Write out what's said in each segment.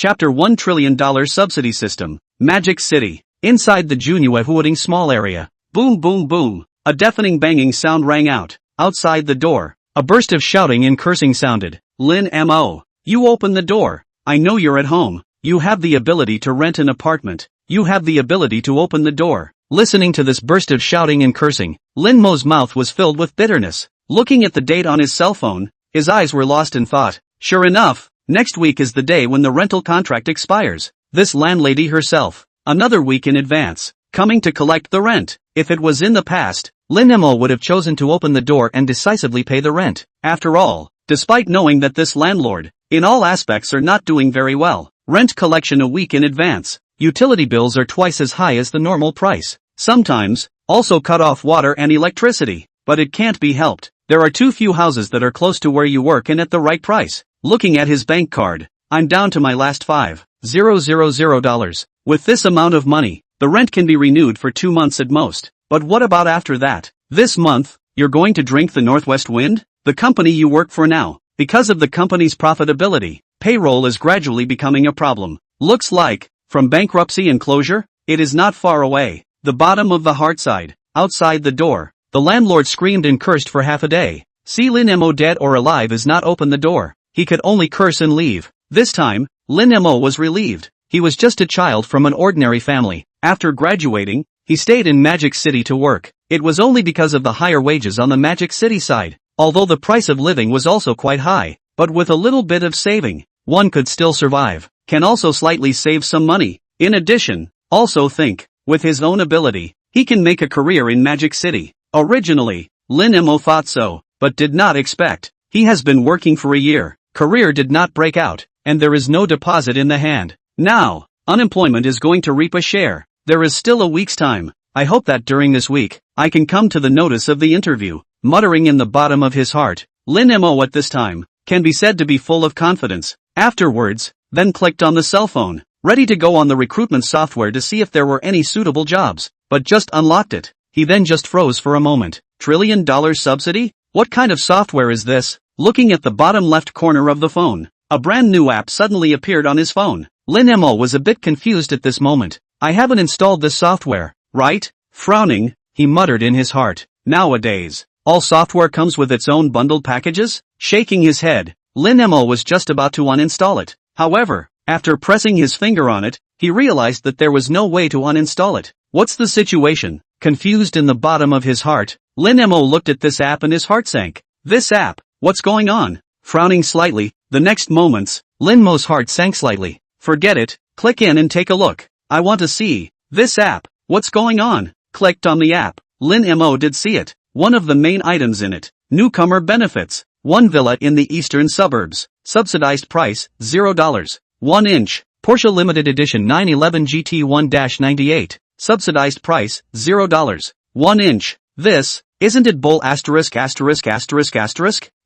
Chapter 1 Trillion Subsidy System, Magic City. Inside the Junyue Huating small area. Boom boom boom. A deafening banging sound rang out. Outside the door, a burst of shouting and cursing sounded. Lin Mo. You open the door. I know you're at home. You have the ability to rent an apartment. You have the ability to open the door. Listening to this burst of shouting and cursing, Lin Mo's mouth was filled with bitterness. Looking at the date on his cell phone, his eyes were lost in thought. Sure enough, next week is the day when the rental contract expires. This landlady herself, another week in advance, coming to collect the rent. If it was in the past, Lin Mo would have chosen to open the door and decisively pay the rent. After all, despite knowing that this landlord, in all aspects are not doing very well, rent collection a week in advance, utility bills are twice as high as the normal price. Sometimes, also cut off water and electricity. But it can't be helped. There are too few houses that are close to where you work and at the right price. Looking at his bank card, I'm down to my last $5,000. With this amount of money, the rent can be renewed for 2 months at most. But what about after that? This month, you're going to drink the northwest wind? The company you work for now, because of the company's profitability, payroll is gradually becoming a problem. Looks like, from bankruptcy and closure, it is not far away. The bottom of the hard side, outside the door, the landlord screamed and cursed for half a day. See Lin Mo dead or alive is not open the door. He could only curse and leave. This time, Lin Mo was relieved. He was just a child from an ordinary family. After graduating, he stayed in Magic City to work. It was only because of the higher wages on the Magic City side. Although the price of living was also quite high, but with a little bit of saving, one could still survive. Can also slightly save some money. In addition, also think, with his own ability, he can make a career in Magic City. Originally, Lin Mo thought so, but did not expect. He has been working for a year. Career did not break out, and there is no deposit in the hand. Now, unemployment is going to reap a share. There is still a week's time. I hope that during this week, I can come to the notice of the interview. Muttering in the bottom of his heart, Lin Mo at this time, can be said to be full of confidence. Afterwards, then clicked on the cell phone, ready to go on the recruitment software to see if there were any suitable jobs, but just unlocked it. He then just froze for a moment. $1 trillion subsidy? What kind of software is this? Looking at the bottom left corner of the phone, a brand new app suddenly appeared on his phone. Lin Mo was a bit confused at this moment. I haven't installed this software, right? Frowning, he muttered in his heart. Nowadays, all software comes with its own bundled packages? Shaking his head, Lin Mo was just about to uninstall it. However, after pressing his finger on it, he realized that there was no way to uninstall it. What's the situation? Confused in the bottom of his heart, Lin Mo looked at this app and his heart sank. This app, what's going on? Frowning slightly, the next moments, Lin Mo's heart sank slightly. Forget it, click in and take a look. I want to see this app, what's going on? Clicked on the app, Lin Mo did see it. One of the main items in it, newcomer benefits. 1 villa in the eastern suburbs, subsidized price, $0. 1 inch, Porsche Limited Edition 911 GT1-98. Subsidized price, $0. 1 inch. This, isn't it bull asterisk?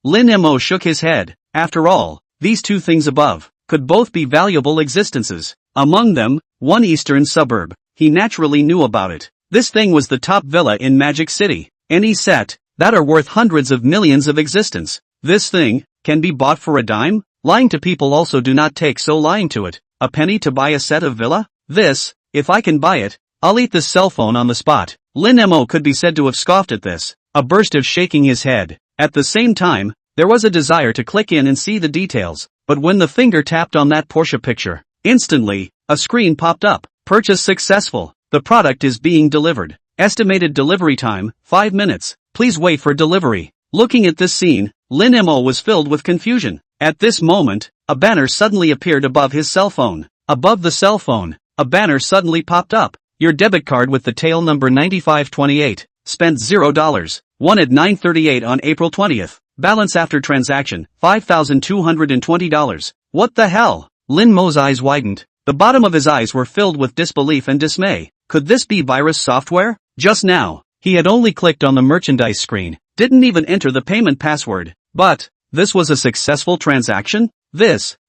Lin Mo shook his head. After all, these two things above, could both be valuable existences. Among them, one eastern suburb. He naturally knew about it. This thing was the top villa in Magic City. Any set, that are worth hundreds of millions of existence. This thing, can be bought for a dime? Lying to people also do not take so lying to it. A penny to buy a set of villa? This, if I can buy it, I'll eat this cell phone on the spot. Lin Mo could be said to have scoffed at this, a burst of shaking his head. At the same time, there was a desire to click in and see the details, but when the finger tapped on that Porsche picture, instantly, a screen popped up. Purchase successful. The product is being delivered. Estimated delivery time, 5 minutes. Please wait for delivery. Looking at this scene, Lin Mo was filled with confusion. At this moment, a banner suddenly appeared above his cell phone. Above the cell phone, a banner suddenly popped up. Your debit card with the tail number 9528. Spent $0. Won at 9:38 on April 20th. Balance after transaction, $5,220. What the hell? Lin Mo's eyes widened. The bottom of his eyes were filled with disbelief and dismay. Could this be virus software? Just now, he had only clicked on the merchandise screen, didn't even enter the payment password. But, this was a successful transaction?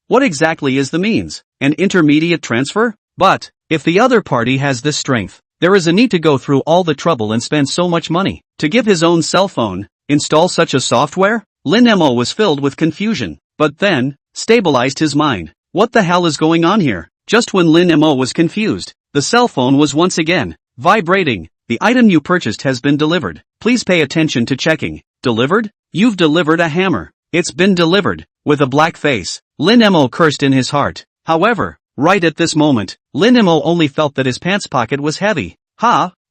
What exactly is the means? An intermediate transfer? But, if the other party has this strength, there is a need to go through all the trouble and spend so much money to give his own cell phone, install such a software? Lin Mo was filled with confusion, but then, stabilized his mind. What the hell is going on here? Just when Lin Mo was confused, the cell phone was once again vibrating. The item you purchased has been delivered. Please pay attention to checking. Delivered? You've delivered a hammer. It's been delivered. With a black face, Lin Mo cursed in his heart. However, right at this moment, Lin Mo only felt that his pants pocket was heavy.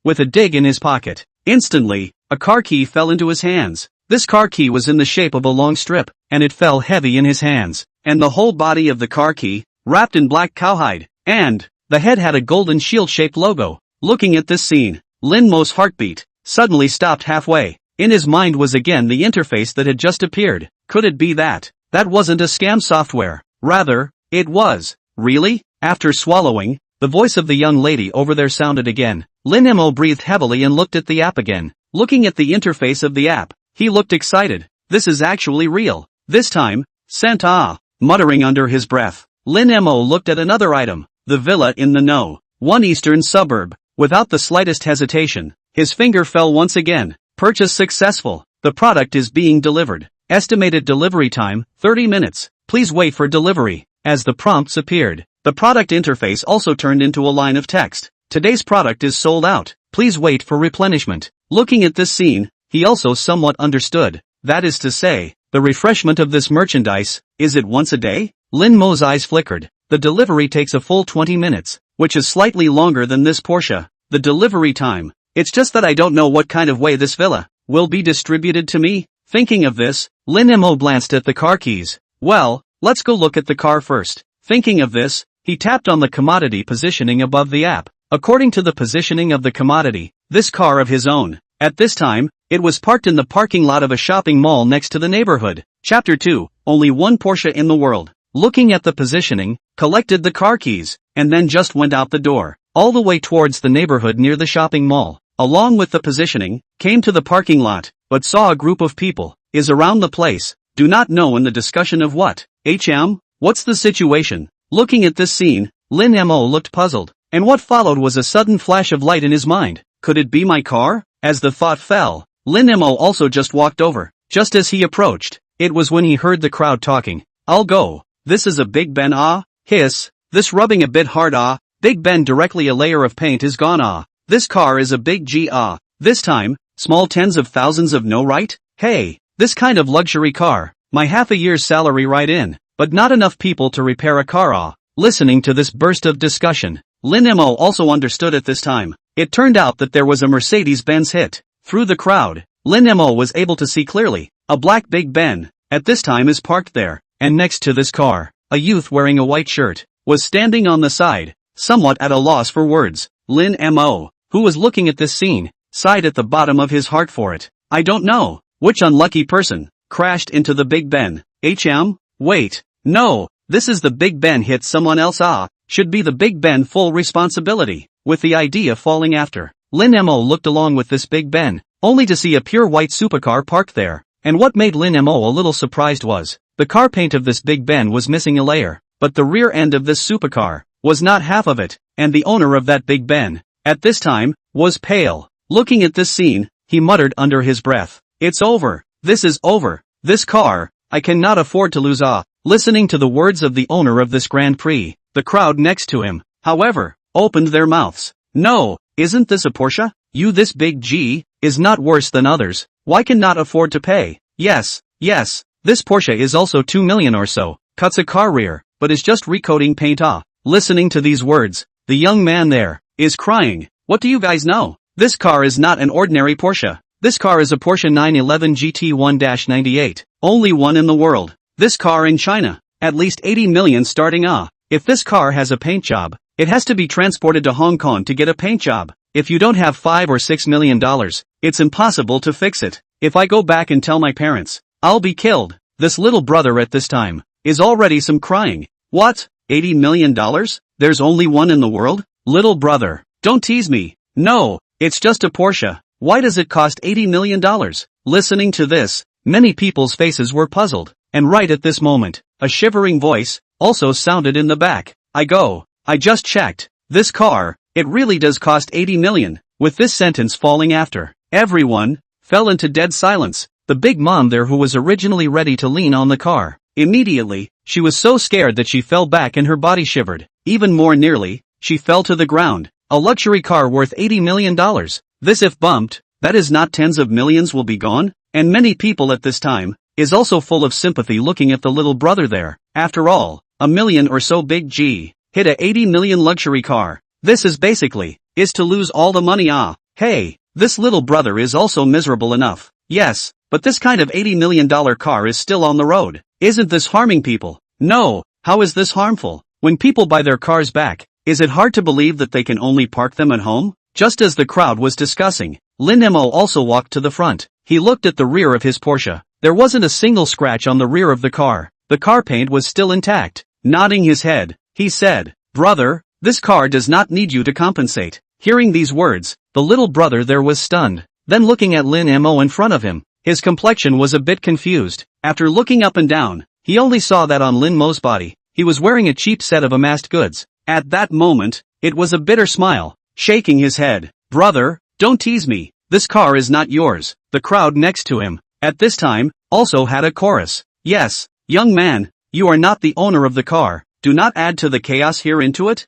With a dig in his pocket. Instantly, a car key fell into his hands. This car key was in the shape of a long strip, and it fell heavy in his hands. And the whole body of the car key, wrapped in black cowhide, and the head had a golden shield-shaped logo. Looking at this scene, Lin Mo's heartbeat suddenly stopped halfway. In his mind was again the interface that had just appeared. Could it be that? That wasn't a scam software. Rather, it was. Really? After swallowing, the voice of the young lady over there sounded again. Lin Mo breathed heavily and looked at the app again. Looking at the interface of the app, he looked excited. This is actually real. This time, sent muttering under his breath. Lin Mo looked at another item. The villa in the No. 1 eastern suburb. Without the slightest hesitation, his finger fell once again. Purchase successful. The product is being delivered. Estimated delivery time, 30 minutes. Please wait for delivery. As the prompts appeared, the product interface also turned into a line of text. Today's product is sold out. Please wait for replenishment. Looking at this scene, he also somewhat understood. That is to say, the refreshment of this merchandise, is it once a day? Lin Mo's eyes flickered. The delivery takes a full 20 minutes, which is slightly longer than this Porsche. The delivery time. It's just that I don't know what kind of way this villa will be distributed to me. Thinking of this, Lin Mo glanced at the car keys. Well, let's go look at the car first. Thinking of this, he tapped on the commodity positioning above the app. According to the positioning of the commodity, this car of his own, at this time, it was parked in the parking lot of a shopping mall next to the neighborhood. Chapter 2, only one Porsche in the world. Looking at the positioning, collected the car keys, and then just went out the door, all the way towards the neighborhood near the shopping mall. Along with the positioning, came to the parking lot, but saw a group of people, is around the place, do not know in the discussion of what. What's the situation? Looking at this scene, Lin Mo looked puzzled, and what followed was a sudden flash of light in his mind. Could it be my car? As the thought fell, Lin Mo also just walked over. Just as he approached, it was when he heard the crowd talking. I'll go. This is a Big Ben hiss, this rubbing a bit hard Big Ben directly a layer of paint is gone This car is a big G This time, small tens of thousands of no right? Hey, this kind of luxury car, my half a year's salary right in, but not enough people to repair a car Listening to this burst of discussion, Lin Mo also understood at this time. It turned out that there was a Mercedes-Benz hit. Through the crowd, Lin Mo was able to see clearly. A black Big Ben, at this time is parked there, and next to this car, a youth wearing a white shirt, was standing on the side, somewhat at a loss for words. Lin Mo, who was looking at this scene, sighed at the bottom of his heart for it. I don't know, which unlucky person, crashed into the Big Ben. Wait, no, this is the Big Ben hit someone else should be the Big Ben full responsibility. With the idea falling after, Lin Mo looked along with this Big Ben, only to see a pure white supercar parked there. And what made Lin Mo a little surprised was, the car paint of this Big Ben was missing a layer, but the rear end of this supercar was not half of it, and the owner of that Big Ben, at this time, was pale. Looking at this scene, he muttered under his breath, it's over, this is over, this car, I cannot afford to lose Listening to the words of the owner of this Grand Prix, the crowd next to him, however, opened their mouths. No, isn't this a Porsche? This Big G, is not worse than others, why cannot afford to pay? Yes, this Porsche is also 2 million or so, cuts a car rear, but is just recoating paint Listening to these words, the young man there, is crying. What do you guys know? This car is not an ordinary Porsche. This car is a Porsche 911 GT1-98, only one in the world. This car in China, at least 80 million starting If this car has a paint job, it has to be transported to Hong Kong to get a paint job. If you don't have $5 or $6 million, it's impossible to fix it. If I go back and tell my parents, I'll be killed. This little brother at this time, is already some crying. What? $80 million? There's only one in the world? Little brother, don't tease me. No, it's just a Porsche. Why does it cost $80 million? Listening to this, many people's faces were puzzled, and right at this moment, a shivering voice also sounded in the back. I just checked. This car, it really does cost 80 million. With this sentence falling after, everyone fell into dead silence. The big mom there who was originally ready to lean on the car, Immediately, she was so scared that she fell back and her body shivered. Even more nearly, she fell to the ground. A luxury car worth $80 million. This if bumped, that is not tens of millions will be gone? And many people at this time, is also full of sympathy looking at the little brother there. After all, a million or so big G, hit a 80 million luxury car. This is basically, is to lose all the money. Hey, this little brother is also miserable enough. Yes, but this kind of $80 million car is still on the road. Isn't this harming people? No, how is this harmful? When people buy their cars back, is it hard to believe that they can only park them at home? Just as the crowd was discussing, Lin Mo also walked to the front. He looked at the rear of his Porsche. There wasn't a single scratch on the rear of the car. The car paint was still intact. Nodding his head, he said, "Brother, this car does not need you to compensate." Hearing these words, the little brother there was stunned. Then looking at Lin Mo in front of him, his complexion was a bit confused. After looking up and down, he only saw that on Lin Mo's body, he was wearing a cheap set of amassed goods. At that moment, it was a bitter smile. Shaking his head, "Brother, don't tease me. This car is not yours." The crowd next to him, at this time, also had a chorus. "Yes, young man, you are not the owner of the car. Do not add to the chaos here into it."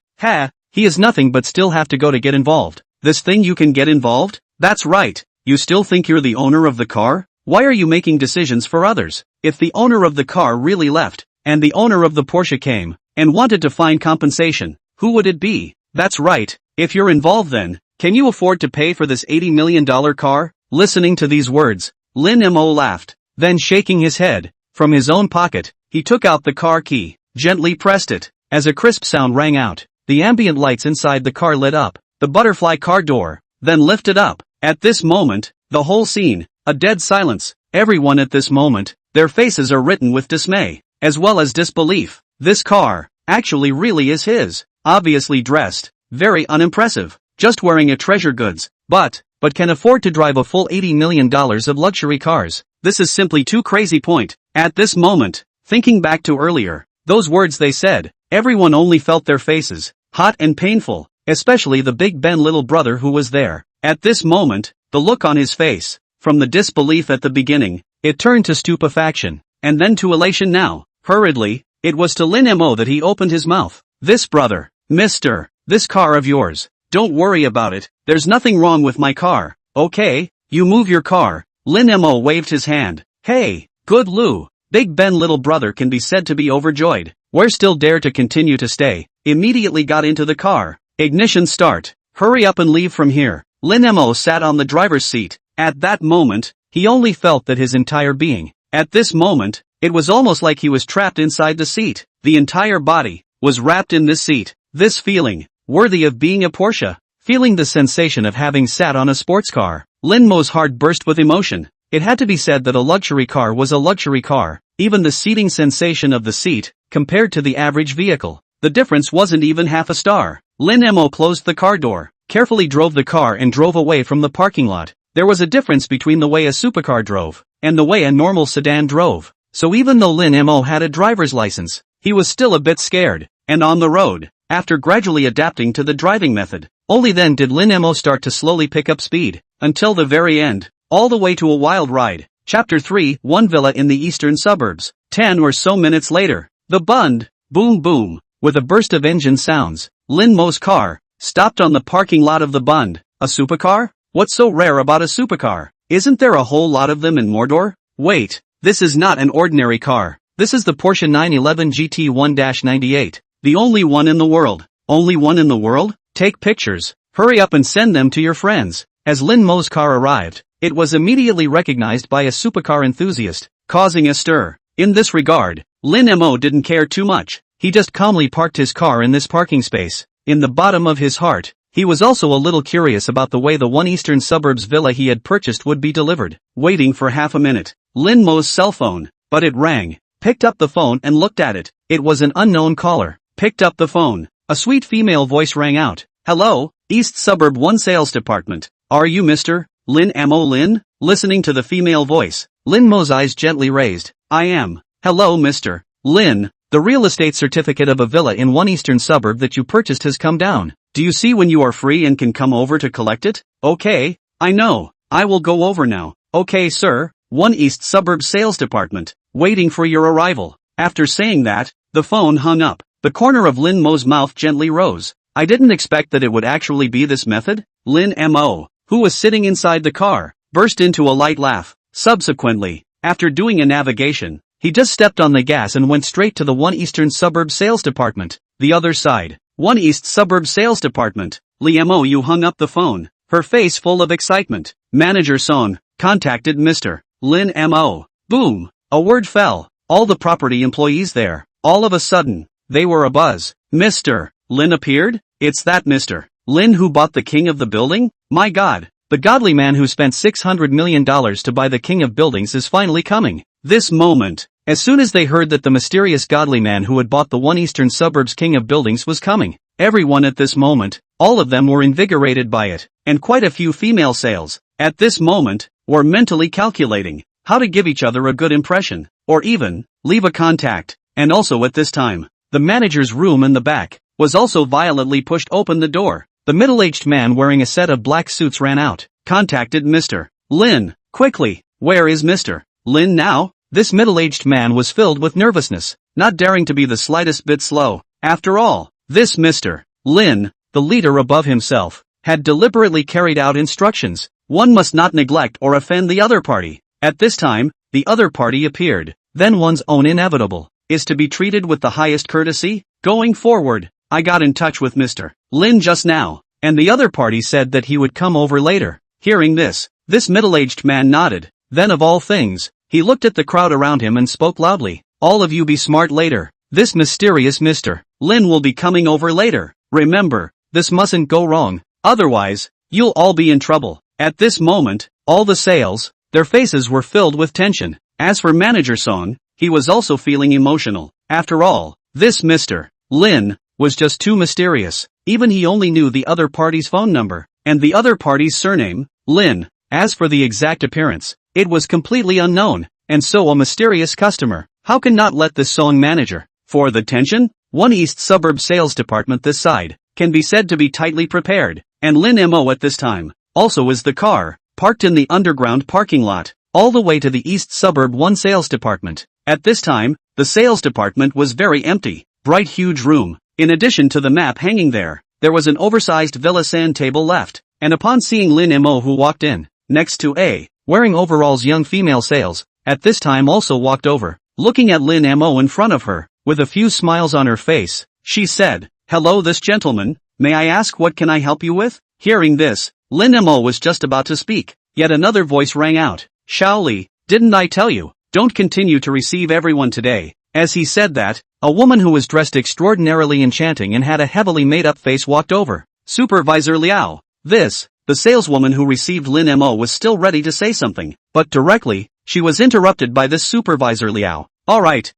He is nothing but still have to go to get involved. This thing you can get involved? That's right. You still think you're the owner of the car? Why are you making decisions for others? If the owner of the car really left, and the owner of the Porsche came, and wanted to find compensation, who would it be? That's right. If you're involved then, can you afford to pay for this $80 million car? Listening to these words, Lin Mo laughed. Then shaking his head, from his own pocket, he took out the car key, gently pressed it, as a crisp sound rang out. The ambient lights inside the car lit up, the butterfly car door, then lifted up. At this moment, the whole scene, a dead silence. Everyone at this moment, their faces are written with dismay, as well as disbelief. This car, actually really is his. Obviously dressed, very unimpressive, just wearing a treasure goods, but can afford to drive a full $80 million of luxury cars. This is simply too crazy point. At this moment, thinking back to earlier, those words they said, everyone only felt their faces, hot and painful, especially the Big Ben little brother who was there. At this moment, the look on his face, from the disbelief at the beginning, it turned to stupefaction, and then to elation now. Hurriedly, it was to Lin Mo that he opened his mouth. "This brother, mister, this car of yours, don't worry about it, there's nothing wrong with my car, okay? You move your car." Lin Mo waved his hand. "Hey, good Lou." Big Ben little brother can be said to be overjoyed. Where still dare to continue to stay, immediately got into the car. "Ignition start. Hurry up and leave from here." Lin Mo sat on the driver's seat. At that moment, he only felt that his entire being, at this moment, it was almost like he was trapped inside the seat. The entire body was wrapped in this seat. This feeling, worthy of being a Porsche, feeling the sensation of having sat on a sports car. Lin Mo's heart burst with emotion. It had to be said that a luxury car was a luxury car. Even the seating sensation of the seat, compared to the average vehicle, the difference wasn't even half a star. Lin Mo closed the car door, carefully drove the car and drove away from the parking lot. There was a difference between the way a supercar drove, and the way a normal sedan drove. So even though Lin Mo had a driver's license, he was still a bit scared. And on the road, after gradually adapting to the driving method, only then did Lin Mo start to slowly pick up speed, until the very end, all the way to a wild ride. Chapter 3, One villa in the eastern suburbs. 10 or so minutes later, the bund, boom boom, with a burst of engine sounds, Lin Mo's car stopped on the parking lot of the bund. A supercar? What's so rare about a supercar? Isn't there a whole lot of them in Mordor? Wait, this is not an ordinary car. This is the Porsche 911 GT 1-98, the only one in the world. Only one in the world? Take pictures, hurry up and send them to your friends. As Lin Mo's car arrived, it was immediately recognized by a supercar enthusiast, causing a stir. In this regard, Lin Mo didn't care too much. He just calmly parked his car in this parking space. In the bottom of his heart, he was also a little curious about the way the one eastern suburbs villa he had purchased would be delivered. Waiting for half a minute, Lin Mo's cell phone, but it rang. Picked up the phone and looked at it. It was an unknown caller. Picked up the phone. A sweet female voice rang out. "Hello, East Suburb 1 Sales Department. Are you Mr. Lin Mo Lin?" Listening to the female voice, Lin Mo's eyes gently raised. "I am. Hello Mr. Lin. The real estate certificate of a villa in one eastern suburb that you purchased has come down. Do you see when you are free and can come over to collect it?" "Okay, I know. I will go over now." "Okay sir, 1 East Suburb Sales Department. Waiting for your arrival." After saying that, the phone hung up. The corner of Lin Mo's mouth gently rose. I didn't expect that it would actually be this method. Lin Mo, who was sitting inside the car, burst into a light laugh. Subsequently, after doing a navigation, he just stepped on the gas and went straight to the 1 Eastern Suburb Sales Department. The other side, 1 East Suburb Sales Department. Lin Mo hung up the phone, her face full of excitement. Manager Song contacted Mr. Lin Mo. Boom! A word fell. All the property employees there, all of a sudden, they were abuzz. Mr. Lin appeared? It's that Mr. Lin who bought the king of the building? My god, the godly man who spent $600 million to buy the king of buildings is finally coming. This moment, as soon as they heard that the mysterious godly man who had bought the 1 Eastern Suburbs king of buildings was coming, everyone at this moment, all of them were invigorated by it, and quite a few female sales, at this moment, were mentally calculating how to give each other a good impression, or even leave a contact. And also at this time, the manager's room in the back was also violently pushed open the door. The middle-aged man wearing a set of black suits ran out, contacted Mr. Lin. Quickly, where is Mr. Lin now? This middle-aged man was filled with nervousness, not daring to be the slightest bit slow. After all, this Mr. Lin, the leader above himself, had deliberately carried out instructions. One must not neglect or offend the other party. At this time, the other party appeared. Then one's own inevitable is to be treated with the highest courtesy. Going forward, I got in touch with Mr. Lin just now, and the other party said that he would come over later. Hearing this middle-aged man nodded. Then of all things, he looked at the crowd around him and spoke loudly. All of you be smart later. This mysterious Mr. Lin will be coming over later. Remember, this mustn't go wrong, otherwise, you'll all be in trouble. At this moment, all the sales, their faces were filled with tension. As for Manager Song, he was also feeling emotional. After all, this Mr. Lin was just too mysterious. Even he only knew the other party's phone number, and the other party's surname, Lin. As for the exact appearance, it was completely unknown, and so a mysterious customer. How can not let this Song manager? For the tension, 1 East Suburb Sales Department this side, can be said to be tightly prepared, and Lin Mo at this time, also is the car, parked in the underground parking lot, all the way to the East Suburb 1 Sales Department. At this time, the sales department was very empty. Bright huge room. In addition to the map hanging there was an oversized villa sand table left, and upon seeing Lin Mo who walked in, next to a, wearing overalls young female sales, at this time also walked over, looking at Lin Mo in front of her, with a few smiles on her face, she said, "Hello this gentleman, may I ask what can I help you with?" Hearing this, Lin Mo was just about to speak, yet another voice rang out, "Shaoli, didn't I tell you, don't continue to receive everyone today." As he said that, a woman who was dressed extraordinarily enchanting and had a heavily made-up face walked over. Supervisor Liao. The saleswoman who received Lin Mo was still ready to say something, but directly, she was interrupted by this Supervisor Liao. Alright,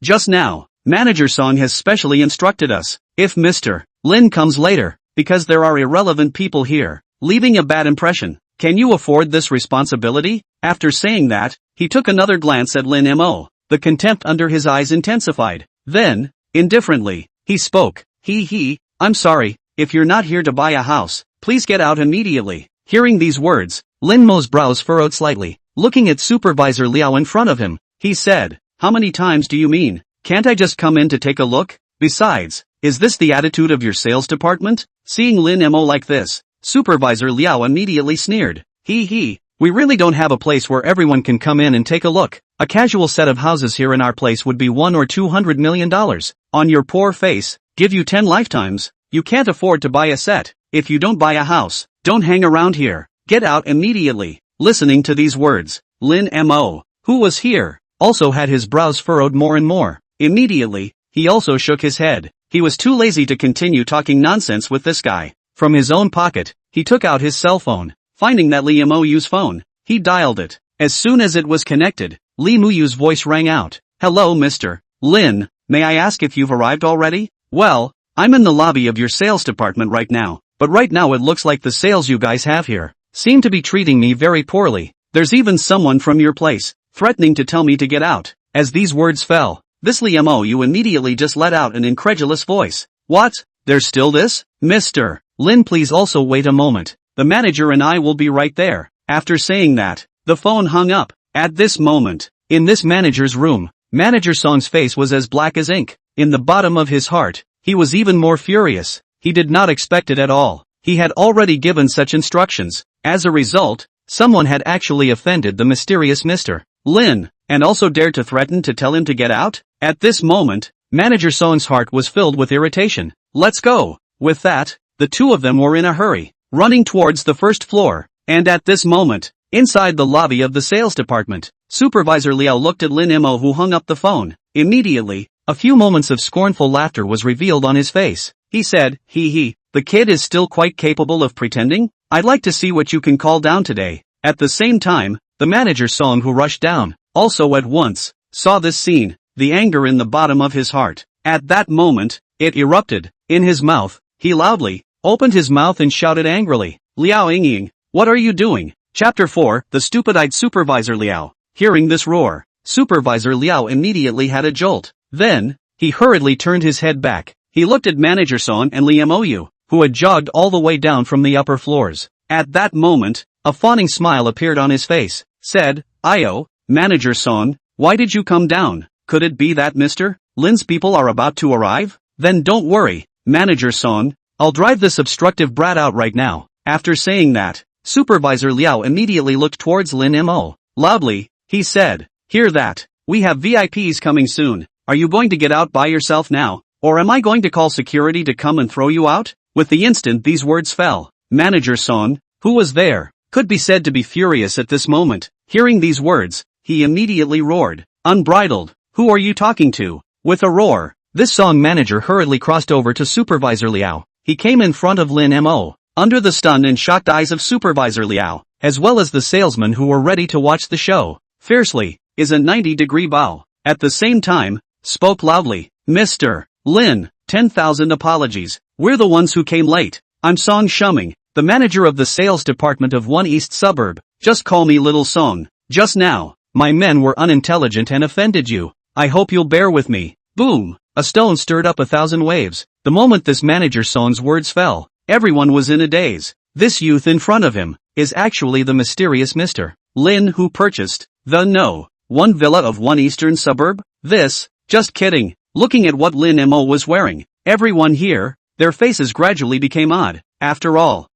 just now, Manager Song has specially instructed us, if Mr. Lin comes later, because there are irrelevant people here, leaving a bad impression. Can you afford this responsibility? After saying that, he took another glance at Lin Mo. The contempt under his eyes intensified. Then, indifferently, he spoke. I'm sorry, if you're not here to buy a house, please get out immediately. Hearing these words, Lin Mo's brows furrowed slightly. Looking at Supervisor Liao in front of him, he said, "How many times do you mean? Can't I just come in to take a look? Besides, is this the attitude of your sales department?" Seeing Lin Mo like this, Supervisor Liao immediately sneered. We really don't have a place where everyone can come in and take a look. A casual set of houses here in our place would be $100 or $200 million. On your poor face, give you 10 lifetimes. You can't afford to buy a set. If you don't buy a house, don't hang around here. Get out immediately. Listening to these words, Lin Mo, who was here, also had his brows furrowed more and more. Immediately, he also shook his head. He was too lazy to continue talking nonsense with this guy. From his own pocket, he took out his cell phone. Finding that Li Mo's phone, he dialed it. As soon as it was connected, Li Mo's voice rang out. "Hello Mr. Lin, may I ask if you've arrived already?" "Well, I'm in the lobby of your sales department right now, but right now it looks like the sales you guys have here seem to be treating me very poorly. There's even someone from your place threatening to tell me to get out." As these words fell, this Li Mo immediately just let out an incredulous voice. "What? There's still this? Mr. Lin, please also wait a moment. The manager and I will be right there." After saying that, the phone hung up. At this moment, in this manager's room, Manager Song's face was as black as ink. In the bottom of his heart, he was even more furious. He did not expect it at all. He had already given such instructions. As a result, someone had actually offended the mysterious Mr. Lin, and also dared to threaten to tell him to get out? At this moment, Manager Song's heart was filled with irritation. Let's go! With that, the two of them were in a hurry, running towards the first floor. And at this moment, inside the lobby of the sales department, Supervisor Liao looked at Lin Mo, who hung up the phone. Immediately, a few moments of scornful laughter was revealed on his face. He said, "Hee, the kid is still quite capable of pretending? I'd like to see what you can call down today." At the same time, the manager Song, who rushed down, also at once, saw this scene. The anger in the bottom of his heart, at that moment, it erupted. In his mouth, he loudly opened his mouth and shouted angrily, "Liao Yingying, what are you doing?" Chapter 4, The Stupid-Eyed Supervisor Liao. Hearing this roar, Supervisor Liao immediately had a jolt. Then, he hurriedly turned his head back. He looked at Manager Song and Lin Mo, who had jogged all the way down from the upper floors. At that moment, a fawning smile appeared on his face. Said, "Io, Manager Song, why did you come down? Could it be that Mr. Lin's people are about to arrive? Then don't worry, Manager Song, I'll drive this obstructive brat out right now." After saying that, Supervisor Liao immediately looked towards Lin Mo. Loudly, he said, "Hear that? We have VIPs coming soon. Are you going to get out by yourself now, or am I going to call security to come and throw you out?" With the instant these words fell, Manager Song, who was there, could be said to be furious at this moment. Hearing these words, he immediately roared, unbridled, "Who are you talking to?" With a roar, this Song manager hurriedly crossed over to Supervisor Liao. He came in front of Lin Mo, under the stunned and shocked eyes of Supervisor Liao, as well as the salesmen who were ready to watch the show. Fiercely, is a 90-degree bow. At the same time, spoke loudly, "Mr. Lin, 10,000 apologies. We're the ones who came late. I'm Song Shuming, the manager of the sales department of 1 East Suburb. Just call me Little Song. Just now, my men were unintelligent and offended you. I hope you'll bear with me." Boom! A stone stirred up 1,000 waves. The moment this Manager Song's words fell, everyone was in a daze. This youth in front of him is actually the mysterious Mr. Lin, who purchased the No. 1 villa of 1 Eastern Suburb. This, just kidding. Looking at what Lin Mo was wearing, everyone here, their faces gradually became odd. After all,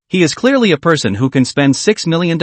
he is clearly a person who can spend $6 million.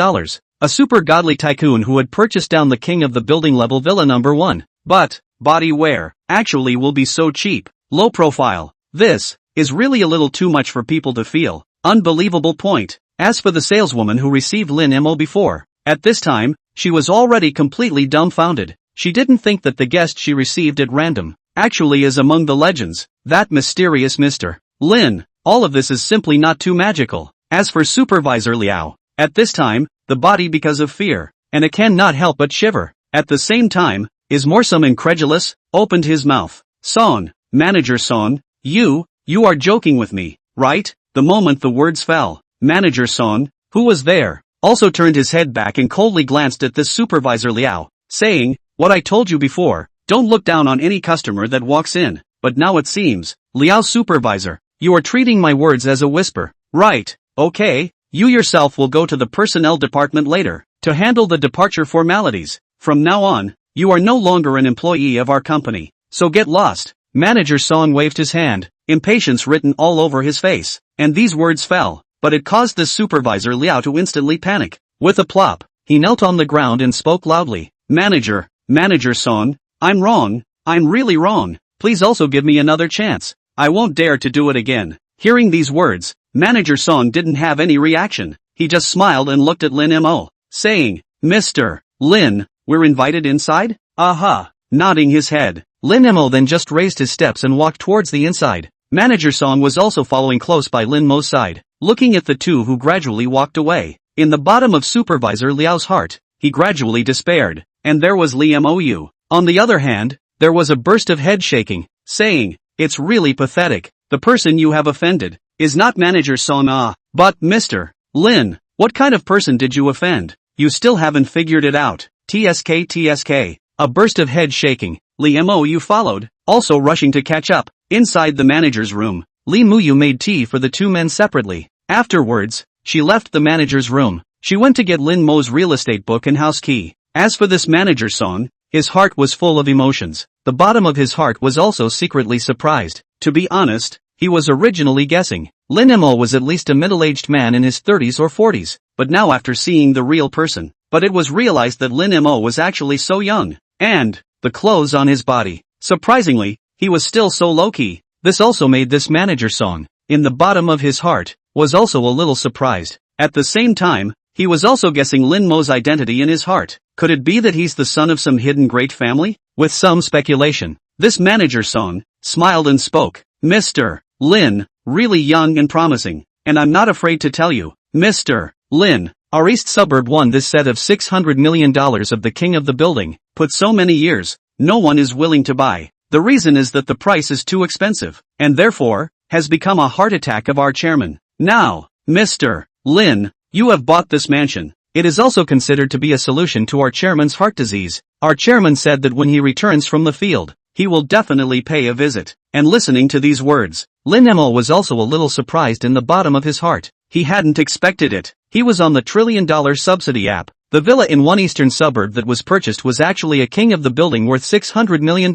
A super godly tycoon who had purchased down the king of the building level villa number 1. But, body wear, actually will be so cheap, low profile. This is really a little too much for people to feel. Unbelievable point. As for the saleswoman who received Lin Mo before, at this time, she was already completely dumbfounded. She didn't think that the guest she received at random actually is among the legends, that mysterious Mr. Lin. All of this is simply not too magical. As for Supervisor Liao, at this time, the body because of fear, and it cannot help but shiver. At the same time, is Morsum incredulous, opened his mouth. "Song, Manager Song, you are joking with me, right?" The moment the words fell, Manager Song, who was there, also turned his head back and coldly glanced at this Supervisor Liao, saying, "What I told you before, don't look down on any customer that walks in, but now it seems, Liao Supervisor, you are treating my words as a whisper. Right, okay, you yourself will go to the personnel department later, to handle the departure formalities. From now on, you are no longer an employee of our company, so get lost." Manager Song waved his hand, impatience written all over his face, and these words fell, but it caused the Supervisor Liao to instantly panic. With a plop, he knelt on the ground and spoke loudly, Manager Song, I'm wrong, I'm really wrong, please also give me another chance. I won't dare to do it again." Hearing these words, Manager Song didn't have any reaction. He just smiled and looked at Lin Mo, saying, "Mr. Lin, we're invited inside?" "Aha," nodding his head. Lin Mo then just raised his steps and walked towards the inside. Manager Song was also following close by Lin Mo's side, looking at the two who gradually walked away. In the bottom of Supervisor Liao's heart, he gradually despaired. And there was Lin Mo. On the other hand, there was a burst of head shaking, saying, "It's really pathetic. The person you have offended is not Manager Song, but Mr. Lin. What kind of person did you offend? You still haven't figured it out." TSK. A burst of head shaking. Lin Mo followed, also rushing to catch up. Inside the manager's room, Lin Mo made tea for the two men separately. Afterwards, she left the manager's room. She went to get Lin Mo's real estate book and house key. As for this Manager Song, His heart was full of emotions. The bottom of his heart was also secretly surprised. To be honest, he was originally guessing Lin Mo was at least a middle-aged man in his 30s or 40s, but now after seeing the real person, it was realized that Lin Mo was actually so young. And the clothes on his body. Surprisingly, he was still so low-key. This also made this manager song, in the bottom of his heart, was also a little surprised. At the same time, he was also guessing Lin Mo's identity in his heart. Could it be that he's the son of some hidden great family? With some speculation, this manager song smiled and spoke. Mr. Lin, really young and promising. And I'm not afraid to tell you, Mr. Lin, our east suburb won this set of $600 million of the king of the building, put so many years, no one is willing to buy. The reason is that the price is too expensive, and therefore, has become a heart attack of our chairman. Now, Mr. Lin, you have bought this mansion. It is also considered to be a solution to our chairman's heart disease. Our chairman said that when he returns from the field, he will definitely pay a visit. And listening to these words, Lin Mo was also a little surprised in the bottom of his heart. He hadn't expected it. He was on the Trillion Subsidy App. The villa in one eastern suburb that was purchased was actually a king of the building worth $600 million.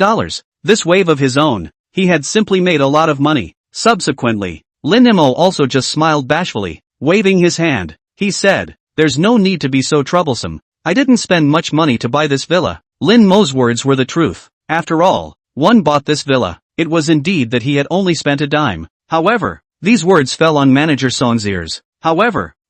This wave of his own, he had simply made a lot of money. Subsequently, Lin Mo also just smiled bashfully, waving his hand. He said, "There's no need to be so troublesome. I didn't spend much money to buy this villa." Lin Mo's words were the truth. After all, one bought this villa. It was indeed that he had only spent a dime. However, these words fell on Manager Song's ears.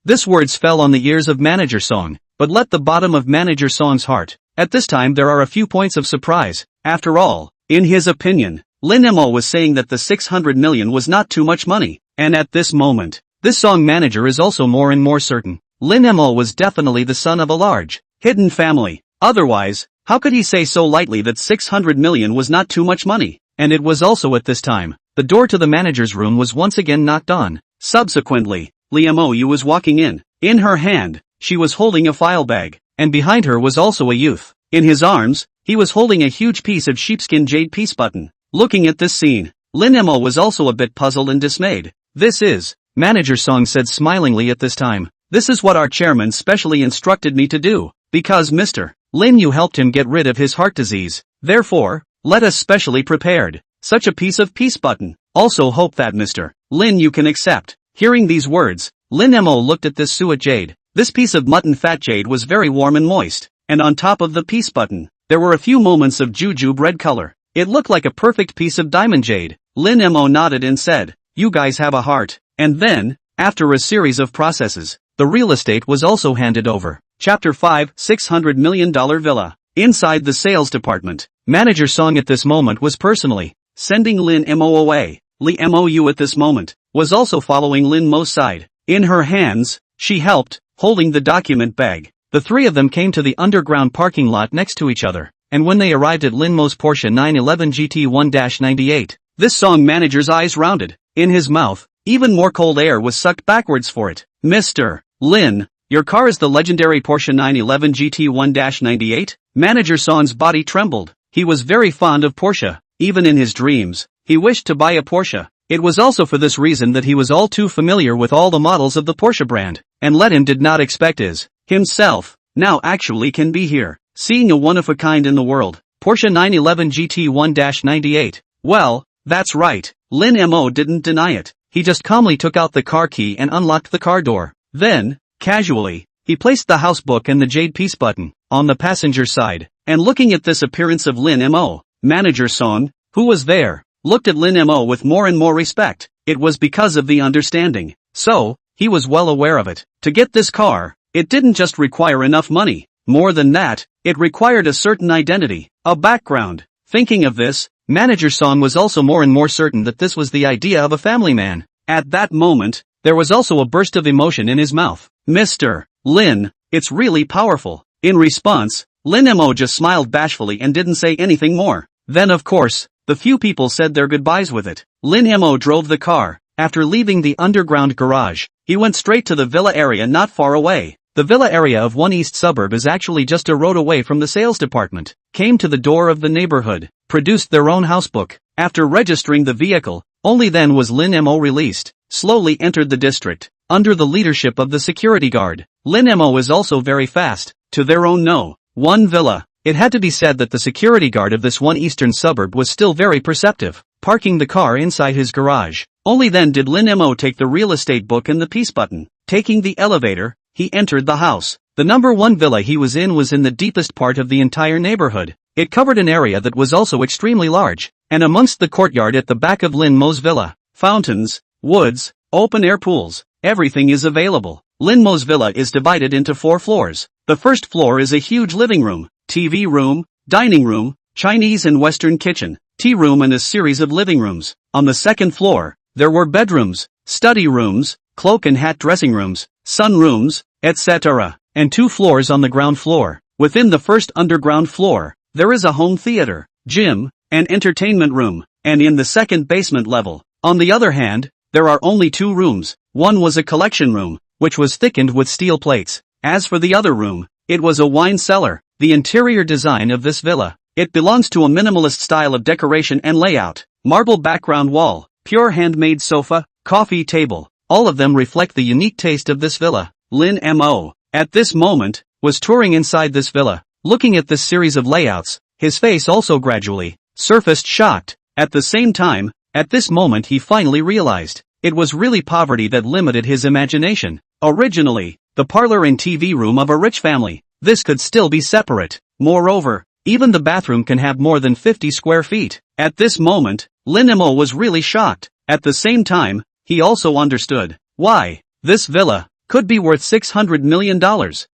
This words fell on the ears of Manager Song, but let the bottom of Manager Song's heart. At this time there are a few points of surprise. After all, in his opinion, Lin Mo was saying that the 600 million was not too much money. And at this moment, this song manager is also more and more certain. Lin Mo was definitely the son of a large, hidden family. Otherwise, how could he say so lightly that 600 million was not too much money? And it was also at this time, the door to the manager's room was once again knocked on. Subsequently, Lin Mo was walking in. In her hand, she was holding a file bag, and behind her was also a youth. In his arms, he was holding a huge piece of sheepskin jade piece button. Looking at this scene, Lin Mo was also a bit puzzled and dismayed. "This is," Manager Song said smilingly at this time, "this is what our chairman specially instructed me to do, because Mr. Lin you helped him get rid of his heart disease. Therefore, let us specially prepared such a piece of peace button. Also hope that Mr. Lin you can accept." Hearing these words, Lin Mo looked at this suet jade. This piece of mutton fat jade was very warm and moist, and on top of the peace button, there were a few moments of jujube red color. It looked like a perfect piece of diamond jade. Lin Mo nodded and said, "You guys have a heart." And then, after a series of processes, the real estate was also handed over. Chapter 5, $600 million Villa. Inside the sales department, Manager Song at this moment was personally sending Lin Mo away. Lin Mo at this moment was also following Lin Mo's side. In her hands, she helped, holding the document bag. The three of them came to the underground parking lot next to each other, and when they arrived at Lin Mo's Porsche 911 GT 1-98, this song manager's eyes rounded. In his mouth, even more cold air was sucked backwards for it. "Mr. Lin, your car is the legendary Porsche 911 GT 1-98? Manager Song's body trembled. He was very fond of Porsche. Even in his dreams, he wished to buy a Porsche. It was also for this reason that he was all too familiar with all the models of the Porsche brand, and let him did not expect himself now actually can be here, seeing a one-of-a-kind in the world, Porsche 911 GT 1-98. Well, that's right, Lin Mo didn't deny it. He just calmly took out the car key and unlocked the car door. Then, casually, he placed the house book and the jade piece button on the passenger side, and looking at this appearance of Lin Mo, Manager Song, who was there, looked at Lin Mo with more and more respect. It was because of the understanding. So, he was well aware of it. To get this car, it didn't just require enough money. More than that, it required a certain identity, a background. Thinking of this, Manager Song was also more and more certain that this was the idea of a family man. At that moment, there was also a burst of emotion in his mouth. "Mr. Lin, it's really powerful." In response, Lin Mo just smiled bashfully and didn't say anything more. Then of course, the few people said their goodbyes with it. Lin Mo drove the car. After leaving the underground garage, he went straight to the villa area not far away. The villa area of one east suburb is actually just a road away from the sales department. Came to the door of the neighborhood, produced their own housebook. After registering the vehicle, only then was Lin Mo released. Slowly entered the district, under the leadership of the security guard. Lin Mo is also very fast. To their own no. One villa. It had to be said that the security guard of this one eastern suburb was still very perceptive, parking the car inside his garage. Only then did Lin Mo take the real estate book and the peace button. Taking the elevator, he entered the house. The number 1 villa he was in the deepest part of the entire neighborhood. It covered an area that was also extremely large, and amongst the courtyard at the back of Lin Mo's villa, fountains, woods, open-air pools, everything is available. Lin Mo's villa is divided into 4 floors. The first floor is a huge living room, TV room, dining room, Chinese and Western kitchen, tea room and a series of living rooms. On the second floor, there were bedrooms, study rooms, cloak and hat dressing rooms, sun rooms, etc., and 2 floors on the ground floor. Within the first underground floor, there is a home theater, gym, and entertainment room, and in the second basement level, on the other hand, there are only 2 rooms. One was a collection room, which was thickened with steel plates. As for the other room, it was a wine cellar. The interior design of this villa, it belongs to a minimalist style of decoration and layout. Marble background wall, pure handmade sofa, coffee table, all of them reflect the unique taste of this villa. Lin Mo, at this moment, was touring inside this villa. Looking at this series of layouts, his face also gradually surfaced shocked. At the same time, at this moment he finally realized, it was really poverty that limited his imagination. Originally, the parlor and TV room of a rich family, this could still be separate. Moreover, even the bathroom can have more than 50 square feet. At this moment, Lin Mo was really shocked. At the same time, he also understood why this villa could be worth $600 million.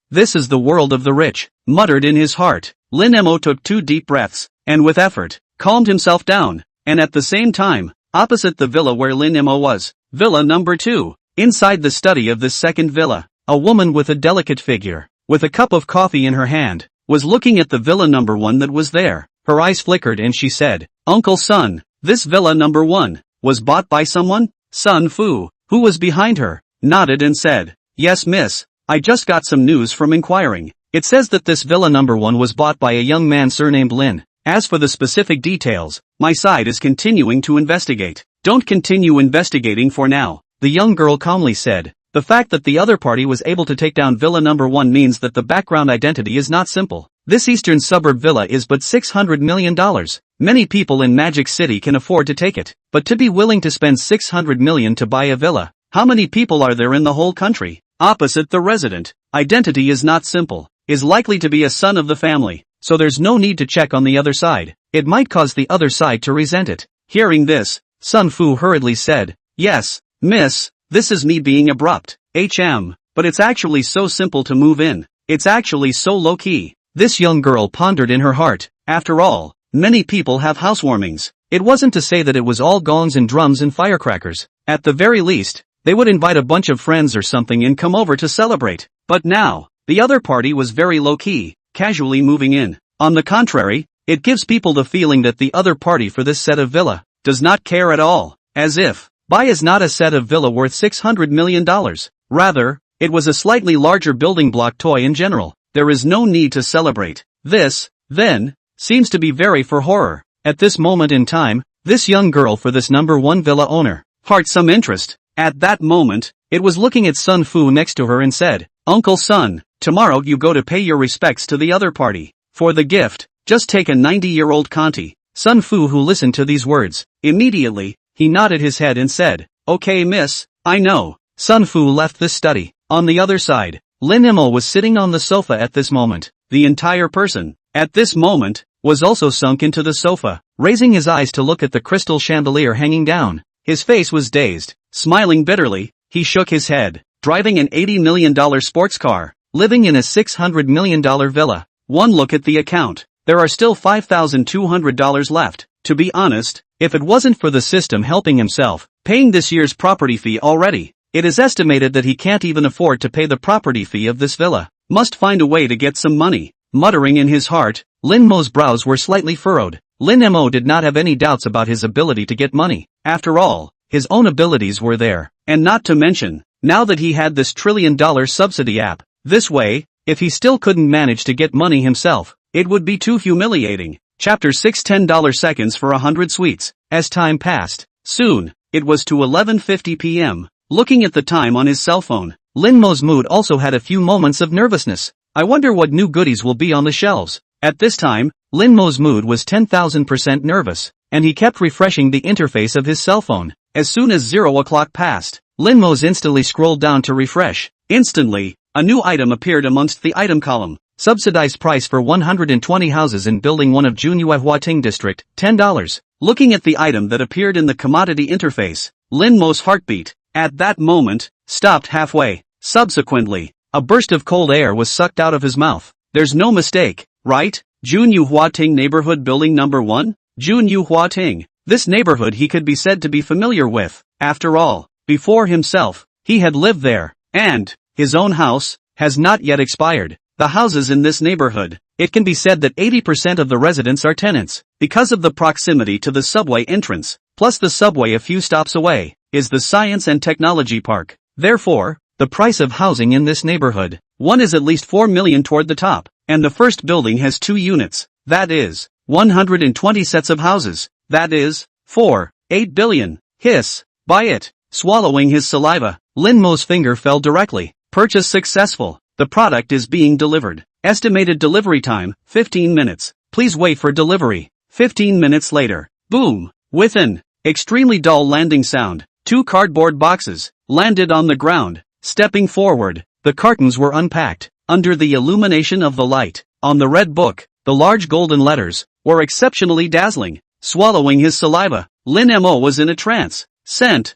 This is the world of the rich, muttered in his heart. Lin Mo took 2 deep breaths, and with effort, calmed himself down, and at the same time, opposite the villa where Lin Mo was, villa number 2, inside the study of this second villa, a woman with a delicate figure, with a cup of coffee in her hand, was looking at the villa number 1 that was there. Her eyes flickered and she said, "Uncle Sun, this villa number 1, was bought by someone?" Sun Fu, who was behind her, nodded and said, "Yes miss, I just got some news from inquiring. It says that this villa number 1 was bought by a young man surnamed Lin. As for the specific details, my side is continuing to investigate." "Don't continue investigating for now," the young girl calmly said. The fact that the other party was able to take down villa number 1 means that the background identity is not simple. This eastern suburb villa is but $600 million. Many people in Magic City can afford to take it, but to be willing to spend $600 million to buy a villa, how many people are there in the whole country? Opposite the resident, identity is not simple, is likely to be a son of the family, so there's no need to check on the other side. It might cause the other side to resent it. Hearing this, Sun Fu hurriedly said, "Yes, miss, this is me being abrupt, but it's actually so simple to move in. It's actually so low-key." This young girl pondered in her heart. After all, many people have housewarmings. It wasn't to say that it was all gongs and drums and firecrackers. At the very least, they would invite a bunch of friends or something and come over to celebrate. But now, the other party was very low-key, casually moving in. On the contrary, it gives people the feeling that the other party for this set of villa does not care at all, as if buy is not a set of villa worth $600 million. Rather, it was a slightly larger building block toy in general. There is no need to celebrate. This, then, seems to be very for horror. At this moment in time, this young girl for this number 1 villa owner heart some interest. At that moment, it was looking at Sun Fu next to her and said, "Uncle Sun, tomorrow you go to pay your respects to the other party. For the gift, just take a 90-year-old Conti." Sun Fu, who listened to these words, immediately, he nodded his head and said, "Okay miss, I know." Sun Fu left this study. On the other side, Lin Mo was sitting on the sofa at this moment. The entire person, at this moment, was also sunk into the sofa, raising his eyes to look at the crystal chandelier hanging down. His face was dazed. Smiling bitterly, he shook his head. Driving an $80 million sports car, living in a $600 million villa. One look at the account. There are still $5,200 left. To be honest, if it wasn't for the system helping himself, paying this year's property fee already, it is estimated that he can't even afford to pay the property fee of this villa. Must find a way to get some money. Muttering in his heart, Lin Mo's brows were slightly furrowed. Lin Mo did not have any doubts about his ability to get money. After all, his own abilities were there. And not to mention, now that he had this $1 trillion subsidy app, this way, if he still couldn't manage to get money himself, it would be too humiliating. Chapter 6 $10 seconds for 100 sweets. As time passed, soon, it was to 11:50 p.m. Looking at the time on his cell phone, Lin Mo's mood also had a few moments of nervousness. I wonder what new goodies will be on the shelves. At this time, Lin Mo's mood was 10,000% nervous, and he kept refreshing the interface of his cell phone. As soon as 0 o'clock passed, Lin Mo's instantly scrolled down to refresh. Instantly, a new item appeared amongst the item column. Subsidized price for 120 houses in Building 1 of Junyue Huating District, $10. Looking at the item that appeared in the commodity interface, Lin Mo's heartbeat, at that moment, stopped halfway. Subsequently, a burst of cold air was sucked out of his mouth. There's no mistake, right? Junyue Huating Neighborhood Building Number 1? Junyue Huating. This neighborhood he could be said to be familiar with. After all, before himself, he had lived there, and his own house has not yet expired. The houses in this neighborhood, it can be said that 80% of the residents are tenants. Because of the proximity to the subway entrance, plus the subway a few stops away, is the Science and Technology Park. Therefore, the price of housing in this neighborhood, one is at least 4 million toward the top, and the first building has 2 units, that is, 120 sets of houses, that is, 8 billion. Hiss, buy it. Swallowing his saliva, Lin Mo's finger fell directly. Purchase successful. The product is being delivered. Estimated delivery time, 15 minutes. Please wait for delivery. 15 minutes later. Boom. With an extremely dull landing sound, 2 cardboard boxes landed on the ground. Stepping forward, the cartons were unpacked. Under the illumination of the light, on the red book, the large golden letters were exceptionally dazzling. Swallowing his saliva, Lin Mo was in a trance. Scent.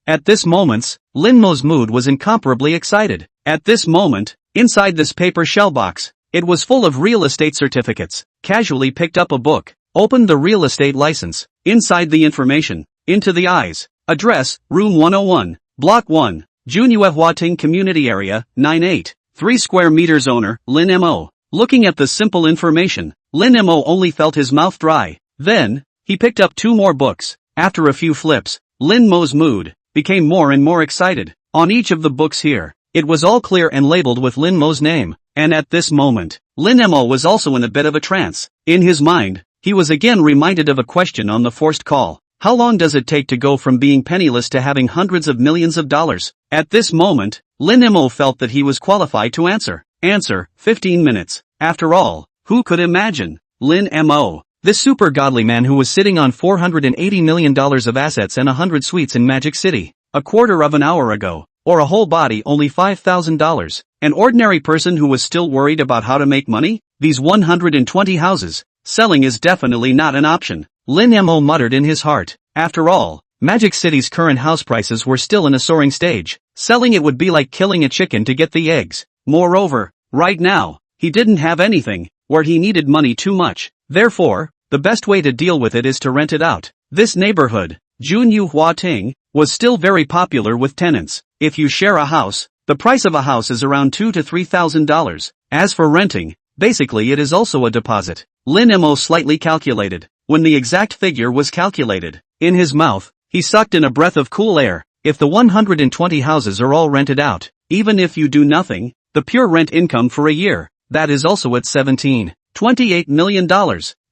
At this moment, Lin Mo's mood was incomparably excited. At this moment, inside this paper shell box, it was full of real estate certificates. Casually picked up a book, opened the real estate license. Inside the information, into the eyes. Address, Room 101, Block 1, Junyue Huating Community Area, 98, 3 square meters. Owner, Lin Mo. Looking at the simple information, Lin Mo only felt his mouth dry. Then, he picked up 2 more books. After a few flips, Lin Mo's mood became more and more excited. On each of the books here, it was all clear and labeled with Lin Mo's name, and at this moment, Lin Mo was also in a bit of a trance. In his mind, he was again reminded of a question on the forced call. How long does it take to go from being penniless to having hundreds of millions of dollars? At this moment, Lin Mo felt that he was qualified to answer. Answer, 15 minutes. After all, who could imagine? Lin Mo. This super godly man who was sitting on $480 million of assets and 100 suites in Magic City, a quarter of an hour ago, or a whole body only $5,000, an ordinary person who was still worried about how to make money? These 120 houses, selling is definitely not an option, Lin Mo muttered in his heart. After all, Magic City's current house prices were still in a soaring stage. Selling it would be like killing a chicken to get the eggs. Moreover, right now, he didn't have anything, where he needed money too much. Therefore, the best way to deal with it is to rent it out. This neighborhood, Junyue Huating, was still very popular with tenants. If you share a house, the price of a house is around $2,000 to $3,000. As for renting, basically it is also a deposit. Lin Mo slightly calculated. When the exact figure was calculated, in his mouth, he sucked in a breath of cool air. If the 120 houses are all rented out, even if you do nothing, the pure rent income for a year, that is also at $28 million.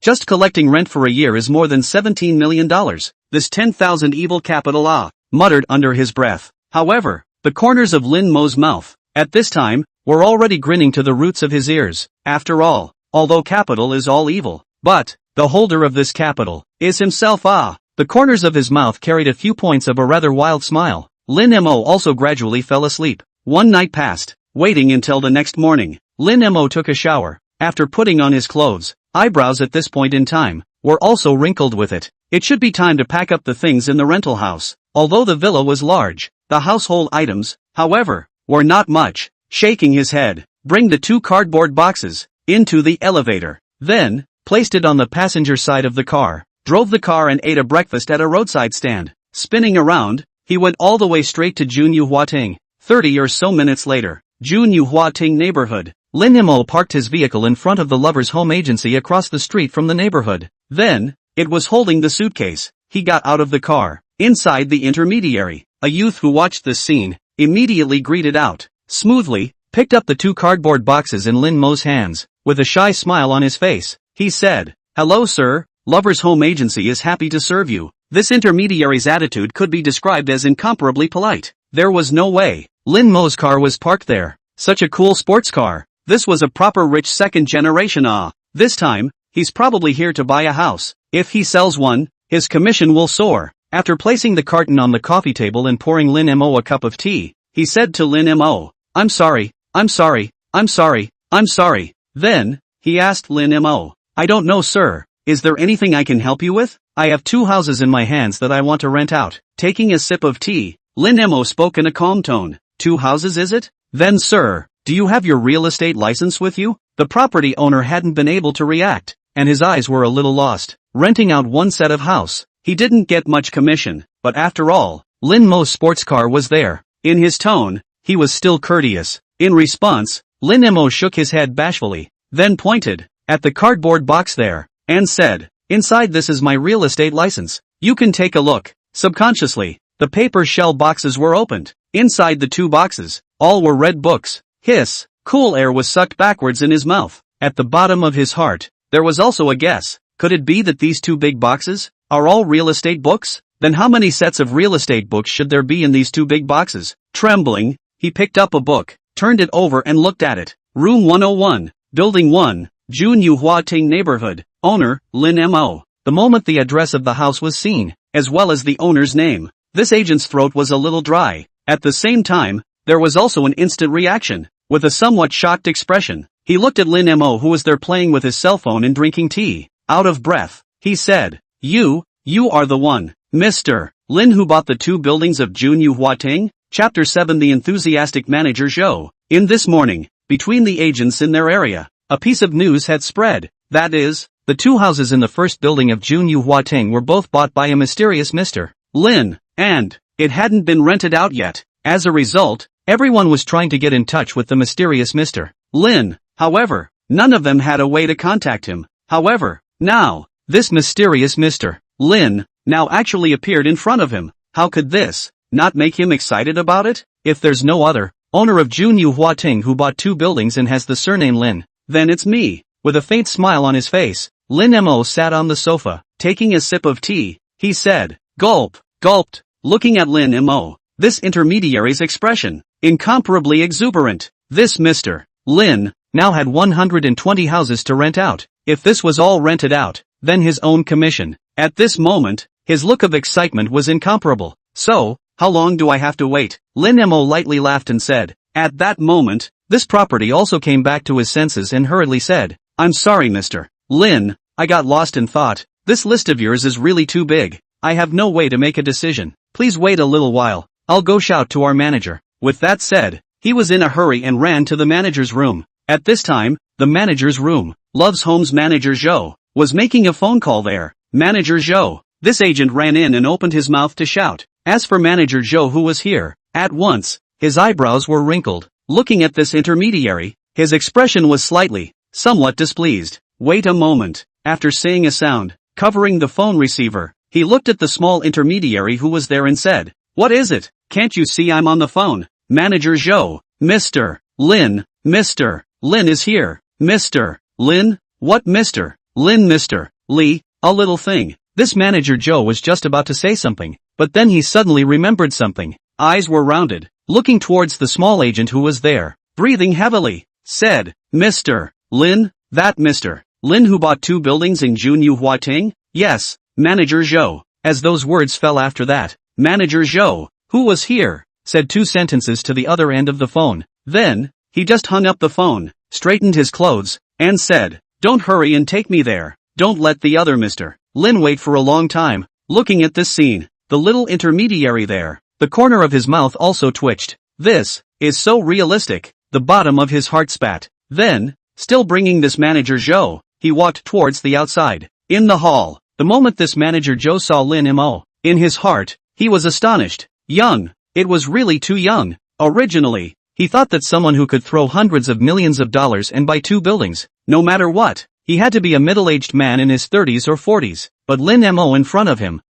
Just collecting rent for a year is more than $17 million. This 10,000 evil capital muttered under his breath. However, the corners of Lin Mo's mouth, at this time, were already grinning to the roots of his ears. After all, although capital is all evil, but the holder of this capital is himself. The corners of his mouth carried a few points of a rather wild smile. Lin Mo also gradually fell asleep. One night passed. Waiting until the next morning, Lin Mo took a shower. After putting on his clothes, eyebrows at this point in time were also wrinkled with it. It should be time to pack up the things in the rental house. Although the villa was large, the household items, however, were not much. Shaking his head, bring the 2 cardboard boxes into the elevator. Then, placed it on the passenger side of the car, drove the car and ate a breakfast at a roadside stand. Spinning around, he went all the way straight to Junyue Huating. 30 or so minutes later, Junyue Huating neighborhood. Lin Mo parked his vehicle in front of the lover's home agency across the street from the neighborhood. Then, it was holding the suitcase. He got out of the car. Inside the intermediary, a youth who watched this scene, immediately greeted out, smoothly, picked up the 2 cardboard boxes in Lin Mo's hands. With a shy smile on his face, he said, "Hello sir, Lover's Home Agency is happy to serve you." This intermediary's attitude could be described as incomparably polite. There was no way Lin Mo's car was parked there. Such a cool sports car. This was a proper rich second generation This time, he's probably here to buy a house. If he sells one, his commission will soar. After placing the carton on the coffee table and pouring Lin Mo a cup of tea, he said to Lin Mo, I'm sorry. Then, he asked Lin Mo, I don't know sir, is there anything I can help you with? I have 2 houses in my hands that I want to rent out. Taking a sip of tea, Lin Mo spoke in a calm tone. 2 houses is it? Then sir, do you have your real estate license with you? The property owner hadn't been able to react, and his eyes were a little lost. Renting out 1 set of house, he didn't get much commission, but after all, Lin Mo's sports car was there. In his tone, he was still courteous. In response, Lin Mo shook his head bashfully, then pointed at the cardboard box there, and said, inside this is my real estate license. You can take a look. Subconsciously, the paper shell boxes were opened. Inside the 2 boxes, all were red books. Hiss, cool air was sucked backwards in his mouth. At the bottom of his heart, there was also a guess. Could it be that these 2 big boxes are all real estate books? Then how many sets of real estate books should there be in these 2 big boxes? Trembling, he picked up a book, turned it over and looked at it. Room 101, Building 1, Junyue Huating Neighborhood, owner, Lin Mo. The moment the address of the house was seen, as well as the owner's name, this agent's throat was a little dry. At the same time, there was also an instant reaction. With a somewhat shocked expression, he looked at Lin Mo who was there playing with his cell phone and drinking tea. Out of breath, he said, You are the one, Mr. Lin who bought the 2 buildings of Junyue Huating? Chapter 7 The Enthusiastic Manager Zhou. In this morning, between the agents in their area, a piece of news had spread. That is, the 2 houses in the first building of Junyue Huating were both bought by a mysterious Mr. Lin, and it hadn't been rented out yet. As a result, everyone was trying to get in touch with the mysterious Mr. Lin. However, none of them had a way to contact him. However, now, this mysterious Mr. Lin now actually appeared in front of him. How could this not make him excited about it? If there's no other owner of Junyue Huating who bought 2 buildings and has the surname Lin, then it's me. With a faint smile on his face, Lin Mo sat on the sofa, taking a sip of tea. He said, gulped, looking at Lin Mo. This intermediary's expression, incomparably exuberant. This Mr. Lin now had 120 houses to rent out. If this was all rented out, then his own commission. At this moment, his look of excitement was incomparable. So, how long do I have to wait? Lin Mo lightly laughed and said. At that moment, this property also came back to his senses and hurriedly said, I'm sorry Mr. Lin, I got lost in thought. This list of yours is really too big. I have no way to make a decision. Please wait a little while. I'll go shout to our manager. With that said, he was in a hurry and ran to the manager's room. At this time, the manager's room, Love's Home's manager Zhou, was making a phone call there. Manager Zhou. This agent ran in and opened his mouth to shout. As for manager Zhou who was here, at once, his eyebrows were wrinkled. Looking at this intermediary, his expression was somewhat displeased. Wait a moment. After saying a sound, covering the phone receiver, he looked at the small intermediary who was there and said, What is it? Can't you see I'm on the phone? Manager Zhou. Mr. Lin is here. Mr. Lin? What Mr. Lin? Mr. Li? A little thing. This manager Zhou was just about to say something, but then he suddenly remembered something. Eyes were rounded, looking towards the small agent who was there, breathing heavily, said, Mr. Lin? That Mr. Lin who bought 2 buildings in Junyue Huating? Yes, manager Zhou. As those words fell after that, manager Zhou, who was here, said 2 sentences to the other end of the phone. Then, he just hung up the phone, straightened his clothes, and said, Don't hurry and take me there. Don't let the other Mr. Lin wait for a long time. Looking at this scene, the little intermediary there, the corner of his mouth also twitched. This is so realistic. The bottom of his heart spat. Then, still bringing this manager Zhou, he walked towards the outside. In the hall, the moment this manager Zhou saw Lin Mo, in his heart, he was astonished. Young. It was really too young. Originally, he thought that someone who could throw hundreds of millions of dollars and buy 2 buildings, no matter what, he had to be a middle-aged man in his 30s or 40s. But Lin Mo in front of him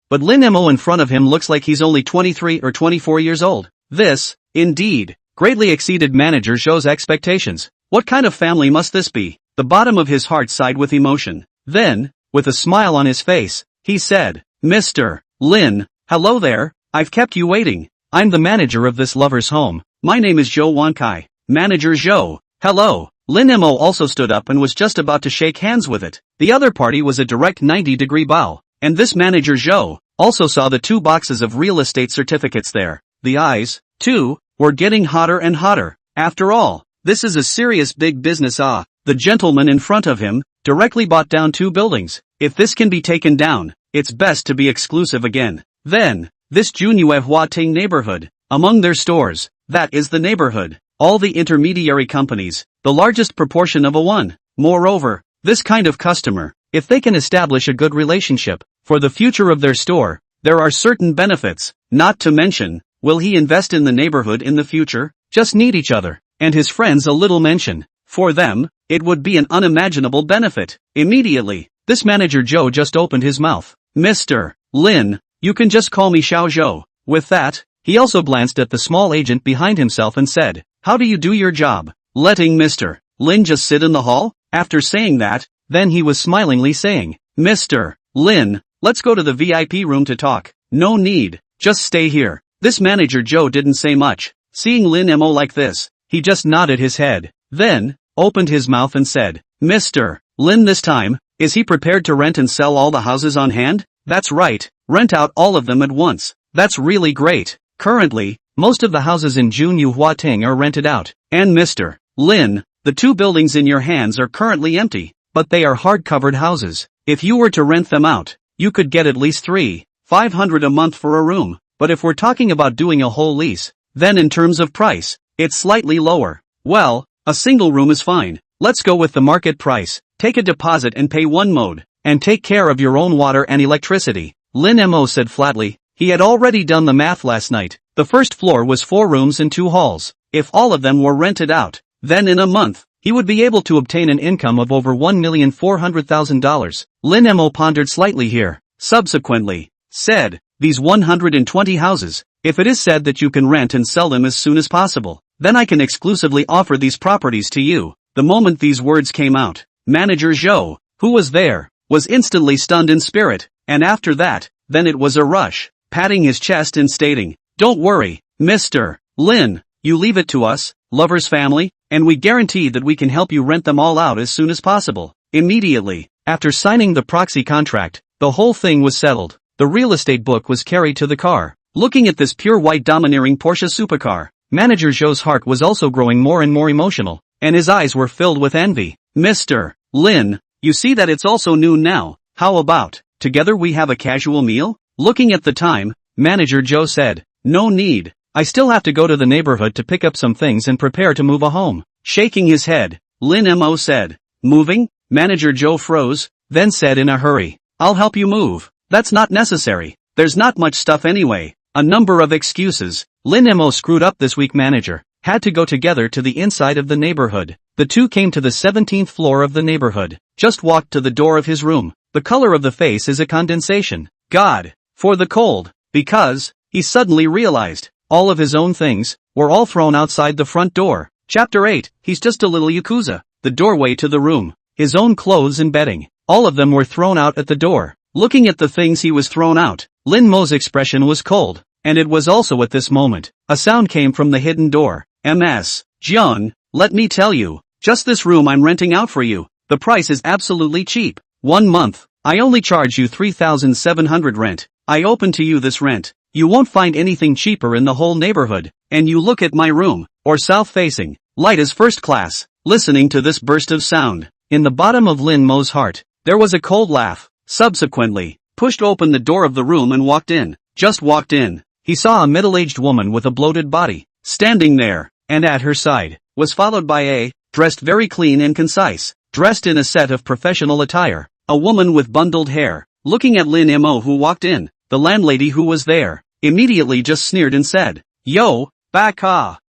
looks like he's only 23 or 24 years old. This, indeed, greatly exceeded manager Zhou's expectations. What kind of family must this be? The bottom of his heart sighed with emotion. Then, with a smile on his face, he said, Mr. Lin, hello there, I've kept you waiting. I'm the manager of this lover's home. My name is Zhou Wankai. Manager Zhou. Hello, Lin Mo also stood up and was just about to shake hands with it. The other party was a direct 90-degree bow. And this manager Zhou also saw the 2 boxes of real estate certificates there. The eyes, too, were getting hotter and hotter. After all, this is a serious big business. The gentleman in front of him directly bought down 2 buildings. If this can be taken down, it's best to be exclusive again. Then, this Junyue Huating neighborhood, among their stores, that is the neighborhood, all the intermediary companies, the largest proportion of a one. Moreover, this kind of customer, if they can establish a good relationship, for the future of their store, there are certain benefits, not to mention, will he invest in the neighborhood in the future? Just need each other, and his friends a little mention. For them, it would be an unimaginable benefit. Immediately, this manager Zhou just opened his mouth. Mr. Lin, you can just call me Xiao Zhou. With that, he also glanced at the small agent behind himself and said, how do you do your job? Letting Mr. Lin just sit in the hall? After saying that, then he was smilingly saying, Mr. Lin, let's go to the VIP room to talk. No need, just stay here. This manager Zhou didn't say much. Seeing Lin Mo like this, he just nodded his head. Then, opened his mouth and said, Mr. Lin this time, is he prepared to rent and sell all the houses on hand? That's right, rent out all of them at once. That's really great. Currently, most of the houses in Junyue Huating are rented out. And Mr. Lin, the 2 buildings in your hands are currently empty, but they are hard-covered houses. If you were to rent them out, you could get at least 300-500 a month for a room. But if we're talking about doing a whole lease, then in terms of price, it's slightly lower. Well, a single room is fine. Let's go with the market price. Take a deposit and pay 1 mode, and take care of your own water and electricity. Lin Mo said flatly. He had already done the math last night. The first floor was 4 rooms and 2 halls. If all of them were rented out, then in a month, he would be able to obtain an income of over $1,400,000. Lin Mo pondered slightly here. Subsequently, said, these 120 houses, if it is said that you can rent and sell them as soon as possible, then I can exclusively offer these properties to you. The moment these words came out, manager Zhou, who was there, was instantly stunned in spirit, and after that, then it was a rush, patting his chest and stating, don't worry, Mr. Lin, you leave it to us, Lover's family, and we guarantee that we can help you rent them all out as soon as possible. Immediately, after signing the proxy contract, the whole thing was settled. The real estate book was carried to the car. Looking at this pure white domineering Porsche supercar, manager Zhou's heart was also growing more and more emotional, and his eyes were filled with envy. Mr. Lin, you see that it's also noon now. How about, together we have a casual meal? Looking at the time, manager Zhou said, no need. I still have to go to the neighborhood to pick up some things and prepare to move home. Shaking his head, Lin Mo said, moving? Manager Zhou froze, then said in a hurry, I'll help you move. That's not necessary. There's not much stuff anyway. A number of excuses. Lin Mo screwed up this week. Manager had to go together to the inside of the neighborhood. The 2 came to the 17th floor of the neighborhood. Just walked to the door of his room. The color of the face is a condensation. God, for the cold. Because, he suddenly realized, all of his own things were all thrown outside the front door. Chapter 8, he's just a little yakuza. The doorway to the room. His own clothes and bedding. All of them were thrown out at the door. Looking at the things he was thrown out, Lin Mo's expression was cold, and it was also at this moment, a sound came from the hidden door. Ms. Jiang, let me tell you, just this room I'm renting out for you, the price is absolutely cheap. 1 month, I only charge you 3,700 rent. I open to you this rent. You won't find anything cheaper in the whole neighborhood, and you look at my room, or south-facing, light as first class. Listening to this burst of sound, in the bottom of Lin Mo's heart, there was a cold laugh. Subsequently, pushed open the door of the room and walked in. Just walked in. He saw a middle-aged woman with a bloated body, standing there, and at her side, was followed by a, dressed very clean and concise, dressed in a set of professional attire, a woman with bundled hair. Looking at Lin Mo who walked in, the landlady who was there, immediately just sneered and said, Yo, back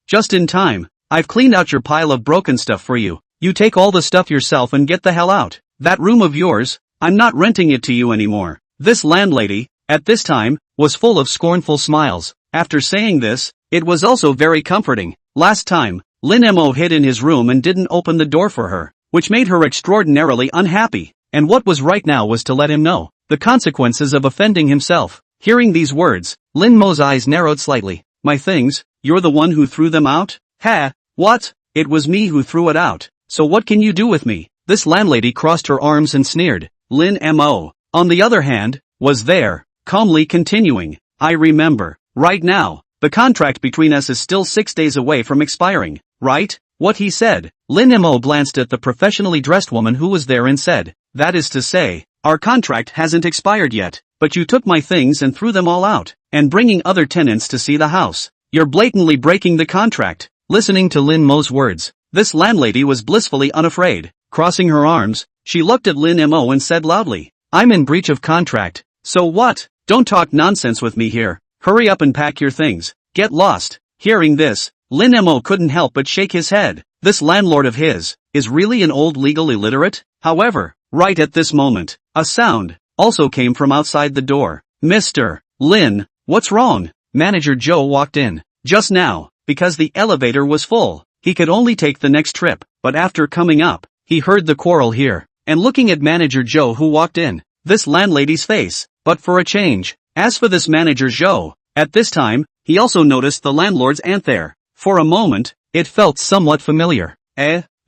just in time, I've cleaned out your pile of broken stuff for you. You take all the stuff yourself and get the hell out. That room of yours, I'm not renting it to you anymore. This landlady, at this time, was full of scornful smiles. After saying this, it was also very comforting. Last time, Lin Mo hid in his room and didn't open the door for her, which made her extraordinarily unhappy, and what was right now was to let him know the consequences of offending himself. Hearing these words, Lin Mo's eyes narrowed slightly. My things, you're the one who threw them out? Ha, what? It was me who threw it out. so what can you do with me? This landlady crossed her arms and sneered. Lin Mo, on the other hand, was there, calmly continuing. I remember. Right now, the contract between us is still 6 days away from expiring, right? What he said. Lin Mo glanced at the professionally dressed woman who was there and said, that is to say, our contract hasn't expired yet, but you took my things and threw them all out, and bringing other tenants to see the house. You're blatantly breaking the contract. Listening to Lin Mo's words, this landlady was blissfully unafraid. Crossing her arms, she looked at Lin Mo and said loudly, I'm in breach of contract. So what? Don't talk nonsense with me here. Hurry up and pack your things. Get lost. Hearing this, Lin Mo couldn't help but shake his head. This landlord of his is really an old legal illiterate? However, right at this moment, a sound also came from outside the door. Mr. Lin, what's wrong? Manager Joe walked in. Just now, because the elevator was full, he could only take the next trip, but after coming up, he heard the quarrel here, and looking at Manager Joe who walked in, this landlady's face, but for a change. As for this Manager Joe, at this time, he also noticed the landlord's aunt there. For a moment, it felt somewhat familiar.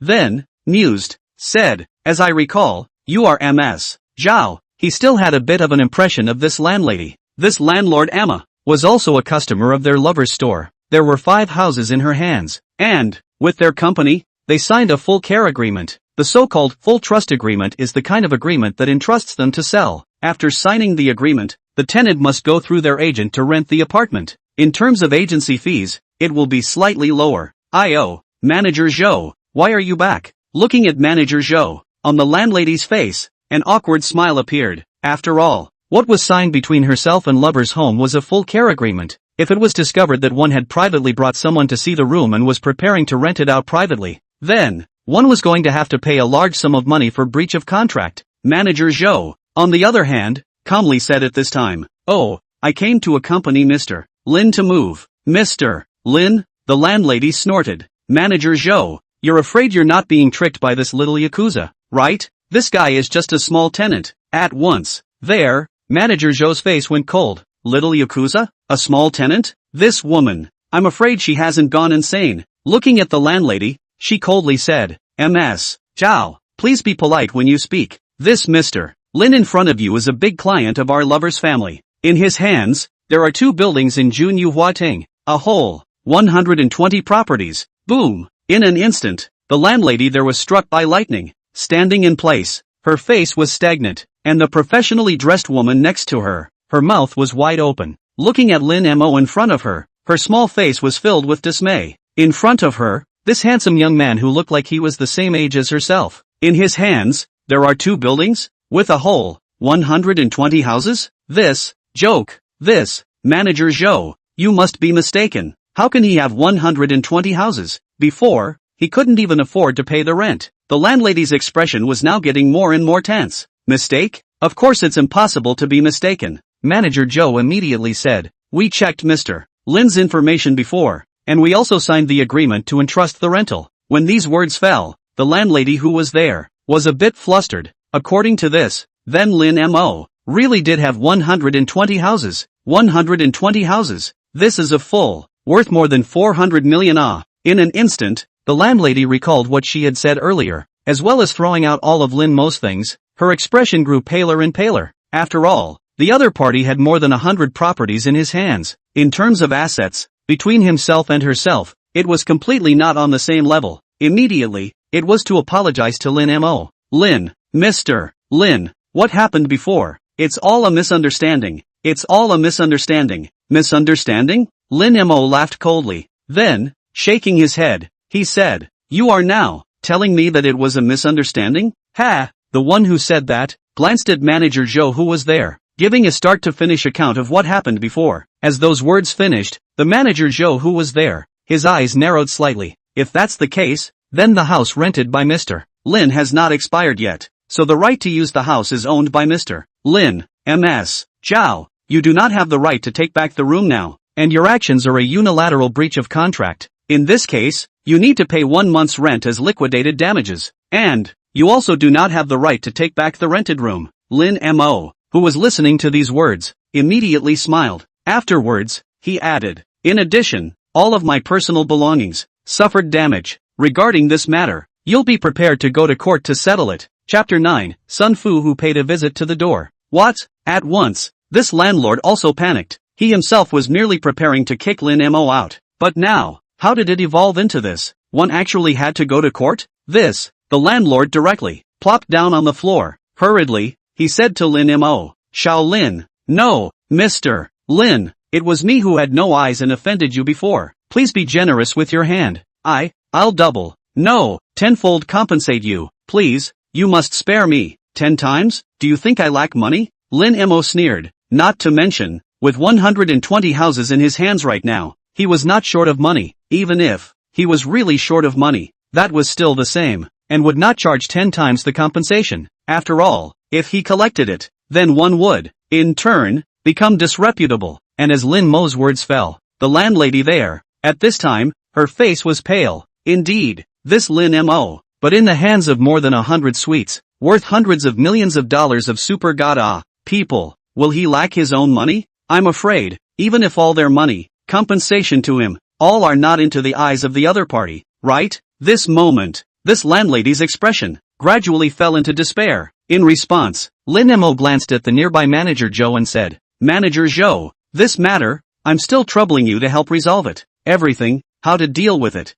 Then, mused, said, as I recall, you are Ms. Zhao. He still had a bit of an impression of this landlady. This landlord Emma was also a customer of their lover's store. There were 5 houses in her hands, and, with their company, they signed a full care agreement. The so-called full trust agreement is the kind of agreement that entrusts them to sell. After signing the agreement, the tenant must go through their agent to rent the apartment. In terms of agency fees, it will be slightly lower. Manager Zhou, why are you back? Looking at Manager Zhou, on the landlady's face, an awkward smile appeared. After all, what was signed between herself and lover's home was a full care agreement. If it was discovered that one had privately brought someone to see the room and was preparing to rent it out privately, then, one was going to have to pay a large sum of money for breach of contract. Manager Zhou, on the other hand, calmly said at this time, I came to accompany Mr. Lin to move. Mr. Lin, the landlady snorted. Manager Zhou, you're afraid you're not being tricked by this little yakuza, right? This guy is just a small tenant. At once, there, Manager Zhou's face went cold. Little yakuza? A small tenant? This woman, I'm afraid she hasn't gone insane. Looking at the landlady, she coldly said, Ms. Zhao, please be polite when you speak. This Mr. Lin in front of you is a big client of our lover's family. In his hands, there are 2 buildings in Junyue Huating, a whole 120 properties. Boom! In an instant, the landlady there was struck by lightning. Standing in place, her face was stagnant, and the professionally dressed woman next to her, her mouth was wide open. Looking at Lin Mo in front of her, her small face was filled with dismay. In front of her, this handsome young man who looked like he was the same age as herself. In his hands, there are 2 buildings, with a whole 120 houses? This Manager Zhou, you must be mistaken. How can he have 120 houses? Before, he couldn't even afford to pay the rent. The landlady's expression was now getting more and more tense. Mistake? Of course it's impossible to be mistaken. Manager Zhou immediately said, we checked Mr. Lin's information before, and we also signed the agreement to entrust the rental. When these words fell, the landlady who was there, was a bit flustered. According to this, then Lin Mo really did have 120 houses. 120 houses. This is a full, worth more than 400 million. In an instant, the landlady recalled what she had said earlier, as well as throwing out all of Lin Mo's things. Her expression grew paler and paler. After all, the other party had more than 100 properties in his hands. In terms of assets, between himself and herself, it was completely not on the same level. Immediately, it was to apologize to Lin Mo. Mr. Lin, what happened before? It's all a misunderstanding. It's all a misunderstanding. Misunderstanding? Lin Mo laughed coldly. Then, shaking his head, he said, you are now telling me that it was a misunderstanding? Ha! The one who said that glanced at Manager Zhou who was there, giving a start to finish account of what happened before. As those words finished, the Manager Zhou who was there, his eyes narrowed slightly. If that's the case, then the house rented by Mr. Lin has not expired yet, so the right to use the house is owned by Mr. Lin. Ms. Zhao, you do not have the right to take back the room now, and your actions are a unilateral breach of contract. In this case, you need to pay 1 month's rent as liquidated damages, and you also do not have the right to take back the rented room. Lin Mo, who was listening to these words, immediately smiled. Afterwards, he added, in addition, all of my personal belongings suffered damage. Regarding this matter, You'll be prepared to go to court to settle it. Chapter 9, Sun Fu who paid a visit to the door. What? At once, this landlord also panicked. He himself was merely preparing to kick Lin Mo out. But now, how did it evolve into this? One actually had to go to court? The landlord directly plopped down on the floor. Hurriedly, he said to Lin Mo, Xiao Lin. No, Mr. Lin, it was me who had no eyes and offended you before. Please be generous with your hand. I'll double. No, tenfold compensate you. Please, you must spare me. 10 times? Do you think I lack money? Lin Mo sneered. Not to mention, with 120 houses in his hands right now, he was not short of money. Even if he was really short of money, that was still the same, and would not charge 10 times the compensation. After all, if he collected it, then one would, in turn, become disreputable. And as Lin Mo's words fell, the landlady there, at this time, her face was pale. Indeed, this Lin Mo, but in the hands of more than 100 suites, worth hundreds of millions of dollars of super god people, will he lack his own money? I'm afraid, even if all their money, compensation to him, all are not into the eyes of the other party, right? This moment, this landlady's expression, gradually fell into despair. In response, Lin Mo glanced at the nearby manager Zhou and said, Manager Zhou, this matter, I'm still troubling you to help resolve it. Everything, how to deal with it.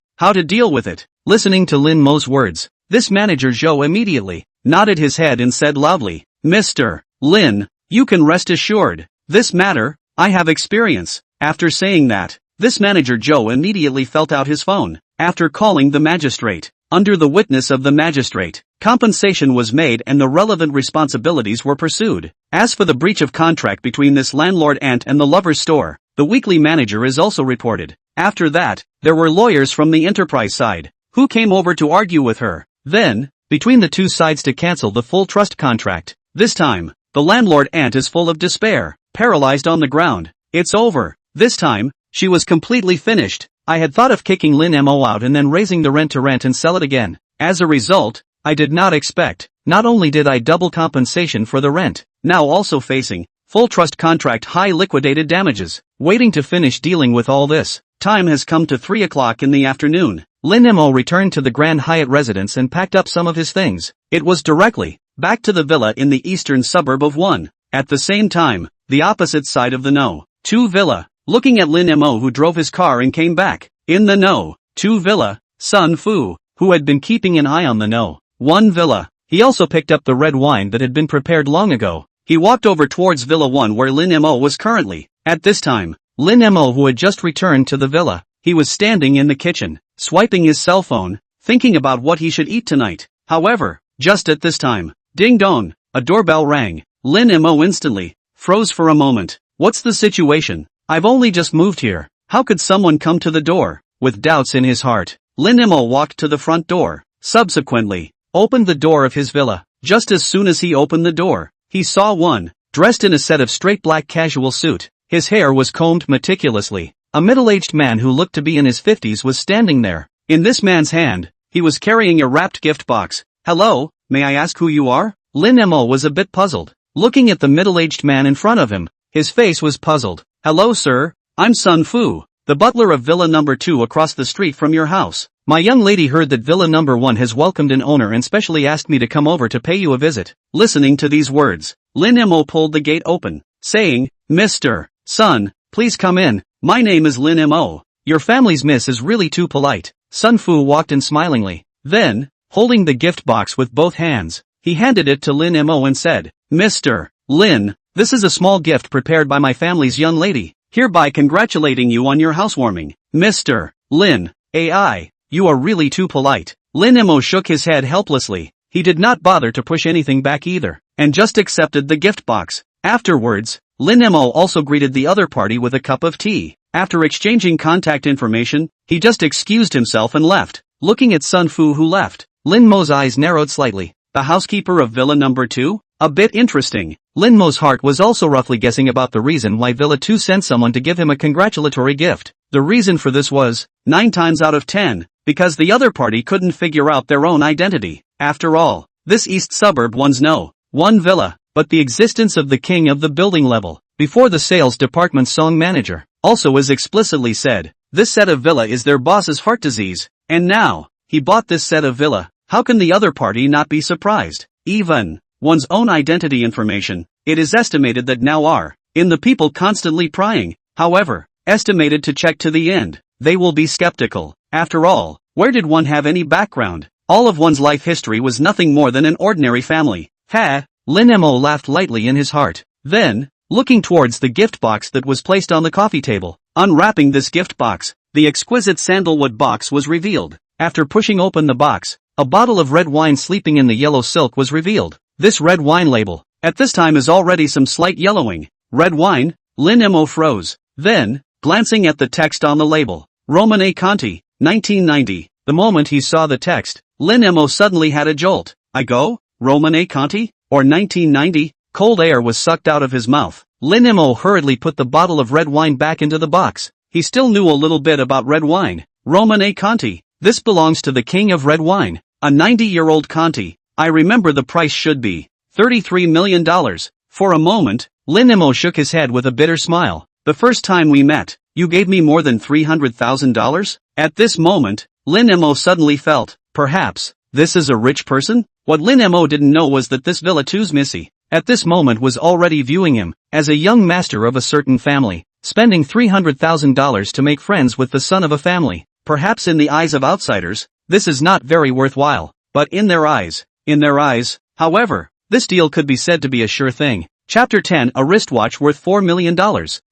Listening to Lin Mo's words, this manager Zhou immediately nodded his head and said loudly, Mr. Lin, you can rest assured. This matter, I have experience. After saying that, this manager Zhou immediately felt out his phone. After calling the magistrate, under the witness of the magistrate, compensation was made and the relevant responsibilities were pursued. As for the breach of contract between this landlord aunt and the lover's store, the weekly manager is also reported. After that, there were lawyers from the enterprise side, who came over to argue with her. Then, between the two sides to cancel the full trust contract. This time, the landlord aunt is full of despair, paralyzed on the ground. It's over. This time, she was completely finished. I had thought of kicking Lin Mo out and then raising the rent to rent and sell it again. As a result, I did not expect, not only did I double compensation for the rent, now also facing full trust contract high liquidated damages. Waiting to finish dealing with all this, time has come to 3 o'clock in the afternoon. Lin Mo returned to the Grand Hyatt residence and packed up some of his things. It was directly back to the villa in the eastern suburb of One. At the same time, the opposite side of the No. 2 villa, looking at Lin Mo who drove his car and came back. In the No. 2 villa, Sun Fu, who had been keeping an eye on the No. 1 villa. He also picked up the red wine that had been prepared long ago. He walked over towards Villa 1 where Lin Mo was currently. At this time, Lin Mo who had just returned to the villa, he was standing in the kitchen, swiping his cell phone, thinking about what he should eat tonight. However, just at this time, ding dong, a doorbell rang. Lin Mo instantly froze for a moment. What's the situation? I've only just moved here. How could someone come to the door? With doubts in his heart, Lin Mo walked to the front door, subsequently opened the door of his villa. Just as soon as he opened the door, he saw one, dressed in a set of straight black casual suit. His hair was combed meticulously. A middle-aged man who looked to be in his 50s was standing there. In this man's hand, he was carrying a wrapped gift box. Hello, may I ask who you are? Lin Mo was a bit puzzled. Looking at the middle-aged man in front of him, his face was puzzled. Hello sir, I'm Sun Fu, the butler of Villa number 2 across the street from your house. My young lady heard that Villa number 1 has welcomed an owner and specially asked me to come over to pay you a visit. Listening to these words, Lin Mo pulled the gate open, saying, Mr. Sun, please come in. My name is Lin Mo. Your family's miss is really too polite. Sun Fu walked in smilingly. Then, holding the gift box with both hands, he handed it to Lin Mo and said, Mr. Lin, this is a small gift prepared by my family's young lady, hereby congratulating you on your housewarming. Mr. Lin, AI, you are really too polite. Lin Mo shook his head helplessly. He did not bother to push anything back either, and just accepted the gift box. Afterwards, Lin Mo also greeted the other party with a cup of tea. After exchanging contact information, he just excused himself and left. Looking at Sun Fu who left, Lin Mo's eyes narrowed slightly. The housekeeper of Villa number 2? A bit interesting. Lin Mo's heart was also roughly guessing about the reason why Villa 2 sent someone to give him a congratulatory gift. The reason for this was, 9 times out of 10, because the other party couldn't figure out their own identity. After all, this east suburb one's No. 1 villa, but the existence of the king of the building level, before the sales department's song manager, also is explicitly said, this set of villa is their boss's heart disease, and now, he bought this set of villa. How can the other party not be surprised? Even one's own identity information, it is estimated that now are in the people constantly prying, however, estimated to check to the end. They will be skeptical. After all, where did one have any background? All of one's life history was nothing more than an ordinary family. Ha! Lin Mo laughed lightly in his heart. Then, looking towards the gift box that was placed on the coffee table, unwrapping this gift box, the exquisite sandalwood box was revealed. After pushing open the box, a bottle of red wine sleeping in the yellow silk was revealed. This red wine label, at this time is already some slight yellowing. Red wine? Lin Mo froze. Then, glancing at the text on the label, Romane Conti, 1990. The moment he saw the text, Lin Mo suddenly had a jolt. I go? Romane Conti? Or 1990? Cold air was sucked out of his mouth. Lin Mo hurriedly put the bottle of red wine back into the box. He still knew a little bit about red wine. Romane Conti. This belongs to the king of red wine, a 90-year-old Conti. I remember the price should be $33 million. For a moment, Lin Mo shook his head with a bitter smile. The first time we met, you gave me more than $300,000? At this moment, Lin Mo suddenly felt, perhaps, this is a rich person? What Lin Mo didn't know was that this Villatu's Missy, at this moment was already viewing him as a young master of a certain family, spending $300,000 to make friends with the son of a family. Perhaps in the eyes of outsiders, this is not very worthwhile, but in their eyes, however, this deal could be said to be a sure thing. Chapter 10. A wristwatch worth $4 million.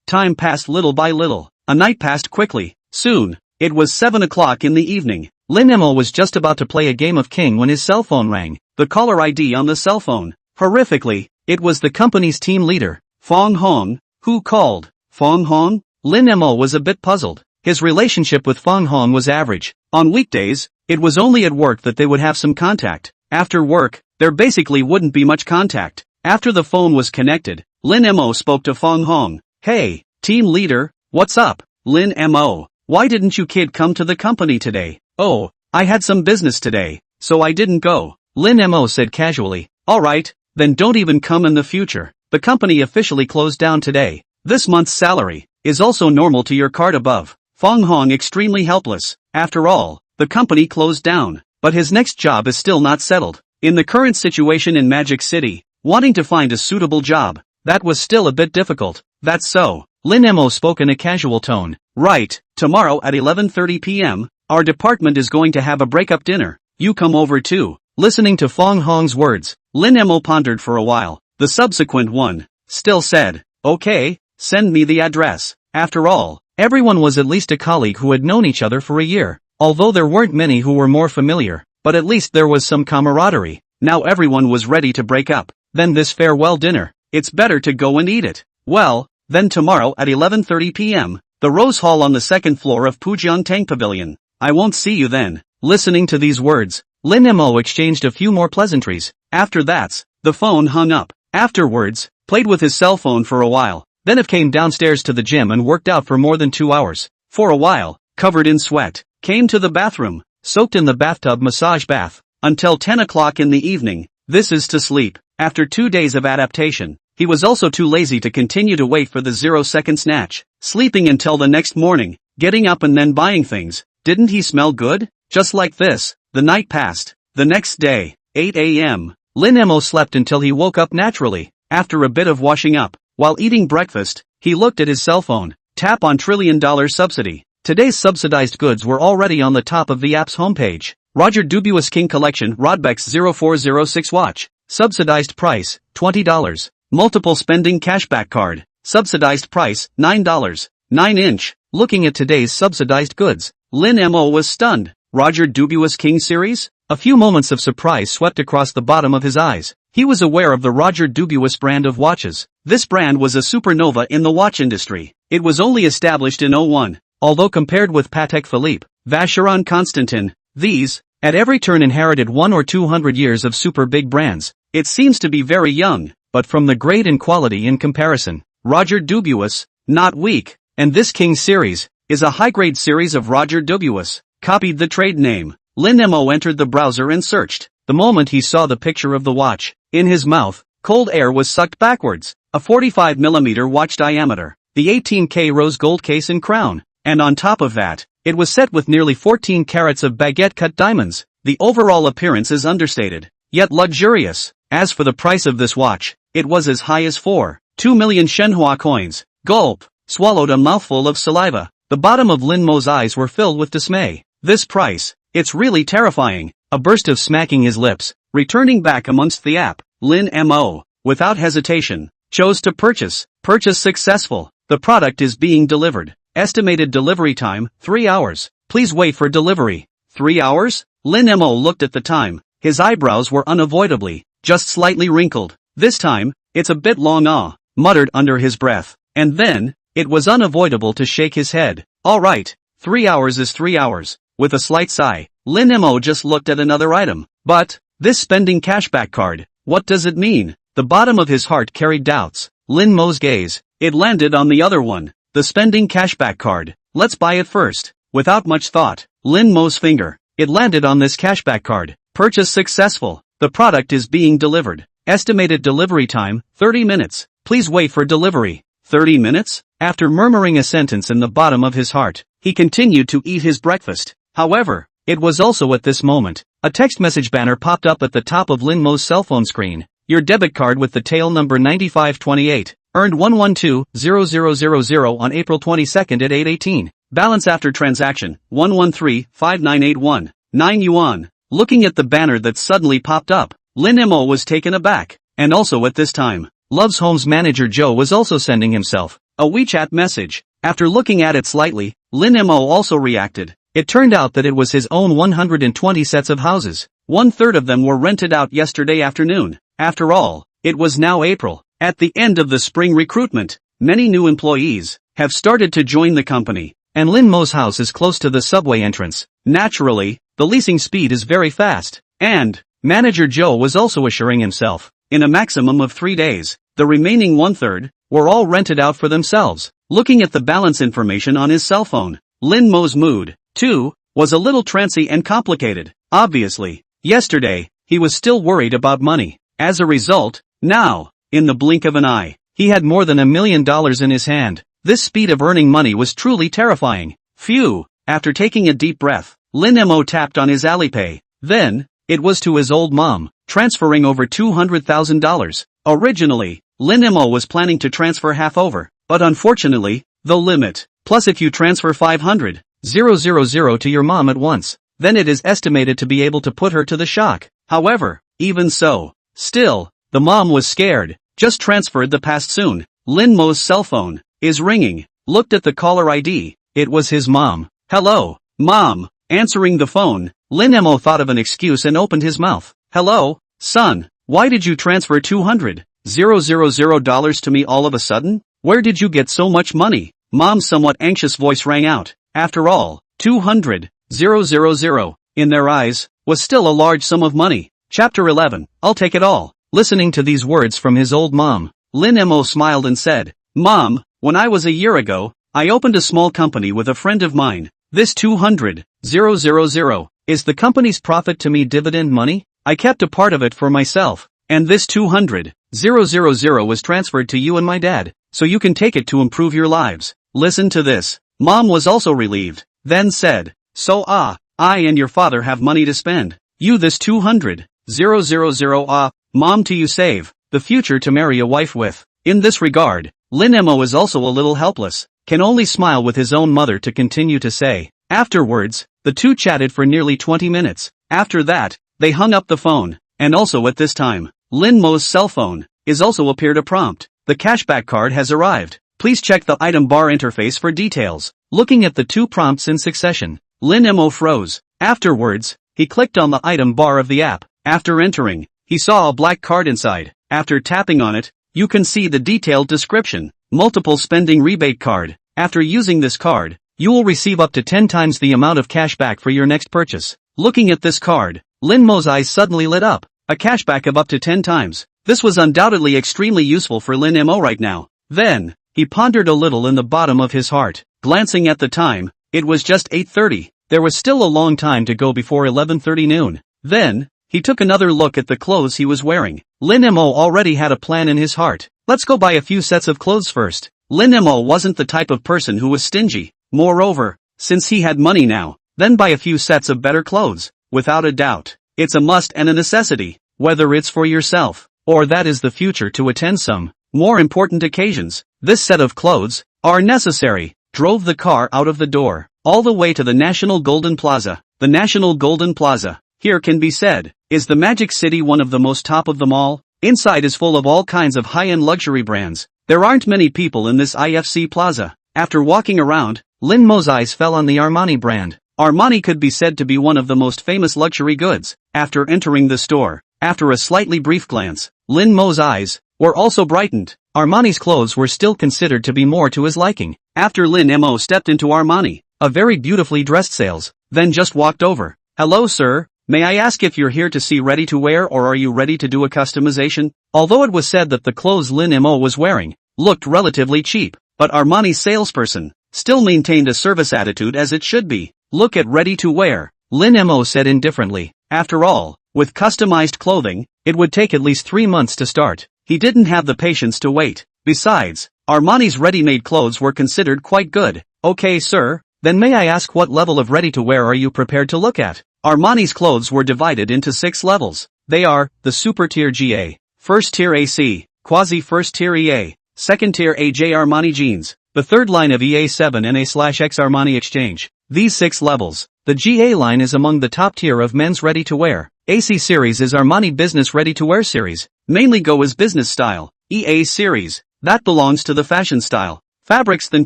Time passed little by little. A night passed quickly. Soon, it was 7 o'clock in the evening. Lin Mo was just about to play a game of king when his cell phone rang. The caller ID on the cell phone. Horrifically, it was the company's team leader, Fong Hong, who called. Fong Hong? Lin Mo was a bit puzzled. His relationship with Fong Hong was average. On weekdays, it was only at work that they would have some contact. After work, there basically wouldn't be much contact. After the phone was connected, Lin Mo spoke to Fong Hong. Hey, team leader, what's up? Lin Mo, why didn't you kid come to the company today? Oh, I had some business today, so I didn't go. Lin Mo said casually. Alright, then don't even come in the future. The company officially closed down today. This month's salary is also normal to your card above. Fong Hong extremely helpless. After all, the company closed down, but his next job is still not settled. In the current situation in Magic City, wanting to find a suitable job, that was still a bit difficult. That's so. Lin Mo spoke in a casual tone. Right, tomorrow at 11:30 p.m., our department is going to have a breakup dinner. You come over too. Listening to Fong Hong's words, Lin Mo pondered for a while. The subsequent one still said, okay, send me the address. After all, everyone was at least a colleague who had known each other for a year. Although there weren't many who were more familiar, but at least there was some camaraderie. Now everyone was ready to break up. Then this farewell dinner. It's better to go and eat it. Well, then tomorrow at 11:30 p.m., the Rose Hall on the second floor of Pujiang Tang Pavilion. I won't see you then. Listening to these words, Lin Mo exchanged a few more pleasantries. After that, the phone hung up. Afterwards, played with his cell phone for a while. Then it came downstairs to the gym and worked out for more than 2 hours. For a while, covered in sweat, came to the bathroom, soaked in the bathtub massage bath, until 10 o'clock in the evening. This is to sleep. After 2 days of adaptation, he was also too lazy to continue to wait for the 0-second snatch. Sleeping until the next morning, getting up and then buying things. Didn't he smell good? Just like this, the night passed. The next day, 8 a.m., Lin Mo slept until he woke up naturally. After a bit of washing up, while eating breakfast, he looked at his cell phone. Tap on $1 trillion subsidy. Today's subsidized goods were already on the top of the app's homepage. Roger Dubuis King Collection Rodbex 0406 watch. Subsidized price, $20. Multiple spending cashback card. Subsidized price, $9. 9-inch. Looking at today's subsidized goods, Lin Mo was stunned. Roger Dubuis King series? A few moments of surprise swept across the bottom of his eyes. He was aware of the Roger Dubuis brand of watches. This brand was a supernova in the watch industry. It was only established in '01. Although compared with Patek Philippe, Vacheron Constantin, these, at every turn inherited 100 or 200 years of super big brands. It seems to be very young, but from the grade and quality in comparison, Roger Dubuis, not weak, and this King series, is a high-grade series of Roger Dubuis. Copied the trade name. Lin Mo entered the browser and searched. The moment he saw the picture of the watch, in his mouth, cold air was sucked backwards. A 45mm watch diameter, the 18K rose gold case and crown, and on top of that, it was set with nearly 14 carats of baguette-cut diamonds. the overall appearance is understated, yet luxurious. As for the price of this watch, it was as high as 2 million Shenhua coins. Gulp, swallowed a mouthful of saliva. The bottom of Lin Mo's eyes were filled with dismay. This price, it's really terrifying. A burst of smacking his lips, returning back amongst the app. Lin Mo, without hesitation, chose to purchase. Purchase successful. The product is being delivered. Estimated delivery time, 3 hours. Please wait for delivery. 3 hours? Lin Mo looked at the time. His eyebrows were unavoidably, just slightly wrinkled. This time, it's a bit long muttered under his breath. And then, it was unavoidable to shake his head. Alright, 3 hours is 3 hours. With a slight sigh, Lin Mo just looked at another item. But, this spending cashback card, what does it mean? The bottom of his heart carried doubts. Lin Mo's gaze, it landed on the other one. The spending cashback card. Let's buy it first. Without much thought, Lin Mo's finger, it landed on this cashback card. Purchase successful. The product is being delivered. Estimated delivery time, 30 minutes. Please wait for delivery. 30 minutes? After murmuring a sentence in the bottom of his heart, he continued to eat his breakfast. However, it was also at this moment, a text message banner popped up at the top of Lin Mo's cell phone screen. Your debit card with the tail number 9528, earned 112,0000 on April 22nd at 8:18. Balance after transaction, 113,5981. 9 yuan. Looking at the banner that suddenly popped up, Lin Mo was taken aback. And also at this time, Love's Home's manager Joe was also sending himself a WeChat message. After looking at it slightly, Lin Mo also reacted. It turned out that it was his own 120 sets of houses. 1/3 of them were rented out yesterday afternoon. After all, it was now April. At the end of the spring recruitment, many new employees have started to join the company, and Lin Mo's house is close to the subway entrance. Naturally, the leasing speed is very fast, and manager Joe was also assuring himself, in a maximum of 3 days, the remaining 1/3 were all rented out for themselves. Looking at the balance information on his cell phone, Lin Mo's mood, too, was a little trancy and complicated. Obviously, yesterday, he was still worried about money. As a result, now, in the blink of an eye, he had more than $1 million in his hand. This speed of earning money was truly terrifying. Phew! After taking a deep breath, Lin Mo tapped on his Alipay. Then, it was to his old mom, transferring over $200,000. Originally, Lin Mo was planning to transfer half over, but unfortunately, the limit. Plus if you transfer 500,000 to your mom at once, then it is estimated to be able to put her to the shock. However, even so, still, the mom was scared. Just transferred the past soon. Lin Mo's cell phone is ringing. Looked at the caller ID. It was his mom. Hello, Mom. Answering the phone, Lin Mo thought of an excuse and opened his mouth. Hello, son. Why did you transfer $200,000 to me all of a sudden? Where did you get so much money? Mom's somewhat anxious voice rang out. After all, $200,000, in their eyes, was still a large sum of money. Chapter 11, I'll take it all. Listening to these words from his old mom, Lin Mo smiled and said, Mom, when I was a year ago, I opened a small company with a friend of mine. This $200,000 is the company's profit to me dividend money. I kept a part of it for myself, and this $200,000 was transferred to you and my dad, so you can take it to improve your lives. Listen to this. Mom was also relieved, then said, so I and your father have money to spend. You this $200,000 Mom to you save the future to marry a wife with. In this regard, Lin Mo is also a little helpless, can only smile with his own mother to continue to say. Afterwards, the two chatted for nearly 20 minutes. After that, they hung up the phone, and also at this time, Lin Mo's cell phone is also appeared a prompt. The cashback card has arrived. Please check the item bar interface for details. Looking at the two prompts in succession, Lin Mo froze. Afterwards, he clicked on the item bar of the app. After entering, he saw a black card inside. After tapping on it, you can see the detailed description. Multiple spending rebate card. After using this card, you will receive up to 10 times the amount of cash back for your next purchase. Looking at this card, Lin Mo's eyes suddenly lit up. A cashback of up to 10 times. This was undoubtedly extremely useful for Lin Mo right now. Then, he pondered a little in the bottom of his heart. Glancing at the time, it was just 8:30. There was still a long time to go before 11:30 noon. Then, he took another look at the clothes he was wearing. Lin Mo already had a plan in his heart. Let's go buy a few sets of clothes first. Lin Mo wasn't the type of person who was stingy. Moreover, since he had money now, then buy a few sets of better clothes. without a doubt. It's a must and a necessity, whether it's for yourself, or that is the future to attend some more important occasions. This set of clothes are necessary. Drove the car out of the door, all the way to the National Golden Plaza. The National Golden Plaza, here can be said, is the Magic City, one of the most top of them all. Inside is full of all kinds of high-end luxury brands. There aren't many people in this IFC plaza. After walking around, Lin Mo's eyes fell on the Armani brand. Armani could be said to be one of the most famous luxury goods. After entering the store, after a slightly brief glance, Lin Mo's eyes were also brightened. Armani's clothes were still considered to be more to his liking. After Lin Mo stepped into Armani, a very beautifully dressed sales, then just walked over. Hello sir, may I ask if you're here to see ready-to-wear or are you ready to do a customization? Although it was said that the clothes Lin Mo was wearing looked relatively cheap, but Armani's salesperson still maintained a service attitude as it should be. Look at ready-to-wear, Lin Mo said indifferently. After all, with customized clothing, it would take at least 3 months to start. He didn't have the patience to wait. Besides, Armani's ready-made clothes were considered quite good. Okay sir, then may I ask what level of ready-to-wear are you prepared to look at? Armani's clothes were divided into 6 levels. They are, the Super Tier GA, First Tier AC, Quasi First Tier EA, Second Tier AJ Armani Jeans, the third line of EA7 and A/X Armani Exchange. These 6 levels, the GA line is among the top tier of men's ready-to-wear. AC series is Armani Business Ready-to-Wear series, mainly go as business style. EA series, that belongs to the fashion style. Fabrics then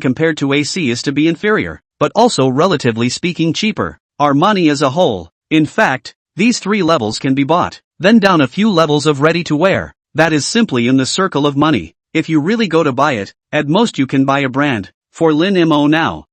compared to AC is to be inferior, but also relatively speaking cheaper. Armani as a whole, in fact, these 3 levels can be bought. Then down a few levels of ready-to-wear, that is simply in the circle of money. If you really go to buy it, at most you can buy a brand. For Lin Mo now,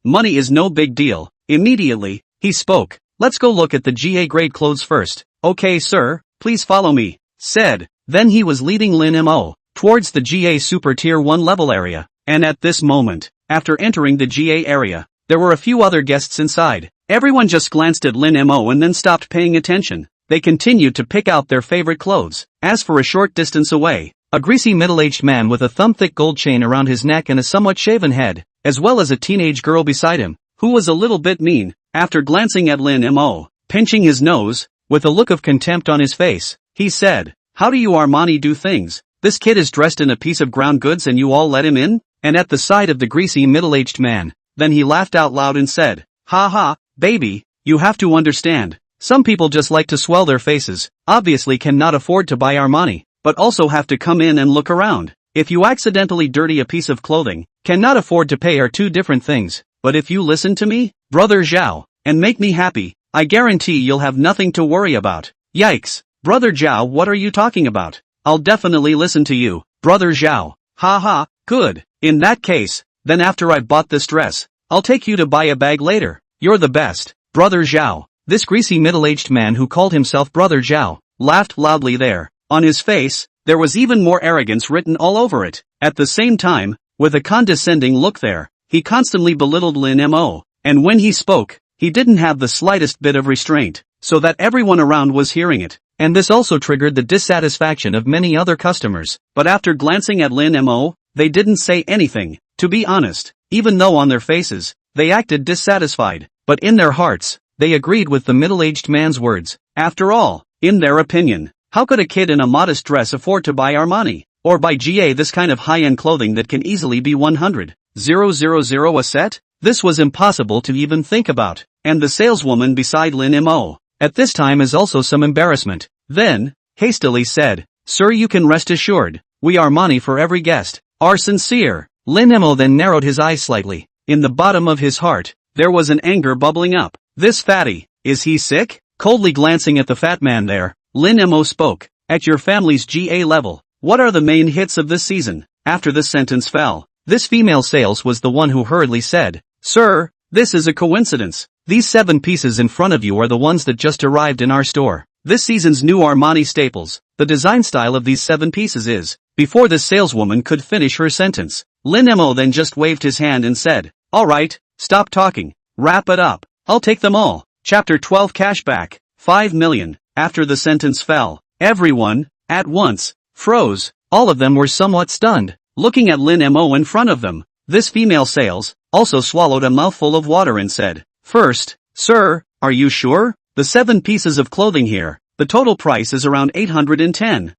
money is no big deal. Immediately, he spoke. Let's go look at the GA grade clothes first. Okay sir, please follow me, said. Then he was leading Lin Mo towards the GA Super Tier 1 level area. And at this moment, after entering the GA area, there were a few other guests inside. Everyone just glanced at Lin Mo and then stopped paying attention. They continued to pick out their favorite clothes. As for a short distance away, a greasy middle-aged man with a thumb-thick gold chain around his neck and a somewhat shaven head, as well as a teenage girl beside him, who was a little bit mean. After glancing at Lin Mo, pinching his nose, with a look of contempt on his face, he said, "How do you Armani do things? This kid is dressed in a piece of ground goods and you all let him in?" And at the sight of the greasy middle-aged man, then he laughed out loud and said, "Ha ha, baby, you have to understand. Some people just like to swell their faces, obviously cannot afford to buy Armani, but also have to come in and look around. If you accidentally dirty a piece of clothing, cannot afford to pay are 2 different things. But if you listen to me, Brother Zhao, and make me happy, I guarantee you'll have nothing to worry about." Yikes, Brother Zhao, what are you talking about? I'll definitely listen to you, Brother Zhao. Ha ha, good. In that case, then after I've bought this dress, I'll take you to buy a bag later. You're the best, Brother Zhao. This greasy middle-aged man who called himself Brother Zhao, laughed loudly there. On his face, there was even more arrogance written all over it. At the same time, with a condescending look there, he constantly belittled Lin Mo, and when he spoke, he didn't have the slightest bit of restraint, so that everyone around was hearing it, and this also triggered the dissatisfaction of many other customers. But after glancing at Lin Mo, they didn't say anything. To be honest, even though on their faces, they acted dissatisfied, but in their hearts, they agreed with the middle-aged man's words. After all, in their opinion, how could a kid in a modest dress afford to buy Armani, or buy GA this kind of high-end clothing that can easily be 100,000 a set? This was impossible to even think about, and the saleswoman beside Lin Mo, at this time is also some embarrassment, then, hastily said, "Sir, you can rest assured, we Armani for every guest, are sincere." Lin Mo then narrowed his eyes slightly. In the bottom of his heart, there was an anger bubbling up. This fatty, is he sick? Coldly glancing at the fat man there, Lin Mo spoke, "At your family's GA level, what are the main hits of this season?" After the sentence fell, this female sales was the one who hurriedly said, "Sir, this is a coincidence. These 7 pieces in front of you are the ones that just arrived in our store. This season's new Armani staples. The design style of these 7 pieces is." Before this saleswoman could finish her sentence, Lin Mo then just waved his hand and said, "Alright, stop talking. Wrap it up. I'll take them all." Chapter 12 Cashback, 5 million. After the sentence fell, everyone, at once, froze. All of them were somewhat stunned, looking at Lin Mo in front of them. This female sales also swallowed a mouthful of water and said, "First, sir, Are you sure? The 7 pieces of clothing here. The total price is around 810,000.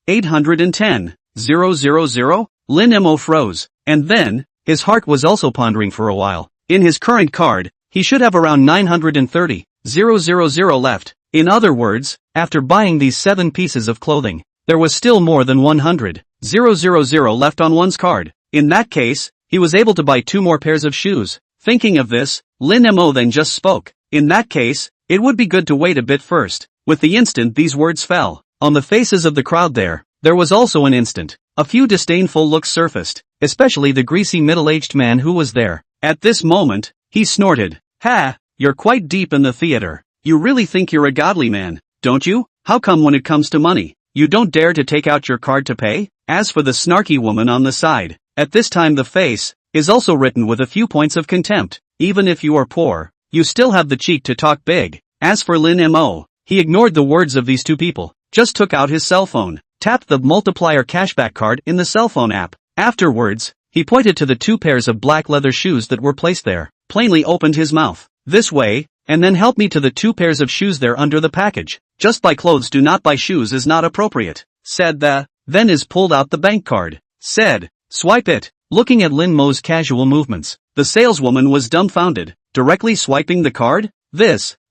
810,000? Lin Mo froze. And then, his heart was also pondering for a while. In his current card, he should have around 930,000 left. In other words, after buying these 7 pieces of clothing, there was still more than 100,000 left on one's card. In that case, he was able to buy 2 more pairs of shoes. Thinking of this, Lin Mo then just spoke. In that case, it would be good to wait a bit first. With the instant these words fell on the faces of the crowd there was also an instant. A few disdainful looks surfaced, especially the greasy middle-aged man who was there. At this moment, he snorted. Ha, you're quite deep in the theater. You really think you're a godly man, don't you? How come when it comes to money, you don't dare to take out your card to pay? As for the snarky woman on the side, at this time the face is also written with a few points of contempt. Even if you are poor, you still have the cheek to talk big. As for Lin Mo, he ignored the words of these 2 people, just took out his cell phone, tapped the multiplier cashback card in the cell phone app. Afterwards, he pointed to the 2 pairs of black leather shoes that were placed there, plainly opened his mouth. This way, and then help me to the 2 pairs of shoes there under the package. Just buy clothes, do not buy shoes is not appropriate. Said then is pulled out the bank card. Said, swipe it. Looking at Lin Mo's casual movements, the saleswoman was dumbfounded. Directly swiping the card?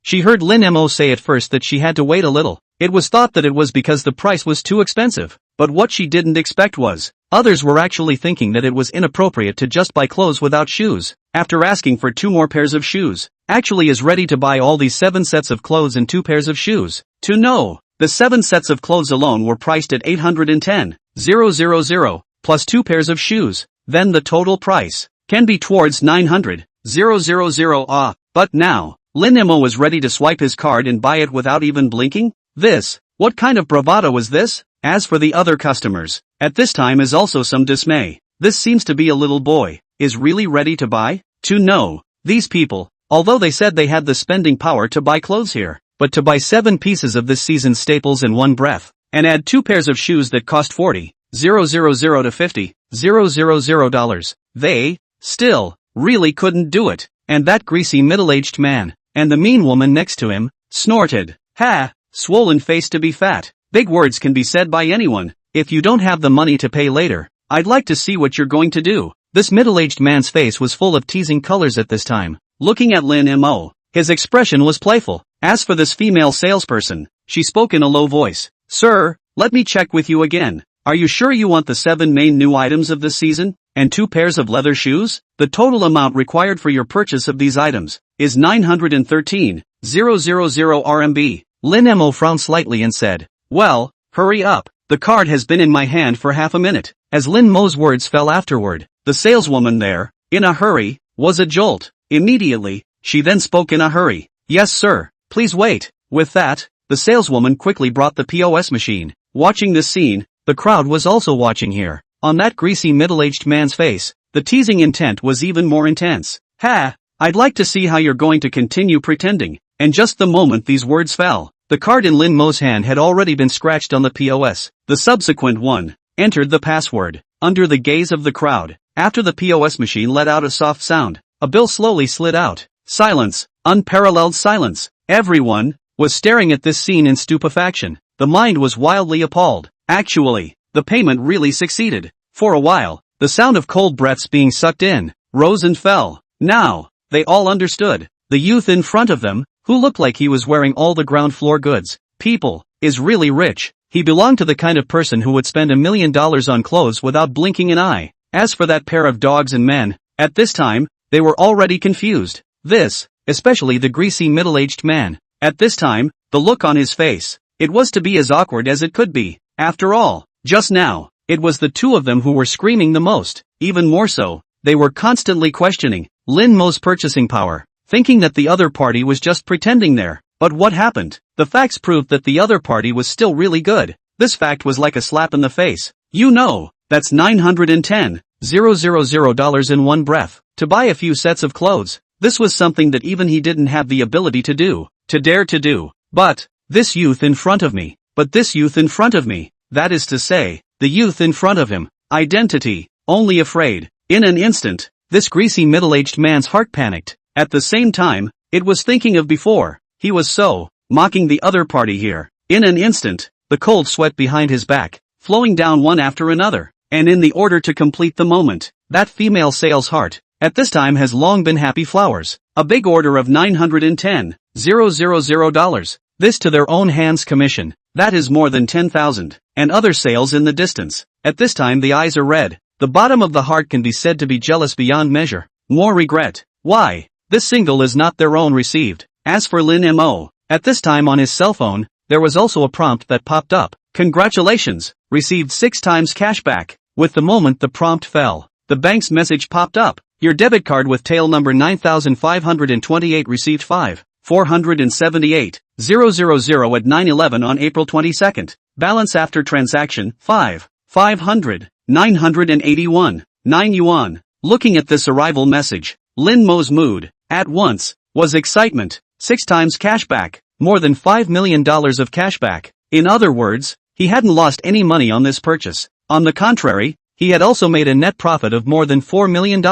She heard Lin Mo say at first that she had to wait a little. It was thought that it was because the price was too expensive. But what she didn't expect was, others were actually thinking that it was inappropriate to just buy clothes without shoes. After asking for 2 more pairs of shoes, actually is ready to buy all these 7 sets of clothes and 2 pairs of shoes. To know, the 7 sets of clothes alone were priced at 810,000 plus 2 pairs of shoes. Then the total price can be towards 900,000. But now, Lin Mo was ready to swipe his card and buy it without even blinking? What kind of bravado is this? As for the other customers, at this time is also some dismay. This seems to be a little boy, is really ready to buy? To know, these people, although they said they had the spending power to buy clothes here, but to buy 7 pieces of this season's staples in one breath, and add 2 pairs of shoes that cost $40,000 to $50,000, they, still, really couldn't do it. And that greasy middle-aged man, and the mean woman next to him, snorted. Ha, swollen face to be fat. Big words can be said by anyone. If you don't have the money to pay later, I'd like to see what you're going to do. This middle-aged man's face was full of teasing colors at this time. Looking at Lin Mo, his expression was playful. As for this female salesperson, she spoke in a low voice. Sir, let me check with you again. Are you sure you want the 7 main new items of this season? And 2 pairs of leather shoes? The total amount required for your purchase of these items is 913,000 RMB. Lin Mo frowned slightly and said, well, hurry up. The card has been in my hand for half a minute. As Lin Mo's words fell afterward, the saleswoman there, in a hurry, was a jolt. Immediately, she then spoke in a hurry. Yes sir, please wait. With that, the saleswoman quickly brought the POS machine. Watching this scene, the crowd was also watching here. On that greasy middle-aged man's face, the teasing intent was even more intense. Ha! I'd like to see how you're going to continue pretending. And just the moment these words fell, the card in Lin Mo's hand had already been scratched on the POS. The subsequent one entered the password. Under the gaze of the crowd, after the POS machine let out a soft sound, a bill slowly slid out. Silence, unparalleled silence. Everyone was staring at this scene in stupefaction. The mind was wildly appalled. Actually, the payment really succeeded. For a while, the sound of cold breaths being sucked in rose and fell. Now, they all understood. The youth in front of them, who looked like he was wearing all the ground floor goods, people, is really rich. He belonged to the kind of person who would spend $1 million on clothes without blinking an eye. As for that pair of dogs and men, at this time, they were already confused. Especially the greasy middle-aged man. At this time, the look on his face, it was to be as awkward as it could be. After all, just now, it was the 2 of them who were screaming the most. Even more so, they were constantly questioning Lin Mo's purchasing power, thinking that the other party was just pretending there. But what happened? The facts proved that the other party was still really good. This fact was like a slap in the face. You know, that's $910,000 in one breath, to buy a few sets of clothes. This was something that even he didn't have the ability to do, to dare to do. But this youth in front of me, that is to say, the youth in front of him, identity, only afraid. In an instant, this greasy middle-aged man's heart panicked. At the same time, it was thinking of before. He was so, mocking the other party here. In an instant, the cold sweat behind his back, flowing down one after another, and in the order to complete the moment, that female sales heart, at this time has long been happy flowers. A big order of $910,000. This to their own hands commission. That is more than 10,000, and other sales in the distance. At this time the eyes are red. The bottom of the heart can be said to be jealous beyond measure. More regret. Why? This single is not their own received. As for Lin Mo, at this time on his cell phone, there was also a prompt that popped up. Congratulations, received 6 times cashback. With the moment the prompt fell, the bank's message popped up. Your debit card with tail number 9528 received 5,478,000 at 9:11 on April 22nd. Balance after transaction 5,981, 9 yuan. Looking at this arrival message, Lin Mo's mood, at once, was excitement. 6 times cashback, more than $5 million of cashback. In other words, he hadn't lost any money on this purchase. On the contrary, he had also made a net profit of more than $4 million.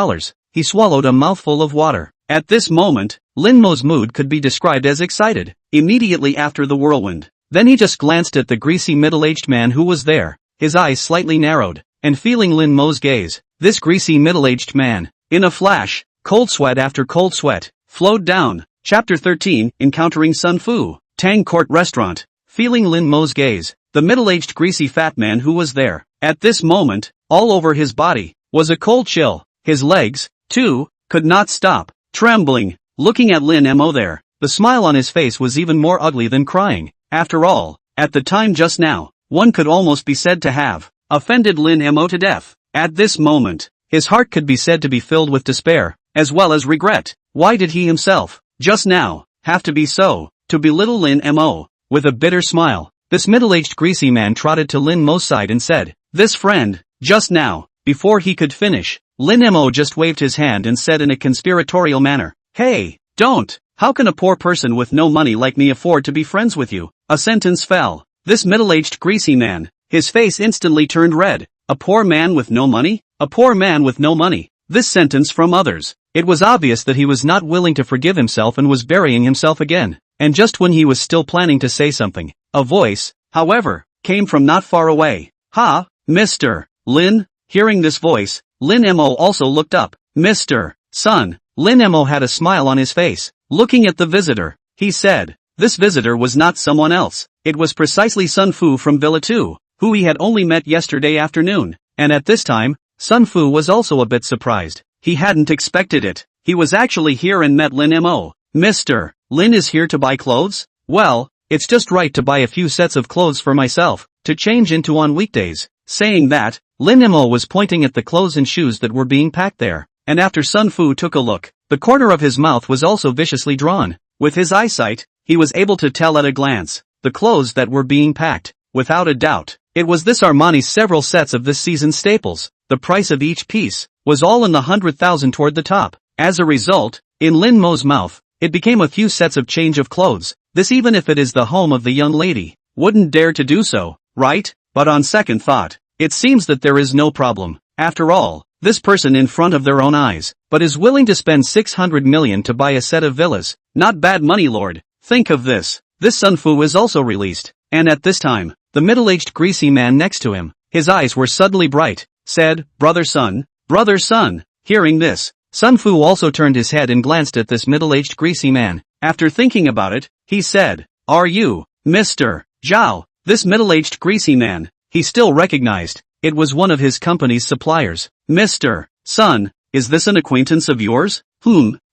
He swallowed a mouthful of water. At this moment, Lin Mo's mood could be described as excited. Immediately after the whirlwind, then he just glanced at the greasy middle-aged man who was there, his eyes slightly narrowed, and feeling Lin Mo's gaze, this greasy middle-aged man, in a flash, cold sweat after cold sweat, flowed down. Chapter 13, Encountering Sun Fu, Tang Court Restaurant. Feeling Lin Mo's gaze, the middle-aged greasy fat man who was there, at this moment, all over his body, was a cold chill. His legs, too, could not stop trembling. Looking at Lin Mo there, the smile on his face was even more ugly than crying. After all, at the time just now, one could almost be said to have offended Lin Mo to death. At this moment, his heart could be said to be filled with despair, as well as regret. Why did he himself, just now, have to be so, to belittle Lin Mo? With a bitter smile, this middle-aged greasy man trotted to Lin Mo's side and said, "This friend, just now." Before he could finish, Lin Mo just waved his hand and said in a conspiratorial manner, "Hey, don't! How can a poor person with no money like me afford to be friends with you?" A sentence fell. This middle-aged greasy man, his face instantly turned red. A poor man with no money? A poor man with no money. This sentence from others. It was obvious that he was not willing to forgive himself and was burying himself again. And just when he was still planning to say something, a voice, however, came from not far away. "Ha, Mr. Lin?" Hearing this voice, Lin Mo also looked up. "Mr. Sun." Lin Mo had a smile on his face. Looking at the visitor, he said, this visitor was not someone else. It was precisely Sun Fu from Villa 2, who he had only met yesterday afternoon. And at this time, Sun Fu was also a bit surprised. He hadn't expected it. He was actually here and met Lin Mo. "Mr. Lin is here to buy clothes? Well, it's just right to buy a few sets of clothes for myself, to change into on weekdays." Saying that, Lin Mo was pointing at the clothes and shoes that were being packed there. And after Sun Fu took a look, the corner of his mouth was also viciously drawn. With his eyesight, he was able to tell at a glance, the clothes that were being packed. Without a doubt, it was this Armani's several sets of this season's staples. The price of each piece was all in the 100,000 toward the top. As a result, in Lin Mo's mouth, it became a few sets of change of clothes. This, even if it is the home of the young lady, wouldn't dare to do so, right? But on second thought, it seems that there is no problem. After all, this person in front of their own eyes, but is willing to spend 600 million to buy a set of villas. Not bad money, lord. Think of this. This Sun Fu is also released. And at this time, the middle-aged greasy man next to him, his eyes were suddenly bright, said, "Brother Sun, brother Sun." Hearing this, Sun Fu also turned his head and glanced at this middle-aged greasy man. After thinking about it, he said, "Are you, Mr. Zhao?" This middle-aged greasy man, he still recognized. It was one of his company's suppliers. "Mr. Sun, is this an acquaintance of yours?"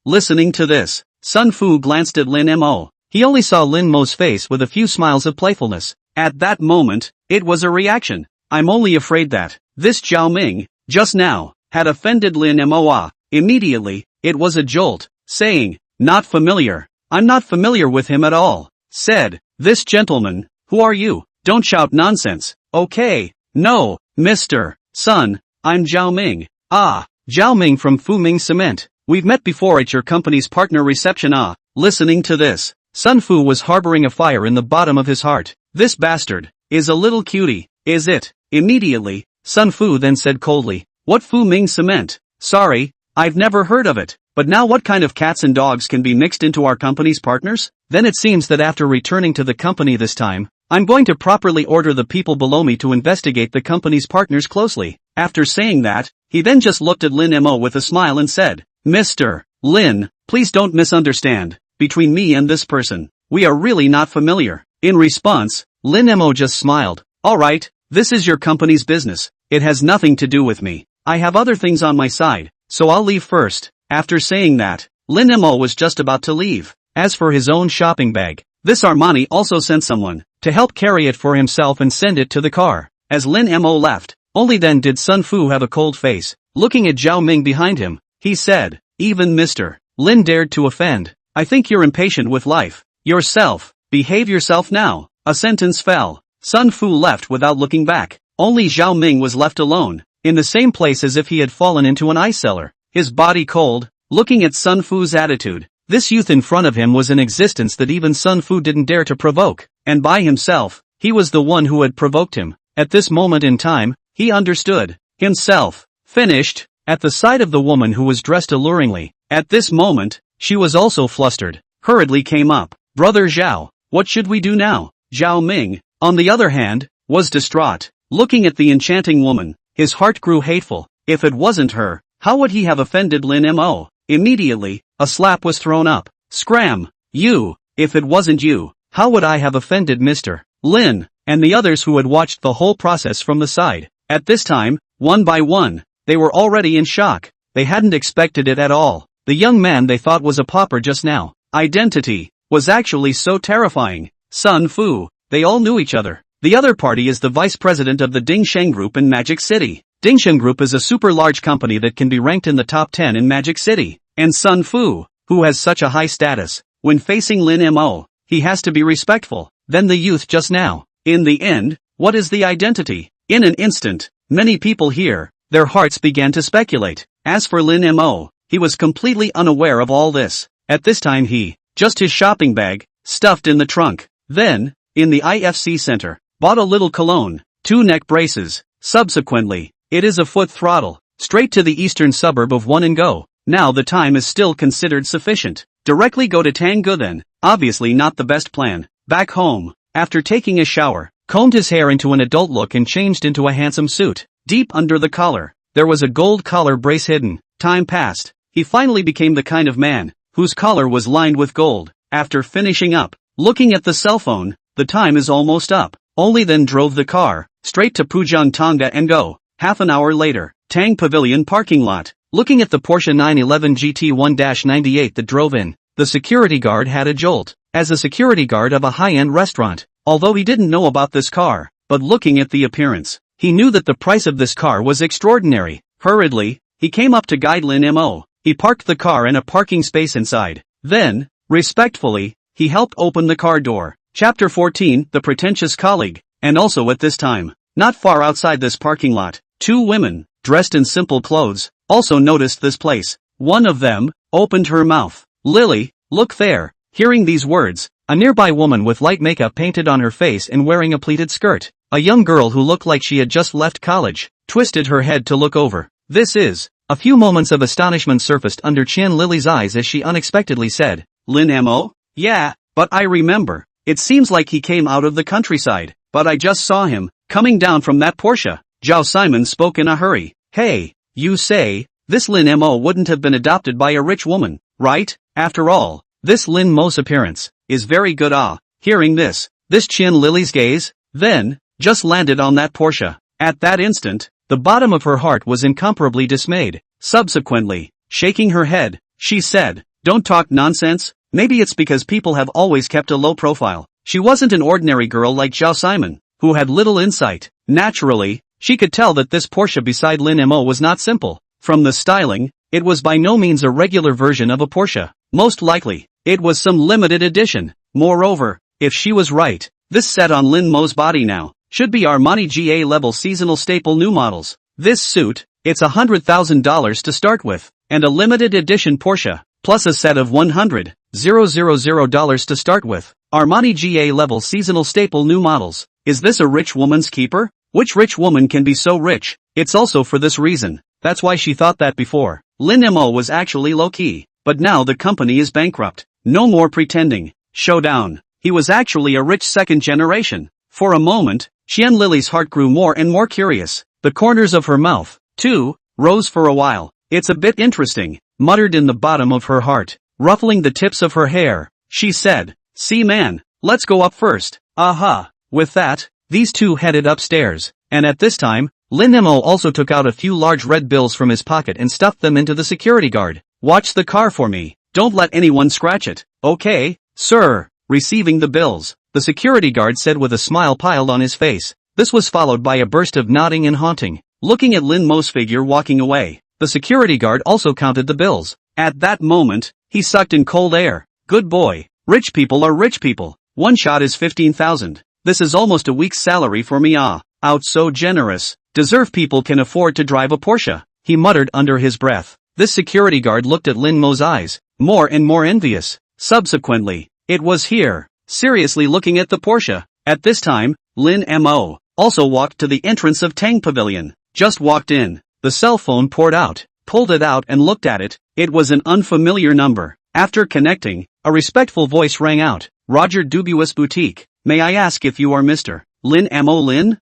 Listening to this, Sun Fu glanced at Lin Mo. He only saw Lin Mo's face with a few smiles of playfulness. At that moment, it was a reaction. "I'm only afraid that this Zhao Ming, just now, had offended Lin Mo. Immediately, it was a jolt, saying, "Not familiar. I'm not familiar with him at all." Said, "This gentleman, who are you? Don't shout nonsense." "Okay, no, Mr. Sun, I'm Zhao Ming." "Ah, Zhao Ming from Fu Ming Cement. We've met before at your company's partner reception." Listening to this, Sun Fu was harboring a fire in the bottom of his heart. This bastard is a little cutie, is it? Immediately, Sun Fu then said coldly, "What Fu Ming Cement? Sorry, I've never heard of it." But now what kind of cats and dogs can be mixed into our company's partners? Then it seems that after returning to the company this time, I'm going to properly order the people below me to investigate the company's partners closely. After saying that, he then just looked at Lin Mo with a smile and said, Mr. Lin, please don't misunderstand. Between me and this person, we are really not familiar. In response, Lin Mo just smiled. Alright, this is your company's business. It has nothing to do with me. I have other things on my side, so I'll leave first. After saying that, Lin Mo was just about to leave. As for his own shopping bag, this Armani also sent someone to help carry it for himself and send it to the car. As Lin Mo left, only then did Sun Fu have a cold face. Looking at Zhao Ming behind him, he said, even Mr. Lin dared to offend. I think you're impatient with life. Yourself, behave yourself now. A sentence fell. Sun Fu left without looking back. Only Zhao Ming was left alone, in the same place as if he had fallen into an ice cellar. His body cold, looking at Sun Fu's attitude. This youth in front of him was an existence that even Sun Fu didn't dare to provoke, and by himself, he was the one who had provoked him. At this moment in time, he understood himself. Finished, at the sight of the woman who was dressed alluringly. At this moment, she was also flustered, hurriedly came up. Brother Zhao, what should we do now? Zhao Ming, on the other hand, was distraught. Looking at the enchanting woman, his heart grew hateful. If it wasn't her, how would he have offended Lin Mo? Immediately, a slap was thrown up. Scram! You! If it wasn't you, how would I have offended Mr. Lin? And the others who had watched the whole process from the side. At this time, one by one, they were already in shock. They hadn't expected it at all. The young man they thought was a pauper just now, identity, was actually so terrifying. Sun Fu, they all knew each other. The other party is the vice president of the Dongjiao Group in Magic City. Dongjiao Group is a super large company that can be ranked in the top 10 in Magic City. And Sun Fu, who has such a high status, when facing Lin Mo, he has to be respectful. Then the youth just now. In the end, what is the identity? In an instant, many people here, their hearts began to speculate. As for Lin Mo, he was completely unaware of all this. At this time just his shopping bag, stuffed in the trunk. Then, in the IFC center, bought a little cologne, 2 neck braces. Subsequently, it is a foot throttle, straight to the eastern suburb of One and Go. Now the time is still considered sufficient. Directly go to Tanggu then. Obviously not the best plan. Back home, after taking a shower, combed his hair into an adult look and changed into a handsome suit. Deep under the collar, there was a gold collar brace hidden. Time passed. He finally became the kind of man whose collar was lined with gold. After finishing up, looking at the cell phone, the time is almost up. Only then drove the car straight to Pujang Tongda and Go. Half an hour later, Tang Pavilion parking lot. Looking at the Porsche 911 GT1-98 that drove in, the security guard had a jolt. As a security guard of a high-end restaurant, although he didn't know about this car, but looking at the appearance, he knew that the price of this car was extraordinary. Hurriedly, he came up to guide Lin Mo. He parked the car in a parking space inside. Then, respectfully, he helped open the car door. Chapter 14, The Pretentious Colleague. And also at this time, not far outside this parking lot, 2 women, dressed in simple clothes, also noticed this place. One of them opened her mouth. Lily, look there. Hearing these words, a nearby woman with light makeup painted on her face and wearing a pleated skirt, a young girl who looked like she had just left college, twisted her head to look over. This is. A few moments of astonishment surfaced under Qian Lily's eyes as she unexpectedly said, Lin Mo? Yeah, but I remember. It seems like he came out of the countryside, but I just saw him, coming down from that Porsche. Zhao Simon spoke in a hurry. Hey, you say, this Lin Mo wouldn't have been adopted by a rich woman, right? After all, this Lin Mo's appearance is very good. Hearing this Qian Lily's gaze, then, just landed on that Porsche. At that instant, the bottom of her heart was incomparably dismayed. Subsequently, shaking her head, she said, don't talk nonsense. Maybe it's because people have always kept a low profile. She wasn't an ordinary girl like Zhao Simon, who had little insight. Naturally, she could tell that this Porsche beside Lin Mo was not simple. From the styling, it was by no means a regular version of a Porsche. Most likely, it was some limited edition. Moreover, if she was right, this set on Lin Mo's body now should be Armani GA level seasonal staple new models. This suit, it's $100,000 to start with, and a limited edition Porsche, plus a set of $100,000 to start with. Armani GA level seasonal staple new models. Is this a rich woman's keeper? Which rich woman can be so rich? It's also for this reason. That's why she thought that before. Lin Mo was actually low-key, but now the company is bankrupt. No more pretending. Showdown. He was actually a rich second generation. For a moment, Xian Lily's heart grew more and more curious. The corners of her mouth, too, rose for a while. It's a bit interesting, muttered in the bottom of her heart, ruffling the tips of her hair. She said, see man, let's go up first. Aha. With that, these two headed upstairs, and at this time, Lin Mo also took out a few large red bills from his pocket and stuffed them into the security guard. Watch the car for me. Don't let anyone scratch it. Okay, sir. Receiving the bills, the security guard said with a smile piled on his face. This was followed by a burst of nodding and haunting. Looking at Lin Mo's figure walking away, the security guard also counted the bills. At that moment, he sucked in cold air. Good boy. Rich people are rich people. One shot is 15,000. This is almost a week's salary for me. Out so generous. Deserve people can afford to drive a Porsche, he muttered under his breath. This security guard looked at Lin Mo's eyes, more and more envious. Subsequently, it was here, seriously looking at the Porsche. At this time, Lin Mo also walked to the entrance of Tang Pavilion. Just walked in, the cell phone poured out, pulled it out and looked at it. It was an unfamiliar number. After connecting, a respectful voice rang out. Roger Dubuis Boutique. May I ask if you are Mr. Lin Mo Lin?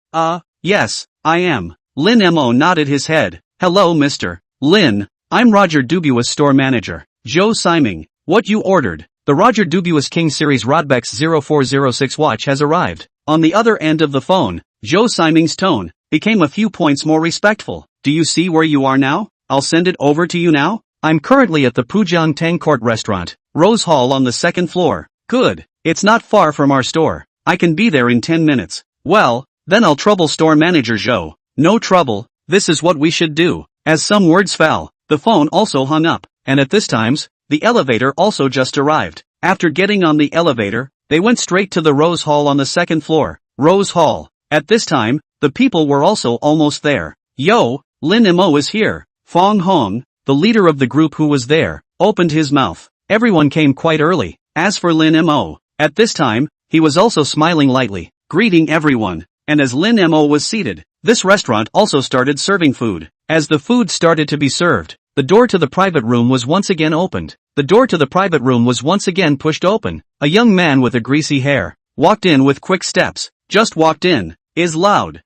Yes, I am. Lin Mo nodded his head. Hello Mr. Lin, I'm Roger Dubuis store manager. Joe Siming. What you ordered? The Roger Dubuis King Series Rodbex 0406 watch has arrived. On the other end of the phone, Joe Siming's tone became a few points more respectful. Do you see where you are now? I'll send it over to you now. I'm currently at the Pujiang Tang Court restaurant, Rose Hall on the second floor. Good. It's not far from our store. I can be there in 10 minutes. Well, then I'll trouble store manager Joe. No trouble, this is what we should do. As some words fell, the phone also hung up, and at this times, the elevator also just arrived. After getting on the elevator, they went straight to the Rose Hall on the second floor. Rose Hall. At this time, the people were also almost there. Yo, Lin Mo is here. Fong Hong, the leader of the group who was there, opened his mouth. Everyone came quite early. As for Lin Mo, at this time, he was also smiling lightly, greeting everyone. And as Lin Mo was seated, this restaurant also started serving food. As the food started to be served, the door to the private room was once again opened. The door to the private room was once again pushed open. A young man with a greasy hair walked in with quick steps. Just walked in. Is loud.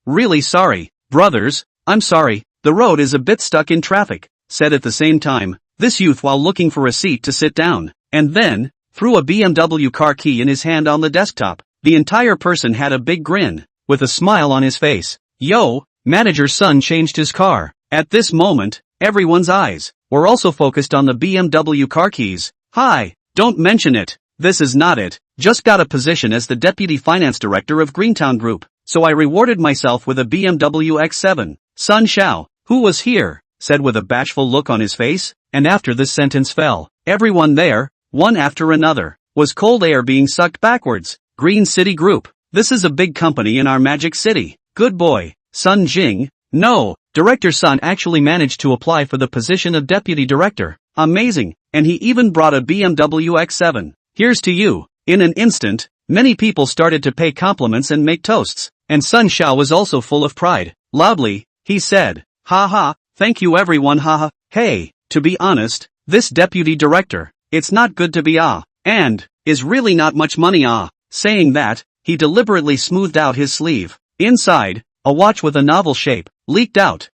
Really sorry. Brothers, I'm sorry. The road is a bit stuck in traffic, said at the same time, this youth while looking for a seat to sit down. And then, threw a BMW car key in his hand on the desktop. The entire person had a big grin, with a smile on his face. Yo, manager's son changed his car. At this moment, everyone's eyes were also focused on the BMW car keys. Hi, don't mention it. This is not it. Just got a position as the deputy finance director of Greentown Group, so I rewarded myself with a BMW X7. Sun Xiao, who was here, said with a bashful look on his face, and after this sentence fell, everyone there, one after another, was cold air being sucked backwards. Green City Group. This is a big company in our magic city. Good boy. Sun Jing. No, Director Sun actually managed to apply for the position of deputy director. Amazing. And he even brought a BMW X7. Here's to you. In an instant, many people started to pay compliments and make toasts. And Sun Xiao was also full of pride. Loudly, he said, haha, thank you everyone haha. Hey, to be honest, this deputy director, it's not good to be and, is really not much money Saying that, he deliberately smoothed out his sleeve. Inside, a watch with a novel shape, leaked out.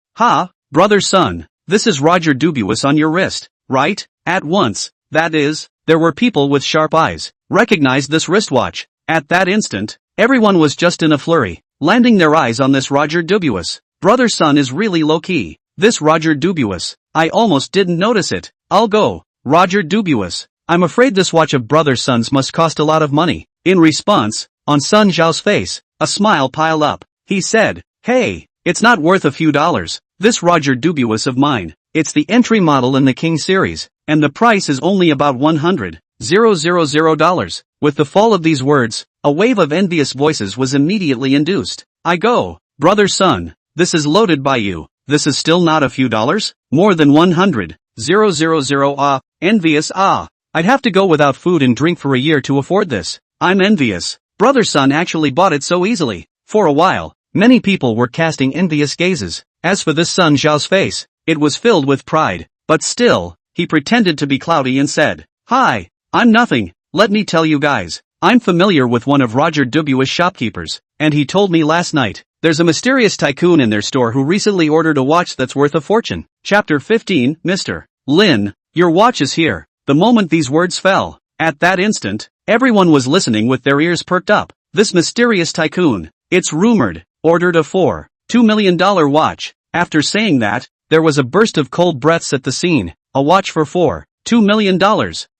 Brother Sun, this is Roger Dubuis on your wrist, right? At once, that is, there were people with sharp eyes, recognized this wristwatch. At that instant, everyone was just in a flurry, landing their eyes on this Roger Dubuis. Brother Sun is really low-key. This Roger Dubuis, I almost didn't notice it. I'll go. Roger Dubuis, I'm afraid this watch of Brother Sun's must cost a lot of money. In response, on Sun Zhao's face, a smile piled up. He said, hey, it's not worth a few dollars. This Roger Dubuis of mine, it's the entry model in the King series, and the price is only about $100,000. With the fall of these words, a wave of envious voices was immediately induced. I go, Brother Sun, this is loaded by you. This is still not a few dollars? More than 100,000 envious I'd have to go without food and drink for a year to afford this. I'm envious. Brother Sun actually bought it so easily. For a while, many people were casting envious gazes. As for this Sun Zhao's face, it was filled with pride, but still, he pretended to be cloudy and said, "Hi, I'm nothing, let me tell you guys, I'm familiar with one of Roger Dubuis's shopkeepers, and he told me last night, there's a mysterious tycoon in their store who recently ordered a watch that's worth a fortune." Chapter 15, Mr. Lin, your watch is here. The moment these words fell, at that instant, everyone was listening with their ears perked up. This mysterious tycoon, it's rumored, ordered a $2 million watch. After saying that, there was a burst of cold breaths at the scene. A watch for $2 million.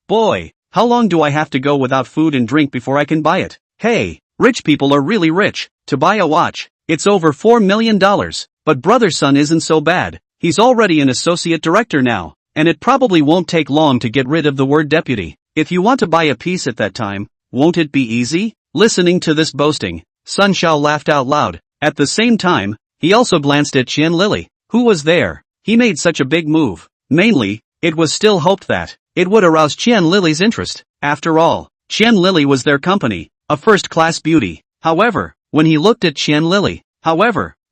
Boy, how long do I have to go without food and drink before I can buy it? Hey, rich people are really rich. To buy a watch, it's over $4 million. But brother Sun isn't so bad. He's already an associate director now, and it probably won't take long to get rid of the word deputy. If you want to buy a piece at that time, won't it be easy? Listening to this boasting, Sun Xiao laughed out loud. At the same time, he also glanced at Qian Lili, who was there. He made such a big move. Mainly, it was still hoped that it would arouse Qian Lili's interest. After all, Qian Lili was their company, a first-class beauty. However, when he looked at Qian Lili,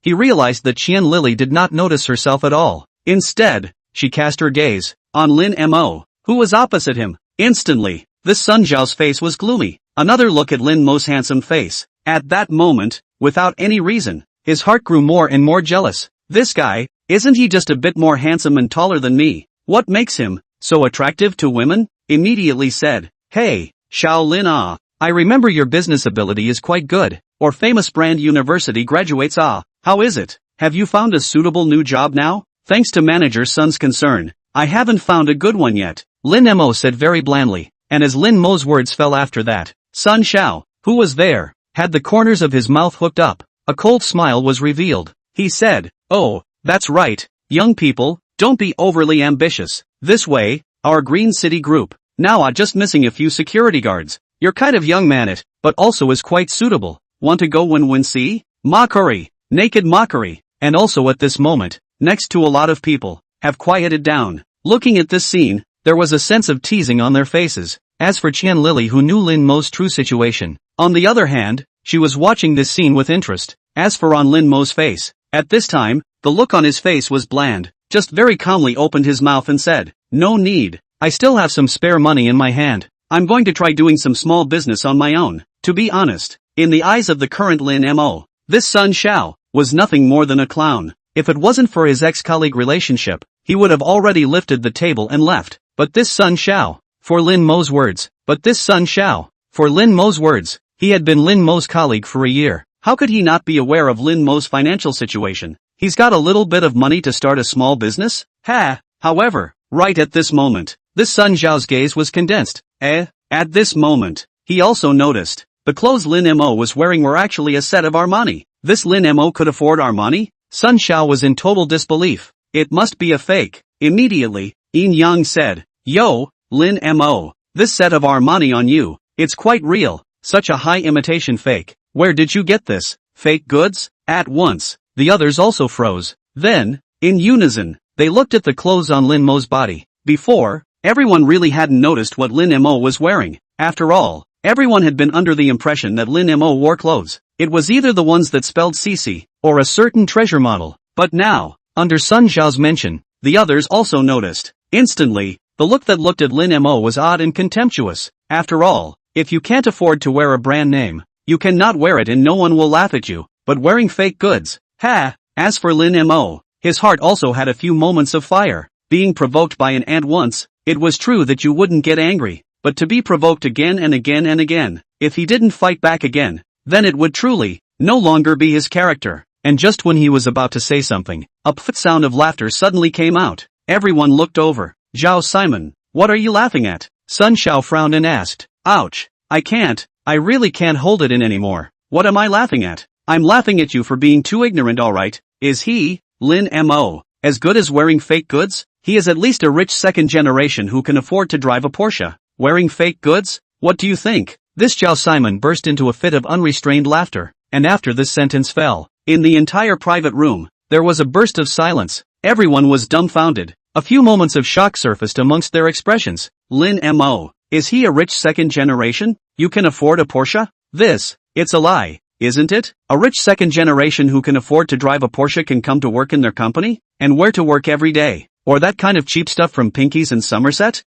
he realized that Qian Lili did not notice herself at all. Instead, she cast her gaze on Lin Mo, who was opposite him. Instantly, this Sun Zhao's face was gloomy. Another look at Lin Mo's handsome face. At that moment, without any reason, his heart grew more and more jealous. This guy, isn't he just a bit more handsome and taller than me? What makes him so attractive to women? Immediately said, "Hey, Xiao Lin I remember your business ability is quite good, or famous brand university graduates how is it? Have you found a suitable new job now?" Thanks to manager Sun's concern, I haven't found a good one yet, Lin Mo said very blandly, and as Lin Mo's words fell after that, Sun Xiao, who was there, had the corners of his mouth hooked up. A cold smile was revealed. He said, "Oh, that's right, young people, don't be overly ambitious. This way, our Green City Group. Now just missing a few security guards. You're kind of young man it, but also is quite suitable. Want to go win see?" Mockery, naked mockery, and also at this moment, next to a lot of people, have quieted down. Looking at this scene, there was a sense of teasing on their faces. As for Qian Lili, who knew Lin Mo's true situation, on the other hand, she was watching this scene with interest. As for on Lin Mo's face, at this time, the look on his face was bland, just very calmly opened his mouth and said, "No need, I still have some spare money in my hand. I'm going to try doing some small business on my own." To be honest, in the eyes of the current Lin Mo, this Sun Xiao was nothing more than a clown. If it wasn't for his ex-colleague relationship, he would have already lifted the table and left. But this Sun Xiao, for Lin Mo's words, he had been Lin Mo's colleague for a year. How could he not be aware of Lin Mo's financial situation? He's got a little bit of money to start a small business? However, right at this moment, this Sun Xiao's gaze was condensed. At this moment, he also noticed, the clothes Lin Mo was wearing were actually a set of Armani. This Lin Mo could afford Armani? Sun Xiao was in total disbelief. It must be a fake. Immediately, Yin Yang said, "Yo, Lin Mo, this set of Armani on you, it's quite real, such a high imitation fake. Where did you get this? Fake goods?" At once, the others also froze. Then, in unison, they looked at the clothes on Lin Mo's body. Before, everyone really hadn't noticed what Lin Mo was wearing. After all, everyone had been under the impression that Lin Mo wore clothes. It was either the ones that spelled CC, or a certain treasure model. But now, under Sun Xiao's mention, the others also noticed. Instantly, the look that looked at Lin Mo was odd and contemptuous. After all, if you can't afford to wear a brand name, you cannot wear it and no one will laugh at you. But wearing fake goods, As for Lin Mo, his heart also had a few moments of fire. Being provoked by an ant once, it was true that you wouldn't get angry, but to be provoked again and again and again, if he didn't fight back again, then it would truly no longer be his character. And just when he was about to say something, a pfft sound of laughter suddenly came out. Everyone looked over. "Zhao Simon, what are you laughing at?" Sun Xiao frowned and asked. "Ouch, I really can't hold it in anymore. What am I laughing at?" "I'm laughing at you for being too ignorant, alright. Is he, Lin Mo, as good as wearing fake goods? He is at least a rich second generation who can afford to drive a Porsche. Wearing fake goods? What do you think?" This Zhao Simon burst into a fit of unrestrained laughter, and after this sentence fell, in the entire private room, there was a burst of silence. Everyone was dumbfounded. A few moments of shock surfaced amongst their expressions. "Lin Mo, is he a rich second generation? You can afford a Porsche? It's a lie. isn't it? A rich second generation who can afford to drive a Porsche can come to work in their company? And where to work every day? Or that kind of cheap stuff from Pinky's in Somerset?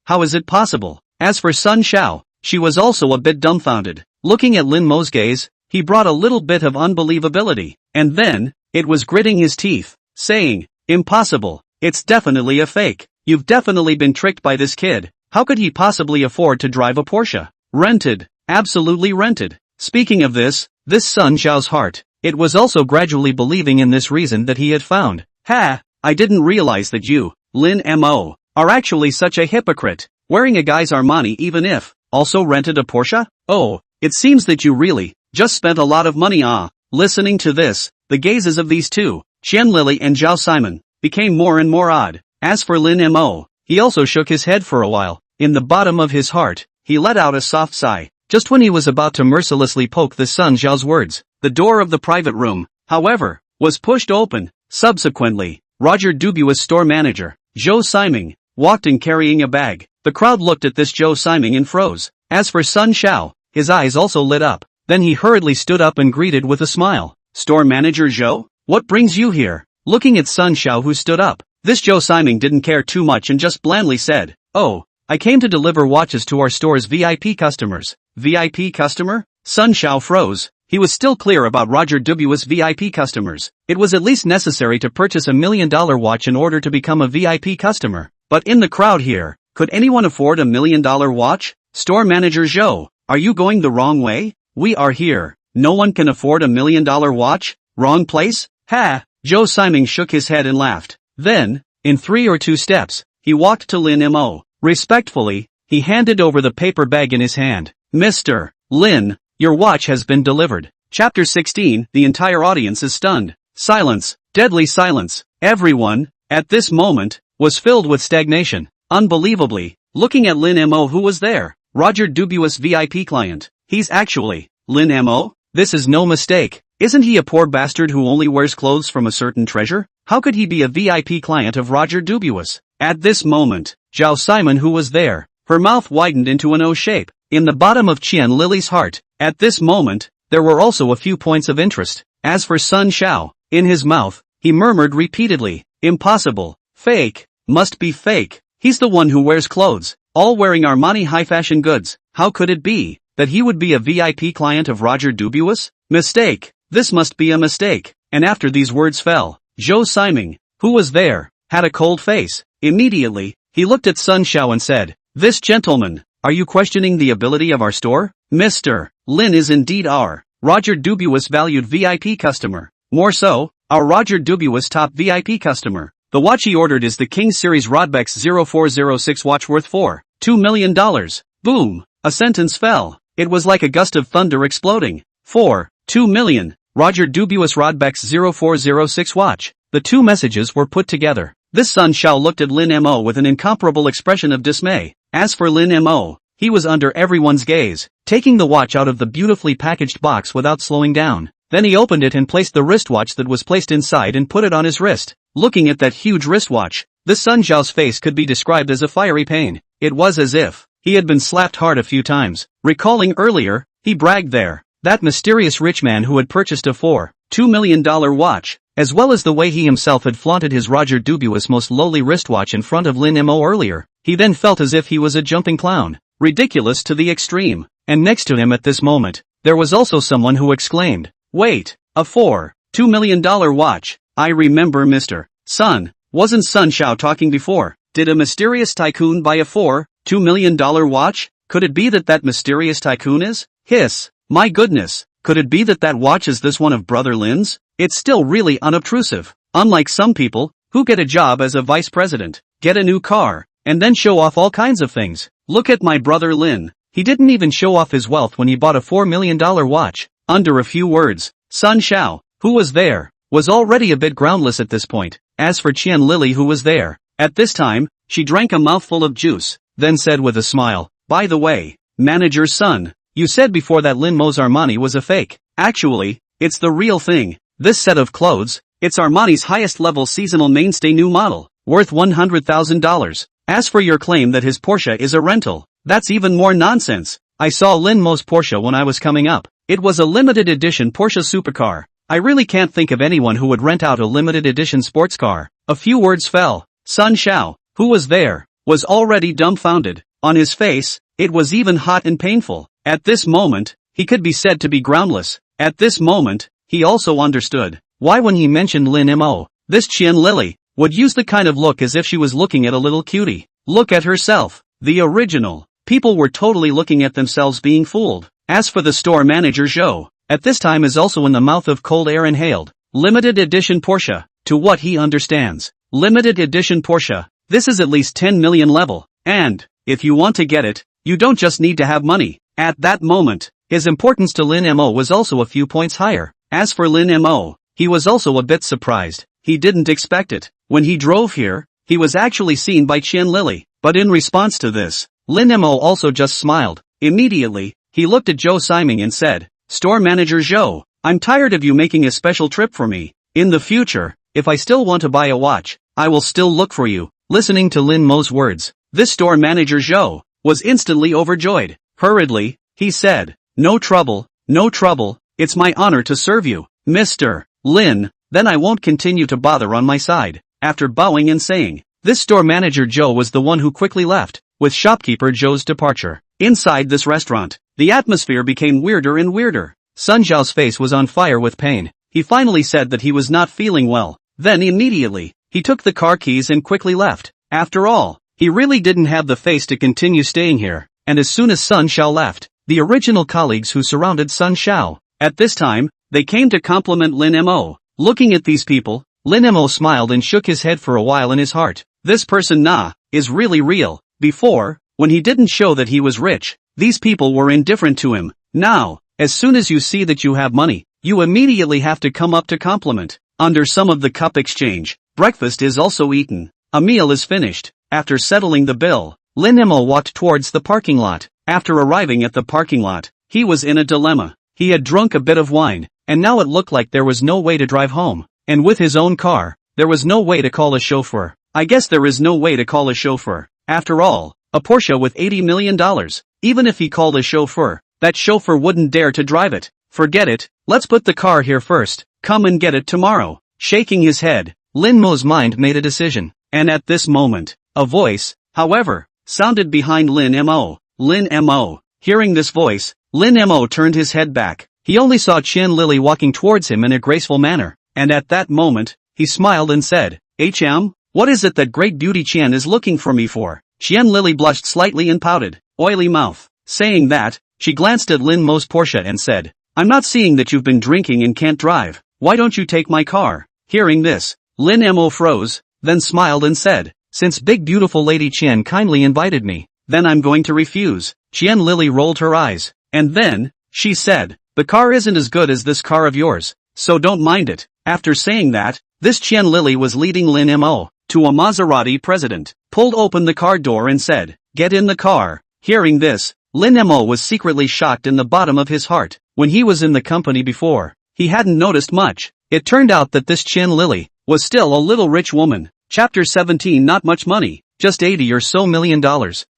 How is it possible? As for Sun Xiao, she was also a bit dumbfounded. Looking at Lin Mo's gaze, he brought a little bit of unbelievability. And then, it was gritting his teeth, saying, impossible, it's definitely a fake. You've definitely been tricked by this kid. How could he possibly afford to drive a Porsche? Rented. Absolutely rented. Speaking of this Sun Xiao's heart, it was also gradually believing in this reason that he had found. I didn't realize that you, Lin Mo, are actually such a hypocrite, wearing a guy's Armani even if, also rented a Porsche? Oh, it seems that you really, just spent a lot of money Listening to this, the gazes of these two, Qian Lili and Zhao Simon, became more and more odd. As for Lin Mo, he also shook his head for a while. In the bottom of his heart, he let out a soft sigh. Just when he was about to mercilessly poke the Sun Xiao's words, the door of the private room, however, was pushed open. Subsequently, Roger Dubuis' store manager, Zhou Siming, walked in carrying a bag. The crowd looked at this Zhou Siming and froze. As for Sun Xiao, his eyes also lit up. Then he hurriedly stood up and greeted with a smile. Store manager Zhou? What brings you here? Looking at Sun Xiao who stood up, this Zhou Siming didn't care too much and just blandly said, oh, I came to deliver watches to our store's VIP customers. VIP customer? Sun Xiao froze. He was still clear about Roger Dubuis' VIP customers. It was at least necessary to purchase $1 million watch in order to become a VIP customer. But in the crowd here, could anyone afford $1 million watch? Store manager Zhou, are you going the wrong way? We are here. No one can afford $1 million watch? Wrong place? Zhou Siming shook his head and laughed. Then, in 3 or 2 steps, he walked to Lin Mo. Respectfully, he handed over the paper bag in his hand. Mr. Lin, your watch has been delivered. Chapter 16. The entire audience is stunned. Silence. Deadly silence. Everyone, at this moment, was filled with stagnation. Unbelievably, looking at Lin Mo who was there. Roger Dubuis' VIP client. He's actually Lin Mo? This is no mistake. Isn't he a poor bastard who only wears clothes from a certain treasure? How could he be a VIP client of Roger Dubuis? At this moment, Zhao Simon who was there, her mouth widened into an O shape. In the bottom of Qian Lily's heart, at this moment, there were also a few points of interest. As for Sun Xiao, in his mouth, he murmured repeatedly, impossible, fake, must be fake. He's the one who wears clothes, all wearing Armani high-fashion goods. How could it be that he would be a VIP client of Roger Dubuis? Mistake. This must be a mistake. And after these words fell, Zhou Siming, who was there, had a cold face. Immediately, he looked at Sun Xiao and said, this gentleman, are you questioning the ability of our store? Mr. Lin is indeed our Roger Dubuis valued VIP customer. More so, our Roger Dubuis top VIP customer. The watch he ordered is the King Series Rodbex 0406 watch worth $2 million. Boom! A sentence fell. It was like a gust of thunder exploding. $2 million. Roger Dubuis Rodbex 0406 watch. The two messages were put together. This Sun Xiao looked at Lin Mo with an incomparable expression of dismay. As for Lin Mo, he was under everyone's gaze, taking the watch out of the beautifully packaged box without slowing down. Then he opened it and placed the wristwatch that was placed inside and put it on his wrist. Looking at that huge wristwatch, the Sun Xiao's face could be described as a fiery pain. It was as if he had been slapped hard a few times. Recalling earlier, he bragged there, that mysterious rich man who had purchased a $2 million watch, as well as the way he himself had flaunted his Roger Dubuis most lowly wristwatch in front of Lin Mo earlier. He then felt as if he was a jumping clown. Ridiculous to the extreme. And next to him at this moment, there was also someone who exclaimed, wait, a $2 million watch. I remember Mr. Sun. Wasn't Sun Xiao talking before? Did a mysterious tycoon buy a $2 million watch? Could it be that mysterious tycoon is? Hiss. My goodness. Could it be that watch is this one of Brother Lin's? It's still really unobtrusive. Unlike some people, who get a job as a vice president, get a new car, and then show off all kinds of things. Look at my brother Lin. He didn't even show off his wealth when he bought a $4 million watch. Under a few words, Sun Xiao, who was there, was already a bit groundless at this point. As for Qian Lili who was there, at this time, she drank a mouthful of juice, then said with a smile, by the way, manager's son, you said before that Lin Mo's Armani was a fake. Actually, it's the real thing. This set of clothes, it's Armani's highest level seasonal mainstay new model, worth $100,000. As for your claim that his Porsche is a rental, that's even more nonsense. I saw Lin Mo's Porsche when I was coming up. It was a limited edition Porsche supercar. I really can't think of anyone who would rent out a limited edition sports car. A few words fell. Sun Xiao, who was there, was already dumbfounded. On his face, it was even hot and painful. At this moment, he could be said to be groundless. At this moment, he also understood why when he mentioned Lin Mo, this Qian Lily would use the kind of look as if she was looking at a little cutie. Look at herself. The original. People were totally looking at themselves being fooled. As for the store manager Zhou, at this time is also in the mouth of cold air inhaled. Limited edition Porsche, to what he understands. Limited edition Porsche, this is at least 10 million level. And, if you want to get it, you don't just need to have money. At that moment, his importance to Lin Mo was also a few points higher. As for Lin Mo, he was also a bit surprised. He didn't expect it. When he drove here, he was actually seen by Qian Lily. But in response to this, Lin Mo also just smiled. Immediately, he looked at Zhou Siming and said, "Store manager Zhou, I'm tired of you making a special trip for me. In the future, if I still want to buy a watch, I will still look for you." Listening to Lin Mo's words, this store manager Zhou was instantly overjoyed. Hurriedly, he said, no trouble, it's my honor to serve you, Mr. Lin, then I won't continue to bother on my side." After bowing and saying, this store manager Zhou was the one who quickly left. With shopkeeper Zhou's departure, inside this restaurant, the atmosphere became weirder and weirder. Sun Xiao's face was on fire with pain. He finally said that he was not feeling well. Then immediately, he took the car keys and quickly left. After all, he really didn't have the face to continue staying here. And as soon as Sun Xiao left, the original colleagues who surrounded Sun Xiao, at this time, they came to compliment Lin Mo. Looking at these people, Lin Mo smiled and shook his head for a while in his heart. This person is really real. Before, when he didn't show that he was rich, these people were indifferent to him. Now, as soon as you see that you have money, you immediately have to come up to compliment. Under some of the cup exchange, breakfast is also eaten. A meal is finished. After settling the bill, Lin Mo walked towards the parking lot. After arriving at the parking lot, he was in a dilemma. He had drunk a bit of wine, and now it looked like there was no way to drive home. And with his own car, there was no way to call a chauffeur. I guess there is no way to call a chauffeur. After all, a Porsche with $80 million, even if he called a chauffeur, that chauffeur wouldn't dare to drive it. Forget it, let's put the car here first, come and get it tomorrow. Shaking his head, Lin Mo's mind made a decision. And at this moment, a voice, however, sounded behind Lin Mo. Lin Mo. Hearing this voice, Lin Mo turned his head back. He only saw Qian Lily walking towards him in a graceful manner. And at that moment, he smiled and said, "HM? What is it that great beauty Qian is looking for me for?" Qian Lily blushed slightly and pouted, oily mouth. Saying that, she glanced at Lin Mo's Porsche and said, "I'm not seeing that you've been drinking and can't drive. Why don't you take my car?" Hearing this, Lin Mo froze, then smiled and said, "Since big beautiful lady Qian kindly invited me, then I'm going to refuse." Qian Lily rolled her eyes, and then, she said, "The car isn't as good as this car of yours, so don't mind it." After saying that, this Qian Lily was leading Lin Mo to a Maserati President, pulled open the car door and said, "Get in the car." Hearing this, Lin Mo was secretly shocked in the bottom of his heart. When he was in the company before, he hadn't noticed much. It turned out that this Qian Lily was still a little rich woman. Chapter 17. Not much money, just $80 or so million.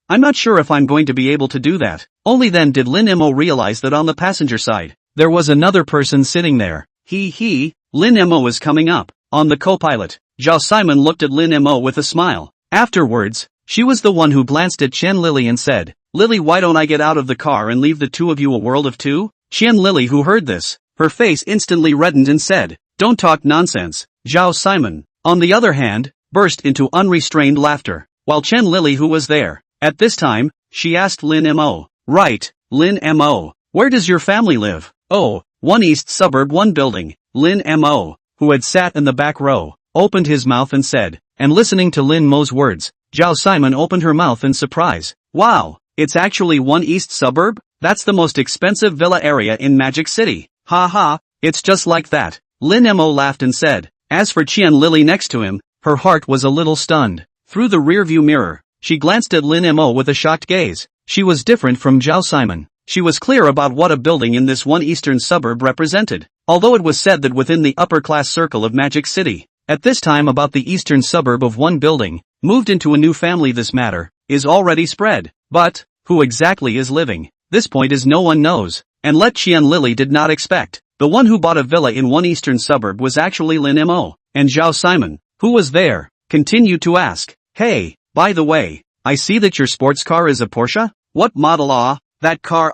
I'm not sure if I'm going to be able to do that. Only then did Lin Mo realize that on the passenger side, there was another person sitting there. Lin Mo was coming up. On the co-pilot, Zhao Simon looked at Lin Mo with a smile. Afterwards, she was the one who glanced at Qian Lily and said, "Lily, why don't I get out of the car and leave the two of you a world of two?" Qian Lily, who heard this, her face instantly reddened and said, "Don't talk nonsense." Zhao Simon, on the other hand, burst into unrestrained laughter, while Qian Lily, who was there, at this time, she asked Lin Mo, "Right, Lin Mo, where does your family live?" "Oh, 1 East Suburb 1 building." Lin Mo, who had sat in the back row, opened his mouth and said, and listening to Lin Mo's words, Zhao Simon opened her mouth in surprise. "Wow, it's actually 1 East Suburb? That's the most expensive villa area in Magic City. Ha ha, it's just like that." Lin Mo laughed and said. As for Qian Lily next to him, her heart was a little stunned. Through the rearview mirror, she glanced at Lin Mo with a shocked gaze. She was different from Zhao Simon. She was clear about what a building in this one eastern suburb represented. Although it was said that within the upper-class circle of Magic City, at this time about the eastern suburb of one building, moved into a new family, this matter is already spread. But, who exactly is living? This point is no one knows. and let Qian Lili did not expect. The one who bought a villa in one eastern suburb was actually Lin Mo, and Zhao Simon, who was there, continued to ask, "Hey, by the way, I see that your sports car is a Porsche? What model? That car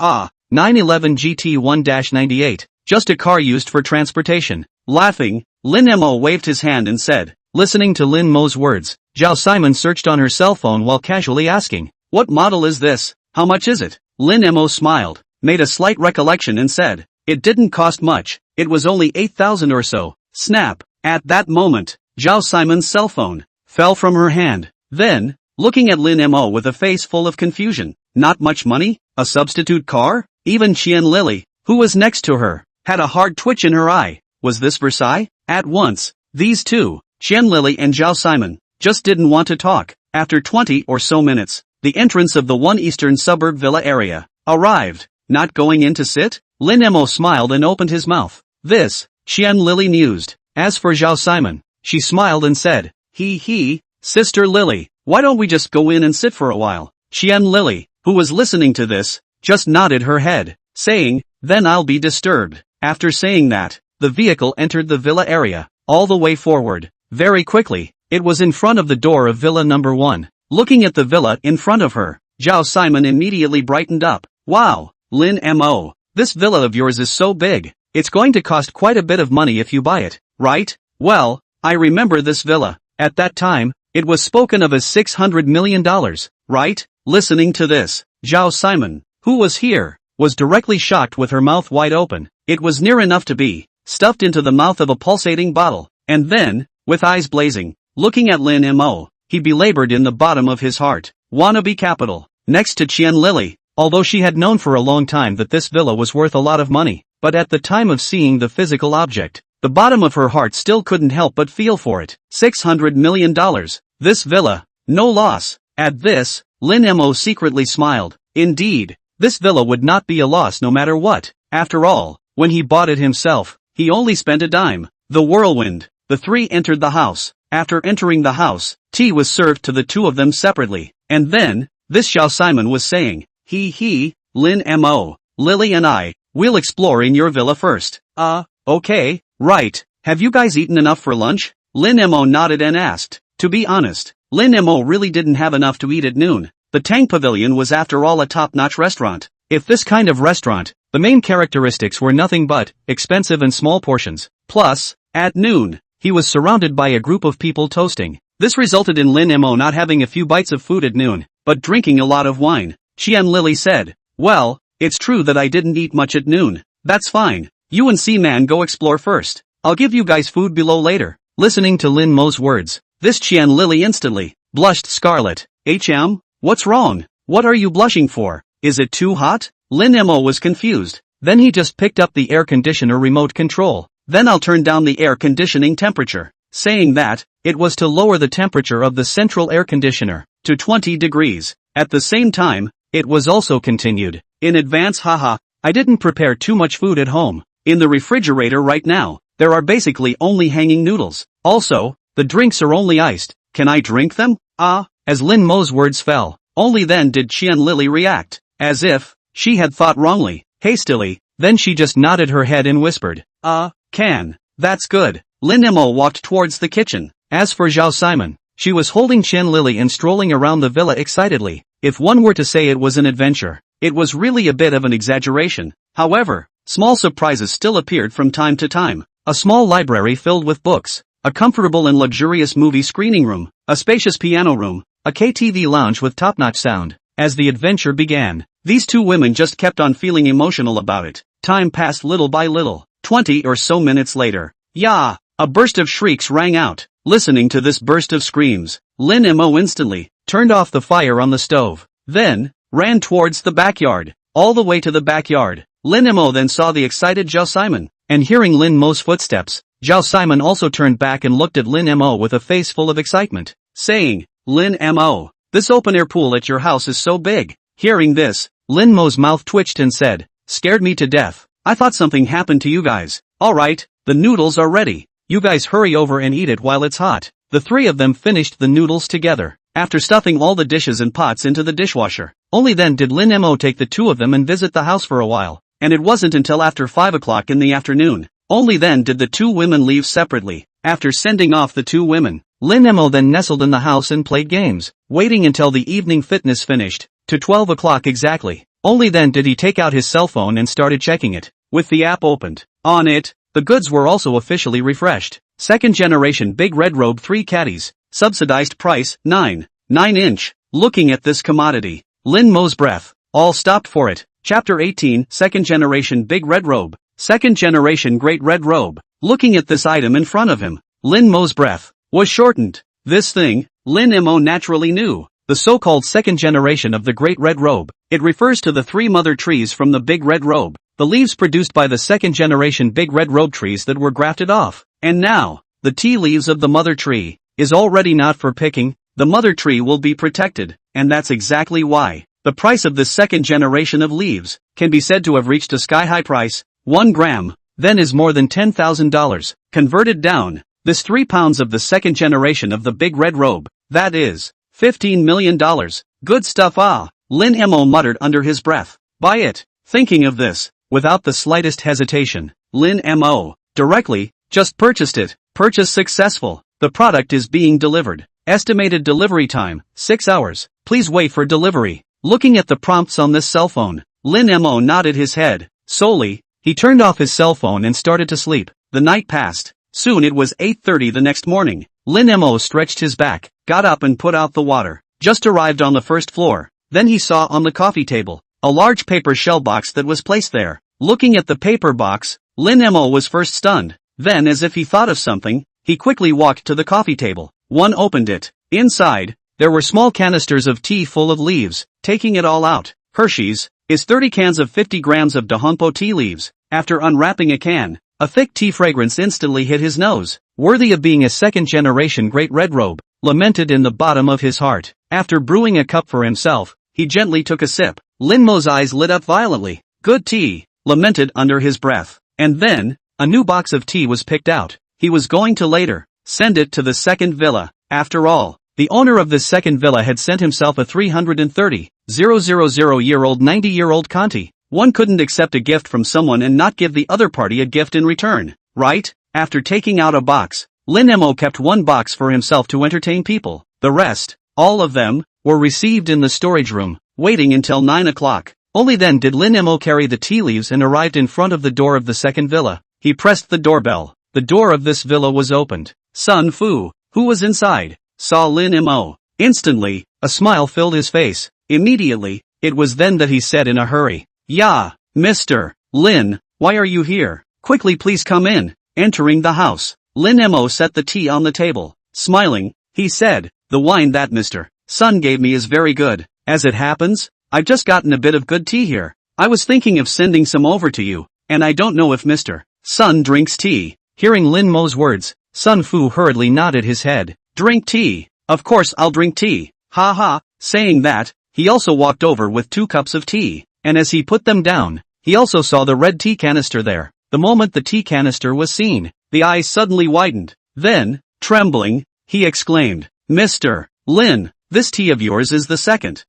911 GT 1-98, just a car used for transportation." Laughing, Lin Mo waved his hand and said, listening to Lin Mo's words, Zhao Simon searched on her cell phone while casually asking, "What model is this? How much is it?" Lin Mo smiled, made a slight recollection and said, "It didn't cost much, it was only 8,000 or so." Snap! At that moment, Zhao Simon's cell phone fell from her hand. Then, looking at Lin Mo with a face full of confusion, "Not much money? A substitute car?" Even Qian Lili, who was next to her, had a hard twitch in her eye. Was this Versailles? At once, these two, Qian Lili and Zhao Simon, just didn't want to talk. After 20 or so minutes, the entrance of the one eastern suburb villa area arrived. "Not going in to sit?" Lin Mo smiled and opened his mouth. This, Qian Lili mused. As for Zhao Simon, she smiled and said, He, Sister Lily, why don't we just go in and sit for a while?" Qian Lili, who was listening to this, just nodded her head, saying, "Then I'll be disturbed." After saying that, the vehicle entered the villa area, all the way forward. Very quickly, it was in front of the door of villa number 1. Looking at the villa in front of her, Zhao Simon immediately brightened up. "Wow, Lin Mo, this villa of yours is so big. It's going to cost quite a bit of money if you buy it, right?" "Well, I remember this villa. At that time, it was spoken of as $600 million, right?" Listening to this, Zhao Simon, who was here, was directly shocked with her mouth wide open. It was near enough to be stuffed into the mouth of a pulsating bottle. And then, with eyes blazing, looking at Lin Mo, he belabored in the bottom of his heart, "Wannabe capital." Next to Qian Lili, although she had known for a long time that this villa was worth a lot of money, but at the time of seeing the physical object, the bottom of her heart still couldn't help but feel for it. $600 million. This villa, no loss. At this, Lin Mo secretly smiled. Indeed, this villa would not be a loss no matter what. After all, when he bought it himself, he only spent a dime. The whirlwind. The three entered the house. After entering the house, tea was served to the two of them separately. And then, this Zhao Simon was saying, Lin Mo, Lily and I, we'll explore in your villa first." Okay, right. Have you guys eaten enough for lunch?" Lin Mo nodded and asked. To be honest, Lin Mo really didn't have enough to eat at noon. The Tang Pavilion was after all a top-notch restaurant. If this kind of restaurant, the main characteristics were nothing but expensive and small portions. Plus, at noon, he was surrounded by a group of people toasting. This resulted in Lin Mo not having a few bites of food at noon, but drinking a lot of wine. Qian Lili said, "Well, it's true that I didn't eat much at noon. That's fine. You and C-Man go explore first. I'll give you guys food below later." Listening to Lin Mo's words, this Qian Lili instantly blushed scarlet. What's wrong? What are you blushing for? Is it too hot?" Lin Mo was confused. Then he just picked up the air conditioner remote control. "Then I'll turn down the air conditioning temperature." Saying that, it was to lower the temperature of the central air conditioner to 20 degrees. At the same time, it was also continued, "In advance, haha, I didn't prepare too much food at home. In the refrigerator right now, there are basically only hanging noodles. Also, the drinks are only iced. Can I drink them?" As Lin Mo's words fell, only then did Qian Lili react, as if she had thought wrongly. Hastily, then she just nodded her head and whispered, "Can. That's good." Lin Mo walked towards the kitchen. As for Zhao Simon, she was holding Qian Lili and strolling around the villa excitedly. If one were to say it was an adventure, it was really a bit of an exaggeration. However, small surprises still appeared from time to time. A small library filled with books, a comfortable and luxurious movie screening room, a spacious piano room, a KTV lounge with top-notch sound. As the adventure began, these two women just kept on feeling emotional about it. Time passed little by little. 20 or so minutes later, a burst of shrieks rang out. Listening to this burst of screams, Lin Mo instantly turned off the fire on the stove, then ran towards the backyard. All the way to the backyard, Lin Mo then saw the excited Zhao Simon, and hearing Lin Mo's footsteps, Zhao Simon also turned back and looked at Lin Mo with a face full of excitement, saying, "Lin Mo, this open-air pool at your house is so big." Hearing this, Lin Mo's mouth twitched and said, "Scared me to death. I thought something happened to you guys." "Alright, the noodles are ready. You guys hurry over and eat it while it's hot." The three of them finished the noodles together, after stuffing all the dishes and pots into the dishwasher. Only then did Lin Mo take the two of them and visit the house for a while. and it wasn't until after 5 o'clock in the afternoon. Only then did the two women leave separately. After sending off the two women, Lin Mo then nestled in the house and played games, waiting until the evening fitness finished, to 12 o'clock exactly. Only then did he take out his cell phone and started checking it. With the app opened, on it, the goods were also officially refreshed. Second generation Big Red Robe 3 caddies, subsidized price, 9.9 inch. Looking at this commodity, Lin Mo's breath all stopped for it. Chapter 18, Second Generation Big Red Robe, Second Generation Great Red Robe. Looking at this item in front of him, Lin Mo's breath was shortened. This thing, Lin Mo naturally knew, the so-called second generation of the Great Red Robe. It refers to the three mother trees from the Big Red Robe, the leaves produced by the second generation Big Red Robe trees that were grafted off. And now, the tea leaves of the mother tree is already not for picking. The mother tree will be protected, and that's exactly why the price of this second generation of leaves can be said to have reached a sky-high price. 1 gram, then is more than $10,000. Converted down, this 3 pounds of the second generation of the Big Red Robe, that is $15 million. Good stuff. Lin Mo muttered under his breath. Buy it. Thinking of this, without the slightest hesitation, Lin Mo directly just purchased it. Purchase successful. The product is being delivered. Estimated delivery time, 6 hours. Please wait for delivery. Looking at the prompts on this cell phone, Lin Mo nodded his head. Solely, he turned off his cell phone and started to sleep. The night passed. Soon it was 8:30 the next morning. Lin Mo stretched his back, got up and put out the water. Just arrived on the first floor. Then he saw on the coffee table a large paper shell box that was placed there. Looking at the paper box, Lin Mo was first stunned. Then, as if he thought of something, he quickly walked to the coffee table. Opened it. Inside, there were small canisters of tea full of leaves. Taking it all out, Hershey's is 30 cans of 50 grams of Dahonpo tea leaves. After unwrapping a can, a thick tea fragrance instantly hit his nose. Worthy of being a second-generation Great Red Robe, lamented in the bottom of his heart. After brewing a cup for himself, he gently took a sip. Lin Mo's eyes lit up violently. Good tea, lamented under his breath. And then, a new box of tea was picked out. He was going to later send it to the second villa. After all, the owner of this second villa had sent himself a 330,000-year-old 90-year-old Conti. One couldn't accept a gift from someone and not give the other party a gift in return, right? After taking out a box, Lin Mo kept one box for himself to entertain people. The rest, all of them, were received in the storage room, waiting until 9 o'clock. Only then did Lin Mo carry the tea leaves and arrived in front of the door of the second villa. He pressed the doorbell. The door of this villa was opened. Sun Fu, who was inside, saw Lin Mo. Instantly, a smile filled his face. Immediately, it was then that he said in a hurry, "Yeah, Mr. Lin, why are you here? Quickly please come in." Entering the house, Lin Mo set the tea on the table. Smiling, he said, "The wine that Mr. Sun gave me is very good. As it happens, I've just gotten a bit of good tea here. I was thinking of sending some over to you, and I don't know if Mr. Sun drinks tea." Hearing Lin Mo's words, Sun Fu hurriedly nodded his head. "Drink tea? Of course I'll drink tea. Ha ha." Saying that, he also walked over with 2 cups of tea, and as he put them down, he also saw the red tea canister there. The moment the tea canister was seen, the eyes suddenly widened. Then, trembling, he exclaimed, "Mr. Lin, this tea of yours is the second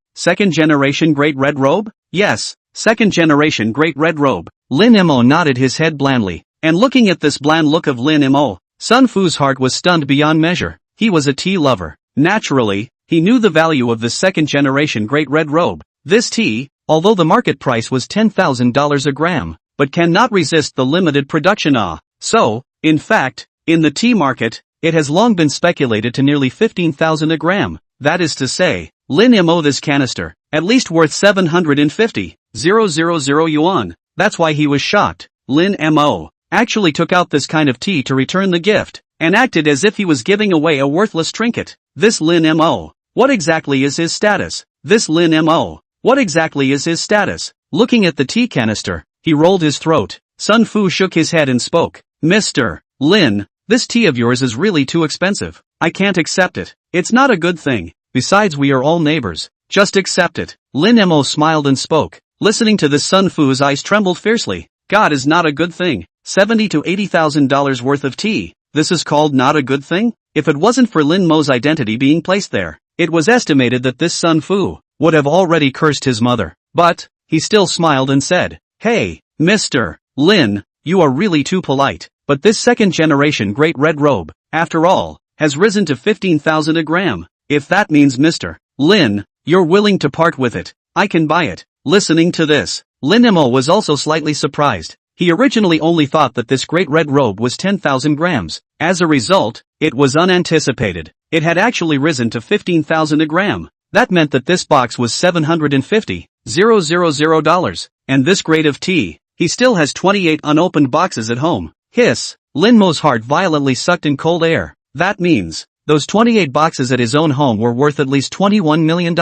generation Great Red Robe?" "Yes, second generation Great Red Robe." Lin Mo nodded his head blandly, and looking at this bland look of Lin Mo, Sun Fu's heart was stunned beyond measure. He was a tea lover. Naturally, he knew the value of the second generation Great Red Robe. This tea, although the market price was $10,000 a gram, but cannot resist the limited production. So, in fact, in the tea market, it has long been speculated to nearly 15,000 a gram. That is to say, Lin Mo this canister, at least worth 750,000 yuan. That's why he was shocked. Lin Mo actually took out this kind of tea to return the gift, and acted as if he was giving away a worthless trinket. This Lin Mo, what exactly is his status? This Lin Mo, what exactly is his status? Looking at the tea canister, he rolled his throat. Sun Fu shook his head and spoke. "Mr. Lin, this tea of yours is really too expensive. I can't accept it. It's not a good thing. Besides, we are all neighbors. Just accept it." Lin Mo smiled and spoke. Listening to this, Sun Fu's eyes trembled fiercely. God is not a good thing. $70,000 to $80,000 worth of tea. This is called not a good thing? If it wasn't for Lin Mo's identity being placed there, it was estimated that this Sun Fu would have already cursed his mother. But, he still smiled and said, "Hey, Mr. Lin, you are really too polite, but this second-generation Great Red Robe, after all, has risen to 15,000 a gram. If that means Mr. Lin, you're willing to part with it, I can buy it. Listening to this, Lin Mo was also slightly surprised. He originally only thought that this Great Red Robe was 10,000 grams. As a result, it was unanticipated. It had actually risen to 15,000 a gram. That meant that this box was $750,000. And this grade of tea, he still has 28 unopened boxes at home. Hiss! Lin Mo's heart violently sucked in cold air. That means, those 28 boxes at his own home were worth at least $21 million.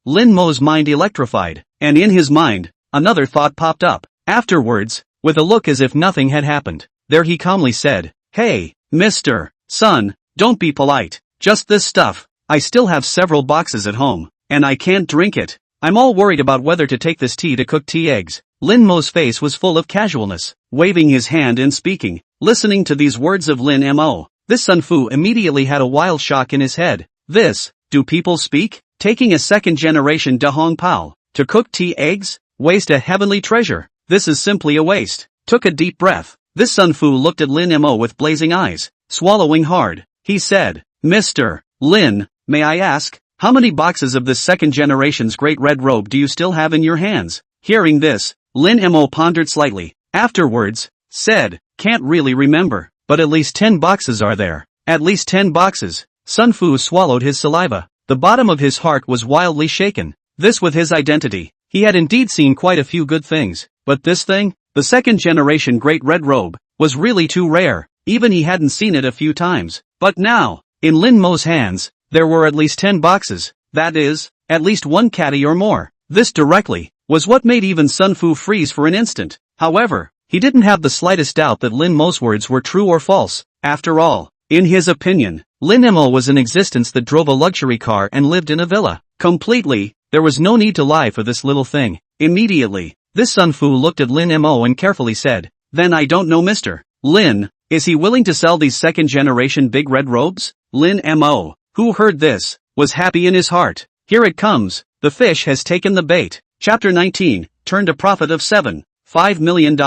Lin Mo's mind electrified, and in his mind, another thought popped up. Afterwards, with a look as if nothing had happened, there he calmly said, "Hey, Mr. Son, don't be polite. Just this stuff. I still have several boxes at home, and I can't drink it. I'm all worried about whether to take this tea to cook tea eggs." Lin Mo's face was full of casualness, waving his hand and speaking. Listening to these words of Lin Mo, this Sun Fu immediately had a wild shock in his head. Do people speak? Taking a second-generation Da Hong Pao to cook tea eggs? Waste a heavenly treasure. This is simply a waste. Took a deep breath. This Sun Fu looked at Lin Mo with blazing eyes. Swallowing hard, he said, "Mr. Lin, may I ask, how many boxes of this second generation's Great Red Robe do you still have in your hands?" Hearing this, Lin Mo pondered slightly. Afterwards, said, "Can't really remember, but at least 10 boxes are there." At least 10 boxes. Sun Fu swallowed his saliva. The bottom of his heart was wildly shaken. This with his identity. He had indeed seen quite a few good things, but this thing, the second generation Great Red Robe, was really too rare. Even he hadn't seen it a few times. But now, in Lin Mo's hands, there were at least 10 boxes. That is, at least one caddy or more. This directly was what made even Sun Fu freeze for an instant. However, he didn't have the slightest doubt that Lin Mo's words were true or false. After all, in his opinion, Lin Mo was an existence that drove a luxury car and lived in a villa. Completely, there was no need to lie for this little thing. Immediately, this Sun Fu looked at Lin Mo and carefully said, "Then I don't know Mr. Lin, is he willing to sell these second-generation big red robes?" Lin Mo, who heard this, was happy in his heart. Here it comes, the fish has taken the bait. Chapter 19, turned a profit of $7.5 million.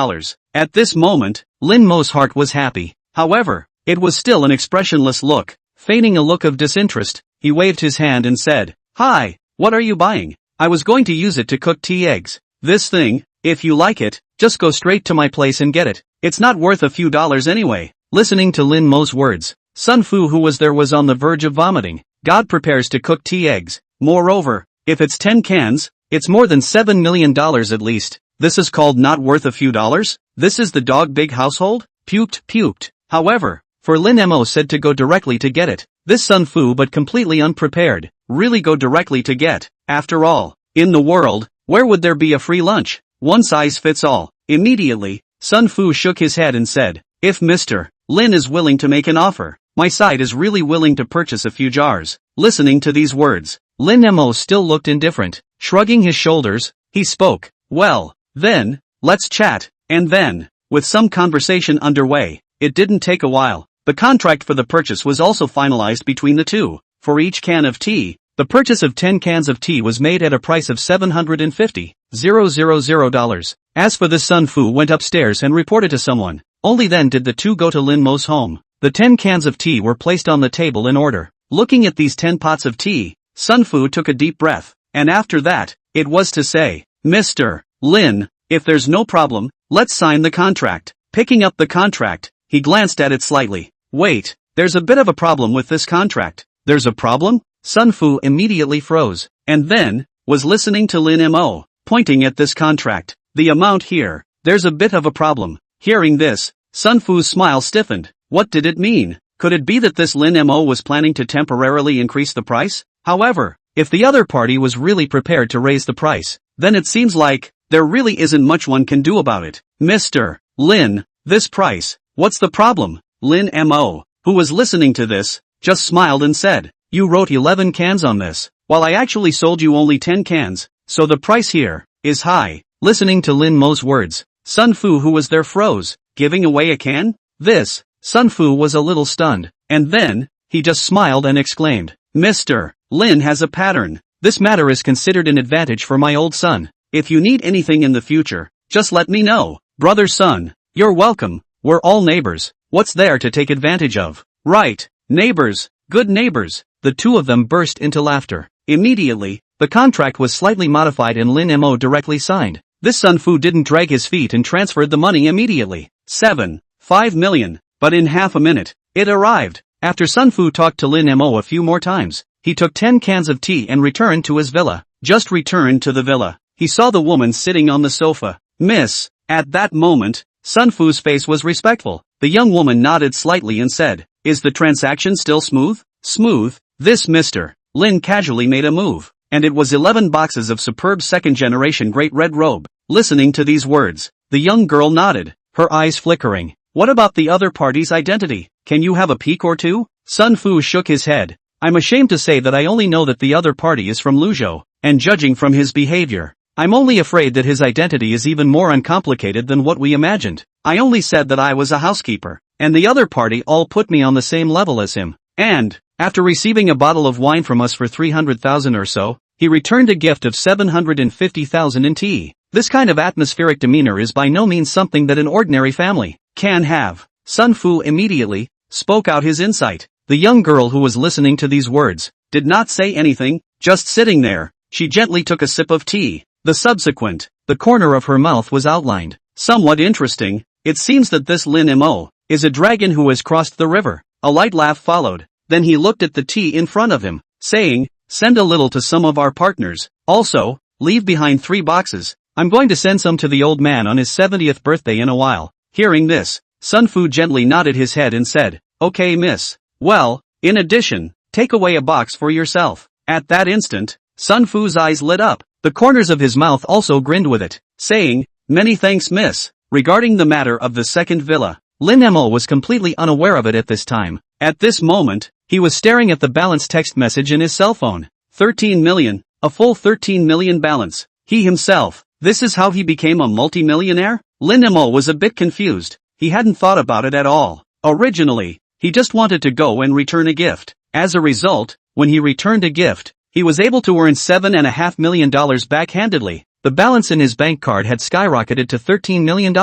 At this moment, Lin Mo's heart was happy. However, it was still an expressionless look. Feigning a look of disinterest, he waved his hand and said, "Hi, what are you buying? I was going to use it to cook tea eggs. This thing, if you like it, just go straight to my place and get it. It's not worth a few dollars anyway." Listening to Lin Mo's words, Sun Fu who was there was on the verge of vomiting. God prepares to cook tea eggs. Moreover, if it's 10 cans, it's more than $7 million at least. This is called not worth a few dollars? This is the dog big household? Puked. However, for Lin Mo said to go directly to get it. This Sun Fu but completely unprepared, really go directly to get. After all, in the world, where would there be a free lunch? One size fits all. Immediately, Sun Fu shook his head and said, "If Mr. Lin is willing to make an offer, my side is really willing to purchase a few jars." Listening to these words, Lin Mo still looked indifferent. Shrugging his shoulders, he spoke, "Well, then, let's chat." And then, with some conversation underway, it didn't take a while. The contract for the purchase was also finalized between the two. For each can of tea, the purchase of 10 cans of tea was made at a price of $750,000. As for this, Sun Fu went upstairs and reported to someone. Only then did the two go to Lin Mo's home. The 10 cans of tea were placed on the table in order. Looking at these 10 pots of tea, Sun Fu took a deep breath, and after that, it was to say, "Mr. Lin, if there's no problem, let's sign the contract." Picking up the contract, he glanced at it slightly. "Wait, there's a bit of a problem with this contract." "There's a problem?" Sun Fu immediately froze, and then, was listening to Lin Mo, pointing at this contract. "The amount here, there's a bit of a problem." Hearing this, Sun Fu's smile stiffened. What did it mean? Could it be that this Lin Mo was planning to temporarily increase the price? However, if the other party was really prepared to raise the price, then it seems like, there really isn't much one can do about it. "Mr. Lin, this price, what's the problem?" Lin Mo, who was listening to this, just smiled and said, "You wrote 11 cans on this, while I actually sold you only 10 cans, so the price here is high." Listening to Lin Mo's words, Sun Fu who was there froze. Giving away a can? This, Sun Fu was a little stunned, and then, he just smiled and exclaimed, "Mr. Lin has a pattern. This matter is considered an advantage for my old son. If you need anything in the future, just let me know." Brother son, you're welcome, we're all neighbors, what's there to take advantage of? Right, neighbors, good neighbors. The two of them burst into laughter. Immediately, the contract was slightly modified and Lin Mo directly signed. This Sun Fu didn't drag his feet and transferred the money immediately. 5 million, but in half a minute, it arrived. After Sun Fu talked to Lin Mo a few more times, he took 10 cans of tea and returned to his villa. Just returned to the villa, he saw the woman sitting on the sofa. Miss. At that moment, Sun Fu's face was respectful. The young woman nodded slightly and said, "Is the transaction still smooth?" "Smooth." This Mr. Lin casually made a move, and it was 11 boxes of superb second-generation Great Red Robe. Listening to these words, the young girl nodded, her eyes flickering. "What about the other party's identity? Can you have a peek or two?" Sun Fu shook his head. "I'm ashamed to say that I only know that the other party is from Luzhou, and judging from his behavior, I'm only afraid that his identity is even more uncomplicated than what we imagined. I only said that I was a housekeeper, and the other party all put me on the same level as him. And, after receiving a bottle of wine from us for 300,000 or so, he returned a gift of 750,000 in tea. This kind of atmospheric demeanor is by no means something that an ordinary family can have." Sun Fu immediately spoke out his insight. The young girl who was listening to these words did not say anything, just sitting there. She gently took a sip of tea. The corner of her mouth was outlined. "Somewhat interesting. It seems that this Lin Mo is a dragon who has crossed the river." A light laugh followed. Then he looked at the tea in front of him, saying, "Send a little to some of our partners. Also, leave behind 3 boxes. I'm going to send some to the old man on his 70th birthday in a while." Hearing this, Sun Fu gently nodded his head and said, "Okay, miss. Well, in addition, take away a box for yourself." At that instant, Sun Fu's eyes lit up. The corners of his mouth also grinned with it, saying, "Many thanks, miss." Regarding the matter of the second villa, Lin Mo was completely unaware of it at this time. At this moment, he was staring at the balance text message in his cell phone. 13 million, a full 13 million balance. He himself, this is how he became a multi-millionaire? Lin Mo was a bit confused. He hadn't thought about it at all. Originally, he just wanted to go and return a gift. As a result, when he returned a gift, he was able to earn $7.5 million backhandedly. The balance in his bank card had skyrocketed to $13 million.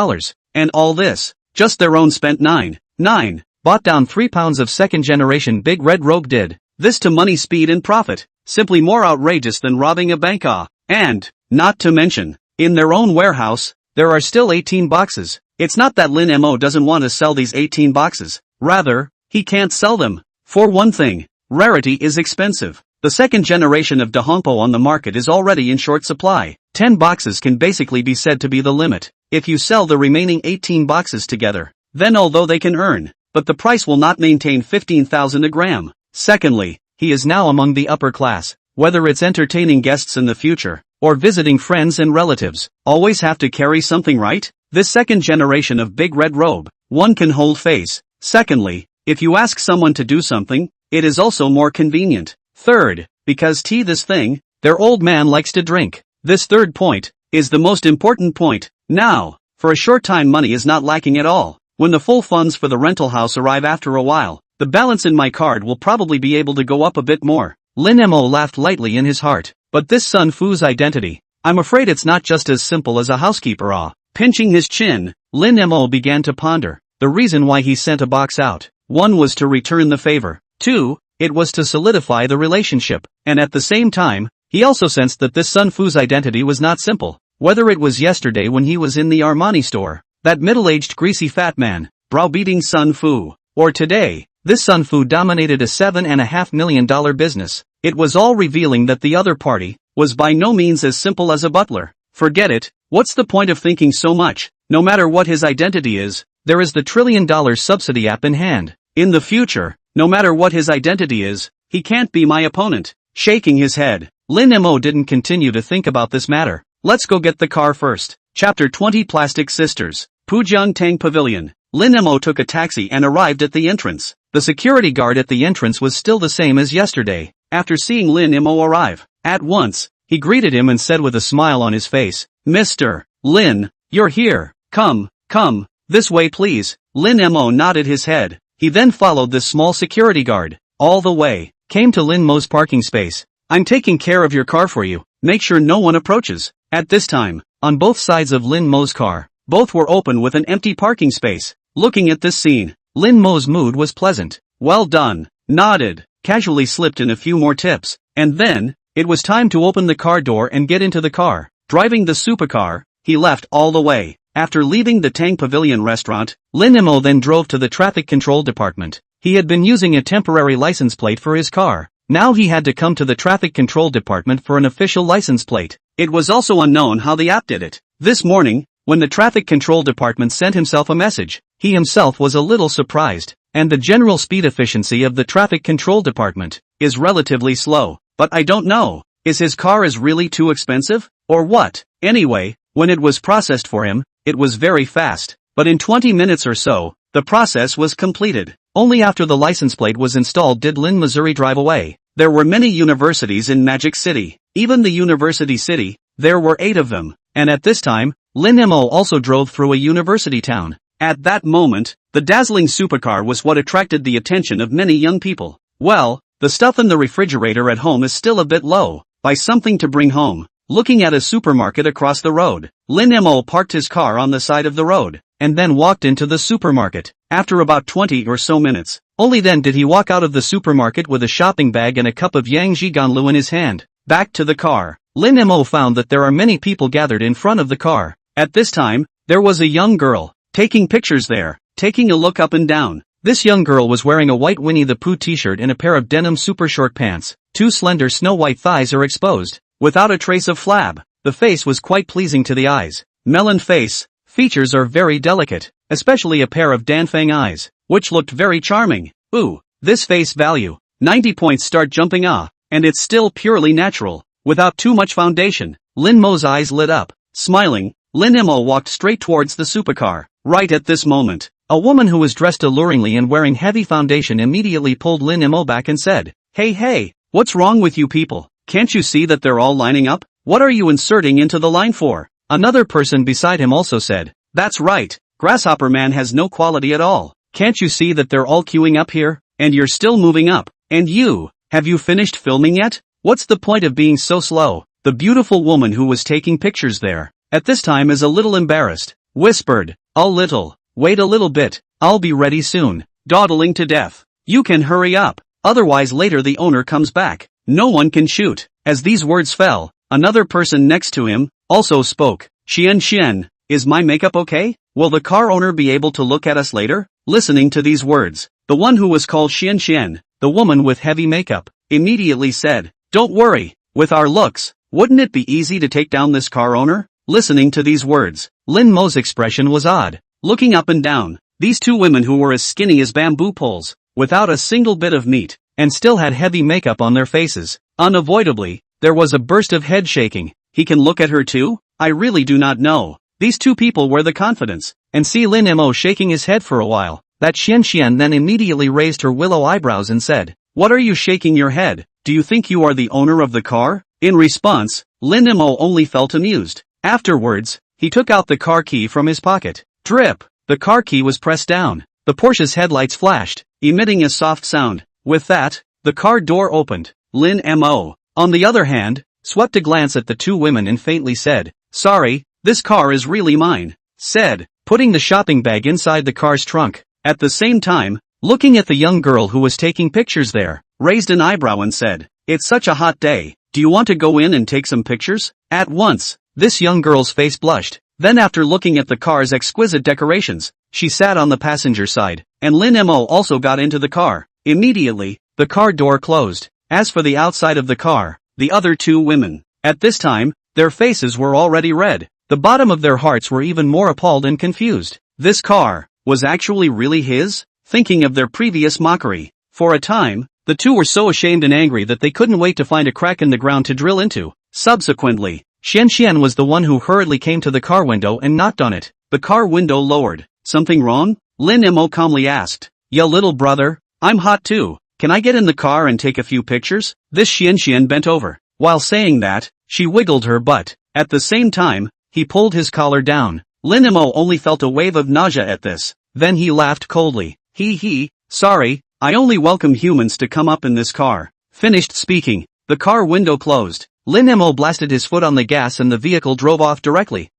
And all this, just their own spent 9 bought down 3 pounds of second-generation Big Red Rogue did. This to money, speed and profit, simply more outrageous than robbing a bank. And, not to mention, in their own warehouse, there are still 18 boxes. It's not that Lin Mo doesn't want to sell these 18 boxes. Rather, he can't sell them. For one thing, rarity is expensive. The second generation of Dahongpo on the market is already in short supply. 10 boxes can basically be said to be the limit. If you sell the remaining 18 boxes together, then although they can earn, but the price will not maintain 15,000 a gram. Secondly, he is now among the upper class. Whether it's entertaining guests in the future, or visiting friends and relatives, always have to carry something, right? This second generation of Big Red Robe, one can hold face. Secondly, if you ask someone to do something, it is also more convenient. Third, because tea this thing, their old man likes to drink. This third point is the most important point. Now, for a short time money is not lacking at all. When the full funds for the rental house arrive after a while, the balance in my card will probably be able to go up a bit more. Lin Mo laughed lightly in his heart. But this Sun Fu's identity, I'm afraid it's not just as simple as a housekeeper. Pinching his chin, Lin Mo began to ponder the reason why he sent a box out. 1 was to return the favor. 2, it was to solidify the relationship. And at the same time, he also sensed that this Sun Fu's identity was not simple. Whether it was yesterday when he was in the Armani store, that middle-aged greasy fat man, browbeating Sun Fu, or today, this Sun Fu dominated a $7.5 million business. It was all revealing that the other party was by no means as simple as a butler. Forget it, what's the point of thinking so much? No matter what his identity is, there is the $1 trillion Subsidy App in hand. In the future, no matter what his identity is, he can't be my opponent. Shaking his head, Lin Mo didn't continue to think about this matter. Let's go get the car first. Chapter 20 Plastic Sisters. Pujiang Tang Pavilion. Lin Mo took a taxi and arrived at the entrance. The security guard at the entrance was still the same as yesterday. After seeing Lin Mo arrive, at once, he greeted him and said with a smile on his face, "Mr. Lin, you're here. Come, this way please." Lin Mo nodded his head. He then followed this small security guard, all the way, came to Lin Mo's parking space. "I'm taking care of your car for you. Make sure no one approaches." At this time, on both sides of Lin Mo's car, Both were open with an empty parking space. Looking at this scene, Lin Mo's mood was pleasant. Well done. Nodded, casually slipped in a few more tips, and then, it was time to open the car door and get into the car. Driving the supercar, he left all the way. After leaving the Tang Pavilion restaurant, Lin Mo then drove to the traffic control department. He had been using a temporary license plate for his car. Now he had to come to the traffic control department for an official license plate. It was also unknown how the app did it. This morning, when the traffic control department sent himself a message, he himself was a little surprised, and the general speed efficiency of the traffic control department is relatively slow. But I don't know, is his car is really too expensive, or what? Anyway, when it was processed for him, it was very fast, but in 20 minutes or so, the process was completed. Only after the license plate was installed did Lin Missouri drive away. There were many universities in Magic City, even the University City, there were 8 of them, and at this time, Lin Mo also drove through a university town. At that moment, the dazzling supercar was what attracted the attention of many young people. Well, the stuff in the refrigerator at home is still a bit low. Buy something to bring home. Looking at a supermarket across the road, Lin Mo parked his car on the side of the road, and then walked into the supermarket. After about 20 or so minutes, only then did he walk out of the supermarket with a shopping bag and a cup of Yang Jiganlu in his hand. Back to the car, Lin Mo found that there are many people gathered in front of the car. At this time, there was a young girl, taking pictures there, taking a look up and down. This young girl was wearing a white Winnie the Pooh t-shirt and a pair of denim super short pants. 2 slender snow-white thighs are exposed, without a trace of flab. The face was quite pleasing to the eyes. Melon face, features are very delicate, especially a pair of Danfang eyes, which looked very charming. Ooh, this face value. 90 points start jumping and it's still purely natural, without too much foundation. Lin Mo's eyes lit up. Smiling, Lin Mo walked straight towards the supercar. Right at this moment, a woman who was dressed alluringly and wearing heavy foundation immediately pulled Lin Mo back and said, Hey, what's wrong with you people? Can't you see that they're all lining up? What are you inserting into the line for? Another person beside him also said, That's right, Grasshopper Man has no quality at all. Can't you see that they're all queuing up here? And you're still moving up. And you, have you finished filming yet? What's the point of being so slow? The beautiful woman who was taking pictures there, at this time is a little embarrassed, whispered, wait a little bit, I'll be ready soon, dawdling to death. You can hurry up, otherwise later the owner comes back. No one can shoot. As these words fell, another person next to him also spoke. Xian, is my makeup okay? Will the car owner be able to look at us later? Listening to these words, the one who was called Xian, the woman with heavy makeup, immediately said, Don't worry, with our looks, wouldn't it be easy to take down this car owner? Listening to these words, Lin Mo's expression was odd. Looking up and down, these 2 women who were as skinny as bamboo poles, without a single bit of meat, and still had heavy makeup on their faces. Unavoidably, there was a burst of head shaking. He can look at her too? I really do not know. These 2 people were the confidence, and see Lin Mo shaking his head for a while. That Xian then immediately raised her willow eyebrows and said, What are you shaking your head? Do you think you are the owner of the car? In response, Lin Mo only felt amused. Afterwards, he took out the car key from his pocket. Drip! The car key was pressed down. The Porsche's headlights flashed, emitting a soft sound. With that, the car door opened. Lin Mo, on the other hand, swept a glance at the 2 women and faintly said, Sorry, this car is really mine. Said, putting the shopping bag inside the car's trunk. At the same time, looking at the young girl who was taking pictures there, raised an eyebrow and said, It's such a hot day. Do you want to go in and take some pictures? At once, this young girl's face blushed. Then after looking at the car's exquisite decorations, she sat on the passenger side, and Lin Mo also got into the car. Immediately, the car door closed. As for the outside of the car, the other 2 women, at this time, their faces were already red. The bottom of their hearts were even more appalled and confused. This car was actually really his? Thinking of their previous mockery. For a time, the 2 were so ashamed and angry that they couldn't wait to find a crack in the ground to drill into. Subsequently, Xian was the one who hurriedly came to the car window and knocked on it. The car window lowered. Something wrong? Lin Mo calmly asked. Yeah, little brother, I'm hot too. Can I get in the car and take a few pictures? This Xian bent over. While saying that, she wiggled her butt. At the same time, he pulled his collar down. Lin Mo only felt a wave of nausea at this. Then he laughed coldly. Sorry, I only welcome humans to come up in this car. Finished speaking, the car window closed. Lin Mo blasted his foot on the gas and the vehicle drove off directly.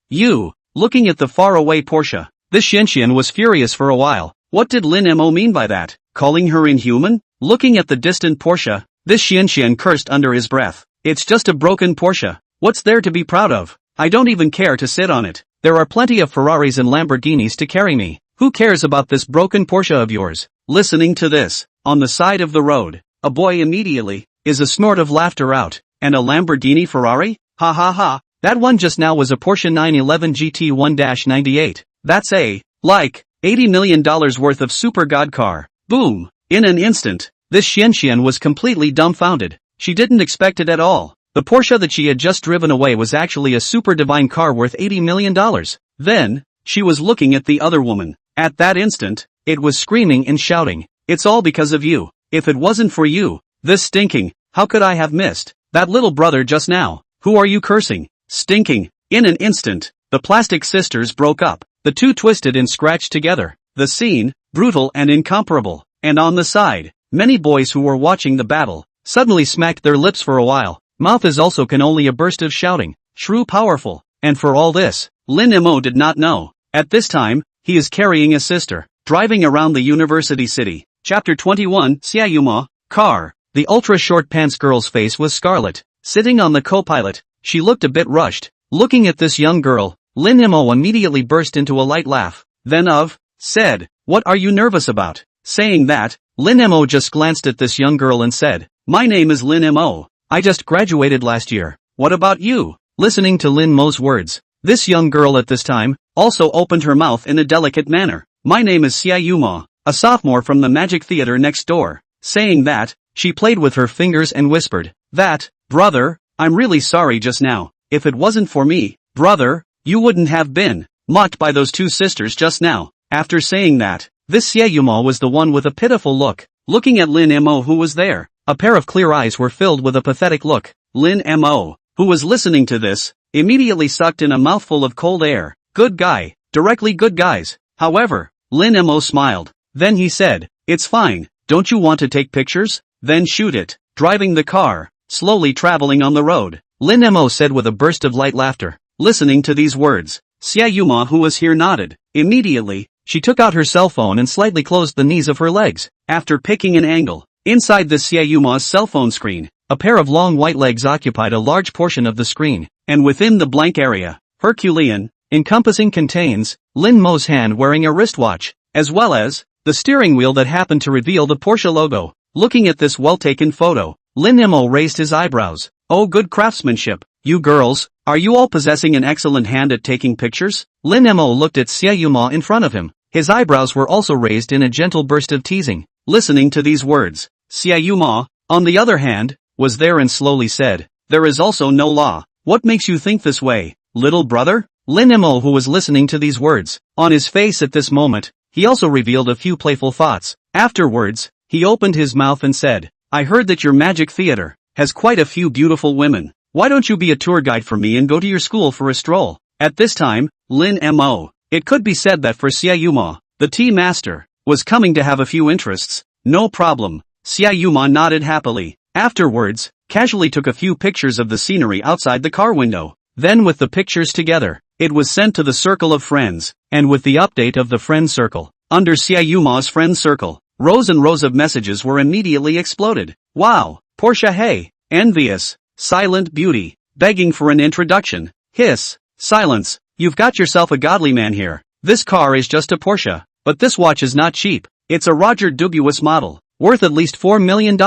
looking at the faraway Porsche. This Xianxian was furious for a while. What did Lin Mo mean by that? Calling her inhuman? Looking at the distant Porsche, this Xianxian cursed under his breath. It's just a broken Porsche. What's there to be proud of? I don't even care to sit on it. There are plenty of Ferraris and Lamborghinis to carry me. Who cares about this broken Porsche of yours? Listening to this, on the side of the road, a boy immediately, is a snort of laughter out. And a Lamborghini Ferrari? Ha ha ha. That one just now was a Porsche 911 GT 1-98. That's like, $80 million worth of super god car. Boom. In an instant, this Xianxian was completely dumbfounded. She didn't expect it at all. The Porsche that she had just driven away was actually a super divine car worth $80 million. Then, she was looking at the other woman. At that instant, it was screaming and shouting. It's all because of you. If it wasn't for you, this stinking, how could I have missed that little brother just now? Who are you cursing? Stinking. In an instant, the plastic sisters broke up. The two twisted and scratched together. The scene, brutal and incomparable. And on the side, many boys who were watching the battle, suddenly smacked their lips for a while. Mouth is also can only a burst of shouting. Shrew powerful. And for all this, Lin Mo did not know. At this time, he is carrying a sister, driving around the university city. Chapter 21, Xiayuma, car. The ultra-short pants girl's face was scarlet. Sitting on the co-pilot, she looked a bit rushed. Looking at this young girl, Lin Mo immediately burst into a light laugh. Then said, what are you nervous about? Saying that, Lin Mo just glanced at this young girl and said, my name is Lin Mo. I just graduated last year. What about you? Listening to Lin Mo's words, this young girl at this time, also opened her mouth in a delicate manner. My name is Xiayuma, a sophomore from the Magic Theater next door. Saying that, she played with her fingers and whispered, that, brother, I'm really sorry just now. If it wasn't for me, brother, you wouldn't have been mocked by those two sisters just now. After saying that, this Xiayuma was the one with a pitiful look. Looking at Lin Mo who was there, a pair of clear eyes were filled with a pathetic look. Lin Mo, who was listening to this, immediately sucked in a mouthful of cold air. Good guy, directly good guys. However, Lin Mo smiled. Then he said, it's fine, don't you want to take pictures? Then shoot it. Driving the car, slowly traveling on the road, Lin Mo said with a burst of light laughter. Listening to these words, Xiayuma who was here nodded. Immediately, she took out her cell phone and slightly closed the knees of her legs. After picking an angle, inside the Xiayuma's cell phone screen, a pair of long white legs occupied a large portion of the screen, and within the blank area, Herculean, encompassing contains, Lin Mo's hand wearing a wristwatch, as well as, the steering wheel that happened to reveal the Porsche logo. Looking at this well-taken photo, Lin Mo raised his eyebrows. Oh, good craftsmanship. You girls, are you all possessing an excellent hand at taking pictures? Lin Mo looked at Xiayuma in front of him. His eyebrows were also raised in a gentle burst of teasing. Listening to these words, Xiayuma, on the other hand, was there and slowly said, there is also no law. What makes you think this way, little brother? Lin Mo who was listening to these words, on his face at this moment, he also revealed a few playful thoughts. Afterwards, he opened his mouth and said, I heard that your magic theater has quite a few beautiful women. Why don't you be a tour guide for me and go to your school for a stroll? At this time, Lin Mo, it could be said that for Xiayuma, the tea master, was coming to have a few interests. No problem. Xiayuma nodded happily. Afterwards, casually took a few pictures of the scenery outside the car window. Then with the pictures together, it was sent to the circle of friends, and with the update of the friend circle, under Xiayuma's friend circle, rows and rows of messages were immediately exploded. Wow, Porsche hey, envious, silent beauty, begging for an introduction, hiss, silence, you've got yourself a godly man here. This car is just a Porsche, but this watch is not cheap, it's a Roger Dubuis model, worth at least $4 million.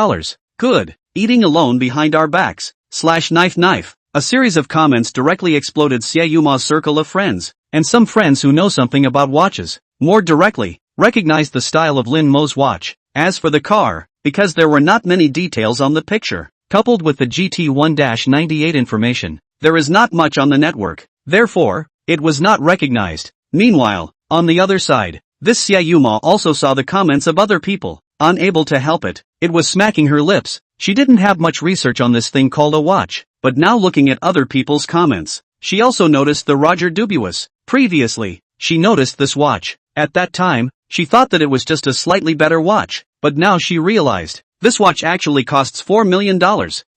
Good, eating alone behind our backs, /knife. A series of comments directly exploded Xiayuma's circle of friends, and some friends who know something about watches, more directly, recognized the style of Lin Mo's watch. As for the car, because there were not many details on the picture, coupled with the GT 1-98 information, there is not much on the network, therefore, it was not recognized. Meanwhile, on the other side, this Xiayuma also saw the comments of other people. Unable to help it, it was smacking her lips. She didn't have much research on this thing called a watch, but now looking at other people's comments, she also noticed the Roger Dubuis. Previously, she noticed this watch. At that time, she thought that it was just a slightly better watch, but now she realized, this watch actually costs $4 million.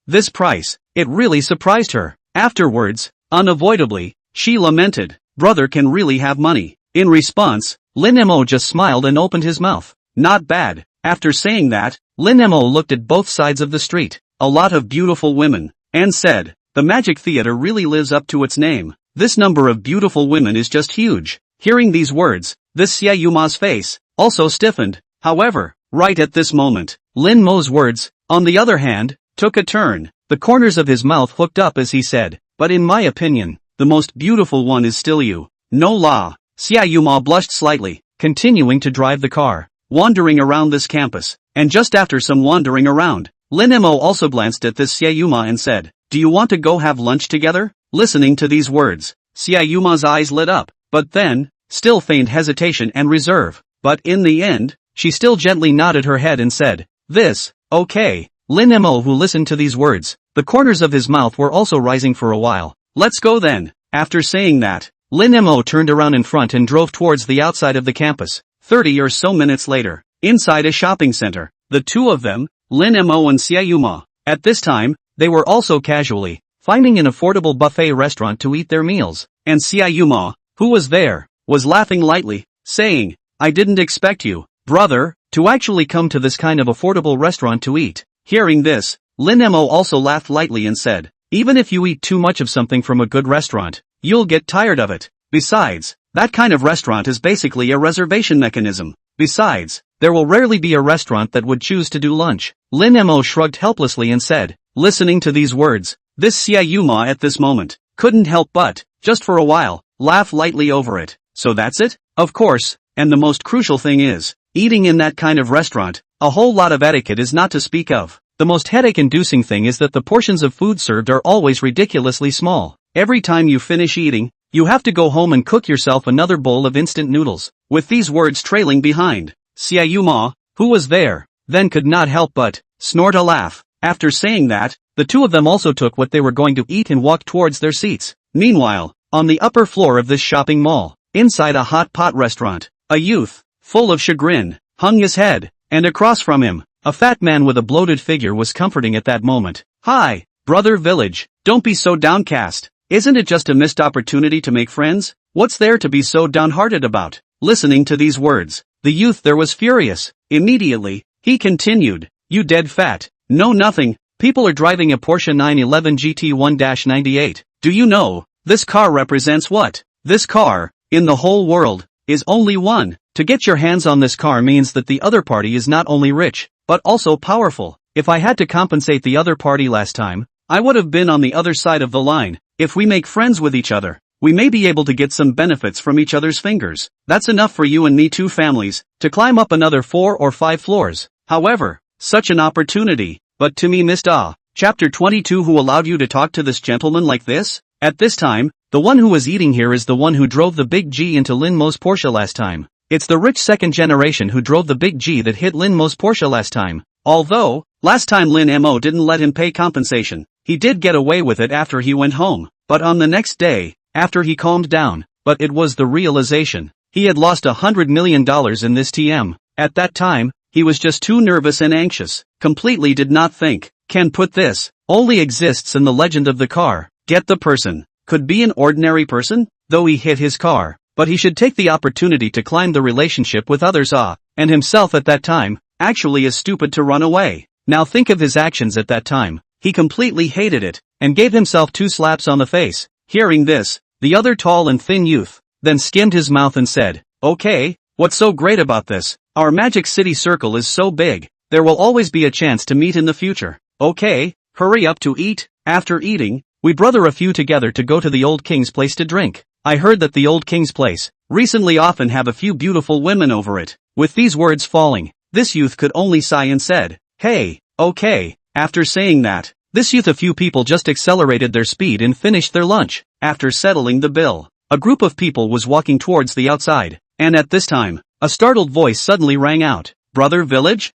This price, it really surprised her. Afterwards, unavoidably, she lamented, brother can really have money. In response, Lin Mo just smiled and opened his mouth. Not bad. After saying that, Lin Mo looked at both sides of the street, a lot of beautiful women, and said, the Magic Theater really lives up to its name. This number of beautiful women is just huge. Hearing these words, this Xie Yuma's face also stiffened. However, right at this moment, Lin Mo's words, on the other hand, took a turn. The corners of his mouth hooked up as he said, but in my opinion, the most beautiful one is still you. No la. Xie Yuma blushed slightly, continuing to drive the car, wandering around this campus, and just after some wandering around, Lin Mo also glanced at this Xie Yuma and said, do you want to go have lunch together? Listening to these words, Xie Yuma's eyes lit up, but then, still feigned hesitation and reserve, but in the end, she still gently nodded her head and said, this, okay. Lin Mo, who listened to these words, the corners of his mouth were also rising for a while. Let's go then. After saying that, Lin Mo turned around in front and drove towards the outside of the campus. 30 or so minutes later, inside a shopping center, the two of them, Lin Mo and Xie Yuma, at this time, they were also casually finding an affordable buffet restaurant to eat their meals, and Xie Yuma, who was there, was laughing lightly, saying, I didn't expect you, brother, to actually come to this kind of affordable restaurant to eat. Hearing this, Lin Mo also laughed lightly and said, even if you eat too much of something from a good restaurant, you'll get tired of it. Besides, that kind of restaurant is basically a reservation mechanism. Besides, there will rarely be a restaurant that would choose to do lunch. Lin Mo shrugged helplessly and said, listening to these words, this Xie Yuma at this moment, couldn't help but, just for a while, laugh lightly over it. So that's it? Of course, and the most crucial thing is, eating in that kind of restaurant, a whole lot of etiquette is not to speak of. The most headache-inducing thing is that the portions of food served are always ridiculously small. Every time you finish eating, you have to go home and cook yourself another bowl of instant noodles. With these words trailing behind, Xie Yuma, who was there, then could not help but snort a laugh. After saying that, the two of them also took what they were going to eat and walked towards their seats. Meanwhile, on the upper floor of this shopping mall, inside a hot pot restaurant, a youth, full of chagrin, hung his head, and across from him, a fat man with a bloated figure was comforting at that moment. Hi, brother Village, don't be so downcast. Isn't it just a missed opportunity to make friends? What's there to be so downhearted about? Listening to these words, the youth there was furious. Immediately, he continued, you dead fat. No nothing, people are driving a Porsche 911 GT1-98. Do you know, this car represents what? This car, in the whole world, is only one. To get your hands on this car means that the other party is not only rich, but also powerful. If I had to compensate the other party last time, I would have been on the other side of the line. If we make friends with each other, we may be able to get some benefits from each other's fingers. That's enough for you and me, two families, to climb up another 4 or 5 floors. However, such an opportunity, but to me missed. Chapter 22. Who allowed you to talk to this gentleman like this? At this time, the one who was eating here is the one who drove the big G into Lin Mo's Porsche last time. It's the rich second generation who drove the big G that hit Lin Mo's Porsche last time. Although, last time Lin Mo didn't let him pay compensation, he did get away with it after he went home. But on the next day, after he calmed down, but it was the realization, he had lost $100 million in this TM. At that time, he was just too nervous and anxious, completely did not think. Can put this, only exists in the legend of the car. Get the person, could be an ordinary person, though he hit his car. But he should take the opportunity to climb the relationship with others. And himself at that time, actually is stupid to run away. Now think of his actions at that time. He completely hated it, and gave himself 2 slaps on the face. Hearing this, the other tall and thin youth, then skimmed his mouth and said, okay, what's so great about this? Our Magic City circle is so big, there will always be a chance to meet in the future. Okay, hurry up to eat. After eating, we brother a few together to go to the old king's place to drink. I heard that the old king's place recently often have a few beautiful women over it. With these words falling, this youth could only sigh and said, hey, okay. After saying that, this youth, a few people just accelerated their speed and finished their lunch. After settling the bill, a group of people was walking towards the outside, and at this time, a startled voice suddenly rang out, brother Village?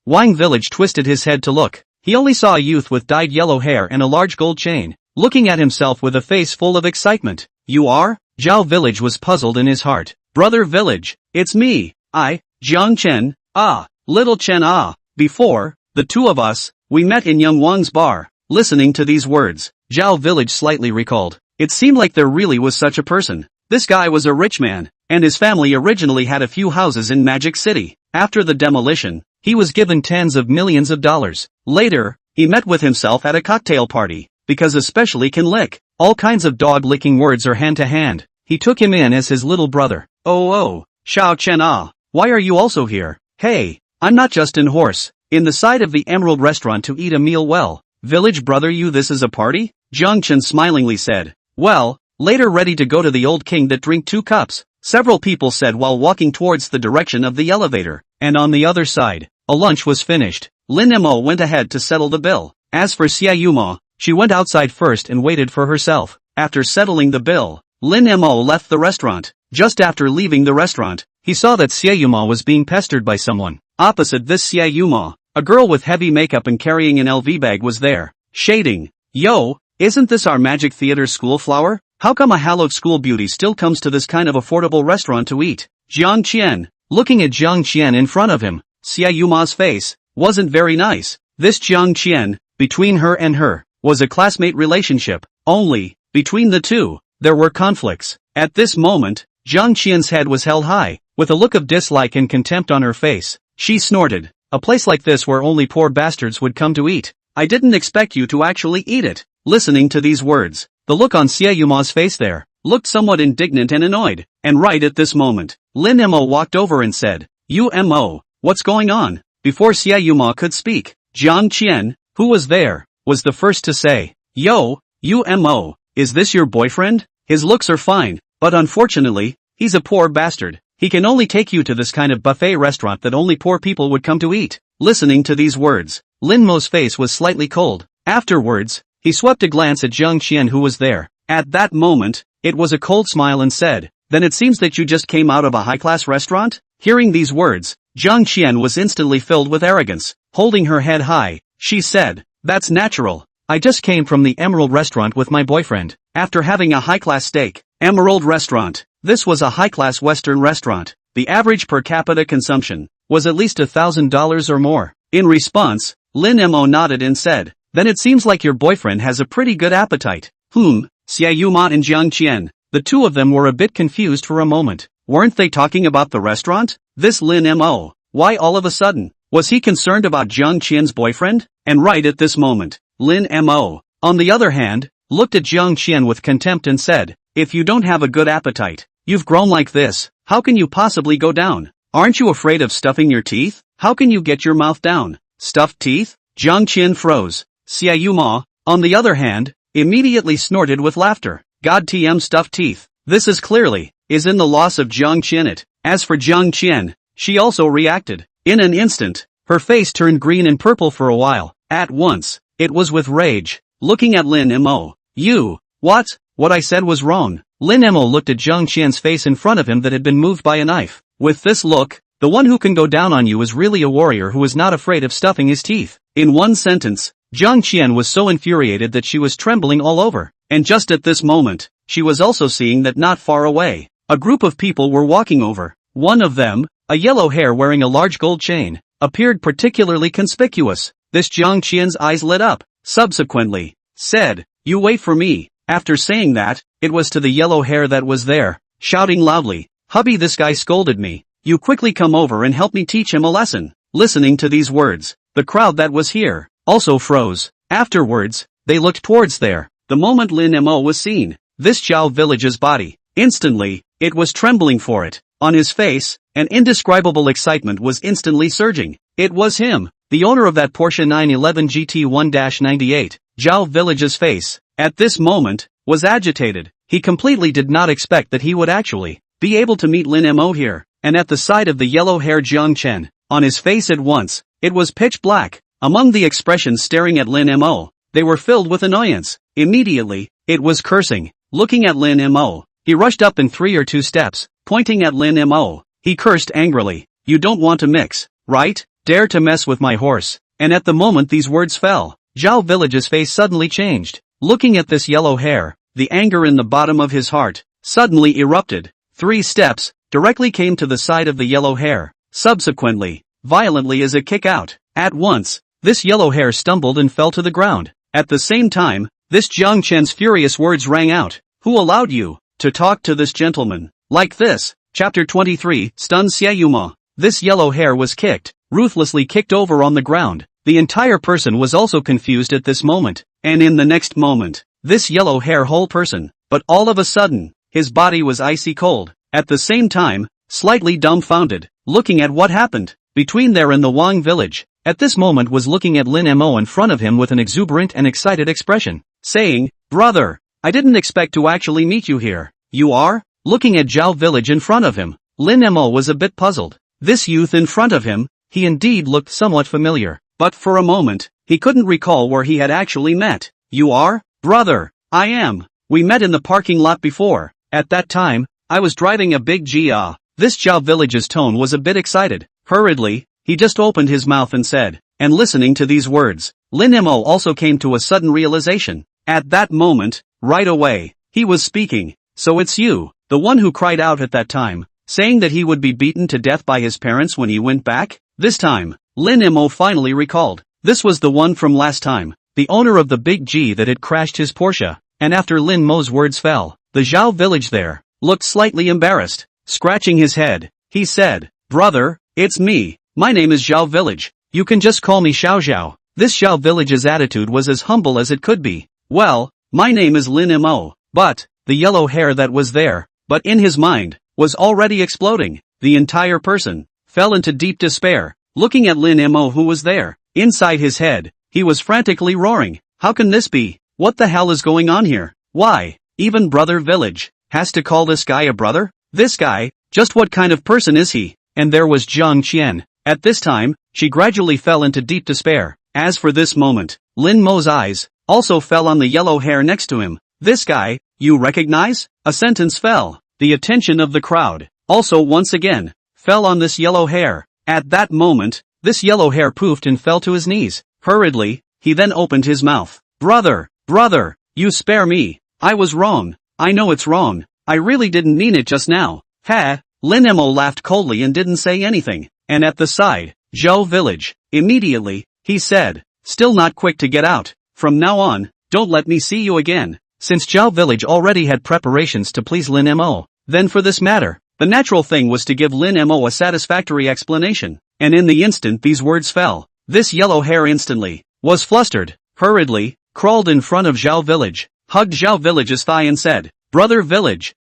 Wang Village twisted his head to look. He only saw a youth with dyed yellow hair and a large gold chain, looking at himself with a face full of excitement. You are? Zhao Village was puzzled in his heart. Brother Village, it's me, Jiang Chen, little Chen. Before, the two of us, we met in Young Wang's bar. Listening to these words, Zhao Village slightly recalled. It seemed like there really was such a person. This guy was a rich man, and his family originally had a few houses in Magic City. After the demolition, he was given tens of millions of dollars. Later, he met with himself at a cocktail party, because especially can lick all kinds of dog-licking words or hand-to-hand. He took him in as his little brother. Oh, Xiao Chen ah, why are you also here? Hey, I'm not just in horse, in the side of the Emerald restaurant to eat a meal well. Village brother you this is a party? Jiang Chen smilingly said. Well, later ready to go to the old king that drink 2 cups, several people said while walking towards the direction of the elevator, and on the other side, a lunch was finished. Lin Mo went ahead to settle the bill. As for Xia Ma, she went outside first and waited for herself. After settling the bill, Lin Mo left the restaurant. Just after leaving the restaurant, he saw that Xia Ma was being pestered by someone. Opposite this Xia Ma, a girl with heavy makeup and carrying an LV bag was there, shading. Yo, isn't this our Magic Theater school flower? How come a hallowed school beauty still comes to this kind of affordable restaurant to eat? Jiang Qian, looking at Jiang Qian in front of him, Xia Ma's face wasn't very nice. This Jiang Qian, between her and her, was a classmate relationship. Only, between the two, there were conflicts. At this moment, Jiang Qian's head was held high, with a look of dislike and contempt on her face. She snorted. A place like this where only poor bastards would come to eat. I didn't expect you to actually eat it. Listening to these words, the look on Xia Ma's face there looked somewhat indignant and annoyed. And right at this moment, Lin Mo walked over and said, Mo, what's going on? Before Xia Ma could speak, Jiang Qian, who was there, was the first to say, Yo, Mo, is this your boyfriend? His looks are fine, but unfortunately, he's a poor bastard. He can only take you to this kind of buffet restaurant that only poor people would come to eat. Listening to these words, Lin Mo's face was slightly cold. Afterwards, he swept a glance at Jiang Qian who was there. At that moment, it was a cold smile and said, Then it seems that you just came out of a high-class restaurant? Hearing these words, Jiang Qian was instantly filled with arrogance. Holding her head high, she said, That's natural. I just came from the Emerald restaurant with my boyfriend, after having a high-class steak. Emerald restaurant. This was a high-class Western restaurant. The average per capita consumption was at least $1,000 or more. In response, Lin Mo nodded and said, Then it seems like your boyfriend has a pretty good appetite. Xia Ma and Jiang Qian, the two of them were a bit confused for a moment. Weren't they talking about the restaurant? This Lin Mo, why all of a sudden? Was he concerned about Jiang Qian's boyfriend? And right at this moment, Lin Mo, on the other hand, looked at Jiang Qian with contempt and said, If you don't have a good appetite, you've grown like this, how can you possibly go down? Aren't you afraid of stuffing your teeth? How can you get your mouth down? Stuffed teeth? Jiang Qian froze. Xia Ma, on the other hand, immediately snorted with laughter. God TM stuffed teeth. This is clearly, is in the loss of Jiang Qian it. As for Jiang Qian, she also reacted. In an instant, her face turned green and purple for a while. At once, it was with rage. Looking at Lin Mo. What I said was wrong. Lin Mo looked at Jiang Qian's face in front of him that had been moved by a knife. With this look, the one who can go down on you is really a warrior who is not afraid of stuffing his teeth. In one sentence, Jiang Qian was so infuriated that she was trembling all over. And just at this moment, she was also seeing that not far away, a group of people were walking over. One of them, a yellow hair wearing a large gold chain, appeared particularly conspicuous. This Jiang Qian's eyes lit up. Subsequently, said, You wait for me. After saying that, it was to the yellow hair that was there, shouting loudly, Hubby, this guy scolded me. You quickly come over and help me teach him a lesson. Listening to these words, the crowd that was here also froze. Afterwards, they looked towards there. The moment Lin Mo was seen, this Zhao village's body, instantly, it was trembling for it. On his face, an indescribable excitement was instantly surging. It was him, the owner of that Porsche 911 GT1-98. Zhao village's face, at this moment, was agitated. He completely did not expect that he would actually be able to meet Lin Mo here. And at the sight of the yellow-haired Jiang Qian, on his face at once, it was pitch black. Among the expressions staring at Lin Mo, they were filled with annoyance. Immediately, it was cursing. Looking at Lin Mo, he rushed up in 3 or 2 steps, pointing at Lin Mo. He cursed angrily. You don't want to mix, right? Dare to mess with my horse. And at the moment these words fell, Zhao village's face suddenly changed. Looking at this yellow hair, the anger in the bottom of his heart suddenly erupted. 3 steps directly came to the side of the yellow hair. Subsequently, violently as a kick out. At once, this yellow hair stumbled and fell to the ground. At the same time, this Jiang Qian's furious words rang out. Who allowed you to talk to this gentleman. Like this. Chapter 23, Stun Xieyuma. This yellow hair was kicked, ruthlessly kicked over on the ground. The entire person was also confused at this moment, and in the next moment, this yellow hair whole person, but all of a sudden, his body was icy cold, at the same time, slightly dumbfounded, looking at what happened, between there and the Wang village, at this moment was looking at Lin Mo in front of him with an exuberant and excited expression, saying, "Brother, I didn't expect to actually meet you here." "You are?" Looking at Zhao village in front of him, Lin Mo was a bit puzzled. This youth in front of him, he indeed looked somewhat familiar, but for a moment, he couldn't recall where he had actually met. "You are?" "Brother, I am. We met in the parking lot before. At that time, I was driving a big Jia." This Zhao village's tone was a bit excited. Hurriedly, he just opened his mouth and said, and listening to these words, Lin Mo also came to a sudden realization. At that moment, right away, he was speaking. "So it's you, the one who cried out at that time, saying that he would be beaten to death by his parents when he went back?" This time, Lin Mo finally recalled. This was the one from last time, the owner of the big G that had crashed his Porsche, and after Lin Mo's words fell, the Zhao village there, looked slightly embarrassed. Scratching his head, he said, "Brother, it's me. My name is Zhao village. You can just call me Xiao Zhao." This Zhao village's attitude was as humble as it could be. "Well, my name is Lin Mo." But, the yellow hair that was there, but in his mind, was already exploding. The entire person fell into deep despair, looking at Lin Mo who was there. Inside his head, he was frantically roaring. How can this be? What the hell is going on here? Why, even brother village, has to call this guy a brother? This guy, just what kind of person is he? And there was Zhang Qian. At this time, she gradually fell into deep despair. As for this moment, Lin Mo's eyes, also fell on the yellow hair next to him. "This guy, you recognize?" A sentence fell. The attention of the crowd, also once again, fell on this yellow hair. At that moment, this yellow hair poofed and fell to his knees. Hurriedly, he then opened his mouth. "Brother, brother, you spare me. I was wrong. I know it's wrong. I really didn't mean it just now." "Ha!" Lin Mo laughed coldly and didn't say anything. And at the side, Zhao village, immediately, he said, still not quick to get out, "From now on, don't let me see you again." Since Zhao village already had preparations to please Lin Mo, then for this matter, the natural thing was to give Lin Mo a satisfactory explanation. And in the instant these words fell, this yellow hair instantly was flustered, hurriedly, crawled in front of Zhao village, hugged Zhao village's thigh and said, brother village,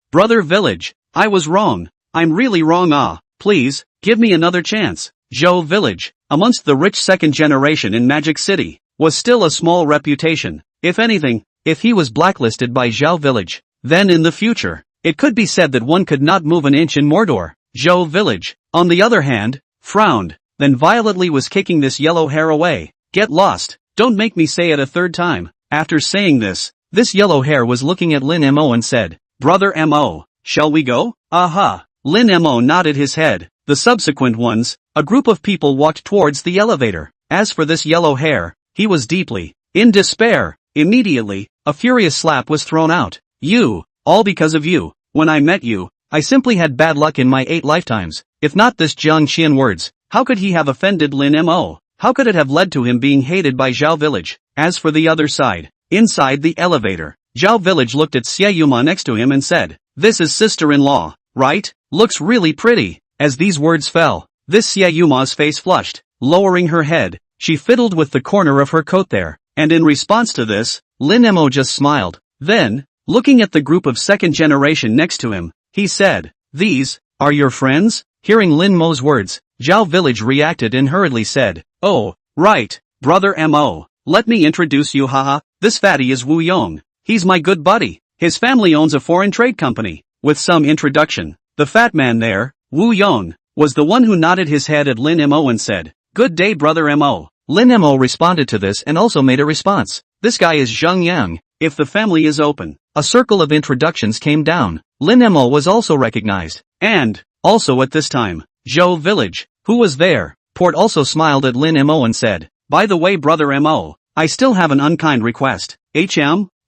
I was wrong. I'm really wrong. Please, give me another chance." Zhao village, amongst the rich second generation in Magic City, was still a small reputation. If anything, if he was blacklisted by Zhao village, then in the future, it could be said that one could not move an inch in Mordor. Zhao village, on the other hand, frowned, then violently was kicking this yellow hair away. "Get lost, don't make me say it a third time." After saying this yellow hair was looking at Lin Mo and said, "Brother Mo, shall we go?" "Aha." Lin Mo nodded his head. The subsequent ones, a group of people walked towards the elevator. As for this yellow hair, he was deeply in despair. Immediately, a furious slap was thrown out. "You, all because of you. When I met you, I simply had bad luck in my 8 lifetimes. If not this Zhang Qian words, how could he have offended Lin Mo? How could it have led to him being hated by Zhao village?" As for the other side, inside the elevator, Zhao village looked at Xie Yuma next to him and said, "This is sister-in-law, right? Looks really pretty." As these words fell, this Xie Yuma's face flushed. Lowering her head, she fiddled with the corner of her coat there, and in response to this, Lin Mo just smiled. Then, looking at the group of second generation next to him, he said, "These are your friends?" Hearing Lin Mo's words, Zhao village reacted and hurriedly said, "Oh, right, brother Mo. Let me introduce you. Haha, this fatty is Wu Yong. He's my good buddy. His family owns a foreign trade company." With some introduction, the fat man there, Wu Yong, was the one who nodded his head at Lin Mo and said, "Good day brother Mo." Lin Mo responded to this and also made a response. "This guy is Zheng Yang, if the family is open." A circle of introductions came down. Lin Mo was also recognized. And, also at this time, Zhou village, who was there, Port also smiled at Lin Mo and said, "By the way brother Mo, I still have an unkind request."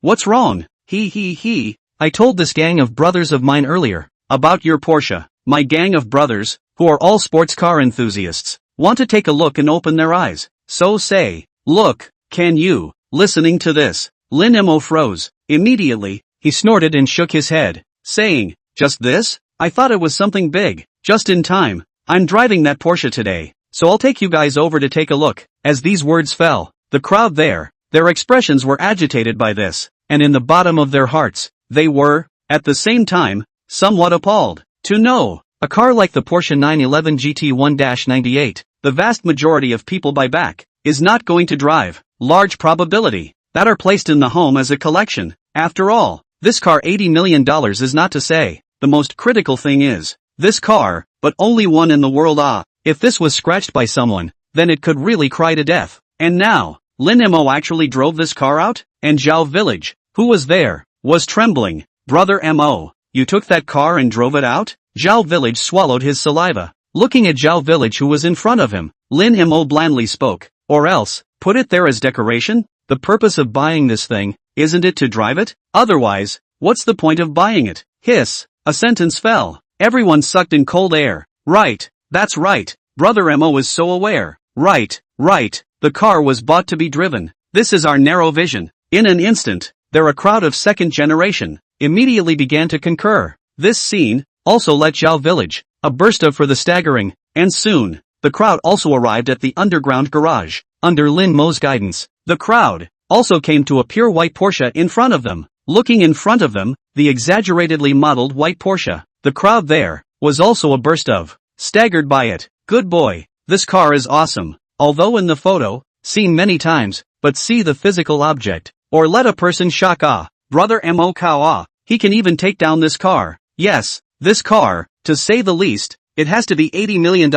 What's wrong?" He. I told this gang of brothers of mine earlier, about your Porsche. My gang of brothers, who are all sports car enthusiasts, want to take a look and open their eyes. So say, look, can you?" Listening to this, Lin Mo froze. Immediately, he snorted and shook his head. saying, "Just this? I thought it was something big." Just in time. "I'm driving that Porsche today, so I'll take you guys over to take a look." As these words fell, the crowd there, their expressions were agitated by this, and in the bottom of their hearts, they were, at the same time, somewhat appalled. To know, a car like the Porsche 911 GT1-98, the vast majority of people buy back, is not going to drive, large probability, that are placed in the home as a collection. After all, this car $80 million is not to say. The most critical thing is, this car, but only one in the world. If this was scratched by someone, then it could really cry to death. And now, Lin Mo actually drove this car out, and Zhao Village, who was there, was trembling. "Brother Mo, you took that car and drove it out?" Zhao Village swallowed his saliva. Looking at Zhao Village who was in front of him, Lin Mo blandly spoke, "Or else, put it there as decoration? The purpose of buying this thing, isn't it to drive it? Otherwise, what's the point of buying it?" Hiss. A sentence fell. Everyone sucked in cold air. Right, that's right. Brother Mo is so aware. Right. The car was bought to be driven. This is our narrow vision. In an instant, there a crowd of second generation immediately began to concur. This scene also let Zhao Village a burst of for the staggering, and soon, the crowd also arrived at the underground garage. Under Lin Mo's guidance, the crowd also came to a pure white Porsche in front of them. Looking in front of them, the exaggeratedly modeled white Porsche, the crowd there was also a burst of staggered by it. "Good boy, this car is awesome." Although in the photo, seen many times, but see the physical object, or let a person shock. Brother Mo Kao, he can even take down this car. Yes, this car, to say the least, it has to be $80 million.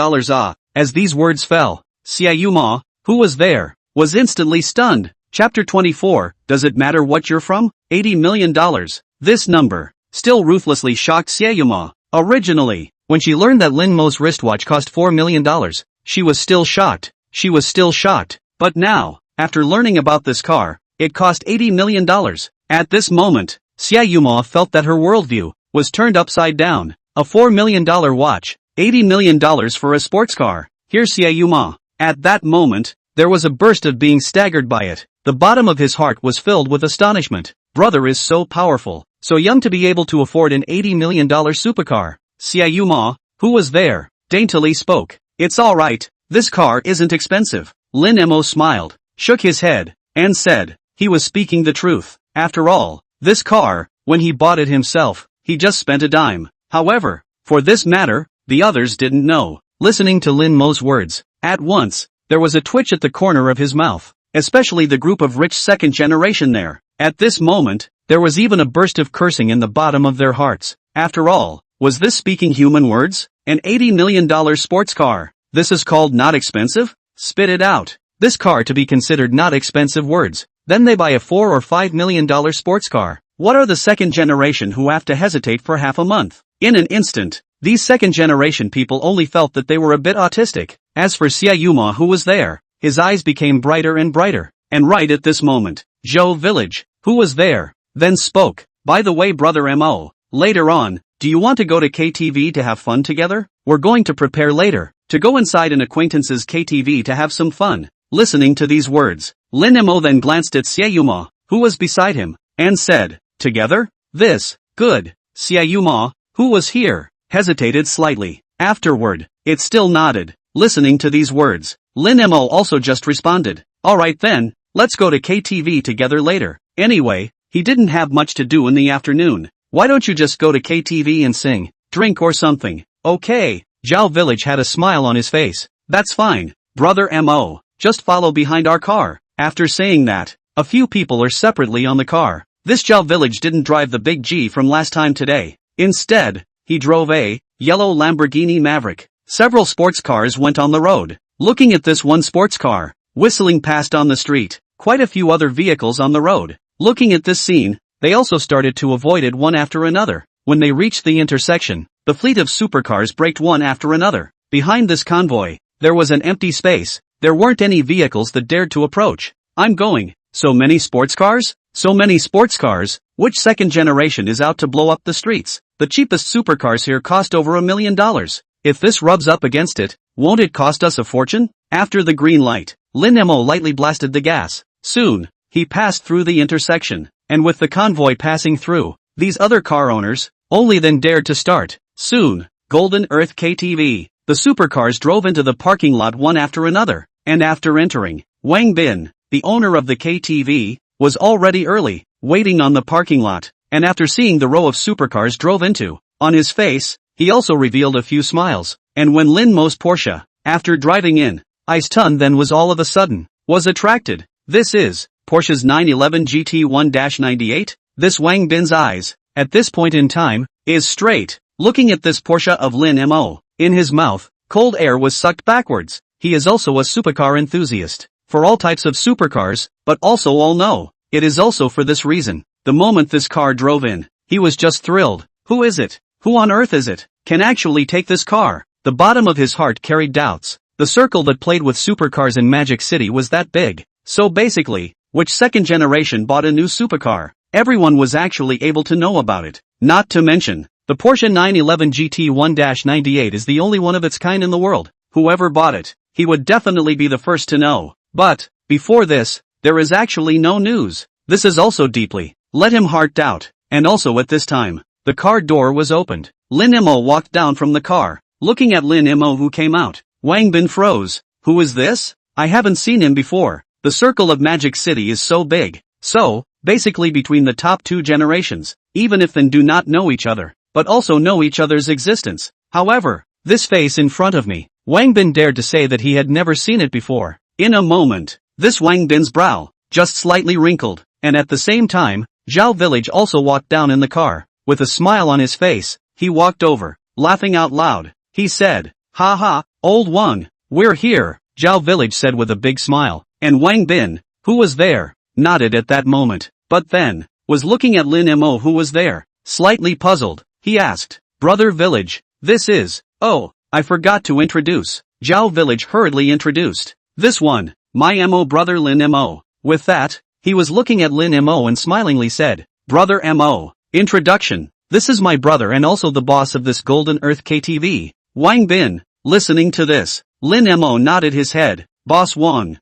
As these words fell, Xiaoyu Ma, who was there, was instantly stunned. Chapter 24, Does it matter what you're from? $80 million. This number still ruthlessly shocked Xiaoyu Ma. Originally, when she learned that Lin Mo's wristwatch cost $4 million, she was still shocked. But now, after learning about this car, it cost $80 million. At this moment, Xiaoyu Ma felt that her worldview was turned upside down. A $4 million watch, $80 million for a sports car. Here's Xiaoyu Ma. At that moment, there was a burst of being staggered by it. The bottom of his heart was filled with astonishment. Brother is so powerful, so young to be able to afford an $80 million supercar. Xiaoyu Ma, who was there, daintily spoke. "It's alright, this car isn't expensive." Lin Mo smiled, shook his head, and said, he was speaking the truth. After all, this car, when he bought it himself, he just spent a dime. However, for this matter, the others didn't know. Listening to Lin Mo's words, at once, there was a twitch at the corner of his mouth, especially the group of rich second generation there. At this moment, there was even a burst of cursing in the bottom of their hearts. After all, was this speaking human words? An $80 million sports car. This is called not expensive? Spit it out. This car to be considered not expensive words. Then they buy a $4 or $5 million sports car. What are the second generation who have to hesitate for half a month? In an instant, these second generation people only felt that they were a bit autistic. As for Xiaoyu Ma who was there, his eyes became brighter and brighter. And right at this moment, Zhao Village, who was there, then spoke. "By the way, Brother Mo, later on, do you want to go to KTV to have fun together? We're going to prepare later, to go inside an acquaintance's KTV to have some fun." Listening to these words, Lin Mo then glanced at Xiaoyu Ma, who was beside him, and said, "Together? This, good." Xiaoyu Ma, who was here, hesitated slightly. Afterward, it still nodded. Listening to these words, Lin Mo also just responded, "Alright then, let's go to KTV together later." Anyway, he didn't have much to do in the afternoon. Why don't you just go to KTV and sing, drink or something? Okay. Zhao Village had a smile on his face. "That's fine, Brother Mo, just follow behind our car." After saying that, a few people are separately on the car. This Zhao Village didn't drive the big G from last time today. Instead, he drove a yellow Lamborghini Maverick. Several sports cars went on the road. Looking at this one sports car, whistling past on the street, quite a few other vehicles on the road. Looking at this scene, they also started to avoid it one after another. When they reached the intersection, the fleet of supercars braked one after another. Behind this convoy, there was an empty space. There weren't any vehicles that dared to approach. "I'm going. So many sports cars? So many sports cars? Which second generation is out to blow up the streets? The cheapest supercars here cost over $1 million. If this rubs up against it, won't it cost us a fortune?" After the green light, Lin Mo lightly blasted the gas. Soon, he passed through the intersection, and with the convoy passing through, these other car owners, only then dared to start. Soon, Golden Earth KTV. The supercars drove into the parking lot one after another, and after entering, Wang Bin, the owner of the KTV, was already early, waiting on the parking lot, and after seeing the row of supercars drove into, on his face, he also revealed a few smiles, and when Lin Mo's Porsche, after driving in, Ice Ton then was all of a sudden, was attracted. This is, Porsche's 911 GT1-98, this Wang Bin's eyes, at this point in time, is straight, looking at this Porsche of Lin Mo. In his mouth, cold air was sucked backwards. He is also a supercar enthusiast, for all types of supercars, but also all know, it is also for this reason. The moment this car drove in, he was just thrilled. Who is it? Who on earth is it? Can actually take this car? The bottom of his heart carried doubts. The circle that played with supercars in Magic City was that big. So basically, which second generation bought a new supercar? Everyone was actually able to know about it. Not to mention, the Porsche 911 GT1-98 is the only one of its kind in the world. Whoever bought it, he would definitely be the first to know. But, before this, there is actually no news. This is also deeply, let him heart doubt. And also at this time, the car door was opened. Lin Mo walked down from the car, looking at Lin Mo who came out. Wang Bin froze. Who is this? I haven't seen him before. The circle of Magic City is so big. So, basically between the top two generations, even if they do not know each other, but also know each other's existence. However, this face in front of me, Wang Bin dared to say that he had never seen it before. In a moment, this Wang Bin's brow, just slightly wrinkled, and at the same time, Zhao Village also walked down in the car. With a smile on his face, he walked over, laughing out loud. He said, "Ha ha, old Wang, we're here," Zhao Village said with a big smile, and Wang Bin, who was there, nodded at that moment, but then, was looking at Lin Mo who was there, slightly puzzled. He asked, "Brother Village, this is, oh, I forgot to introduce." Zhao Village hurriedly introduced, "This one, my Mo brother Lin Mo." With that, he was looking at Lin Mo and smilingly said, "Brother Mo, introduction, this is my brother and also the boss of this Golden Earth KTV. Wang Bin." Listening to this, Lin Mo nodded his head. "Boss Wang,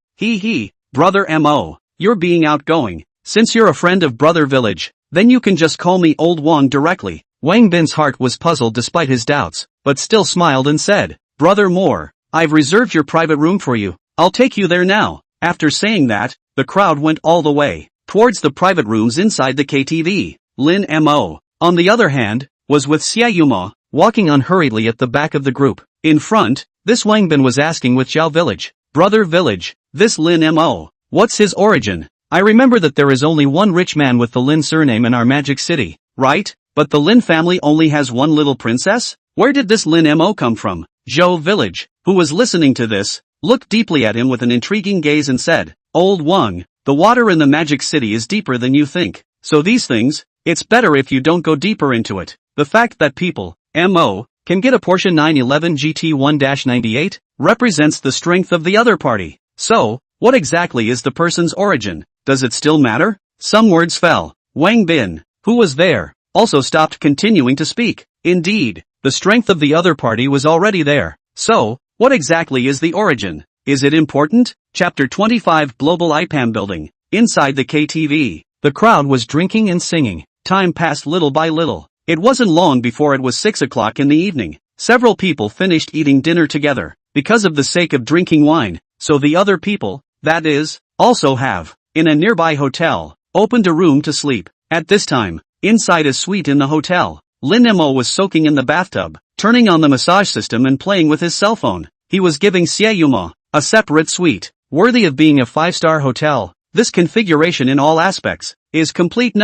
brother Mo, you're being outgoing. Since you're a friend of Brother Village, then you can just call me Old Wang directly." Wang Bin's heart was puzzled despite his doubts, but still smiled and said, "Brother Moore, I've reserved your private room for you. I'll take you there now." After saying that, the crowd went all the way towards the private rooms inside the KTV. Lin Mo, on the other hand, was with Xiaoyuma, walking unhurriedly at the back of the group. In front, this Wang Bin was asking with Zhao Village, "Brother Village, this Lin Mo, what's his origin? I remember that there is only one rich man with the Lin surname in our Magic City, right? But the Lin family only has one little princess? Where did this Lin Mo come from?" Zhao Village, who was listening to this, looked deeply at him with an intriguing gaze and said, "Old Wang, the water in the Magic City is deeper than you think. So these things, it's better if you don't go deeper into it. The fact that people, Mo, can get a Porsche 911 GT1-98, represents the strength of the other party. So, what exactly is the person's origin? Does it still matter?" Some words fell. Wang Bin, who was there, also stopped continuing to speak. Indeed, the strength of the other party was already there. So, what exactly is the origin? Is it important? Chapter 25 Global IPAM Building. Inside the KTV, the crowd was drinking and singing. Time passed little by little. It wasn't long before it was 6 o'clock in the evening. Several people finished eating dinner together, because of the sake of drinking wine, so the other people, that is, also have, in a nearby hotel, opened a room to sleep. At this time, inside a suite in the hotel, Lin Mo was soaking in the bathtub, turning on the massage system and playing with his cell phone. He was giving Xiaoyuma a separate suite, worthy of being a 5-star hotel. This configuration in all aspects is complete.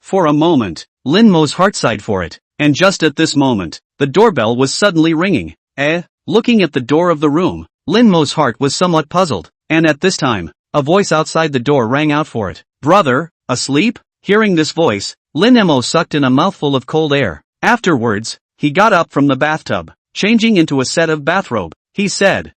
For a moment, Lin Mo's heart sighed for it, and just at this moment, the doorbell was suddenly ringing. Looking at the door of the room, Lin Mo's heart was somewhat puzzled, and at this time, a voice outside the door rang out for it. "Brother, asleep?" Hearing this voice, Lin Mo sucked in a mouthful of cold air. Afterwards, he got up from the bathtub, changing into a set of bathrobe. He said,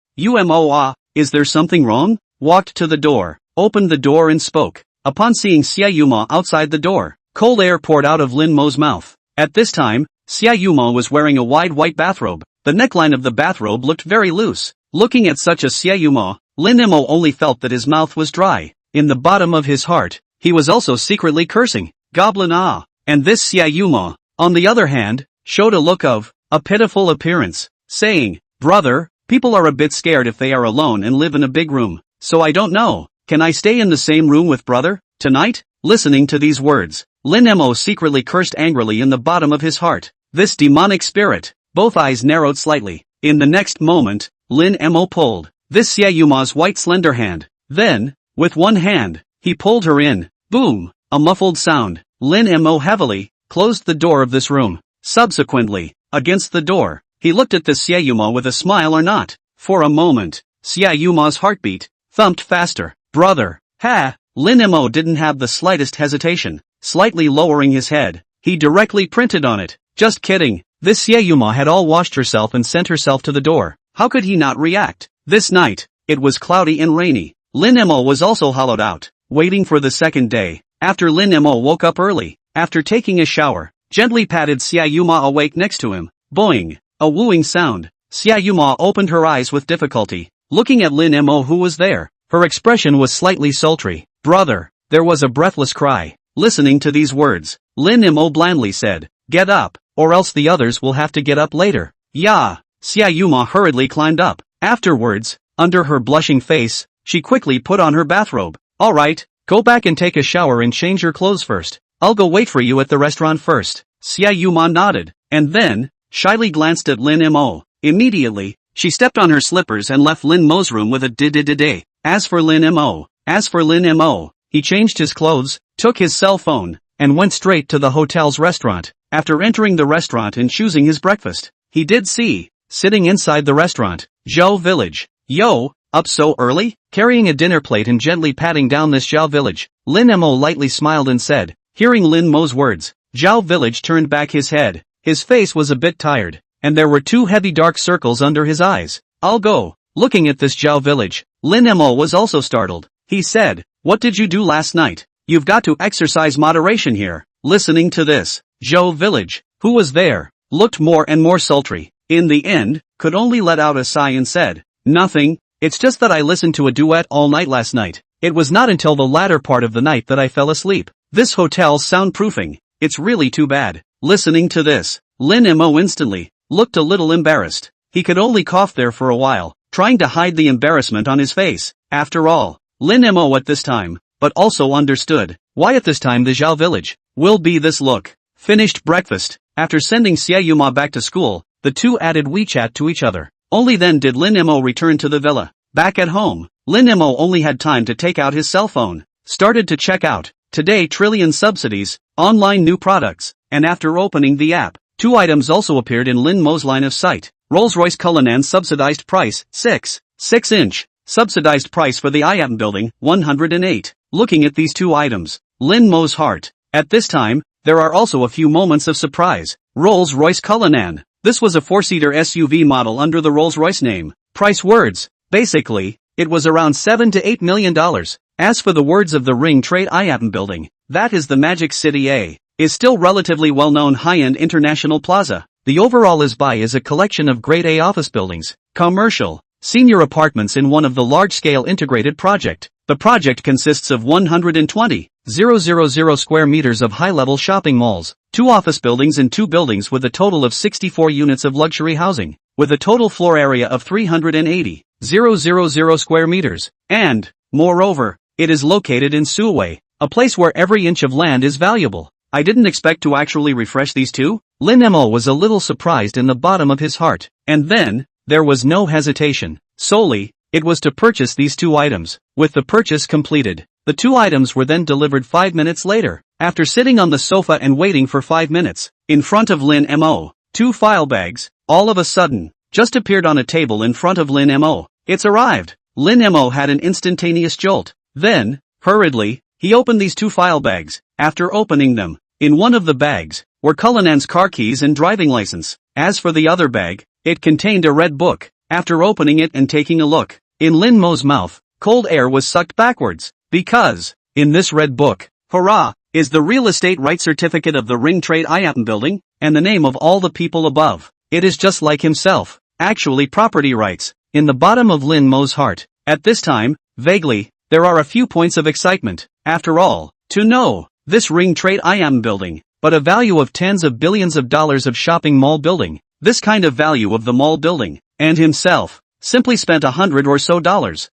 "Is there something wrong?" Walked to the door, opened the door and spoke. Upon seeing Xiaoyuma outside the door, cold air poured out of Lin Mo's mouth. At this time, Xiaoyuma was wearing a wide white bathrobe. The neckline of the bathrobe looked very loose. Looking at such a Xiaoyuma, Lin Mo only felt that his mouth was dry. In the bottom of his heart, he was also secretly cursing, "Goblin ah!" And this Xiaoyuma, on the other hand, showed a look of a pitiful appearance, saying, "Brother, people are a bit scared if they are alone and live in a big room, so I don't know, can I stay in the same room with brother, tonight?" Listening to these words, Lin Mo secretly cursed angrily in the bottom of his heart. This demonic spirit. Both eyes narrowed slightly. In the next moment, Lin Mo pulled this Xiaoyuma's white slender hand. Then, with one hand, he pulled her in. Boom! A muffled sound. Lin Mo heavily closed the door of this room. Subsequently, against the door, he looked at the Xiaoyuma with a smile or not. For a moment, Xiaoyuma's heartbeat thumped faster. Brother, ha! Lin Mo didn't have the slightest hesitation. Slightly lowering his head, he directly printed on it. Just kidding. This Xiaoyuma had all washed herself and sent herself to the door. How could he not react? This night, it was cloudy and rainy. Lin Mo was also hollowed out, waiting for the second day. After Lin Mo woke up early, after taking a shower, gently patted Xiaoyuma awake next to him. Boing! A wooing sound. Xiaoyuma opened her eyes with difficulty, looking at Lin Mo who was there. Her expression was slightly sultry. Brother! There was a breathless cry. Listening to these words, Lin Mo blandly said, "Get up, or else the others will have to get up later." "Yeah." Xiaoyuma hurriedly climbed up. Afterwards, under her blushing face, she quickly put on her bathrobe. "Alright, go back and take a shower and change your clothes first. I'll go wait for you at the restaurant first." Xiaoyuma nodded, and then, shyly glanced at Lin Mo. Immediately, she stepped on her slippers and left Lin Mo's room with a di-di-di-day. As for Lin Mo, he changed his clothes, took his cell phone, and went straight to the hotel's restaurant. After entering the restaurant and choosing his breakfast, he did see, sitting inside the restaurant, Zhao Village. "Yo, up so early?" Carrying a dinner plate and gently patting down this Zhao Village, Lin Mo lightly smiled and said. Hearing Lin Mo's words, Zhao Village turned back his head. His face was a bit tired, and there were two heavy dark circles under his eyes. "I'll go." Looking at this Zhao Village, Lin Mo was also startled. He said, "What did you do last night? You've got to exercise moderation here." Listening to this, Zhao Village, who was there, looked more and more sultry. In the end, could only let out a sigh and said, "Nothing, it's just that I listened to a duet all night last night. It was not until the latter part of the night that I fell asleep. This hotel's soundproofing, it's really too bad." Listening to this, Lin Mo instantly looked a little embarrassed. He could only cough there for a while, trying to hide the embarrassment on his face. After all, Lin Mo at this time, but also understood why at this time the Zhao Village will be this look. Finished breakfast. After sending Xiaoyuma back to school, the two added WeChat to each other. Only then did Lin Mo return to the villa. Back at home, Lin Mo only had time to take out his cell phone, started to check out today Trillion Subsidies, online new products, and after opening the app, two items also appeared in Lin Mo's line of sight. Rolls-Royce Cullinan subsidized price, 6.6-inch, subsidized price for the IAM building, 108. Looking at these two items, Lin Mo's heart. At this time, there are also a few moments of surprise. Rolls-Royce Cullinan. This was a four-seater SUV model under the Rolls-Royce name. Price words. Basically, it was around $7 to $8 million. As for the words of the Ring Trade IAM building, that is the Magic City A, is still relatively well-known high-end international plaza. The overall is a collection of grade A office buildings, commercial, senior apartments in one of the large-scale integrated project. The project consists of 120,000 square meters of high-level shopping malls, 2 office buildings and 2 buildings with a total of 64 units of luxury housing, with a total floor area of 380,000 square meters. And, moreover, it is located in Suwei, a place where every inch of land is valuable. I didn't expect to actually refresh these two. Lin Mo was a little surprised in the bottom of his heart. And then, there was no hesitation. Solely, it was to purchase these two items. With the purchase completed, the two items were then delivered 5 minutes later. After sitting on the sofa and waiting for 5 minutes, in front of Lin Mo, 2 file bags, all of a sudden, just appeared on a table in front of Lin Mo. It's arrived. Lin Mo had an instantaneous jolt. Then, hurriedly, he opened these 2 file bags. After opening them, in one of the bags, were Cullinan's car keys and driving license. As for the other bag, it contained a red book. After opening it and taking a look, in Lin Mo's mouth, cold air was sucked backwards. Because, in this red book, hurrah, is the real estate rights certificate of the Ring Trade IAM building, and the name of all the people above. It is just like himself, actually property rights, in the bottom of Lin Mo's heart. At this time, vaguely, there are a few points of excitement. After all, to know, this Ring Trade IAM building, but a value of tens of billions of dollars of shopping mall building. This kind of value of the mall building, and himself, simply spent $100 or so,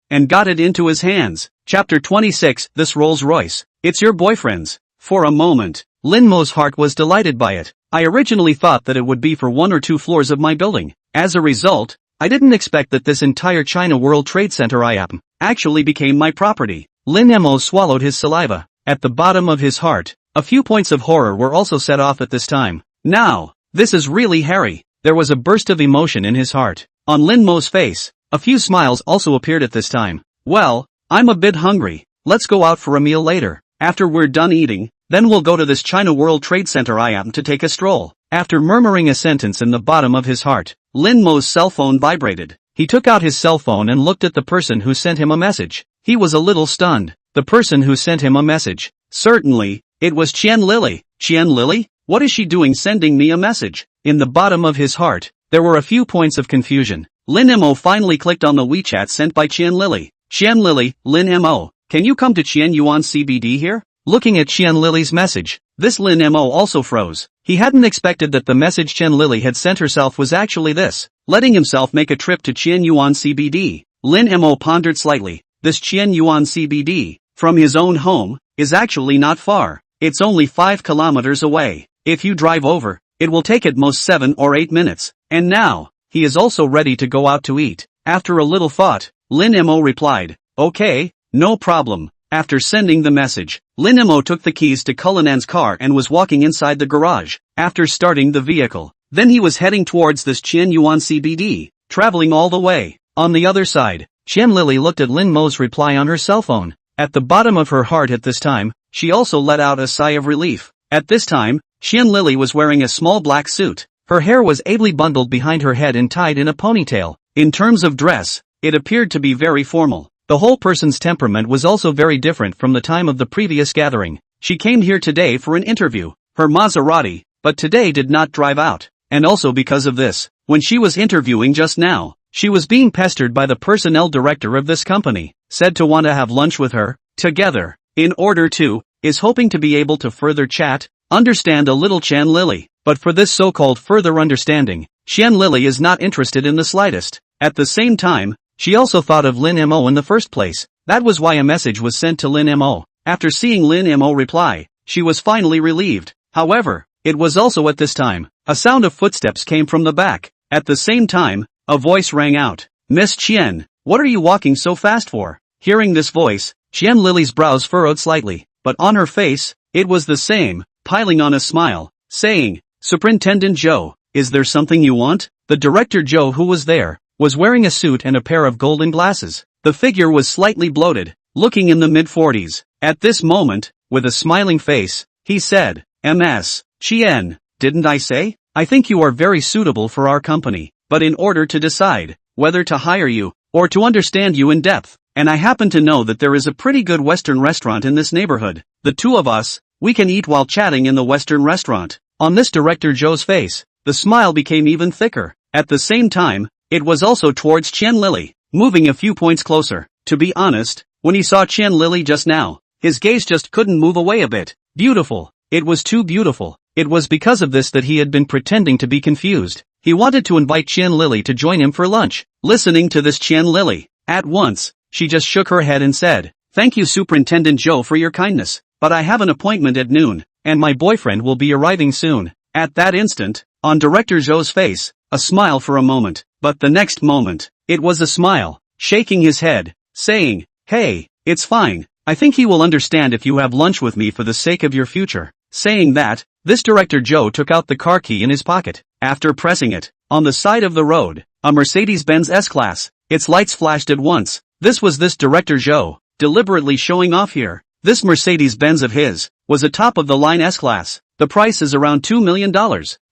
and got it into his hands. Chapter 26, This Rolls-Royce, it's your boyfriend's. For a moment, Lin Mo's heart was delighted by it. I originally thought that it would be for 1 or 2 floors of my building. As a result, I didn't expect that this entire China World Trade Center IAP actually became my property. Lin Mo swallowed his saliva. At the bottom of his heart, a few points of horror were also set off at this time. Now, this is really hairy. There was a burst of emotion in his heart. On Lin Mo's face, a few smiles also appeared at this time. Well, I'm a bit hungry. Let's go out for a meal later. After we're done eating, then we'll go to this China World Trade Center IAP to take a stroll. After murmuring a sentence in the bottom of his heart, Lin Mo's cell phone vibrated. He took out his cell phone and looked at the person who sent him a message. He was a little stunned. The person who sent him a message. Certainly, it was Qian Lily. Qian Lily? What is she doing sending me a message? In the bottom of his heart, there were a few points of confusion. Lin Mo finally clicked on the WeChat sent by Qian Lily. Qian Lily, Lin Mo, can you come to Qian Yuan CBD here? Looking at Qian Lily's message, this Lin Mo also froze. He hadn't expected that the message Qian Lily had sent herself was actually this, letting himself make a trip to Qian Yuan CBD. Lin Mo pondered slightly. This Qian Yuan CBD, from his own home, is actually not far. It's only 5 kilometers away. If you drive over, it will take at most 7 or 8 minutes. And now, he is also ready to go out to eat. After a little thought, Lin Mo replied, okay, no problem. After sending the message, Lin Mo took the keys to Cullinan's car and was walking inside the garage. After starting the vehicle, then he was heading towards this Qian Yuan CBD, traveling all the way. On the other side, Qian Lily looked at Lin Mo's reply on her cell phone. At the bottom of her heart at this time, she also let out a sigh of relief. At this time, Qian Lily was wearing a small black suit. Her hair was ably bundled behind her head and tied in a ponytail. In terms of dress, it appeared to be very formal. The whole person's temperament was also very different from the time of the previous gathering. She came here today for an interview. Her Maserati, but today did not drive out. And also because of this, when she was interviewing just now, she was being pestered by the personnel director of this company, said to want to have lunch with her, together, in order to, is hoping to be able to further chat, understand a little Qian Lily. But for this so-called further understanding, Qian Lily is not interested in the slightest. At the same time, she also thought of Lin Mo in the first place. That was why a message was sent to Lin Mo. After seeing Lin Mo reply, she was finally relieved. However, it was also at this time, a sound of footsteps came from the back. At the same time, a voice rang out. Miss Qian, what are you walking so fast for? Hearing this voice, Qian Lily's brows furrowed slightly, but on her face, it was the same, piling on a smile, saying, Superintendent Zhou, is there something you want? The director Zhou, who was there, was wearing a suit and a pair of golden glasses. The figure was slightly bloated, looking in the mid-40s. At this moment, with a smiling face, he said, Ms. Qian, didn't I say? I think you are very suitable for our company, but in order to decide whether to hire you, or to understand you in depth, and I happen to know that there is a pretty good Western restaurant in this neighborhood. The two of us, we can eat while chatting in the Western restaurant. On this director Zhou's face, the smile became even thicker. At the same time, it was also towards Qian Lily, moving a few points closer. To be honest, when he saw Qian Lily just now, his gaze just couldn't move away a bit. Beautiful. It was too beautiful. It was because of this that he had been pretending to be confused. He wanted to invite Qian Lily to join him for lunch. Listening to this Qian Lily, at once, she just shook her head and said, Thank you Superintendent Zhou for your kindness, but I have an appointment at noon, and my boyfriend will be arriving soon. At that instant, on Director Zhou's face, a smile for a moment, but the next moment, it was a smile, shaking his head, saying, Hey, it's fine, I think he will understand if you have lunch with me for the sake of your future. Saying that, this Director Zhou took out the car key in his pocket. After pressing it, on the side of the road, a Mercedes-Benz S-Class, its lights flashed at once. This was this Director Zhou, deliberately showing off here. This Mercedes-Benz of his, was a top-of-the-line S-Class. The price is around $2 million.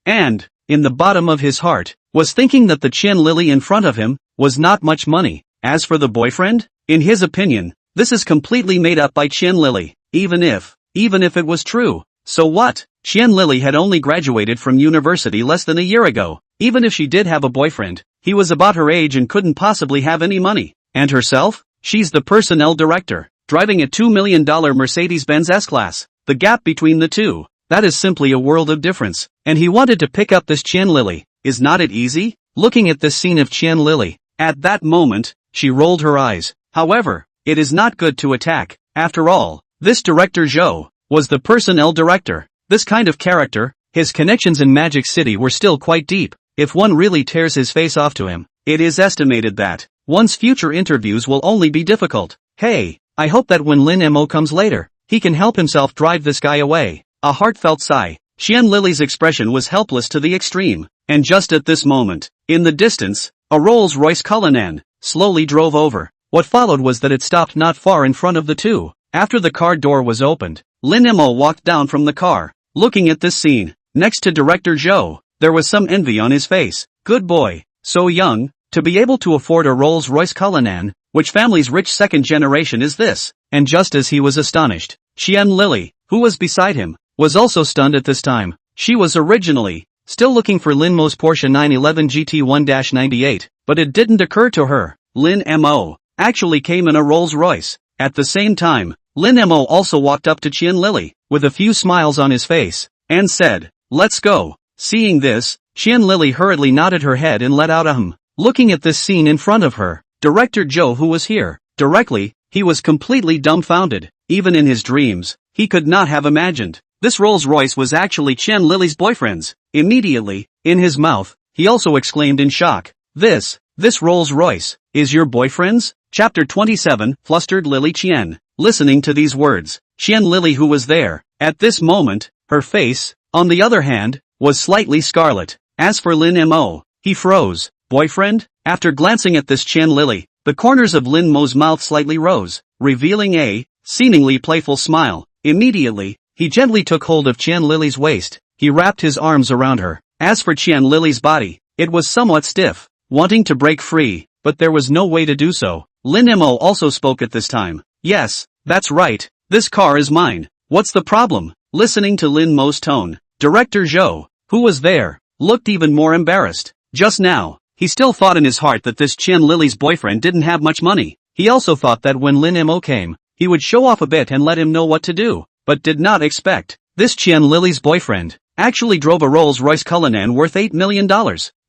And, in the bottom of his heart, was thinking that the Qian Lily in front of him, was not much money. As for the boyfriend, in his opinion, this is completely made up by Qian Lily, even if it was true. So what? Qian Lily had only graduated from university less than a year ago. Even if she did have a boyfriend, he was about her age and couldn't possibly have any money. And herself? She's the personnel director, driving a $2 million Mercedes-Benz S-Class. The gap between the two, that is simply a world of difference. And he wanted to pick up this Qian Lily. Is not it easy? Looking at this scene of Qian Lily, at that moment, she rolled her eyes. However, it is not good to attack. After all, this director Zhou was the personnel director. This kind of character, his connections in Magic City were still quite deep. If one really tears his face off to him, it is estimated that one's future interviews will only be difficult. Hey, I hope that when Lin Mo comes later, he can help himself drive this guy away. A heartfelt sigh. Qian Lily's expression was helpless to the extreme. And just at this moment, in the distance, a Rolls-Royce Cullinan slowly drove over. What followed was that it stopped not far in front of the two. After the car door was opened, Lin Mo walked down from the car. Looking at this scene, next to director Zhou, there was some envy on his face. Good boy, so young, to be able to afford a Rolls-Royce Cullinan. Which family's rich second generation is this? And just as he was astonished, Qian Lily, who was beside him, was also stunned at this time. She was originally still looking for Lin Mo's Porsche 911 GT1-98, but it didn't occur to her. Lin Mo actually came in a Rolls-Royce. At the same time, Lin Mo also walked up to Qian Lily, with a few smiles on his face, and said, "Let's go." Seeing this, Qian Lily hurriedly nodded her head and let out a hum. Looking at this scene in front of her, director Zhou, who was here directly, he was completely dumbfounded. Even in his dreams, he could not have imagined this Rolls-Royce was actually Qian Lily's boyfriend's. Immediately, in his mouth, he also exclaimed in shock, This Rolls-Royce, is your boyfriend's?" Chapter 27, Flustered Lily Qian. Listening to these words, Qian Lily, who was there at this moment, her face, on the other hand, was slightly scarlet. As for Lin Mo, he froze. Boyfriend? After glancing at this Qian Lily, the corners of Lin Mo's mouth slightly rose, revealing a seemingly playful smile. Immediately, he gently took hold of Qian Lily's waist. He wrapped his arms around her. As for Qian Lily's body, it was somewhat stiff, wanting to break free, but there was no way to do so. Lin Mo also spoke at this time. "Yes, that's right, this car is mine. What's the problem?" Listening to Lin Mo's tone, director Zhou, who was there, looked even more embarrassed. Just now, he still thought in his heart that this Qian Lily's boyfriend didn't have much money. He also thought that when Lin Mo came, he would show off a bit and let him know what to do, but did not expect this Qian Lily's boyfriend actually drove a Rolls-Royce Cullinan worth $8 million.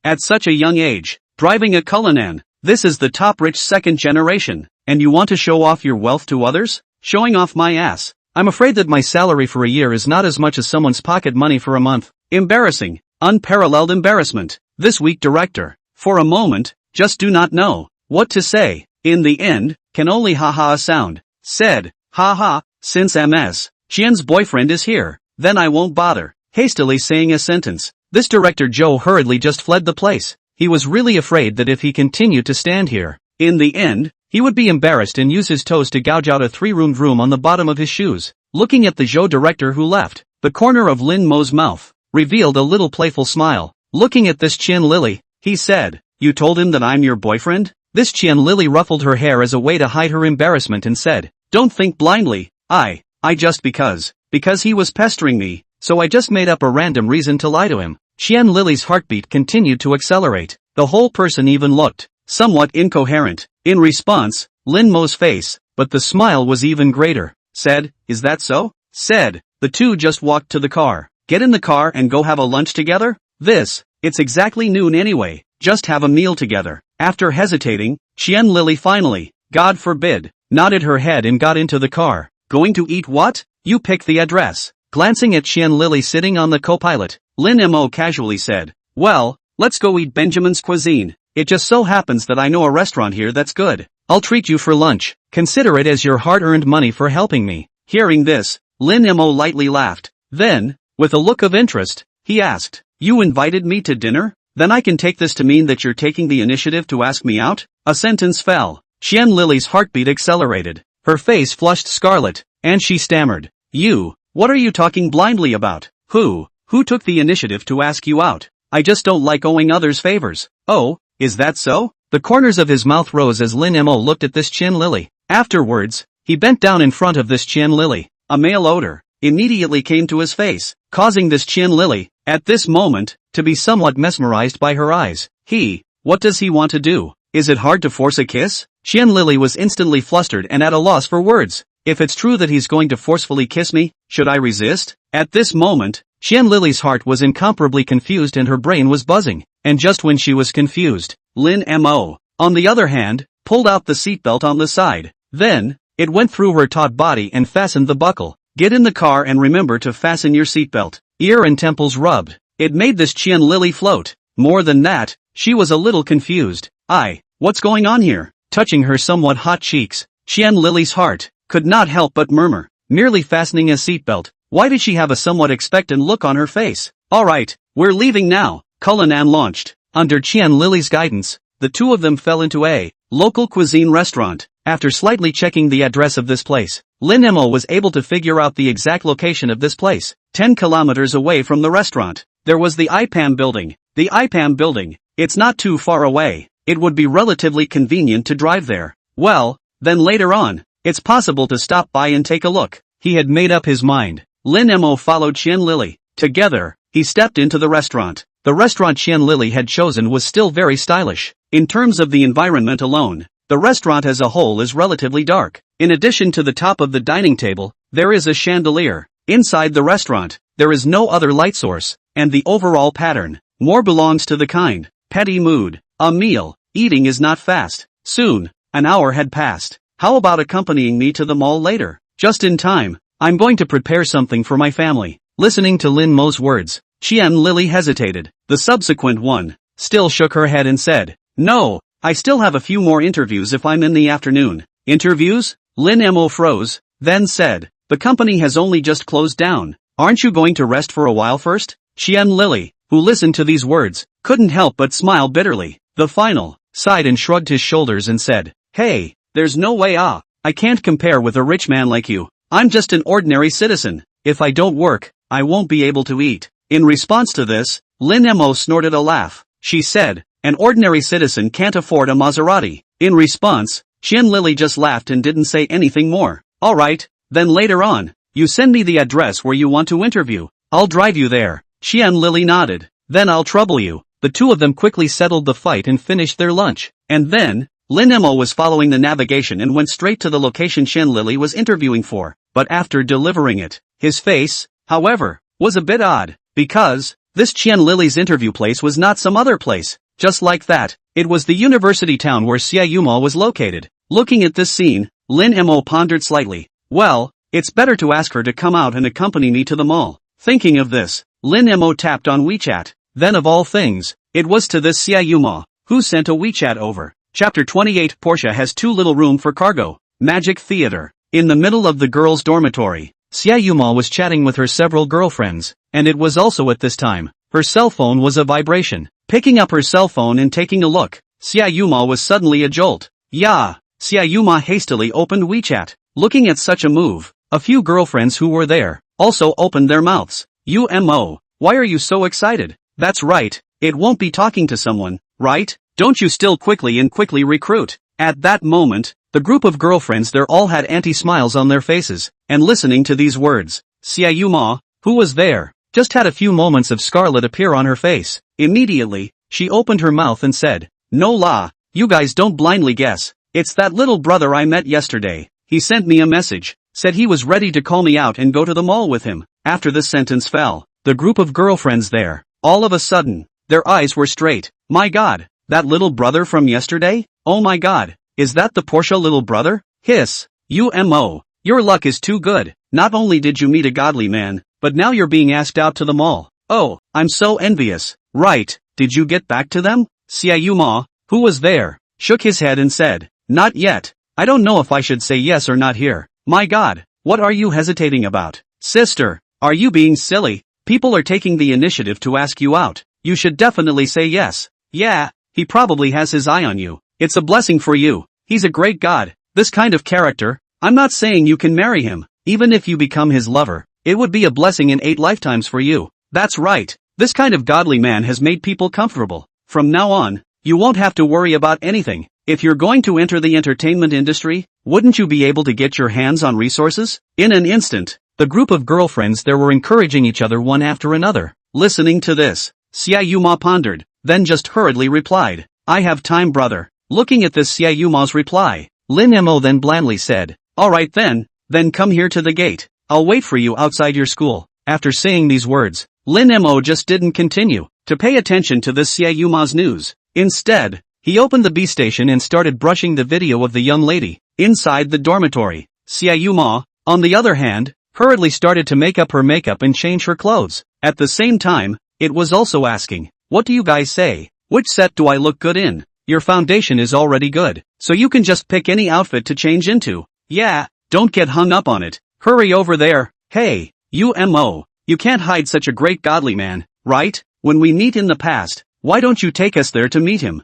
At such a young age, driving a Cullinan, this is the top rich second generation, and you want to show off your wealth to others? Showing off my ass. I'm afraid that my salary for a year is not as much as someone's pocket money for a month. Embarrassing, unparalleled embarrassment. This weak director, for a moment, just do not know what to say. In the end, can only ha-ha sound. Said, ha-ha, since Qian's boyfriend is here, then I won't bother. Hastily saying a sentence, this director Zhou hurriedly just fled the place. He was really afraid that if he continued to stand here, in the end, he would be embarrassed and use his toes to gouge out a three-roomed room on the bottom of his shoes. Looking at the Zhou director who left, the corner of Lin Mo's mouth revealed a little playful smile. Looking at this Qian Lily, he said, "You told him that I'm your boyfriend?" This Qian Lily ruffled her hair as a way to hide her embarrassment and said, "Don't think blindly, I just because he was pestering me, so I just made up a random reason to lie to him." Qian Lily's heartbeat continued to accelerate. The whole person even looked somewhat incoherent. In response, Lin Mo's face, but the smile was even greater, said, "Is that so?" Said, the two just walked to the car. "Get in the car and go have a lunch together?" It's exactly noon anyway, just have a meal together. After hesitating, Qian Lily finally, God forbid, nodded her head and got into the car. "Going to eat what? You pick the address." Glancing at Qian Lily sitting on the co-pilot, Lin Mo casually said, "Well, let's go eat Benjamin's cuisine. It just so happens that I know a restaurant here that's good. I'll treat you for lunch. Consider it as your hard-earned money for helping me." Hearing this, Lin Mo lightly laughed. Then, with a look of interest, he asked, "You invited me to dinner? Then I can take this to mean that you're taking the initiative to ask me out?" A sentence fell. Qian Lily's heartbeat accelerated. Her face flushed scarlet, and she stammered, "You, what are you talking blindly about? Who took the initiative to ask you out? I just don't like owing others favors." "Oh, is that so?" The corners of his mouth rose as Lin Mo looked at this Qian Lily. Afterwards, he bent down in front of this Qian Lily. A male odor immediately came to his face, causing this Qian Lily, at this moment, to be somewhat mesmerized by her eyes. What does he want to do? Is it hard to force a kiss? Qian Lily was instantly flustered and at a loss for words. If it's true that he's going to forcefully kiss me, should I resist? At this moment, Qian Lily's heart was incomparably confused and her brain was buzzing. And just when she was confused, Lin Mo, on the other hand, pulled out the seatbelt on the side. Then, it went through her taut body and fastened the buckle. Get in the car and remember to fasten your seatbelt. Ear and temples rubbed. It made this Qian Lily float. More than that, she was a little confused. What's going on here? Touching her somewhat hot cheeks, Qian Lily's heart could not help but murmur. Merely fastening a seatbelt. Why did she have a somewhat expectant look on her face? Alright, we're leaving now. Cullinan launched. Under Qian Lily's guidance, the two of them fell into a local cuisine restaurant. After slightly checking the address of this place, Lin Mo was able to figure out the exact location of this place. 10 kilometers away from the restaurant, there was the IPAM building. The IPAM building, it's not too far away. It would be relatively convenient to drive there. Well, then later on, it's possible to stop by and take a look. He had made up his mind. Lin Mo followed Qian Lily. Together, he stepped into the restaurant. The restaurant Qian Lily had chosen was still very stylish. In terms of the environment alone, the restaurant as a whole is relatively dark. In addition to the top of the dining table, there is a chandelier. Inside the restaurant, there is no other light source, and the overall pattern more belongs to the kind petty mood. A meal, eating is not fast. Soon, an hour had passed. How about accompanying me to the mall later? Just in time. I'm going to prepare something for my family. Listening to Lin Mo's words, Qian Lily hesitated. The subsequent one still shook her head and said, "No, I still have a few more interviews if I'm in the afternoon." Interviews? Lin Mo froze, then said, "The company has only just closed down. Aren't you going to rest for a while first?" Qian Lily, who listened to these words, couldn't help but smile bitterly. The final sighed and shrugged his shoulders and said, "Hey, there's no way I can't compare with a rich man like you. I'm just an ordinary citizen. If I don't work, I won't be able to eat." In response to this, Lin Mo snorted a laugh. She said, "An ordinary citizen can't afford a Maserati." In response, Qian Lily just laughed and didn't say anything more. "Alright, then later on, you send me the address where you want to interview. I'll drive you there." Qian Lily nodded. "Then I'll trouble you." The two of them quickly settled the fight and finished their lunch. And then, Lin Mo was following the navigation and went straight to the location Qian Lily was interviewing for. But after delivering it, his face, however, was a bit odd. Because, this Qian Lily's interview place was not some other place. Just like that, it was the university town where Xiaoyuma was located. Looking at this scene, Lin Mo pondered slightly. Well, it's better to ask her to come out and accompany me to the mall. Thinking of this, Lin Mo tapped on WeChat. Then of all things, it was to this Xiaoyuma, who sent a WeChat over. Chapter 28. Porsche has too little room for cargo. Magic Theater. In the middle of the girls' dormitory, Xiaoyuma was chatting with her several girlfriends, and it was also at this time, her cell phone was a vibration. Picking up her cell phone and taking a look, Xiaoyuma was suddenly a jolt. Yeah, Xiaoyuma hastily opened WeChat. Looking at such a move, a few girlfriends who were there also opened their mouths. "Mo, why are you so excited?" "That's right, it won't be talking to someone, right? Don't you still quickly recruit?" At that moment, the group of girlfriends there all had anti-smiles on their faces, and listening to these words, Xiaoyuma, who was there, just had a few moments of scarlet appear on her face. Immediately, she opened her mouth and said, "No la, you guys don't blindly guess. It's that little brother I met yesterday. He sent me a message, said he was ready to call me out and go to the mall with him." After this sentence fell, the group of girlfriends there, all of a sudden, their eyes were straight. "My god, that little brother from yesterday? Oh my god, is that the Porsche little brother?" Hiss. "Mo, your luck is too good. Not only did you meet a godly man, but now you're being asked out to the mall. Oh, I'm so envious." "Right, did you get back to them?" Xiaoyuma, who was there, shook his head and said, "Not yet. I don't know if I should say yes or not here." "My god, what are you hesitating about? Sister, are you being silly? People are taking the initiative to ask you out. You should definitely say yes." "Yeah, he probably has his eye on you. It's a blessing for you. He's a great god. This kind of character. I'm not saying you can marry him. Even if you become his lover, it would be a blessing in 8 lifetimes for you." "That's right. This kind of godly man has made people comfortable. From now on, you won't have to worry about anything. If you're going to enter the entertainment industry, wouldn't you be able to get your hands on resources?" In an instant, the group of girlfriends there were encouraging each other one after another. Listening to this, Xiaoyuma pondered, then just hurriedly replied, "I have time, brother." Looking at this Xiaoyuma's reply, Lin Mo then blandly said, "Alright then Then come here to the gate. I'll wait for you outside your school. After saying these words, Lin Mo just didn't continue to pay attention to this Xiaoma's news. Instead, he opened the B station and started brushing the video of the young lady inside the dormitory. Xiaoma, on the other hand, hurriedly started to make up her makeup and change her clothes. At the same time, it was also asking, "What do you guys say? Which set do I look good in? Your foundation is already good, so you can just pick any outfit to change into. Yeah, don't get hung up on it. Hurry over there. Hey, Mo, you can't hide such a great godly man, right? When we meet in the past, why don't you take us there to meet him?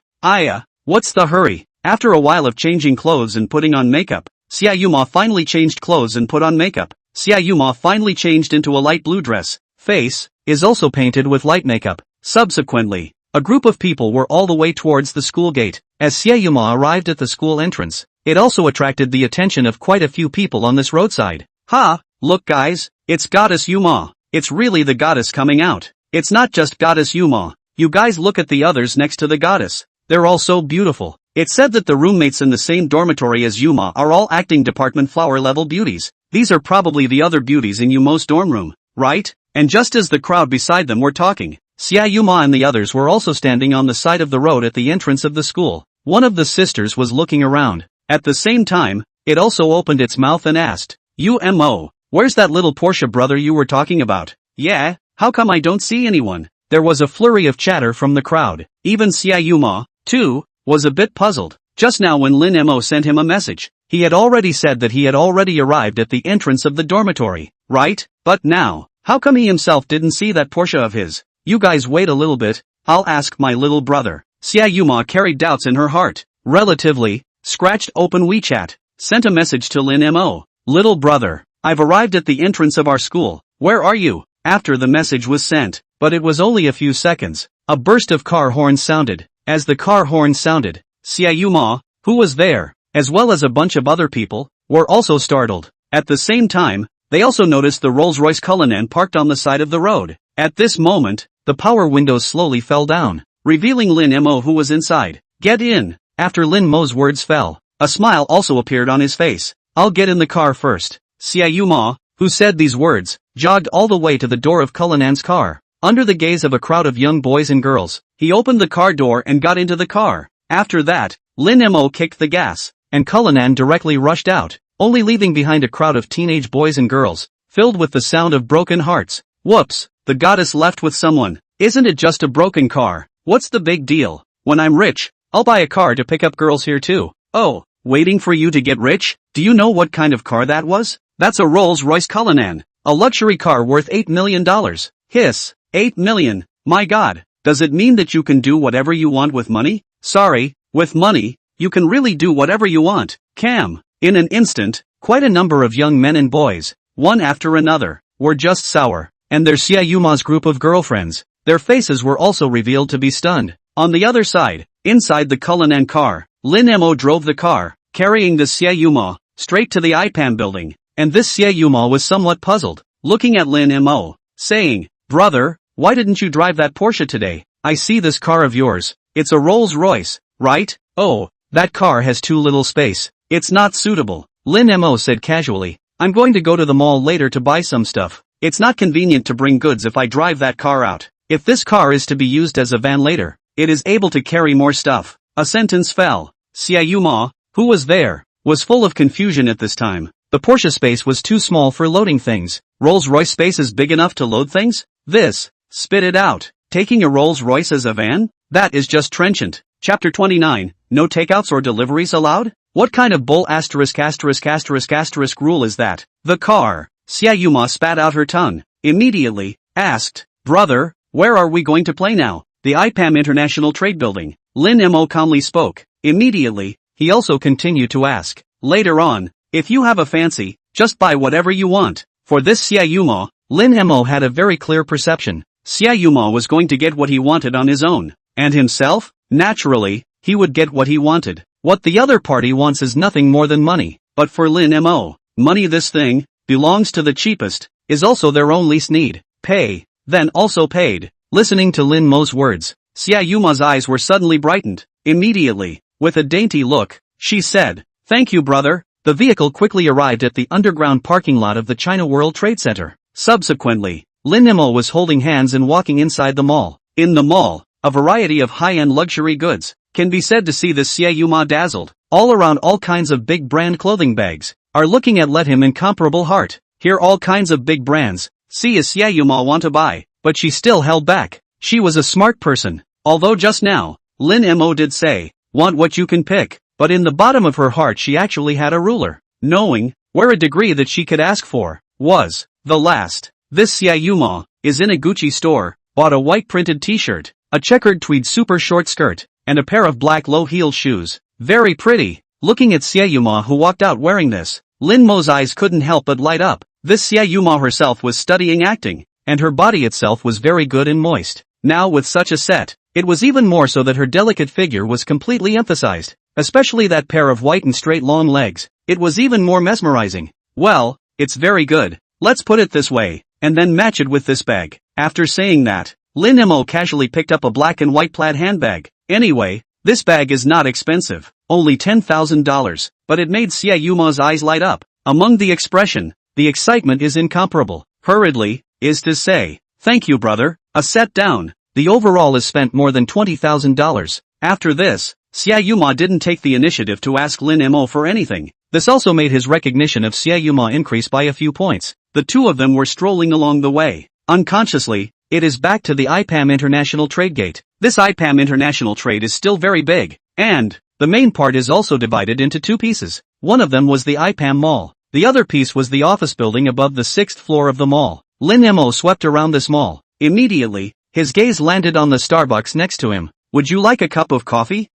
What's the hurry?" After a while of changing clothes and putting on makeup, Xiaoma finally changed clothes and put on makeup. Xiaoma finally changed into a light blue dress. Face is also painted with light makeup. Subsequently, a group of people were all the way towards the school gate. As Xiaoma arrived at the school entrance, it also attracted the attention of quite a few people on this roadside. "Ha, look guys, it's Goddess Yuma. It's really the goddess coming out. It's not just Goddess Yuma. You guys look at the others next to the goddess. They're all so beautiful." It's said that the roommates in the same dormitory as Yuma are all acting department flower level beauties. These are probably the other beauties in Yumo's dorm room, right? And just as the crowd beside them were talking, Xiaoma and the others were also standing on the side of the road at the entrance of the school. One of the sisters was looking around. At the same time, it also opened its mouth and asked, "Mo, where's that little Porsche brother you were talking about? Yeah, how come I don't see anyone?" There was a flurry of chatter from the crowd. Even Xiaoma, too, was a bit puzzled. Just now when Lin Mo sent him a message, he had already said that he had already arrived at the entrance of the dormitory, right? But now, how come he himself didn't see that Porsche of his? "You guys wait a little bit, I'll ask my little brother." Xiaoma carried doubts in her heart. Relatively, scratched open WeChat, sent a message to Lin Mo. "Little brother, I've arrived at the entrance of our school. Where are you?" After the message was sent, but it was only a few seconds, a burst of car horns sounded. As the car horn sounded, Xiaoma, who was there, as well as a bunch of other people, were also startled. At the same time, they also noticed the Rolls-Royce Cullinan parked on the side of the road. At this moment, the power windows slowly fell down, revealing Lin Mo who was inside. "Get in." After Lin Mo's words fell, a smile also appeared on his face. "I'll get in the car first." Xiaoma, who said these words, jogged all the way to the door of Cullinan's car. Under the gaze of a crowd of young boys and girls, he opened the car door and got into the car. After that, Lin Mo kicked the gas, and Cullinan directly rushed out, only leaving behind a crowd of teenage boys and girls, filled with the sound of broken hearts. Whoops, the goddess left with someone. Isn't it just a broken car? What's the big deal? When I'm rich, I'll buy a car to pick up girls here too. Oh, waiting for you to get rich? Do you know what kind of car that was? That's a Rolls-Royce Cullinan, a luxury car worth $8 million. Hiss. 8 million, my god, does it mean that you can do whatever you want with money? Sorry, with money, you can really do whatever you want. Cam. In an instant, quite a number of young men and boys, one after another, were just sour, and their Xiaoma's group of girlfriends, their faces were also revealed to be stunned. On the other side, inside the Cullinan car, Lin Mo drove the car, carrying the Xiaoma, straight to the IPAM building, and this Xiaoma was somewhat puzzled, looking at Lin Mo, saying, "Brother, why didn't you drive that Porsche today? I see this car of yours. It's a Rolls-Royce, right? Oh, that car has too little space. It's not suitable." Lin Mo said casually, "I'm going to go to the mall later to buy some stuff. It's not convenient to bring goods if I drive that car out. If this car is to be used as a van later, it is able to carry more stuff." A sentence fell. Xiaoma, who was there, was full of confusion at this time. The Porsche space was too small for loading things. Rolls-Royce space is big enough to load things? This. Spit it out. Taking a Rolls-Royce as a van? That is just trenchant. Chapter 29, no takeouts or deliveries allowed? What kind of bull ***** rule is that? The car. Xiaoma spat out her tongue. Immediately, asked, "Brother, where are we going to play now?" "The IPAM International Trade Building." Lin Mo calmly spoke. Immediately, he also continued to ask, "Later on, if you have a fancy, just buy whatever you want." For this Xiaoma, Lin Mo had a very clear perception. Xiaoma was going to get what he wanted on his own. And himself? Naturally, he would get what he wanted. What the other party wants is nothing more than money. But for Lin Mo, money, this thing, belongs to the cheapest, is also their own least need. Pay, then also paid. Listening to Lin Mo's words, Xiaoma's eyes were suddenly brightened. Immediately, with a dainty look, she said, "Thank you, brother. The vehicle quickly arrived at the underground parking lot of the China World Trade Center. Subsequently, Lin Mo was holding hands and walking inside the mall. In the mall, a variety of high-end luxury goods can be said to see the Xiaoyuma dazzled. All around, all kinds of big brand clothing bags are looking at let him incomparable heart. Here all kinds of big brands, see as Xiaoyuma want to buy, but she still held back. She was a smart person. Although just now, Lin Mo did say, want what you can pick, but in the bottom of her heart she actually had a ruler, knowing where a degree that she could ask for was the last. This Xiaoyuma is in a Gucci store, bought a white printed t-shirt, a checkered tweed super short skirt, and a pair of black low-heeled shoes. Very pretty. Looking at Xiaoyuma who walked out wearing this, Lin Mo's eyes couldn't help but light up. This Xiaoyuma herself was studying acting, and her body itself was very good and moist. Now with such a set, it was even more so that her delicate figure was completely emphasized, especially that pair of white and straight long legs. It was even more mesmerizing. Well, it's very good. Let's put it this way, and then match it with this bag. After saying that, Lin Mo casually picked up a black and white plaid handbag. Anyway, this bag is not expensive, only $10,000, but it made Xiaoyuma's eyes light up. Among the expression, the excitement is incomparable. Hurriedly, is to say, thank you brother, a set down. The overall is spent more than $20,000. After this, Xiaoyuma didn't take the initiative to ask Lin Mo for anything. This also made his recognition of Xiaoyuma increase by a few points. The two of them were strolling along the way. Unconsciously, it is back to the IPAM International Trade Gate. This IPAM International Trade is still very big, and the main part is also divided into two pieces. One of them was the IPAM Mall. The other piece was the office building above the 6th floor of the mall. Lin Mo swept around this mall. Immediately, his gaze landed on the Starbucks next to him. Would you like a cup of coffee?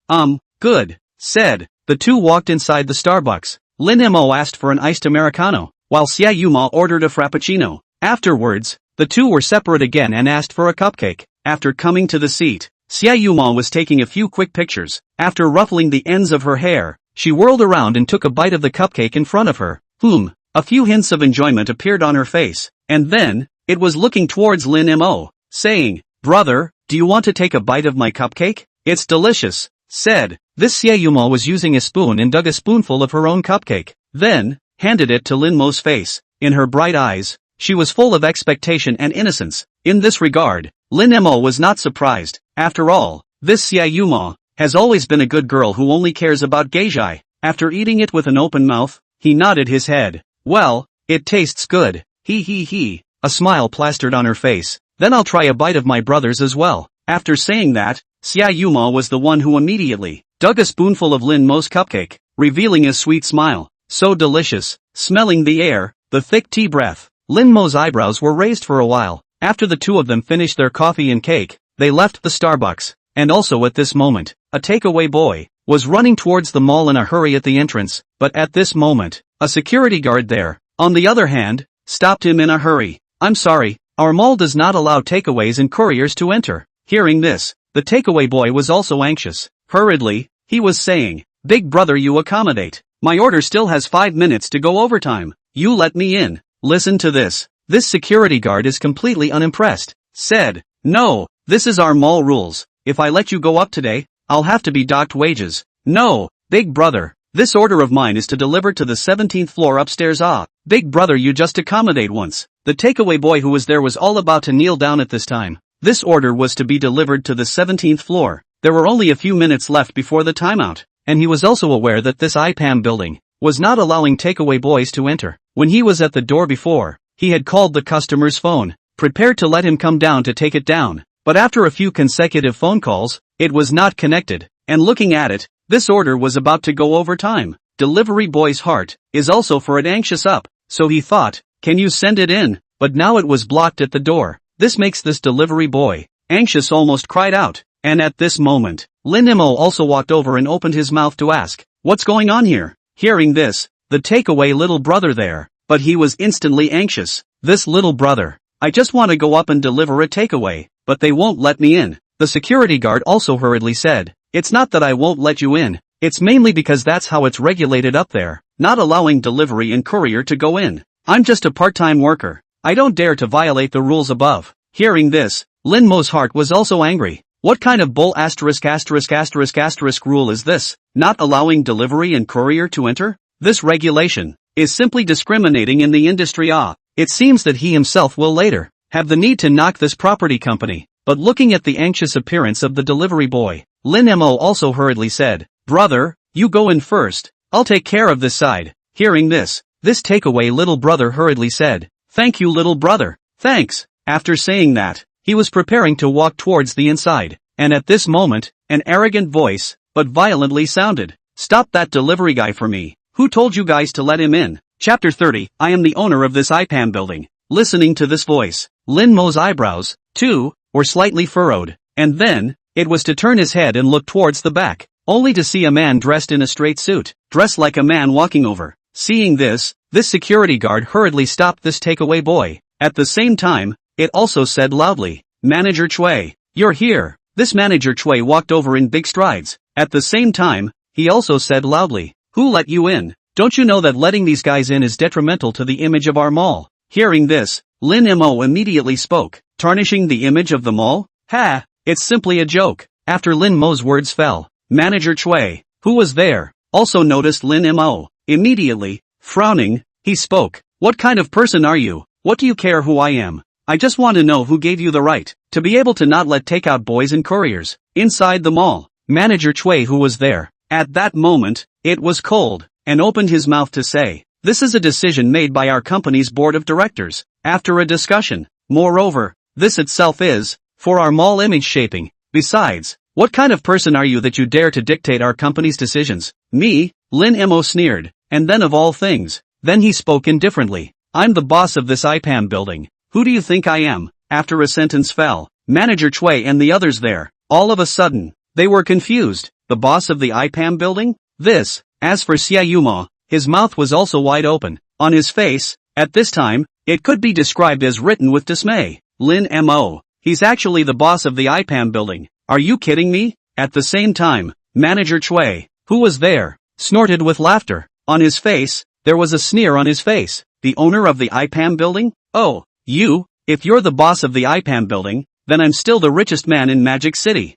Good, said. The two walked inside the Starbucks. Lin Mo asked for an iced Americano, while Xiaoyuma ordered a Frappuccino. Afterwards, the two were separate again and asked for a cupcake. After coming to the seat, Xiaoyuma was taking a few quick pictures. After ruffling the ends of her hair, she whirled around and took a bite of the cupcake in front of her. A few hints of enjoyment appeared on her face, and then, it was looking towards Lin Mo, saying, brother, do you want to take a bite of my cupcake? It's delicious, said. This Xiaoyuma was using a spoon and dug a spoonful of her own cupcake, then, handed it to Lin Mo's face. In her bright eyes, she was full of expectation and innocence. In this regard, Lin Mo was not surprised. After all, this Xiaoyuma has always been a good girl who only cares about geisha. After eating it with an open mouth, he nodded his head. Well, it tastes good. He. A smile plastered on her face. Then I'll try a bite of my brother's as well. After saying that, Xiaoyuma was the one who immediately dug a spoonful of Lin Mo's cupcake, revealing a sweet smile. So delicious, smelling the air, the thick tea breath. Lin Mo's eyebrows were raised for a while. After the two of them finished their coffee and cake, they left the Starbucks. And also at this moment, a takeaway boy was running towards the mall in a hurry at the entrance, but at this moment, a security guard there, on the other hand, stopped him in a hurry. I'm sorry, our mall does not allow takeaways and couriers to enter. Hearing this, the takeaway boy was also anxious. Hurriedly, he was saying, big brother, you accommodate. My order still has 5 minutes to go overtime. You let me in. Listen to this. This security guard is completely unimpressed. Said, no, this is our mall rules. If I let you go up today, I'll have to be docked wages. No, big brother. This order of mine is to deliver to the 17th floor upstairs. Big brother, you just accommodate once. The takeaway boy who was there was all about to kneel down at this time. This order was to be delivered to the 17th floor. There were only a few minutes left before the timeout, and he was also aware that this IPAM building was not allowing takeaway boys to enter. When he was at the door before, he had called the customer's phone, prepared to let him come down to take it down. But after a few consecutive phone calls, it was not connected, and looking at it, this order was about to go over time. Delivery boy's heart is also for it anxious up, so he thought, can you send it in? But now it was blocked at the door. This makes this delivery boy anxious, almost cried out. And at this moment, Lin Mo also walked over and opened his mouth to ask, what's going on here? Hearing this, the takeaway little brother there, but he was instantly anxious. This little brother, I just want to go up and deliver a takeaway, but they won't let me in. The security guard also hurriedly said, it's not that I won't let you in, it's mainly because that's how it's regulated up there, not allowing delivery and courier to go in. I'm just a part-time worker. I don't dare to violate the rules above. Hearing this, Lin Mo's heart was also angry. What kind of bull ***** rule is this? Not allowing delivery and courier to enter? This regulation is simply discriminating in the industry. It seems that he himself will later have the need to knock this property company. But looking at the anxious appearance of the delivery boy, Lin Mo also hurriedly said, "Brother, you go in first. I'll take care of this side." Hearing this takeaway little brother hurriedly said, "Thank you, little brother, thanks." After saying that, he was preparing to walk towards the inside, and at this moment, an arrogant voice, but violently sounded, "Stop that delivery guy for me. Who told you guys to let him in?" Chapter 30, I am the owner of this IPAM building. Listening to this voice, Lin Mo's eyebrows, too, were slightly furrowed, and then, it was to turn his head and look towards the back, only to see a man dressed in a straight suit, dressed like a man walking over. Seeing this security guard hurriedly stopped this takeaway boy. At the same time, it also said loudly, "Manager Chui, you're here." This manager Chui walked over in big strides. At the same time, he also said loudly, "Who let you in? Don't you know that letting these guys in is detrimental to the image of our mall?" Hearing this, Lin Mo immediately spoke, "Tarnishing the image of the mall? Ha, it's simply a joke." After Lin Mo's words fell, Manager Chui, who was there, also noticed Lin Mo. Immediately, frowning, he spoke, "What kind of person are you? What do you care who I am? I just want to know who gave you the right to be able to not let takeout boys and couriers inside the mall." Manager Chui, who was there at that moment, it was cold, and opened his mouth to say, "This is a decision made by our company's board of directors, after a discussion. Moreover, this itself is for our mall image shaping. Besides, what kind of person are you that you dare to dictate our company's decisions?" "Me?" Lin Mo sneered, and then of all things, then he spoke indifferently, "I'm the boss of this IPAM building. Who do you think I am?" After a sentence fell, Manager Chui and the others there, all of a sudden, they were confused. The boss of the IPAM building? This. As for Xia Yuma, his mouth was also wide open. On his face, at this time, it could be described as written with dismay. Lin Mo, he's actually the boss of the IPAM building. Are you kidding me? At the same time, Manager Chui, who was there, snorted with laughter. On his face, there was a sneer on his face. The owner of the IPAM building? Oh, you? If you're the boss of the IPAM building, then I'm still the richest man in Magic City.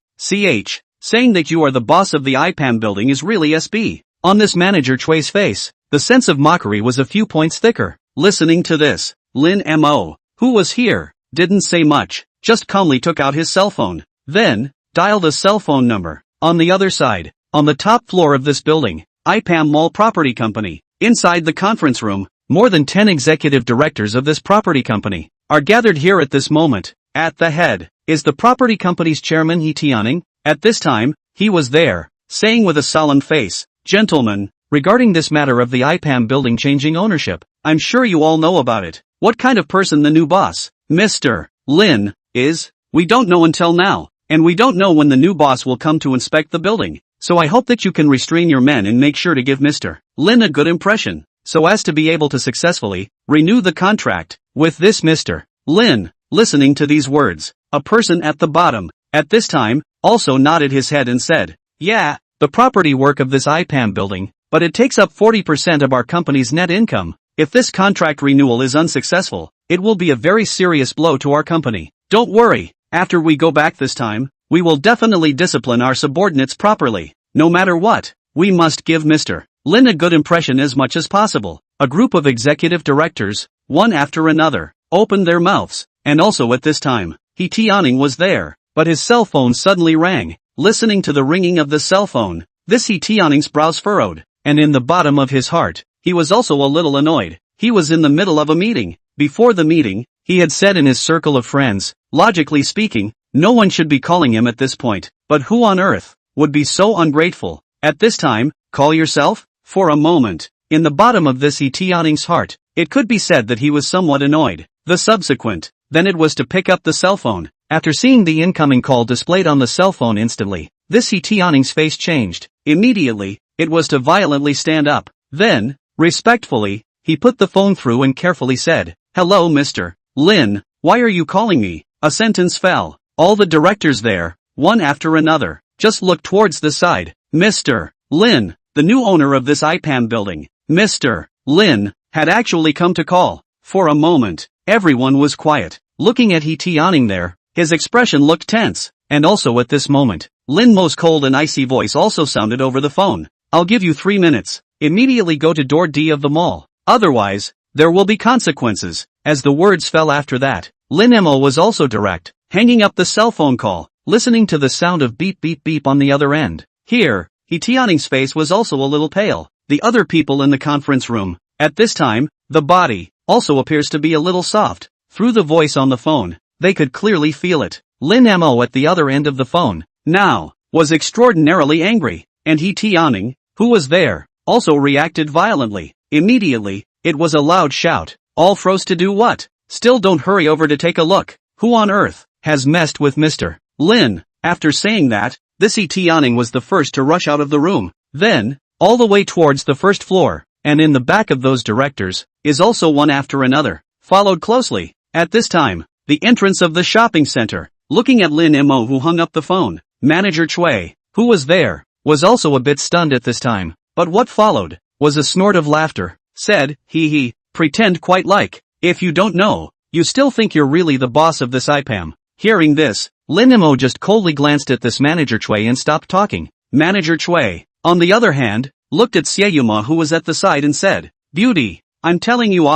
Saying that you are the boss of the IPAM building is really SB. On this Manager Chui's face, the sense of mockery was a few points thicker. Listening to this, Lin Mo, who was here, didn't say much, just calmly took out his cell phone. Then, dialed a cell phone number. On the other side, on the top floor of this building, IPAM Mall Property Company. Inside the conference room, more than 10 executive directors of this property company are gathered here at this moment. At the head is the property company's chairman He Tianning. At this time, he was there, saying with a solemn face, "Gentlemen, regarding this matter of the IPAM building changing ownership, I'm sure you all know about it. What kind of person the new boss, Mr. Lin, is? We don't know until now, and we don't know when the new boss will come to inspect the building. So I hope that you can restrain your men and make sure to give Mr. Lin a good impression, so as to be able to successfully renew the contract with this Mr. Lin." Listening to these words, a person at the bottom, at this time, also nodded his head and said, "Yeah, the property work of this IPAM building, but it takes up 40% of our company's net income. If this contract renewal is unsuccessful, it will be a very serious blow to our company. Don't worry, after we go back this time, we will definitely discipline our subordinates properly. No matter what, we must give Mr. Lin a good impression as much as possible." A group of executive directors, one after another, opened their mouths, and also at this time, He Tianning was there, but his cell phone suddenly rang. Listening to the ringing of the cell phone, this He Tianning's brows furrowed, and in the bottom of his heart, he was also a little annoyed. He was in the middle of a meeting. Before the meeting, he had said in his circle of friends, logically speaking, no one should be calling him at this point, but who on earth would be so ungrateful? At this time, call yourself? For a moment, in the bottom of this He Tianning's heart, it could be said that he was somewhat annoyed. The subsequent, then it was to pick up the cell phone. After seeing the incoming call displayed on the cell phone instantly, this He Tianning's face changed. Immediately, it was to violently stand up. Then, respectfully, he put the phone through and carefully said, "Hello Mr. Lin, why are you calling me?" A sentence fell. All the directors there, one after another, just looked towards the side. Mr. Lin, the new owner of this IPAM building, Mr. Lin, had actually come to call. For a moment, everyone was quiet. Looking at He Tianning there, his expression looked tense, and also at this moment, Lin Mo's cold and icy voice also sounded over the phone. "I'll give you 3 minutes. immediately go to door D of the mall. Otherwise, there will be consequences. As the words fell after that, Lin Mo was also direct, hanging up the cell phone call, listening to the sound of beep beep beep on the other end. Here, Tianning's face was also a little pale. The other people in the conference room. At this time, the body also appears to be a little soft. Through the voice on the phone, they could clearly feel it. Lin Mo at the other end of the phone, now, was extraordinarily angry, and Tianning, who was there, also reacted violently. Immediately, it was a loud shout. All froze to do what? Still don't hurry over to take a look. Who on earth has messed with Mr. Lin? After saying that, this Tianning was the first to rush out of the room. Then, all the way towards the first floor, and in the back of those directors, is also one after another, followed closely. At this time, the entrance of the shopping center, looking at Lin Mo who hung up the phone, Manager Chui, who was there, was also a bit stunned at this time, but what followed, was a snort of laughter, said, he, pretend quite like, if you don't know, you still think you're really the boss of this IPAM. Hearing this, Lin Mo just coldly glanced at this Manager Chui and stopped talking. Manager Chui, on the other hand, looked at Xieyuma who was at the side and said, Beauty, I'm telling you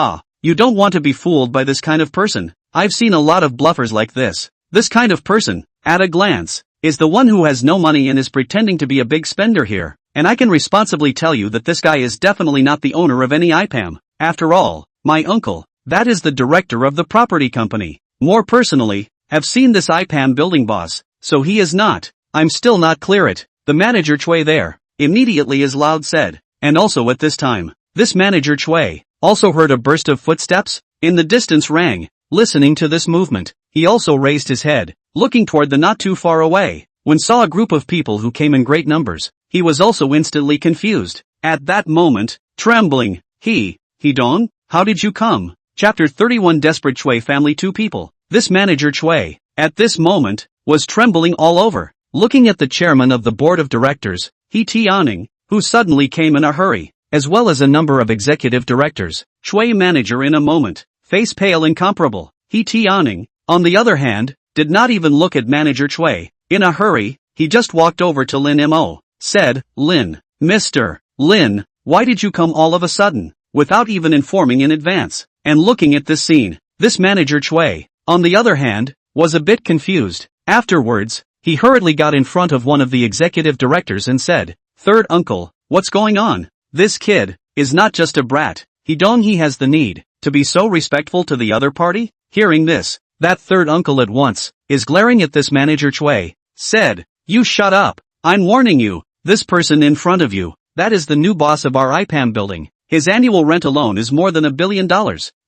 you don't want to be fooled by this kind of person. I've seen a lot of bluffers like this. This kind of person, at a glance, is the one who has no money and is pretending to be a big spender here, and I can responsibly tell you that this guy is definitely not the owner of any IPAM. After all, my uncle, that is the director of the property company, more personally, have seen this IPAM building boss, so he is not. I'm still not clear it. The Manager Chui there, immediately as loud said, and also at this time, this Manager Chui, also heard a burst of footsteps, in the distance rang. Listening to this movement, he also raised his head, looking toward the not too far away, when saw a group of people who came in great numbers. He was also instantly confused. At that moment, trembling, he don't, how did you come? Chapter 31 Desperate Chui Family 2 People. This Manager Chui, at this moment, was trembling all over, looking at the chairman of the board of directors, Tianning, who suddenly came in a hurry, as well as a number of executive directors. Chui manager in a moment, face pale incomparable. Tianning, on the other hand, did not even look at Manager Chui. In a hurry, he just walked over to Lin Mo, said, Lin, Mr. Lin, why did you come all of a sudden, without even informing in advance? And looking at this scene, this Manager Chui, on the other hand, was a bit confused. Afterwards, he hurriedly got in front of one of the executive directors and said, Third uncle, what's going on? This kid is not just a brat. He has the need to be so respectful to the other party? Hearing this, that third uncle at once is glaring at this Manager Chui, said, You shut up. I'm warning you, this person in front of you, that is the new boss of our IPAM building. His annual rent alone is more than $1 billion.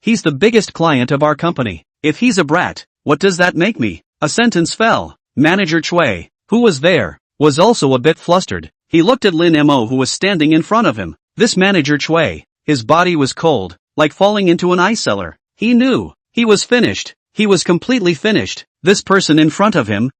He's the biggest client of our company. If he's a brat, what does that make me? A sentence fell. Manager Chui, who was there, was also a bit flustered. He looked at Lin Mo who was standing in front of him. This Manager Chui, his body was cold, like falling into an ice cellar. He knew, he was finished. He was completely finished. This person in front of him,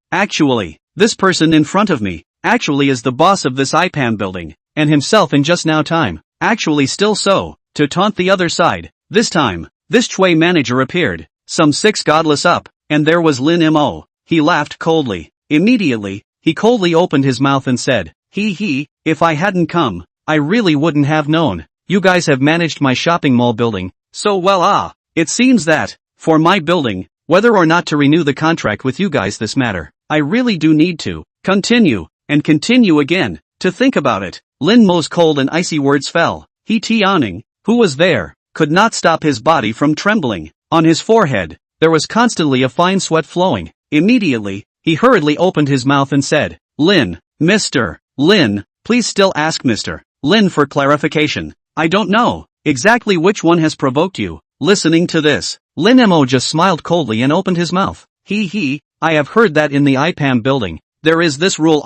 this person in front of me, actually is the boss of this IPAM building, and himself in just now time, actually still so, to taunt the other side. This time, this Chui manager appeared, some 6 godless up, and there was Lin Mo. He laughed coldly. Immediately, he coldly opened his mouth and said, if I hadn't come, I really wouldn't have known. You guys have managed my shopping mall building so well. It seems that, for my building, whether or not to renew the contract with you guys this matter, I really do need to continue, and continue again, to think about it. Lin Mo's cold and icy words fell. Tianning, who was there, could not stop his body from trembling. On his forehead, there was constantly a fine sweat flowing. Immediately, he hurriedly opened his mouth and said, Lin, Mr. Lin, please still ask Mr. Lin for clarification. I don't know exactly which one has provoked you. Listening to this, Lin Mo just smiled coldly and opened his mouth. I have heard that in the IPAM building, there is this rule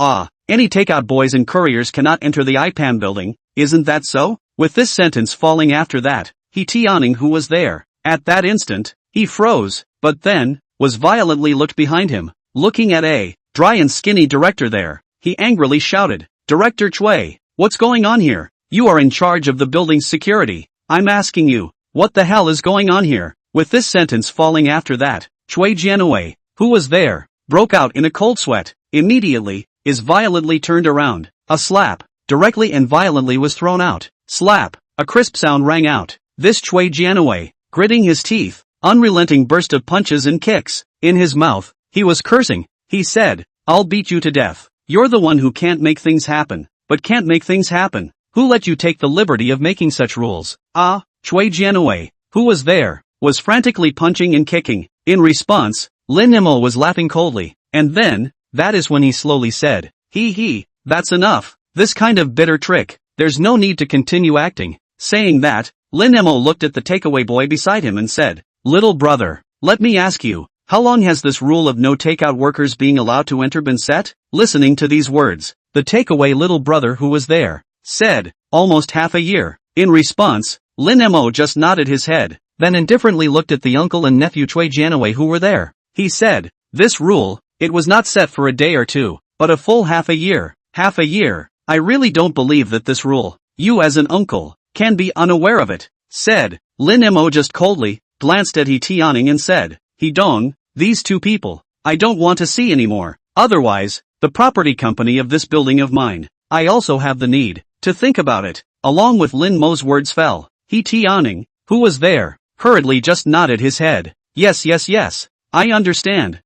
any takeout boys and couriers cannot enter the IPAM building, isn't that so? With this sentence falling after that, Tianning who was there, at that instant, he froze, but then, was violently looked behind him, looking at a dry and skinny director there. He angrily shouted, Director Chui, what's going on here? You are in charge of the building's security. I'm asking you, what the hell is going on here? With this sentence falling after that, Chui Jianwei, who was there, broke out in a cold sweat. Immediately, is violently turned around. A slap, directly and violently was thrown out. Slap! A crisp sound rang out. This Cui Jianwei, gritting his teeth, unrelenting burst of punches and kicks. In his mouth, he was cursing. He said, I'll beat you to death. You're the one who can't make things happen. But can't make things happen. Who let you take the liberty of making such rules? Ah, Cui Jianwei, who was there, was frantically punching and kicking. In response, Lin Mo was laughing coldly. And then, that is when he slowly said, He, that's enough. This kind of bitter trick. There's no need to continue acting. Saying that, Lin Mo looked at the takeaway boy beside him and said, Little brother, let me ask you, how long has this rule of no takeout workers being allowed to enter been set? Listening to these words, the takeaway little brother who was there, said, almost half a year. In response, Lin Mo just nodded his head, then indifferently looked at the uncle and nephew Cui Jianwei who were there. He said, this rule, it was not set for a day or two, but a full half a year. Half a year. I really don't believe that this rule, you as an uncle, can be unaware of it, said. Lin Mo just coldly, glanced at He Tianning and said, He Dong, these two people, I don't want to see anymore. Otherwise, the property company of this building of mine, I also have the need to think about it. Along with Lin Mo's words fell. He Tianning, who was there, hurriedly just nodded his head. Yes. I understand.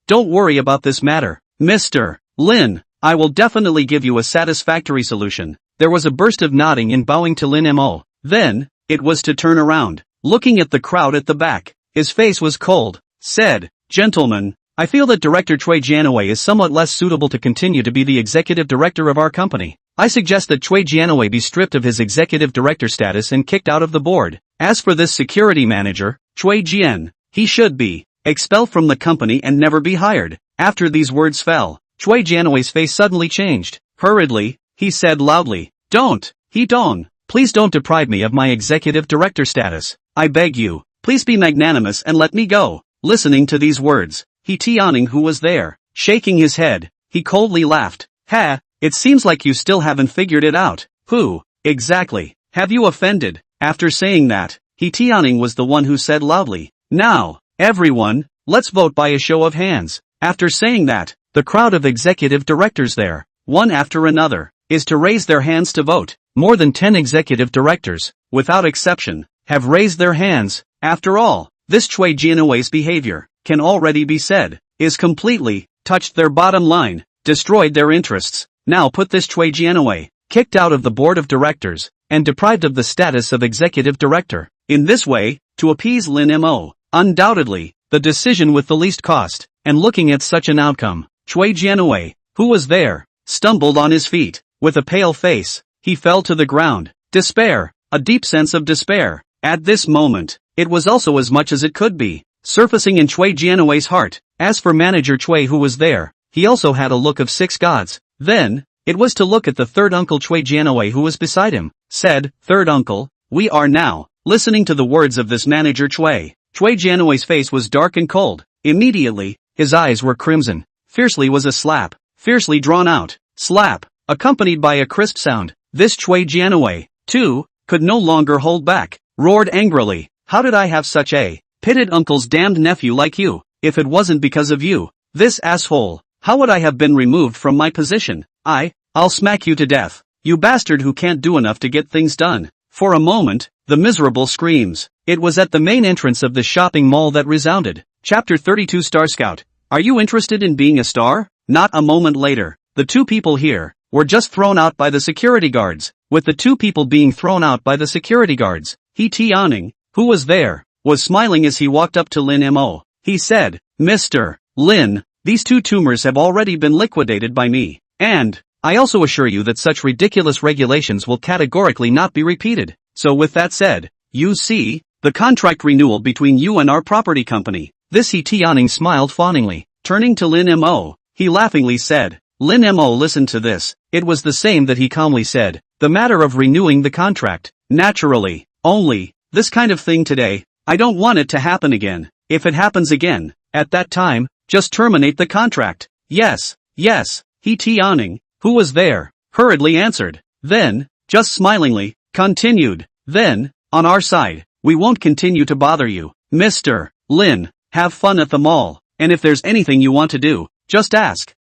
Don't worry about this matter, Mr. Lin. I will definitely give you a satisfactory solution. There was a burst of nodding and bowing to Lin Mo. Then, it was to turn around, looking at the crowd at the back. His face was cold, said, Gentlemen, I feel that Director Cui Jianwei is somewhat less suitable to continue to be the executive director of our company. I suggest that Cui Jianwei be stripped of his executive director status and kicked out of the board. As for this security manager, Cui Jian, he should be expelled from the company and never be hired. After these words fell, Cui Jianwei's face suddenly changed. Hurriedly, he said loudly, Don't, He Dong, please don't deprive me of my executive director status. I beg you, please be magnanimous and let me go. Listening to these words, He Tianning who was there, shaking his head, he coldly laughed. Ha, it seems like you still haven't figured it out. Who, exactly, have you offended? After saying that, He Tianning was the one who said loudly, Now, everyone, let's vote by a show of hands. After saying that, the crowd of executive directors there, one after another, is to raise their hands to vote. More than 10 executive directors, without exception, have raised their hands. After all, this Cui Jianwei's behavior, can already be said, is completely, touched their bottom line, destroyed their interests. Now put this Cui Jianwei, kicked out of the board of directors, and deprived of the status of executive director. In this way, to appease Lin Mo, undoubtedly, the decision with the least cost. And looking at such an outcome, Cui Jianwei, who was there, stumbled on his feet. With a pale face, he fell to the ground. Despair, a deep sense of despair. At this moment, it was also as much as it could be, surfacing in Cui Jianwei's heart. As for manager Cui who was there, he also had a look of 6 gods. Then, it was to look at the third uncle Cui Jianwei who was beside him, said, Third uncle, we are now, listening to the words of this manager Cui. Cui Jianwei's face was dark and cold. Immediately, his eyes were crimson. Fiercely was a slap, fiercely drawn out, slap, accompanied by a crisp sound. This Cui Jianwei, too, could no longer hold back, roared angrily, How did I have such a pitted uncle's damned nephew like you? If it wasn't because of you, this asshole, how would I have been removed from my position? I'll smack you to death, you bastard who can't do enough to get things done. For a moment, the miserable screams. It was at the main entrance of the shopping mall that resounded. Chapter 32 Star Scout. Are you interested in being a star? Not a moment later, the two people here were just thrown out by the security guards. With the two people being thrown out by the security guards, He Tianning, who was there, was smiling as he walked up to Lin Mo. He said, Mr. Lin, these 2 tumors have already been liquidated by me. And, I also assure you that such ridiculous regulations will categorically not be repeated. So with that said, you see, the contract renewal between you and our property company. This He Tianning smiled fawningly. Turning to Lin Mo, he laughingly said. Lin Mo listened to this. It was the same that he calmly said. The matter of renewing the contract. Naturally, only, this kind of thing today, I don't want it to happen again. If it happens again, at that time, just terminate the contract. Yes, He Tianning, who was there, hurriedly answered. Then, just smilingly, continued. Then, on our side, we won't continue to bother you, Mr. Lin. Have fun at the mall, and if there's anything you want to do, just ask.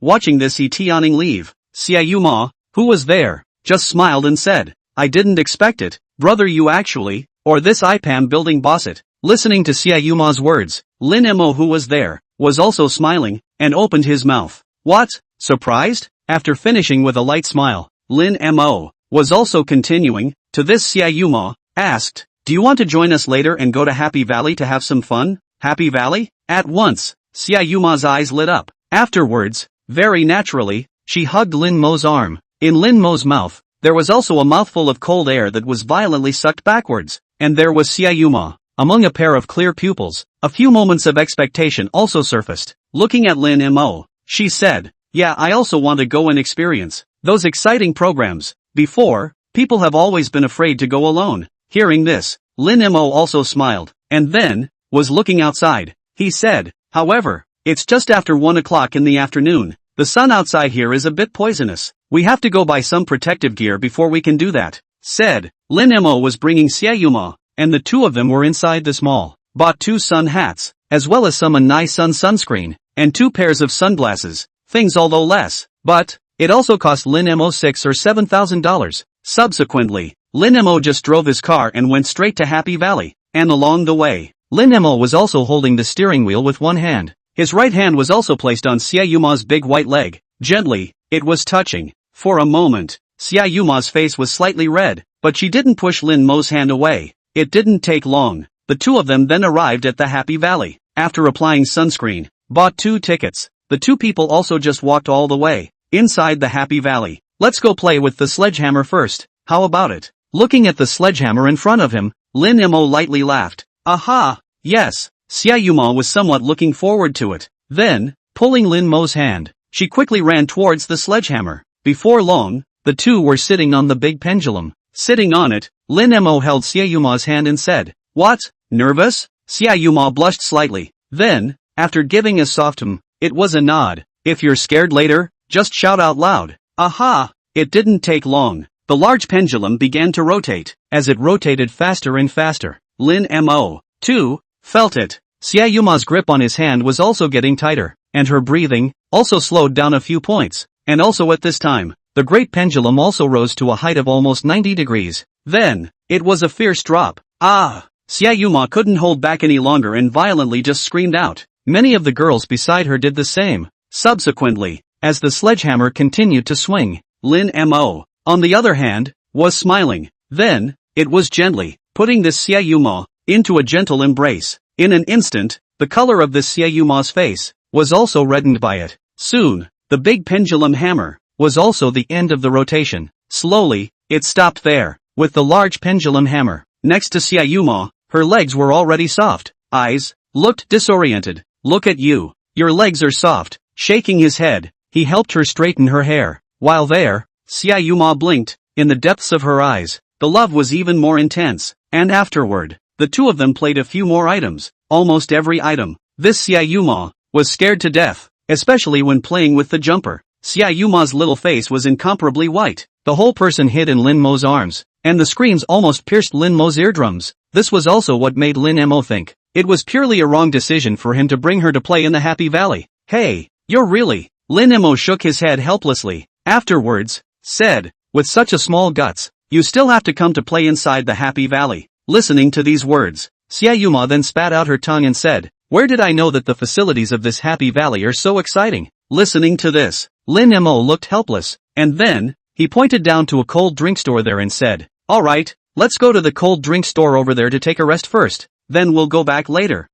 Watching this He Tianning leave, Xiaoyuma, who was there, just smiled and said, I didn't expect it, brother you actually, or this IPAM building boss it. Listening to Xiaoma's words, Lin Mo who was there, was also smiling, and opened his mouth. What? Surprised? After finishing with a light smile, Lin Mo was also continuing. To this Xiaoma asked, do you want to join us later and go to Happy Valley to have some fun? Happy Valley? At once, Xiaoma's eyes lit up. Afterwards, very naturally, she hugged Lin Mo's arm. In Lin Mo's mouth, there was also a mouthful of cold air that was violently sucked backwards, and there was Xiaoma. Among a pair of clear pupils, a few moments of expectation also surfaced. Looking at Lin Mo, she said, yeah, I also want to go and experience those exciting programs. Before, people have always been afraid to go alone. Hearing this, Lin Mo also smiled, and then was looking outside. He said, however, it's just after 1 o'clock in the afternoon. The sun outside here is a bit poisonous. We have to go buy some protective gear before we can do that. Said, Lin Mo was bringing Xiaoma, and the two of them were inside this mall. Bought 2 sun hats, as well as some nice sunscreen, and 2 pairs of sunglasses. Things although less, but it also cost Lin Mo $6,000 or $7,000. Subsequently, Lin Mo just drove his car and went straight to Happy Valley, and along the way, Lin Mo was also holding the steering wheel with one hand. His right hand was also placed on Xiaoma's big white leg. Gently, it was touching. For a moment, Xiaoma's face was slightly red, but she didn't push Lin Mo's hand away. It didn't take long. The two of them then arrived at the Happy Valley. After applying sunscreen, bought 2 tickets, the 2 people also just walked all the way inside the Happy Valley. Let's go play with the sledgehammer first, how about it? Looking at the sledgehammer in front of him, Lin Mo lightly laughed. Aha! Yes, Xiaoma was somewhat looking forward to it. Then, pulling Lin Mo's hand, she quickly ran towards the sledgehammer. Before long, the two were sitting on the big pendulum. Sitting on it, Lin Mo held Xiaoma's hand and said, what? Nervous? Xiaoma blushed slightly. Then, after giving a soft it was a nod. If you're scared later, just shout out loud. Aha! It didn't take long. The large pendulum began to rotate. As it rotated faster and faster, Lin Mo, too, felt it. Xiaoma's grip on his hand was also getting tighter, and her breathing also slowed down a few points. And also at this time, the great pendulum also rose to a height of almost 90 degrees. Then, it was a fierce drop. Ah! Xiaoma couldn't hold back any longer and violently just screamed out. Many of the girls beside her did the same. Subsequently, as the sledgehammer continued to swing, Lin Mo, on the other hand, was smiling. Then, it was gently putting this Xiaoma into a gentle embrace. In an instant, the color of this Xiaoma's face was also reddened by it. Soon, the big pendulum hammer was also the end of the rotation. Slowly, it stopped there, with the large pendulum hammer next to Xiaoma. Her legs were already soft. Eyes looked disoriented. Look at you. Your legs are soft. Shaking his head, he helped her straighten her hair. While there, Xiaoma blinked. In the depths of her eyes, the love was even more intense. And afterward, the two of them played a few more items. Almost every item. This Xiaoma was scared to death, especially when playing with the jumper. Xiaoma's little face was incomparably white. The whole person hid in Lin Mo's arms, and the screams almost pierced Lin Mo's eardrums. This was also what made Lin Mo think it was purely a wrong decision for him to bring her to play in the Happy Valley. Hey, you're really... Lin Mo shook his head helplessly. Afterwards, said, with such a small guts, you still have to come to play inside the Happy Valley. Listening to these words, Xiaoma then spat out her tongue and said, where did I know that the facilities of this Happy Valley are so exciting? Listening to this, Lin Mo looked helpless, and then, he pointed down to a cold drink store there and said, alright, let's go to the cold drink store over there to take a rest first, then we'll go back later.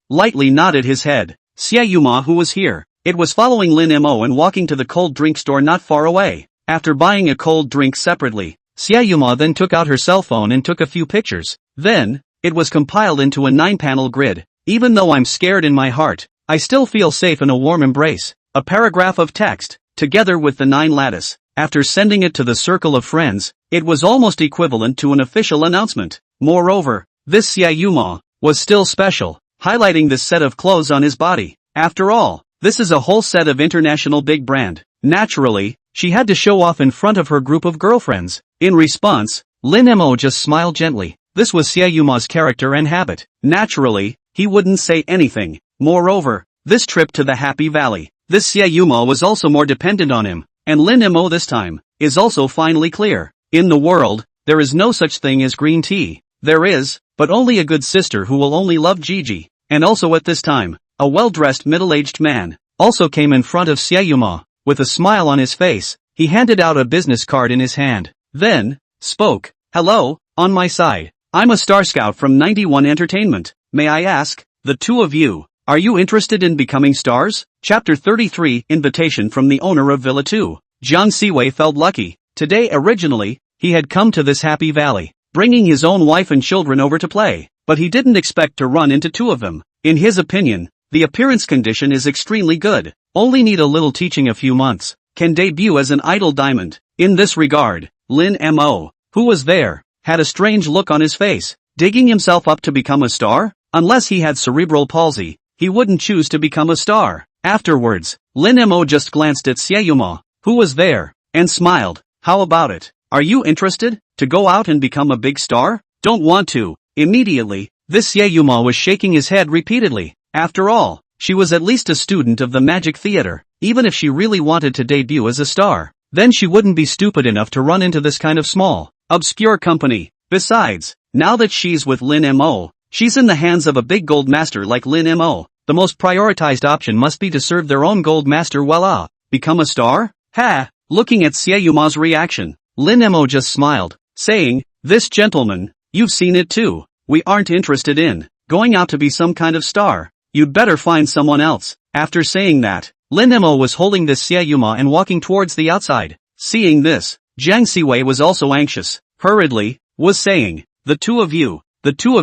Lightly nodded his head. Xiaoma who was here, it was following Lin Mo and walking to the cold drink store not far away. After buying a cold drink separately, Xiaoma then took out her cell phone and took a few pictures. Then, it was compiled into a 9-panel grid. Even though I'm scared in my heart, I still feel safe in a warm embrace. A paragraph of text, together with the 9 lattice. After sending it to the circle of friends, it was almost equivalent to an official announcement. Moreover, this Xiaoma was still special, highlighting this set of clothes on his body. After all, this is a whole set of international big brand. Naturally, she had to show off in front of her group of girlfriends. In response, Lin Mo just smiled gently. This was Xiaoma's character and habit. Naturally, he wouldn't say anything. Moreover, this trip to the Happy Valley, this Xiaoma was also more dependent on him, And Lin Mo this time is also finally clear. In the world, there is no such thing as green tea. There is, but only a good sister who will only love Gigi. And also at this time, a well-dressed middle-aged man also came in front of Xiaoyuma. With a smile on his face, he handed out a business card in his hand. Then, spoke, "Hello, on my side. I'm a star scout from 91 Entertainment. May I ask, the two of you, are you interested in becoming stars?" Chapter 33 Invitation from the owner of Villa 2. Jiang Siwei felt lucky. Today originally, he had come to this happy valley, bringing his own wife and children over to play, but he didn't expect to run into two of them. In his opinion, the appearance condition is extremely good, only need a little teaching a few months, can debut as an idol diamond. In this regard, Lin Mo, who was there, had a strange look on his face, digging himself up to become a star? Unless he had cerebral palsy, he wouldn't choose to become a star. Afterwards, Lin Mo just glanced at Xiaoyuma, who was there, and smiled. "How about it? Are you interested to go out and become a big star?" "Don't want to." Immediately, this Xiaoyuma was shaking his head repeatedly. After all, she was at least a student of the magic theater. Even if she really wanted to debut as a star, then she wouldn't be stupid enough to run into this kind of small, obscure company. Besides, now that she's with Lin Mo, she's in the hands of a big gold master like Lin Mo. The most prioritized option must be to serve their own gold master. Voila! Become a star? Ha! Looking at Xiaoyuma's reaction, Lin Mo just smiled, saying, "This gentleman, you've seen it too. We aren't interested in going out to be some kind of star. You'd better find someone else." After saying that, Lin Mo was holding this Xiaoyuma and walking towards the outside. Seeing this, Jiang Siwei was also anxious. Hurriedly, was saying, the two of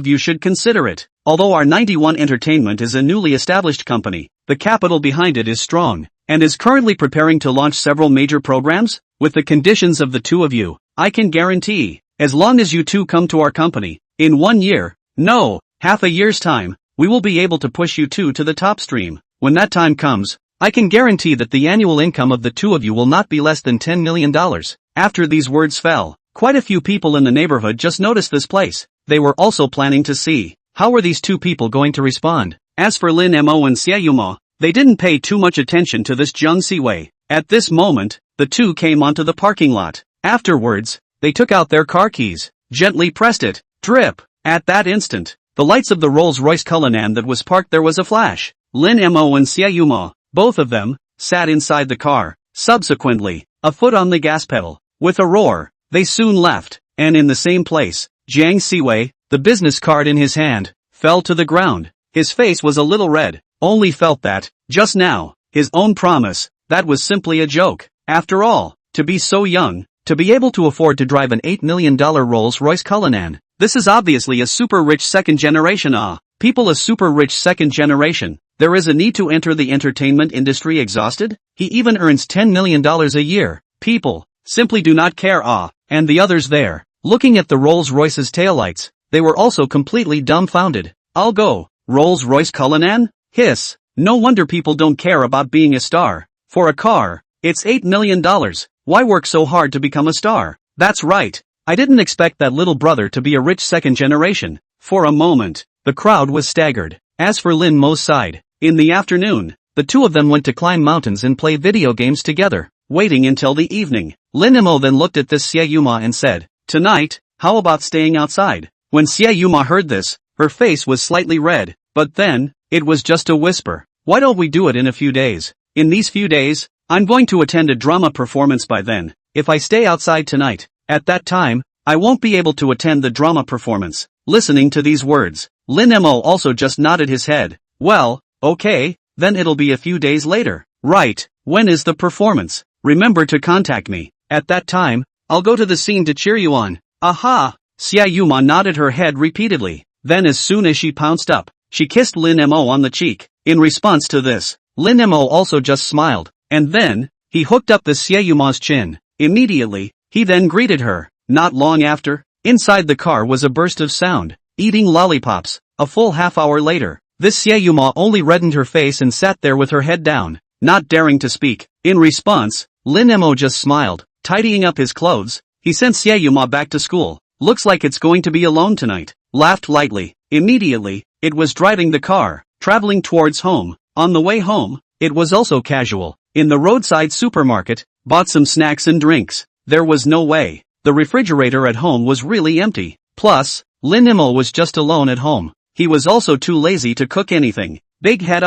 you should consider it. Although our 91 Entertainment is a newly established company, the capital behind it is strong, and is currently preparing to launch several major programs. With the conditions of the two of you, I can guarantee, as long as you two come to our company, in 1 year, no, half a year's time, we will be able to push you two to the top stream. When that time comes, I can guarantee that the annual income of the two of you will not be less than $10 million. After these words fell, quite a few people in the neighborhood just noticed this place. They were also planning to see, how were these two people going to respond? As for Lin Mo and Xiaoyuma, they didn't pay too much attention to this Jiang Siwei. At this moment, the two came onto the parking lot. Afterwards, they took out their car keys, gently pressed it, drip. At that instant, the lights of the Rolls-Royce Cullinan that was parked there was a flash. Lin Mo and Xiaoyuma, both of them, sat inside the car. Subsequently, a foot on the gas pedal. With a roar, they soon left, and in the same place, Jiang Siwei, the business card in his hand, fell to the ground. His face was a little red, only felt that, just now, his own promise, that was simply a joke. After all, to be so young, to be able to afford to drive an $8 million Rolls-Royce Cullinan, this is obviously a super rich second generation. People a super rich second generation. There is a need to enter the entertainment industry exhausted? He even earns $10 million a year. People simply do not care. And the others there, looking at the Rolls-Royce's taillights, they were also completely dumbfounded. "I'll go, Rolls-Royce Cullinan? Hiss. No wonder people don't care about being a star. For a car, it's $8 million. Why work so hard to become a star?" That's right. I didn't expect that little brother to be a rich second generation. For a moment, the crowd was staggered. As for Lin Mo's side, in the afternoon, the two of them went to climb mountains and play video games together. Waiting until the evening, Lin Mo then looked at this Xiaoyuma and said, "Tonight, how about staying outside?" When Xiaoyuma heard this, her face was slightly red, but then, it was just a whisper. "Why don't we do it in a few days? In these few days, I'm going to attend a drama performance by then. If I stay outside tonight, at that time, I won't be able to attend the drama performance." Listening to these words, Lin Mo also just nodded his head. "Well, okay, then it'll be a few days later." "Right, when is the performance? Remember to contact me. At that time, I'll go to the scene to cheer you on." "Aha!" Xiaoyuma nodded her head repeatedly. Then as soon as she pounced up, she kissed Lin Mo on the cheek. In response to this, Lin Mo also just smiled, and then, he hooked up the Xiaoyuma's chin. Immediately, he then greeted her. Not long after, inside the car was a burst of sound, eating lollipops. A full half hour later, this Xiaoyuma only reddened her face and sat there with her head down, not daring to speak. In response, Lin Mo just smiled. Tidying up his clothes, he sent Xiaoyuma back to school. "Looks like it's going to be alone tonight." Laughed lightly. Immediately, it was driving the car, traveling towards home. On the way home, it was also casual. In the roadside supermarket, bought some snacks and drinks. There was no way. The refrigerator at home was really empty. Plus, Lin Mo was just alone at home. He was also too lazy to cook anything. Big head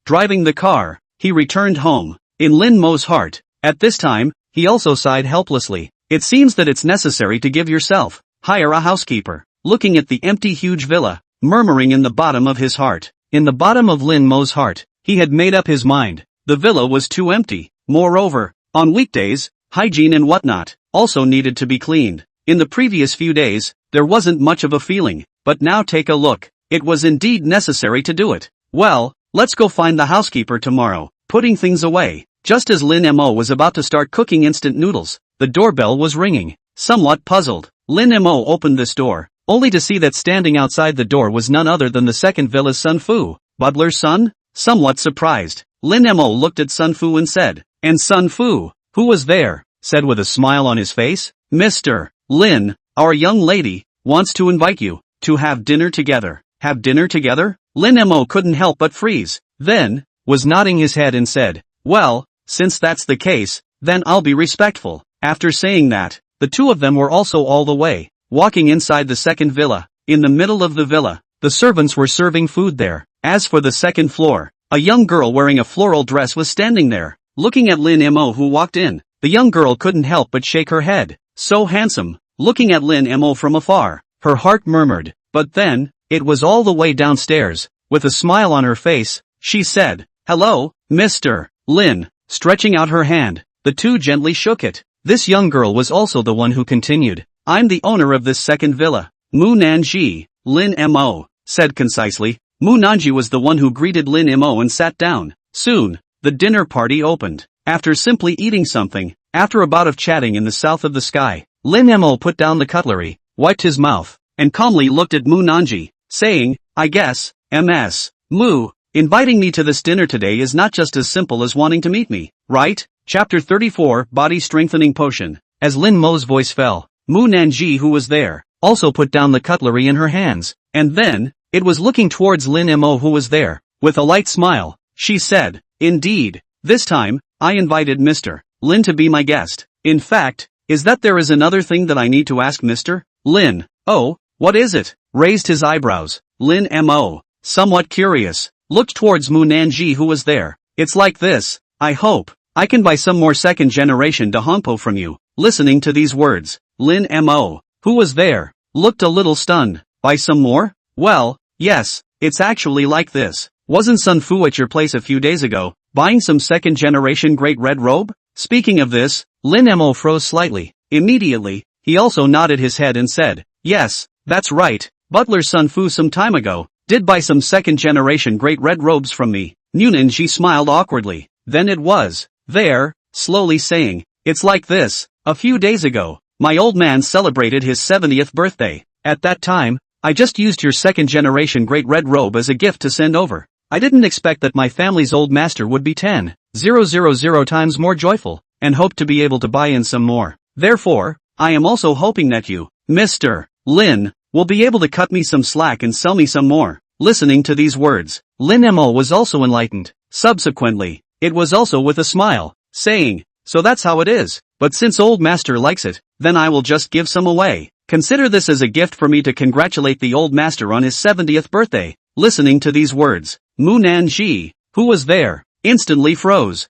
driving the car, he returned home. In Lin Mo's heart, at this time, he also sighed helplessly. It seems that it's necessary to give yourself, hire a housekeeper. Looking at the empty huge villa, murmuring in the bottom of his heart. In the bottom of Lin Mo's heart, he had made up his mind. The villa was too empty. Moreover, on weekdays, hygiene and whatnot also needed to be cleaned. In the previous few days, there wasn't much of a feeling, but now take a look. It was indeed necessary to do it. Well, let's go find the housekeeper tomorrow. Putting things away. Just as Lin Mo was about to start cooking instant noodles, the doorbell was ringing. Somewhat puzzled, Lin Mo opened this door, only to see that standing outside the door was none other than the second villa's Sun Fu. Butler's son? Somewhat surprised, Lin Mo looked at Sun Fu and said, "And Sun Fu, who was there?" said with a smile on his face, "Mr. Lin, our young lady, wants to invite you to have dinner together." Have dinner together? Lin Mo couldn't help but freeze, then, was nodding his head and said, "Well, since that's the case, then I'll be respectful." After saying that, the two of them were also all the way, walking inside the second villa. In the middle of the villa, the servants were serving food there. As for the second floor, a young girl wearing a floral dress was standing there. Looking at Lin Mo who walked in, the young girl couldn't help but shake her head. So handsome. Looking at Lin Mo from afar, her heart murmured. But then, it was all the way downstairs. With a smile on her face, she said, "Hello, Mr. Lin." Stretching out her hand, the two gently shook it. This young girl was also the one who continued, "I'm the owner of this second villa, Mu Nanji." Lin Mo said concisely. Mu Nanji was the one who greeted Lin Mo and sat down. Soon, the dinner party opened. After simply eating something, after a bout of chatting in the south of the sky, Lin Mo put down the cutlery, wiped his mouth, and calmly looked at Mu Nanji, saying, "I guess, Ms. Mu, inviting me to this dinner today is not just as simple as wanting to meet me, right?" Chapter 34 Body Strengthening Potion. As Lin Mo's voice fell, Mu Nanji, who was there, also put down the cutlery in her hands, and then, it was looking towards Lin Mo who was there. With a light smile, she said, "Indeed, this time, I invited Mr. Lin to be my guest. In fact, is that there is another thing that I need to ask Mr. Lin?" "Oh, what is it?" raised his eyebrows. Lin Mo, somewhat curious, looked towards Mu Nanji who was there. "It's like this, I hope I can buy some more second-generation Dongjiao from you." Listening to these words, Lin Mo, who was there, looked a little stunned. "Buy some more?" "Well, yes, it's actually like this. Wasn't Sun Fu at your place a few days ago, buying some second-generation Great Red Robe?" Speaking of this, Lin Mo froze slightly. Immediately, he also nodded his head and said, "Yes, that's right. Butler Sun Fu some time ago did buy some second-generation Great Red Robes from me." Nunanji smiled awkwardly. Then it was there, slowly saying, "It's like this. A few days ago, my old man celebrated his 70th birthday. At that time, I just used your second-generation Great Red Robe as a gift to send over. I didn't expect that my family's old master would be 10,000 times more joyful, and hoped to be able to buy in some more. Therefore, I am also hoping that you, Mr. Lin, will be able to cut me some slack and sell me some more." Listening to these words, Lin Mo was also enlightened. Subsequently, it was also with a smile, saying, "So that's how it is. But since old master likes it, then I will just give some away. Consider this as a gift for me to congratulate the old master on his 70th birthday." Listening to these words, Mu Nanji, who was there, instantly froze.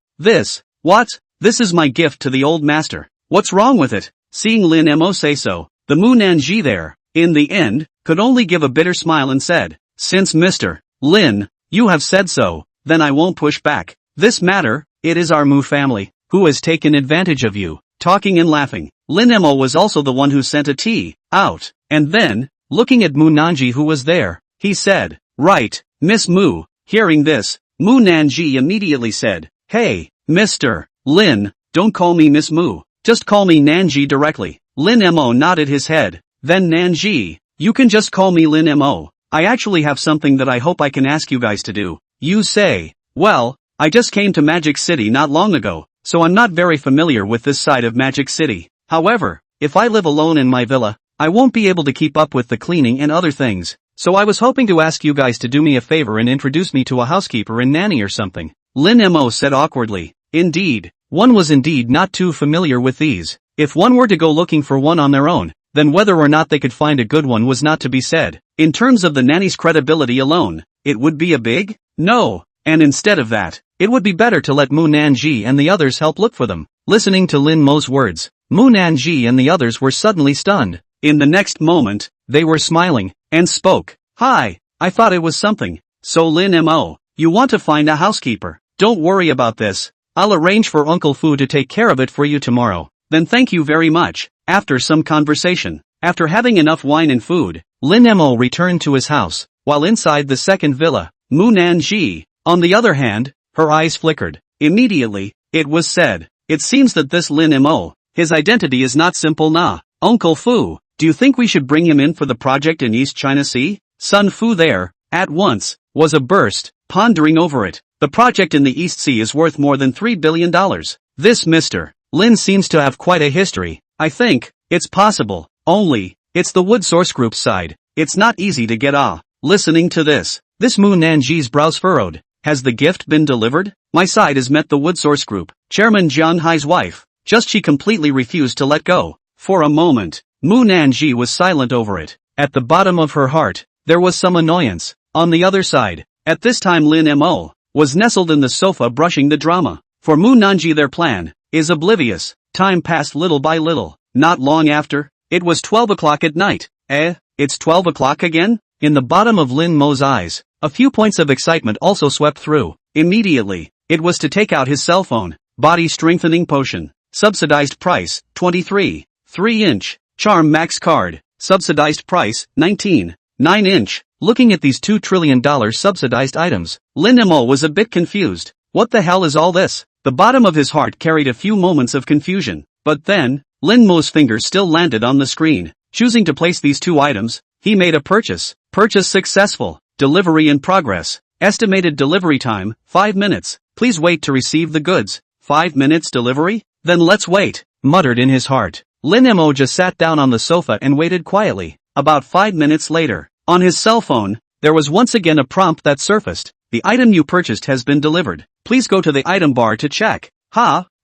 What? This is my gift to the old master. What's wrong with it?" Seeing Lin Mo say so, the Mu Nanji there, in the end, could only give a bitter smile and said, "Since Mr. Lin, you have said so, then I won't push back. This matter, it is our Mu family, who has taken advantage of you." Talking and laughing, Lin Mo was also the one who sent a tea out, and then, looking at Mu Nanji who was there, he said, "Right, Miss Mu." Hearing this, Mu Nanji immediately said, "Hey, Mr. Lin, don't call me Miss Mu, just call me Nanji directly." Lin Mo nodded his head. "Then Nanji, you can just call me Lin Mo. I actually have something that I hope I can ask you guys to do." You say, "Well, I just came to Magic City not long ago, so I'm not very familiar with this side of Magic City. However, if I live alone in my villa, I won't be able to keep up with the cleaning and other things. So I was hoping to ask you guys to do me a favor and introduce me to a housekeeper and nanny or something." Lin Mo said awkwardly. Indeed, One was indeed not too familiar with these. If one were to go looking for one on their own, then whether or not they could find a good one was not to be said. In terms of the nanny's credibility alone, it would be a big no. And instead of that, it would be better to let Mu Nanji and the others help look for them. Listening to Lin Mo's words, Mu Nanji and the others were suddenly stunned. In the next moment, they were smiling, and spoke. Hi, I thought it was something. So Lin Mo, you want to find a housekeeper? Don't worry about this. I'll arrange for Uncle Fu to take care of it for you tomorrow. Then thank you very much. After some conversation, after having enough wine and food, Lin Mo returned to his house, while inside the second villa, Mu Nanji, on the other hand, her eyes flickered. Immediately, it was said, it seems that this Lin Mo, his identity is not simple nah. Uncle Fu, do you think we should bring him in for the project in East China Sea? Sun Fu there, at once, was a burst, pondering over it. The project in the East Sea is worth more than $3 billion. This Mr. Lin seems to have quite a history. I think, it's possible, only, it's the Wood Source Group's side. It's not easy to get Listening to this Mu Nanji's brows furrowed. Has the gift been delivered? My side has met the Wood Source Group, Chairman Jian Hai's wife. Just she completely refused to let go. For a moment, Mu Nanji was silent over it. At the bottom of her heart, there was some annoyance. On the other side, at this time Lin Mo was nestled in the sofa brushing the drama. For Mu Nanji their plan is oblivious. Time passed little by little. Not long after, it was 12 o'clock at night. It's 12 o'clock again? In the bottom of Lin Mo's eyes, a few points of excitement also swept through. Immediately, it was to take out his cell phone. Body strengthening potion. Subsidized price, 23. 3-inch. Charm max card. Subsidized price, 19. 9-inch. Looking at these $2 trillion subsidized items, Lin Mo was a bit confused. What the hell is all this? The bottom of his heart carried a few moments of confusion. But then, Lin Mo's fingers still landed on the screen. Choosing to place these two items, he made a purchase. Purchase successful. Delivery in progress. Estimated delivery time, 5 minutes. Please wait to receive the goods. 5 minutes delivery? Then let's wait, muttered in his heart. Lin Mo just sat down on the sofa and waited quietly. About 5 minutes later, on his cell phone, there was once again a prompt that surfaced. The item you purchased has been delivered. Please go to the item bar to check.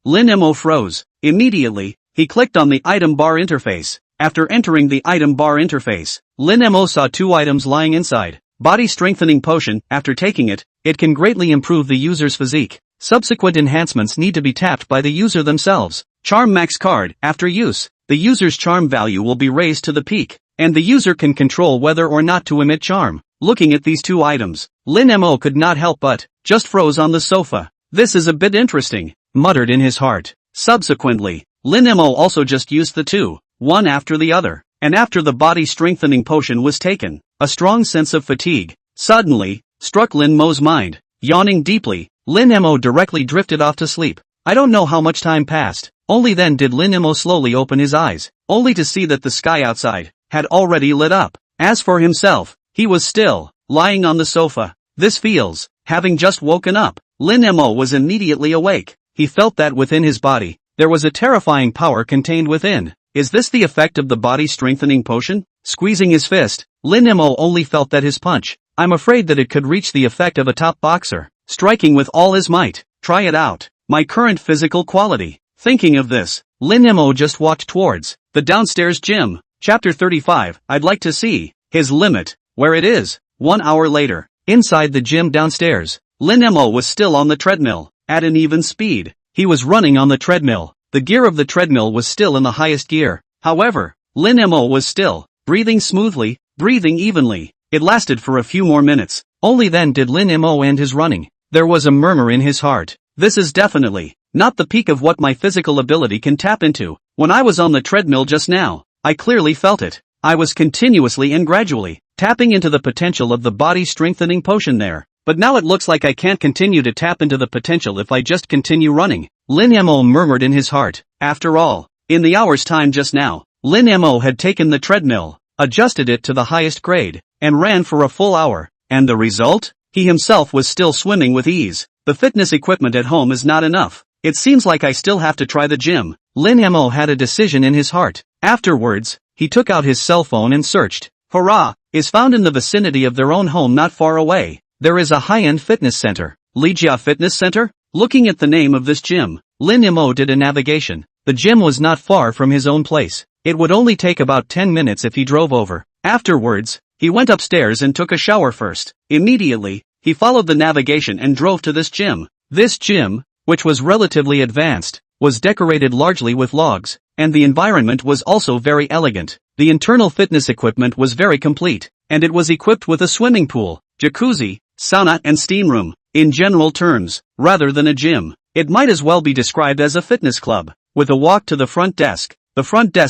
Lin Mo froze. Immediately, he clicked on the item bar interface. After entering the item bar interface, Lin Mo saw 2 items lying inside. Body strengthening potion. After taking it, it can greatly improve the user's physique. Subsequent enhancements need to be tapped by the user themselves. Charm max card. After use, the user's charm value will be raised to the peak, and the user can control whether or not to emit charm. Looking at these 2 items, Lin Mo could not help but just froze on the sofa. This is a bit interesting, muttered in his heart. Subsequently, Lin Mo also just used the 2, one after the other, and after the body strengthening potion was taken, a strong sense of fatigue suddenly struck Lin Mo's mind. Yawning deeply, Lin Mo directly drifted off to sleep. I don't know how much time passed. Only then did Lin Mo slowly open his eyes, only to see that the sky outside had already lit up. As for himself, he was still lying on the sofa. This feels, having just woken up, Lin Mo was immediately awake. He felt that within his body, there was a terrifying power contained within. Is this the effect of the body strengthening potion? Squeezing his fist, Lin Mo only felt that his punch, I'm afraid that it could reach the effect of a top boxer, striking with all his might. Try it out. My current physical quality. Thinking of this, Lin Mo just walked towards the downstairs gym. Chapter 35, I'd like to see his limit, where it is. 1 hour later, inside the gym downstairs, Lin Mo was still on the treadmill, at an even speed. He was running on the treadmill. The gear of the treadmill was still in the highest gear. However, Lin Mo was still breathing smoothly, breathing evenly. It lasted for a few more minutes. Only then did Lin Mo end his running. There was a murmur in his heart. This is definitely not the peak of what my physical ability can tap into. When I was on the treadmill just now, I clearly felt it. I was continuously and gradually tapping into the potential of the body strengthening potion there. But now it looks like I can't continue to tap into the potential if I just continue running. Lin Mo murmured in his heart. After all, in the hour's time just now, Lin Mo had taken the treadmill, adjusted it to the highest grade, and ran for a full hour. And the result? He himself was still swimming with ease. The fitness equipment at home is not enough. It seems like I still have to try the gym. Lin Mo had a decision in his heart. Afterwards, he took out his cell phone and searched. Hurrah! Is found in the vicinity of their own home not far away. There is a high-end fitness center. Lijia Fitness Center? Looking at the name of this gym, Lin Mo did a navigation. The gym was not far from his own place. It would only take about 10 minutes if he drove over. Afterwards, he went upstairs and took a shower first. Immediately, he followed the navigation and drove to this gym. This gym, which was relatively advanced, was decorated largely with logs, and the environment was also very elegant. The internal fitness equipment was very complete, and it was equipped with a swimming pool, jacuzzi, sauna and steam room. In general terms, rather than a gym, it might as well be described as a fitness club. With a walk to the front desk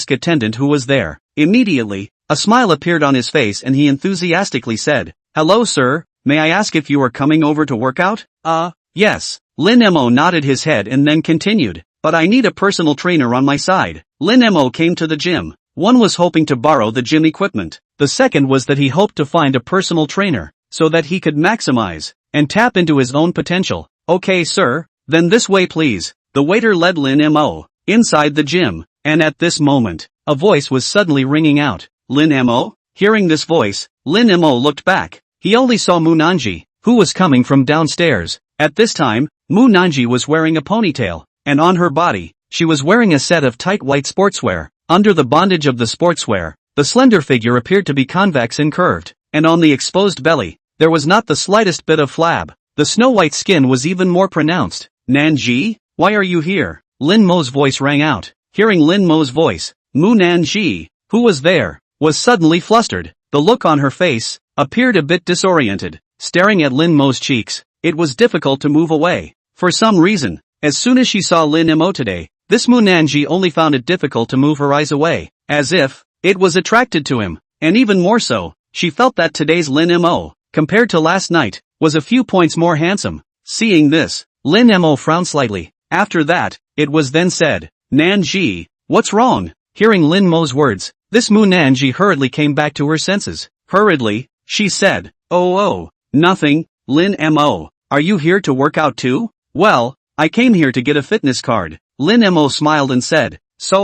attendant who was there, immediately, a smile appeared on his face and he enthusiastically said, "Hello sir, may I ask if you are coming over to work out?" Yes. Lin Mo nodded his head and then continued, "But I need a personal trainer on my side." Lin Mo came to the gym. One was hoping to borrow the gym equipment. The second was that he hoped to find a personal trainer, so that he could maximize and tap into his own potential. "Okay sir, then this way please." The waiter led Lin Mo inside the gym, and at this moment, a voice was suddenly ringing out. "Lin Mo?" Hearing this voice, Lin Mo looked back. He only saw Mu Nanji, who was coming from downstairs. At this time, Mu Nanji was wearing a ponytail, and on her body, she was wearing a set of tight white sportswear. Under the bondage of the sportswear, the slender figure appeared to be convex and curved, and on the exposed belly, there was not the slightest bit of flab. The snow-white skin was even more pronounced. "Nanji, why are you here?" Lin Mo's voice rang out. Hearing Lin Mo's voice, Mu Nanji, who was there, was suddenly flustered. The look on her face appeared a bit disoriented. Staring at Lin Mo's cheeks, it was difficult to move away. For some reason, as soon as she saw Lin Mo today, this Mu Nanji only found it difficult to move her eyes away, as if it was attracted to him. And even more so, she felt that today's Lin Mo, compared to last night, was a few points more handsome. Seeing this, Lin Mo frowned slightly. After that, it was then said, "Nanji, what's wrong?" Hearing Lin Mo's words, this Mu Nanji hurriedly came back to her senses. Hurriedly, she said, Oh, nothing. Lin Mo, are you here to work out too?" "Well, I came here to get a fitness card." Lin Mo smiled and said, "So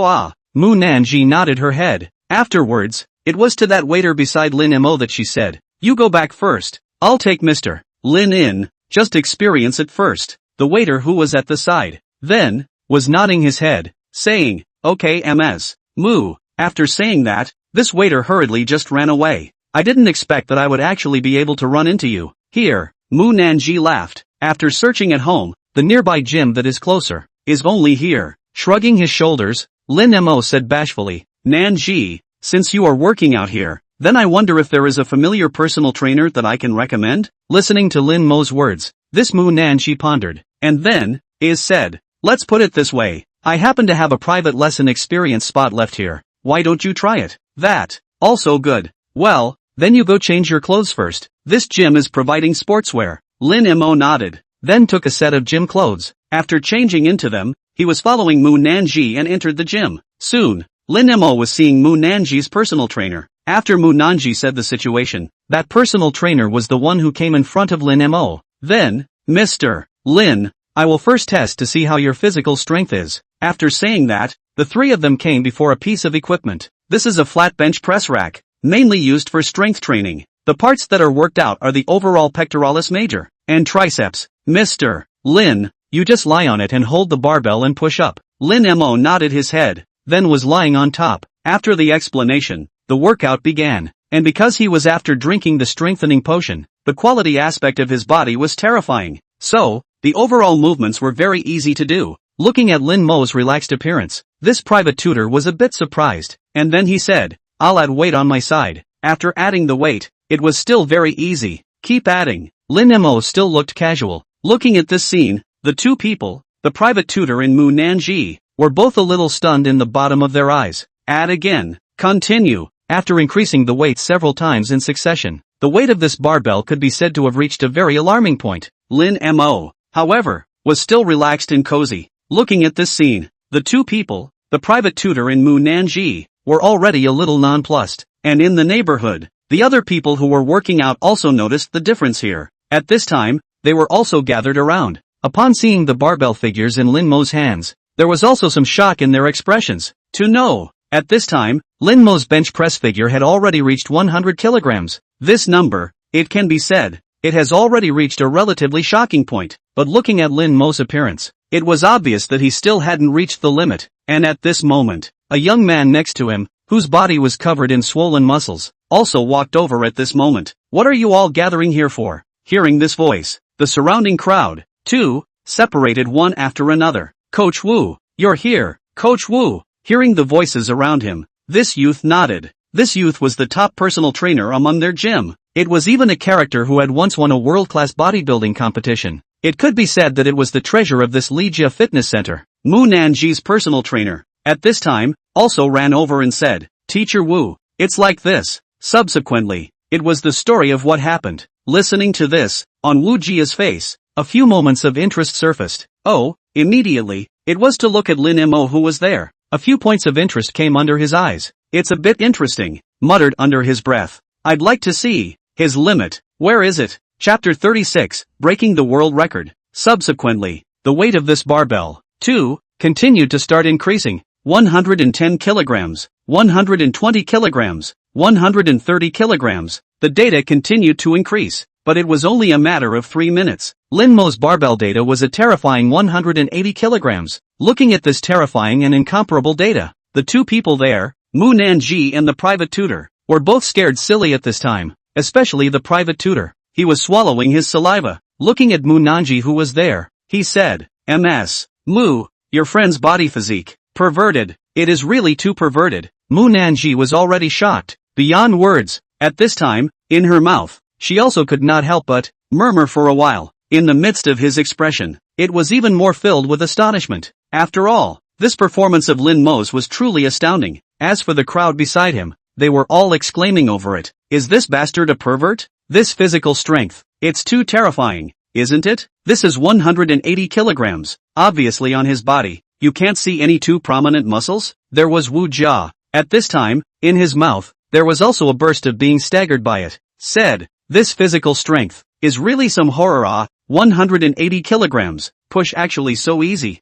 Mu Nanji nodded her head. Afterwards, it was to that waiter beside Lin Mo that she said, "You go back first. I'll take Mr. Lin in, just experience it first." The waiter who was at the side, then, was nodding his head, saying, "Okay Ms. Mu." After saying that, this waiter hurriedly just ran away. "I didn't expect that I would actually be able to run into you here." Mu Nanji laughed. After searching at home, the nearby gym that is closer, is only here. Shrugging his shoulders, Lin Mo said bashfully, "Nanji, since you are working out here, then I wonder if there is a familiar personal trainer that I can recommend?" Listening to Lin Mo's words, this Mu Nanji pondered, and then, said, "Let's put it this way, I happen to have a private lesson experience spot left here. Why don't you try it? That, also good. Well, then you go change your clothes first. This gym is providing sportswear." Lin Mo nodded, then took a set of gym clothes. After changing into them, he was following Mu Nanji and entered the gym. Soon, Lin Mo was seeing Mu Nanji's personal trainer. After Mu Nanji said the situation, that personal trainer was the one who came in front of Lin Mo. Then, "Mr. Lin, I will first test to see how your physical strength is." After saying that, the three of them came before a piece of equipment. This is a flat bench press rack, mainly used for strength training. The parts that are worked out are the overall pectoralis major and triceps. "Mr. Lin, you just lie on it and hold the barbell and push up." Lin Mo nodded his head, then was lying on top. After the explanation, the workout began, and because he was after drinking the strengthening potion, the quality aspect of his body was terrifying. So, the overall movements were very easy to do. Looking at Lin Mo's relaxed appearance, this private tutor was a bit surprised, and then he said, "I'll add weight on my side." After adding the weight, it was still very easy. "Keep adding." Lin Mo still looked casual. Looking at this scene, the two people, the private tutor and Mu Nanji, were both a little stunned in the bottom of their eyes. "Add again." "Continue." After increasing the weight several times in succession, the weight of this barbell could be said to have reached a very alarming point. Lin Mo, however, was still relaxed and cozy. Looking at this scene, the two people, the private tutor and Mu Nanji, were already a little nonplussed, and in the neighborhood, the other people who were working out also noticed the difference here. At this time, they were also gathered around. Upon seeing the barbell figures in Lin Mo's hands, there was also some shock in their expressions. To know, at this time, Lin Mo's bench press figure had already reached 100 kilograms. This number, it can be said, it has already reached a relatively shocking point, but looking at Lin Mo's appearance, it was obvious that he still hadn't reached the limit, and at this moment, a young man next to him, whose body was covered in swollen muscles, also walked over at this moment. What are you all gathering here for? Hearing this voice, the surrounding crowd, too, separated one after another. Coach Wu, you're here, Coach Wu. Hearing the voices around him, this youth nodded. This youth was the top personal trainer among their gym. It was even a character who had once won a world-class bodybuilding competition. It could be said that it was the treasure of this Lijia fitness center. Mu Nanji's personal trainer, at this time, also ran over and said, Teacher Wu, it's like this. Subsequently, it was the story of what happened. Listening to this, on Wu Jia's face, a few moments of interest surfaced. Oh, immediately, it was to look at Lin Mo who was there. A few points of interest came under his eyes. It's a bit interesting, muttered under his breath. I'd like to see his limit. Where is it? Chapter 36, Breaking the World Record. Subsequently, the weight of this barbell, too, continued to start increasing. 110 kilograms, 120 kilograms, 130 kilograms. The data continued to increase, but it was only a matter of 3 minutes. Lin Mo's barbell data was a terrifying 180 kilograms. Looking at this terrifying and incomparable data, the two people there, Mu Nanji and the private tutor, were both scared silly at this time, especially the private tutor. He was swallowing his saliva. Looking at Mu Nanji who was there, he said, Ms. Mu, your friend's body physique, perverted. It is really too perverted. Mu Nanji was already shocked, beyond words. At this time, in her mouth, she also could not help but murmur for a while. In the midst of his expression, it was even more filled with astonishment. After all, this performance of Lin Mo's was truly astounding. As for the crowd beside him, they were all exclaiming over it. Is this bastard a pervert? This physical strength, it's too terrifying, isn't it? This is 180 kilograms, obviously on his body. You can't see any too prominent muscles? There was Wu Jia. At this time, in his mouth, there was also a burst of being staggered by it. Said, this physical strength is really some horror. 180 kilograms, push actually so easy.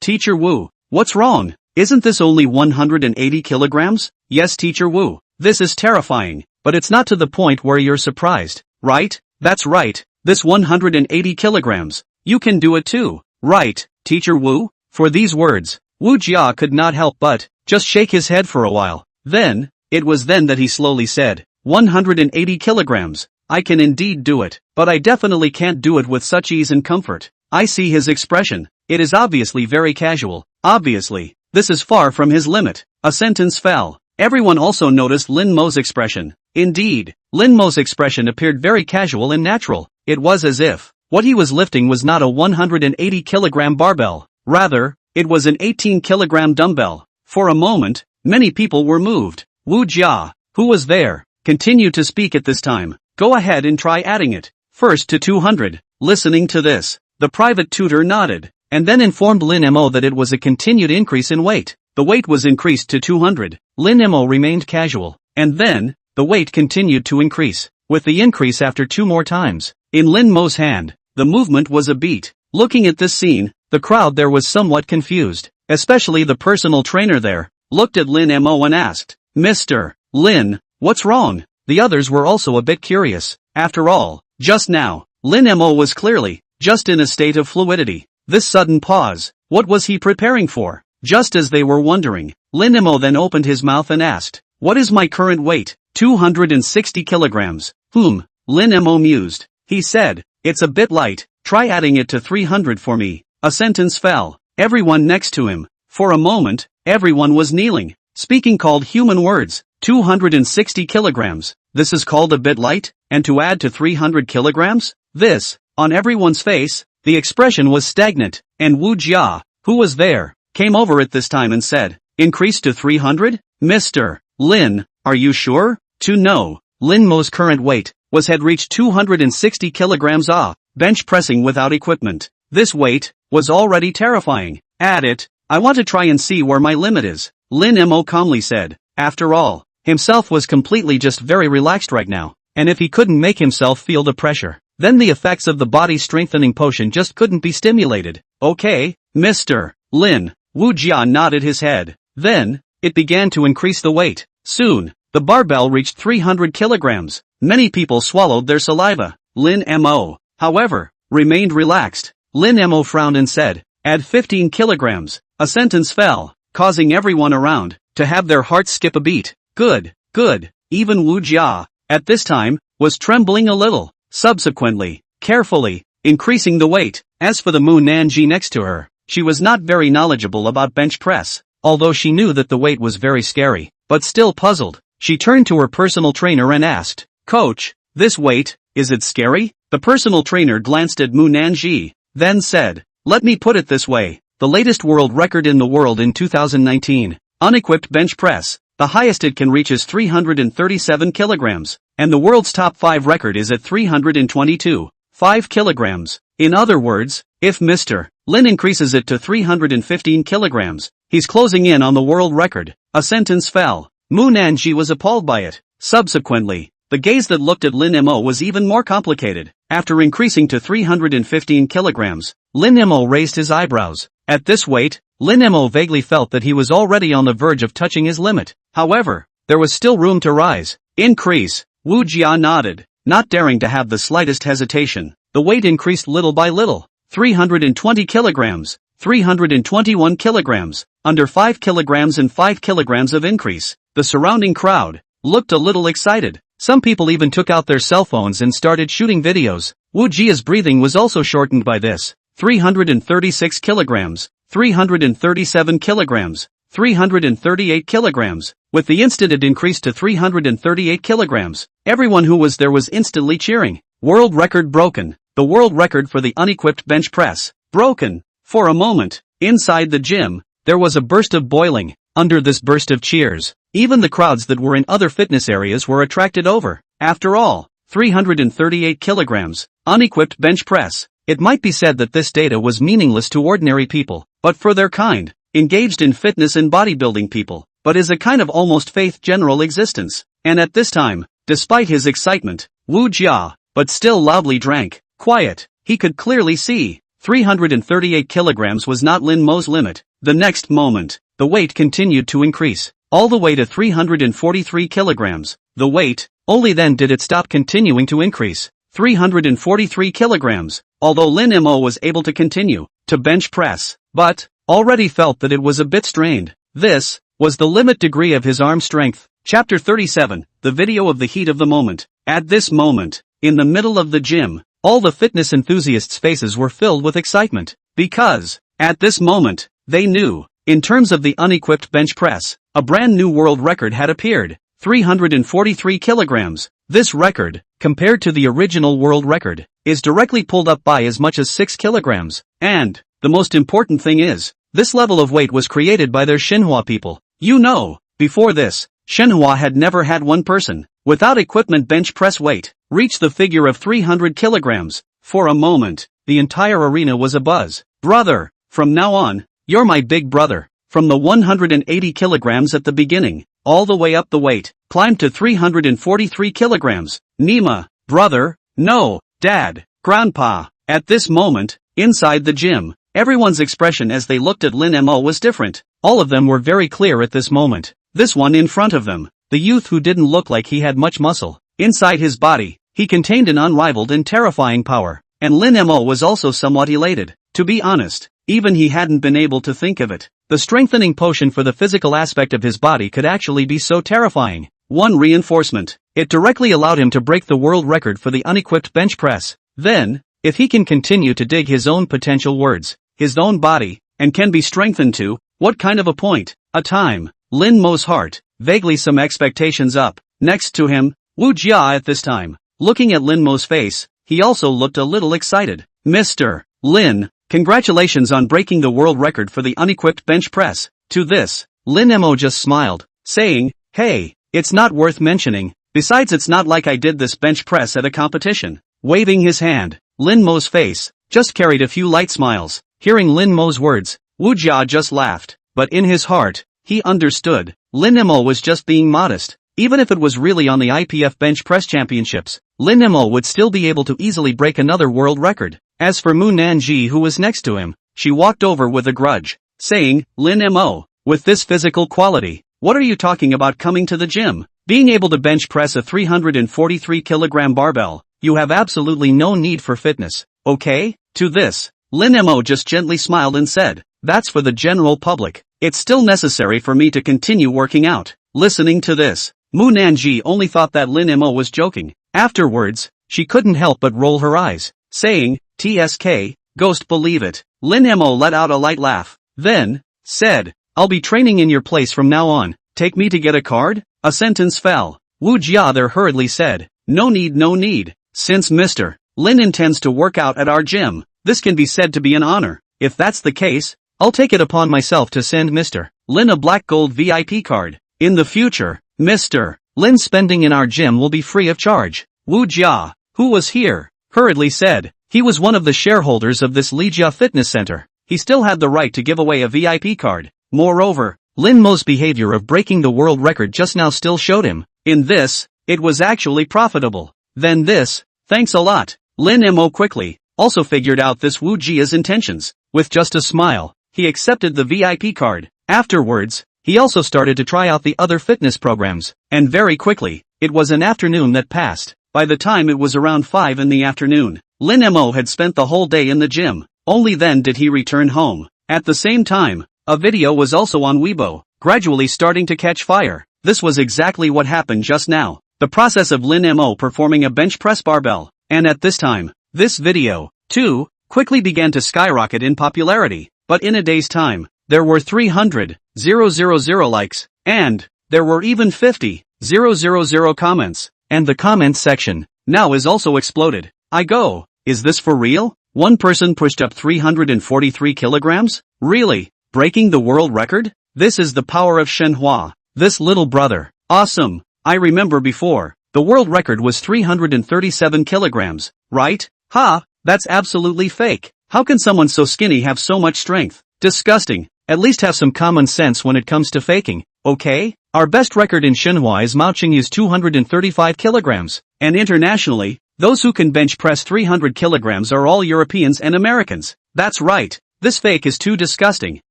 Teacher Wu, what's wrong? Isn't this only 180 kilograms? Yes, Teacher Wu, this is terrifying, but it's not to the point where you're surprised, right? That's right, this 180 kilograms. You can do it too, right, Teacher Wu? For these words, Wu Jia could not help but just shake his head for a while. Then, it was then that he slowly said, 180 kilograms. I can indeed do it, but I definitely can't do it with such ease and comfort. I see his expression. It is obviously very casual. Obviously, this is far from his limit. A sentence fell. Everyone also noticed Lin Mo's expression. Indeed, Lin Mo's expression appeared very casual and natural. It was as if what he was lifting was not a 180 kilogram barbell. Rather, it was an 18 kilogram dumbbell. For a moment, many people were moved. Wu Jia, who was there, continued to speak at this time. Go ahead and try adding it. First to 200. Listening to this, the private tutor nodded, and then informed Lin Mo that it was a continued increase in weight. The weight was increased to 200. Lin Mo remained casual, and then, the weight continued to increase, with the increase after 2 more times. In Lin Mo's hand, the movement was a beat. Looking at this scene, the crowd there was somewhat confused, especially the personal trainer there, looked at Lin Mo and asked, Mr. Lin, what's wrong? The others were also a bit curious. After all, just now, Lin Mo was clearly just in a state of fluidity. This sudden pause, what was he preparing for? Just as they were wondering, Lin Mo then opened his mouth and asked, what is my current weight? 260 kilograms. Lin Mo mused. He said, it's a bit light, try adding it to 300 for me. A sentence fell. Everyone next to him. For a moment, everyone was kneeling, speaking called human words. 260 kilograms. This is called a bit light, and to add to 300 kilograms? This, on everyone's face, the expression was stagnant, and Wu Jia, who was there, came over at this time and said, increase to 300? Mr. Lin, are you sure? To know, Lin Mo's current weight had reached 260 kilograms. Bench pressing without equipment. This weight was already terrifying. Add it, I want to try and see where my limit is, Lin Mo calmly said. After all, himself was completely just very relaxed right now, and if he couldn't make himself feel the pressure, then the effects of the body strengthening potion just couldn't be stimulated. Okay, Mr. Lin, Wu Jia nodded his head. Then, it began to increase the weight. Soon, the barbell reached 300 kilograms. Many people swallowed their saliva. Lin Mo, however, remained relaxed. Lin Mo frowned and said, "Add 15 kilograms." A sentence fell, causing everyone around to have their hearts skip a beat. Good, good. Even Wu Jia, at this time, was trembling a little. Subsequently, carefully increasing the weight. As for the Mu Nanji next to her, she was not very knowledgeable about bench press, although she knew that the weight was very scary, but still puzzled. She turned to her personal trainer and asked, "Coach, this weight, is it scary?" The personal trainer glanced at Mu Nanji, then said, "Let me put it this way. The latest world record in the world in 2019, unequipped bench press, the highest it can reach is 337 kilograms, and the world's top 5 record is at 322.5 kilograms. In other words, if Mr. Lin increases it to 315 kilograms, he's closing in on the world record." A sentence fell. Mu Nanji was appalled by it. Subsequently, the gaze that looked at Lin Mo was even more complicated. After increasing to 315 kilograms, Lin Mo raised his eyebrows. At this weight, Lin Mo vaguely felt that he was already on the verge of touching his limit. However, there was still room to rise. Increase. Wu Jia nodded, not daring to have the slightest hesitation. The weight increased little by little. 320 kilograms, 321 kilograms, under 5 kilograms and 5 kilograms of increase. The surrounding crowd looked a little excited. Some people even took out their cell phones and started shooting videos. Wu Jia's breathing was also shortened by this. 336 kilograms, 337 kilograms, 338 kilograms. With the instant it increased to 338 kilograms, everyone who was there was instantly cheering. World record broken. The world record for the unequipped bench press. Broken. For a moment, inside the gym, there was a burst of boiling. Under this burst of cheers, even the crowds that were in other fitness areas were attracted over. After all, 338 kilograms, unequipped bench press. It might be said that this data was meaningless to ordinary people, but for their kind, engaged in fitness and bodybuilding people, but is a kind of almost faith general existence. And at this time, despite his excitement, Wu Jia, but still loudly drank. Quiet. He could clearly see. 338 kilograms was not Lin Mo's limit. The next moment, the weight continued to increase, all the way to 343 kilograms. The weight, only then did it stop continuing to increase. 343 kilograms, although Lin Mo was able to continue to bench press, but already felt that it was a bit strained. This was the limit degree of his arm strength. Chapter 37, the video of the heat of the moment. At this moment, in the middle of the gym, all the fitness enthusiasts' faces were filled with excitement, because, at this moment, they knew, in terms of the unequipped bench press, a brand new world record had appeared. 343 kilograms. This record, compared to the original world record, is directly pulled up by as much as 6 kilograms. And, the most important thing is, this level of weight was created by their Xinhua people. You know, before this, Xinhua had never had one person, without equipment bench press weight, reach the figure of 300 kilograms. For a moment, the entire arena was abuzz. Brother, from now on, you're my big brother. From the 180 kilograms at the beginning, all the way up the weight, climbed to 343 kilograms. Nima, brother, no, dad, grandpa. At this moment, inside the gym, everyone's expression as they looked at Lin Mo was different. All of them were very clear at this moment. This one in front of them, the youth who didn't look like he had much muscle. Inside his body, he contained an unrivaled and terrifying power. And Lin Mo was also somewhat elated. To be honest, even he hadn't been able to think of it. The strengthening potion for the physical aspect of his body could actually be so terrifying. One reinforcement. It directly allowed him to break the world record for the unequipped bench press. Then, if he can continue to dig his own potential words, his own body, and can be strengthened to, what kind of a point? A time. Lin Mo's heart, vaguely some expectations up. Next to him, Wu Jia at this time. Looking at Lin Mo's face, he also looked a little excited. Mr. Lin, congratulations on breaking the world record for the unequipped bench press. To this, Lin Mo just smiled, saying, hey, it's not worth mentioning, besides it's not like I did this bench press at a competition. Waving his hand, Lin Mo's face just carried a few light smiles. Hearing Lin Mo's words, Wu Jia just laughed, but in his heart, he understood. Lin Mo was just being modest. Even if it was really on the IPF bench press championships, Lin Mo would still be able to easily break another world record. As for Mu Nanji, who was next to him, she walked over with a grudge, saying, Lin Mo, with this physical quality, what are you talking about coming to the gym? Being able to bench press a 343 kilogram barbell, you have absolutely no need for fitness, okay? To this, Lin Mo just gently smiled and said, that's for the general public. It's still necessary for me to continue working out. Listening to this, Mu Nanji only thought that Lin Mo was joking. Afterwards, she couldn't help but roll her eyes, saying, TSK, ghost believe it. Lin Mo let out a light laugh, then said, I'll be training in your place from now on. Take me to get a card? A sentence fell. Wu Jia there hurriedly said, no need. Since Mr. Lin intends to work out at our gym, this can be said to be an honor. If that's the case, I'll take it upon myself to send Mr. Lin a black gold VIP card. In the future, Mr. Lin's spending in our gym will be free of charge. Wu Jia, who was here, hurriedly said, he was one of the shareholders of this Lijia Fitness Center. He still had the right to give away a VIP card. Moreover, Lin Mo's behavior of breaking the world record just now still showed him. In this, it was actually profitable. Then this, thanks a lot. Lin Mo quickly also figured out this Wu Jia's intentions. With just a smile, he accepted the VIP card. Afterwards, he also started to try out the other fitness programs, and very quickly, it was an afternoon that passed. By the time it was around 5 in the afternoon, Lin Mo had spent the whole day in the gym. Only then did he return home. At the same time, a video was also on Weibo, gradually starting to catch fire. This was exactly what happened just now. The process of Lin Mo performing a bench press barbell. And at this time, this video, too, quickly began to skyrocket in popularity. But in a day's time, there were 300,000 likes, and there were even 50,000 comments. And the comments section, now is also exploded. I go, is this for real? One person pushed up 343 kilograms? Really? Breaking the world record? This is the power of Shenhua. This little brother. Awesome. I remember before, the world record was 337 kilograms, right? Ha, that's absolutely fake. How can someone so skinny have so much strength? Disgusting. At least have some common sense when it comes to faking, okay? Our best record in Shenhua is Mao Qingyu's 235 kilograms. And internationally, those who can bench press 300 kilograms are all Europeans and Americans. That's right. This fake is too disgusting.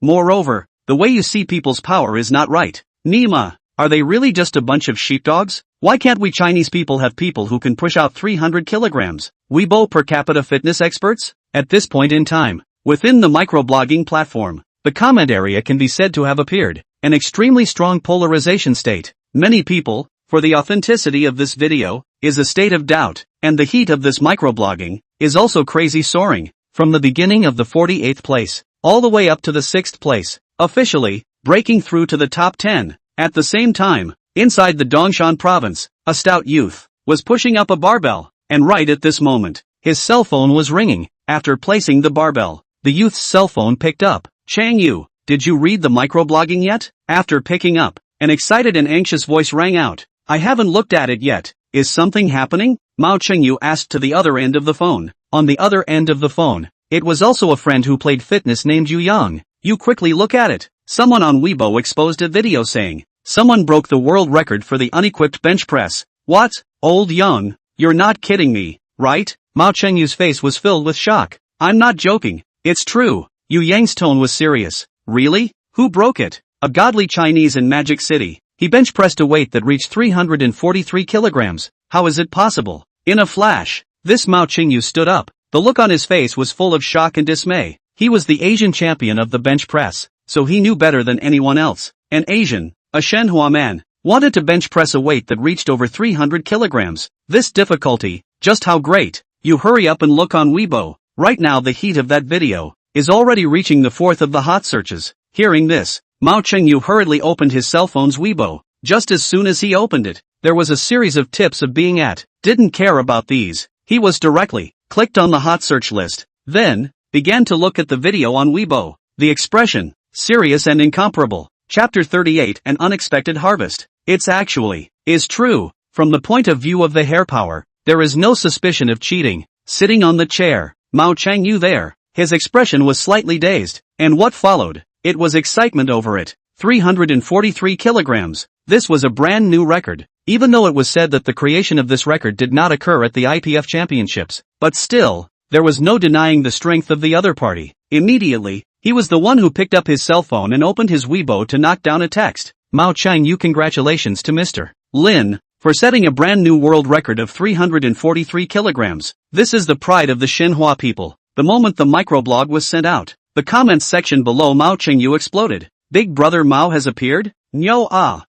Moreover, the way you see people's power is not right. Nima, are they really just a bunch of sheepdogs? Why can't we Chinese people have people who can push out 300 kilograms? Weibo per capita fitness experts? At this point in time, within the microblogging platform, the comment area can be said to have appeared an extremely strong polarization state. Many people, for the authenticity of this video, is a state of doubt, and the heat of this microblogging is also crazy soaring, from the beginning of the 48th place, all the way up to the 6th place, officially, breaking through to the top 10. At the same time, inside the Dongshan province, a stout youth was pushing up a barbell, and right at this moment, his cell phone was ringing. After placing the barbell, the youth's cell phone picked up. Chang Yu, did you read the microblogging yet? After picking up, an excited and anxious voice rang out. I haven't looked at it yet. Is something happening? Mao Chengyu asked to the other end of the phone. On the other end of the phone, it was also a friend who played fitness named Yu Yang. You quickly look at it. Someone on Weibo exposed a video saying, someone broke the world record for the unequipped bench press. What? Old Yang? You're not kidding me, right? Mao Chengyu's face was filled with shock. I'm not joking. It's true. Yu Yang's tone was serious. Really? Who broke it? A godly Chinese in Magic City. He bench pressed a weight that reached 343 kilograms. How is it possible? In a flash, this Mao Qingyu stood up. The look on his face was full of shock and dismay. He was the Asian champion of the bench press, so he knew better than anyone else. An Asian, a Shenhua man, wanted to bench press a weight that reached over 300 kilograms. This difficulty, just how great? You hurry up and look on Weibo. Right now the heat of that video is already reaching the 4th of the hot searches. Hearing this, Mao Chengyu hurriedly opened his cell phone's Weibo. Just as soon as he opened it, there was a series of tips of being at. Didn't care about these. He was directly clicked on the hot search list. Then, began to look at the video on Weibo. The expression, serious and incomparable. Chapter 38 An Unexpected Harvest. It's actually, is true. From the point of view of the hair power, there is no suspicion of cheating. Sitting on the chair, Mao Chengyu there. His expression was slightly dazed. And what followed? It was excitement over it. 343 kilograms. This was a brand new record. Even though it was said that the creation of this record did not occur at the IPF championships. But still, there was no denying the strength of the other party. Immediately, he was the one who picked up his cell phone and opened his Weibo to knock down a text. Mao Chengyu, congratulations to Mr. Lin. for setting a brand new world record of 343 kilograms. This is the pride of the Xinhua people. The moment the microblog was sent out, the comments section below Mao Chengyu exploded. Big Brother Mao has appeared? No,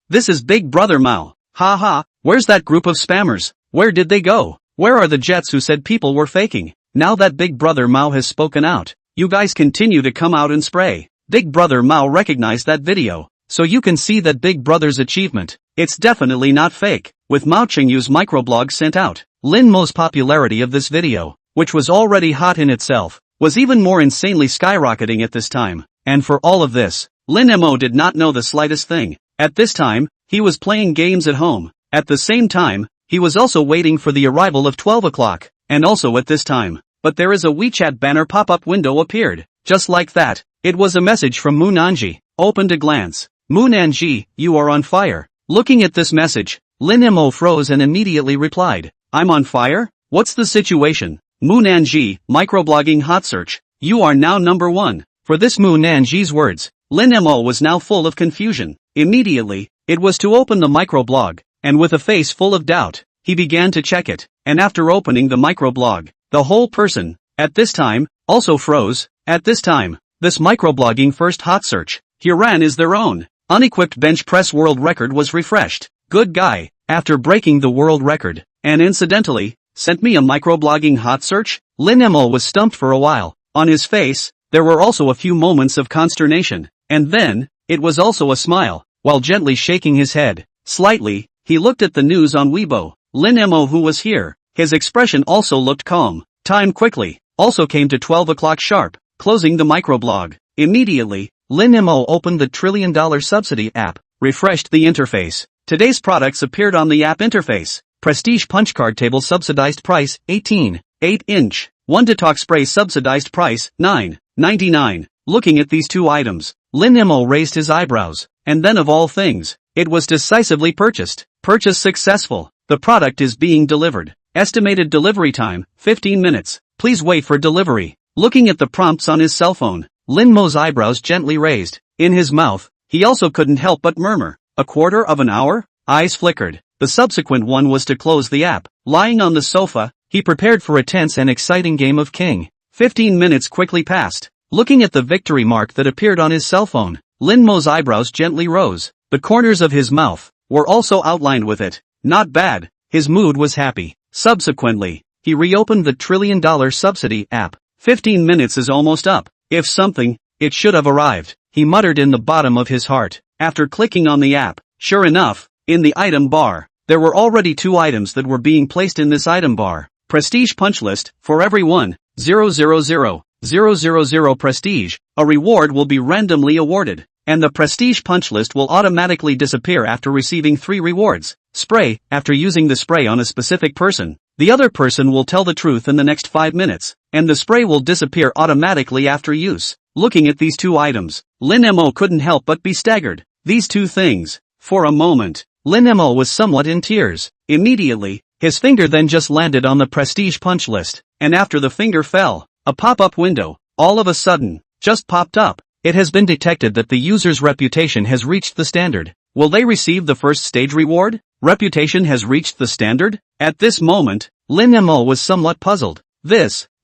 this is Big Brother Mao. Ha ha, where's that group of spammers? Where did they go? Where are the jets who said people were faking? Now that Big Brother Mao has spoken out, you guys continue to come out and spray. Big Brother Mao recognized that video, so you can see that Big Brother's achievement. It's definitely not fake. With Mao Chengyu's microblog sent out, Lin Mo's popularity of this video, which was already hot in itself, was even more insanely skyrocketing at this time. And for all of this, Lin Mo did not know the slightest thing. At this time, he was playing games at home. At the same time, he was also waiting for the arrival of 12 o'clock, and also at this time. But there is a WeChat banner pop-up window appeared. Just like that, it was a message from Mu Nanji. Opened a glance. Mu Nanji, you are on fire. Looking at this message, Lin Mo froze and immediately replied, I'm on fire? What's the situation? Mu Nanji, microblogging hot search. You are now number 1. For this Mu Nanji's words, Lin Mo was now full of confusion. Immediately, it was to open the microblog, and with a face full of doubt, he began to check it, and after opening the microblog, the whole person, at this time, also froze. At this time, this microblogging first hot search, Huran is their own, unequipped bench press world record was refreshed. Good guy, after breaking the world record, and incidentally, sent me a microblogging hot search? Lin Mo was stumped for a while. On his face, there were also a few moments of consternation, and then, it was also a smile, while gently shaking his head. Slightly, he looked at the news on Weibo. Lin Mo who was here, his expression also looked calm. Time quickly, also came to 12 o'clock sharp, closing the microblog. Immediately, Lin Mo opened the Trillion Subsidy App, refreshed the interface. Today's products appeared on the app interface. Prestige punch card table subsidized price, 18, 8-inch. 1 detox spray subsidized price, 9.99. Looking at these two items, Lin Mo raised his eyebrows, and then of all things, it was decisively purchased. Purchase successful. The product is being delivered. Estimated delivery time, 15 minutes. Please wait for delivery. Looking at the prompts on his cell phone, Lin Mo's eyebrows gently raised. In his mouth, he also couldn't help but murmur. A quarter of an hour? Eyes flickered. The subsequent one was to close the app. Lying on the sofa, he prepared for a tense and exciting game of King. 15 minutes quickly passed. Looking at the victory mark that appeared on his cell phone, Lin Mo's eyebrows gently rose. The corners of his mouth were also outlined with it. Not bad. His mood was happy. Subsequently, he reopened the Trillion Subsidy App. 15 minutes is almost up. If something, it should have arrived, he muttered in the bottom of his heart. After clicking on the app, sure enough, in the item bar, there were already 2 items that were being placed in this item bar. Prestige punch list, for every 1,000,000 prestige, a reward will be randomly awarded, and the prestige punch list will automatically disappear after receiving 3 rewards. Spray, after using the spray on a specific person, the other person will tell the truth in the next 5 minutes, and the spray will disappear automatically after use. Looking at these 2 items, Lin Mo couldn't help but be staggered. These 2 things. For a moment, Lin Mo was somewhat in tears. Immediately, his finger then just landed on the prestige punch list, and after the finger fell, a pop-up window, all of a sudden, just popped up. It has been detected that the user's reputation has reached the standard. Will they receive the first stage reward? Reputation has reached the standard? At this moment, Lin Mo was somewhat puzzled.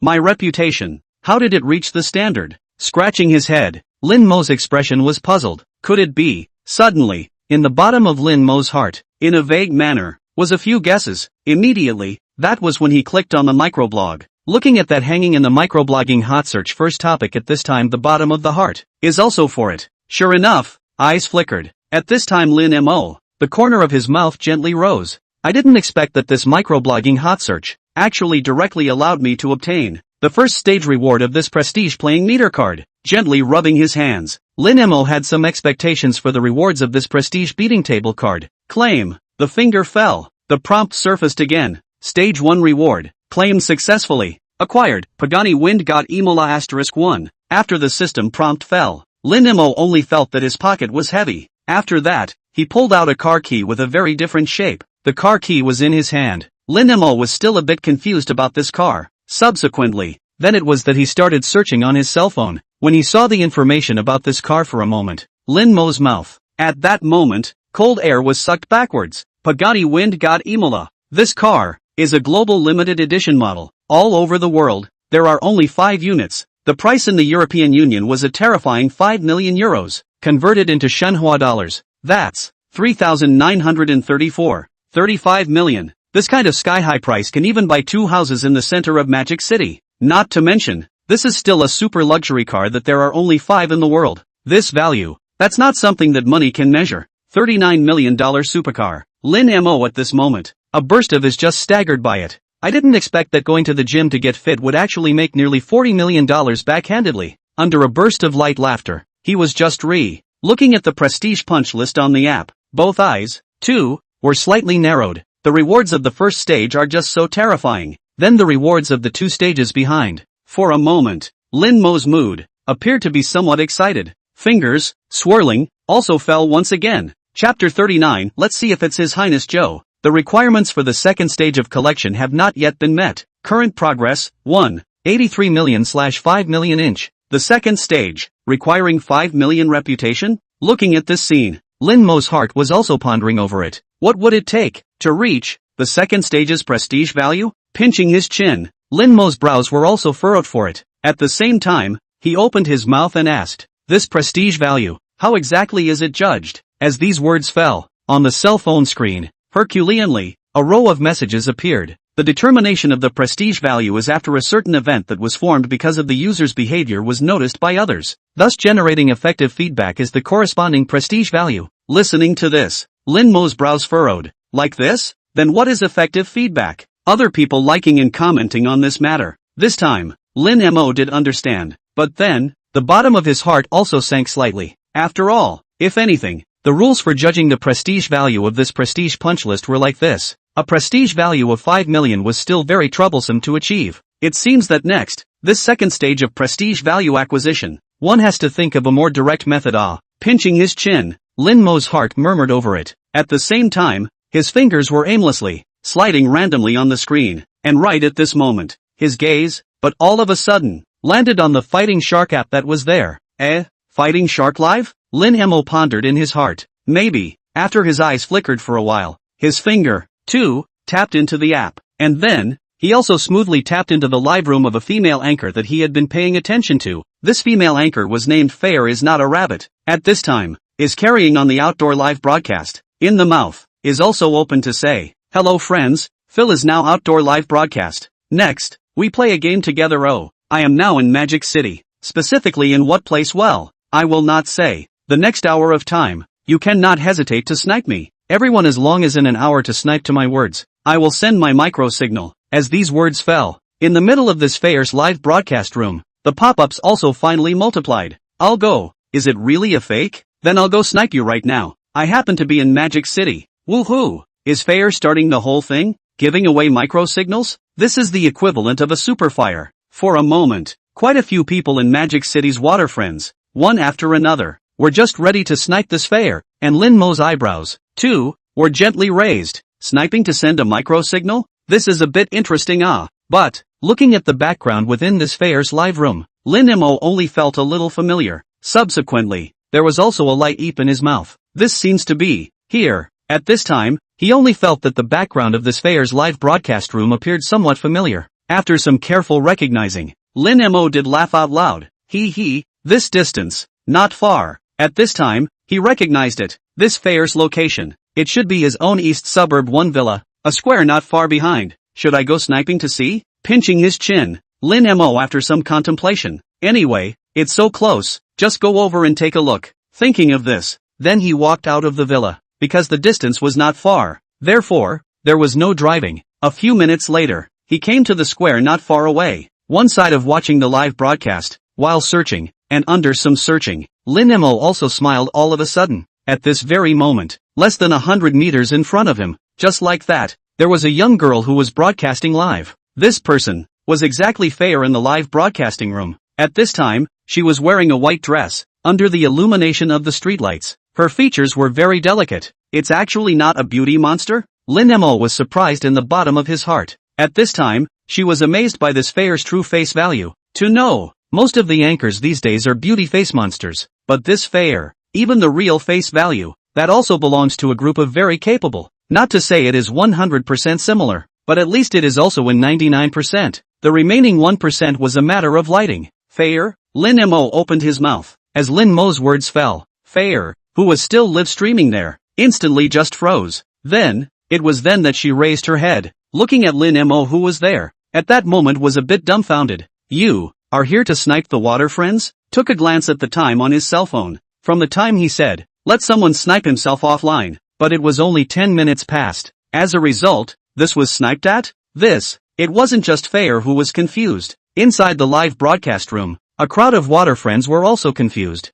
My reputation, how did it reach the standard? Scratching his head, Lin Mo's expression was puzzled. Could it be? Suddenly, in the bottom of Lin Mo's heart, in a vague manner, was a few guesses. Immediately, that was when he clicked on the microblog. Looking at that hanging in the microblogging hot search first topic at this time the bottom of the heart, is also for it. Sure enough, eyes flickered. At this time Lin Mo, the corner of his mouth gently rose. I didn't expect that this microblogging hot search actually directly allowed me to obtain the first stage reward of this prestige playing meter card. Gently rubbing his hands, Lin Mo had some expectations for the rewards of this prestige beating table card. Claim. The finger fell. The prompt surfaced again. Stage 1 reward. Claimed successfully. Acquired. Pagani Wind God Imola *1. After the system prompt fell, Lin Mo only felt that his pocket was heavy. After that, he pulled out a car key with a very different shape. The car key was in his hand. Lin Mo was still a bit confused about this car. Subsequently, then it was that he started searching on his cell phone. When he saw the information about this car for a moment, Lin Mo's mouth. At that moment, cold air was sucked backwards. Pagani Wind God Imola. This car is a global limited edition model. All over the world, there are only 5 units. The price in the European Union was a terrifying 5 million euros, converted into Shenhua dollars. That's 3,935 million. This kind of sky-high price can even buy 2 houses in the center of Magic City. Not to mention, this is still a super luxury car that there are only 5 in the world. This value, that's not something that money can measure. $39 million supercar. Lin Mo at this moment, a burst of is just staggered by it. I didn't expect that going to the gym to get fit would actually make nearly $40 million backhandedly. Under a burst of light laughter, he was just looking at the prestige punch list on the app. Both eyes, too, were slightly narrowed. The rewards of the first stage are just so terrifying. Then the rewards of the 2 stages behind. For a moment, Lin Mo's mood appeared to be somewhat excited. Fingers, swirling, also fell once again. Chapter 39. Let's see if it's His Highness Joe. The requirements for the second stage of collection have not yet been met. Current progress, 1. 83 million/5 million inch. The second stage, requiring 5 million reputation? Looking at this scene, Lin Mo's heart was also pondering over it. What would it take to reach the second stage's prestige value? Pinching his chin, Lin Mo's brows were also furrowed for it. At the same time, he opened his mouth and asked, this prestige value, how exactly is it judged? As these words fell on the cell phone screen, Herculeanly, a row of messages appeared. The determination of the prestige value is after a certain event that was formed because of the user's behavior was noticed by others. Thus generating effective feedback is the corresponding prestige value. Listening to this, Lin Mo's brows furrowed. Like this? Then what is effective feedback? Other people liking and commenting on this matter. This time, Lin Mo did understand. But then, the bottom of his heart also sank slightly. After all, if anything, the rules for judging the prestige value of this prestige punch list were like this. A prestige value of 5 million was still very troublesome to achieve. It seems that next, this second stage of prestige value acquisition, one has to think of a more direct method. Pinching his chin, Lin Mo's heart murmured over it. At the same time, his fingers were aimlessly sliding randomly on the screen, and right at this moment, his gaze, but all of a sudden, landed on the Fighting Shark app that was there. Fighting Shark Live? Lin Mo pondered in his heart. Maybe, after his eyes flickered for a while, his finger, too, tapped into the app, and then, he also smoothly tapped into the live room of a female anchor that he had been paying attention to. This female anchor was named Fair is Not a Rabbit. At this time, is carrying on the outdoor live broadcast. In the mouth, is also open to say, hello friends, Phil is now outdoor live broadcast. Next, we play a game together. I am now in Magic City. Specifically in what place? Well, I will not say. The next hour of time, you cannot hesitate to snipe me. Everyone as long as in an hour to snipe to my words. I will send my micro signal. As these words fell, in the middle of this fair's live broadcast room, the pop-ups also finally multiplied. I'll go. Is it really a fake? Then I'll go snipe you right now. I happen to be in Magic City. Woohoo! Is Fair starting the whole thing? Giving away micro signals? This is the equivalent of a super fire. For a moment, quite a few people in Magic City's water friends, one after another, were just ready to snipe this Fair, and Lin Mo's eyebrows, too, were gently raised. Sniping to send a micro signal? This is a bit interesting. But, looking at the background within this Fair's live room, Lin Mo only felt a little familiar. Subsequently, there was also a light eep in his mouth. This seems to be here. At this time, he only felt that the background of this Fair's live broadcast room appeared somewhat familiar. After some careful recognizing, Lin Mo did laugh out loud. This distance, not far. At this time, he recognized it. This Fair's location. It should be his own East Suburb 1 villa, a square not far behind. Should I go sniping to see? Pinching his chin, Lin Mo after some contemplation. Anyway, it's so close, just go over and take a look. Thinking of this, then he walked out of the villa, because the distance was not far. Therefore, there was no driving. A few minutes later, he came to the square not far away. One side of watching the live broadcast, while searching, and under some searching, Lin Mo also smiled all of a sudden. At this very moment, less than 100 meters in front of him, just like that, there was a young girl who was broadcasting live. This person was exactly Fair in the live broadcasting room. At this time, she was wearing a white dress, under the illumination of the streetlights. Her features were very delicate. It's actually not a beauty monster? Lin Mo was surprised in the bottom of his heart. At this time, she was amazed by this Fair's true face value. To know, most of the anchors these days are beauty face monsters, but this Fair, even the real face value, that also belongs to a group of very capable, Not to say it is 100% similar, but at least it is also in 99%. The remaining 1% was a matter of lighting. Fair? Lin Mo opened his mouth. As Lin Mo's words fell, Fair, who was still live streaming there, instantly just froze. It was then that she raised her head, looking at Lin Mo who was there. At that moment was a bit dumbfounded. You are here to snipe the water friends? Took a glance at the time on his cell phone. From the time he said, let someone snipe himself offline, but it was only 10 minutes past. As a result, this was sniped at? It wasn't just Fair who was confused. Inside the live broadcast room, a crowd of water friends were also confused.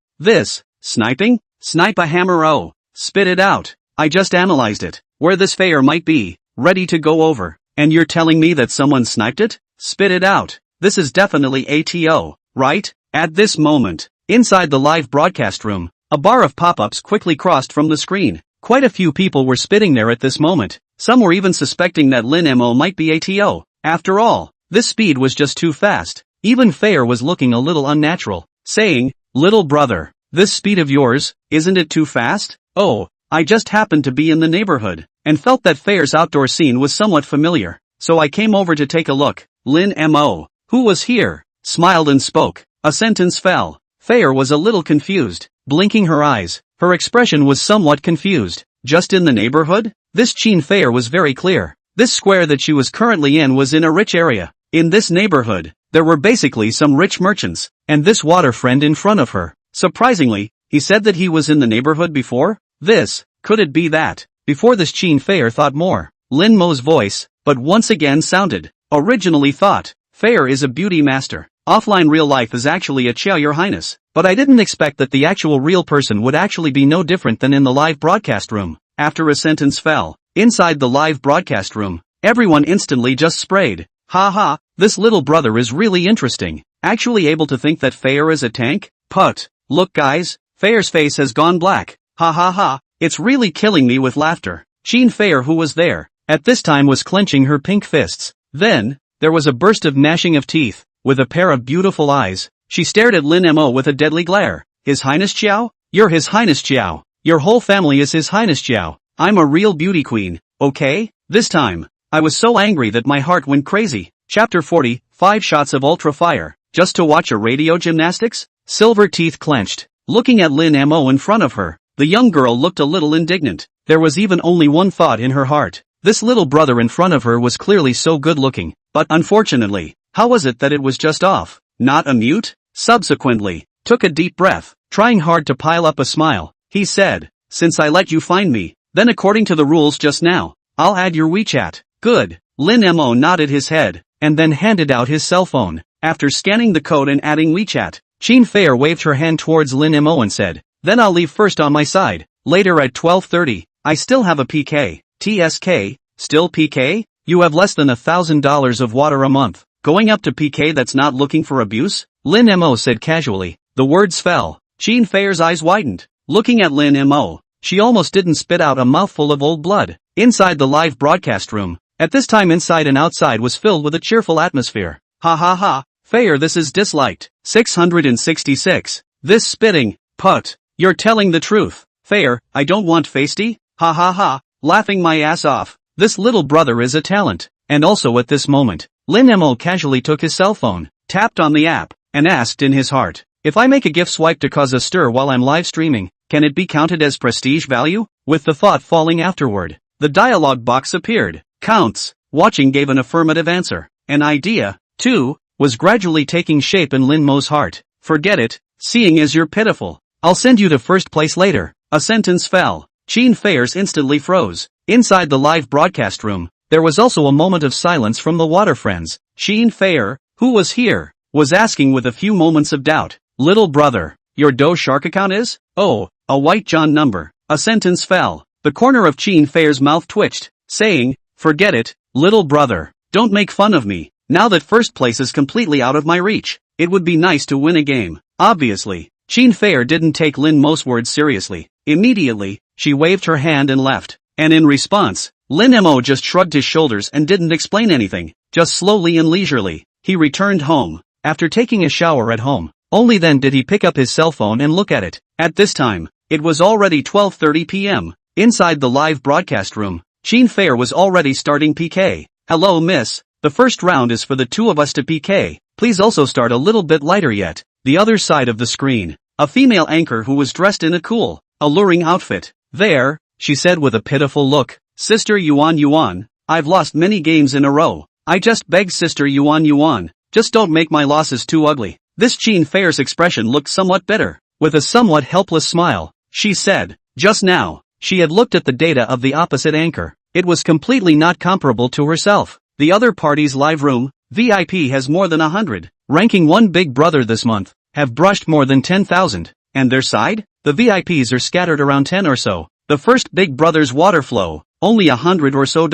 Sniping? Snipe a hammer? Oh, spit it out. I just analyzed it. Where this Fair might be, ready to go over. And you're telling me that someone sniped it? Spit it out. This is definitely ATO, right? At this moment, inside the live broadcast room, a bar of pop-ups quickly crossed from the screen. Quite a few people were spitting there at this moment. Some were even suspecting that Lin Mo might be ATO. After all, this speed was just too fast. Even Fair was looking a little unnatural, saying, little brother, this speed of yours, isn't it too fast? Oh, I just happened to be in the neighborhood, and felt that Fair's outdoor scene was somewhat familiar, so I came over to take a look. Lin Mo, who was here, smiled and spoke. A sentence fell. Fair was a little confused, blinking her eyes. Her expression was somewhat confused. Just in the neighborhood? This Qin Fair was very clear. This square that she was currently in was in a rich area. In this neighborhood, there were basically some rich merchants, and this water friend in front of her. Surprisingly, he said that he was in the neighborhood before? Could it be that? Before this Qin Fair thought more. Lin Mo's voice, but once again sounded. Originally thought, Fair is a beauty master. Offline real life is actually a chow, your highness. But I didn't expect that the actual real person would actually be no different than in the live broadcast room. After a sentence fell, inside the live broadcast room, everyone instantly just sprayed. Ha, this little brother is really interesting. Actually able to think that Fair is a tank? Put. Look guys, Fair's face has gone black. Ha, it's really killing me with laughter. Qin Fair, who was there, at this time was clenching her pink fists. Then, there was a burst of gnashing of teeth. With a pair of beautiful eyes, she stared at Lin Mo with a deadly glare. His Highness Chiao? You're His Highness Chiao. Your whole family is His Highness Chiao. I'm a real beauty queen, okay? This time, I was so angry that my heart went crazy. Chapter 40, 5 shots of ultra fire. Just to watch a radio gymnastics? Silver teeth clenched. Looking at Lin Mo in front of her, the young girl looked a little indignant. There was even only one thought in her heart. This little brother in front of her was clearly so good looking, but unfortunately, how was it that it was just off? Not a mute? Subsequently, took a deep breath, trying hard to pile up a smile. He said, since I let you find me, then according to the rules just now, I'll add your WeChat. Good. Lin Mo nodded his head, and then handed out his cell phone. After scanning the code and adding WeChat, Qin Fair waved her hand towards Lin Mo and said, then I'll leave first on my side. Later at 12:30, I still have a PK. TSK, still PK? You have less than $1,000 of water a month. Going up to PK that's not looking for abuse? Lin Mo said casually. The words fell. Qin Fair's eyes widened. Looking at Lin Mo, she almost didn't spit out a mouthful of old blood. Inside the live broadcast room, at this time inside and outside was filled with a cheerful atmosphere. Ha, Fair, this is disliked. 666. This spitting, put. You're telling the truth. Fair, I don't want feisty. Ha, laughing my ass off. This little brother is a talent. And also at this moment, Lin Mo casually took his cell phone, tapped on the app, and asked in his heart, if I make a GIF swipe to cause a stir while I'm live streaming, can it be counted as prestige value? With the thought falling afterward, the dialog box appeared. Counts. Watching gave an affirmative answer. An idea, too, was gradually taking shape in Lin Mo's heart. Forget it, seeing as you're pitiful. I'll send you to first place later. A sentence fell. Qin Fair's instantly froze. Inside the live broadcast room, there was also a moment of silence from the water friends. Qin Fair, who was here, was asking with a few moments of doubt, little brother, your Do Shark account is? Oh, a white John number. A sentence fell. The corner of Qin Fair's mouth twitched, saying, forget it, little brother, don't make fun of me. Now that first place is completely out of my reach, it would be nice to win a game. Obviously, Qin Fair didn't take Lin Mo's words seriously. Immediately, she waved her hand and left. And in response, Lin Mo just shrugged his shoulders and didn't explain anything. Just slowly and leisurely, he returned home. After taking a shower at home, only then did he pick up his cell phone and look at it. At this time, it was already 12:30 p.m. Inside the live broadcast room, Qin Fair was already starting PK. Hello miss, the first round is for the two of us to PK, please also start a little bit lighter yet. The other side of the screen, a female anchor who was dressed in a cool, alluring outfit. There, she said with a pitiful look, Sister Yuan, I've lost many games in a row. I just beg Sister Yuan, just don't make my losses too ugly. This Qin Fair's expression looked somewhat bitter. With a somewhat helpless smile, she said, just now, she had looked at the data of the opposite anchor. It was completely not comparable to herself. The other party's live room, VIP has more than 100, ranking one Big Brother this month, have brushed more than 10,000, and their side? The VIPs are scattered around 10 or so. The first Big Brother's water flow, only $100 or so.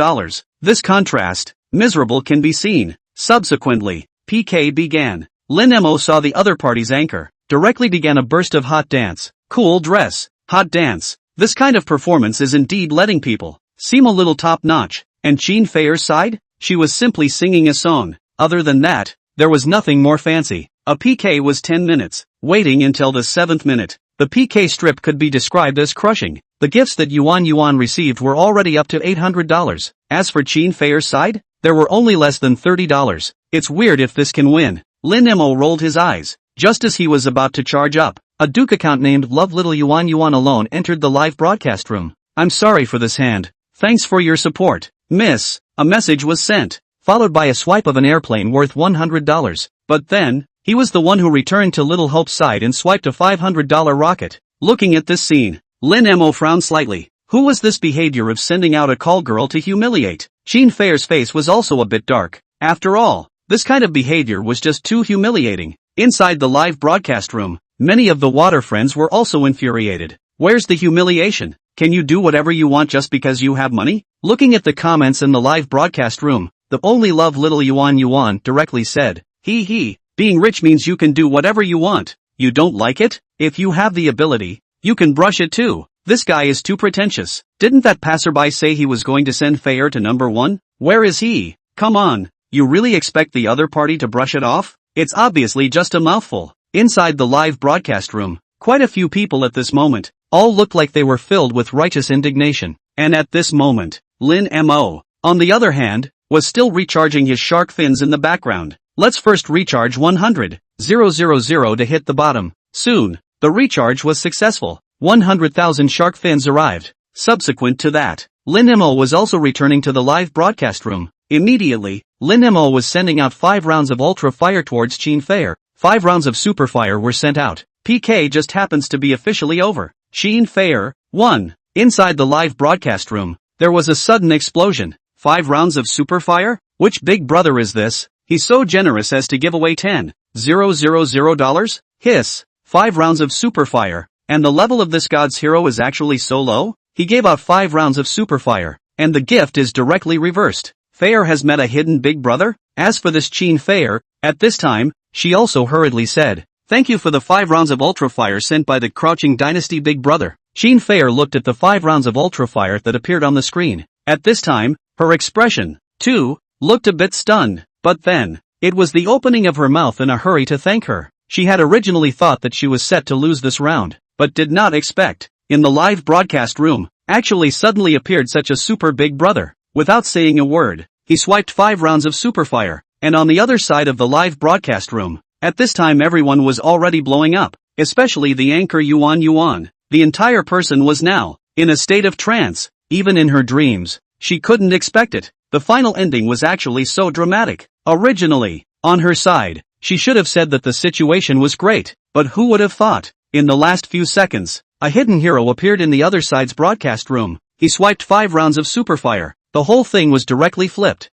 This contrast, miserable can be seen. Subsequently, PK began. Lin Mo saw the other party's anchor, directly began a burst of hot dance. Cool dress, hot dance. This kind of performance is indeed letting people seem a little top-notch. And Qin Fair's side? She was simply singing a song. Other than that, there was nothing more fancy. A PK was 10 minutes, waiting until the 7th minute. The PK strip could be described as crushing. The gifts that Yuan received were already up to $800. As for Qin Fair's side, there were only less than $30. It's weird if this can win. Lin Mo rolled his eyes. Just as he was about to charge up, a Duke account named Love Little Yuan alone entered the live broadcast room. I'm sorry for this hand. Thanks for your support, miss. A message was sent, followed by a swipe of an airplane worth $100. But then, he was the one who returned to Little Hope's side and swiped a $500 rocket. Looking at this scene, Lin Mo frowned slightly. Who was this behavior of sending out a call girl to humiliate? Qin Fair's face was also a bit dark. After all, this kind of behavior was just too humiliating. Inside the live broadcast room, many of the water friends were also infuriated. Where's the humiliation? Can you do whatever you want just because you have money? Looking at the comments in the live broadcast room, the only Love Little Yuan directly said, being rich means you can do whatever you want. You don't like it? If you have the ability, you can brush it too. This guy is too pretentious. Didn't that passerby say he was going to send Fair to number 1? Where is he? Come on, you really expect the other party to brush it off? It's obviously just a mouthful. Inside the live broadcast room, quite a few people at this moment, all looked like they were filled with righteous indignation. And at this moment, Lin Mo, on the other hand, was still recharging his shark fins in the background. Let's first recharge 100,000 to hit the bottom. Soon, the recharge was successful. 100,000 shark fins arrived. Subsequent to that, Lin Mo was also returning to the live broadcast room. Immediately, Lin Mo was sending out 5 rounds of Ultra Fire towards Qin Fair. 5 rounds of Super Fire were sent out. PK just happens to be officially over. Qin Fair won. Inside the live broadcast room, there was a sudden explosion. 5 rounds of Super Fire? Which Big Brother is this? He's so generous as to give away $10,000? Hiss. 5 rounds of Super Fire. And the level of this god's hero is actually so low? He gave out 5 rounds of Super Fire, and the gift is directly reversed. Fair has met a hidden Big Brother? As for this Qin Fair, at this time, she also hurriedly said, thank you for the 5 rounds of Ultra Fire sent by the Crouching Dynasty Big Brother. Qin Fair looked at the 5 rounds of Ultra Fire that appeared on the screen. At this time, her expression, too, looked a bit stunned. But then, it was the opening of her mouth in a hurry to thank her. She had originally thought that she was set to lose this round, but did not expect, in the live broadcast room, actually suddenly appeared such a super Big Brother. Without saying a word, he swiped 5 rounds of Super Fire, and on the other side of the live broadcast room, at this time everyone was already blowing up, especially the anchor Yuan. The entire person was now, in a state of trance. Even in her dreams, she couldn't expect it. The final ending was actually so dramatic. Originally, on her side, she should have said that the situation was great, but who would have thought? In the last few seconds, a hidden hero appeared in the other side's broadcast room. He swiped 5 rounds of Super Fire. The whole thing was directly flipped.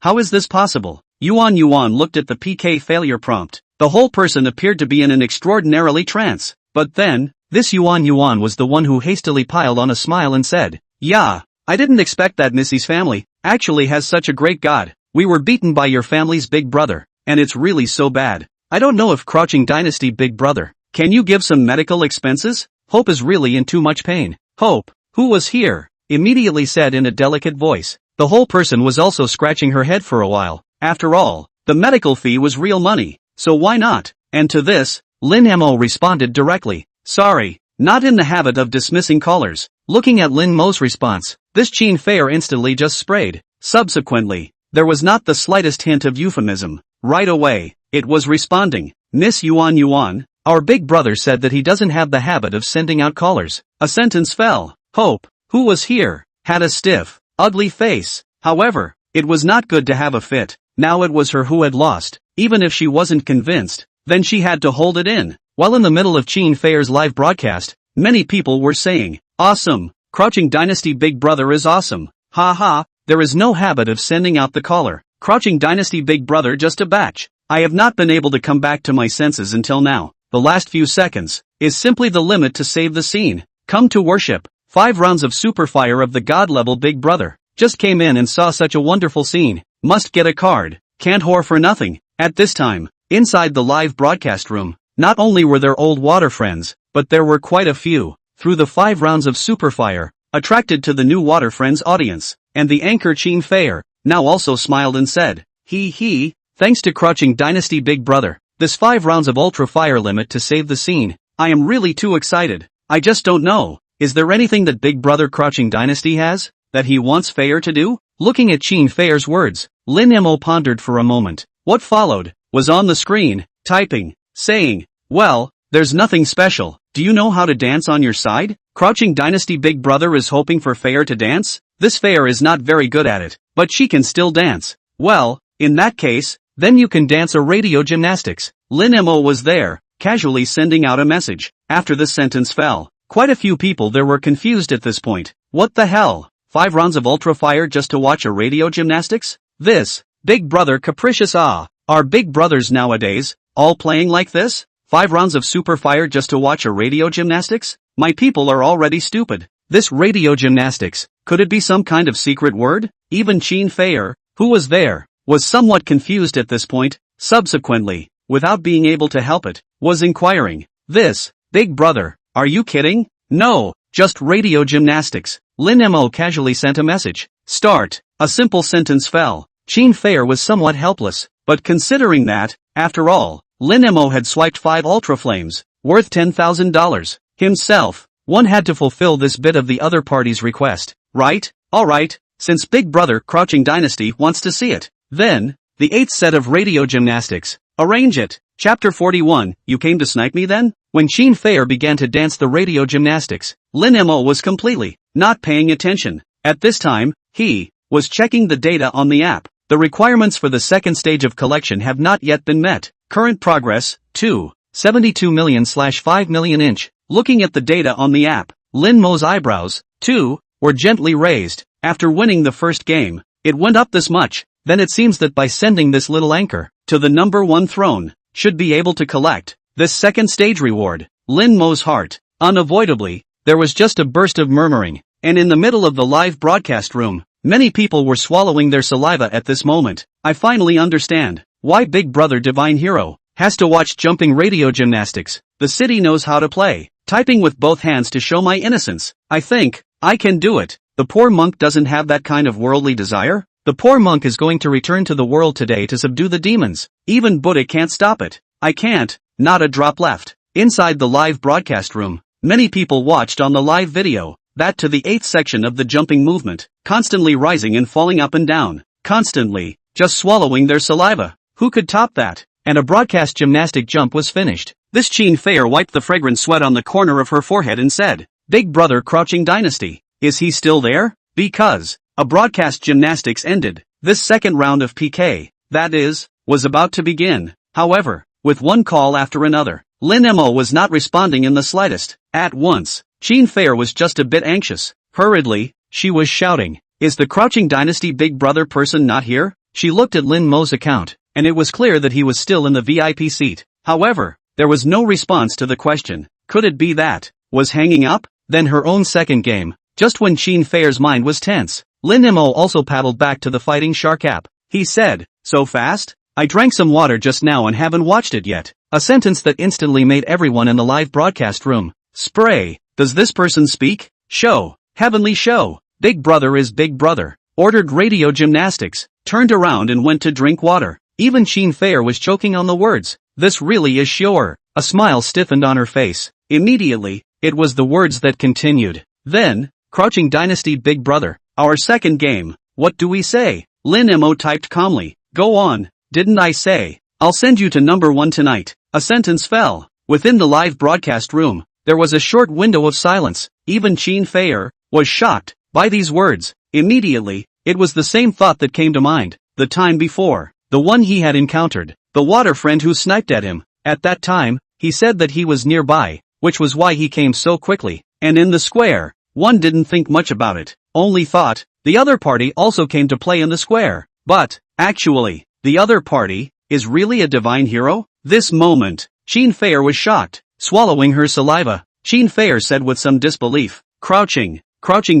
How is this possible? Yuan looked at the PK failure prompt. The whole person appeared to be in an extraordinarily trance. But then, this Yuan was the one who hastily piled on a smile and said, yeah, I didn't expect that Missy's family actually has such a great god. We were beaten by your family's Big Brother, and it's really so bad. I don't know if Crouching Dynasty Big Brother, can you give some medical expenses? Hope is really in too much pain. Hope, who was here, immediately said in a delicate voice. The whole person was also scratching her head for a while. After all, the medical fee was real money, so why not? And to this, Lin Mo responded directly, sorry, not in the habit of dismissing callers. Looking at Lin Mo's response, This Qin Fair instantly just sprayed. Subsequently, there was not the slightest hint of euphemism. Right away, it was responding. Miss Yuan, our big brother said that he doesn't have the habit of sending out callers. A sentence fell. Hope, who was here, had a stiff, ugly face. However, it was not good to have a fit. Now it was her who had lost. Even if she wasn't convinced, then she had to hold it in. While in the middle of Qin Fair's live broadcast, many people were saying, awesome, Crouching Dynasty Big Brother is awesome. Ha ha, there is no habit of sending out the caller. Crouching Dynasty Big Brother just a batch. I have not been able to come back to my senses until now. The last few seconds is simply the limit to save the scene. Come to worship. 5 rounds of super fire of the god level Big Brother. Just came in and saw such a wonderful scene. Must get a card. Can't whore for nothing. At this time, inside the live broadcast room, not only were there old water friends, but there were quite a few, through the 5 rounds of Superfire, attracted to the new water friends audience, and the anchor Qin Fair, now also smiled and said, he, thanks to Crouching Dynasty Big Brother, this 5 rounds of Ultra Fire limit to save the scene, I am really too excited. I just don't know, is there anything that Big Brother Crouching Dynasty has, that he wants Fair to do? Looking at Qin Fair's words, Lin Mo pondered for a moment. What followed was on the screen, typing, saying, well, there's nothing special. Do you know how to dance on your side? Crouching Dynasty Big Brother is hoping for Fair to dance? This Fair is not very good at it, but she can still dance. Well, in that case, then you can dance a radio gymnastics. Lin Mo was there, casually sending out a message. After this sentence fell, quite a few people there were confused at this point. What the hell? 5 rounds of Ultra Fire just to watch a radio gymnastics? This, Big Brother capricious are Big Brothers nowadays, all playing like this? 5 rounds of Super Fire just to watch a radio gymnastics? My people are already stupid. This radio gymnastics, could it be some kind of secret word? Even Qin Fair, who was there, was somewhat confused at this point. Subsequently, without being able to help it, was inquiring, this, Big Brother, are you kidding? No, just radio gymnastics. Lin Mo casually sent a message. Start. A simple sentence fell. Qin Fair was somewhat helpless, but considering that, after all, Lin Mo had swiped 5 Ultra Flames, worth $10,000, himself, one had to fulfill this bit of the other party's request, right? Alright, since Big Brother Crouching Dynasty wants to see it, then, the 8th set of radio gymnastics, arrange it. Chapter 41, you came to snipe me then? When Qin Fair began to dance the radio gymnastics, Lin Mo was completely not paying attention. At this time, he was checking the data on the app. The requirements for the second stage of collection have not yet been met. Current progress, 272 million/5 million inch. Looking at the data on the app, Lin Mo's eyebrows, too, were gently raised. After winning the first game, it went up this much. Then it seems that by sending this little anchor to the number 1 throne, should be able to collect this second stage reward. Lin Mo's heart, unavoidably, there was just a burst of murmuring, and in the middle of the live broadcast room, many people were swallowing their saliva at this moment. I finally understand why Big Brother Divine Hero has to watch jumping radio gymnastics. The city knows how to play, typing with both hands to show my innocence. I think I can do it. The poor monk doesn't have that kind of worldly desire. The poor monk is going to return to the world today to subdue the demons. Even Buddha can't stop it. I can't, not a drop left. Inside the live broadcast room, many people watched on the live video, that to the 8th section of the jumping movement, constantly rising and falling up and down, constantly, just swallowing their saliva. Who could top that? And a broadcast gymnastic jump was finished. This Qin Fair wiped the fragrant sweat on the corner of her forehead and said, Big Brother Crouching Dynasty, is he still there? Because a broadcast gymnastics ended. This second round of PK, that is, was about to begin. However, with one call after another, Lin Mo was not responding in the slightest. At once, Qin Fair was just a bit anxious. Hurriedly, she was shouting, is the Crouching Dynasty Big Brother person not here? She looked at Lin Mo's account, and it was clear that he was still in the VIP seat. However, there was no response to the question. Could it be that was hanging up? Then her own second game. Just when Qin Fair's mind was tense, Lin Mo also paddled back to the Fighting Shark app. He said, so fast? I drank some water just now and haven't watched it yet. A sentence that instantly made everyone in the live broadcast room spray. Does this person speak? Show. Heavenly show. Big Brother is Big Brother. Ordered radio gymnastics. Turned around and went to drink water. Even Qin Fair was choking on the words. This really is sure. A smile stiffened on her face. Immediately, it was the words that continued. Then, Crouching Dynasty Big Brother, our second game. What do we say? Lin Mo typed calmly. Go on, didn't I say? I'll send you to number 1 tonight. A sentence fell. Within the live broadcast room, there was a short window of silence. Even Qin Feier was shocked by these words. Immediately, it was the same thought that came to mind. The time before, the one he had encountered, the water friend who sniped at him. At that time, he said that he was nearby, which was why he came so quickly. And in the square, one didn't think much about it, only thought, the other party also came to play in the square. But, actually, the other party is really a divine hero? This moment, Qin Feier was shocked, swallowing her saliva. Qin Feier said with some disbelief, Crouching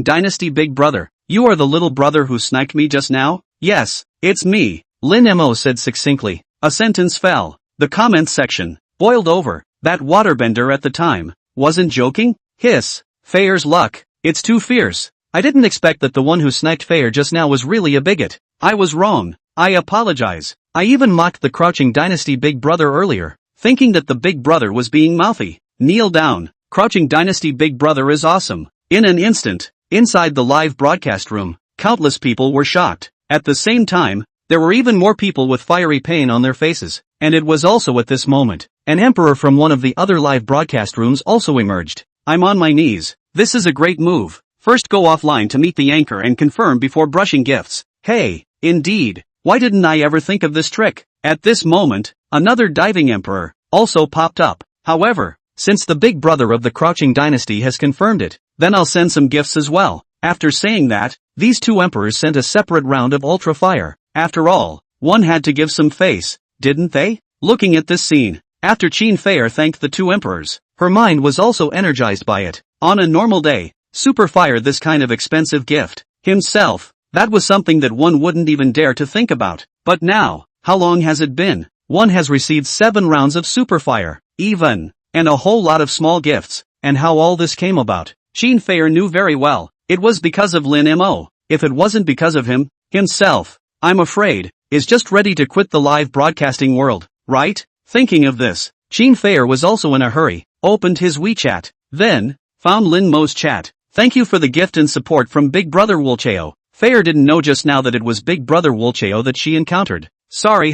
Dynasty Big Brother, you are the little brother who sniped me just now? Yes, it's me, Lin Mo said succinctly. A sentence fell. The comments section boiled over. That waterbender at the time wasn't joking? Hiss. Feier's luck. It's too fierce. I didn't expect that the one who sniped Feier just now was really a bigot. I was wrong. I apologize. I even mocked the Crouching Dynasty Big Brother earlier, thinking that the Big Brother was being mouthy. Kneel down. Crouching Dynasty Big Brother is awesome. In an instant, inside the live broadcast room, countless people were shocked. At the same time, there were even more people with fiery pain on their faces. And it was also at this moment, an emperor from one of the other live broadcast rooms also emerged. I'm on my knees. This is a great move. First go offline to meet the anchor and confirm before brushing gifts. Hey, indeed. Why didn't I ever think of this trick? At this moment, another diving emperor also popped up. However, since the big brother of the Crouching Dynasty has confirmed it, then I'll send some gifts as well. After saying that, these two emperors sent a separate round of ultra fire. After all, one had to give some face, didn't they? Looking at this scene, after Qin Feier thanked the two emperors, her mind was also energized by it. On a normal day, super fire this kind of expensive gift himself, that was something that one wouldn't even dare to think about. But now, how long has it been? One has received 7 rounds of super fire, even, and a whole lot of small gifts. And how all this came about, Qin Feier knew very well. It was because of Lin Mo. If it wasn't because of him, himself, I'm afraid, is just ready to quit the live broadcasting world, right? Thinking of this, Qin Feier was also in a hurry, opened his WeChat, then, found Lin Mo's chat. Thank you for the gift and support from Big Brother Wolcheo. Feier didn't know just now that it was Big Brother Wolcheo that she encountered. Sorry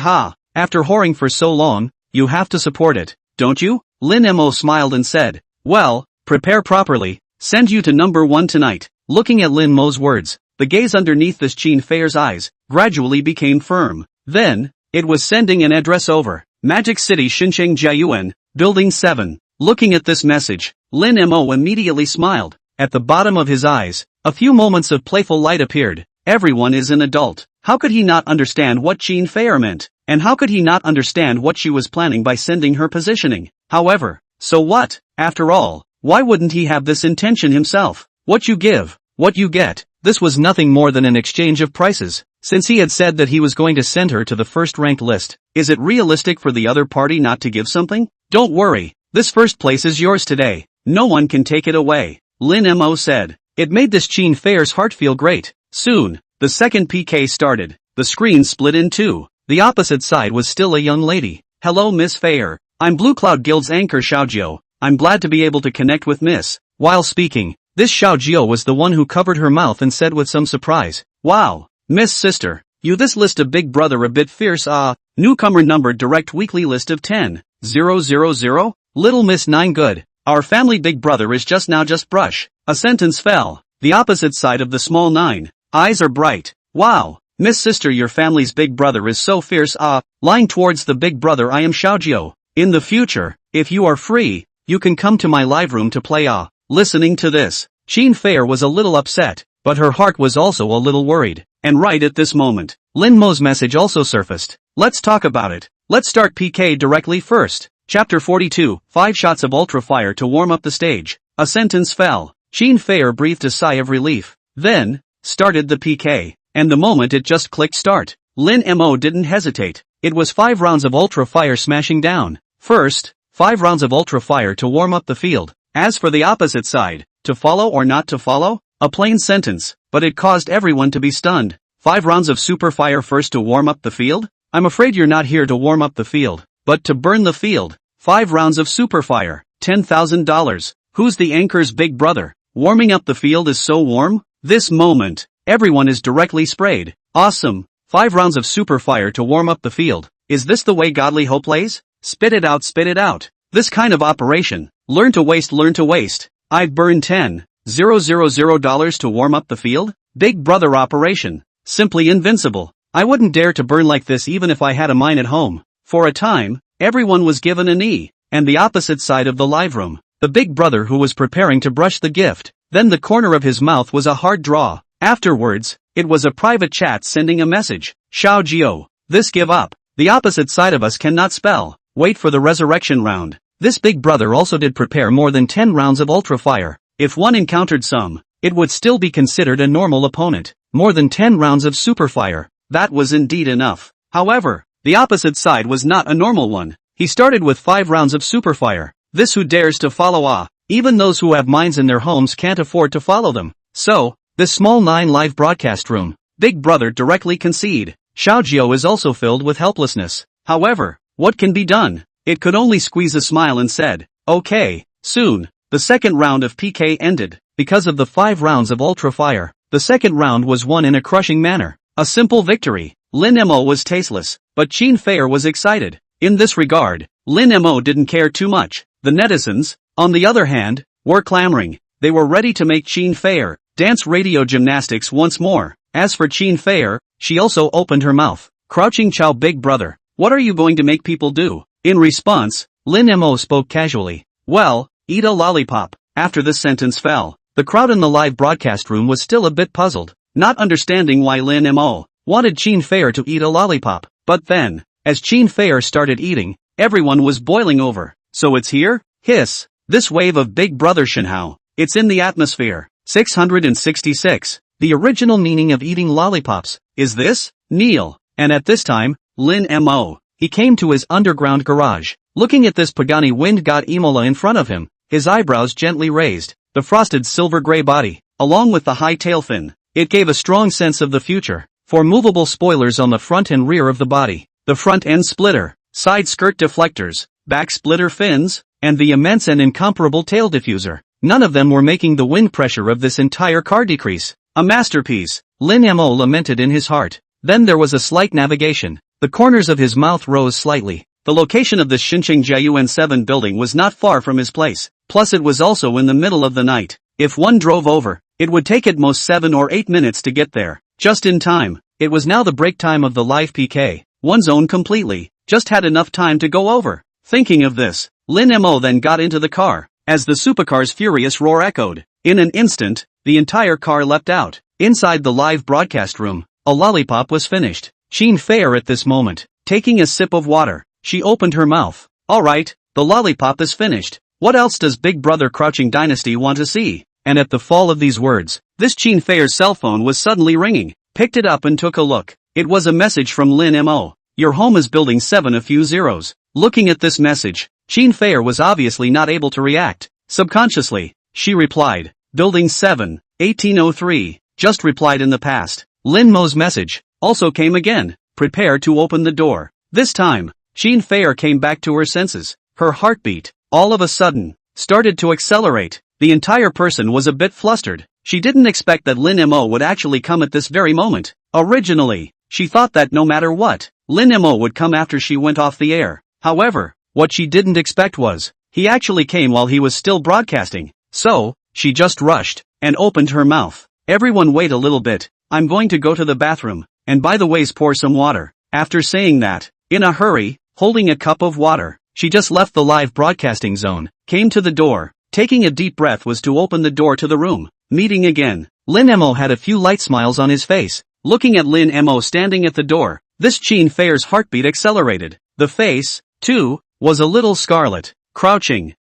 after whoring for so long, you have to support it, don't you? Lin Mo smiled and said, well, prepare properly, send you to number 1 tonight. Looking at Lin Mo's words, the gaze underneath this Qin Feier's eyes gradually became firm. Then, it was sending an address over. Magic City Xincheng Jiayuan, Building 7. Looking at this message, Lin Mo immediately smiled. At the bottom of his eyes, a few moments of playful light appeared. Everyone is an adult. How could he not understand what Qin Feier meant? And how could he not understand what she was planning by sending her positioning? However, so what? After all, why wouldn't he have this intention himself? What you give, what you get. This was nothing more than an exchange of prices. Since he had said that he was going to send her to the first ranked list, is it realistic for the other party not to give something? Don't worry, this first place is yours today. No one can take it away, Lin Mo said. It made this Qin Feier's heart feel great. Soon, the second PK started. The screen split in two. The opposite side was still a young lady. Hello Miss Feier, I'm Blue Cloud Guild's anchor Xiaojiu. I'm glad to be able to connect with Miss. While speaking, this Xiaojiu was the one who covered her mouth and said with some surprise, wow, Miss Sister, you this list of Big Brother a bit fierce newcomer numbered direct weekly list of 10,000, Little Miss 9 good, our family Big Brother is just brush, a sentence fell, the opposite side of the small 9, eyes are bright, wow, Miss Sister your family's Big Brother is so fierce lying towards the Big Brother I am Xiaojiu, in the future, if you are free, you can come to my live room to play Listening to this, Qin Feier was a little upset, but her heart was also a little worried. And right at this moment, Lin Mo's message also surfaced. Let's talk about it. Let's start PK directly first. Chapter 42, 5 shots of ultra fire to warm up the stage. A sentence fell. Qin Feier breathed a sigh of relief. Then, started the PK. And the moment it just clicked start, Lin Mo didn't hesitate. It was 5 rounds of ultra fire smashing down. First, 5 rounds of ultra fire to warm up the field. As for the opposite side, to follow or not to follow? A plain sentence, but it caused everyone to be stunned. 5 rounds of super fire first to warm up the field? I'm afraid you're not here to warm up the field, but to burn the field. 5 rounds of super fire, $10,000. Who's the anchor's Big Brother? Warming up the field is so warm? This moment, everyone is directly sprayed. Awesome. 5 rounds of super fire to warm up the field. Is this the way Godly Hope plays? Spit it out, spit it out. This kind of operation. Learn to waste, learn to waste. I've burned $10,000 to warm up the field? Big brother operation. Simply invincible. I wouldn't dare to burn like this even if I had a mine at home. For a time, everyone was given a knee, and the opposite side of the live room, the big brother who was preparing to brush the gift, then the corner of his mouth was a hard draw. Afterwards, it was a private chat sending a message. Xiao Jiao, this give up. The opposite side of us cannot spell. Wait for the resurrection round. This big brother also did prepare more than 10 rounds of ultra fire. If one encountered some, it would still be considered a normal opponent. More than 10 rounds of super fire. That was indeed enough. However, the opposite side was not a normal one. He started with 5 rounds of super fire. This who dares to follow even those who have mines in their homes can't afford to follow them. So, this small 9 live broadcast room, Big Brother directly concede. Xiao Jiao is also filled with helplessness. However, what can be done? It could only squeeze a smile and said, okay, soon. The second round of PK ended. Because of the 5 rounds of ultra fire, the second round was won in a crushing manner. A simple victory. Lin Mo was tasteless, but Qin Feier was excited. In this regard, Lin Mo didn't care too much. The netizens, on the other hand, were clamoring. They were ready to make Qin Feier dance radio gymnastics once more. As for Qin Feier, she also opened her mouth. Crouching Chow Big Brother, what are you going to make people do? In response, Lin Mo spoke casually. Well, eat a lollipop. After this sentence fell, the crowd in the live broadcast room was still a bit puzzled, not understanding why Lin Mo wanted Qin Feier to eat a lollipop. But then, as Qin Feier started eating, everyone was boiling over. So it's here? Hiss. This wave of Big Brother Shenhao. It's in the atmosphere. 666. The original meaning of eating lollipops. Is this? Kneel. And at this time, Lin Mo. He came to his underground garage. Looking at this Pagani wind god Imola in front of him, his eyebrows gently raised. The frosted silver gray body, along with the high tail fin. It gave a strong sense of the future. 4 movable spoilers on the front and rear of the body. The front end splitter, side skirt deflectors, back splitter fins, and the immense and incomparable tail diffuser. None of them were making the wind pressure of this entire car decrease. A masterpiece, Lin Mo lamented in his heart. Then there was a slight navigation. The corners of his mouth rose slightly. The location of the Xincheng Jiayuan 7 building was not far from his place. Plus it was also in the middle of the night. If one drove over, it would take at most 7 or 8 minutes to get there. Just in time. It was now the break time of the live PK. One's own completely. Just had enough time to go over. Thinking of this, Lin Mo then got into the car. As the supercar's furious roar echoed, in an instant, the entire car leapt out. Inside the live broadcast room, a lollipop was finished. Qin Feier at this moment, taking a sip of water, she opened her mouth. Alright, the lollipop is finished. What else does Big Brother Crouching Dynasty want to see? And at the fall of these words, this Qin Feier's cell phone was suddenly ringing. Picked it up and took a look. It was a message from Lin Mo. Your home is building 7 a few zeros. Looking at this message, Qin Feier was obviously not able to react. Subconsciously, she replied, Building 7, 1803, just replied in the past. Lin Mo's message also came again. Prepare to open the door. This time, Qin Feier came back to her senses. Her heartbeat, all of a sudden, started to accelerate. The entire person was a bit flustered. She didn't expect that Lin Mo would actually come at this very moment. Originally, she thought that no matter what, Lin Mo would come after she went off the air. However, what she didn't expect was, he actually came while he was still broadcasting. So, she just rushed, and opened her mouth. Everyone wait a little bit, I'm going to go to the bathroom, and by the ways pour some water. After saying that, in a hurry, holding a cup of water, she just left the live broadcasting zone, came to the door, taking a deep breath was to open the door to the room. Meeting again, Lin Mo had a few light smiles on his face. Looking at Lin Mo standing at the door, this Qin Feier's heartbeat accelerated. The face, too, was a little scarlet. Crouching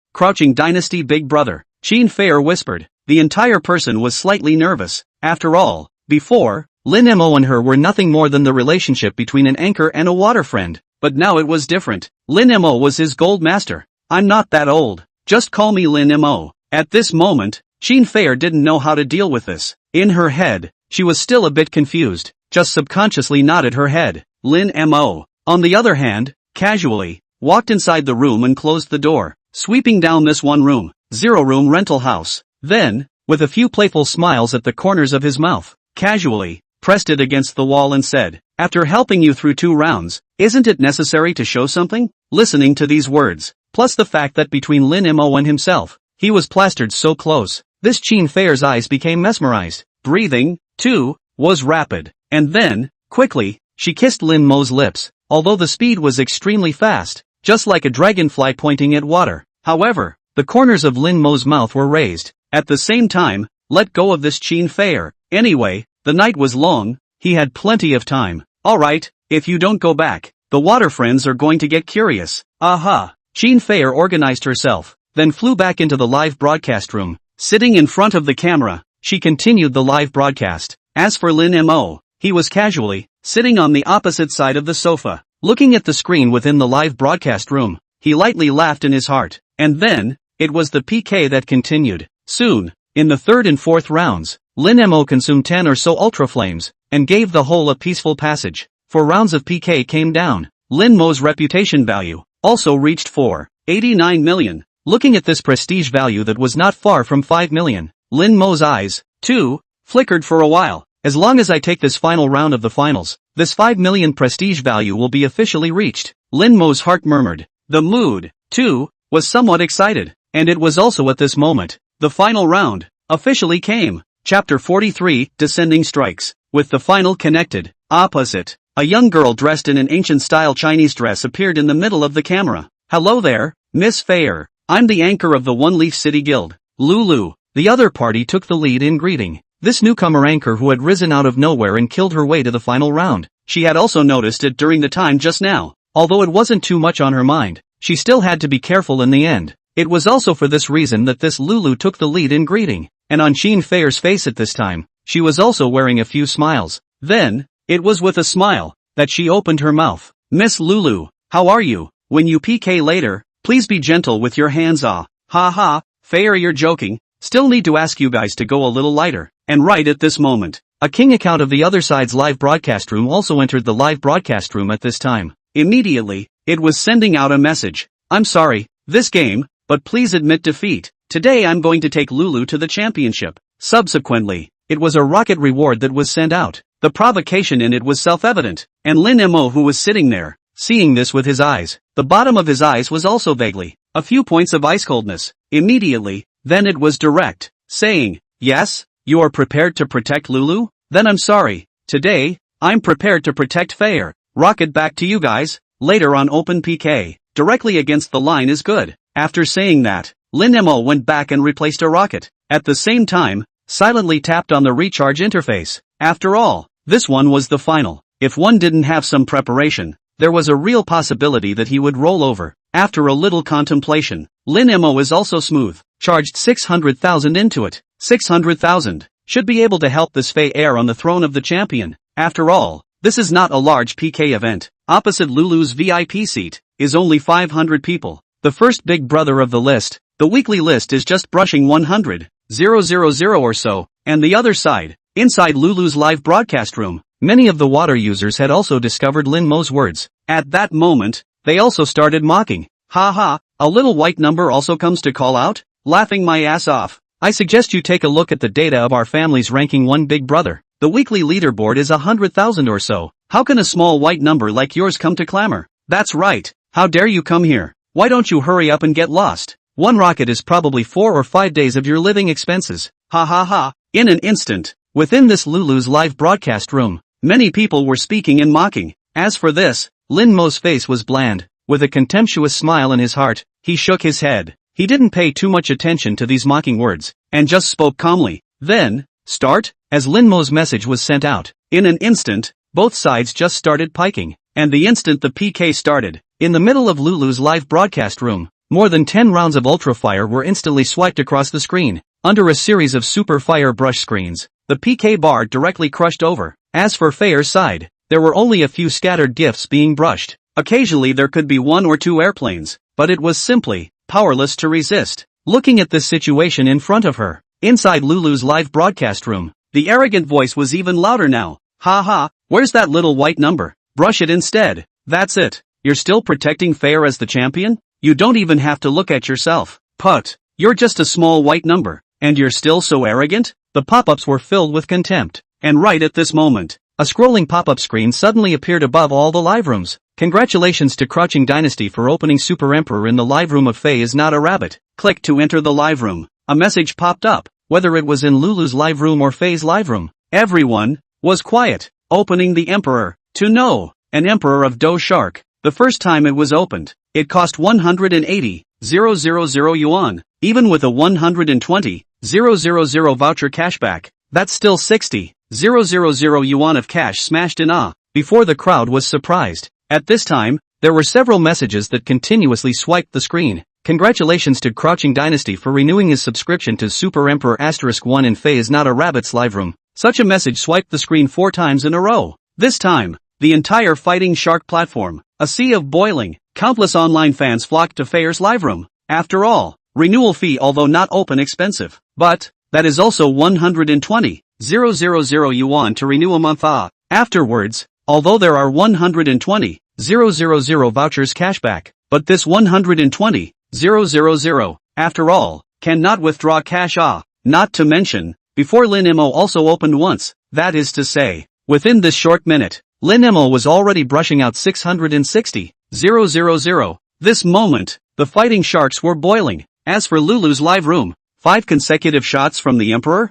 Dynasty Big Brother, Qin Feier whispered. The entire person was slightly nervous. After all, before, Lin Mo and her were nothing more than the relationship between an anchor and a water friend. But now it was different. Lin Mo was his gold master. I'm not that old. Just call me Lin Mo. At this moment, Qin Feier didn't know how to deal with this. In her head, she was still a bit confused, just subconsciously nodded her head. Lin Mo, on the other hand, casually, walked inside the room and closed the door, sweeping down this 1-room, 0-room rental house. Then, with a few playful smiles at the corners of his mouth, casually, pressed it against the wall and said, "After helping you through 2 rounds, isn't it necessary to show something?" Listening to these words, plus the fact that between Lin Mo and himself, he was plastered so close, this Qin Fei's eyes became mesmerized. Breathing, too, was rapid. And then, quickly, she kissed Lin Mo's lips, although the speed was extremely fast, just like a dragonfly pointing at water. However, the corners of Lin Mo's mouth were raised. At the same time, let go of this Qin Fei. Anyway, the night was long, he had plenty of time. Alright, if you don't go back, the water friends are going to get curious. Aha! Qin Fei organized herself, then flew back into the live broadcast room. Sitting in front of the camera, she continued the live broadcast. As for Lin Mo, he was casually sitting on the opposite side of the sofa, looking at the screen within the live broadcast room. He lightly laughed in his heart. And then, it was the PK that continued. Soon, in the 3rd and 4th rounds, Lin Mo consumed 10 or so ultra flames, and gave the whole a peaceful passage. 4 rounds of PK came down. Lin Mo's reputation value also reached 489 million. Looking at this prestige value that was not far from 5 million, Lin Mo's eyes, too, flickered for a while. As long as I take this final round of the finals, this 5 million prestige value will be officially reached. Lin Mo's heart murmured. The mood, too, was somewhat excited, and it was also at this moment, the final round, officially came. Chapter 43, Descending Strikes. With the final connected, opposite, a young girl dressed in an ancient-style Chinese dress appeared in the middle of the camera. Hello there, Miss Fei. I'm the anchor of the One Leaf City Guild, Lulu. The other party took the lead in greeting this newcomer anchor who had risen out of nowhere and killed her way to the final round. She had also noticed it during the time just now. Although it wasn't too much on her mind, she still had to be careful in the end. It was also for this reason that this Lulu took the lead in greeting, and on Qin Fei's face at this time, she was also wearing a few smiles. Then, it was with a smile that she opened her mouth. Miss Lulu, how are you? When you PK later, please be gentle with your hands. Ah, ha ha, Fei, you're joking. Still need to ask you guys to go a little lighter. And right at this moment, a king account of the other side's live broadcast room also entered the live broadcast room at this time. Immediately, it was sending out a message. I'm sorry, this game, but please admit defeat. Today I'm going to take Lulu to the championship. Subsequently, it was a rocket reward that was sent out. The provocation in it was self-evident, and Lin Mo, who was sitting there, seeing this with his eyes, the bottom of his eyes was also vaguely a few points of ice coldness. Immediately, then it was direct, saying, yes, you are prepared to protect Lulu? Then I'm sorry, today, I'm prepared to protect Fei. Rocket back to you guys, later on open PK, directly against the line is good. After saying that, Lin Mo went back and replaced a rocket. At the same time, silently tapped on the recharge interface. After all, this one was the final. If one didn't have some preparation, there was a real possibility that he would roll over. After a little contemplation, Lin Mo is also smooth, charged 600,000 into it. 600,000 should be able to help this Fei heir on the throne of the champion. After all, this is not a large PK event. Opposite Lulu's VIP seat is only 500 people. The first big brother of the list, the weekly list is just brushing 100,000 or so, and the other side, inside Lulu's live broadcast room, many of the water users had also discovered Lin Mo's words. At that moment, they also started mocking. Ha ha, a little white number also comes to call out? Laughing my ass off. I suggest you take a look at the data of our family's ranking one big brother. The weekly leaderboard is 100,000 or so. How can a small white number like yours come to clamor? That's right. How dare you come here? Why don't you hurry up and get lost? One rocket is probably 4 or 5 days of your living expenses. Ha ha ha. In an instant, within this Lulu's live broadcast room, many people were speaking and mocking. As for this, Lin Mo's face was bland. With a contemptuous smile in his heart, he shook his head. He didn't pay too much attention to these mocking words, and just spoke calmly. Then, start, as Lin Mo's message was sent out. In an instant, both sides just started piking, and the instant the PK started, in the middle of Lulu's live broadcast room, more than 10 rounds of Ultra Fire were instantly swiped across the screen. Under a series of Super Fire brush screens, the PK bar directly crushed over. As for Fei's side, there were only a few scattered gifts being brushed. Occasionally there could be 1 or 2 airplanes, but it was simply powerless to resist. Looking at this situation in front of her, inside Lulu's live broadcast room, the arrogant voice was even louder now. Ha ha, where's that little white number? Brush it instead. That's it. You're still protecting Fei as the champion? You don't even have to look at yourself. Put, you're just a small white number, and you're still so arrogant? The pop-ups were filled with contempt. And right at this moment, a scrolling pop-up screen suddenly appeared above all the live rooms. Congratulations to Crouching Dynasty for opening Super Emperor in the live room of Faye is not a rabbit. Click to enter the live room. A message popped up, whether it was in Lulu's live room or Faye's live room. Everyone was quiet. Opening the Emperor. To know, an Emperor of Dough Shark. The first time it was opened, it cost 180,000 yuan. Even with a 120,000 voucher cashback, that's still 60,000 yuan of cash smashed in before the crowd was surprised. At this time, there were several messages that continuously swiped the screen. Congratulations to Crouching Dynasty for renewing his subscription to Super Emperor *1 in Faye is not a rabbit's live room. Such a message swiped the screen 4 times in a row. This time, the entire Fighting Shark platform, a sea of boiling, countless online fans flocked to Faye's live room. After all, renewal fee although not open expensive, but that is also 120,000 yuan to renew a month. Afterwards, although there are 120,000 vouchers cashback, but this 120,000, after all, cannot withdraw cash. Not to mention, before Lin Mo also opened once, that is to say, within this short minute, Lin Mo was already brushing out 660,000. This moment, the Fighting Sharks were boiling. As for Lulu's live room, 5 consecutive shots from the Emperor?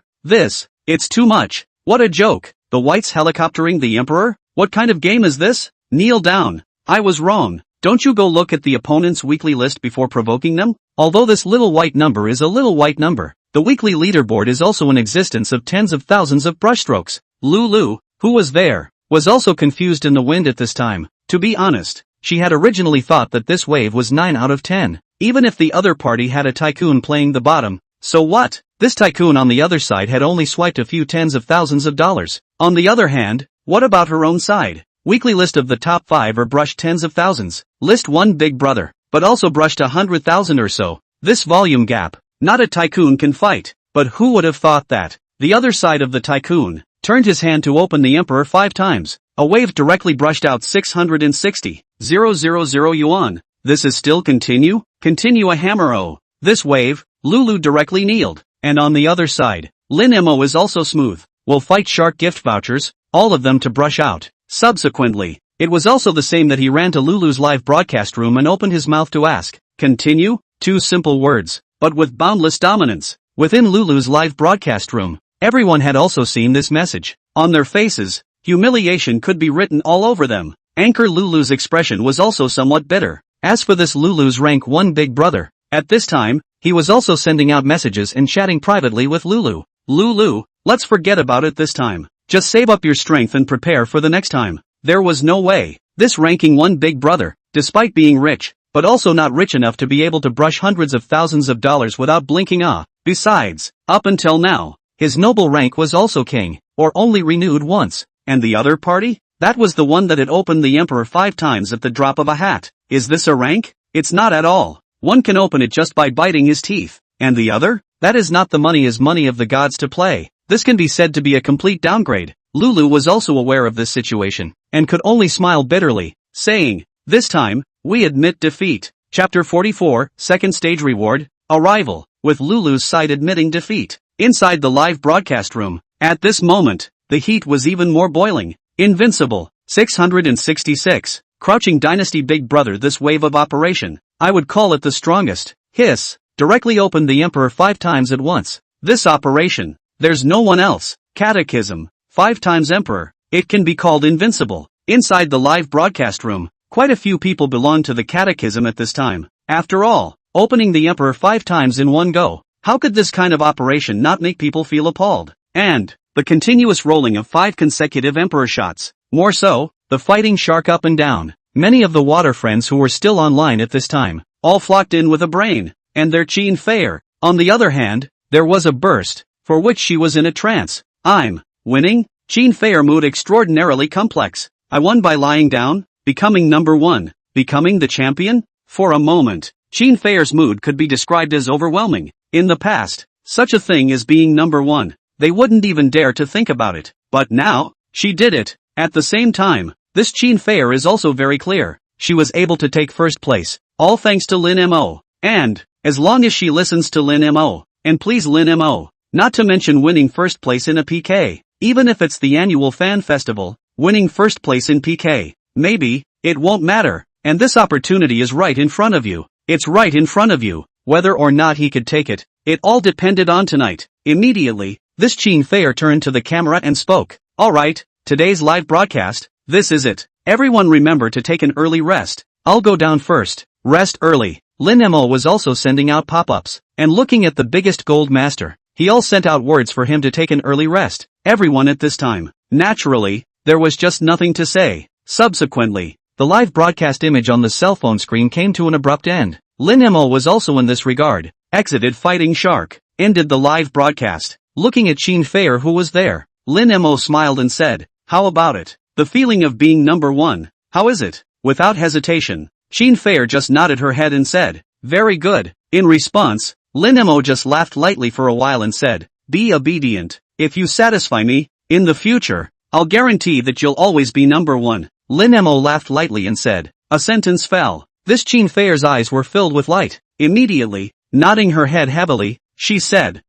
It's too much. What a joke. The Whites helicoptering the Emperor? What kind of game is this? Kneel down. I was wrong. Don't you go look at the opponent's weekly list before provoking them? Although this little white number is a little white number, the weekly leaderboard is also in existence of tens of thousands of brushstrokes. Lulu, who was there, was also confused in the wind at this time. To be honest, she had originally thought that this wave was 9 out of 10. Even if the other party had a Tycoon playing the bottom, so what? This Tycoon on the other side had only swiped a few tens of thousands of dollars. On the other hand, what about her own side? Weekly list of the top 5 are brushed tens of thousands. List 1 Big Brother, but also brushed 100,000 or so. This volume gap, not a Tycoon can fight. But who would have thought that? The other side of the Tycoon turned his hand to open the Emperor 5 times. A wave directly brushed out 660,000 yuan. This is still continue? Continue a hammer. This wave, Lulu directly kneeled. And on the other side, Lin Mo is also smooth. Will fight shark gift vouchers, all of them to brush out. Subsequently, it was also the same that he ran to Lulu's live broadcast room and opened his mouth to ask, continue? 2 simple words, but with boundless dominance. Within Lulu's live broadcast room, everyone had also seen this message. On their faces, humiliation could be written all over them. Anchor Lulu's expression was also somewhat bitter. As for this Lulu's rank 1 Big Brother, at this time, he was also sending out messages and chatting privately with Lulu. Lulu, let's forget about it this time. Just save up your strength and prepare for the next time. There was no way. This ranking 1 Big Brother, despite being rich, but also not rich enough to be able to brush hundreds of thousands of dollars without blinking. Besides, up until now, his noble rank was also king, or only renewed once. And the other party? That was the one that had opened the Emperor 5 times at the drop of a hat. Is this a rank? It's not at all. One can open it just by biting his teeth. And the other? That is not the money is money of the gods to play. This can be said to be a complete downgrade. Lulu was also aware of this situation, and could only smile bitterly, saying, this time, we admit defeat. Chapter 44, Second Stage Reward, Arrival, with Lulu's side admitting defeat. Inside the live broadcast room, at this moment, the heat was even more boiling. Invincible, 666, Crouching Dynasty Big Brother. This wave of operation, I would call it the strongest. Hiss, directly opened the Emperor 5 times at once. This operation, there's no one else. Catechism, 5 times Emperor, it can be called invincible. Inside the live broadcast room, quite a few people belonged to the Catechism at this time. After all, opening the Emperor 5 times in one go, how could this kind of operation not make people feel appalled? And the continuous rolling of 5 consecutive Emperor shots. More so, the Fighting Shark up and down. Many of the water friends who were still online at this time, all flocked in with a brain, and their Chin Fair. On the other hand, there was a burst, for which she was in a trance. I'm winning? Chin Fair mood extraordinarily complex. I won by lying down, becoming number 1, becoming the champion? For a moment, Chin Fair's mood could be described as overwhelming. In the past, such a thing as being number 1, they wouldn't even dare to think about it. But now, she did it. At the same time, this Chin Fair is also very clear. She was able to take first place, all thanks to Lin Mo. And, as long as she listens to Lin Mo, and please Lin Mo, not to mention winning first place in a PK, Even if it's the annual fan festival, winning first place in PK, maybe, it won't matter, and this opportunity is right in front of you. It's right in front of you. Whether or not he could take it, it all depended on tonight. Immediately, this Qin Feier turned to the camera and spoke. Alright, today's live broadcast, this is it. Everyone remember to take an early rest. I'll go down first. Rest early. Lin Mo was also sending out pop-ups, and looking at the biggest gold master, he all sent out words for him to take an early rest. Everyone at this time. Naturally, there was just nothing to say. Subsequently, the live broadcast image on the cell phone screen came to an abrupt end. Lin Mo was also in this regard. Exited Fighting Shark. Ended the live broadcast. Looking at Qin Feier who was there, Lin Mo smiled and said, how about it? The feeling of being number one. How is it? Without hesitation, Qin Feier just nodded her head and said, very good. In response, Lin Mo just laughed lightly for a while and said, be obedient. If you satisfy me, in the future, I'll guarantee that you'll always be number one. Lin Mo laughed lightly and said, a sentence fell. This Qin Feier's eyes were filled with light. Immediately, nodding her head heavily, she said,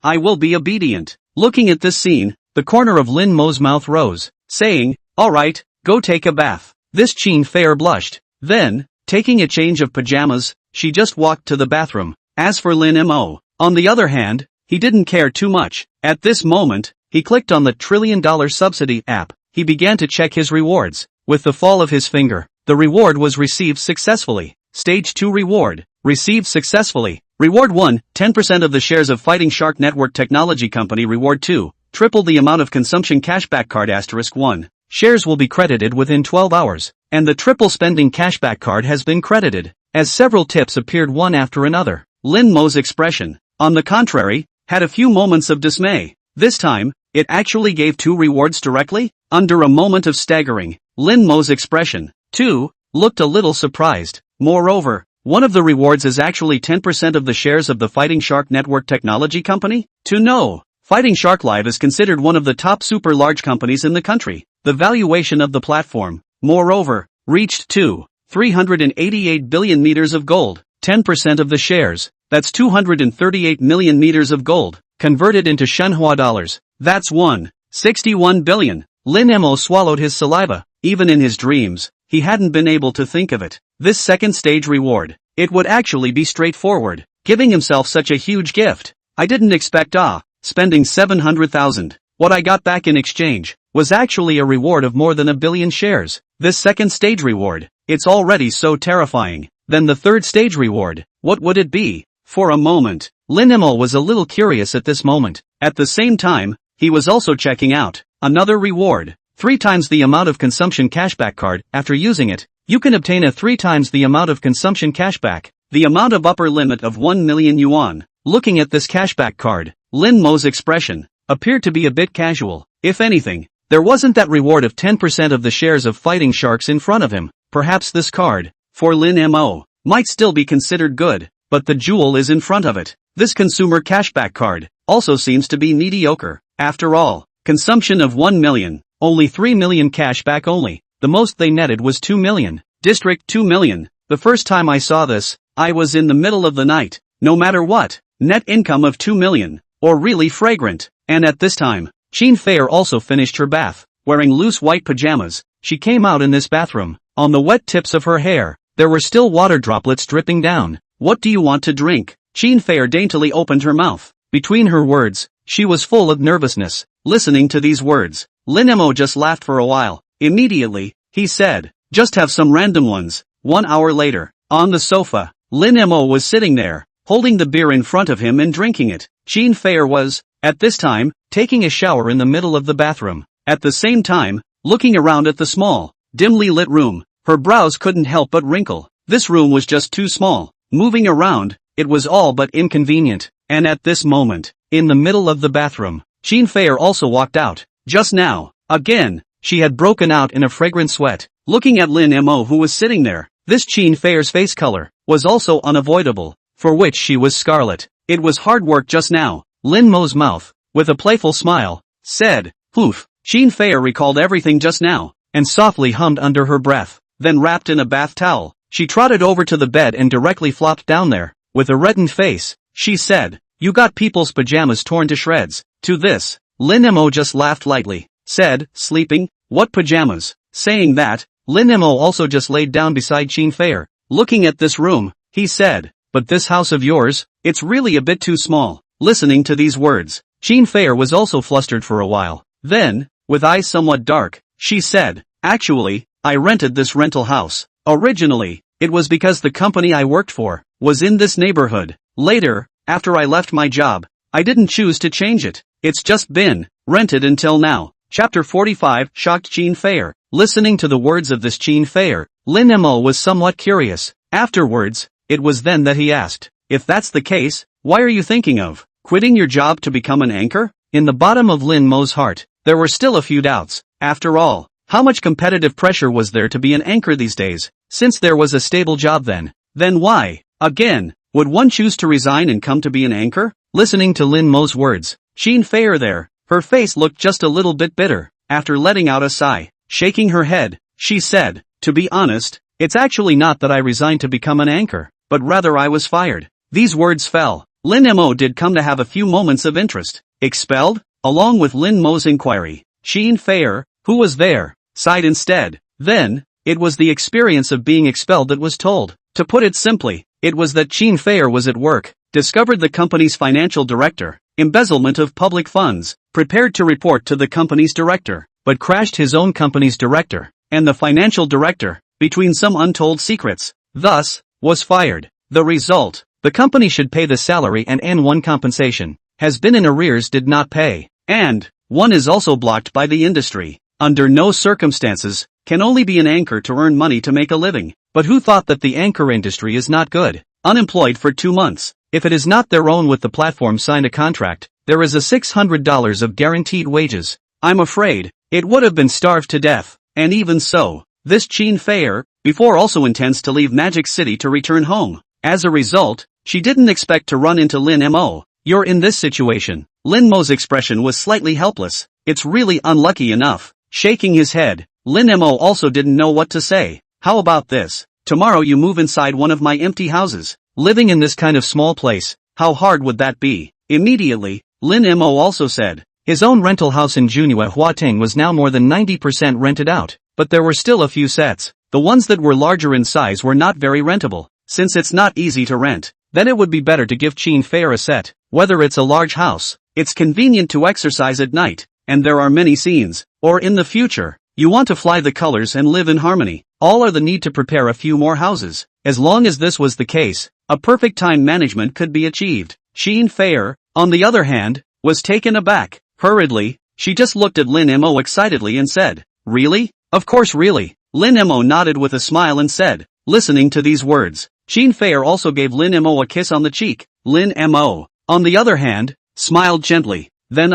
I will be obedient. Looking at this scene, the corner of Lin Mo's mouth rose, saying, alright, go take a bath. This Qin Feier blushed. Then, taking a change of pajamas, she just walked to the bathroom. As for Lin Mo, on the other hand, he didn't care too much. At this moment, he clicked on the Trillion Subsidy App. He began to check his rewards. With the fall of his finger, the reward was received successfully. Stage 2 reward. Received successfully. Reward 1, 10% of the shares of Fighting Shark Network Technology Company. Reward 2, triple the amount of consumption cashback card. Asterisk 1. Shares will be credited within 12 hours, and the triple spending cashback card has been credited. As several tips appeared one after another, Lin Mo's expression, on the contrary, had a few moments of dismay. This time, it actually gave 2 rewards directly? Under a moment of staggering, Lin Mo's expression, too, looked a little surprised. Moreover, one of the rewards is actually 10% of the shares of the Fighting Shark Network Technology Company? To know, Fighting Shark Live is considered one of the top super large companies in the country. The valuation of the platform, moreover, reached 388 billion meters of gold. 10% of the shares, that's 238 million meters of gold, converted into Shenhua dollars. That's 161 billion. Lin Mo swallowed his saliva. Even in his dreams, he hadn't been able to think of it. This second stage reward, it would actually be straightforward. Giving himself such a huge gift. I didn't expect spending 700,000. What I got back in exchange was actually a reward of more than 1 billion shares. This second stage reward, it's already so terrifying. Then the third stage reward, what would it be? For a moment, Lin Mo was a little curious at this moment. At the same time, he was also checking out another reward. 3 times the amount of consumption cashback card. After using it, you can obtain a 3 times the amount of consumption cashback. The amount of upper limit of 1 million yuan. Looking at this cashback card, Lin Mo's expression appeared to be a bit casual. If anything, there wasn't that reward of 10% of the shares of Fighting Sharks in front of him. Perhaps this card, for Lin Mo, might still be considered good, but the jewel is in front of it. This consumer cashback card also seems to be mediocre. After all, consumption of 1 million, only 3 million cashback only. The most they netted was 2 million. District 2 million. The first time I saw this, I was in the middle of the night. No matter what, net income of 2 million, or really fragrant. And at this time, Qin Feier also finished her bath. Wearing loose white pajamas, she came out in this bathroom. On the wet tips of her hair, there were still water droplets dripping down. What do you want to drink? Qin Feier daintily opened her mouth. Between her words, she was full of nervousness. Listening to these words, Lin Mo just laughed for a while. Immediately, he said, just have some random ones. 1 hour later, on the sofa, Lin Mo was sitting there, holding the beer in front of him and drinking it. Qin Feier was, at this time, taking a shower in the middle of the bathroom. At the same time, looking around at the small, dimly lit room, her brows couldn't help but wrinkle. This room was just too small. Moving around, it was all but inconvenient. And at this moment, in the middle of the bathroom, Qin Feier also walked out. Just now, again, she had broken out in a fragrant sweat. Looking at Lin Mo who was sitting there, this Qin Feier's face color was also unavoidable, for which she was scarlet. It was hard work just now. Lin Mo's mouth, with a playful smile, said, "Poof." Qin Feier recalled everything just now, and softly hummed under her breath. Then wrapped in a bath towel, she trotted over to the bed and directly flopped down there. With a reddened face, she said, "You got people's pajamas torn to shreds." To this, Lin Mo just laughed lightly, said, sleeping? What pajamas? Saying that, Lin Mo also just laid down beside Qin Fei. Looking at this room, he said, but this house of yours, it's really a bit too small. Listening to these words, Qin Fei was also flustered for a while. Then, with eyes somewhat dark, she said, actually, I rented this rental house. Originally, it was because the company I worked for was in this neighborhood. Later, after I left my job, I didn't choose to change it. It's just been rented until now. Chapter 45 shocked Qin Fei. Listening to the words of this Qin Fei, Lin Mo was somewhat curious. Afterwards, it was then that he asked, if that's the case, why are you thinking of quitting your job to become an anchor? In the bottom of Lin Mo's heart, there were still a few doubts. After all, how much competitive pressure was there to be an anchor these days? Since there was a stable job then why, again, would one choose to resign and come to be an anchor? Listening to Lin Mo's words, Qin Fei there, her face looked just a little bit bitter. After letting out a sigh, shaking her head, she said, to be honest, it's actually not that I resigned to become an anchor, but rather I was fired. These words fell. Lin Mo did come to have a few moments of interest. Expelled? Along with Lin Mo's inquiry, Qin Fei, who was there, sighed instead. Then, it was the experience of being expelled that was told. To put it simply, it was that Qin Fei was at work, discovered the company's financial director, embezzlement of public funds, prepared to report to the company's director, but crashed his own company's director, and the financial director, between some untold secrets, thus, was fired. The result, the company should pay the salary and N1 compensation, has been in arrears did not pay, and, one is also blocked by the industry. Under no circumstances, can only be an anchor to earn money to make a living. But who thought that the anchor industry is not good? Unemployed for 2 months. If it is not their own with the platform signed a contract, there is a $600 of guaranteed wages. I'm afraid, it would have been starved to death. And even so, this Qin Fei, before also intends to leave Magic City to return home. As a result, she didn't expect to run into Lin Mo. You're in this situation. Lin Mo's expression was slightly helpless. It's really unlucky enough. Shaking his head, Lin Mo also didn't know what to say. How about this? Tomorrow you move inside one of my empty houses. Living in this kind of small place, how hard would that be? Immediately, Lin Mo also said. His own rental house in Junyue Huating was now more than 90% rented out, but there were still a few sets. The ones that were larger in size were not very rentable. Since it's not easy to rent, then it would be better to give Qin Fei a set. Whether it's a large house, it's convenient to exercise at night, and there are many scenes, or in the future, you want to fly the colors and live in harmony. All are the need to prepare a few more houses. As long as this was the case, a perfect time management could be achieved. Qin Fei, on the other hand, was taken aback. Hurriedly, she just looked at Lin Mo excitedly and said, really? Of course really. Lin Mo nodded with a smile and said, listening to these words, Qin Fei also gave Lin Mo a kiss on the cheek. Lin Mo, on the other hand, smiled gently. Then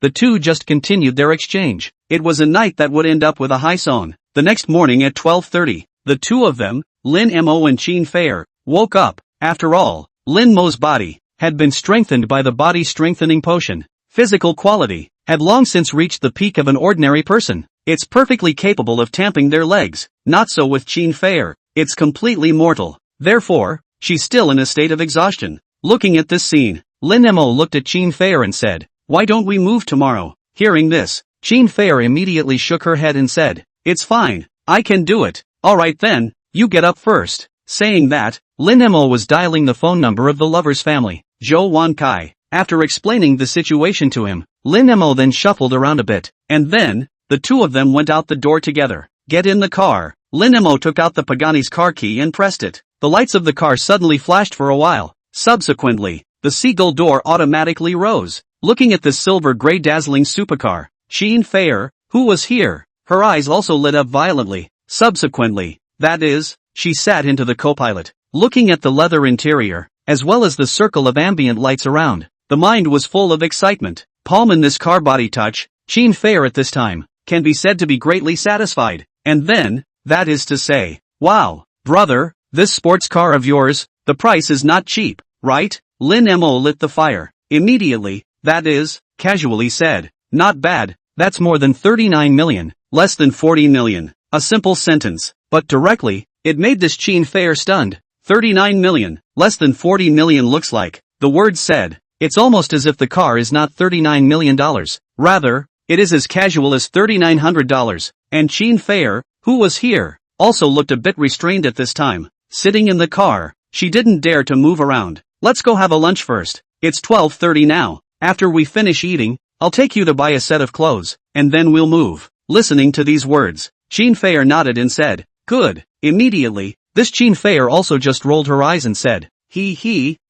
the two just continued their exchange. It was a night that would end up with a high song. The next morning at 12:30, the two of them, Lin Mo and Qin Fei, woke up. After all, Lin Mo's body had been strengthened by the body strengthening potion. Physical quality had long since reached the peak of an ordinary person. It's perfectly capable of tamping their legs. Not so with Qin Fei. It's completely mortal. Therefore, she's still in a state of exhaustion. Looking at this scene, Lin Mo looked at Qin Fei and said, why don't we move tomorrow? Hearing this, Qin Fei immediately shook her head and said, it's fine, I can do it. Alright then, you get up first. Saying that, Lin Mo was dialing the phone number of the lover's family, Zhou Wankai. After explaining the situation to him, Lin Mo then shuffled around a bit, and then, the two of them went out the door together. Get in the car. Lin Mo took out the Pagani's car key and pressed it. The lights of the car suddenly flashed for a while. Subsequently, the seagull door automatically rose. Looking at this silver-gray dazzling supercar, Qin Fei, who was here, her eyes also lit up violently. Subsequently, that is, she sat into the co-pilot. Looking at the leather interior, as well as the circle of ambient lights around, the mind was full of excitement. Palm in this car body touch, Qin Fei at this time, can be said to be greatly satisfied. And then, that is to say, wow, brother, this sports car of yours, the price is not cheap, right? Lin Mo lit the fire. Immediately, that is, casually said, not bad, that's more than 39 million, less than 40 million. A simple sentence, but directly, it made this Qin Fei stunned. 39 million, less than 40 million looks like, the word said, it's almost as if the car is not $39 million, Rather, it is as casual as $3,900. And Qin Feier, who was here, also looked a bit restrained at this time. Sitting in the car, she didn't dare to move around. Let's go have a lunch first. It's 12:30 now. After we finish eating, I'll take you to buy a set of clothes, and then we'll move. Listening to these words, Qin Feier nodded and said, good. Immediately, this Qin Feier also just rolled her eyes and said,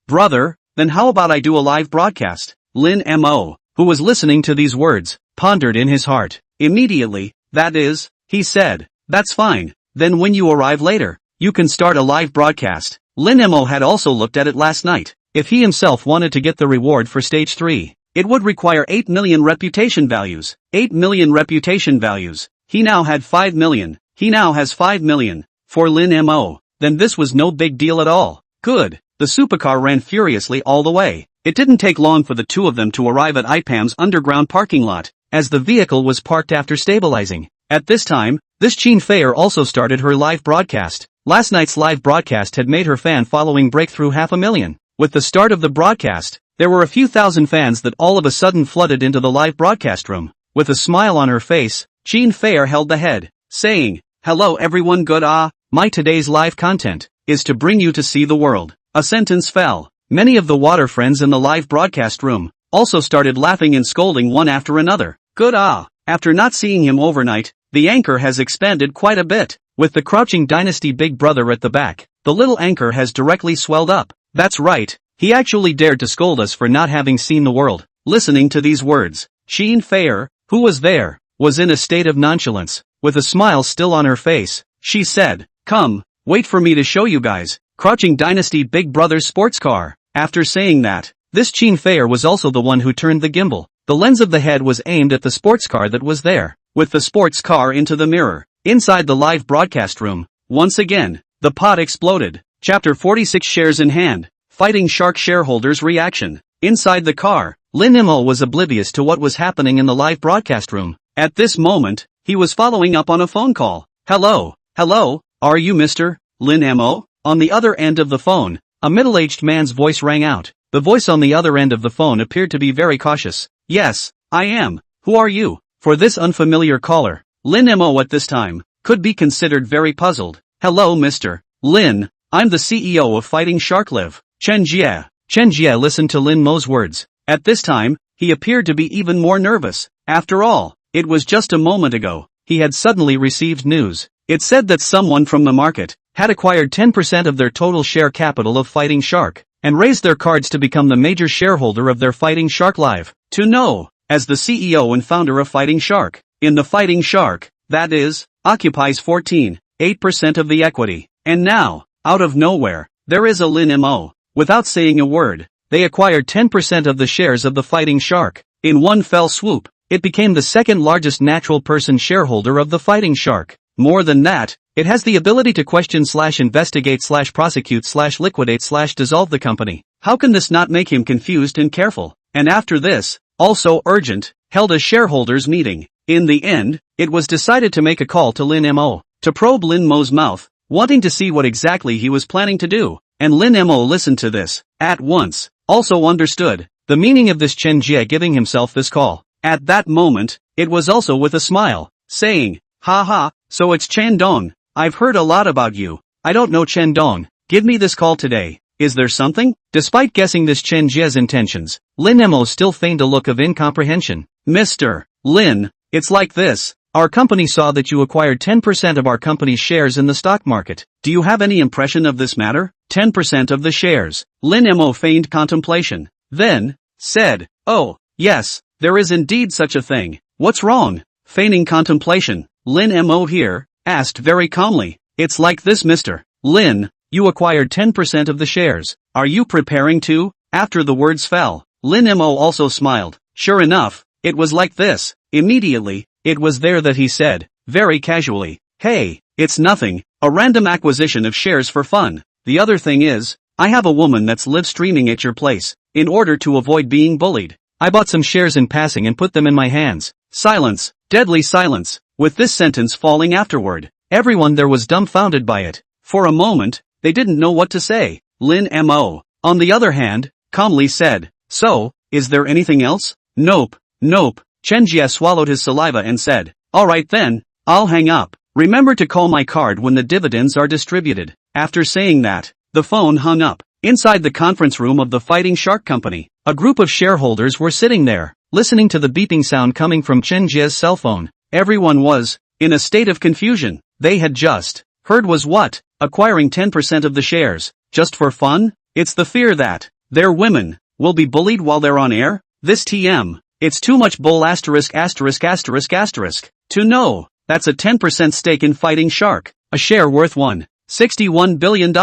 brother, then how about I do a live broadcast? Lin Mo, who was listening to these words, pondered in his heart. Immediately, that is, he said, that's fine, then when you arrive later, you can start a live broadcast. Lin Mo had also looked at it last night. If he himself wanted to get the reward for stage 3, it would require 8 million reputation values. 8 million reputation values. He now had 5 million. He now has 5 million. For Lin Mo, then this was no big deal at all. Good. The supercar ran furiously all the way. It didn't take long for the two of them to arrive at IPAM's underground parking lot, as the vehicle was parked after stabilizing. At this time, this Qin Feier also started her live broadcast. Last night's live broadcast had made her fan following break through 500,000. With the start of the broadcast, there were a few thousand fans that all of a sudden flooded into the live broadcast room. With a smile on her face, Qin Feier held the head, saying, hello everyone, good my today's live content is to bring you to see the world. A sentence fell. Many of the water friends in the live broadcast room also started laughing and scolding one after another. Good after not seeing him overnight, the anchor has expanded quite a bit. With the crouching dynasty big brother at the back, the little anchor has directly swelled up. That's right, he actually dared to scold us for not having seen the world. Listening to these words, Qin Feier, who was there, was in a state of nonchalance. With a smile still on her face, she said, come, wait for me to show you guys. Crouching dynasty big brother's sports car. After saying that, this Qin Feier was also the one who turned the gimbal. The lens of the head was aimed at the sports car that was there, with the sports car into the mirror. Inside the live broadcast room, once again, the pot exploded. Chapter 46 Shares in hand. Fighting Shark shareholders' reaction. Inside the car, Lin Mo was oblivious to what was happening in the live broadcast room. At this moment, he was following up on a phone call. Hello, are you Mr. Lin Mo? On the other end of the phone, a middle-aged man's voice rang out. The voice on the other end of the phone appeared to be very cautious. Yes, I am. Who are you? For this unfamiliar caller, Lin Mo at this time could be considered very puzzled. Hello Mr. Lin, I'm the CEO of Fighting Shark Live. Chen Jie listened to Lin Mo's words. At this time, he appeared to be even more nervous. After all, it was just a moment ago, he had suddenly received news. It said that someone from the market had acquired 10% of their total share capital of Fighting Shark, and raised their cards to become the major shareholder of their Fighting Shark Live. To know, as the CEO and founder of Fighting Shark, in the Fighting Shark, that is, occupies 14.8% of the equity. And now, out of nowhere, there is a Lin Mo. Without saying a word, they acquired 10% of the shares of the Fighting Shark. In one fell swoop, it became the second largest natural person shareholder of the Fighting Shark. More than that, it has the ability to question/investigate/prosecute/liquidate/dissolve the company. How can this not make him confused and careful? And after this, also urgent, held a shareholders meeting. In the end, it was decided to make a call to Lin Mo, to probe Lin Mo's mouth, wanting to see what exactly he was planning to do. And Lin Mo listened to this, at once, also understood the meaning of this Chen Jie giving himself this call. At that moment, it was also with a smile, saying, haha, so it's Chen Dong. I've heard a lot about you. I don't know Chen Dong. Give me this call today. Is there something? Despite guessing this Chen Jie's intentions, Lin Mo still feigned a look of incomprehension. Mr. Lin, it's like this. Our company saw that you acquired 10% of our company's shares in the stock market. Do you have any impression of this matter? 10% of the shares. Lin Mo feigned contemplation. Then, said, oh, yes, there is indeed such a thing. What's wrong? Feigning contemplation. Lin Mo here, asked very calmly. It's like this Mr. Lin, you acquired 10% of the shares. Are you preparing to? After the words fell, Lin Mo also smiled. Sure enough, it was like this. Immediately, it was there that he said, very casually, hey, it's nothing, a random acquisition of shares for fun. The other thing is, I have a woman that's live streaming at your place. In order to avoid being bullied, I bought some shares in passing and put them in my hands. Silence, deadly silence. With this sentence falling afterward, everyone there was dumbfounded by it. For a moment, they didn't know what to say. Lin Mo, on the other hand, calmly said, so, is there anything else? Nope, Chen Jie swallowed his saliva and said, "Alright then, I'll hang up. Remember to call my card when the dividends are distributed." After saying that, the phone hung up. Inside the conference room of the Fighting Shark Company, a group of shareholders were sitting there, listening to the beeping sound coming from Chen Jie's cell phone. Everyone was in a state of confusion. They had just heard was what? Acquiring 10% of the shares, just for fun? It's the fear that their women will be bullied while they're on air? This TM. It's too much bull ******** to know. That's a 10% stake in Fighting Shark, a share worth $161 billion.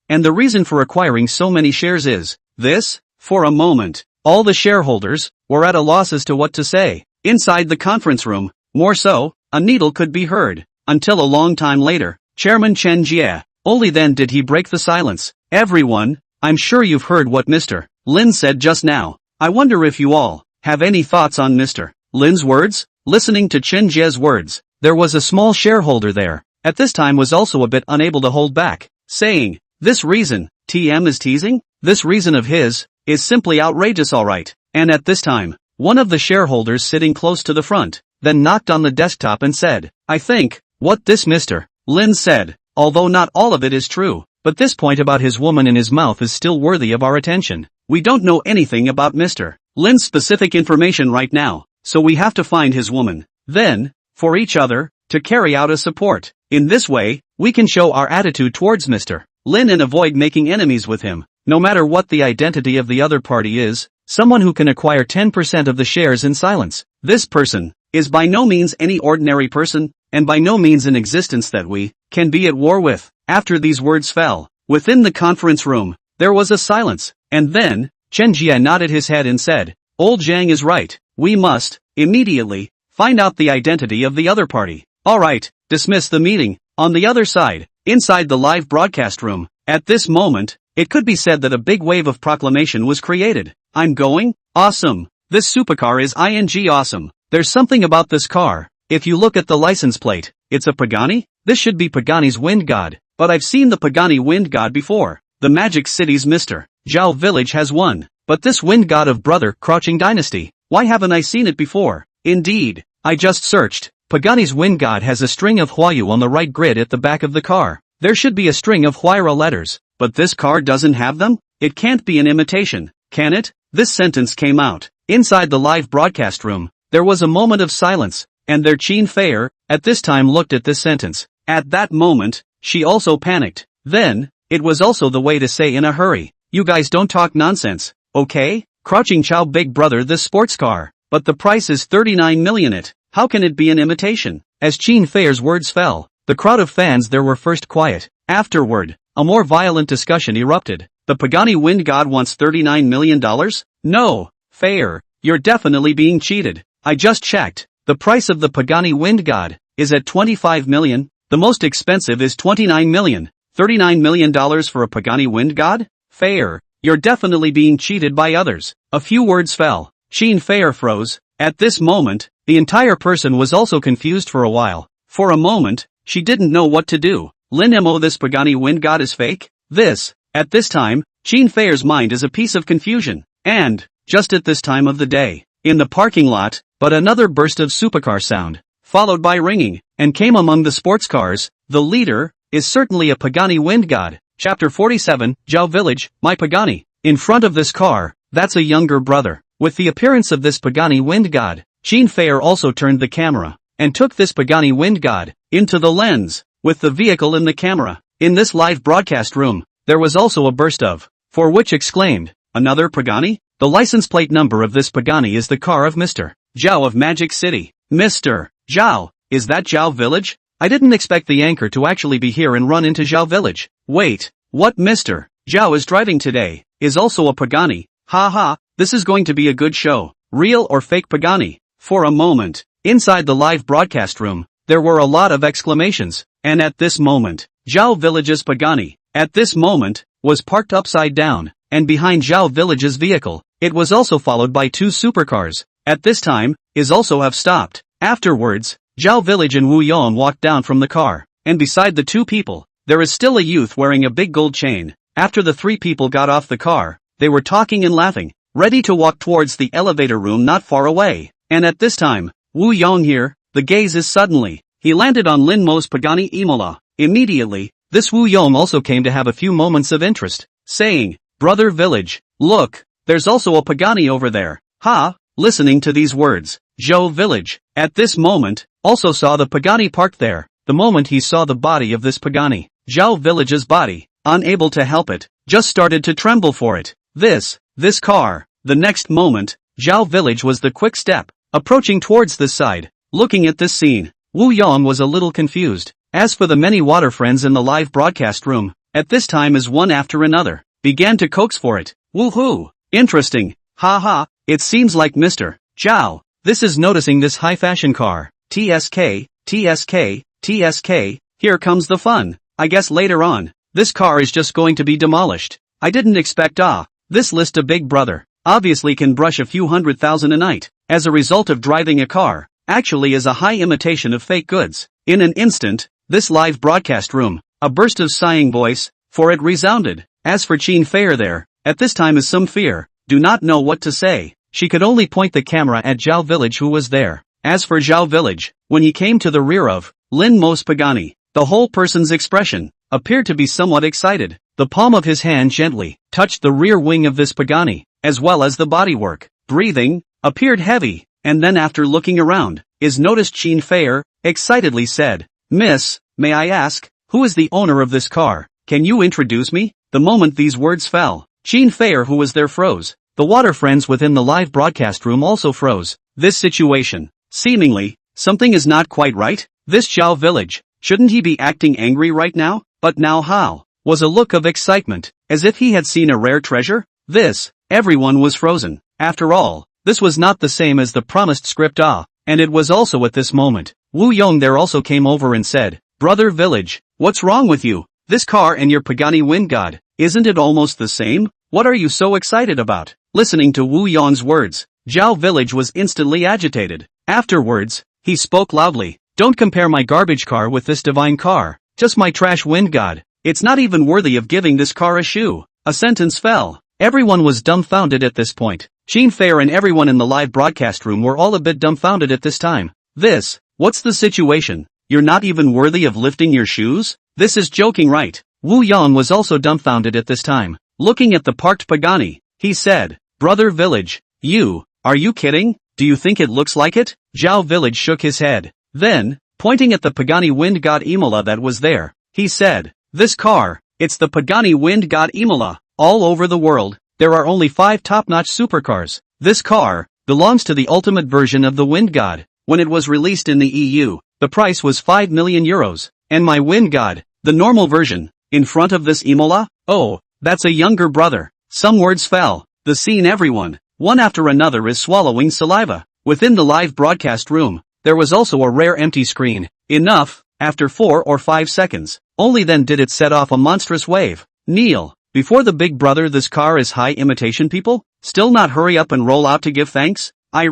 And the reason for acquiring so many shares is this? For a moment, all the shareholders were at a loss as to what to say. Inside the conference room, more so, a needle could be heard. Until a long time later, Chairman Chen Jie. Only then did he break the silence. "Everyone, I'm sure you've heard what Mr. Lin said just now. I wonder if you all have any thoughts on Mr. Lin's words?" Listening to Chen Jie's words, there was a small shareholder there. At this time was also a bit unable to hold back, saying, "This reason, TM is teasing? This reason of his is simply outrageous, alright." And at this time, one of the shareholders sitting close to the front, then knocked on the desktop and said, "I think what this Mr. Lin said, although not all of it is true, but this point about his woman in his mouth is still worthy of our attention. We don't know anything about Mr. Lin's specific information right now, so we have to find his woman. Then, for each other, to carry out a support. In this way, we can show our attitude towards Mr. Lin and avoid making enemies with him. No matter what the identity of the other party is, someone who can acquire 10% of the shares in silence. This person is by no means any ordinary person, and by no means in existence that we can be at war with." After these words fell, within the conference room, there was a silence, and then, Chen Jie nodded his head and said, "Old Zhang is right. We must, immediately, find out the identity of the other party. Alright, dismiss the meeting." On the other side, inside the live broadcast room, at this moment, it could be said that a big wave of proclamation was created. "I'm going? Awesome. This supercar is awesome. There's something about this car. If you look at the license plate, it's a Pagani? This should be Pagani's wind god, but I've seen the Pagani wind god before. The Magic City's Mr. Zhao village has one, but this wind god of Brother Crouching Dynasty, why haven't I seen it before? Indeed, I just searched. Pagani's wind god has a string of Huayu on the right grid at the back of the car. There should be a string of Huayra letters, but this car doesn't have them? It can't be an imitation, can it?" This sentence came out. Inside the live broadcast room, there was a moment of silence, and their Qin Feier, at this time looked at this sentence. At that moment, she also panicked. Then, it was also the way to say in a hurry, "You guys don't talk nonsense, okay? Crouching Chow big brother this sports car, but the price is 39 million it. How can it be an imitation?" As Qin Feier's words fell, the crowd of fans there were first quiet. Afterward, a more violent discussion erupted. "The Pagani wind god wants $39 million? No, Feier, you're definitely being cheated. I just checked. The price of the Pagani wind god is at 25 million. The most expensive is 29 million. $39 million for a Pagani wind god? Feier, you're definitely being cheated by others." A few words fell. Qin Feier froze. At this moment, the entire person was also confused for a while. For a moment, she didn't know what to do. Lin Mo, this Pagani wind god is fake? At this time, Qin Feier's mind is a piece of confusion. And, just at this time of the day, in the parking lot, but another burst of supercar sound, followed by ringing, and came among the sports cars. The leader is certainly a Pagani wind god. Chapter 47, Zhao Village, my Pagani. In front of this car, that's a younger brother. With the appearance of this Pagani wind god, Qin Feier also turned the camera, and took this Pagani wind god into the lens, with the vehicle in the camera. In this live broadcast room, there was also a burst of, for which exclaimed, "Another Pagani? The license plate number of this Pagani is the car of Mr. Zhao of Magic City." "Mr. Zhao, is that Zhao Village? I didn't expect the anchor to actually be here and run into Zhao Village. Wait, what Mr. Zhao is driving today is also a Pagani. Ha, this is going to be a good show. Real or fake Pagani?" For a moment, inside the live broadcast room, there were a lot of exclamations, and at this moment, Zhao Village's Pagani, at this moment, was parked upside down, and behind Zhao Village's vehicle, it was also followed by two supercars. At this time, is also have stopped. Afterwards, Zhao Village and Wu Yon walked down from the car, and beside the two people, there is still a youth wearing a big gold chain. After the three people got off the car, they were talking and laughing, ready to walk towards the elevator room not far away. And at this time, Wu Yong here, the gaze is suddenly. He landed on Lin Mo's Pagani Imola. Immediately, this Wu Yong also came to have a few moments of interest, saying, "Brother Village, look, there's also a Pagani over there." Ha! Listening to these words, Zhou Village, at this moment, also saw the Pagani parked there. The moment he saw the body of this Pagani, Zhou Village's body, unable to help it, just started to tremble for it. This car. The next moment, Zhou Village was the quick step, approaching towards this side. Looking at this scene, Wu Yong was a little confused. As for the many water friends in the live broadcast room, at this time as one after another, began to coax for it. Woohoo! Interesting. Ha ha, it seems like Mr. Zhao. This is noticing this high fashion car. TSK, TSK, TSK, here comes the fun. I guess later on, this car is just going to be demolished. I didn't expect this list a big brother. Obviously can brush a few 100,000 a night, as a result of driving a car, actually is a high imitation of fake goods. In an instant, this live broadcast room, a burst of sighing voice, for it resounded. As for Qin Fei there, at this time is some fear, do not know what to say. She could only point the camera at Zhao Village who was there. As for Zhao Village, when he came to the rear of Lin Mo's Pagani, the whole person's expression appeared to be somewhat excited. The palm of his hand gently touched the rear wing of this Pagani, as well as the bodywork. Breathing appeared heavy, and then after looking around, is noticed Qin Fei excitedly said, "Miss, may I ask, who is the owner of this car? Can you introduce me?" The moment these words fell, Qin Fei who was there froze. The water friends within the live broadcast room also froze. This situation, seemingly, something is not quite right. This Zhao Village, shouldn't he be acting angry right now? But now how? Was a look of excitement, as if he had seen a rare treasure? Everyone was frozen. After all, this was not the same as the promised script and it was also at this moment, Wu Yong there also came over and said, "Brother Village, what's wrong with you? This car and your Pagani wind god, isn't it almost the same? What are you so excited about?" Listening to Wu Yong's words, Zhao Village was instantly agitated. Afterwards, he spoke loudly, "Don't compare my garbage car with this divine car, just my trash wind god. It's not even worthy of giving this car a shoe." A sentence fell. Everyone was dumbfounded at this point. Qin Fei and everyone in the live broadcast room were all a bit dumbfounded at this time. What's the situation? You're not even worthy of lifting your shoes? This is joking, right? Wu Yong was also dumbfounded at this time. Looking at the parked Pagani, he said, "Brother Village, are you kidding? Do you think it looks like it?" Zhao Village shook his head. Then, pointing at the Pagani wind god Imola that was there, he said, "This car, it's the Pagani wind god Imola. All over the world, there are only 5 top-notch supercars. This car belongs to the ultimate version of the wind god. When it was released in the EU, the price was 5 million euros. And my wind god, the normal version, in front of this Imola? Oh, that's a younger brother." Some words fell. The scene everyone, one after another is swallowing saliva. Within the live broadcast room, there was also a rare empty screen. Enough, after 4 or 5 seconds, only then did it set off a monstrous wave. "Kneel before the big brother, this car is high imitation people? Still not hurry up and roll out to give thanks? I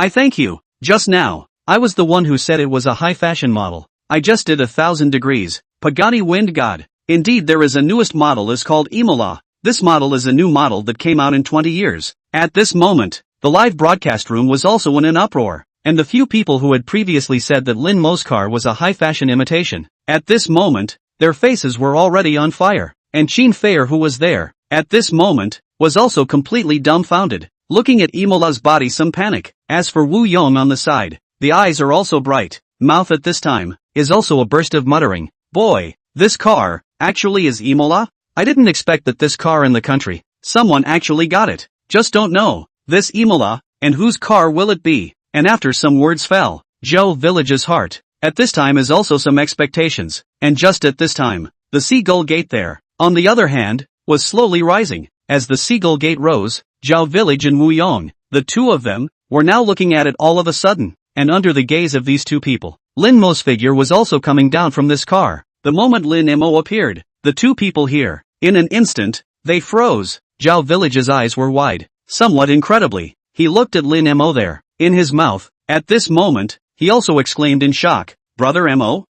thank you. Just now, I was the one who said it was a high fashion model. I just did 1,000 degrees. Pagani wind god. Indeed there is a newest model is called Imola. This model is a new model that came out in 20 years. At this moment, the live broadcast room was also in an uproar, and the few people who had previously said that Lin Mo's car was a high fashion imitation, at this moment, their faces were already on fire. And Qin Fei who was there, at this moment, was also completely dumbfounded, looking at Imola's body some panic. As for Wu Yong on the side, the eyes are also bright, mouth at this time, is also a burst of muttering. "Boy, this car, actually is Imola? I didn't expect that this car in the country, someone actually got it. Just don't know, this Imola, and whose car will it be?" And after some words fell, Zhou Village's heart, at this time is also some expectations, and just at this time, the Seagull Gate there, on the other hand, was slowly rising. As the Seagull Gate rose, Zhao Village and Wu Yong, the two of them, were now looking at it all of a sudden, and under the gaze of these two people, Lin Mo's figure was also coming down from this car. The moment Lin Mo appeared, the two people here, in an instant, they froze. Zhao Village's eyes were wide. Somewhat incredibly, he looked at Lin Mo there, in his mouth. At this moment, he also exclaimed in shock, "Brother Mo?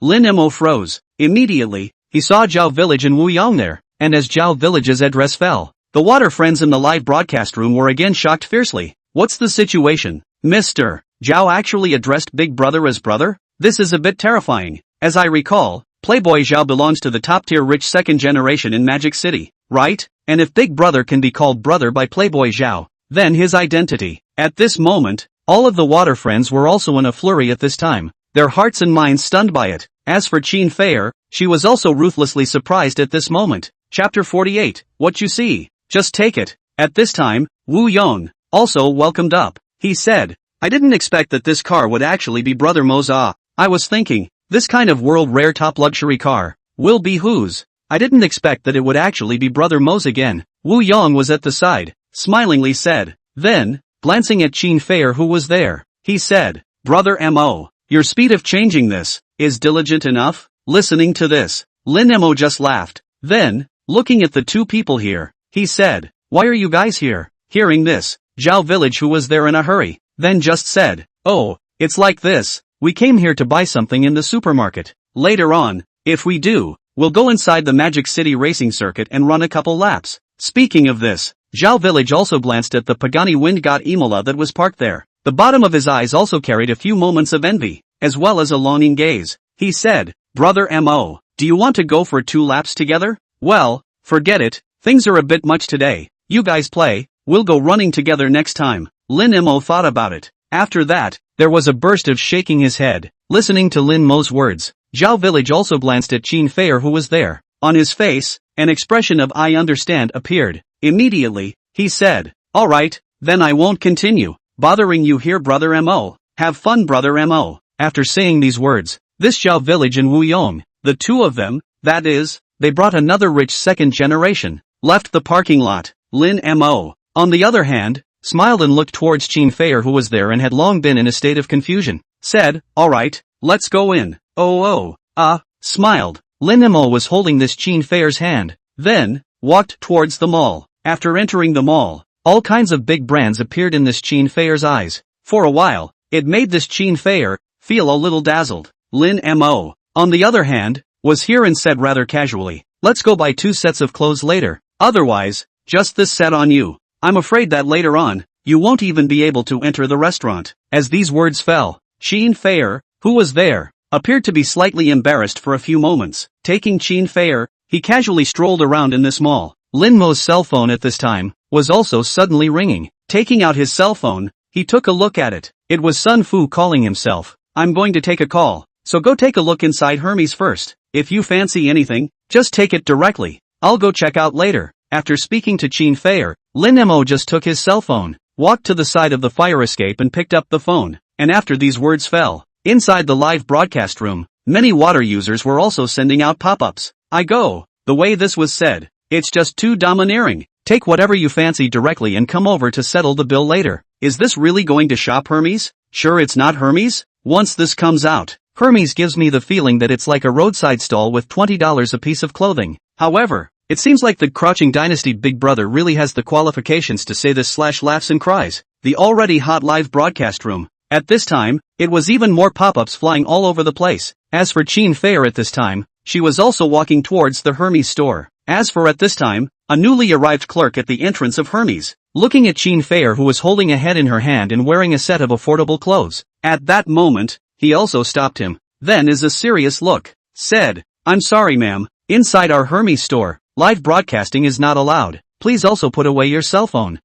Lin Mo froze. Immediately, he saw Zhao Village and Wu Yong there, and as Zhao Village's address fell, the water friends in the live broadcast room were again shocked fiercely. "What's the situation? Mr. Zhao actually addressed Big Brother as brother? This is a bit terrifying. As I recall, Playboy Zhao belongs to the top-tier rich second generation in Magic City, right? And if Big Brother can be called brother by Playboy Zhao, then his identity. At this moment, all of the water friends were also in a flurry at this time, their hearts and minds stunned by it. As for Qin Feier, she was also ruthlessly surprised at this moment. Chapter 48, What You See. Just take it. At this time, Wu Yong also welcomed up. He said, I didn't expect that this car would actually be Brother Mo's. I was thinking, this kind of world-rare top luxury car will be whose? I didn't expect that it would actually be Brother Mo's again. Wu Yong was at the side, smilingly said. Then, glancing at Qin Feier who was there, he said, Brother Mo, your speed of changing this is diligent enough. Listening to this, Lin Mo just laughed. Then, looking at the two people here, he said, why are you guys here? Hearing this, Zhao Village who was there in a hurry, then just said, oh, it's like this, we came here to buy something in the supermarket. Later on, if we do, we'll go inside the Magic City racing circuit and run a couple laps. Speaking of this, Zhao Village also glanced at the Pagani Windgott Imola that was parked there. The bottom of his eyes also carried a few moments of envy, as well as a longing gaze. He said, Brother Mo, do you want to go for 2 laps together? Well, forget it, things are a bit much today. You guys play, we'll go running together next time. Lin Mo thought about it. After that, there was a burst of shaking his head. Listening to Lin Mo's words, Zhao Village also glanced at Qin Feier who was there. On his face, an expression of I understand appeared. Immediately, he said, alright, then I won't continue bothering you here Brother Mo. Have fun Brother Mo. After saying these words, this Zhao Village and Wu Yong, the two of them, that is, they brought another rich second generation, left the parking lot. Lin Mo, on the other hand, smiled and looked towards Qin Feier who was there and had long been in a state of confusion, said, alright, let's go in. Smiled. Lin Mo was holding this Qin Feier's hand, then, walked towards the mall. After entering the mall, all kinds of big brands appeared in this Qin Feier's eyes. For a while, it made this Qin Feier feel a little dazzled. Lin Mo, on the other hand, was here and said rather casually, let's go buy 2 sets of clothes later. Otherwise, just this set on you. I'm afraid that later on, you won't even be able to enter the restaurant. As these words fell, Qin Feier, who was there, appeared to be slightly embarrassed for a few moments. Taking Qin Feier, he casually strolled around in this mall. Lin Mo's cell phone at this time was also suddenly ringing. Taking out his cell phone, he took a look at it. It was Sun Fu calling himself. I'm going to take a call, so go take a look inside Hermes first. If you fancy anything, just take it directly. I'll go check out later. After speaking to Qin Feier, Lin Mo just took his cell phone, walked to the side of the fire escape and picked up the phone. And after these words fell, inside the live broadcast room, many water users were also sending out pop-ups. I go. The way this was said, it's just too domineering. Take whatever you fancy directly and come over to settle the bill later. Is this really going to shop Hermes? Sure it's not Hermes? Once this comes out, Hermes gives me the feeling that it's like a roadside stall with $20 a piece of clothing. However, it seems like the Crouching Dynasty Big Brother really has the qualifications to say this / laughs and cries. The already hot live broadcast room. At this time, it was even more pop-ups flying all over the place. As for Qin Feier at this time, she was also walking towards the Hermes store. As for at this time, a newly arrived clerk at the entrance of Hermes, looking at Qin Feier who was holding a head in her hand and wearing a set of affordable clothes. At that moment, he also stopped him. Then as a serious look, said, I'm sorry ma'am, inside our Hermes store, live broadcasting is not allowed. Please also put away your cell phone.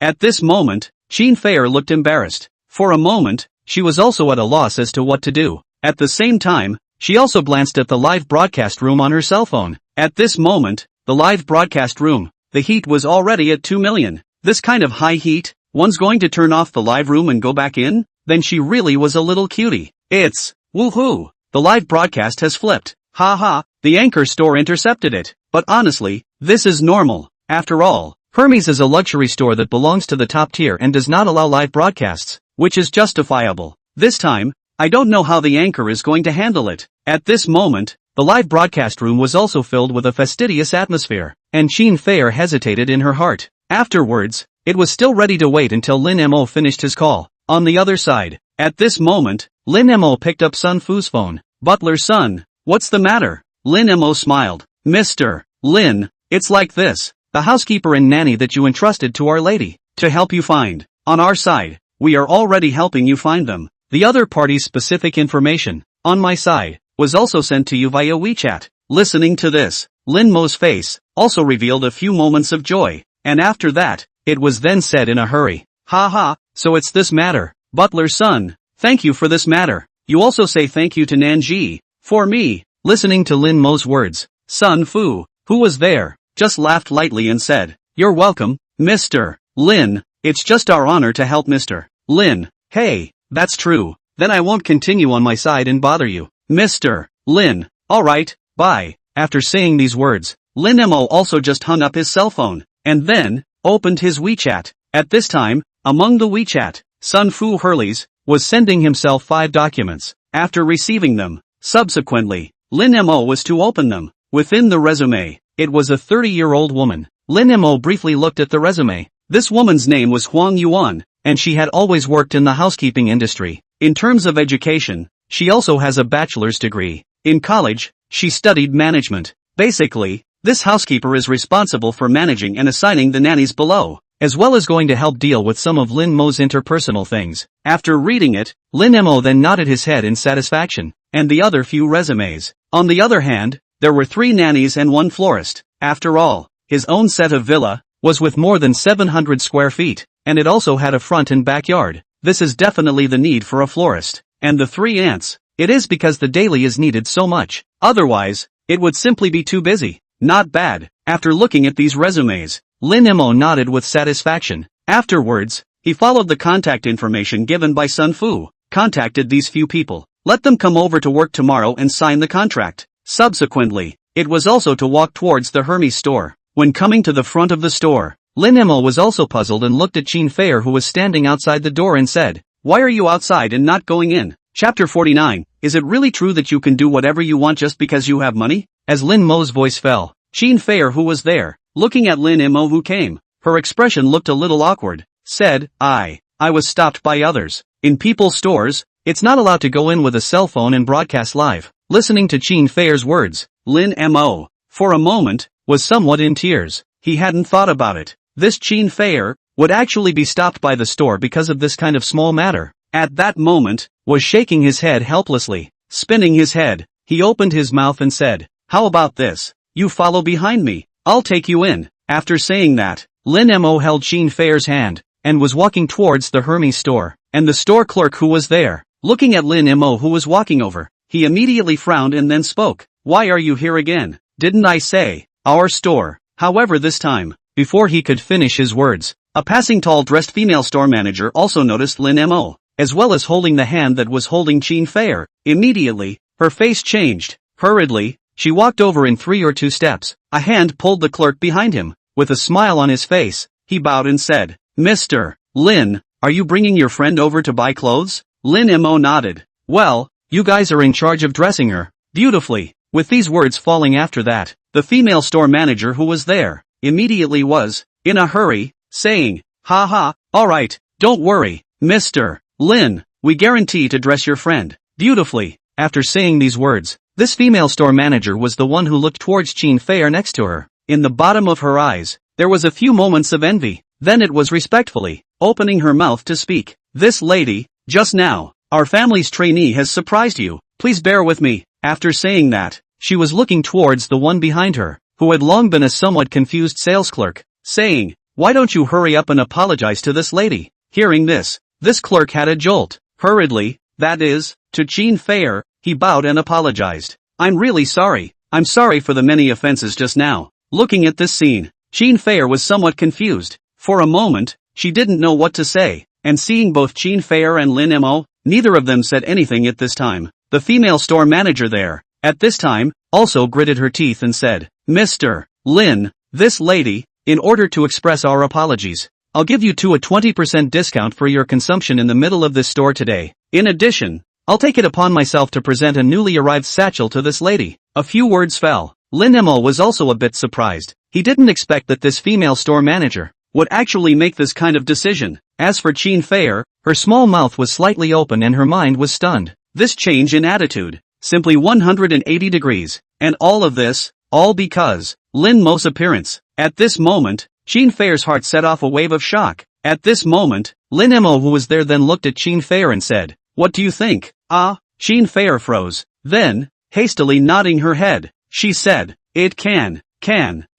At this moment, Qin Feier looked embarrassed. For a moment, she was also at a loss as to what to do. At the same time, she also glanced at the live broadcast room on her cell phone. At this moment, the live broadcast room, the heat was already at 2 million. This kind of high heat, one's going to turn off the live room and go back in? Then she really was a little cutie. It's, woohoo, the live broadcast has flipped. Ha, the anchor store intercepted it. But honestly, this is normal. After all, Hermes is a luxury store that belongs to the top tier and does not allow live broadcasts, which is justifiable. This time, I don't know how the anchor is going to handle it. At this moment, the live broadcast room was also filled with a fastidious atmosphere, and Qin Feier hesitated in her heart. Afterwards, it was still ready to wait until Lin Mo finished his call. On the other side, at this moment, Lin Mo picked up Sun Fu's phone. Butler son, what's the matter? Lin Mo smiled. Mr. Lin, it's like this. The housekeeper and nanny that you entrusted to Our Lady, to help you find, on our side, we are already helping you find them. The other party's specific information, on my side, was also sent to you via WeChat. Listening to this, Lin Mo's face also revealed a few moments of joy, and after that, it was then said in a hurry. Haha, so it's this matter. Butler's son, thank you for this matter. You also say thank you to Nanji, for me. Listening to Lin Mo's words, Sun Fu, who was there, just laughed lightly and said, you're welcome, Mr. Lin, it's just our honor to help Mr. Lin. Hey, that's true, then I won't continue on my side and bother you, Mr. Lin. Alright, bye. After saying these words, Lin Mo also just hung up his cell phone, and then, opened his WeChat. At this time, among the WeChat, Sun Fu Hurleys was sending himself 5 documents. After receiving them, subsequently, Lin Mo was to open them. Within the resume, it was a 30-year-old woman. Lin Mo briefly looked at the resume. This woman's name was Huang Yuan, and she had always worked in the housekeeping industry. In terms of education, she also has a bachelor's degree. In college, she studied management. Basically, this housekeeper is responsible for managing and assigning the nannies below, as well as going to help deal with some of Lin Mo's interpersonal things. After reading it, Lin Mo then nodded his head in satisfaction, and the other few resumes. On the other hand, there were 3 nannies and 1 florist. After all, his own set of villa was with more than 700 square feet, and it also had a front and backyard. This is definitely the need for a florist. And the 3 aunts, it is because the daily is needed so much. Otherwise, it would simply be too busy. Not bad. After looking at these resumes, Lin Mo nodded with satisfaction. Afterwards, he followed the contact information given by Sun Fu, contacted these few people, let them come over to work tomorrow and sign the contract. Subsequently, it was also to walk towards the Hermes store. When coming to the front of the store, Lin Mo was also puzzled and looked at Qin Feier, who was standing outside the door, and said, why are you outside and not going in? Chapter 49, is it really true that you can do whatever you want just because you have money? As Lin Mo's voice fell, Qin Feier, who was there, looking at Lin Mo, who came, her expression looked a little awkward, said, I was stopped by others. In people's stores, it's not allowed to go in with a cell phone and broadcast live. Listening to Qin Feier's words, Lin Mo, for a moment, was somewhat in tears. He hadn't thought about it. This Qin Feier would actually be stopped by the store because of this kind of small matter. At that moment, was shaking his head helplessly. Spinning his head, he opened his mouth and said, how about this? You follow behind me. I'll take you in. After saying that, Lin Mo held Qin Feier's hand, and was walking towards the Hermes store, and the store clerk who was there, looking at Lin Mo, who was walking over, he immediately frowned and then spoke, why are you here again? Didn't I say, our store? However, this time, before he could finish his words, a passing tall-dressed female store manager also noticed Lin Mo, as well as holding the hand that was holding Qin Feier. Immediately, her face changed. Hurriedly, she walked over in 3 or 2 steps. A hand pulled the clerk behind him. With a smile on his face, he bowed and said, Mr. Lin, are you bringing your friend over to buy clothes? Lin Mo nodded. Well, you guys are in charge of dressing her beautifully. With these words falling after that, the female store manager who was there, immediately was, in a hurry, saying, haha, alright, don't worry, Mr. Lin, we guarantee to dress your friend beautifully. After saying these words, this female store manager was the one who looked towards Qin Feier next to her. In the bottom of her eyes, there was a few moments of envy. Then it was respectfully, opening her mouth to speak. This lady, just now, our family's trainee has surprised you. Please bear with me. After saying that, she was looking towards the one behind her, who had long been a somewhat confused sales clerk, saying, why don't you hurry up and apologize to this lady? Hearing this clerk had a jolt. Hurriedly, that is, to Qin Feier, he bowed and apologized. I'm really sorry. I'm sorry for the many offenses just now. Looking at this scene, Qin Feier was somewhat confused. For a moment, she didn't know what to say, and seeing both Qin Feier and Lin Mo, neither of them said anything at this time. The female store manager there, at this time, also gritted her teeth and said, Mr. Lin, this lady, in order to express our apologies, I'll give you a 20% discount for your consumption in the middle of this store today. In addition, I'll take it upon myself to present a newly arrived satchel to this lady. A few words fell. Lin Mo was also a bit surprised. He didn't expect that this female store manager would actually make this kind of decision. As for Qin Feier, her small mouth was slightly open and her mind was stunned. This change in attitude, simply 180 degrees, and all of this, all because Lin Mo's appearance. At this moment, Qin Feier's heart set off a wave of shock. At this moment, Lin Mo, who was there, then looked at Qin Fei and said, "What do you think?" "Ah." Qin Fei froze. Then, hastily nodding her head, she said, "It can.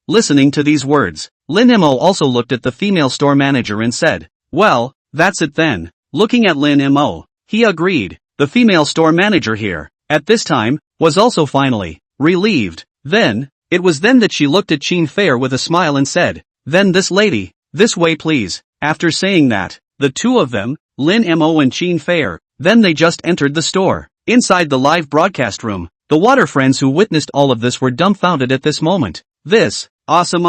Listening to these words, Lin Mo also looked at the female store manager and said, "Well, that's it then." Looking at Lin Mo, he agreed. The female store manager here, at this time, was also finally relieved. Then, it was then that she looked at Qin Fei with a smile and said, "Then this lady, this way please." After saying that, the two of them, Lin Mo and Qin Fei, then they just entered the store. Inside the live broadcast room, the water friends who witnessed all of this were dumbfounded at this moment. "This, awesome,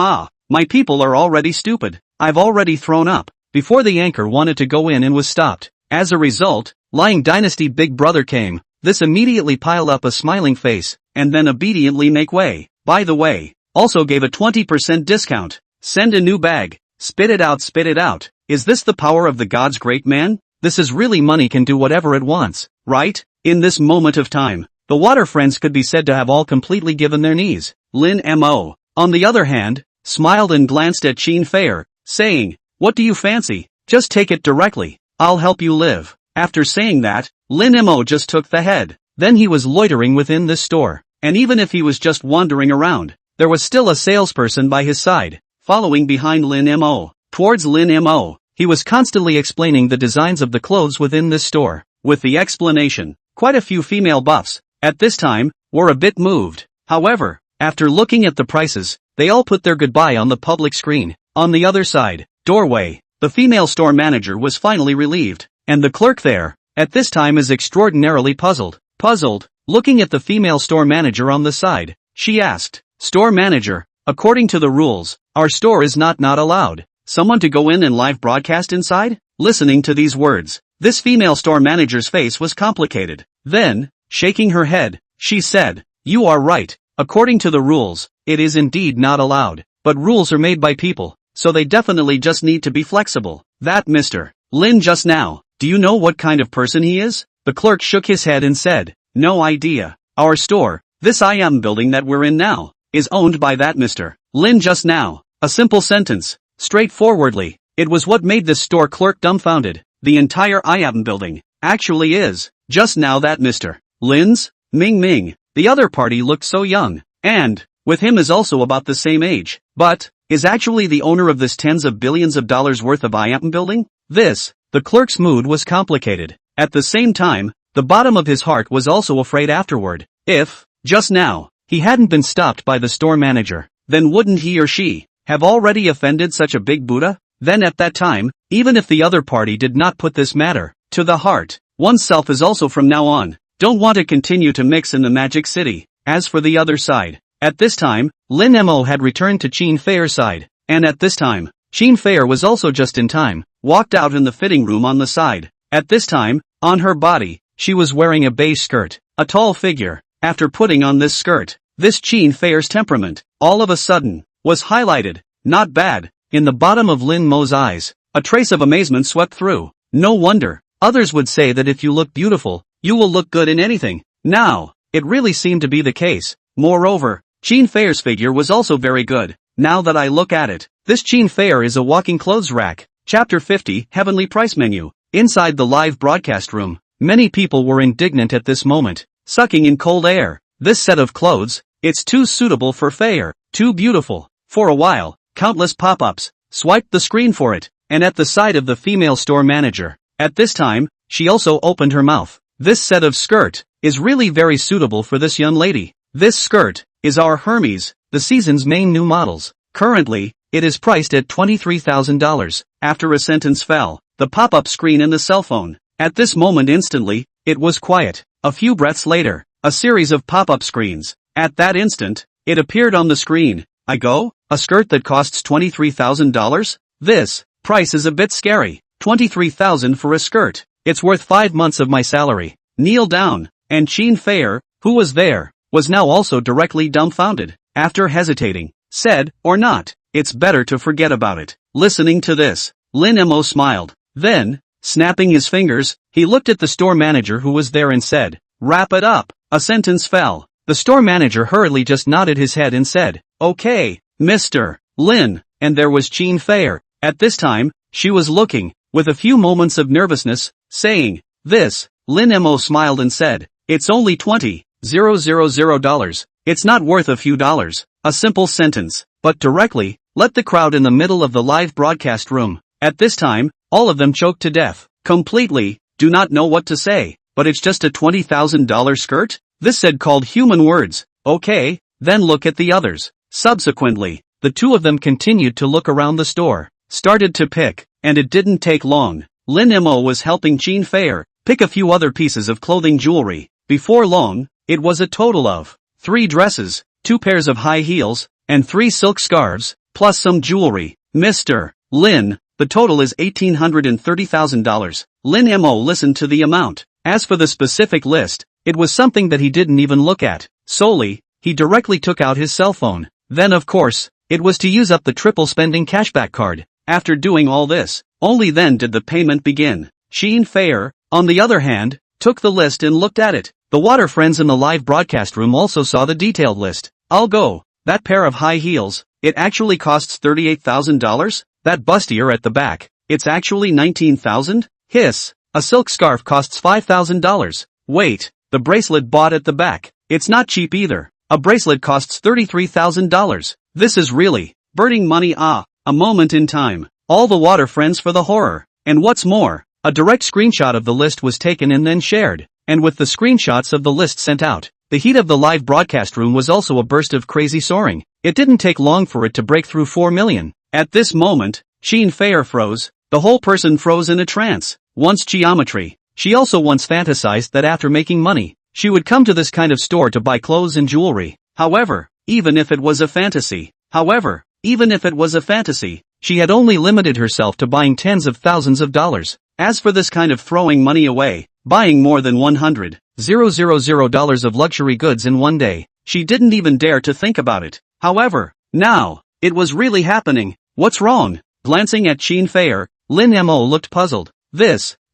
my people are already stupid. I've already thrown up." Before the anchor wanted to go in and was stopped. As a result, Lying Dynasty Big Brother came. This immediately piled up a smiling face, and then obediently make way. By the way, also gave a 20% discount. Send a new bag. Spit it out. Is this the power of the gods, great man? This is really money can do whatever it wants, right? In this moment of time, the water friends could be said to have all completely given their knees. Lin Mo, on the other hand, smiled and glanced at Qin Fei, saying, "What do you fancy? Just take it directly. I'll help you live." After saying that, Lin Mo just took the head. Then he was loitering within this store. And even if he was just wandering around, there was still a salesperson by his side, following behind Lin Mo. Towards Lin Mo, he was constantly explaining the designs of the clothes within this store. With the explanation, quite a few female buffs, at this time, were a bit moved. However, after looking at the prices, they all put their goodbye on the public screen. On the other side, doorway, the female store manager was finally relieved, and the clerk there, at this time, is extraordinarily puzzled. Looking at the female store manager on the side, she asked, "Store manager, according to the rules, our store is not allowed someone to go in and live broadcast inside?" Listening to these words, this female store manager's face was complicated. Then, shaking her head, she said, "You are right. According to the rules, it is indeed not allowed. But rules are made by people, so they definitely just need to be flexible. That Mr. Lin just now, do you know what kind of person he is?" The clerk shook his head and said, "No idea. Our store, this IM building that we're in now, is owned by that Mr. Lin just now." A simple sentence, straightforwardly, it was what made this store clerk dumbfounded. The entire IM building, actually is, just now that Mr. Lin's? Ming. The other party looked so young, and, with him is also about the same age, but, is actually the owner of this tens of billions of dollars worth of IM building? The clerk's mood was complicated. At the same time, the bottom of his heart was also afraid afterward. If, just now, he hadn't been stopped by the store manager, then wouldn't he or she have already offended such a big Buddha? Then at that time, even if the other party did not put this matter to the heart, oneself is also from now on, don't want to continue to mix in the magic city. As for the other side, at this time, Lin Mo had returned to Qin Fei's side, and at this time, Qin Fei was also just in time, walked out in the fitting room on the side. At this time, on her body, she was wearing a beige skirt, a tall figure. After putting on this skirt, this Qin Fei's temperament, all of a sudden, was highlighted. Not bad. In the bottom of Lin Mo's eyes, a trace of amazement swept through. No wonder. Others would say that if you look beautiful, you will look good in anything. Now, it really seemed to be the case. Moreover, Qin Fei's figure was also very good. Now that I look at it, this Qin Fei is a walking clothes rack. Chapter 50, Heavenly Price Menu. Inside the live broadcast room, many people were indignant at this moment, sucking in cold air. This set of clothes, it's too suitable for Fei, too beautiful. For a while, countless pop-ups swiped the screen for it, and at the side of the female store manager. At this time, she also opened her mouth. This set of skirt is really very suitable for this young lady. This skirt is our Hermes, the season's main new models. Currently, it is priced at $23,000. After a sentence fell, the pop-up screen in the cell phone. At this moment instantly, it was quiet. A few breaths later, a series of pop-up screens. At that instant, it appeared on the screen. A skirt that costs $23,000? This price is a bit scary. $23,000 for a skirt. It's worth 5 months of my salary. Kneel down. And Qin Fei, who was there, was now also directly dumbfounded. After hesitating, said, "Or not, it's better to forget about it." Listening to this, Lin Mo smiled. Then, snapping his fingers, he looked at the store manager who was there and said, "Wrap it up." A sentence fell. The store manager hurriedly just nodded his head and said, "Okay, Mr. Lin." And there was Qin Fei. At this time, she was looking with a few moments of nervousness, saying, "This." Lin Mo smiled and said, "It's only $20,000. It's not worth a few dollars." A simple sentence, but directly let the crowd in the middle of the live broadcast room. At this time, all of them choked to death, completely, do not know what to say. But it's just a $20,000 skirt? This said called human words. Okay, then look at the others. Subsequently, the two of them continued to look around the store, started to pick, and it didn't take long. Lin Mo was helping Qin Feier pick a few other pieces of clothing jewelry. Before long, it was a total of 3 dresses, 2 pairs of high heels, and 3 silk scarves, plus some jewelry. Mr. Lin, the total is $1,830,000. Lin Mo listened to the amount. As for the specific list, it was something that he didn't even look at. Solely, he directly took out his cell phone. Then of course, it was to use up the triple spending cashback card. After doing all this, only then did the payment begin. Qin Feier, on the other hand, took the list and looked at it. The water friends in the live broadcast room also saw the detailed list. I'll go. That pair of high heels, it actually costs $38,000? That bustier at the back, it's actually $19,000? Hiss. A silk scarf costs $5,000. Wait, the bracelet bought at the back, it's not cheap either. A bracelet costs $33,000. This is really burning money. A moment in time. All the water friends for the horror. And what's more, a direct screenshot of the list was taken and then shared. And with the screenshots of the list sent out, the heat of the live broadcast room was also a burst of crazy soaring. It didn't take long for it to break through 4 million. At this moment, Qin Feier froze. The whole person froze in a trance. Once geometry. She also once fantasized that after making money, she would come to this kind of store to buy clothes and jewelry. However, even if it was a fantasy, she had only limited herself to buying tens of thousands of dollars. As for this kind of throwing money away, buying more than $100,000 of luxury goods in one day, she didn't even dare to think about it. However, now, it was really happening. What's wrong? Glancing at Qin Feier, Lin Mo looked puzzled.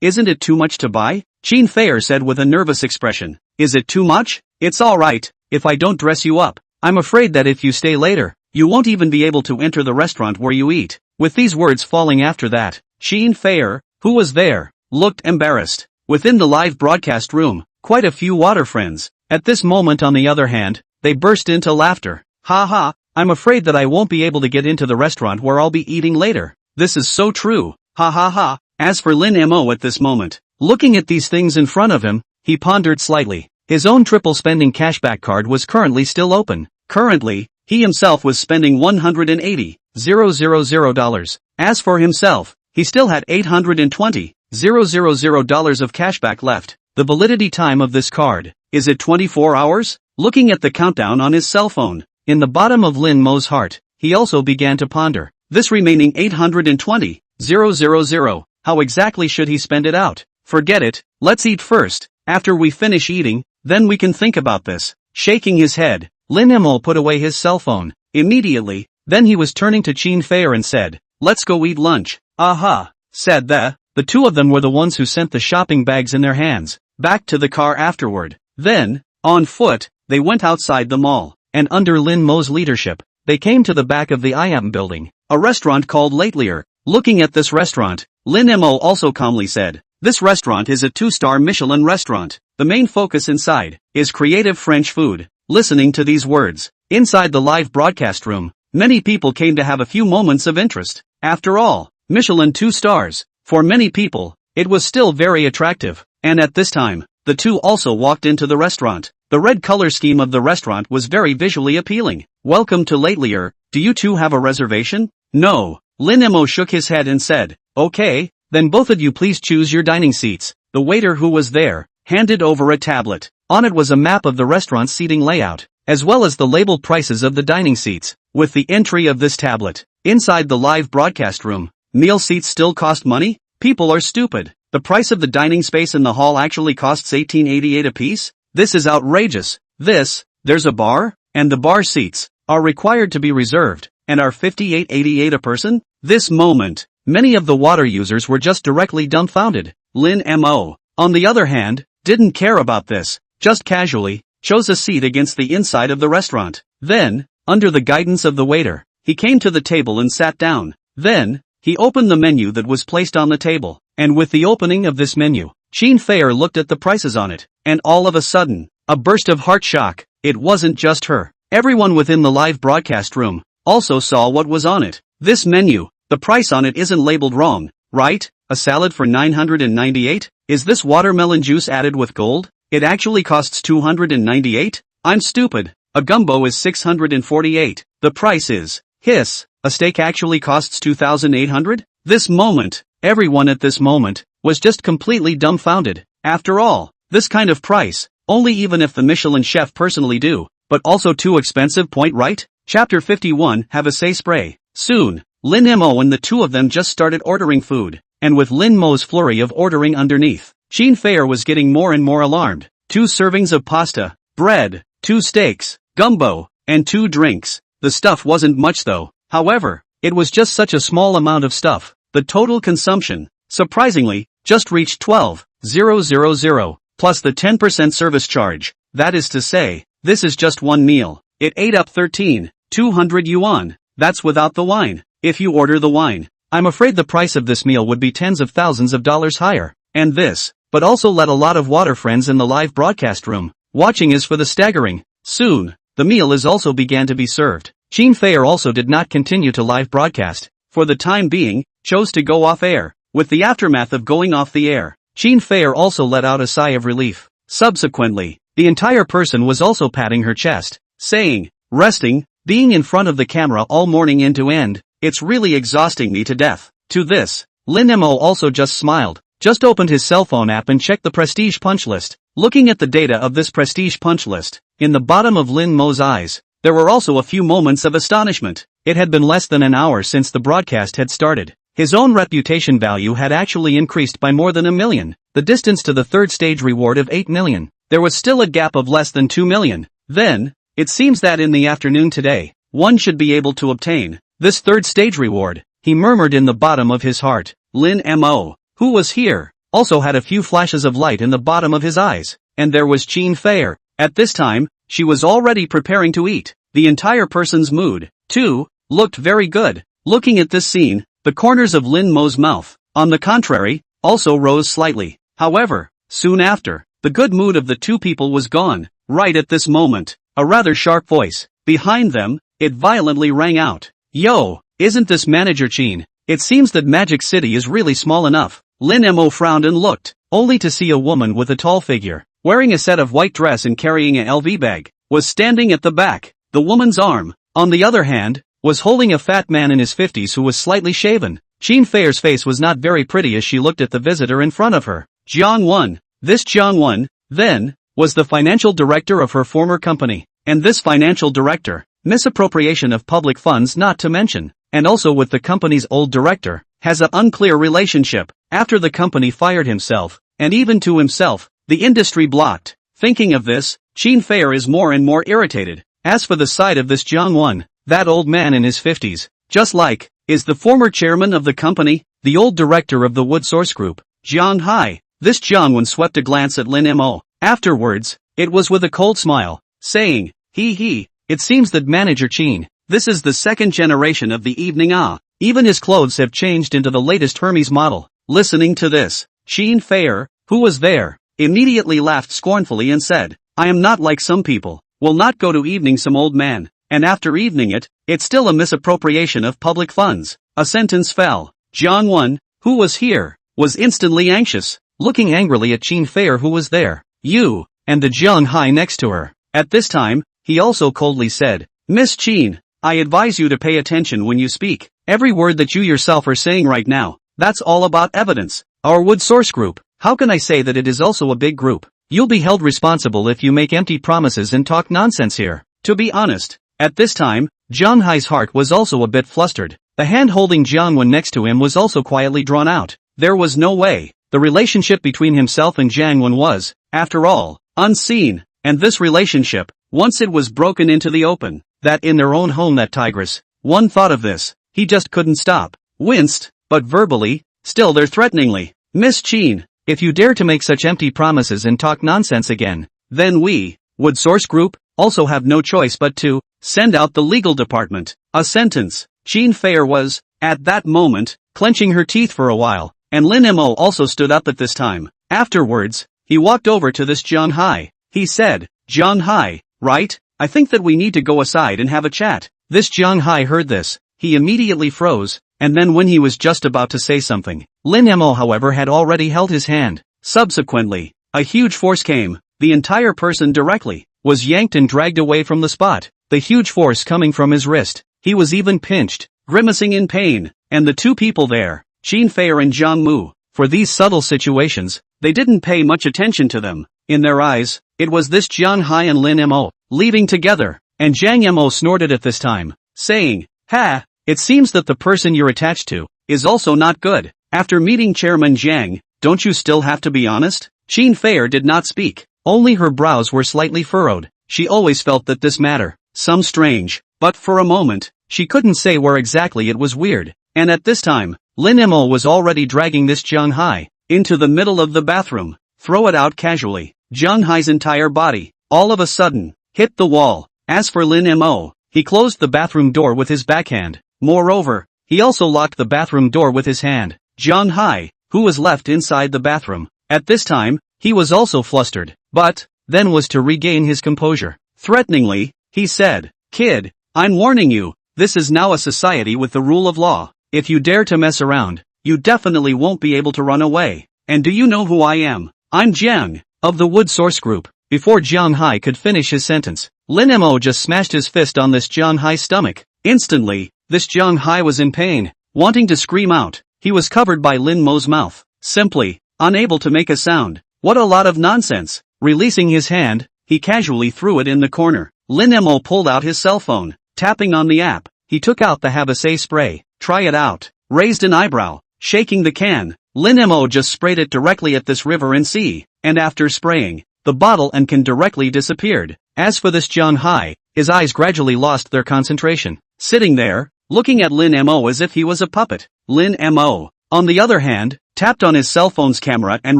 Isn't it too much to buy? Qin Feier said with a nervous expression. Is it too much? It's alright, if I don't dress you up. I'm afraid that if you stay later, you won't even be able to enter the restaurant where you eat. With these words falling after that, Qin Feier, who was there, looked embarrassed. Within the live broadcast room, quite a few water friends. At this moment on the other hand, they burst into laughter. Ha ha, I'm afraid that I won't be able to get into the restaurant where I'll be eating later. This is so true. Ha ha ha. As for Lin Mo at this moment, looking at these things in front of him, he pondered slightly. His own triple spending cashback card was currently still open. Currently, he himself was spending $180,000. As for himself, he still had $820,000 of cashback left. The validity time of this card, is it 24 hours? Looking at the countdown on his cell phone, in the bottom of Lin Mo's heart, he also began to ponder. This remaining $820,000, how exactly should he spend it out? Forget it, let's eat first. After we finish eating, then we can think about this. Shaking his head, Lin Mo put away his cell phone. Immediately, then he was turning to Qin Feier and said, let's go eat lunch. Aha, said the two of them were the ones who sent the shopping bags in their hands, back to the car afterward. Then, on foot, they went outside the mall, and under Lin Mo's leadership, they came to the back of the IAM building, a restaurant called Latelier. Looking at this restaurant, Lin Mo also calmly said, this restaurant is a 2-star Michelin restaurant. The main focus inside is creative French food. Listening to these words, inside the live broadcast room, many people came to have a few moments of interest. After all, Michelin 2 stars, for many people, it was still very attractive. And at this time, the two also walked into the restaurant. The red color scheme of the restaurant was very visually appealing. Welcome to Latelier, do you two have a reservation? No. Lin Mo shook his head and said, okay, then both of you please choose your dining seats. The waiter who was there, handed over a tablet. On it was a map of the restaurant's seating layout, as well as the labeled prices of the dining seats. With the entry of this tablet, inside the live broadcast room, meal seats still cost money? People are stupid. The price of the dining space in the hall actually costs $18.88 apiece? This is outrageous. There's a bar, and the bar seats are required to be reserved, and are $58.88 a person? This moment, many of the water users were just directly dumbfounded. Lin Mo, on the other hand, didn't care about this, just casually, chose a seat against the inside of the restaurant. Then, under the guidance of the waiter, he came to the table and sat down. Then, He opened the menu that was placed on the table, and with the opening of this menu, Qin Fei looked at the prices on it, and all of a sudden, a burst of heart shock. It wasn't just her. Everyone within the live broadcast room also saw what was on it. This menu, the price on it isn't labeled wrong, right? A salad for 998? Is this watermelon juice added with gold? It actually costs 298? I'm stupid. A gumbo is 648. The price is, hiss, a steak actually costs 2,800? This moment, everyone at this moment, was just completely dumbfounded. After all, this kind of price, only even if the Michelin chef personally do, but also too expensive, point right? Chapter 51, Have a Say Spray. Soon, Lin Mo and the two of them just started ordering food, and with Lin Mo's flurry of ordering underneath, Qin Fei was getting more and more alarmed. 2 servings of pasta, bread, 2 steaks, gumbo, and 2 drinks. The stuff wasn't much though. However, it was just such a small amount of stuff. The total consumption, surprisingly, just reached 12,000, plus the 10% service charge. That is to say, this is just one meal. It ate up 13,200 yuan. That's without the wine. If you order the wine, I'm afraid the price of this meal would be tens of thousands of dollars higher. And this, but also let a lot of water friends in the live broadcast room watching is for the staggering. Soon, the meal is also began to be served. Qin Fei also did not continue to live broadcast. For the time being, chose to go off air. With the aftermath of going off the air, Qin Fei also let out a sigh of relief. Subsequently, the entire person was also patting her chest, saying, resting, being in front of the camera all morning end to end, it's really exhausting me to death. To this, Lin Mo also just smiled, just opened his cell phone app and checked the prestige punch list. Looking at the data of this prestige punch list, in the bottom of Lin Mo's eyes, there were also a few moments of astonishment. It had been less than an hour since the broadcast had started. His own reputation value had actually increased by more than 1 million. The distance to the third stage reward of 8 million. There was still a gap of less than 2 million. Then, it seems that in the afternoon today, one should be able to obtain this third stage reward, he murmured in the bottom of his heart. Lin Mo, who was here, also had a few flashes of light in the bottom of his eyes, and there was Qin Fei. At this time, she was already preparing to eat. The entire person's mood, too, looked very good. Looking at this scene, the corners of Lin Mo's mouth, on the contrary, also rose slightly. However, soon after, the good mood of the two people was gone. Right at this moment, a rather sharp voice, behind them, it violently rang out. Yo, isn't this Manager Qin? It seems that Magic City is really small enough. Lin Mo frowned and looked, only to see a woman with a tall figure, wearing a set of white dress and carrying a LV bag, was standing at the back. The woman's arm, on the other hand, was holding a fat man in his 50s who was slightly shaven. Qin Fei's face was not very pretty as she looked at the visitor in front of her. Jiang. This Jiang, then, was the financial director of her former company. And this financial director, misappropriation of public funds not to mention, and also with the company's old director, has an unclear relationship. After the company fired himself, and even to himself, the industry blocked. Thinking of this, Qin Fei is more and more irritated. As for the side of this Jiang, that old man in his 50s, just like, is the former chairman of the company, the old director of the Wood Source Group, Jiang Hai. This Jiang swept a glance at Lin Mo. Afterwards, it was with a cold smile, saying, he, it seems that Manager Qin, this is the second generation of the evening even his clothes have changed into the latest Hermes model. Listening to this, Qin Fei, who was there, immediately laughed scornfully and said, I am not like some people, will not go to evening some old man, and after evening it, it's still a misappropriation of public funds. A sentence fell. Jiang, who was here, was instantly anxious, looking angrily at Qin Fei who was there. You, and the Jiang Hai next to her. At this time, he also coldly said, Miss Qin, I advise you to pay attention when you speak. Every word that you yourself are saying right now, that's all about evidence. Our Wood Source Group, how can I say that it is also a big group? You'll be held responsible if you make empty promises and talk nonsense here. To be honest, at this time, Jiang Hai's heart was also a bit flustered. The hand holding Jiang next to him was also quietly drawn out. There was no way. The relationship between himself and Jiang was, after all, unseen, and this relationship, once it was broken into the open, that in their own home that tigress, one thought of this, he just couldn't stop, winced, but verbally, still there threateningly, Miss Qin, if you dare to make such empty promises and talk nonsense again, then we, Wood Source Group, also have no choice but to send out the legal department. A sentence. Qin Fei was, at that moment, clenching her teeth for a while, and Lin Mo also stood up at this time. Afterwards, he walked over to this Junyue. He said, Junyue, right? I think that we need to go aside and have a chat. This Junyue heard this. He immediately froze, and then when he was just about to say something, Lin Mo however had already held his hand. Subsequently, a huge force came. The entire person directly was yanked and dragged away from the spot. The huge force coming from his wrist. He was even pinched, grimacing in pain. And the two people there, Qin Feier and Zhang Mu, for these subtle situations, they didn't pay much attention to them. In their eyes, it was this Junyue and Lin Mo, leaving together, and Zhang Mo snorted at this time, saying, Ha, it seems that the person you're attached to, is also not good. After meeting Chairman Zhang, don't you still have to be honest? Qin Feier did not speak, only her brows were slightly furrowed. She always felt that this matter, some strange, but for a moment, she couldn't say where exactly it was weird. And at this time, Lin Mo was already dragging this Junyue into the middle of the bathroom. Throw it out casually. Junyue's entire body, all of a sudden, hit the wall. As for Lin Mo, he closed the bathroom door with his backhand. Moreover, he also locked the bathroom door with his hand. Junyue, who was left inside the bathroom, at this time, he was also flustered, but then was to regain his composure. Threateningly, he said, Kid, I'm warning you, this is now a society with the rule of law. If you dare to mess around, you definitely won't be able to run away. And do you know who I am? I'm Jiang, of the Wood Source Group. Before Junyue could finish his sentence, Lin Mo just smashed his fist on this Junyue's stomach. Instantly, this Junyue was in pain, wanting to scream out. He was covered by Lin Mo's mouth, simply unable to make a sound. What a lot of nonsense. Releasing his hand, he casually threw it in the corner. Lin Mo pulled out his cell phone, tapping on the app. He took out the Physique spray. Try it out. Raised an eyebrow, shaking the can. Lin Mo just sprayed it directly at this river and sea, and after spraying, the bottle and can directly disappeared. As for this Junyue, his eyes gradually lost their concentration, sitting there, looking at Lin Mo as if he was a puppet. Lin Mo, on the other hand, tapped on his cell phone's camera and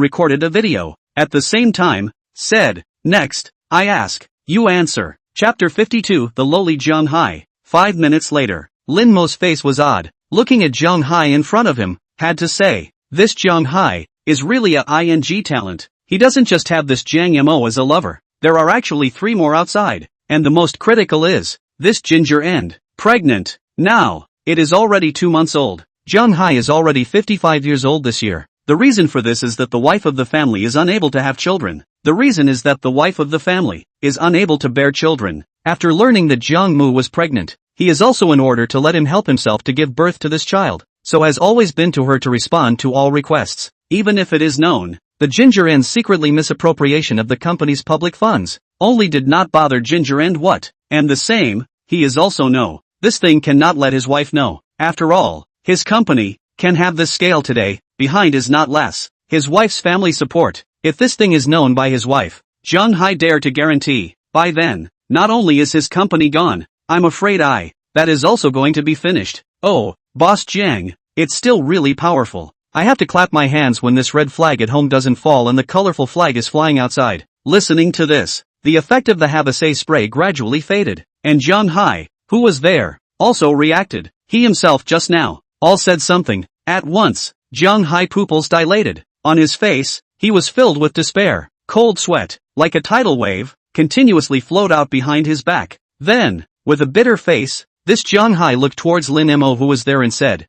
recorded a video. At the same time, said, Next, I ask, you answer. Chapter 52 The Lowly Junyue. 5 minutes later, Lin Mo's face was odd, looking at Junyue in front of him, had to say, this Junyue is really a ing talent. He doesn't just have this Zhang Mo as a lover, there are actually 3 more outside, and the most critical is, this ginger end, pregnant. Now, it is already 2 months old. Junyue is already 55 years old this year. The reason for this is that the wife of the family is unable to have children. The reason is that the wife of the family is unable to bear children. After learning that Zhang Mu was pregnant, he is also in order to let him help himself to give birth to this child, so has always been to her to respond to all requests, even if it is known. The Ginger End's secretly misappropriation of the company's public funds only did not bother Ginger End what, and the same, he is also no. This thing cannot let his wife know. After all, his company can have this scale today, behind is not less. His wife's family support. If this thing is known by his wife, Junyue dare to guarantee, by then, not only is his company gone, I'm afraid that is also going to be finished. Oh, Boss Jiang, it's still really powerful. I have to clap my hands when this red flag at home doesn't fall and the colorful flag is flying outside. Listening to this, the effect of the Physique spray gradually faded, and Junyue, who was there, also reacted. He himself just now, all said something. At once, Junyue pupils dilated. On his face, he was filled with despair. Cold sweat, like a tidal wave, continuously flowed out behind his back. Then, with a bitter face, this Junyue looked towards Lin Mo who was there and said,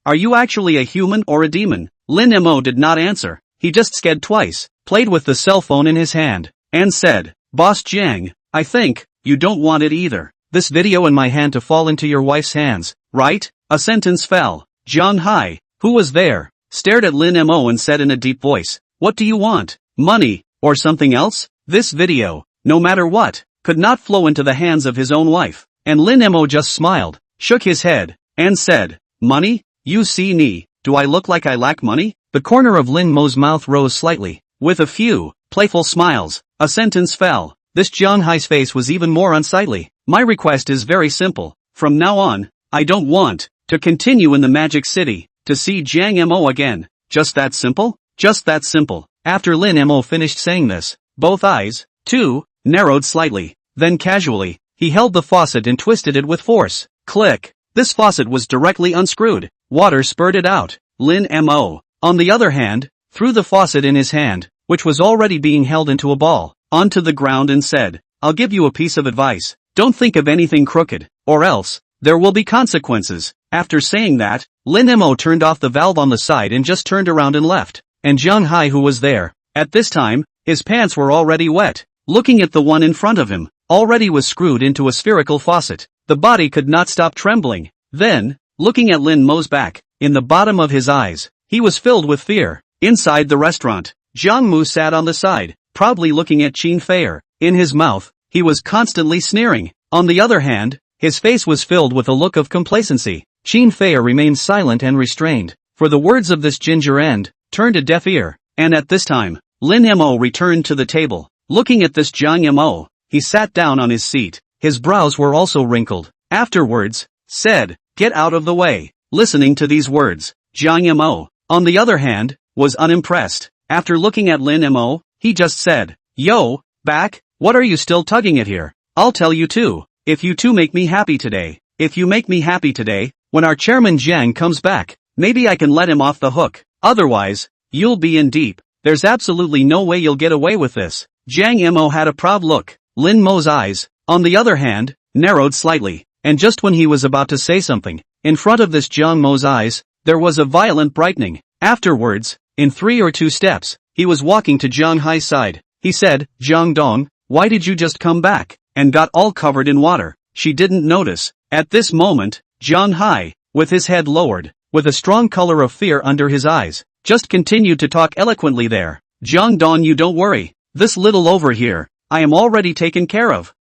Are you actually a human or a demon? Lin Mo did not answer. He just sked twice, played with the cell phone in his hand, and said, Boss Jiang, I think, you don't want it either. This video in my hand to fall into your wife's hands, right? A sentence fell. Junyue, who was there, stared at Lin Mo and said in a deep voice, What do you want? Money, or something else? This video, no matter what, could not flow into the hands of his own wife. And Lin Mo just smiled, shook his head, and said, Money? You see me, do I look like I lack money? The corner of Lin Mo's mouth rose slightly. With a few playful smiles, a sentence fell. This Junyue's face was even more unsightly. My request is very simple. From now on, I don't want to continue in the Magic City to see Zhang Mo again. Just that simple? Just that simple. After Lin Mo finished saying this, both eyes, too, narrowed slightly. Then casually, he held the faucet and twisted it with force. Click. This faucet was directly unscrewed. water spurted out. Lin Mo, on the other hand, threw the faucet in his hand, which was already being held into a ball, onto the ground and said, "I'll give you a piece of advice. Don't think of anything crooked, or else there will be consequences." After saying that, Lin Mo turned off the valve on the side and just turned around and left. And Zhang Hai, who was there, at this time, his pants were already wet. Looking at the one in front of him, already was screwed into a spherical faucet. The body could not stop trembling. Then, looking at Lin Mo's back, in the bottom of his eyes, he was filled with fear. Inside the restaurant, Jiang Mu sat on the side, proudly looking at Qin Feier. In his mouth, he was constantly sneering. On the other hand, his face was filled with a look of complacency. Qin Feier remained silent and restrained, for the words of this ginger end turned a deaf ear. And at this time, Lin Mo returned to the table. Looking at this Jiang Mo, he sat down on his seat. His brows were also wrinkled. Afterwards, said, "Get out of the way." Listening to these words, Jiang Mo, on the other hand, was unimpressed. After looking at Lin Mo, he just said, "Yo, back, what are you still tugging at here? I'll tell you too. If you two make me happy today, if you make me happy today, when our chairman Jiang comes back, maybe I can let him off the hook. Otherwise, you'll be in deep. There's absolutely no way you'll get away with this." Jiang Mo had a proud look. Lin Mo's eyes, on the other hand, narrowed slightly, and just when he was about to say something, in front of this Jiang Mo's eyes, there was a violent brightening. Afterwards, in 3 or 2 steps, he was walking to Zhang Hai's side. He said, "Zhang Dong, why did you just come back?" and got all covered in water. She didn't notice. At this moment, Zhang Hai, with his head lowered, with a strong color of fear under his eyes, just continued to talk eloquently there. "Zhang Dong, you don't worry. This little over here, I am already taken care of."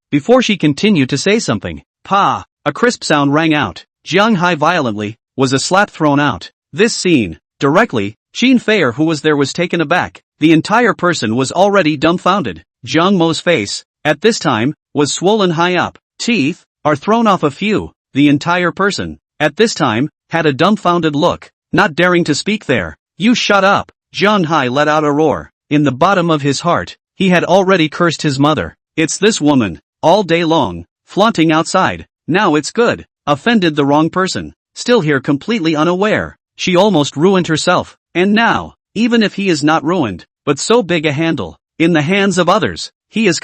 Before she continued to say something, "Pa!" a crisp sound rang out. Zhang Hai violently, was a slap thrown out. This scene, directly, Qin Feier, who was there, was taken aback. The entire person was already dumbfounded. Jiang Mo's face, at this time, was swollen high up. Teeth are thrown off a few. The entire person, at this time, had a dumbfounded look, not daring to speak there. "You shut up!" Zhang Hai let out a roar. In the bottom of his heart, he had already cursed his mother. It's this woman, all day long, flaunting outside. Now it's good. Offended the wrong person. Still here completely unaware. She almost ruined herself. And now, even if he is not ruined, but so big a handle, in the hands of others, he is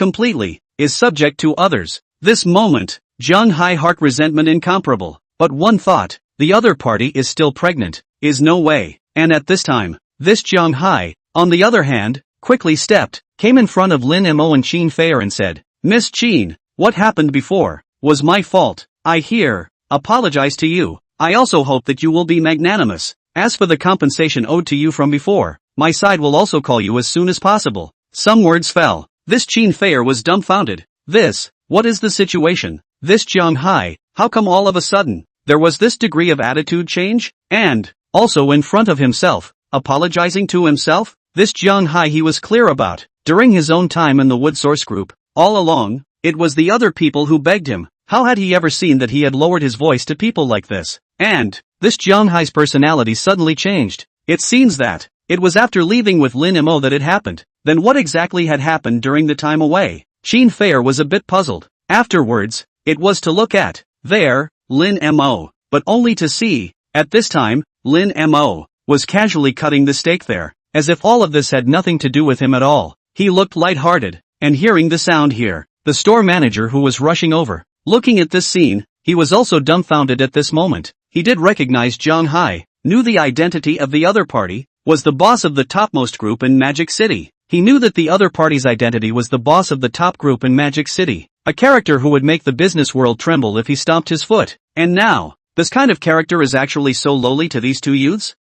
subject to others. This moment, Zhang Hai heart resentment incomparable. But one thought, the other party is still pregnant, is no way. And at this time, this Zhang Hai, on the other hand, quickly came in front of Lin Mo and Qin Feier and said, "Miss Qin, what happened before was my fault. I apologize to you. I also hope that you will be magnanimous. As for the compensation owed to you from before, my side will also call you as soon as possible." Some words fell. This Qin Feier was dumbfounded. What is the situation? This Zhang Hai, how come all of a sudden, there was this degree of attitude change? And, also in front of himself, apologizing to himself? This Zhang Hai he was clear about. During his own time in the Wood Source Group, all along, it was the other people who begged him. How had he ever seen that he had lowered his voice to people like this? And, this Zhang Hai's personality suddenly changed. It seems that, it was after leaving with Lin Mo that it happened. Then what exactly had happened during the time away? Qin Feier was a bit puzzled. Afterwards, it was to look at, there, Lin Mo, but only to see, at this time, Lin Mo, was casually cutting the steak there, as if all of this had nothing to do with him at all. He looked light-hearted, and hearing the sound here, the store manager who was rushing over, looking at this scene, he was also dumbfounded at this moment. He did recognize Zhang Hai, knew the identity of the other party, was the boss of the topmost group in Magic City. He knew that the other party's identity was the boss of the top group in Magic City, a character who would make the business world tremble if he stomped his foot. And now, this kind of character is actually so lowly to these two youths?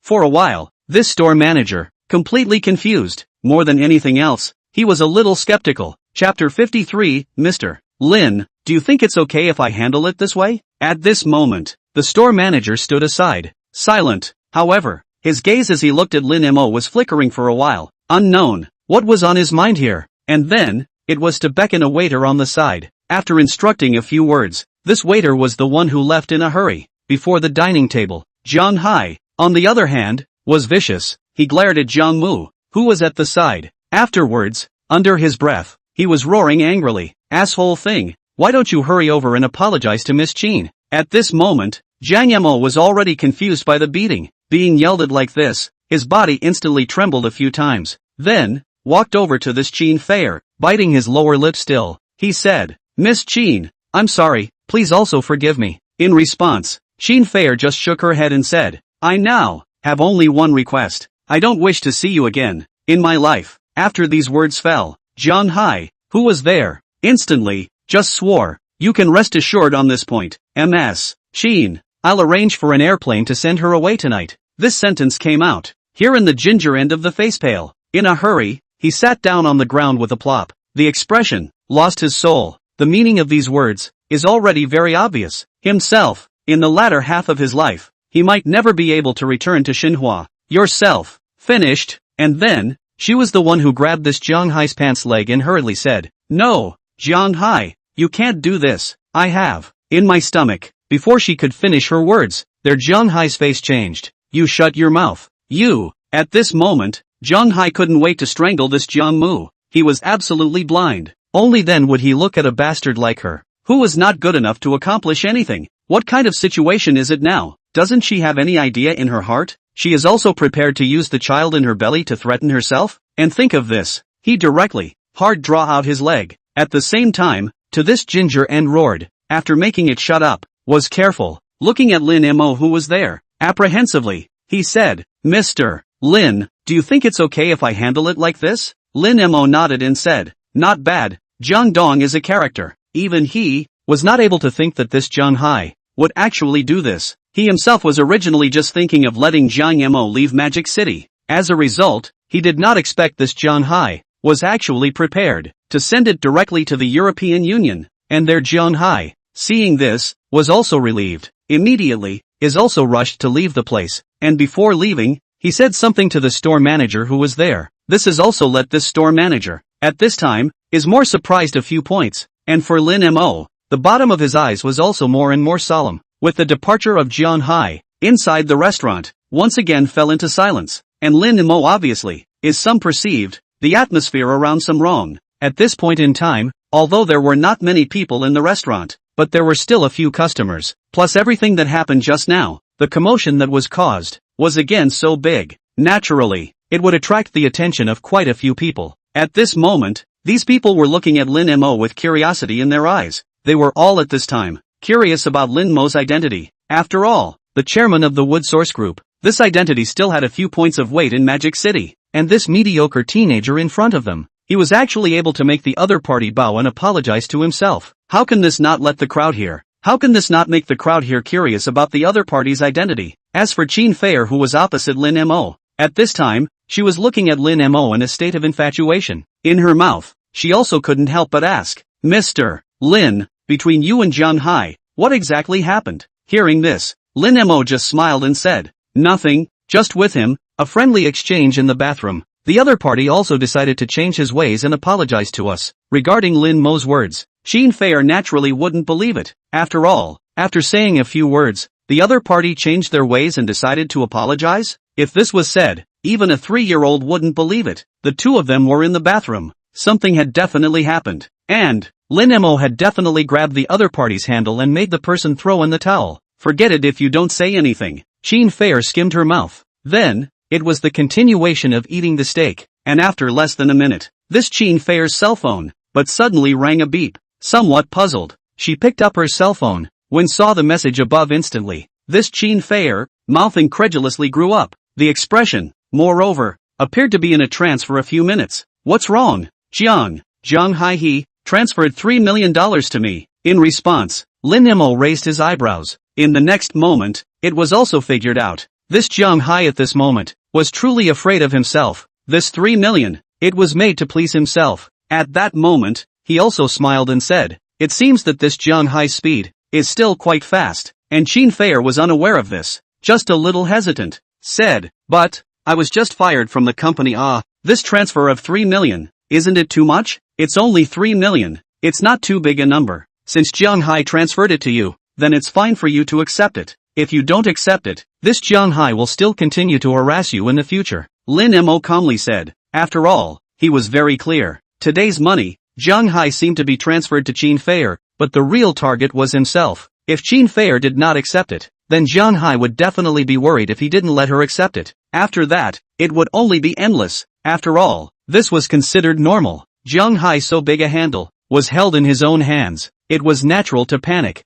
For a while, this store manager, completely confused, more than anything else, he was a little skeptical. Chapter 53, Mr. Lin, do you think it's okay if I handle it this way? At this moment, the store manager stood aside, silent. However, his gaze as he looked at Lin Mo was flickering for a while. Unknown, what was on his mind here? And then, it was to beckon a waiter on the side. After instructing a few words, this waiter was the one who left in a hurry, before the dining table. Zhang Hai, on the other hand, was vicious. He glared at Jiang Mu, who was at the side. Afterwards, under his breath, he was roaring angrily, "Asshole thing, why don't you hurry over and apologize to Miss Qin?" At this moment, Junyue Mo was already confused by the beating. Being yelled at like this, his body instantly trembled a few times. Then, walked over to this Qin Fei, biting his lower lip still. He said, "Miss Qin, I'm sorry, please also forgive me." In response, Qin Fei just shook her head and said, "I now have only one request. I don't wish to see you again in my life." After these words fell, Zhang Hai, who was there, instantly just swore, "You can rest assured on this point, Ms. Qin, I'll arrange for an airplane to send her away tonight." This sentence came out here in the ginger end of the face pale. In a hurry, he sat down on the ground with a plop. The expression lost his soul. The meaning of these words is already very obvious. Himself, in the latter half of his life, he might never be able to return to Xinhua. Yourself, finished. And then, she was the one who grabbed this Zhang Hai's pants leg and hurriedly said, "No, Zhang Hai, you can't do this. I have in my stomach." Before she could finish her words, their Zhang Hai's face changed. "You shut your mouth. You." At this moment, Zhang Hai couldn't wait to strangle this Jiang Mu. He was absolutely blind. Only then would he look at a bastard like her, who was not good enough to accomplish anything. What kind of situation is it now? Doesn't she have any idea in her heart? She is also prepared to use the child in her belly to threaten herself? And think of this. He directly, hard draw out his leg. At the same time, to this ginger and roared, after making it shut up, was careful, looking at Lin Mo who was there. Apprehensively, he said, "Mr. Lin, do you think it's okay if I handle it like this?" Lin Mo nodded and said, "Not bad. Zhang Dong is a character." Even he was not able to think that this Zhang Hai would actually do this. He himself was originally just thinking of letting Zhang Mo leave Magic City. As a result, he did not expect this Zhang Hai was actually prepared to send it directly to the European Union. And their Zhang Hai, seeing this, was also relieved. Immediately, is also rushed to leave the place, and before leaving, he said something to the store manager who was there. This has also let this store manager, at this time, is more surprised a few points, and for Lin Mo, the bottom of his eyes was also more and more solemn. With the departure of Zhang Hai, inside the restaurant, once again fell into silence, and Lin Mo obviously, is some perceived, the atmosphere around some wrong. At this point in time, although there were not many people in the restaurant, but there were still a few customers, plus everything that happened just now, the commotion that was caused, was again so big. Naturally, it would attract the attention of quite a few people. At this moment, these people were looking at Lin Mo with curiosity in their eyes. They were all at this time curious about Lin Mo's identity. After all, the chairman of the Wood Source Group, this identity still had a few points of weight in Magic City, and this mediocre teenager in front of them, he was actually able to make the other party bow and apologize to himself. How can this not let the crowd hear? How can this not make the crowd here curious about the other party's identity? As for Qin Fei who was opposite Lin Mo, at this time, she was looking at Lin Mo in a state of infatuation. In her mouth, she also couldn't help but ask, "Mr. Lin, between you and Zhang Hai, what exactly happened?" Hearing this, Lin Mo just smiled and said, "Nothing, just with him, a friendly exchange in the bathroom." The other party also decided to change his ways and apologize to us. Regarding Lin Mo's words, Qin Fei naturally wouldn't believe it. After all, after saying a few words, the other party changed their ways and decided to apologize? If this was said, even a 3-year-old wouldn't believe it. The two of them were in the bathroom. Something had definitely happened. And Lin Mo had definitely grabbed the other party's handle and made the person throw in the towel. "Forget it if you don't say anything." Qin Fei skimmed her mouth. Then, it was the continuation of eating the steak, and after less than a minute, this Qin Fei's cell phone, but suddenly rang a beep. Somewhat puzzled, she picked up her cell phone, when saw the message above instantly. This Qin Fei, mouth incredulously grew up. The expression, moreover, appeared to be in a trance for a few minutes. "What's wrong? Zhang Hai he transferred $3 million to me." In response, Lin Mo raised his eyebrows. In the next moment, it was also figured out. This Zhang Hai at this moment, was truly afraid of himself. This 3 million, it was made to please himself. At that moment, he also smiled and said, "It seems that this Zhang Hai's speed is still quite fast," and Qin Fei was unaware of this. Just a little hesitant, said, "But, I was just fired from the company. This transfer of 3 million, isn't it too much? It's only 3 million, it's not too big a number. Since Zhang Hai transferred it to you, then it's fine for you to accept it. If you don't accept it, this Zhang Hai will still continue to harass you in the future." Lin Mo calmly said. After all, he was very clear. Today's money, Zhang Hai seemed to be transferred to Qin Fei, but the real target was himself. If Qin Fei did not accept it, then Jiang Hai would definitely be worried if he didn't let her accept it. After that, it would only be endless. After all, this was considered normal. Jiang Hai, so big a handle, was held in his own hands. It was natural to panic.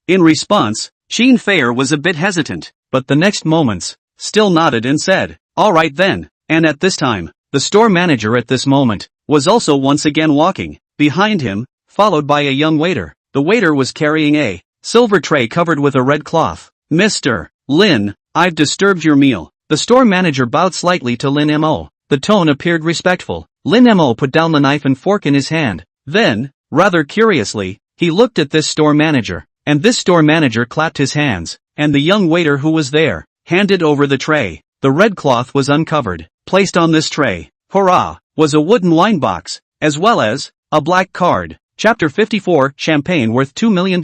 In response, Qin Fei was a bit hesitant, but the next moments, still nodded and said, "All right then." And at this time, the store manager at this moment, was also once again walking behind him, followed by a young waiter. The waiter was carrying a silver tray covered with a red cloth. "Mr. Lin, I've disturbed your meal." The store manager bowed slightly to Lin Mo. The tone appeared respectful. Lin Mo put down the knife and fork in his hand. Then, rather curiously, he looked at this store manager, and this store manager clapped his hands, and the young waiter who was there, handed over the tray. The red cloth was uncovered. Placed on this tray, hurrah, was a wooden wine box, as well as a black card. Chapter 54, Champagne worth $2 million.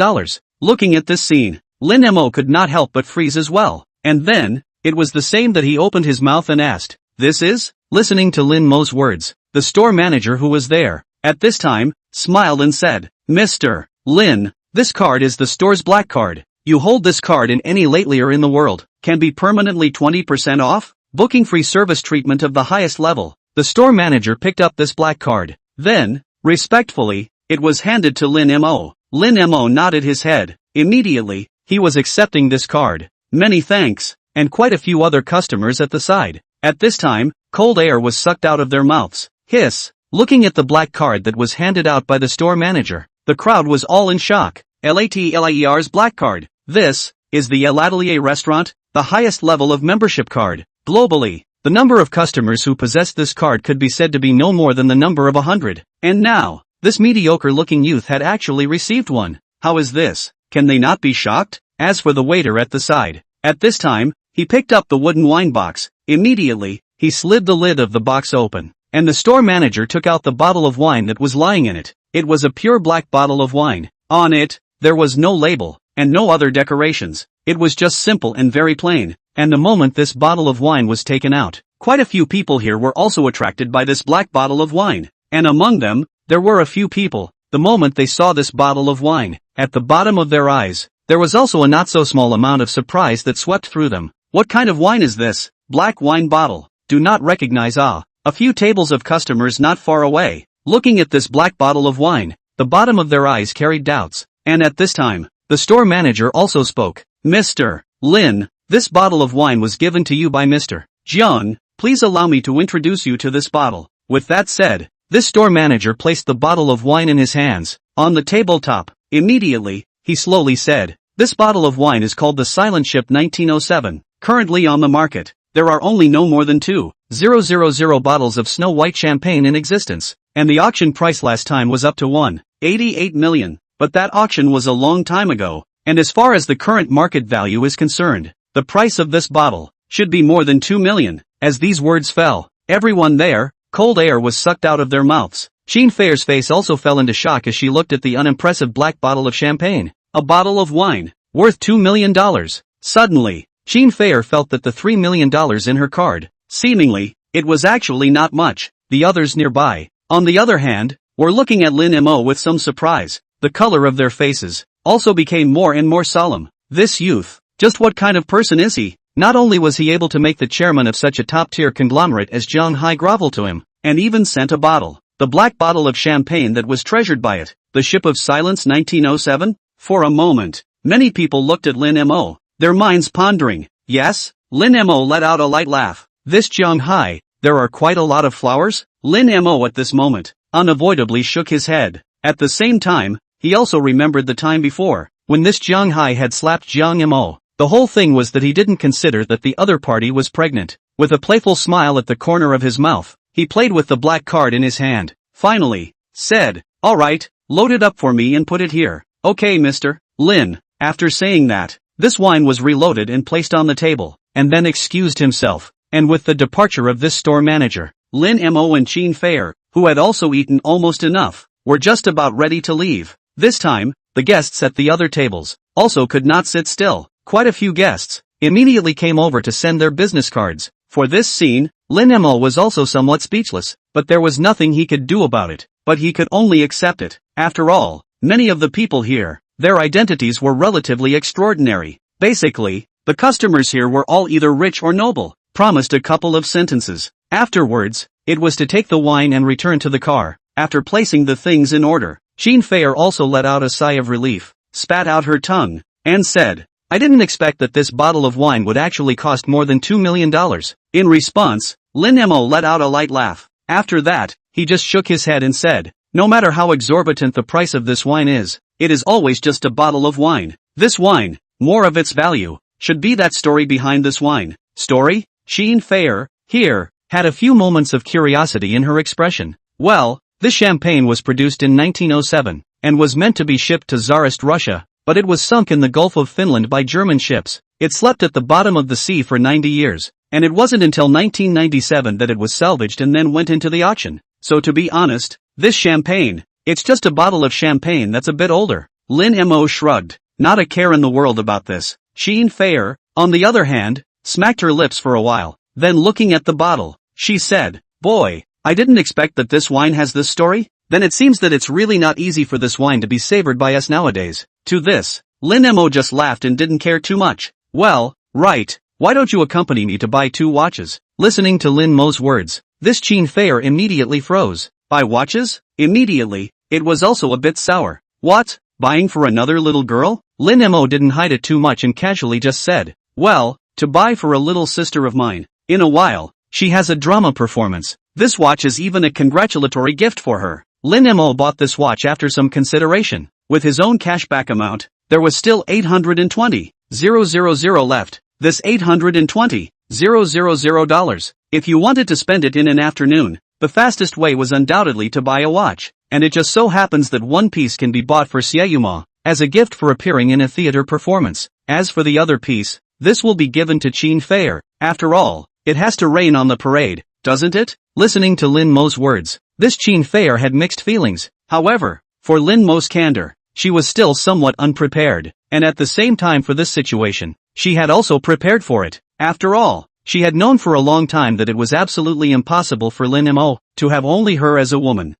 Looking at this scene, Lin Mo could not help but freeze as well. And then, it was the same that he opened his mouth and asked, "This is?" Listening to Lin Mo's words, the store manager who was there, at this time, smiled and said, "Mr. Lin, this card is the store's black card. You hold this card in any latelier in the world, can be permanently 20% off, booking free service treatment of the highest level." The store manager picked up this black card. Then, respectfully, it was handed to Lin Mo. Lin Mo nodded his head. Immediately, he was accepting this card. "Many thanks," and quite a few other customers at the side. At this time, cold air was sucked out of their mouths. Hiss. Looking at the black card that was handed out by the store manager, the crowd was all in shock. LATLIER's black card. This is the L'Atelier restaurant, the highest level of membership card. Globally, the number of customers who possessed this card could be said to be no more than the number of 100. And now, this mediocre-looking youth had actually received one. How is this? Can they not be shocked? As for the waiter at the side, at this time, he picked up the wooden wine box. Immediately, he slid the lid of the box open, and the store manager took out the bottle of wine that was lying in it. It was a pure black bottle of wine. On it, there was no label, and no other decorations. It was just simple and very plain. And the moment this bottle of wine was taken out, quite a few people here were also attracted by this black bottle of wine. And among them, there were a few people, the moment they saw this bottle of wine, at the bottom of their eyes, there was also a not so small amount of surprise that swept through them. What kind of wine is this? Black wine bottle. Do not recognize. A few tables of customers not far away, looking at this black bottle of wine, the bottom of their eyes carried doubts. And at this time, the store manager also spoke. "Mr. Lin, this bottle of wine was given to you by Mr. Jiang. Please allow me to introduce you to this bottle." With that said, this store manager placed the bottle of wine in his hands, on the tabletop. Immediately, he slowly said, "This bottle of wine is called the Silent Ship 1907. Currently on the market, there are only no more than 2,000 bottles of Snow White champagne in existence, and the auction price last time was up to 188 million, but that auction was a long time ago, and as far as the current market value is concerned, the price of this bottle should be more than 2 million. As these words fell, everyone there, cold air was sucked out of their mouths. Qin Fei's face also fell into shock as she looked at the unimpressive black bottle of champagne. A bottle of wine, worth $2 million. Suddenly, Qin Fei felt that the $3 million in her card, seemingly, it was actually not much. The others nearby, on the other hand, were looking at Lin Mo with some surprise. The color of their faces also became more and more solemn. This youth, just what kind of person is he? Not only was he able to make the chairman of such a top-tier conglomerate as Jiang Hai grovel to him, and even sent a bottle, the black bottle of champagne that was treasured by it, the Ship of Silence 1907? For a moment, many people looked at Lin Mo, their minds pondering. Yes? Lin Mo let out a light laugh. This Jiang Hai, there are quite a lot of flowers? Lin Mo at this moment, unavoidably shook his head. At the same time, he also remembered the time before, when this Jiang Hai had slapped Jiang Mo. The whole thing was that he didn't consider that the other party was pregnant. With a playful smile at the corner of his mouth, he played with the black card in his hand. Finally, said, "All right, load it up for me and put it here." "Okay, Mr. Lin." After saying that, this wine was reloaded and placed on the table, and then excused himself. And with the departure of this store manager, Lin Mo and Qin Fei, who had also eaten almost enough, were just about ready to leave. This time, the guests at the other tables also could not sit still. Quite a few guests immediately came over to send their business cards. For this scene, Lin Mo was also somewhat speechless, but there was nothing he could do about it, but he could only accept it. After all, many of the people here, their identities were relatively extraordinary. Basically, the customers here were all either rich or noble, promised a couple of sentences. Afterwards, it was to take the wine and return to the car. After placing the things in order, Jean Fair also let out a sigh of relief, spat out her tongue, and said, "I didn't expect that this bottle of wine would actually cost more than $2 million. In response, Lin Mo let out a light laugh. After that, he just shook his head and said, "No matter how exorbitant the price of this wine is, it is always just a bottle of wine. This wine, more of its value, should be that story behind this wine." Story? Jean Fair, here, had a few moments of curiosity in her expression. Well, this champagne was produced in 1907, and was meant to be shipped to Tsarist Russia, but it was sunk in the Gulf of Finland by German ships. It slept at the bottom of the sea for 90 years, and it wasn't until 1997 that it was salvaged and then went into the auction. So to be honest, this champagne, it's just a bottle of champagne that's a bit older. Lin Mo shrugged, not a care in the world about this. Jean Fair, on the other hand, smacked her lips for a while, then looking at the bottle, she said, "Boy, I didn't expect that this wine has this story? Then it seems that it's really not easy for this wine to be savored by us nowadays." To this, Lin Mo just laughed and didn't care too much. "Well, right, why don't you accompany me to buy 2 watches? Listening to Lin Mo's words, this Jean Fair immediately froze. Buy watches? Immediately, it was also a bit sour. What? Buying for another little girl? Lin Mo didn't hide it too much and casually just said, "Well, to buy for a little sister of mine. In a while, she has a drama performance. This watch is even a congratulatory gift for her." Lin Mo bought this watch after some consideration. With his own cashback amount, there was still 820,000 left. This $820,000. If you wanted to spend it in an afternoon, the fastest way was undoubtedly to buy a watch, and it just so happens that one piece can be bought for Sieyuma, as a gift for appearing in a theater performance. As for the other piece, this will be given to Jean Fair. After all, it has to rain on the parade, doesn't it? Listening to Lin Mo's words, this Jean Fair had mixed feelings. However, for Lin Mo's candor, she was still somewhat unprepared, and at the same time for this situation, she had also prepared for it. After all, she had known for a long time that it was absolutely impossible for Lin Mo to have only her as a woman.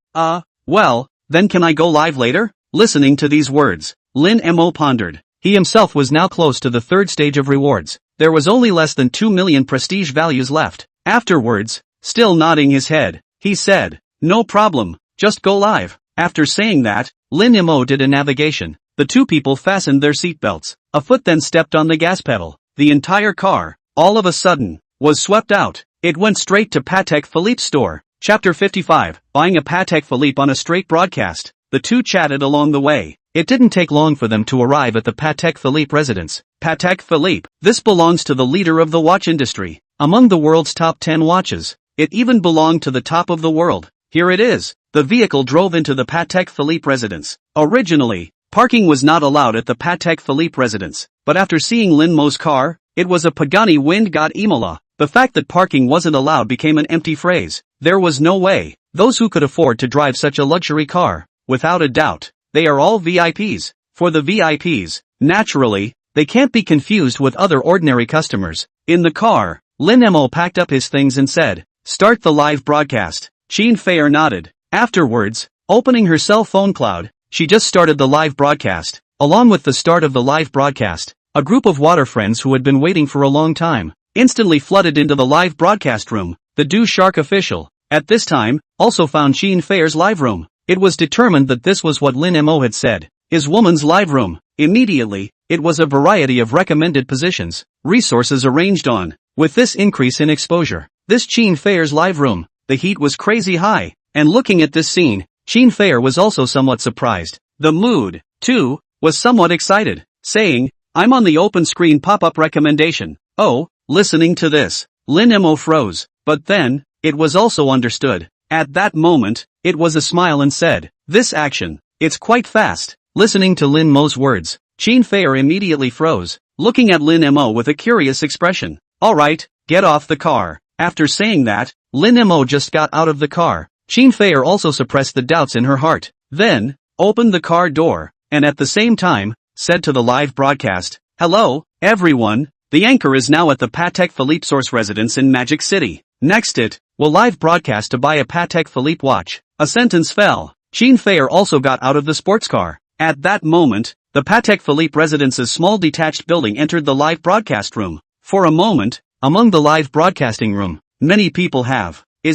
Well, then can I go live later? Listening to these words, Lin Mo pondered. He himself was now close to the 3rd stage of rewards. There was only less than 2 million prestige values left. Afterwards, still nodding his head, he said, "No problem, just go live." After saying that, Lin Mo did a navigation. The 2 people fastened their seatbelts. A foot then stepped on the gas pedal. The entire car, all of a sudden, was swept out. It went straight to Patek Philippe's store. Chapter 55, buying a Patek Philippe on a straight broadcast. The 2 chatted along the way. It didn't take long for them to arrive at the Patek Philippe residence. Patek Philippe, this belongs to the leader of the watch industry. Among the world's top 10 watches, it even belonged to the top of the world. Here it is. The vehicle drove into the Patek Philippe residence. Originally, parking was not allowed at the Patek Philippe residence, but after seeing Lin Mo's car, it was a Pagani Wind God Imola. The fact that parking wasn't allowed became an empty phrase. There was no way. Those who could afford to drive such a luxury car, without a doubt, they are all VIPs. For the VIPs, naturally, they can't be confused with other ordinary customers. In the car, Lin Mo packed up his things and said, "Start the live broadcast." Jean Fair nodded. Afterwards, opening her cell phone cloud, she just started the live broadcast. Along with the start of the live broadcast, a group of water friends who had been waiting for a long time instantly flooded into the live broadcast room. The Do Shark official, at this time, also found Jean Fair's live room. It was determined that this was what Lin Mo had said, his woman's live room. Immediately, it was a variety of recommended positions, resources arranged on. With this increase in exposure, this Jean Fair's live room, the heat was crazy high, and looking at this scene, Jean Fair was also somewhat surprised. The mood, too, was somewhat excited, saying, "I'm on the open screen pop-up recommendation." Oh, listening to this, Lin Mo froze, but then, it was also understood. At that moment, it was a smile and said, "This action, it's quite fast." Listening to Lin Mo's words, Jean Fair immediately froze, looking at Lin Mo with a curious expression. "Alright, get off the car." After saying that, Lin Mo just got out of the car. Jean Fair also suppressed the doubts in her heart, then, opened the car door, and at the same time, said to the live broadcast, "Hello, everyone, the anchor is now at the Patek Philippe source residence in Magic City. Next it will live broadcast to buy a Patek Philippe watch." A sentence fell. Jean Fair also got out of the sports car. At that moment, the Patek Philippe residence's small detached building entered the live broadcast room. For a moment, among the live broadcasting room, many people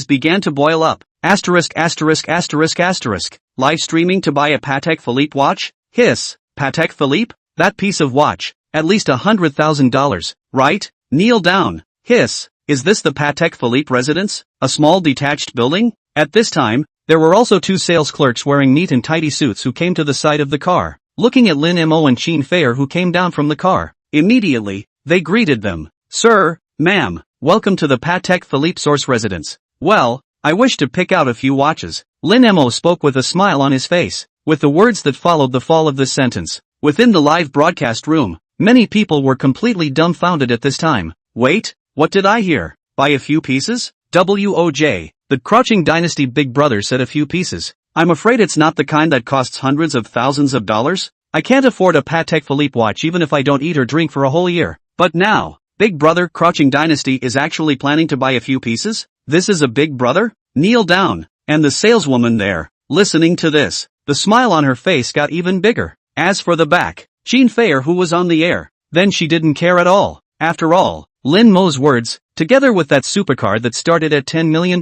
began to boil up. Live streaming to buy a Patek Philippe watch? Hiss, Patek Philippe? That piece of watch, at least $100,000, right? Kneel down. Hiss, is this the Patek Philippe residence? A small detached building? At this time, there were also two sales clerks wearing neat and tidy suits who came to the side of the car, looking at Lin Mo and Qin Feier who came down from the car. Immediately, they greeted them. Sir, ma'am, welcome to the Patek Philippe source residence. Well, I wish to pick out a few watches. Lin Mo spoke with a smile on his face, with the words that followed the fall of this sentence. Within the live broadcast room, many people were completely dumbfounded at this time. Wait, what did I hear? Buy a few pieces? WOJ, the Crouching Dynasty Big Brother said a few pieces. I'm afraid it's not the kind that costs hundreds of thousands of dollars. I can't afford a Patek Philippe watch even if I don't eat or drink for a whole year. But now, Big Brother Crouching Dynasty is actually planning to buy a few pieces? This is a Big Brother? Kneel down. And the saleswoman there, listening to this, the smile on her face got even bigger. As for the back, Qin Feier who was on the air, then she didn't care at all. After all, Lin Mo's words, together with that supercar that started at $10 million,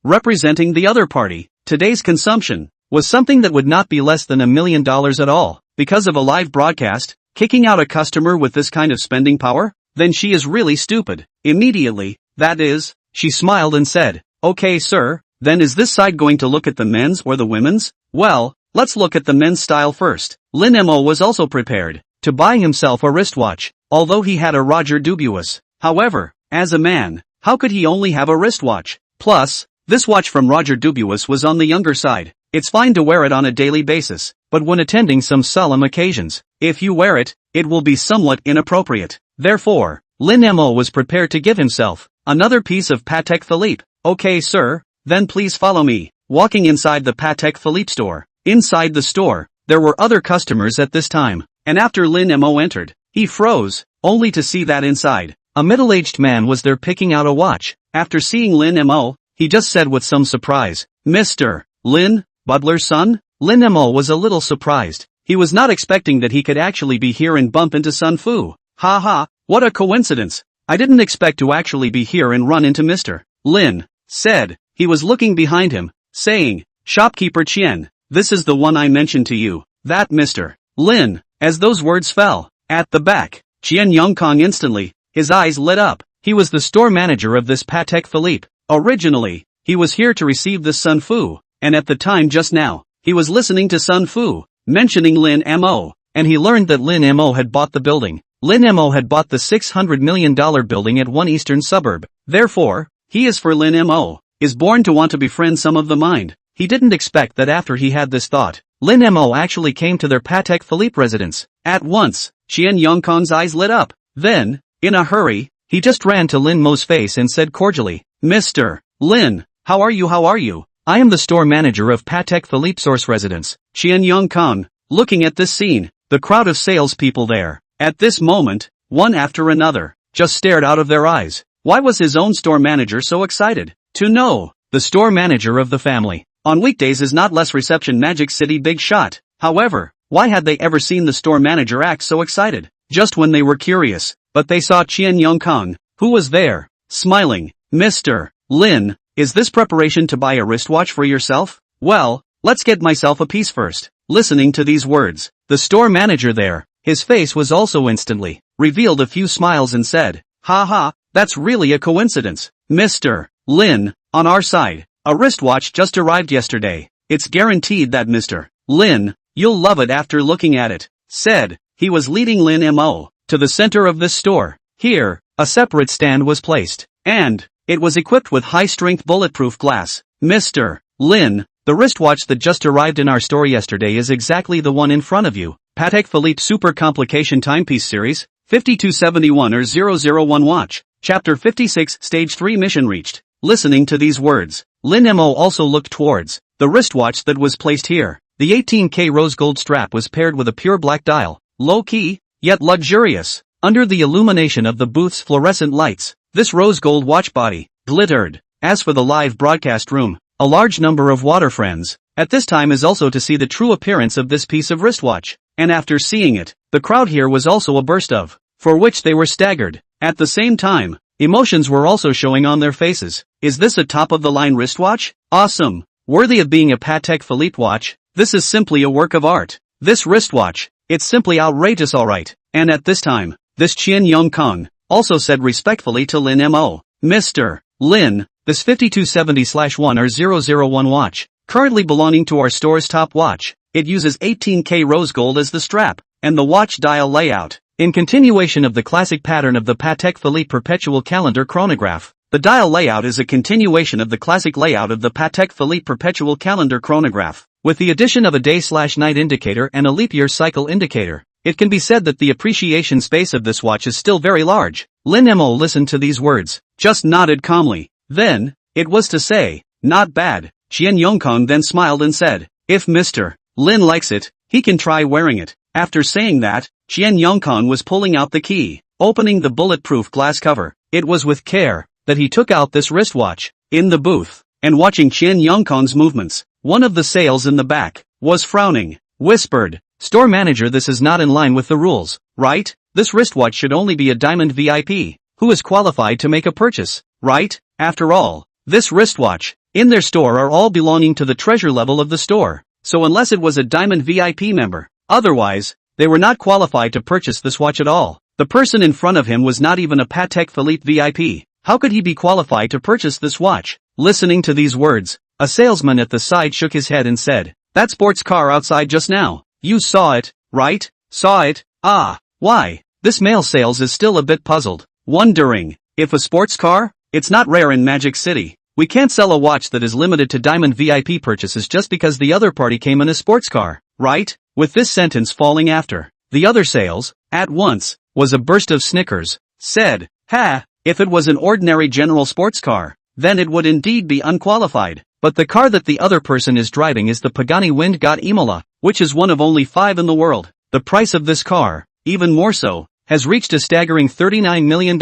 representing the other party, today's consumption, was something that would not be less than $1 million at all. Because of a live broadcast, kicking out a customer with this kind of spending power? Then she is really stupid. Immediately, that is, she smiled and said, okay sir, then is this side going to look at the men's or the women's? Well, let's look at the men's style first. Lin Mo was also prepared to buy himself a wristwatch, although he had a Roger Dubuis. However, as a man, how could he only have a wristwatch? Plus, this watch from Roger Dubuis was on the younger side. It's fine to wear it on a daily basis, but when attending some solemn occasions, if you wear it, it will be somewhat inappropriate. Therefore, Lin Mo was prepared to give himself another piece of Patek Philippe. Okay sir, then please follow me. Walking inside the Patek Philippe store. Inside the store, there were other customers at this time, and after Lin Mo entered, he froze, only to see that inside, a middle-aged man was there picking out a watch. After seeing Lin Mo, he just said with some surprise, Mr. Lin, Butler's son? Lin Mo was a little surprised. He was not expecting that he could actually be here and bump into Sun Fu. Ha, what a coincidence. I didn't expect to actually be here and run into Mr. Lin said. He was looking behind him, saying, Shopkeeper Qian, this is the one I mentioned to you, that Mr. Lin. As those words fell, at the back, Qian Yongkong instantly, his eyes lit up. He was the store manager of this Patek Philippe. Originally, he was here to receive this Sun Fu, and at the time just now, he was listening to Sun Fu, mentioning Lin Mo, and he learned that Lin Mo had bought the building. Lin Mo had bought the $600 million building at one eastern suburb. Therefore, he is for Lin Mo, is born to want to befriend some of the mind. He didn't expect that after he had this thought, Lin Mo actually came to their Patek Philippe residence. At once, Qian Yongkong's eyes lit up. Then, in a hurry, he just ran to Lin Mo's face and said cordially, Mr. Lin, how are you? I am the store manager of Patek Philippe source residence. Qian Yongkong, looking at this scene, the crowd of salespeople there, at this moment, one after another, just stared out of their eyes. Why was his own store manager so excited? To know, the store manager of the family, on weekdays is not less reception Magic City big shot. However, why had they ever seen the store manager act so excited? Just when they were curious, but they saw Qian Yongkong, who was there, smiling. Mr. Lin, is this preparation to buy a wristwatch for yourself? Well, let's get myself a piece first. Listening to these words, the store manager there, his face was also instantly revealed a few smiles and said, Ha, that's really a coincidence. Mr. Lin, on our side, a wristwatch just arrived yesterday. It's guaranteed that Mr. Lin, you'll love it after looking at it, said. He was leading Lin Mo to the center of this store. Here, a separate stand was placed, and it was equipped with high-strength bulletproof glass. Mr. Lin, the wristwatch that just arrived in our store yesterday is exactly the one in front of you. Patek Philippe Super Complication Timepiece Series, 5271 or 001 watch. Chapter 56 Stage 3 Mission Reached. Listening to these words, Lin Mo also looked towards the wristwatch that was placed here. The 18K rose gold strap was paired with a pure black dial, low-key, yet luxurious. Under the illumination of the booth's fluorescent lights, this rose gold watch body glittered. As for the live broadcast room, a large number of water friends at this time is also to see the true appearance of this piece of wristwatch. and after seeing it, the crowd here was also a burst of, for which they were staggered. At the same time, emotions were also showing on their faces. Is this a top-of-the-line wristwatch? Awesome! Worthy of being a Patek Philippe watch? This is simply a work of art. This wristwatch, it's simply outrageous, alright. And at this time, this Qian Yongkang also said respectfully to Lin Mo, Mr. Lin, this 5270/1 or 001 watch, currently belonging to our store's top watch. It uses 18K rose gold as the strap, and the watch dial layout. In continuation of the classic pattern of the Patek Philippe perpetual calendar chronograph, the dial layout is a continuation of the classic layout of the Patek Philippe perpetual calendar chronograph, with the addition of a day/night indicator and a leap year cycle indicator. It can be said that the appreciation space of this watch is still very large. Lin Mo listened to these words, just nodded calmly. Then, it was to say, not bad. Qian Yongkang then smiled and said, if Mr. Lin likes it, he can try wearing it. After saying that, Qian Yongkang was pulling out the key, opening the bulletproof glass cover. It was with care that he took out this wristwatch. In the booth, and watching Qian Yongkang's movements, one of the sales in the back was frowning, whispered, store manager, this is not in line with the rules, right? This wristwatch should only be a diamond VIP, who is qualified to make a purchase, right? After all, this wristwatch, in their store are all belonging to the treasure level of the store, so unless it was a diamond VIP member, otherwise, they were not qualified to purchase this watch at all. The person in front of him was not even a Patek Philippe VIP. How could he be qualified to purchase this watch? Listening to these words, a salesman at the side shook his head and said, that sports car outside just now, you saw it, right? Saw it? Ah, why? This male sales is still a bit puzzled, wondering, if a sports car? It's not rare in Magic City. We can't sell a watch that is limited to diamond VIP purchases just because the other party came in a sports car, right? With this sentence falling after the other sales, at once, was a burst of snickers, said, ha, if it was an ordinary general sports car, then it would indeed be unqualified. But the car that the other person is driving is the Pagani Windgott Imola, which is one of only 5 in the world. The price of this car, even more so, has reached a staggering $39 million.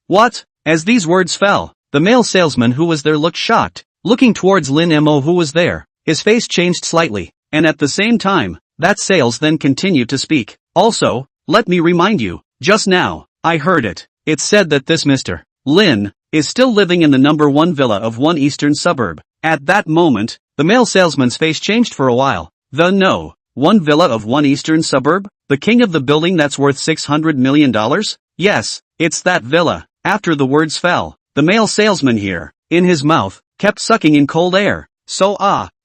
What? As these words fell, the male salesman who was there looked shocked, looking towards Lin Mo who was there. His face changed slightly, and at the same time, that sales then continued to speak. Also, let me remind you, just now, I heard it. It's said that this Mr. Lin is still living in the number 1 villa of one eastern suburb. At that moment, the male salesman's face changed for a while. No, 1 villa of one eastern suburb? The king of the building that's worth $600 million? Yes, it's that villa. After the words fell, the male salesman here, in his mouth, kept sucking in cold air. So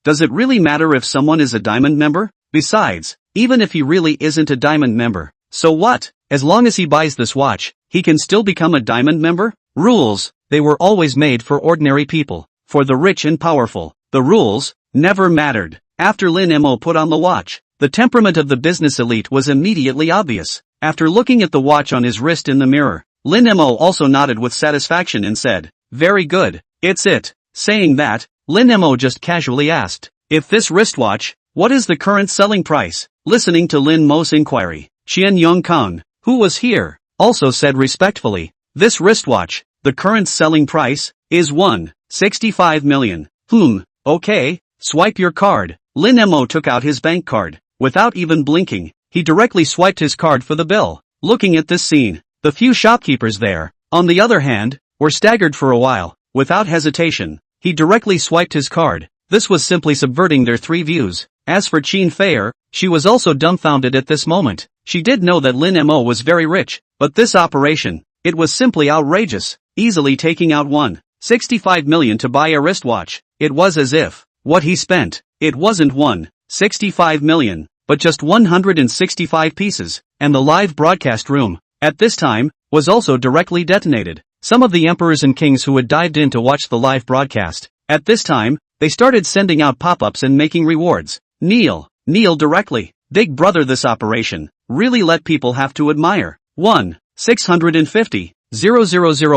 does it really matter if someone is a diamond member? Besides, even if he really isn't a diamond member, so what? As long as he buys this watch, he can still become a diamond member? Rules, they were always made for ordinary people, for the rich and powerful. The rules never mattered. After Lin Mo put on the watch, the temperament of the business elite was immediately obvious. After looking at the watch on his wrist in the mirror, Lin Mo also nodded with satisfaction and said, very good, it's it. Saying that, Lin Mo just casually asked, if this wristwatch, what is the current selling price? Listening to Lin Mo's inquiry, Qian Yongkang, who was here, also said respectfully, this wristwatch, the current selling price, is 165 million. Okay, swipe your card. Lin Mo took out his bank card. Without even blinking, he directly swiped his card for the bill. Looking at this scene, the few shopkeepers there, on the other hand, were staggered for a while. Without hesitation, he directly swiped his card. This was simply subverting their 3 views. As for Qin Feier, she was also dumbfounded at this moment. She did know that Lin Mo was very rich, but this operation, it was simply outrageous. Easily taking out 165 million to buy a wristwatch. It was as if, what he spent, it wasn't 165 million, but just 165 pieces, and the live broadcast room, at this time, was also directly detonated. Some of the emperors and kings who had dived in to watch the live broadcast, at this time, they started sending out pop-ups and making rewards. Kneel directly. Big brother, this operation really let people have to admire. 650,000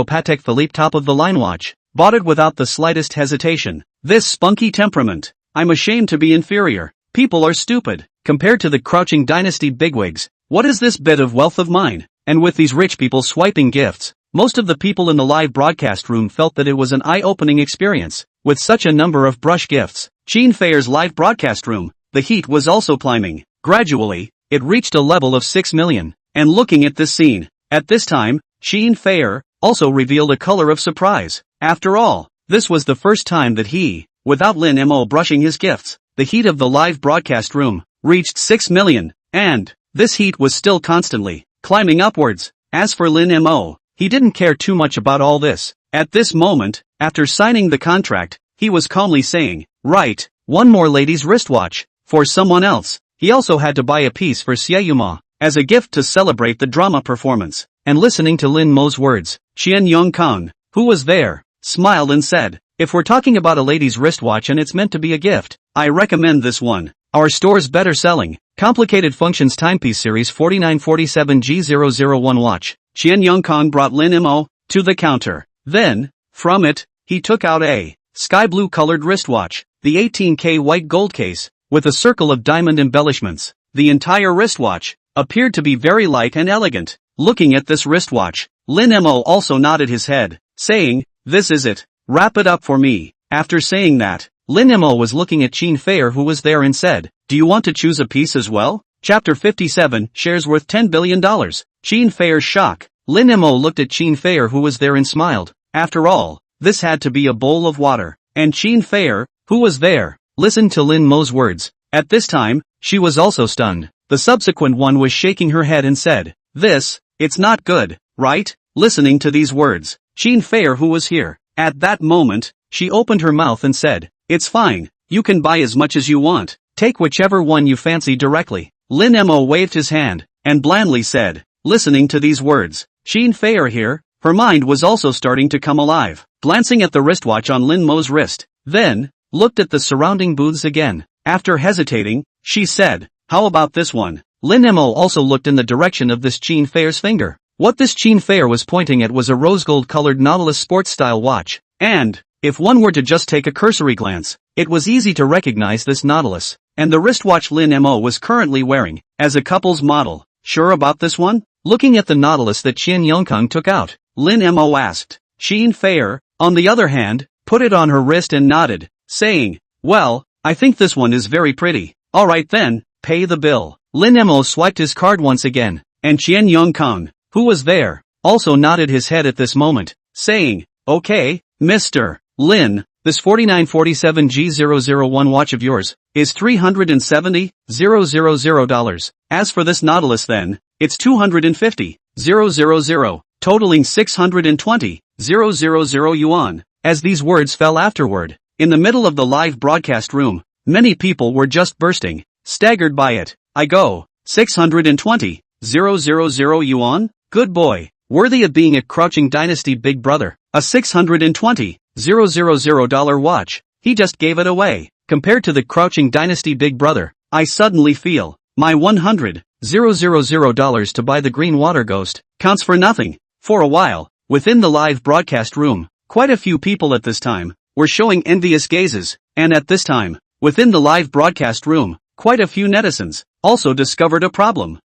Patek Philippe top of the line watch. Bought it without the slightest hesitation. This spunky temperament. I'm ashamed to be inferior. People are stupid. Compared to the crouching dynasty bigwigs, what is this bit of wealth of mine? And with these rich people swiping gifts, most of the people in the live broadcast room felt that it was an eye-opening experience. With such a number of brush gifts, Qin Feier's live broadcast room, the heat was also climbing. Gradually, it reached a level of 6 million. And looking at this scene, at this time, Xin Feier also revealed a color of surprise. After all, this was the first time that he, without Lin Mo brushing his gifts, the heat of the live broadcast room reached 6 million, and this heat was still constantly climbing upwards. As for Lin Mo, he didn't care too much about all this. At this moment, after signing the contract, he was calmly saying, right, one more lady's wristwatch, for someone else. He also had to buy a piece for Xieyuma, as a gift to celebrate the drama performance. And listening to Lin Mo's words, Qian Yongkang, who was there, smiled and said, if we're talking about a lady's wristwatch and it's meant to be a gift, I recommend this one. Our store's better selling, complicated functions timepiece series 4947G001 watch. Qian Yongkang brought Lin Mo to the counter. Then, from it, he took out a sky blue colored wristwatch, the 18K white gold case, with a circle of diamond embellishments. The entire wristwatch appeared to be very light and elegant. Looking at this wristwatch, Lin Mo also nodded his head, saying, this is it. Wrap it up for me. After saying that, Lin Mo was looking at Xin Feier who was there and said, do you want to choose a piece as well? Chapter 57, shares worth $10 billion. Xin Feier's shock. Lin Mo looked at Xin Feier who was there and smiled. After all, this had to be a bowl of water. And Xin Feier, who was there, listened to Lin Mo's words. At this time, she was also stunned. The subsequent one was shaking her head and said, it's not good, right? Listening to these words, Xin Feier who was here, at that moment, she opened her mouth and said, it's fine, you can buy as much as you want, take whichever one you fancy directly. Lin Mo waved his hand, and blandly said, listening to these words, Xin Feier here, her mind was also starting to come alive, glancing at the wristwatch on Lin Mo's wrist, then, looked at the surrounding booths again. After hesitating, she said, how about this one? Lin Mo also looked in the direction of this Xin Feier's finger. What this Xin Feier was pointing at was a rose-gold-colored Nautilus sports-style watch, and, if one were to just take a cursory glance, it was easy to recognize this Nautilus, and the wristwatch Lin Mo was currently wearing, as a couple's model. Sure about this one? Looking at the Nautilus that Qian Yongkang took out, Lin Mo asked. Xin Feier, on the other hand, put it on her wrist and nodded, saying, well, I think this one is very pretty. Alright then, pay the bill. Lin Mo swiped his card once again, and Qian Yongkang, who was there, also nodded his head at this moment, saying, okay, Mr. Lin, this 4947G001 watch of yours, is $370,000. As for this Nautilus then, it's $250,000, totaling 620,000 yuan. As these words fell afterward, in the middle of the live broadcast room, many people were just bursting, staggered by it. I go, 620,000 yuan? Good boy, worthy of being a Crouching Dynasty big brother. A $620,000 watch, he just gave it away. Compared to the Crouching Dynasty big brother, I suddenly feel, my $100,000 to buy the green water ghost, counts for nothing. For a while, within the live broadcast room, quite a few people at this time, were showing envious gazes, and at this time, within the live broadcast room, quite a few netizens, also discovered a problem.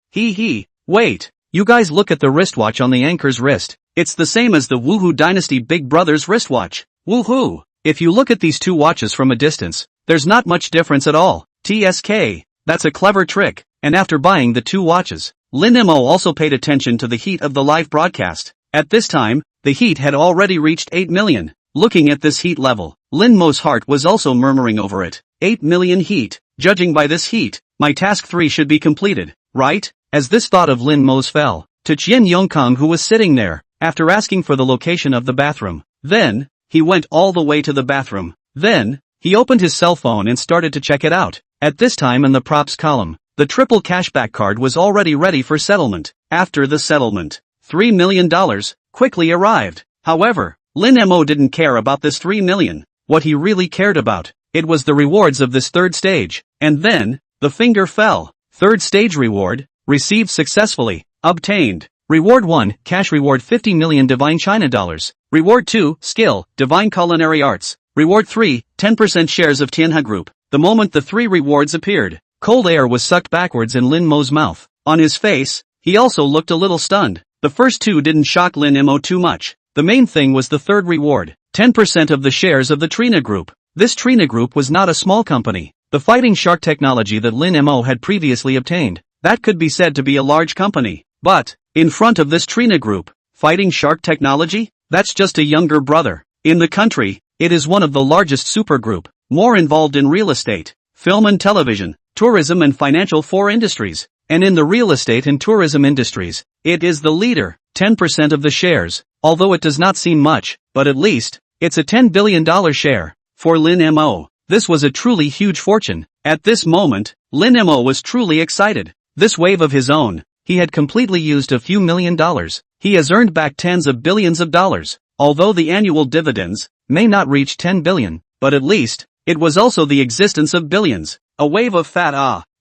Wait, you guys look at the wristwatch on the anchor's wrist, it's the same as the Wuhu Dynasty big brother's wristwatch. Woohoo! If you look at these two watches from a distance, there's not much difference at all. TSK, that's a clever trick. And after buying the two watches, Lin Mo also paid attention to the heat of the live broadcast. At this time, the heat had already reached 8 million. Looking at this heat level, Lin Mo's heart was also murmuring over it. 8 million heat. Judging by this heat, my task 3 should be completed, right? As this thought of Lin Mo's fell to Qian Yongkang who was sitting there, after asking for the location of the bathroom. Then, he went all the way to the bathroom. Then, he opened his cell phone and started to check it out. At this time in the props column, the triple cashback card was already ready for settlement. After the settlement, $3 million quickly arrived. However, Lin Mo didn't care about this 3 million. What he really cared about, it was the rewards of this third stage. And then, the finger fell. Third stage reward, received successfully, obtained. Reward 1, cash reward 50 million Divine China dollars. Reward 2, skill, Divine Culinary Arts. Reward 3, 10% shares of Tianhe Group. The moment the 3 rewards appeared, cold air was sucked backwards in Lin Mo's mouth. On his face, he also looked a little stunned. The first 2 didn't shock Lin Mo too much. The main thing was the third reward, 10% of the shares of the Trina Group. This Trina Group was not a small company. The fighting shark technology that Lin Mo had previously obtained That could be said to be a large company. But, in front of this Trina Group, Fighting Shark Technology? That's just a younger brother. In the country, it is one of the largest supergroup, more involved in real estate, film and television, tourism and financial four industries. And in the real estate and tourism industries, it is the leader, 10% of the shares, although it does not seem much, but at least, it's a $10 billion share. For Lin Mo, this was a truly huge fortune. At this moment, Lin Mo was truly excited. This wave of his own, he had completely used a few $1,000,000. He has earned back tens of billions of dollars. Although the annual dividends may not reach 10 billion, but at least, it was also the existence of billions. A wave of fat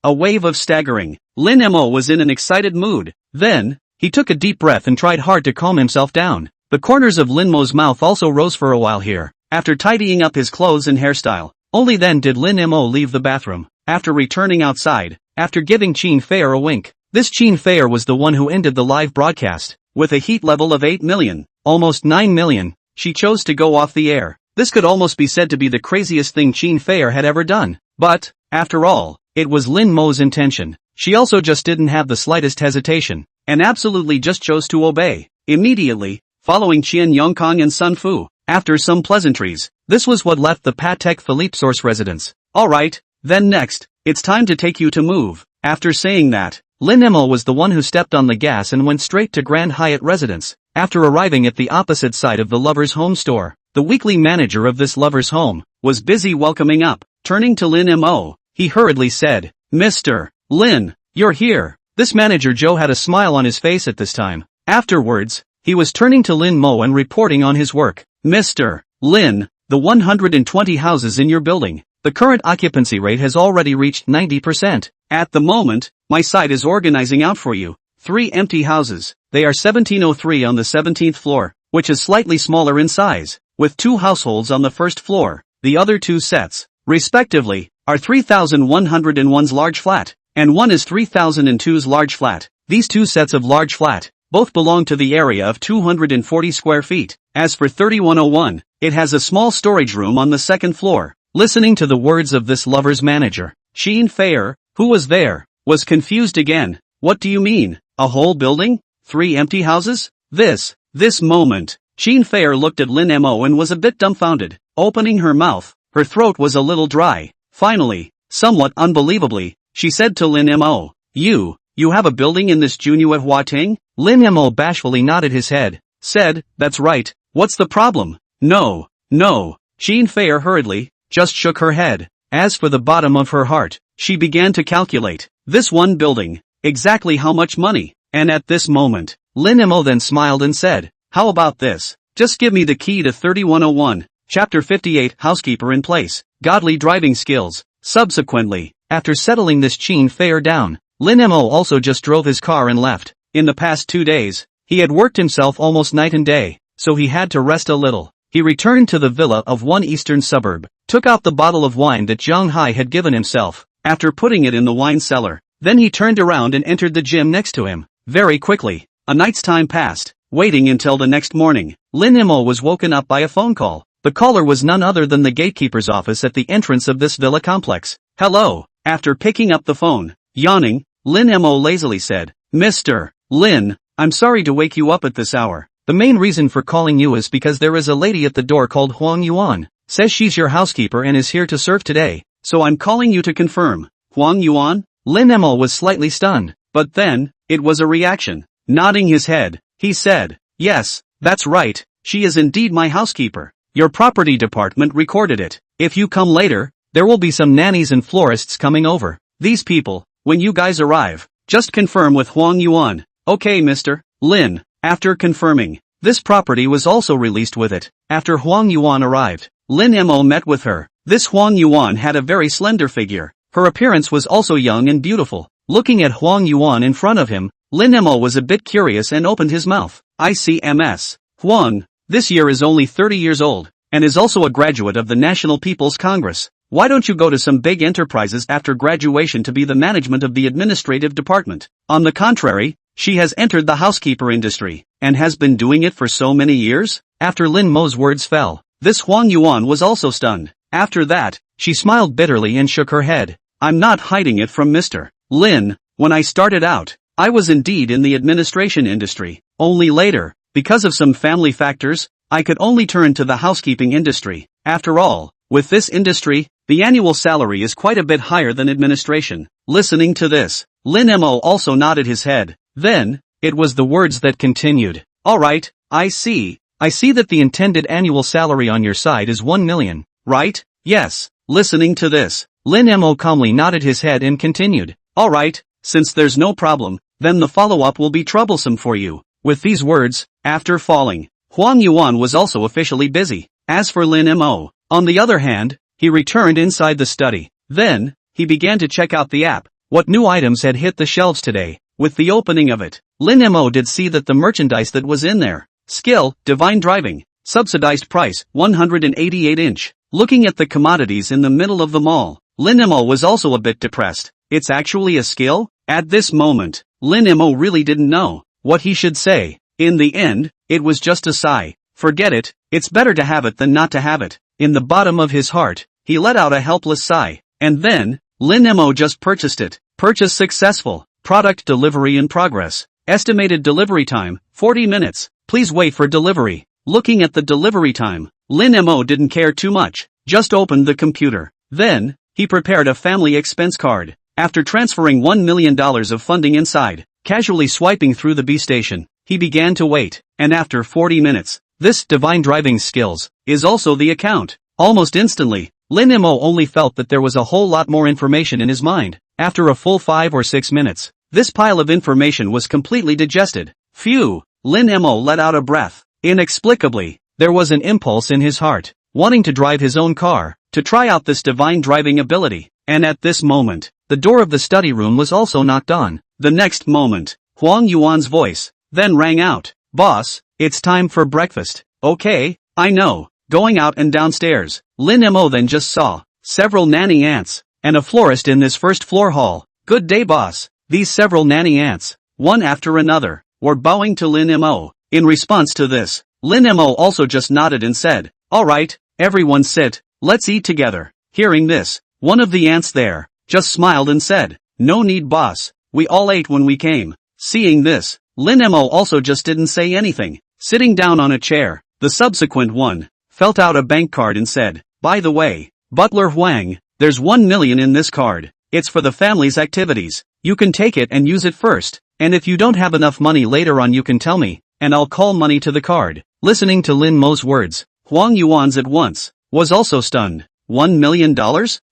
a wave of staggering. Lin Mo was in an excited mood. Then, he took a deep breath and tried hard to calm himself down. The corners of Lin Mo's mouth also rose for a while here. After tidying up his clothes and hairstyle, only then did Lin Mo leave the bathroom. After returning outside, after giving Qin Feier a wink. This Qin Feier was the one who ended the live broadcast. With a heat level of 8 million, almost 9 million, she chose to go off the air. This could almost be said to be the craziest thing Qin Feier had ever done. But, after all, it was Lin Mo's intention. She also just didn't have the slightest hesitation, and absolutely just chose to obey. Immediately, following Qian Yongkang and Sun Fu, after some pleasantries, this was what left the Patek Philippe Source residence. Alright, then next, it's time to take you to move. After saying that, Lin Mo was the one who stepped on the gas and went straight to Grand Hyatt residence. After arriving at the opposite side of the lover's home store, the weekly manager of this lover's home was busy welcoming up. Turning to Lin Mo, he hurriedly said, "Mr. Lin, you're here." This manager Joe had a smile on his face at this time. Afterwards, he was turning to Lin Mo and reporting on his work. "Mr. Lin, the 120 houses in your building, the current occupancy rate has already reached 90%. At the moment, my site is organizing out for you 3 empty houses. They are 1703 on the 17th floor, which is slightly smaller in size, with 2 households on the first floor. The other 2 sets, respectively, are 3101's large flat, and one is 3002's large flat. These 2 sets of large flat, both belong to the area of 240 square feet. As for 3101, it has a small storage room on the second floor." Listening to the words of this lover's manager, Qin Feier, who was there, was confused again. "What do you mean? A whole building? 3 empty houses?" This moment, Qin Feier looked at Lin Mo and was a bit dumbfounded. Opening her mouth, her throat was a little dry. Finally, somewhat unbelievably, she said to Lin Mo, You have a building in this Junyue Huating?" Lin Mo bashfully nodded his head, said, "That's right, what's the problem?" No. Qin Feier hurriedly, just shook her head. As for the bottom of her heart, she began to calculate, this one building, exactly how much money, and at this moment, Lin Mo then smiled and said, "How about this? Just give me the key to 3101, Chapter 58, Housekeeper in Place, Godly Driving Skills." Subsequently, after settling this Qin Feier down, Lin Mo also just drove his car and left. In the past 2 days, he had worked himself almost night and day, so he had to rest a little. He returned to the villa of one eastern suburb, took out the bottle of wine that Zhang Hai had given himself, after putting it in the wine cellar. Then he turned around and entered the gym next to him. Very quickly, a night's time passed. Waiting until the next morning, Lin Mo was woken up by a phone call. The caller was none other than the gatekeeper's office at the entrance of this villa complex. "Hello." After picking up the phone, yawning, Lin Mo lazily said, "Mr. Lin, I'm sorry to wake you up at this hour. The main reason for calling you is because there is a lady at the door called Huang Yuan. Says she's your housekeeper and is here to serve today, so I'm calling you to confirm." Huang Yuan? Lin Mo was slightly stunned, but then, it was a reaction. Nodding his head, he said, "Yes, that's right, she is indeed my housekeeper. Your property department recorded it. If you come later, there will be some nannies and florists coming over. These people, when you guys arrive, just confirm with Huang Yuan." "Okay, Mr. Lin." After confirming, this property was also released with it. After Huang Yuan arrived, Lin Mo met with her. This Huang Yuan had a very slender figure. Her appearance was also young and beautiful. Looking at Huang Yuan in front of him, Lin Mo was a bit curious and opened his mouth. "I see Ms. Huang, this year is only 30 years old, and is also a graduate of the National People's Congress. Why don't you go to some big enterprises after graduation to be the management of the administrative department? On the contrary, she has entered the housekeeper industry, and has been doing it for so many years?" After Lin Mo's words fell, this Huang Yuan was also stunned. After that, she smiled bitterly and shook her head. "I'm not hiding it from Mr. Lin. When I started out, I was indeed in the administration industry. Only later, because of some family factors, I could only turn to the housekeeping industry. After all, with this industry, the annual salary is quite a bit higher than administration. Listening to this, Lin Mo also nodded his head. Then, it was the words that continued. Alright, I see. I see that the intended annual salary on your side is 1 million, right? Yes. Listening to this, Lin Mo calmly nodded his head and continued. Alright, since there's no problem, then the follow-up will be troublesome for you. With these words, after falling, Huang Yuan was also officially busy. As for Lin Mo, on the other hand, he returned inside the study. Then, he began to check out the app. What new items had hit the shelves today? With the opening of it, Lin Mo did see that the merchandise that was in there. Skill, Divine Driving. Subsidized price, 188-inch. Looking at the commodities in the middle of the mall, Lin Mo was also a bit depressed. It's actually a skill? At this moment, Lin Mo really didn't know what he should say. In the end, it was just a sigh. Forget it, it's better to have it than not to have it. In the bottom of his heart, he let out a helpless sigh. And then, Lin Mo just purchased it. Purchase successful. Product delivery in progress. Estimated delivery time, 40 minutes. Please wait for delivery. Looking at the delivery time, Lin Mo didn't care too much. Just opened the computer. Then, he prepared a family expense card. After transferring $1 million of funding inside, casually swiping through the B station, he began to wait. And after 40 minutes, this Divine Driving skills is also the account. Almost instantly, Lin Mo only felt that there was a whole lot more information in his mind. After a full 5 or 6 minutes, this pile of information was completely digested. Phew! Lin Mo let out a breath. Inexplicably, there was an impulse in his heart, wanting to drive his own car, to try out this Divine Driving ability. And at this moment, the door of the study room was also knocked on. The next moment, Huang Yuan's voice then rang out. Boss, it's time for breakfast. Okay, I know. Going out and downstairs, Lin Mo then just saw several nanny ants and a florist in this first floor hall. Good day, boss. These several nanny ants, one after another, were bowing to Lin Mo. In response to this, Lin Mo also just nodded and said, Alright, everyone sit, let's eat together. Hearing this, one of the ants there just smiled and said, No need, boss, we all ate when we came. Seeing this, Lin Mo also just didn't say anything. Sitting down on a chair, the subsequent one felt out a bank card and said, By the way, Butler Huang, there's 1 million in this card. It's for the family's activities. You can take it and use it first, and if you don't have enough money later on you can tell me, and I'll call money to the card. Listening to Lin Mo's words, Huang Yuan's at once was also stunned. $1 million?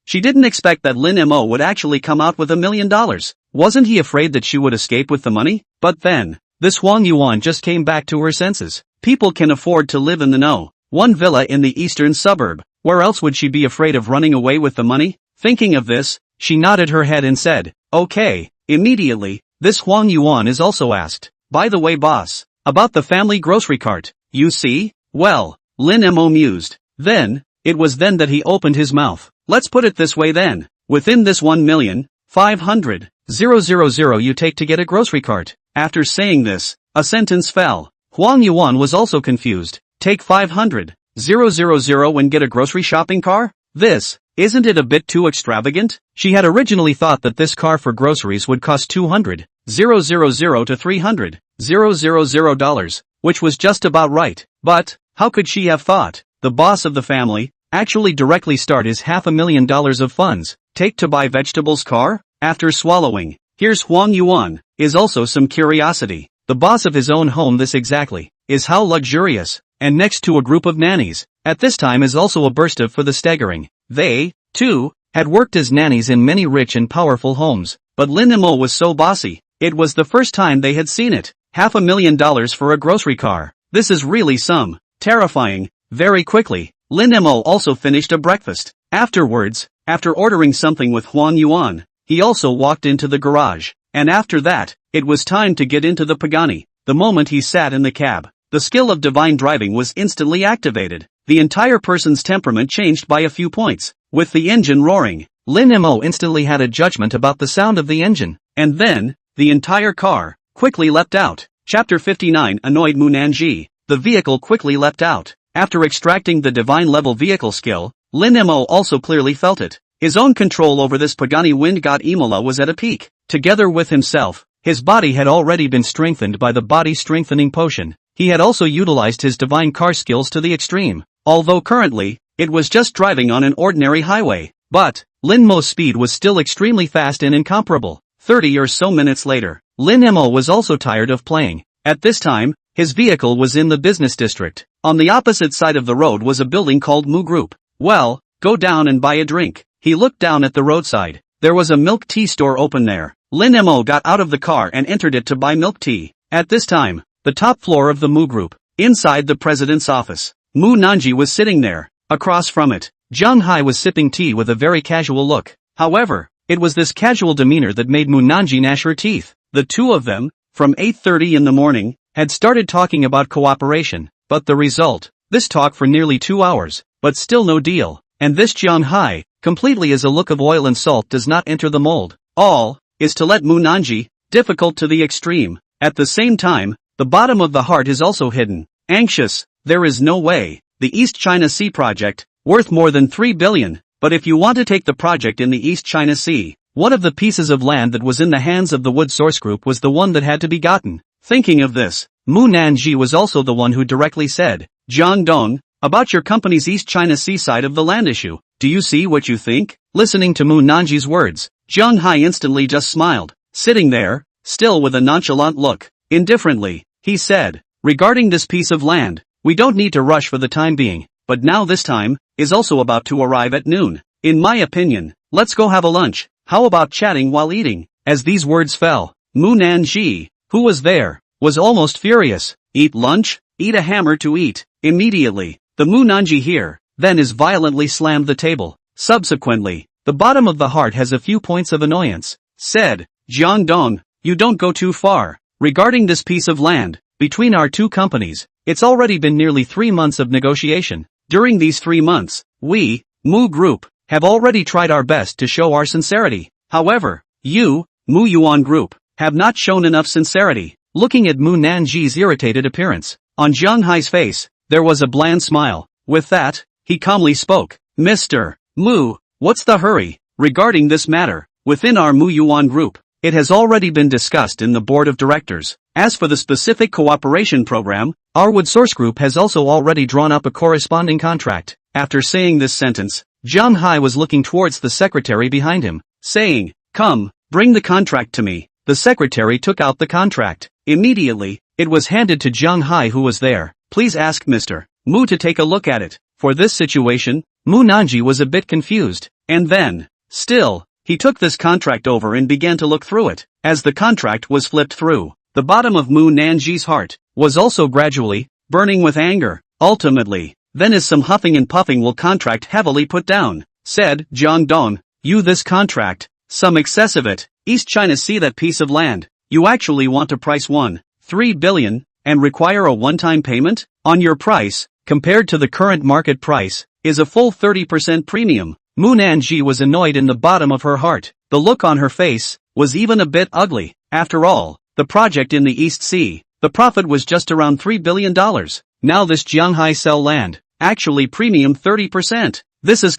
She didn't expect that Lin Mo would actually come out with $1 million. Wasn't he afraid that she would escape with the money? But then, this Huang Yuan just came back to her senses. People can afford to live in the know. One villa in the eastern suburb. Where else would she be afraid of running away with the money? Thinking of this, she nodded her head and said, Okay. Immediately, this Huang Yuan is also asked, By the way, boss, about the family grocery cart, you see? Well, Lin Mo mused. Then, it was then that he opened his mouth. Let's put it this way then. Within this 1,500,000 you take to get a grocery cart. After saying this, a sentence fell. Huang Yuan was also confused. Take 500,000 and get a grocery shopping car? Isn't it a bit too extravagant? She had originally thought that this car for groceries would cost $200,000 to $300,000, which was just about right. But, how could she have thought the boss of the family actually directly start his $500,000 of funds take to buy vegetables car? After swallowing, here's Huang Yuan, is also some curiosity. The boss of his own home, this exactly is how luxurious, and next to a group of nannies, at this time is also a burst of for the staggering. They, too, had worked as nannies in many rich and powerful homes, but Lin Mo was so bossy, it was the first time they had seen it. $500,000 for a grocery car. This is really some terrifying. Very quickly, Lin Mo also finished a breakfast. Afterwards, after ordering something with Huang Yuan, he also walked into the garage, and after that, it was time to get into the Pagani. The moment he sat in the cab, the skill of Divine Driving was instantly activated. The entire person's temperament changed by a few points. With the engine roaring, Lin Mo instantly had a judgment about the sound of the engine, and then, the entire car quickly leapt out. Chapter 59 Annoyed Munanji. The vehicle quickly leapt out. After extracting the divine level vehicle skill, Lin Mo also clearly felt it. His own control over this Pagani wind god Imola was at a peak. Together with himself, his body had already been strengthened by the body-strengthening potion. He had also utilized his divine car skills to the extreme, although currently, it was just driving on an ordinary highway. But, Lin Mo's speed was still extremely fast and incomparable. 30 or so minutes later, Lin Mo was also tired of playing. At this time, his vehicle was in the business district. On the opposite side of the road was a building called Mu Group. Well, go down and buy a drink. He looked down at the roadside. There was a milk tea store open there. Lin Mo got out of the car and entered it to buy milk tea. At this time, the top floor of the Mu Group, inside the president's office, Mu Nanji was sitting there. Across from it, Zhang Hai was sipping tea with a very casual look. However, it was this casual demeanor that made Mu Nanji gnash her teeth. The two of them, from 8:30 in the morning, had started talking about cooperation, but the result, this talk for nearly 2 hours, but still no deal, and this Zhang Hai, completely as a look of oil and salt does not enter the mold. All, is to let Mu Nanji, difficult to the extreme. At the same time, the bottom of the heart is also hidden. Anxious, there is no way. The East China Sea project, worth more than 3 billion, but if you want to take the project in the East China Sea, one of the pieces of land that was in the hands of the Wood Source Group was the one that had to be gotten. Thinking of this, Mu Nanji was also the one who directly said, Jiang Dong, about your company's East China Sea side of the land issue, do you see what you think? Listening to Mu Nanji's words, Zhang Hai instantly just smiled, sitting there, still with a nonchalant look. Indifferently, he said, regarding this piece of land, we don't need to rush for the time being, but now this time, is also about to arrive at noon. In my opinion, let's go have a lunch, how about chatting while eating? As these words fell, Mu Nanji, who was there, was almost furious. Eat lunch? Eat a hammer to eat. Immediately, the Mu Nanji here, then is violently slammed the table. Subsequently, the bottom of the heart has a few points of annoyance. Said, Jiang Dong, you don't go too far. Regarding this piece of land, between our two companies, it's already been nearly 3 months of negotiation. During these 3 months, we, Mu Group, have already tried our best to show our sincerity. However, you, Mu Yuan Group, have not shown enough sincerity. Looking at Mu Nanji's irritated appearance, on Zhang Hai's face, there was a bland smile. With that, he calmly spoke. Mr. Mu, what's the hurry? Regarding this matter, within our Mu Yuan Group, it has already been discussed in the board of directors. As for the specific cooperation program, our Wood Source Group has also already drawn up a corresponding contract. After saying this sentence, Zhang Hai was looking towards the secretary behind him, saying, come, bring the contract to me. The secretary took out the contract. Immediately, it was handed to Zhang Hai who was there. Please ask Mr. Mu to take a look at it. For this situation, Mu Nanji was a bit confused, and then, still, he took this contract over and began to look through it. As the contract was flipped through, the bottom of Mu Nanji's heart was also gradually burning with anger. Ultimately, then as some huffing and puffing will contract heavily put down, said Jiang Dong, you this contract, some excess of it, East China Sea that piece of land, you actually want to price 1.3 billion, and require a one-time payment? On your price, compared to the current market price, is a full 30% premium. Mu Nanji was annoyed in the bottom of her heart. The look on her face was even a bit ugly. After all, the project in the East Sea, the profit was just around $3 billion. Now this Jiang Hai sell land, actually premium 30%. This is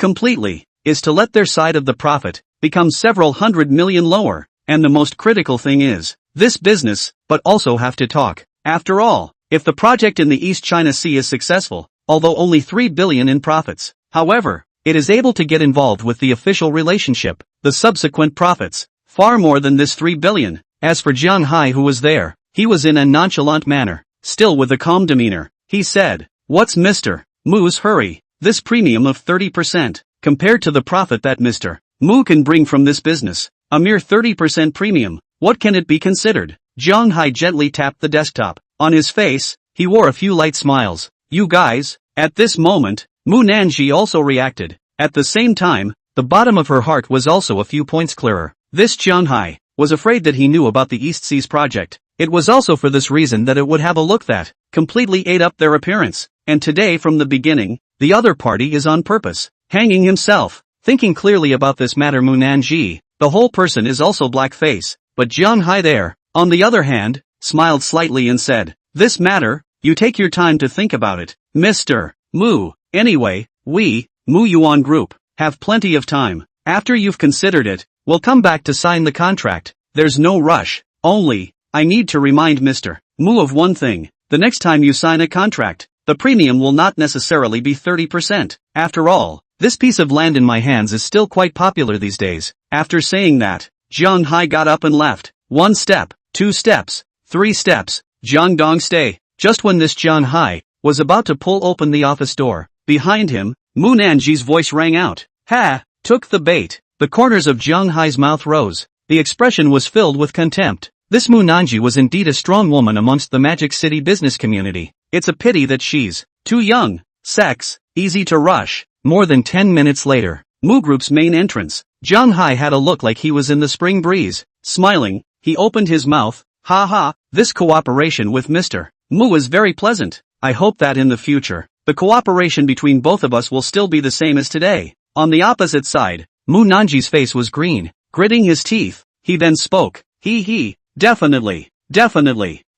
to let their side of the profit become several hundred million lower. And the most critical thing is, this business, but also have to talk. After all, if the project in the East China Sea is successful, although only 3 billion in profits, however, it is able to get involved with the official relationship, the subsequent profits, far more than this 3 billion. As for Zhang Hai who was there, he was in a nonchalant manner, still with a calm demeanor. He said, what's Mr. Mu's hurry? This premium of 30%, compared to the profit that Mr. Mu can bring from this business, a mere 30% premium, what can it be considered? Zhang Hai gently tapped the desktop. On his face, he wore a few light smiles. You guys, at this moment, Mu Nanji also reacted. At the same time, the bottom of her heart was also a few points clearer. This Zhang Hai was afraid that he knew about the East Seas project. It was also for this reason that it would have a look that completely ate up their appearance. And today from the beginning, the other party is on purpose, hanging himself. Thinking clearly about this matter, Mu Nanji, the whole person is also black face, but Zhang Hai there, on the other hand, smiled slightly and said, this matter, you take your time to think about it, Mr. Mu. Anyway, we, Mu Yuan Group, have plenty of time. After you've considered it, we'll come back to sign the contract. there's no rush. Only, I need to remind Mr. Mu of one thing. The next time you sign a contract, the premium will not necessarily be 30%. After all, this piece of land in my hands is still quite popular these days. After saying that, Jiang Hai got up and left. 1 step, 2 steps, 3 steps. Jiang Dong stay. Just when this Jiang Hai was about to pull open the office door, behind him, Mu Nanji's voice rang out. Ha! Took the bait. The corners of Jiang Hai's mouth rose. The expression was filled with contempt. This Mu Nanji was indeed a strong woman amongst the Magic City business community. It's a pity that she's too young. Sex, easy to rush. More than 10 minutes later, Mu Group's main entrance. Jiang Hai had a look like he was in the spring breeze. Smiling, he opened his mouth. Ha ha, this cooperation with Mr. Mu is very pleasant. I hope that in the future, the cooperation between both of us will still be the same as today. On the opposite side, Mu Nanji's face was green, gritting his teeth. He then spoke. He, definitely.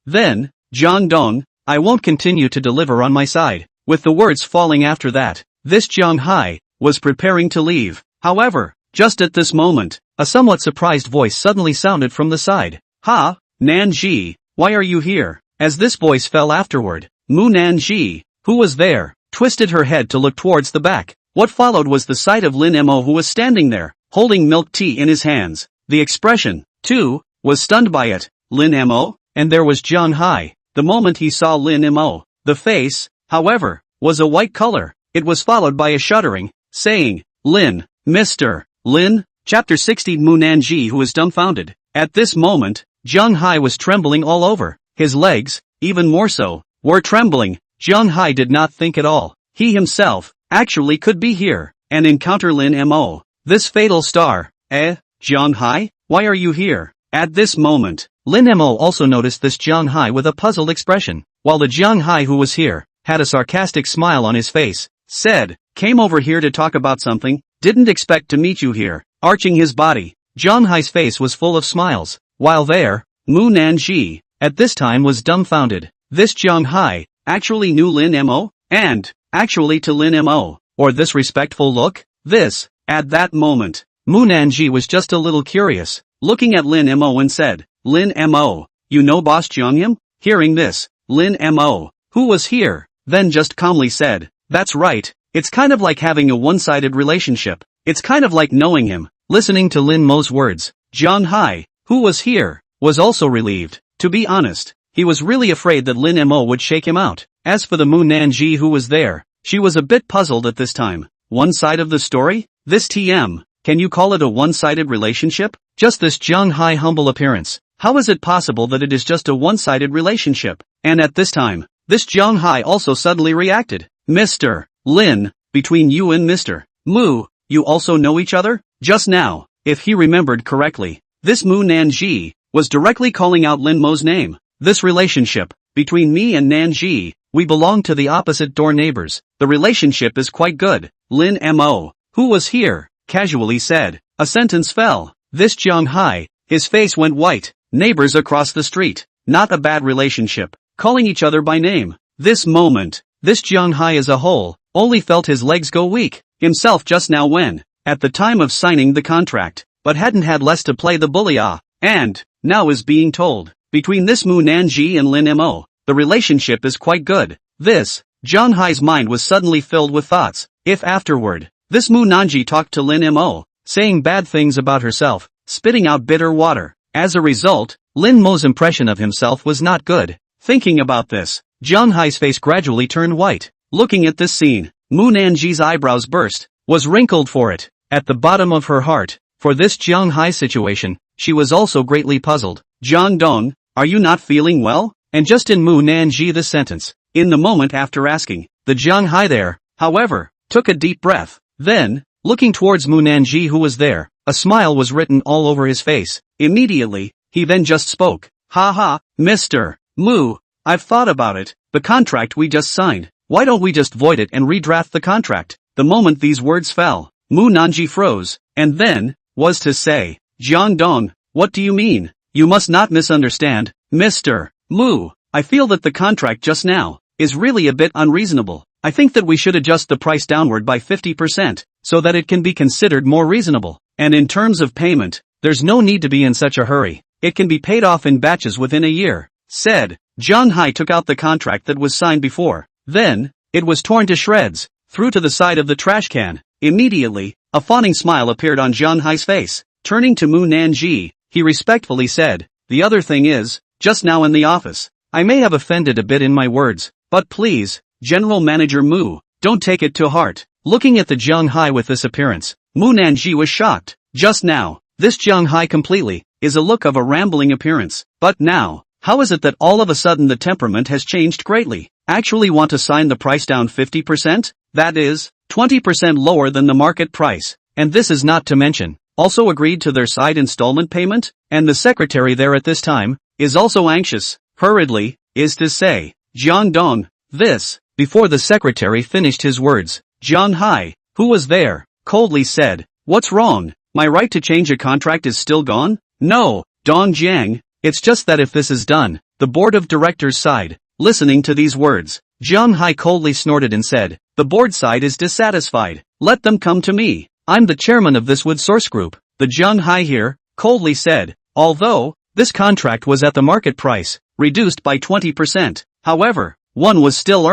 Then, Jiang Dong, I won't continue to deliver on my side. With the words falling after that, this Jiang Hai was preparing to leave. However, just at this moment, a somewhat surprised voice suddenly sounded from the side. Ha, Nanji, why are you here? As this voice fell afterward, Mu Nanji, who was there, twisted her head to look towards the back. What followed was the sight of Lin Mo, who was standing there, holding milk tea in his hands. The expression, too, was stunned by it. Lin Mo? And there was Jiang Hai. The moment he saw Lin Mo, the face, however, was a white color. It was followed by a shuddering, saying, Lin, Mr. Lin? Chapter 60. Mu Nanji, who was dumbfounded. At this moment, Jiang Hai was trembling all over. His legs, even more so, were trembling. Jiang Hai did not think at all. He himself, actually could be here, and encounter Lin Mo, this fatal star. Jiang Hai? Why are you here? At this moment, Lin Mo also noticed this Jiang Hai with a puzzled expression, while the Jiang Hai who was here, had a sarcastic smile on his face, said, came over here to talk about something, didn't expect to meet you here. Arching his body, Jiang Hai's face was full of smiles, while there, Mu Nanji, at this time was dumbfounded. This Jiang Hai, actually knew Lin Mo? And, actually to Lin Mo, or this respectful look? This, at that moment, Mu Nanji was just a little curious, looking at Lin Mo and said, Lin Mo, you know Boss Jiangyam? Hearing this, Lin Mo, who was here, then just calmly said, that's right, it's kind of like having a one-sided relationship. It's kind of like knowing him. Listening to Lin Mo's words, Jiang Hai, who was here, was also relieved. To be honest, he was really afraid that Lin Mo would shake him out. As for the Mu Nanji who was there, she was a bit puzzled at this time. One side of the story? This TM, can you call it a one-sided relationship? Just this Jiang Hai humble appearance. How is it possible that it is just a one-sided relationship? And at this time, this Jiang Hai also suddenly reacted. Mr. Lin, between you and Mr. Mu, you also know each other? Just now, if he remembered correctly, this Mu Nanji was directly calling out Lin Mo's name. This relationship, between me and Nanji, we belong to the opposite door neighbors. The relationship is quite good. Lin Mo, who was here, casually said. A sentence fell. This Jiang Hai, his face went white. Neighbors across the street. Not a bad relationship. Calling each other by name. This moment, this Jiang Hai as a whole, only felt his legs go weak. Himself just now when, at the time of signing the contract, but hadn't had less to play the bully and, now is being told, between this Mu Nanji and Lin Mo, the relationship is quite good. This, Jiang Hai's mind was suddenly filled with thoughts. If afterward, this Mu Nanji talked to Lin Mo, saying bad things about herself, spitting out bitter water. As a result, Lin Mo's impression of himself was not good. Thinking about this, Jiang Hai's face gradually turned white. Looking at this scene, Mu Nanji's eyebrows burst, was wrinkled for it. At the bottom of her heart, for this Jiang Hai situation, she was also greatly puzzled. Jiang Dong, are you not feeling well? And just in Mu Nanji this sentence, in the moment after asking, the Jiang Hai there, however, took a deep breath. Then, looking towards Mu Nanji who was there, a smile was written all over his face. Immediately, he then just spoke. Ha, Mr. Mu, I've thought about it. The contract we just signed. Why don't we just void it and redraft the contract? The moment these words fell, Mu Nanji froze, and then, was to say, Jiang Dong, what do you mean? You must not misunderstand, Mr. Mu. I feel that the contract just now is really a bit unreasonable. I think that we should adjust the price downward by 50%, so that it can be considered more reasonable. And in terms of payment, there's no need to be in such a hurry. It can be paid off in batches within a year, said. Zhang Hai took out the contract that was signed before. Then, it was torn to shreds, threw to the side of the trash can. Immediately, a fawning smile appeared on Zhang Hai's face. Turning to Mu Nanji, he respectfully said, "The other thing is, just now in the office, I may have offended a bit in my words, but please, General Manager Mu, don't take it to heart." Looking at the Zhang Hai with this appearance, Mu Nanji was shocked. Just now, this Zhang Hai completely is a look of a rambling appearance. But now, how is it that all of a sudden the temperament has changed greatly? Actually want to sign the price down 50%? That is, 20% lower than the market price. And this is not to mention, also agreed to their side installment payment? And the secretary there at this time is also anxious, hurriedly, is to say, Jiang Dong, this. Before the secretary finished his words, Zhang Hai, who was there, coldly said, "What's wrong? My right to change a contract is still gone?" "No, Dong Jiang, it's just that if this is done," the board of directors sighed. Listening to these words, Zhang Hai coldly snorted and said, "The board side is dissatisfied. Let them come to me. I'm the chairman of this wood source group." The Zhang Hai here, coldly said, although, this contract was at the market price, reduced by 20%, however, one was still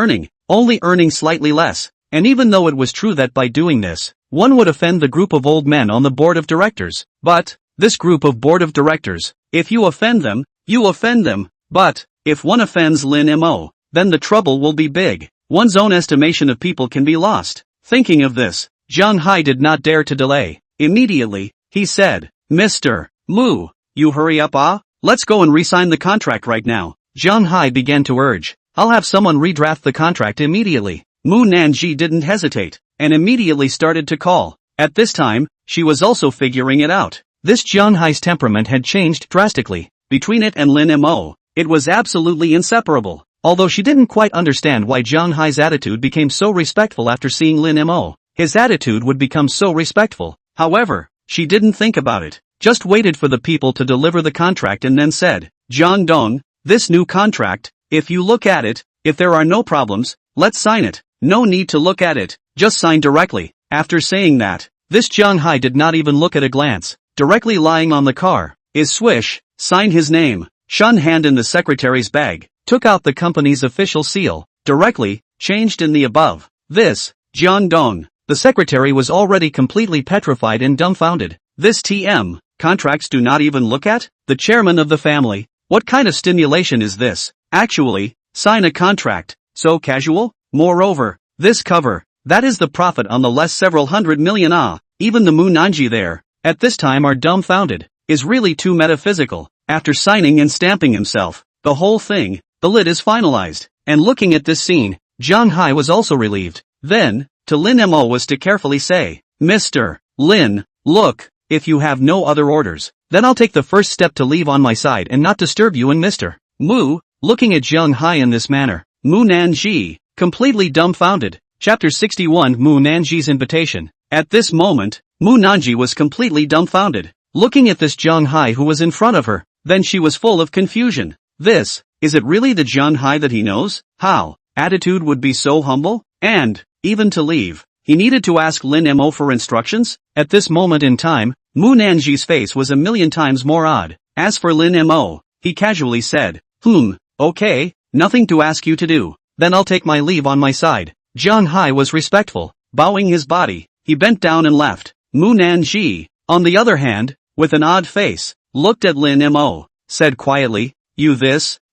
only earning slightly less. And even though it was true that by doing this, one would offend the group of old men on the board of directors, but, this group of board of directors, if you offend them, you offend them, but, if one offends Lin Mo, then the trouble will be big. One's own estimation of people can be lost. Thinking of this, Zhang Hai did not dare to delay. Immediately, he said, "Mr. Mu, you hurry up let's go and re-sign the contract right now." Zhang Hai began to urge, "I'll have someone redraft the contract immediately." Mu Nanji didn't hesitate, and immediately started to call. At this time, she was also figuring it out. This Zhang Hai's temperament had changed drastically. Between it and Lin Mo, it was absolutely inseparable. Although she didn't quite understand why Zhang Hai's attitude became so respectful after seeing Lin Mo, his attitude would become so respectful. However, she didn't think about it, just waited for the people to deliver the contract and then said, "Jiang Dong, this new contract, if you look at it, if there are no problems, let's sign it. No need to look at it, just sign directly." After saying that, this Zhang Hai did not even look at a glance. Directly lying on the car, is swish, signed his name. Shun hand in the secretary's bag, took out the company's official seal, directly, changed in the above. This, Jiang Dong, the secretary was already completely petrified and dumbfounded. This TM, contracts do not even look at? The chairman of the family, what kind of stimulation is this? Actually, sign a contract, so casual? Moreover, this cover, that is the profit on the less several hundred million even the Mu Nanji there, at this time are dumbfounded, is really too metaphysical. After signing and stamping himself, the whole thing, the lid is finalized, and looking at this scene, Zhang Hai was also relieved. Then, to Lin Mo was to carefully say, "Mr. Lin, look, if you have no other orders, then I'll take the first step to leave on my side and not disturb you and Mr. Mu." Looking at Zhang Hai in this manner, Mu Nanji, completely dumbfounded. Chapter 61 Mu Nanji's Invitation. At this moment, Mu Nanji was completely dumbfounded, looking at this Zhang Hai who was in front of her. Then she was full of confusion. Is it really the Zhang Hai that he knows? How? Attitude would be so humble? And, even to leave, he needed to ask Lin Mo for instructions? At this moment in time, Mu Nanji's face was a million times more odd. As for Lin Mo, he casually said, "Okay, nothing to ask you to do. Then I'll take my leave on my side." Zhang Hai was respectful, bowing his body, he bent down and left. Mu Nanji, on the other hand, with an odd face, looked at Lin Mo, said quietly,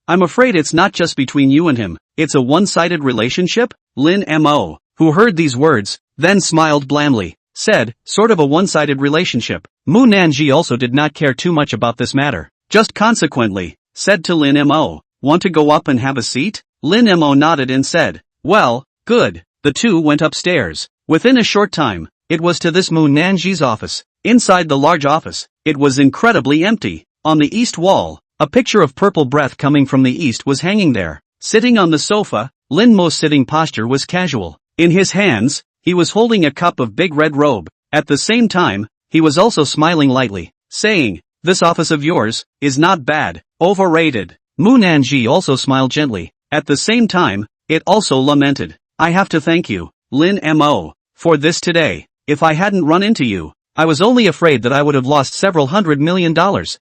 I'm afraid it's not just between you and him, it's a one-sided relationship?" Lin Mo, who heard these words, then smiled blandly, said, "Sort of a one-sided relationship." Mu Nanji also did not care too much about this matter, just consequently, said to Lin Mo, "Want to go up and have a seat?" Lin Mo nodded and said, "Well, good." The two went upstairs. Within a short time, it was to this Mu Nanji's office. Inside the large office, it was incredibly empty. On the east wall, a picture of purple breath coming from the east was hanging there. Sitting on the sofa, Lin Mo's sitting posture was casual. In his hands, he was holding a cup of big red robe. At the same time, he was also smiling lightly, saying, "This office of yours is not bad, overrated." Mu Nanji also smiled gently. At the same time, it also lamented, "I have to thank you, Lin Mo, for this today. If I hadn't run into you, I was only afraid that I would have lost several $100 million.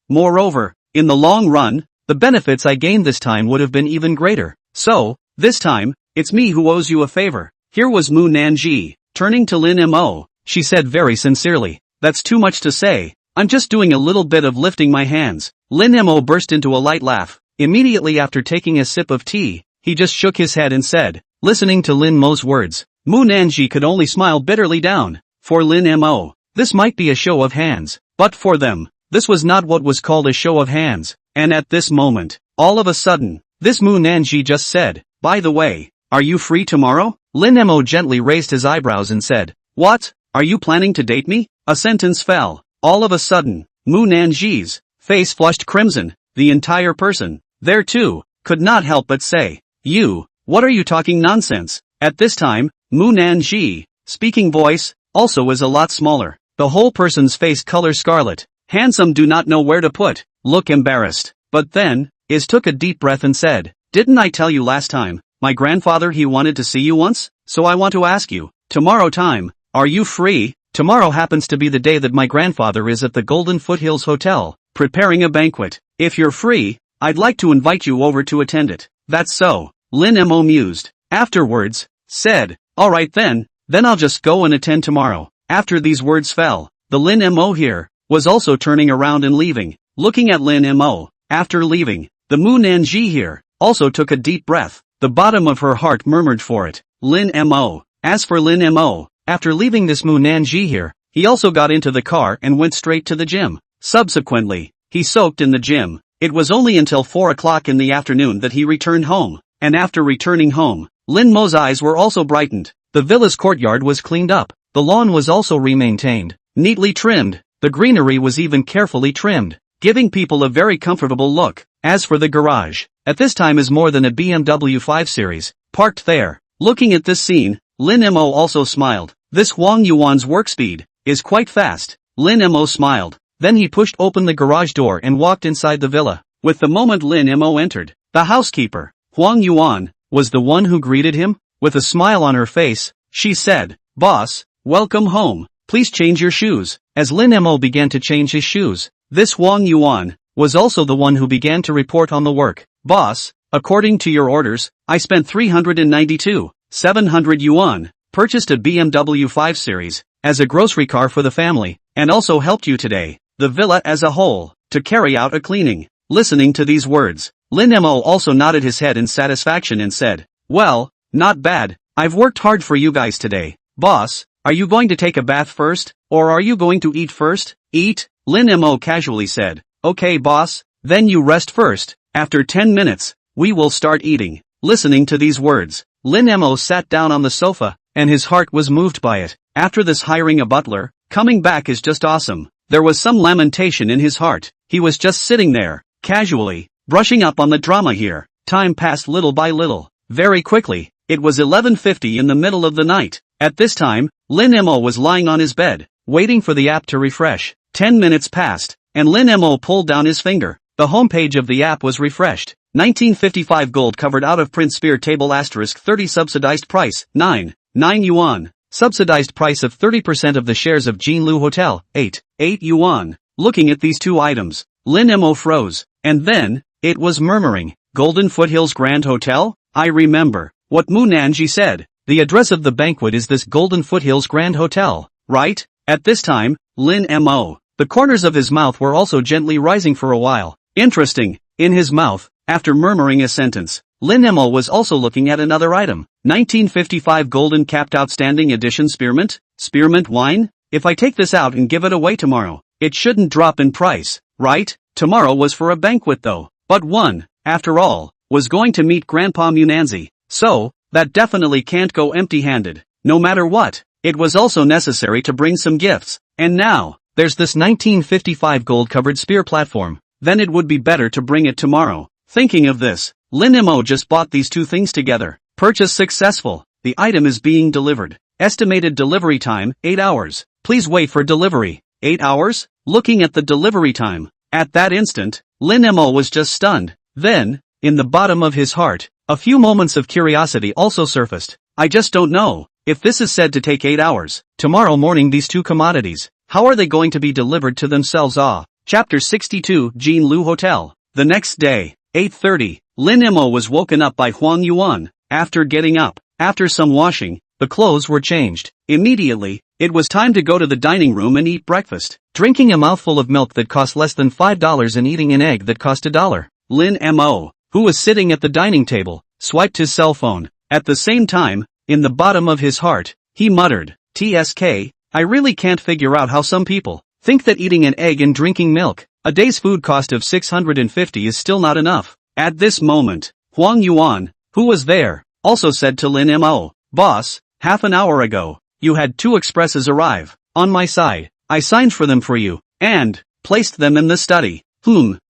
Moreover, in the long run, the benefits I gained this time would have been even greater. So, this time, it's me who owes you a favor. Here was Mu Nanji. Turning to Lin Mo, she said very sincerely. That's too much to say. I'm just doing a little bit of lifting my hands. Lin Mo burst into a light laugh. Immediately after taking a sip of tea, he just shook his head and said, listening to Lin Mo's words, Mu Nanji could only smile bitterly down. For Lin Mo, this might be a show of hands, but for them, this was not what was called a show of hands. And at this moment, all of a sudden, this Mu Nanji just said, by the way, are you free tomorrow? Lin Mo gently raised his eyebrows and said, what? Are you planning to date me? A sentence fell. All of a sudden, Mu Nanji's face flushed crimson. The entire person, there too, could not help but say, you, what are you talking nonsense? At this time, Mu Nanji, speaking voice, also is a lot smaller. The whole person's face color scarlet. Handsome do not know where to put, look embarrassed. But then, took a deep breath and said, didn't I tell you last time, my grandfather he wanted to see you once? So I want to ask you, tomorrow time, are you free? Tomorrow happens to be the day that my grandfather is at the Golden Foothills Hotel, preparing a banquet. If you're free, I'd like to invite you over to attend it. That's so, Lin Mo mused. Afterwards, said, alright then I'll just go and attend tomorrow. After these words fell, the Lin Mo here, was also turning around and leaving. Looking at Lin Mo, after leaving, the Mu Nanji here, also took a deep breath. The bottom of her heart murmured for it. Lin Mo. As for Lin Mo, after leaving this Mu Nanji here, he also got into the car and went straight to the gym. Subsequently, he soaked in the gym. It was only until 4 o'clock in the afternoon that he returned home. And after returning home, Lin Mo's eyes were also brightened. The villa's courtyard was cleaned up. The lawn was also remaintained, neatly trimmed. The greenery was even carefully trimmed, giving people a very comfortable look. As for the garage, at this time is more than a BMW 5 Series, parked there. Looking at this scene, Lin Mo also smiled. This Huang Yuan's work speed is quite fast. Lin Mo smiled. Then he pushed open the garage door and walked inside the villa. With the moment Lin Mo entered, the housekeeper, Huang Yuan, was the one who greeted him. With a smile on her face, she said, boss, welcome home. Please change your shoes. As Lin Mo began to change his shoes, this Huang Yuan was also the one who began to report on the work. Boss, according to your orders, I spent 392,700 yuan, purchased a BMW 5 Series, as a grocery car for the family, and also helped you today, the villa as a whole, to carry out a cleaning. Listening to these words, Lin Mo also nodded his head in satisfaction and said, well, not bad, I've worked hard for you guys today. Boss, are you going to take a bath first, or are you going to eat first? Eat? Lin Mo casually said, okay boss, then you rest first. After 10 minutes, we will start eating. Listening to these words, Lin Mo sat down on the sofa, and his heart was moved by it. After this hiring a butler, coming back is just awesome. There was some lamentation in his heart. He was just sitting there, casually, brushing up on the drama here. Time passed little by little. Very quickly, it was 11:50 in the middle of the night. At this time, Lin Mo was lying on his bed, waiting for the app to refresh. 10 minutes passed, and Lin Mo pulled down his finger. The homepage of the app was refreshed. 1955 gold covered out of print spear table asterisk 30 subsidized price, 9 yuan. Subsidized price of 30% of the shares of Junyue Hotel, 8 yuan. Looking at these two items, Lin Mo froze, and then, it was murmuring, Golden Foothills Grand Hotel? I remember what Mu Nanji said. The address of the banquet is this Golden Foothills Grand Hotel, right? At this time, Lin Mo, the corners of his mouth were also gently rising for a while. Interesting. In his mouth, after murmuring a sentence, Lin Mo was also looking at another item. 1955 Golden Capped Outstanding Edition Spearmint? Spearmint wine? If I take this out and give it away tomorrow, it shouldn't drop in price, right? Tomorrow was for a banquet though. But one, after all, was going to meet Grandpa Munanzi. So, that definitely can't go empty-handed. No matter what, it was also necessary to bring some gifts. And now, there's this 1955 gold-covered spear platform. Then it would be better to bring it tomorrow. Thinking of this, Lin Mo just bought these two things together. Purchase successful. The item is being delivered. Estimated delivery time, 8 hours. Please wait for delivery. 8 hours? Looking at the delivery time. At that instant, Lin Mo was just stunned. Then, in the bottom of his heart, a few moments of curiosity also surfaced. I just don't know. If this is said to take 8 hours, tomorrow morning these two commodities, how are they going to be delivered to themselves? Chapter 62 Junyue Hotel. The next day, 8:30, Lin Mo was woken up by Huang Yuan. After getting up, after some washing, the clothes were changed. Immediately, it was time to go to the dining room and eat breakfast. Drinking a mouthful of milk that cost less than $5 and eating an egg that cost $1. Lin Mo, who was sitting at the dining table, swiped his cell phone. At the same time, in the bottom of his heart, he muttered, "TSK, I really can't figure out how some people think that eating an egg and drinking milk, a day's food cost of 650 is still not enough." At this moment, Huang Yuan, who was there, also said to Lin Mo, "Boss, half an hour ago, you had 2 expresses arrive. On my side, I signed for them for you, and placed them in the study."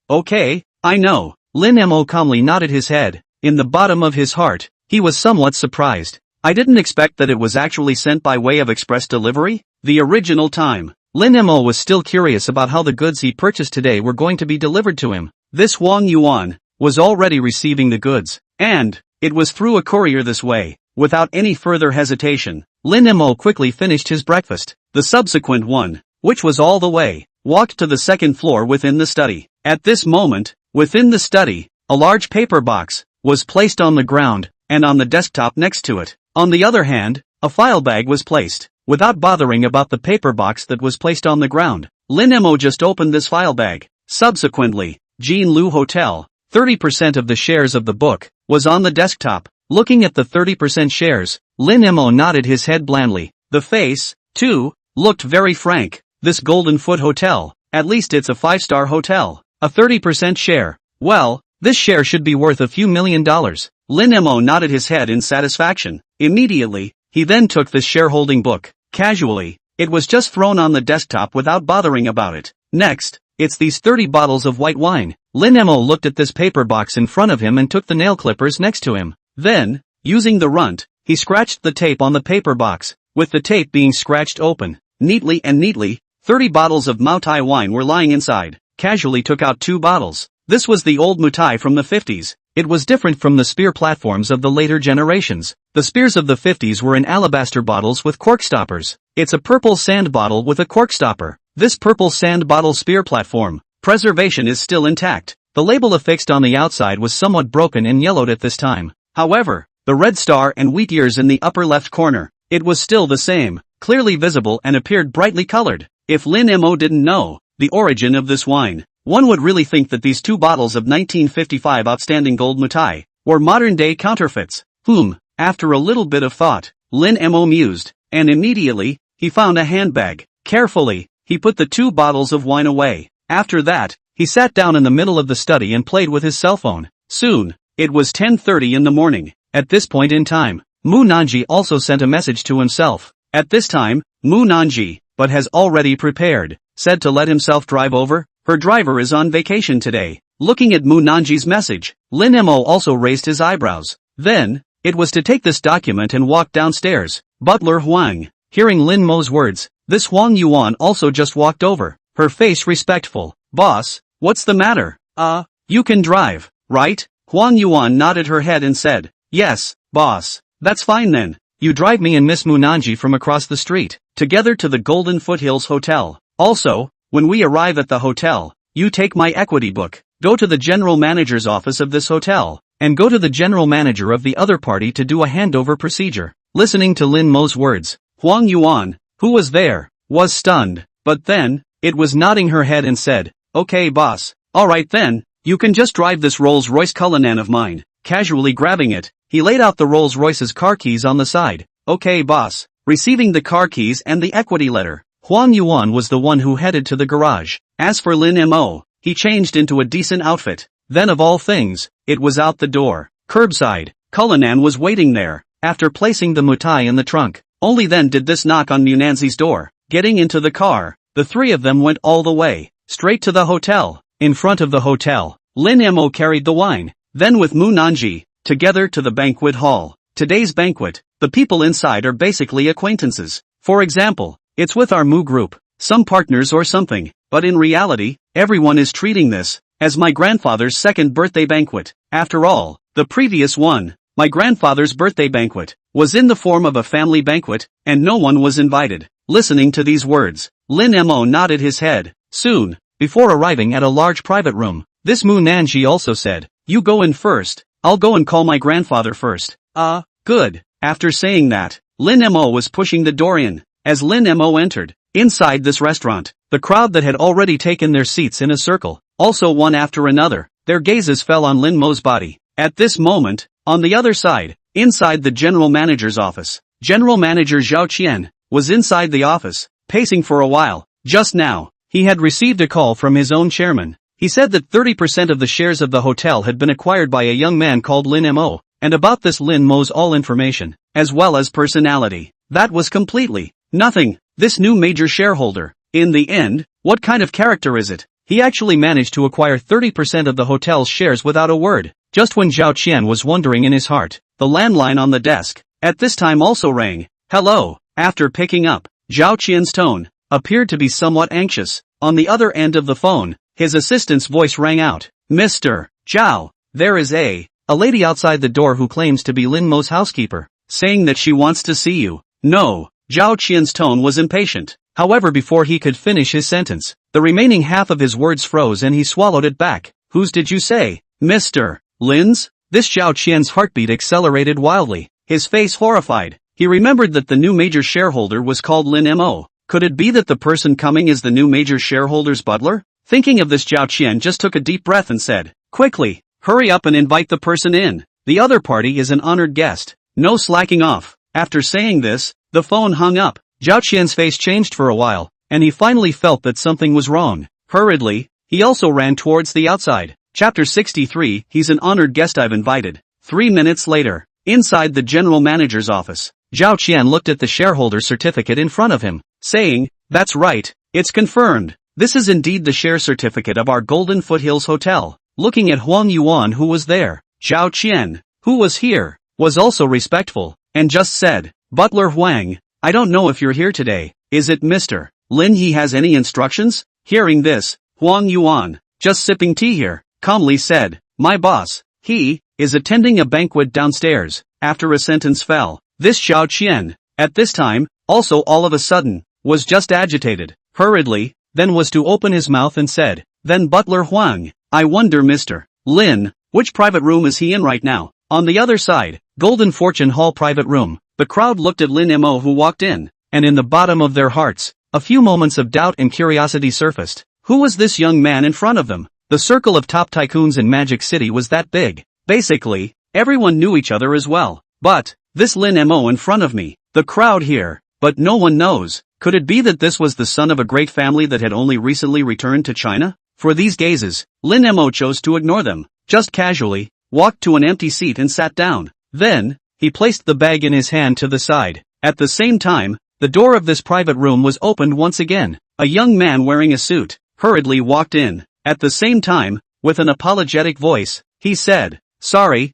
Okay, I know. Lin Mo calmly nodded his head. In the bottom of his heart, he was somewhat surprised. I didn't expect that it was actually sent by way of express delivery. The original time. Lin Mo was still curious about how the goods he purchased today were going to be delivered to him. This Huang Yuan was already receiving the goods, and it was through a courier this way. Without any further hesitation, Lin Mo quickly finished his breakfast. The subsequent one, which was all the way, walked to the second floor within the study. At this moment, within the study, a large paper box was placed on the ground, and on the desktop next to it. On the other hand, a file bag was placed. Without bothering about the paper box that was placed on the ground, Lin Mo just opened this file bag. Subsequently, Junyue Hotel, 30% of the shares of the book, was on the desktop. Looking at the 30% shares, Lin Mo nodded his head blandly. The face, too, looked very frank. This Golden Foot Hotel, at least it's a 5-star hotel. A 30% share. Well, this share should be worth a few $1,000,000. Lin Mo nodded his head in satisfaction. Immediately, he then took this shareholding book. Casually, it was just thrown on the desktop without bothering about it. Next, it's these 30 bottles of white wine. Lin Mo looked at this paper box in front of him and took the nail clippers next to him. Then, using the runt, he scratched the tape on the paper box. With the tape being scratched open, neatly, 30 bottles of Moutai wine were lying inside. Casually took out 2 bottles. This was the old Moutai from the 50s. It was different from the spear platforms of the later generations. The spears of the 50s were in alabaster bottles with cork stoppers. It's a purple sand bottle with a cork stopper. This purple sand bottle spear platform preservation is still intact. The label affixed on the outside was somewhat broken and yellowed at this time. However, the red star and wheat ears in the upper left corner, it was still the same, clearly visible and appeared brightly colored. If Lin Mo didn't know the origin of this wine, one would really think that these 2 bottles of 1955 outstanding gold Moutai were modern-day counterfeits. After a little bit of thought, Lin Mo mused, and immediately, he found a handbag. Carefully, he put the 2 bottles of wine away. After that, he sat down in the middle of the study and played with his cell phone. Soon, it was 10:30 in the morning. At this point in time, Mu Nanji also sent a message to himself. At this time, Mu Nanji, but has already prepared, said to let himself drive over. Her driver is on vacation today. Looking at Mu Nanji's message, Lin Mo also raised his eyebrows. Then, it was to take this document and walk downstairs. Butler Huang, hearing Lin Mo's words, this Huang Yuan also just walked over, her face respectful. "Boss, what's the matter? You can drive, right?" Huang Yuan nodded her head and said, "Yes, boss. That's fine then. You drive me and Miss Mu Nanji from across the street, together to the Golden Foothills Hotel. Also, when we arrive at the hotel, you take my equity book, go to the general manager's office of this hotel, and go to the general manager of the other party to do a handover procedure." Listening to Lin Mo's words, Huang Yuan, who was there, was stunned, but then, it was nodding her head and said, "Okay boss, alright then, you can just drive this Rolls-Royce Cullinan of mine." Casually grabbing it, he laid out the Rolls-Royce's car keys on the side. "Okay boss." Receiving the car keys and the equity letter, Huang Yuan was the one who headed to the garage. As for Lin Mo, he changed into a decent outfit. Then of all things, it was out the door. Curbside, Cullinan was waiting there. After placing the Moutai in the trunk, only then did this knock on Mu Nanji's door. Getting into the car, the 3 of them went all the way, straight to the hotel. In front of the hotel, Lin Mo carried the wine, then with Mu Nanji, together to the banquet hall. Today's banquet, the people inside are basically acquaintances. For example, it's with our Mu group, some partners or something, but in reality, everyone is treating this as my grandfather's 2nd birthday banquet. After all, the previous one, my grandfather's birthday banquet, was in the form of a family banquet, and no one was invited. Listening to these words, Lin Mo nodded his head. Soon, before arriving at a large private room. This Mu Nanji also said, "You go in first, I'll go and call my grandfather first." Good. After saying that, Lin Mo was pushing the door in. As Lin Mo entered, inside this restaurant, the crowd that had already taken their seats in a circle, also one after another, their gazes fell on Lin Mo's body. At this moment, on the other side, inside the general manager's office, General Manager Zhao Qian was inside the office, pacing for a while. Just now, he had received a call from his own chairman. He said that 30% of the shares of the hotel had been acquired by a young man called Lin Mo, and about this Lin Mo's all information, as well as personality, that was completely nothing. This new major shareholder, in the end, what kind of character is it? He actually managed to acquire 30% of the hotel's shares without a word. Just when Zhao Qian was wondering in his heart, the landline on the desk, at this time also rang. Hello. After picking up, Zhao Qian's tone appeared to be somewhat anxious. On the other end of the phone, his assistant's voice rang out. Mr. Zhao, there is a lady outside the door who claims to be Lin Mo's housekeeper, saying that she wants to see you. No. Zhao Qian's tone was impatient. However, before he could finish his sentence, the remaining half of his words froze and he swallowed it back. Whose did you say? Mr. Lin's? This Zhao Qian's heartbeat accelerated wildly, his face horrified. He remembered that the new major shareholder was called Lin Mo. Could it be that the person coming is the new major shareholder's butler? Thinking of this, Zhao Qian just took a deep breath and said, "Quickly, hurry up and invite the person in. The other party is an honored guest. No slacking off." After saying this, the phone hung up. Zhao Qian's face changed for a while, and he finally felt that something was wrong. Hurriedly, he also ran towards the outside. Chapter 63, He's an honored guest I've invited. 3 minutes later, inside the general manager's office, Zhao Qian looked at the shareholder certificate in front of him, saying, "That's right, it's confirmed. This is indeed the share certificate of our Golden Foothills Hotel." Looking at Huang Yuan, who was there, Zhao Qian, who was here, was also respectful, and just said, "Butler Huang, I don't know if you're here today. Is it Mr. Lin he has any instructions?" Hearing this, Huang Yuan, just sipping tea here, calmly said, "My boss, he is attending a banquet downstairs." After a sentence fell, this Zhao Qian, at this time, also all of a sudden, was just agitated. Hurriedly, then was to open his mouth and said, "Then Butler Huang, I wonder Mr. Lin, which private room is he in right now?" On the other side, Golden Fortune Hall private room, the crowd looked at Lin Mo who walked in, and in the bottom of their hearts, a few moments of doubt and curiosity surfaced. Who was this young man in front of them? The circle of top tycoons in Magic City was that big. Basically, everyone knew each other as well. But, this Lin Mo in front of me, the crowd here, but no one knows. Could it be that this was the son of a great family that had only recently returned to China? For these gazes, Lin Mo chose to ignore them, just casually, walked to an empty seat and sat down. Then, he placed the bag in his hand to the side. At the same time, the door of this private room was opened once again. A young man wearing a suit, hurriedly walked in. At the same time, with an apologetic voice, he said, Sorry,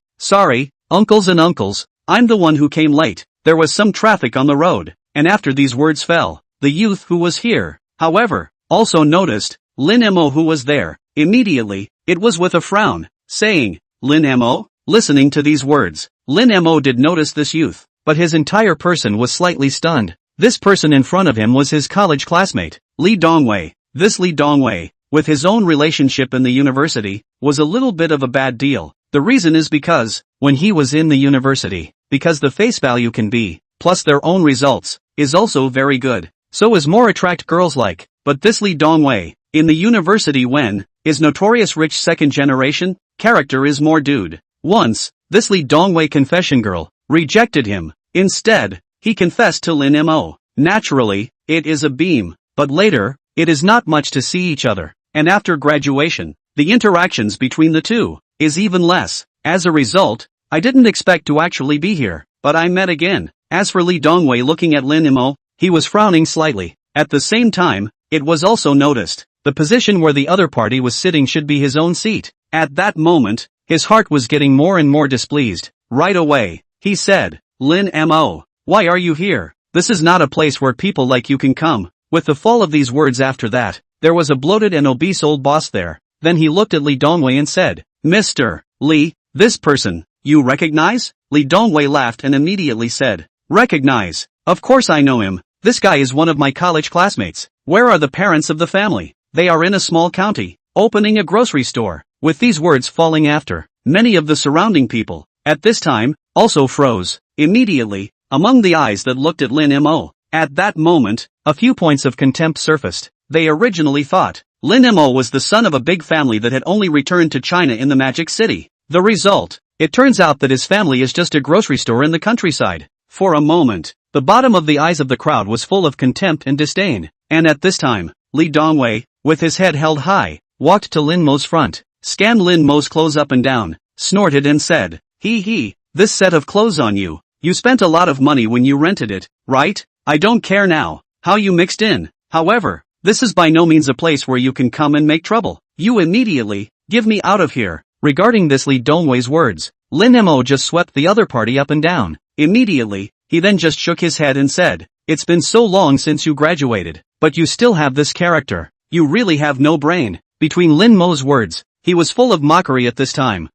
uncles and uncles, I'm the one who came late. There was some traffic on the road." And after these words fell, the youth who was here, however, also noticed Lin Mo who was there. Immediately, it was with a frown, saying, "Lin Mo?" Listening to these words, Lin Mo did notice this youth, but his entire person was slightly stunned. This person in front of him was his college classmate, Li Dongwei. This Li Dongwei, with his own relationship in the university, was a little bit of a bad deal. The reason is because, when he was in the university, because the face value can be, plus their own results, is also very good, so is more attract girls like. But this Li Dongwei, in the university when, is notorious rich second generation, character is more dude. Once, this Li Dongwei confession girl, rejected him. Instead, he confessed to Lin Mo. Naturally, it is a beam, but later, it is not much to see each other, and after graduation, the interactions between the two is even less. As a result, I didn't expect to actually be here, but I met again. As for Li Dongwei looking at Lin Mo, he was frowning slightly. At the same time, it was also noticed, the position where the other party was sitting should be his own seat. At that moment, his heart was getting more and more displeased. Right away, he said, "Lin Mo, why are you here? This is not a place where people like you can come." With the fall of these words after that, there was a bloated and obese old boss there. Then he looked at Li Dongwei and said, "Mr. Li, this person, you recognize?" Li Dongwei laughed and immediately said, "Recognize? Of course I know him. This guy is one of my college classmates. Where are the parents of the family?" they are in a small county, opening a grocery store. With these words falling after, many of the surrounding people, at this time, also froze, immediately, among the eyes that looked at Lin Mo. At that moment, a few points of contempt surfaced. They originally thought Lin Mo was the son of a big family that had only returned to China in the Magic City. The result, it turns out that his family is just a grocery store in the countryside. For a moment, the bottom of the eyes of the crowd was full of contempt and disdain. And at this time, Li Dongwei, with his head held high, walked to Lin Mo's front, scanned Lin Mo's clothes up and down, snorted and said, "Hee, this set of clothes on you. You spent a lot of money when you rented it, right? I don't care now how you mixed in. However, this is by no means a place where you can come and make trouble. You immediately, give me out of here." Regarding this Li Dongwei's words, Lin Mo just swept the other party up and down. Immediately, he then just shook his head and said, "It's been so long since you graduated, but you still have this character. You really have no brain." Between Lin Mo's words, he was full of mockery at this time.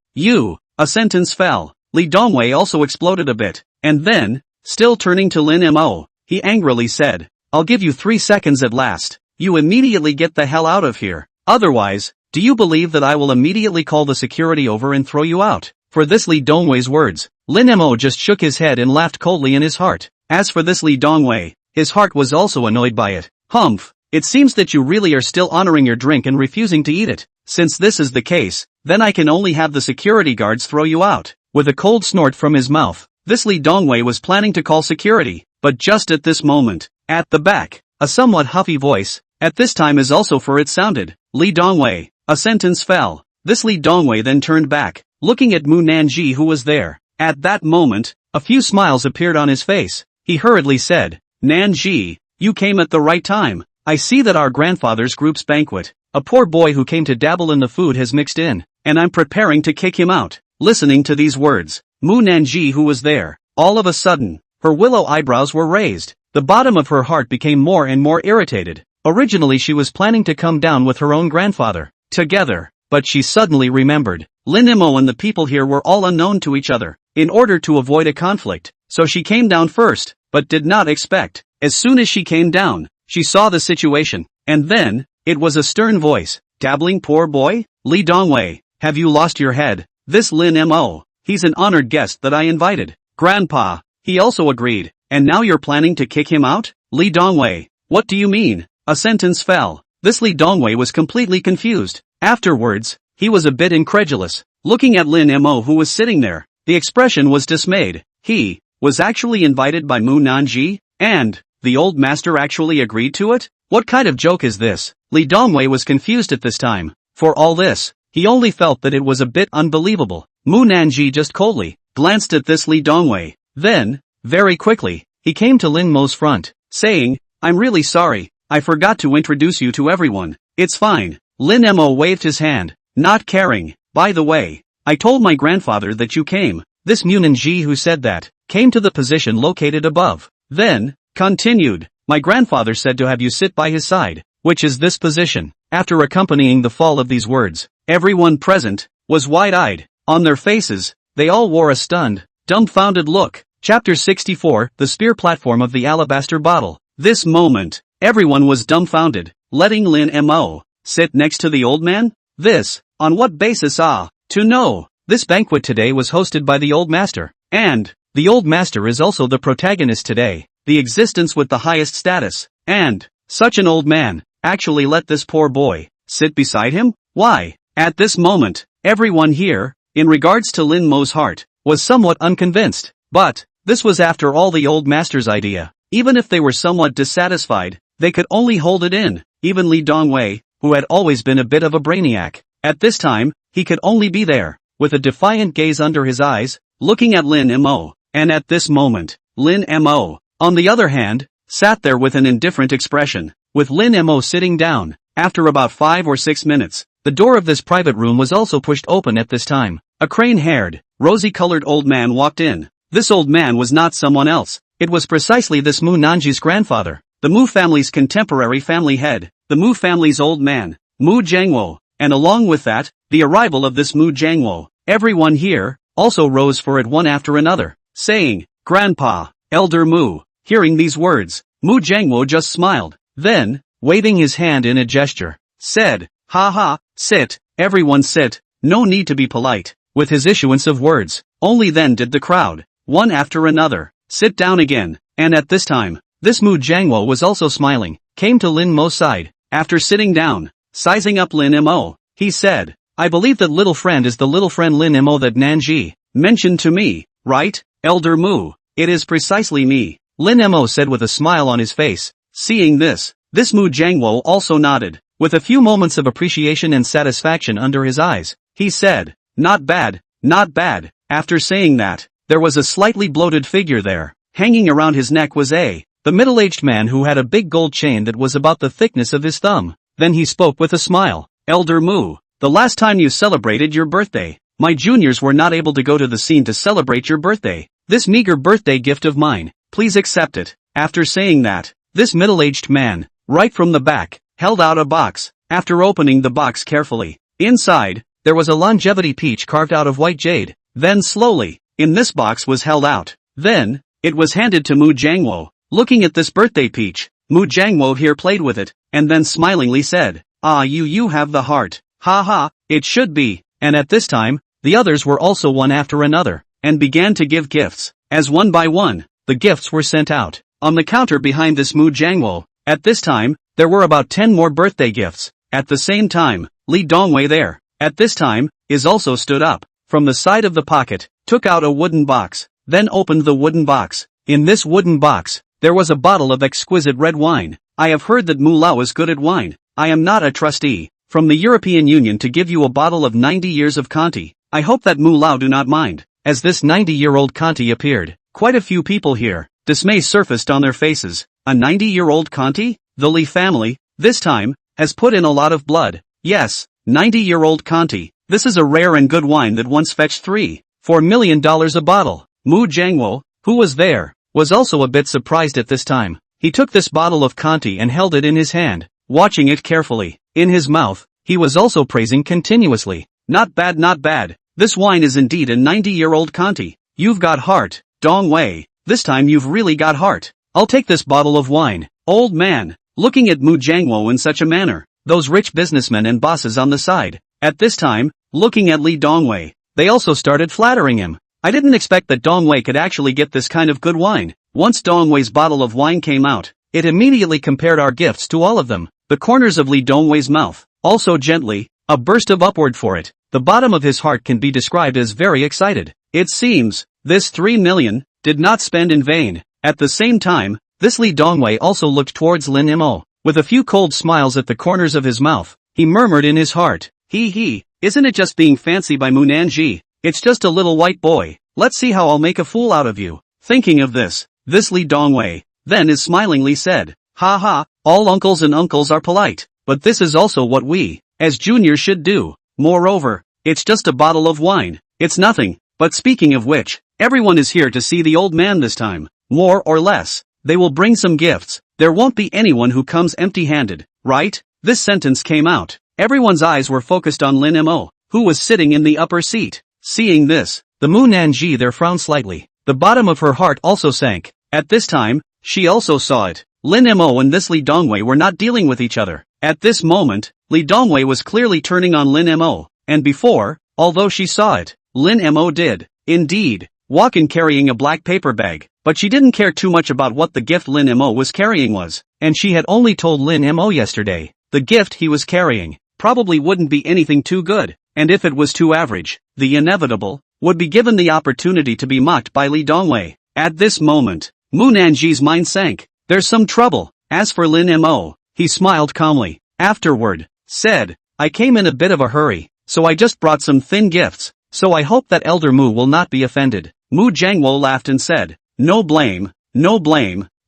A sentence fell. Li Dongwei also exploded a bit, and then, still turning to Lin Mo, he angrily said, "I'll give you 3 seconds at last. You immediately get the hell out of here. Otherwise, do you believe that I will immediately call the security over and throw you out?" For this Li Dongwei's words, Lin Mo just shook his head and laughed coldly in his heart. As for this Li Dongwei, his heart was also annoyed by it. "Humph, it seems that you really are still honoring your drink and refusing to eat it. Since this is the case, then I can only have the security guards throw you out." With a cold snort from his mouth, this Li Dongwei was planning to call security, but just at this moment, at the back, a somewhat huffy voice, at this time as also for it sounded, "Li Dongwei." A sentence fell. This Li Dongwei then turned back, looking at Mu Nanji who was there. At that moment, a few smiles appeared on his face. He hurriedly said, "Nanji, you came at the right time. I see that our grandfather's group's banquet, a poor boy who came to dabble in the food has mixed in, and I'm preparing to kick him out." Listening to these words, Mu Nanji who was there, all of a sudden, her willow eyebrows were raised. The bottom of her heart became more and more irritated. Originally she was planning to come down with her own grandfather, together, but she suddenly remembered, Lin Mo and the people here were all unknown to each other. In order to avoid a conflict, so she came down first, but did not expect. As soon as she came down, she saw the situation, and then, it was a stern voice, "Dabbling poor boy? Li Dongwei, have you lost your head? This Lin Mo, he's an honored guest that I invited." "Grandpa," he also agreed, "and now you're planning to kick him out?" "Li Dongwei, what do you mean?" A sentence fell. This Li Dongwei was completely confused. Afterwards, he was a bit incredulous, looking at Lin Mo who was sitting there. The expression was dismayed. He was actually invited by Mu Nanji, and the old master actually agreed to it? What kind of joke is this? Li Dongwei was confused at this time. For all this, he only felt that it was a bit unbelievable. Mu Nanji just coldly glanced at this Li Dongwei. Then, very quickly, he came to Lin Mo's front, saying, "I'm really sorry, I forgot to introduce you to everyone." "It's fine." Lin Mo waved his hand, not caring. "By the way, I told my grandfather that you came." This Mu Nanji who said that, came to the position located above. Then, continued, "My grandfather said to have you sit by his side, which is this position." After accompanying the fall of these words, everyone present was wide-eyed. On their faces, they all wore a stunned, dumbfounded look. Chapter 64, The Spear Platform of the Alabaster Bottle. This moment, everyone was dumbfounded. Letting Lin Mo sit next to the old man? This, on what basis? To know, this banquet today was hosted by the old master, and the old master is also the protagonist today, the existence with the highest status, and such an old man actually let this poor boy sit beside him? Why? At this moment, everyone here, in regards to Lin Mo's heart, was somewhat unconvinced, but this was after all the old master's idea. Even if they were somewhat dissatisfied, they could only hold it in. Even Li Dongwei, who had always been a bit of a brainiac, at this time, he could only be there, with a defiant gaze under his eyes, looking at Lin Mo. And at this moment, Lin Mo, on the other hand, sat there with an indifferent expression. With Lin Mo sitting down, after about 5 or 6 minutes, the door of this private room was also pushed open at this time. A crane-haired, rosy-colored old man walked in. This old man was not someone else. It was precisely this Mu Nanji's grandfather, the Mu family's contemporary family head, the Mu family's old man, Mu Jiangwo, and along with that, the arrival of this Mu Jiangwo. Everyone here also rose for it one after another, saying, "Grandpa, Elder Mu." Hearing these words, Mu Jiangwo just smiled. Then, waving his hand in a gesture, said, "Ha ha, sit, everyone sit, no need to be polite." With his issuance of words, only then did the crowd, one after another, sit down again, and at this time, this Mu Jiangwo was also smiling, came to Lin Mo's side, after sitting down, sizing up Lin Mo, he said, "I believe that little friend is the little friend Lin Mo that Nanji mentioned to me, right, Elder Mu?" "It is precisely me," Lin Mo said with a smile on his face. Seeing this Mu Jiangwo also nodded, with a few moments of appreciation and satisfaction under his eyes. He said, not bad, not bad." After saying that, there was a slightly bloated figure there. Hanging around his neck was the middle-aged man who had a big gold chain that was about the thickness of his thumb. Then he spoke with a smile. "Elder Mu, the last time you celebrated your birthday, my juniors were not able to go to the scene to celebrate your birthday. This meager birthday gift of mine, please accept it." After saying that, this middle-aged man, right from the back, held out a box. After opening the box carefully, inside, there was a longevity peach carved out of white jade. Then slowly, in this box was held out. Then, it was handed to Mu Jiangwo. Looking at this birthday peach, Mu Jiangwo here played with it, and then smilingly said, "Ah, you have the heart. Ha ha, it should be." And at this time, the others were also one after another, and began to give gifts. As one by one, the gifts were sent out. On the counter behind this Mu Jiangwo, at this time, there were about 10 more birthday gifts. At the same time, Li Dongwei there, at this time, is also stood up, from the side of the pocket, took out a wooden box, then opened the wooden box. In this wooden box, there was a bottle of exquisite red wine. "I have heard that Mu Lao is good at wine. I am not a trustee from the European Union to give you a bottle of 90 years of Conti. I hope that Mu Lao do not mind." As this 90-year-old Conti appeared, quite a few people here, dismay surfaced on their faces. A 90-year-old Conti? The Li family, this time, has put in a lot of blood. Yes, 90-year-old Conti. This is a rare and good wine that once fetched $3-4 million a bottle. Mu Jiangwo, who was there, was also a bit surprised at this time. He took this bottle of Conti and held it in his hand, watching it carefully. In his mouth, he was also praising continuously. "Not bad, not bad. This wine is indeed a 90-year-old Conti. You've got heart, Dongwei. This time you've really got heart. I'll take this bottle of wine." Old man, looking at Mu Jiangwo in such a manner, those rich businessmen and bosses on the side, at this time, looking at Li Dongwei, they also started flattering him. "I didn't expect that Dongwei could actually get this kind of good wine." Once Dongwei's bottle of wine came out, it immediately compared our gifts to all of them. The corners of Li Dongwei's mouth, also gently, a burst of upward for it. The bottom of his heart can be described as very excited. It seems, this 3 million, did not spend in vain. At the same time, this Li Dongwei also looked towards Lin Mo. With a few cold smiles at the corners of his mouth, he murmured in his heart, "He, isn't it just being fancy by Mu Nanji? It's just a little white boy. Let's see how I'll make a fool out of you." Thinking of this Li Dongwei, then is smilingly said, "Ha ha, all uncles and uncles are polite, but this is also what we, as juniors should do. Moreover, it's just a bottle of wine. It's nothing, but speaking of which, everyone is here to see the old man this time. More or less, they will bring some gifts. There won't be anyone who comes empty-handed, right?" This sentence came out. Everyone's eyes were focused on Lin Mo, who was sitting in the upper seat. Seeing this, the Mu Nanji there frowned slightly. The bottom of her heart also sank. At this time, she also saw it. Lin Mo and this Li Dongwei were not dealing with each other. At this moment, Li Dongwei was clearly turning on Lin Mo, and before, although she saw it, Lin Mo did, indeed, walk in carrying a black paper bag, but she didn't care too much about what the gift Lin Mo was carrying was, and she had only told Lin Mo yesterday, the gift he was carrying probably wouldn't be anything too good, and if it was too average, the inevitable would be given the opportunity to be mocked by Li Dongwei. At this moment, Mu Nanji's mind sank. There's some trouble. As for Lin Mo, he smiled calmly. Afterward, said, "I came in a bit of a hurry, so I just brought some thin gifts, so I hope that Elder Mu will not be offended." Mu Jiangwo laughed and said, no blame,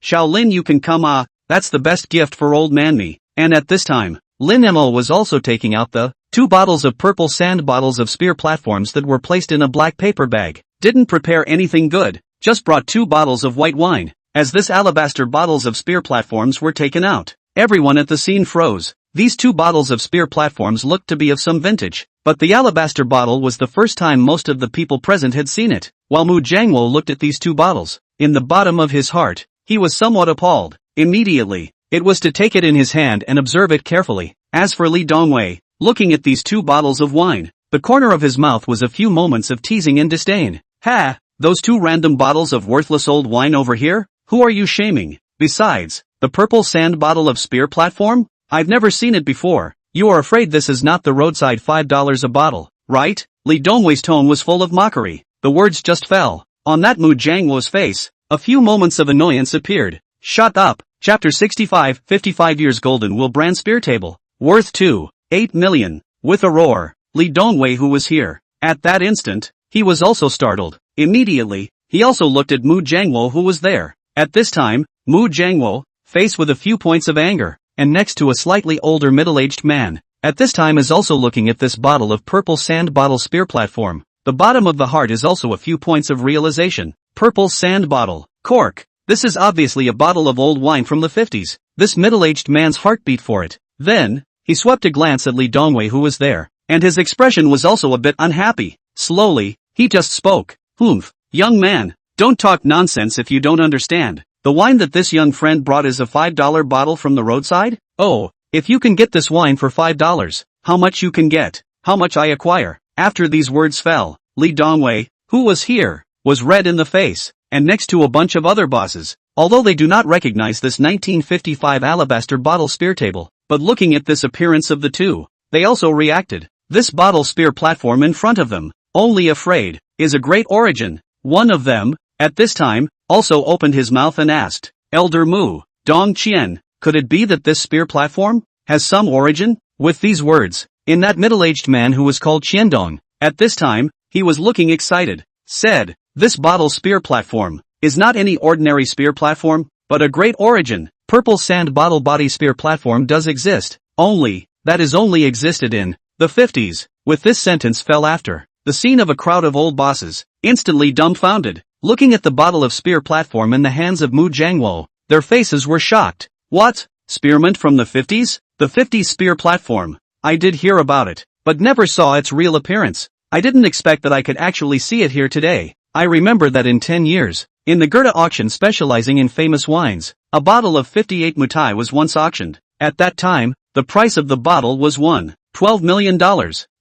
Shaolin you can come that's the best gift for old man me." And at this time, Lin Mo was also taking out the 2 bottles of purple sand bottles of spear platforms that were placed in a black paper bag. Didn't prepare anything good, just brought 2 bottles of white wine. As this alabaster bottles of spear platforms were taken out, everyone at the scene froze. These 2 bottles of spear platforms looked to be of some vintage, but the alabaster bottle was the first time most of the people present had seen it. While Mu Jiangwo looked at these 2 bottles, in the bottom of his heart, he was somewhat appalled. Immediately, it was to take it in his hand and observe it carefully. As for Li Dongwei, looking at these two bottles of wine, the corner of his mouth was a few moments of teasing and disdain. Ha! Those two random bottles of worthless old wine over here? Who are you shaming? Besides, the purple sand bottle of spear platform? I've never seen it before. You are afraid this is not the roadside $5 a bottle, right? Li Dongwei's tone was full of mockery. The words just fell. On that Mu Jiangwo's face, a few moments of annoyance appeared. Shut up. Chapter 65, 55 years Golden Wheel brand spear table. Worth 2.8 million. With a roar, Li Dongwei, who was here at that instant, he was also startled. Immediately, he also looked at Mu Jiangwo, who was there. At this time, Mu Jiangwo, faced with a few points of anger, and next to a slightly older middle-aged man, at this time is also looking at this bottle of purple sand bottle spear platform. The bottom of the heart is also a few points of realization. Purple sand bottle. Cork. This is obviously a bottle of old wine from the 50s. This middle-aged man's heart beat for it. Then, he swept a glance at Li Dongwei, who was there, and his expression was also a bit unhappy. Slowly, he just spoke. Humph. Young man, don't talk nonsense if you don't understand. The wine that this young friend brought is a $5 bottle from the roadside? Oh, if you can get this wine for $5, how much you can get? How much I acquire? After these words fell, Li Dongwei, who was here, was red in the face, and next to a bunch of other bosses, although they do not recognize this 1955 alabaster bottle spear table, but looking at this appearance of the two, they also reacted. This bottle spear platform in front of them, only afraid, is a great origin. One of them, at this time, also opened his mouth and asked, Elder Mu, Dong Qian, could it be that this spear platform has some origin? With these words, in that middle-aged man who was called Qiandong, at this time, he was looking excited, said, this bottle spear platform is not any ordinary spear platform, but a great origin. Purple sand bottle body spear platform does exist, only, that is only existed in the 50s. With this sentence fell after the scene of a crowd of old bosses, instantly dumbfounded, looking at the bottle of spear platform in the hands of Mu Jiangwo. Their faces were shocked. What? Spearmint from the 50s? The 50s spear platform. I did hear about it, but never saw its real appearance. I didn't expect that I could actually see it here today. I remember that in 10 years, in the Goethe auction specializing in famous wines, a bottle of 58 mutai was once auctioned. At that time, the price of the bottle was $12 million,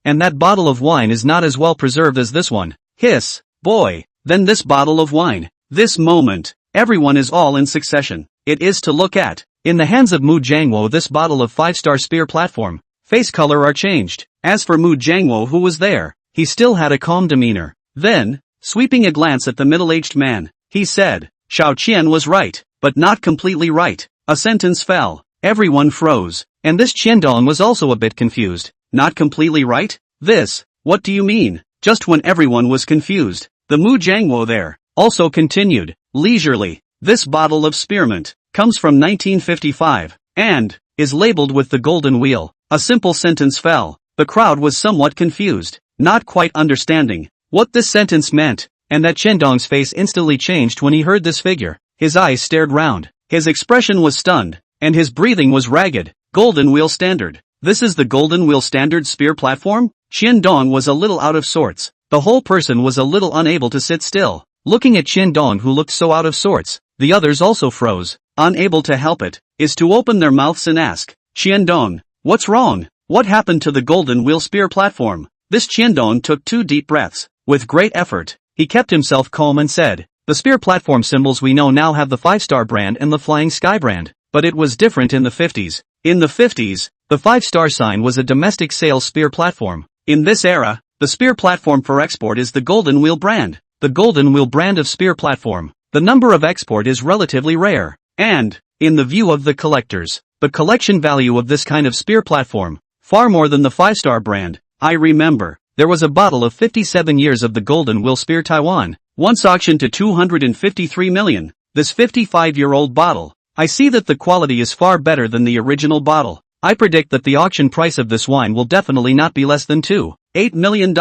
and that bottle of wine is not as well preserved as this one. Hiss, boy, then this bottle of wine. This moment, everyone is all in succession. It is to look at. In the hands of Mu Jiangwo, this bottle of 5-star spear platform, face color are changed. As for Mu Jiangwo, who was there, he still had a calm demeanor. Then, sweeping a glance at the middle-aged man, he said, Xiao Qian was right, but not completely right. A sentence fell. Everyone froze, and this Qiandong was also a bit confused. Not completely right? This, what do you mean? Just when everyone was confused, the Mu Jiangwo there also continued, leisurely, this bottle of spearmint comes from 1955, and is labeled with the golden wheel. A simple sentence fell. The crowd was somewhat confused, not quite understanding what this sentence meant, and that Qiandong's face instantly changed when he heard this figure. His eyes stared round, his expression was stunned, and his breathing was ragged. Golden wheel standard. This is the golden wheel standard spear platform? Qiandong was a little out of sorts. The whole person was a little unable to sit still. Looking at Qiandong, who looked so out of sorts, the others also froze. Unable to help it, is to open their mouths and ask, Qiandong, what's wrong? What happened to the golden wheel spear platform? This Qiandong took 2 deep breaths. With great effort, he kept himself calm and said, the spear platform symbols we know now have the 5-star brand and the Flying Sky brand, but it was different in the 50s. In the 50s, the 5-star sign was a domestic sales spear platform. In this era, the spear platform for export is the golden wheel brand. The golden wheel brand of spear platform. The number of export is relatively rare, and, in the view of the collectors, the collection value of this kind of spear platform, far more than the 5-star brand. I remember, there was a bottle of 57 years of the golden wheel spear Taiwan, once auctioned to 253 million. This 55-year-old bottle, I see that the quality is far better than the original bottle. I predict that the auction price of this wine will definitely not be less than $2.8 million.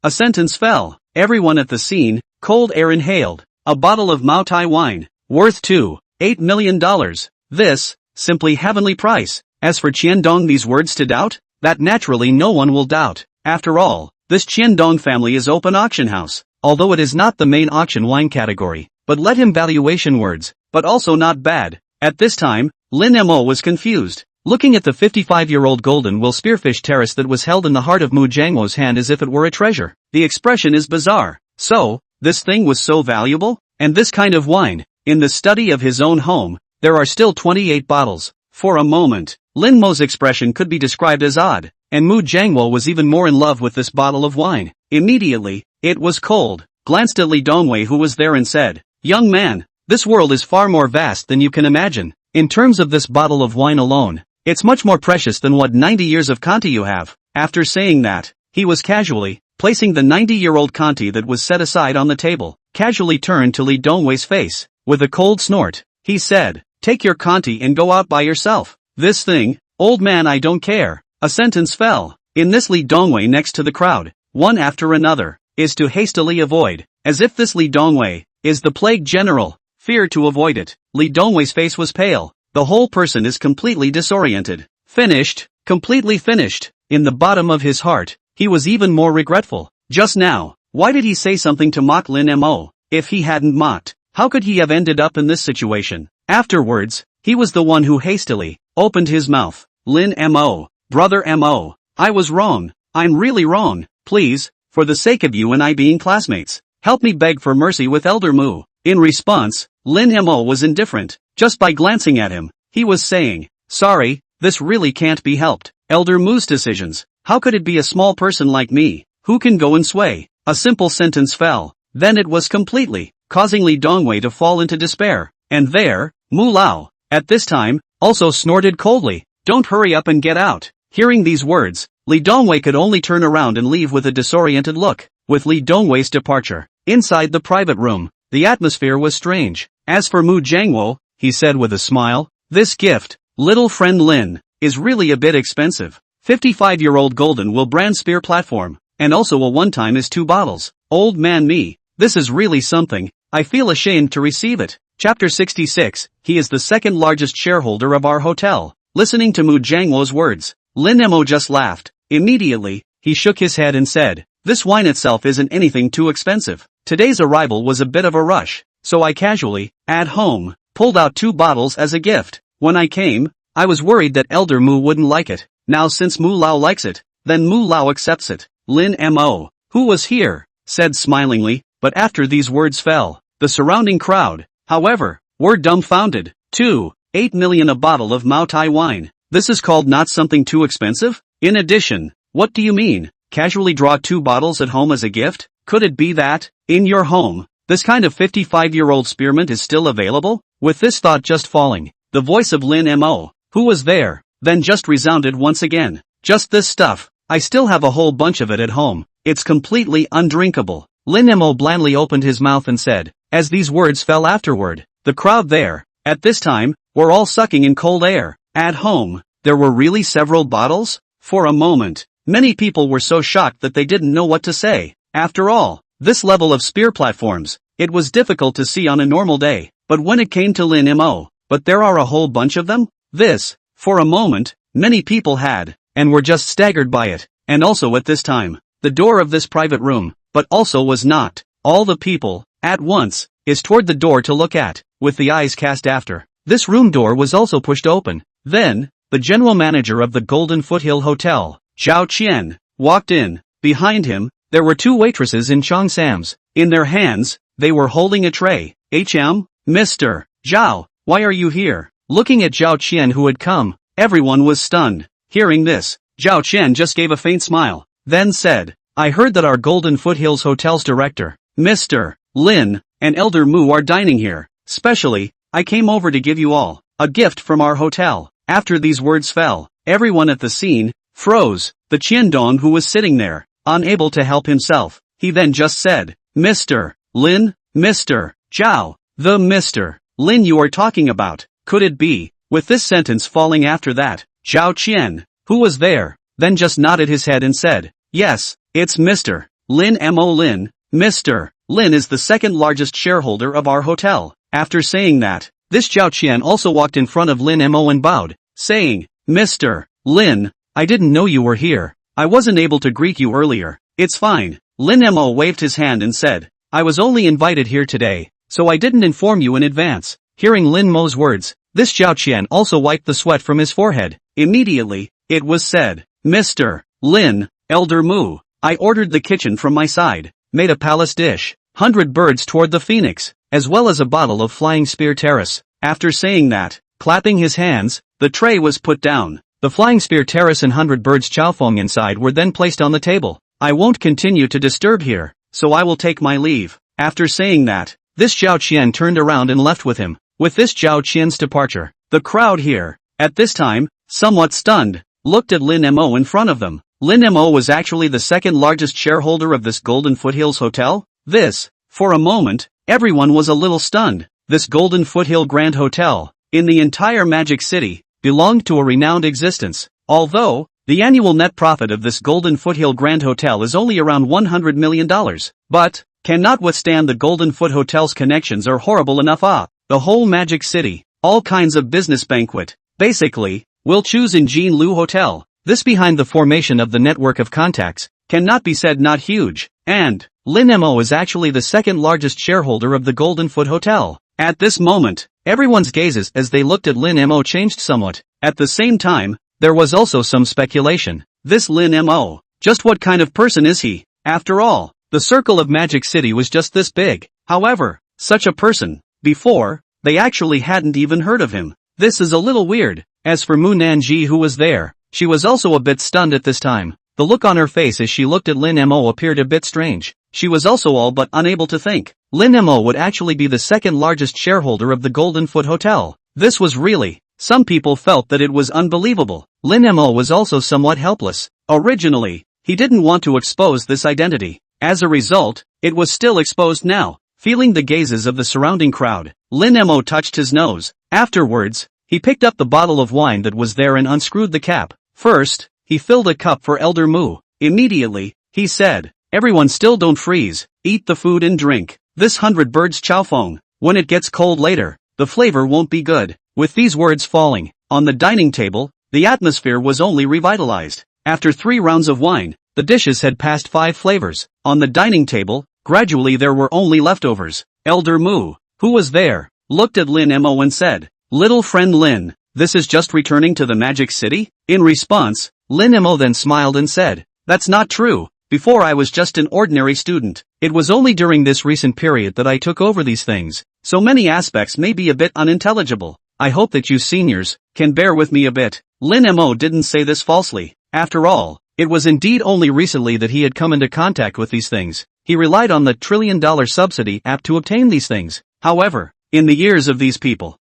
A sentence fell. Everyone at the scene, cold air inhaled. A bottle of Mao Tai wine, worth $2.8 million. This, simply heavenly price. As for Qiandong, these words to doubt? That naturally no one will doubt. After all, this Qiandong family is open auction house, although it is not the main auction wine category. But let him valuation words, but also not bad. At this time, Lin Mo was confused. looking at the 55-year-old golden wool spearfish terrace that was held in the heart of Mu Jiangwo's hand as if it were a treasure. The expression is bizarre. So, this thing was so valuable? And this kind of wine? In the study of his own home, there are still 28 bottles. For a moment, Lin Mo's expression could be described as odd, and Mu Jiangwo was even more in love with this bottle of wine. Immediately, it was cold, glanced at Li Dongwei who was there and said, "Young man, this world is far more vast than you can imagine. In terms of this bottle of wine alone, it's much more precious than what 90 years of Kanti you have." After saying that, he was casually placing the 90-year-old Kanti that was set aside on the table, casually turned to Li Dongwei's face. With a cold snort, he said, "Take your Kanti and go out by yourself." "This thing, old man, I don't care." A sentence fell. In this Li Dongwei next to the crowd, one after another, is to hastily avoid, as if this Li Dongwei is the plague general, fear to avoid it. Li Dongwei's face was pale. The whole person is completely disoriented. Finished, completely finished. In the bottom of his heart, he was even more regretful. Just now, why did he say something to mock Lin Mo? If he hadn't mocked, how could he have ended up in this situation? Afterwards, he was the one who hastily opened his mouth. "Lin Mo, brother Mo, I was wrong. I'm really wrong. Please, for the sake of you and I being classmates, help me beg for mercy with Elder Mu." In response, Lin Mo was indifferent. Just by glancing at him, he was saying, "Sorry, this really can't be helped. Elder Mu's decisions, how could it be a small person like me, who can go and sway?" A simple sentence fell. Then it was completely, causing Li Dongwei to fall into despair. And there, Mu Lao, at this time, also snorted coldly, "Don't hurry up and get out." Hearing these words, Li Dongwei could only turn around and leave with a disoriented look. With Li Dongwei's departure, inside the private room, the atmosphere was strange. As for Mu Jiangwo, he said with a smile, "This gift, little friend Lin, is really a bit expensive. 55-year-old golden will brand spear platform, and also a one-time is 2 bottles. Old man me, this is really something. I feel ashamed to receive it." Chapter 66, he is the second largest shareholder of our hotel. Listening to Mu Jiangwo's words, Lin Mo just laughed. Immediately, he shook his head and said, "This wine itself isn't anything too expensive. Today's arrival was a bit of a rush, so I casually, at home, pulled out 2 bottles as a gift. When I came, I was worried that Elder Mu wouldn't like it. Now since Mu Lao likes it, then Mu Lao accepts it." Lin Mo, who was here, said smilingly, but after these words fell, the surrounding crowd, however, were dumbfounded. 8 million a bottle of Mao Tai wine. This is called not something too expensive? In addition, what do you mean? Casually draw 2 bottles at home as a gift? Could it be that, in your home, this kind of 55-year-old spearmint is still available? With this thought just falling, the voice of Lin Mo, who was there, then just resounded once again. "Just this stuff. I still have a whole bunch of it at home. It's completely undrinkable." Lin Mo blandly opened his mouth and said, as these words fell afterward, the crowd there, at this time, were all sucking in cold air. At home, there were really several bottles? For a moment, many people were so shocked that they didn't know what to say. After all, this level of spear platforms, it was difficult to see on a normal day. But when it came to Lin Mo, but there are a whole bunch of them? This, for a moment, many people had, and were just staggered by it. And also at this time, the door of this private room, but also was knocked. All the people, at once, is toward the door to look at, with the eyes cast after. This room door was also pushed open. Then, the general manager of the Golden Foothill Hotel, Zhao Qian, walked in. Behind him, there were 2 waitresses in Cheongsams. In their hands, they were holding a tray. Mr. Zhao, why are you here?" Looking at Zhao Qian who had come, everyone was stunned. Hearing this, Zhao Qian just gave a faint smile, then said, "I heard that our Golden Foothills Hotel's director, Mr. Lin, and Elder Mu are dining here. Specially, I came over to give you all a gift from our hotel." After these words fell, everyone at the scene froze. The Qiandong who was sitting there, unable to help himself, he then just said, "Mr. Lin, Mr. Zhao, the Mr. Lin you are talking about, could it be?" With this sentence falling after that, Zhao Qian, who was there, then just nodded his head and said, "Yes, it's Mr. Lin Mo Lin. Mr. Lin is the second largest shareholder of our hotel." After saying that, this Zhao Qian also walked in front of Lin Mo and bowed, saying, "Mr. Lin, I didn't know you were here. I wasn't able to greet you earlier." "It's fine." Lin Mo waved his hand and said, "I was only invited here today, so I didn't inform you in advance." Hearing Lin Mo's words, this Zhao Qian also wiped the sweat from his forehead. Immediately, it was said, Mr. Lin, Elder Mu, I ordered the kitchen from my side, made a palace dish, 100 birds toward the phoenix, as well as a bottle of flying spear terrace. After saying that, clapping his hands, the tray was put down. The flying spear terrace and 100 birds chowfeng inside were then placed on the table. I won't continue to disturb here, so I will take my leave. After saying that, this Zhao Qian turned around and left with him. With this Zhao Qian's departure, the crowd here, at this time, somewhat stunned, looked at Lin Mo in front of them. Lin Mo was actually the second largest shareholder of this Golden Foothills Hotel. This, for a moment, everyone was a little stunned. This Golden Foothill Grand Hotel, in the entire Magic City, belonged to a renowned existence. Although, the annual net profit of this Golden Foothill Grand Hotel is only around $100 million, but, cannot withstand the Golden Foot Hotel's connections are horrible enough. The whole Magic City, all kinds of business banquet, basically, will choose in Jean Lu Hotel. This behind the formation of the network of contacts, cannot be said not huge, and, Lin Mo is actually the second largest shareholder of the Golden Foot Hotel. At this moment, everyone's gazes as they looked at Lin Mo changed somewhat. At the same time, there was also some speculation. This Lin Mo, just what kind of person is he? After all, the circle of Magic City was just this big. However, such a person, before, they actually hadn't even heard of him. This is a little weird. As for Mu Nanji who was there, she was also a bit stunned at this time. The look on her face as she looked at Lin Mo appeared a bit strange. She was also all but unable to think. Lin Mo would actually be the second largest shareholder of the Golden Foot Hotel. This was really, some people felt that it was unbelievable. Lin Mo was also somewhat helpless. Originally, he didn't want to expose this identity. As a result, it was still exposed now. Feeling the gazes of the surrounding crowd, Lin Mo touched his nose. Afterwards, he picked up the bottle of wine that was there and unscrewed the cap. First, he filled a cup for Elder Mu. Immediately, he said, everyone still don't freeze, eat the food and drink. This 100 birds chowfeng, when it gets cold later, the flavor won't be good. With these words falling, on the dining table, the atmosphere was only revitalized. After 3 rounds of wine, the dishes had passed 5 flavors. On the dining table, gradually there were only leftovers. Elder Mu, who was there, looked at Lin Mo and said, little friend Lin, this is just returning to the Magic City? In response, Lin Mo then smiled and said, that's not true. Before I was just an ordinary student. It was only during this recent period that I took over these things. So many aspects may be a bit unintelligible. I hope that you seniors can bear with me a bit. Lin Mo didn't say this falsely. After all, it was indeed only recently that he had come into contact with these things. He relied on the Trillion Subsidy App to obtain these things. However, in the ears of these people,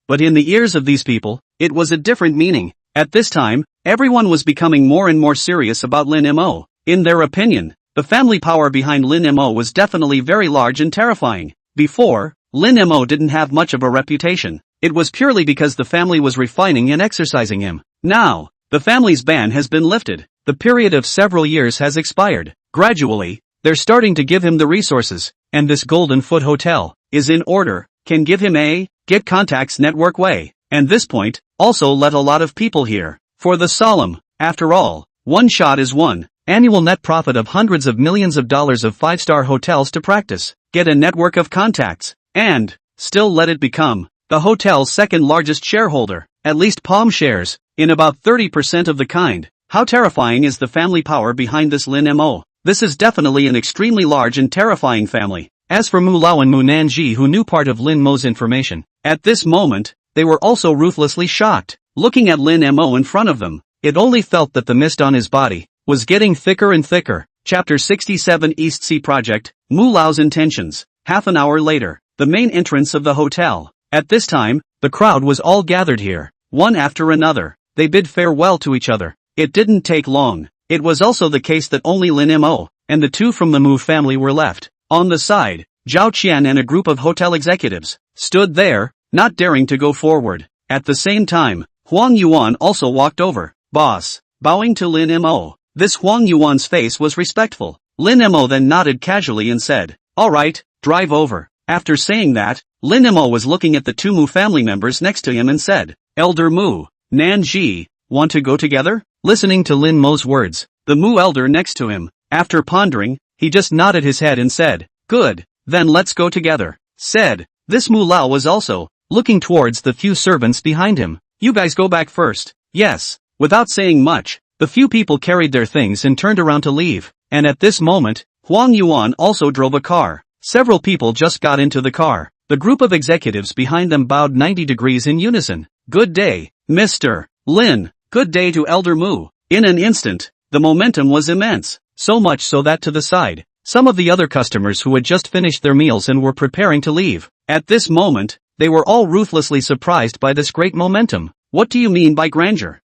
it was a different meaning. At this time, everyone was becoming more and more serious about Lin Mo. In their opinion, the family power behind Lin Mo was definitely very large and terrifying. Before, Lin Mo didn't have much of a reputation. It was purely because the family was refining and exercising him. Now, the family's ban has been lifted. The period of several years has expired. Gradually, they're starting to give him the resources, and this Golden Foot Hotel is in order, can give him a get contacts network way. And this point, also let a lot of people here. For the solemn, after all, one shot is one. Annual net profit of hundreds of millions of dollars of 5-star hotels to practice, get a network of contacts, and, still let it become, the hotel's second largest shareholder, at least palm shares, in about 30% of the kind. How terrifying is the family power behind this Lin Mo? This is definitely an extremely large and terrifying family. As for Mu Lao and Mu Nanji who knew part of Lin Mo's information, at this moment, they were also ruthlessly shocked. Looking at Lin Mo in front of them, it only felt that the mist on his body was getting thicker and thicker. Chapter 67 East Sea Project, Mu Lao's Intentions. Half an hour later, the main entrance of the hotel. At this time, the crowd was all gathered here. One after another, they bid farewell to each other. It didn't take long. It was also the case that only Lin Mo and the 2 from the Mu family were left. On the side, Zhao Qian and a group of hotel executives stood there, not daring to go forward. At the same time, Huang Yuan also walked over. Boss, bowing to Lin Mo. This Huang Yuan's face was respectful. Lin Mo then nodded casually and said, alright, drive over. After saying that, Lin Mo was looking at the 2 Mu family members next to him and said, Elder Mu, Nanji, want to go together? Listening to Lin Mo's words, the Mu elder next to him, after pondering, he just nodded his head and said, good, then let's go together. Said, this Mu Lao was also looking towards the few servants behind him. You guys go back first. Yes. Without saying much, the few people carried their things and turned around to leave. And at this moment, Huang Yuan also drove a car. Several people just got into the car. The group of executives behind them bowed 90 degrees in unison. Good day, Mr. Lin. Good day to Elder Mu. In an instant, the momentum was immense. So much so that to the side, some of the other customers who had just finished their meals and were preparing to leave. At this moment, they were all ruthlessly surprised by this great momentum. What do you mean by grandeur?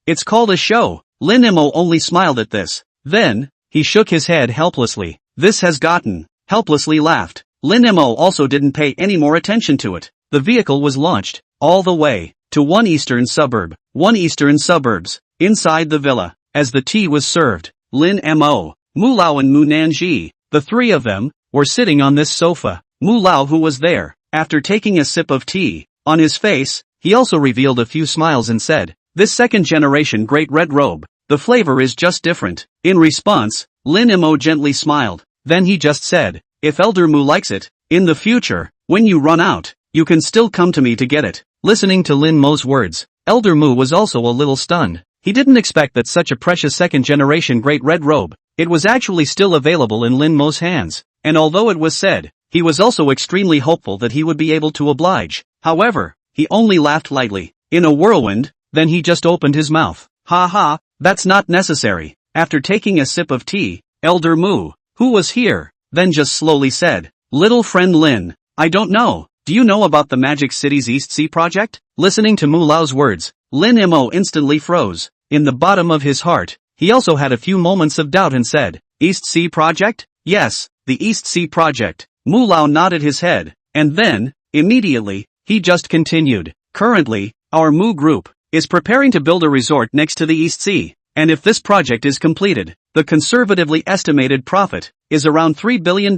It's called a show. Lin Mo only smiled at this. Then, he shook his head helplessly. This has gotten, helplessly laughed. Lin Mo also didn't pay any more attention to it. The vehicle was launched, all the way, to one eastern suburbs. Inside the villa, as the tea was served, Lin Mo, Mu Lao and Mu Nanji, the three of them, were sitting on this sofa. Mu Lao, who was there, after taking a sip of tea, on his face, he also revealed a few smiles and said, "This second-generation great red robe, the flavor is just different." In response, Lin Mo gently smiled. Then he just said, "If Elder Mu likes it, in the future, when you run out, you can still come to me to get it." Listening to Lin Mo's words, Elder Mu was also a little stunned. He didn't expect that such a precious second-generation great red robe, it was actually still available in Lin Mo's hands, and although it was said, he was also extremely hopeful that he would be able to oblige. However, he only laughed lightly, in a whirlwind, then he just opened his mouth. "Ha ha, that's not necessary." After taking a sip of tea, Elder Mu, who was here, then just slowly said, "Little friend Lin, I don't know, do you know about the Magic City's East Sea project?" Listening to Mu Lao's words, Lin Mo instantly froze. In the bottom of his heart, he also had a few moments of doubt and said, "East Sea project? Yes, the East Sea project." Mu Lao nodded his head, and then, immediately, he just continued, "Currently, our Mu Group is preparing to build a resort next to the East Sea, and if this project is completed, the conservatively estimated profit is around $3 billion.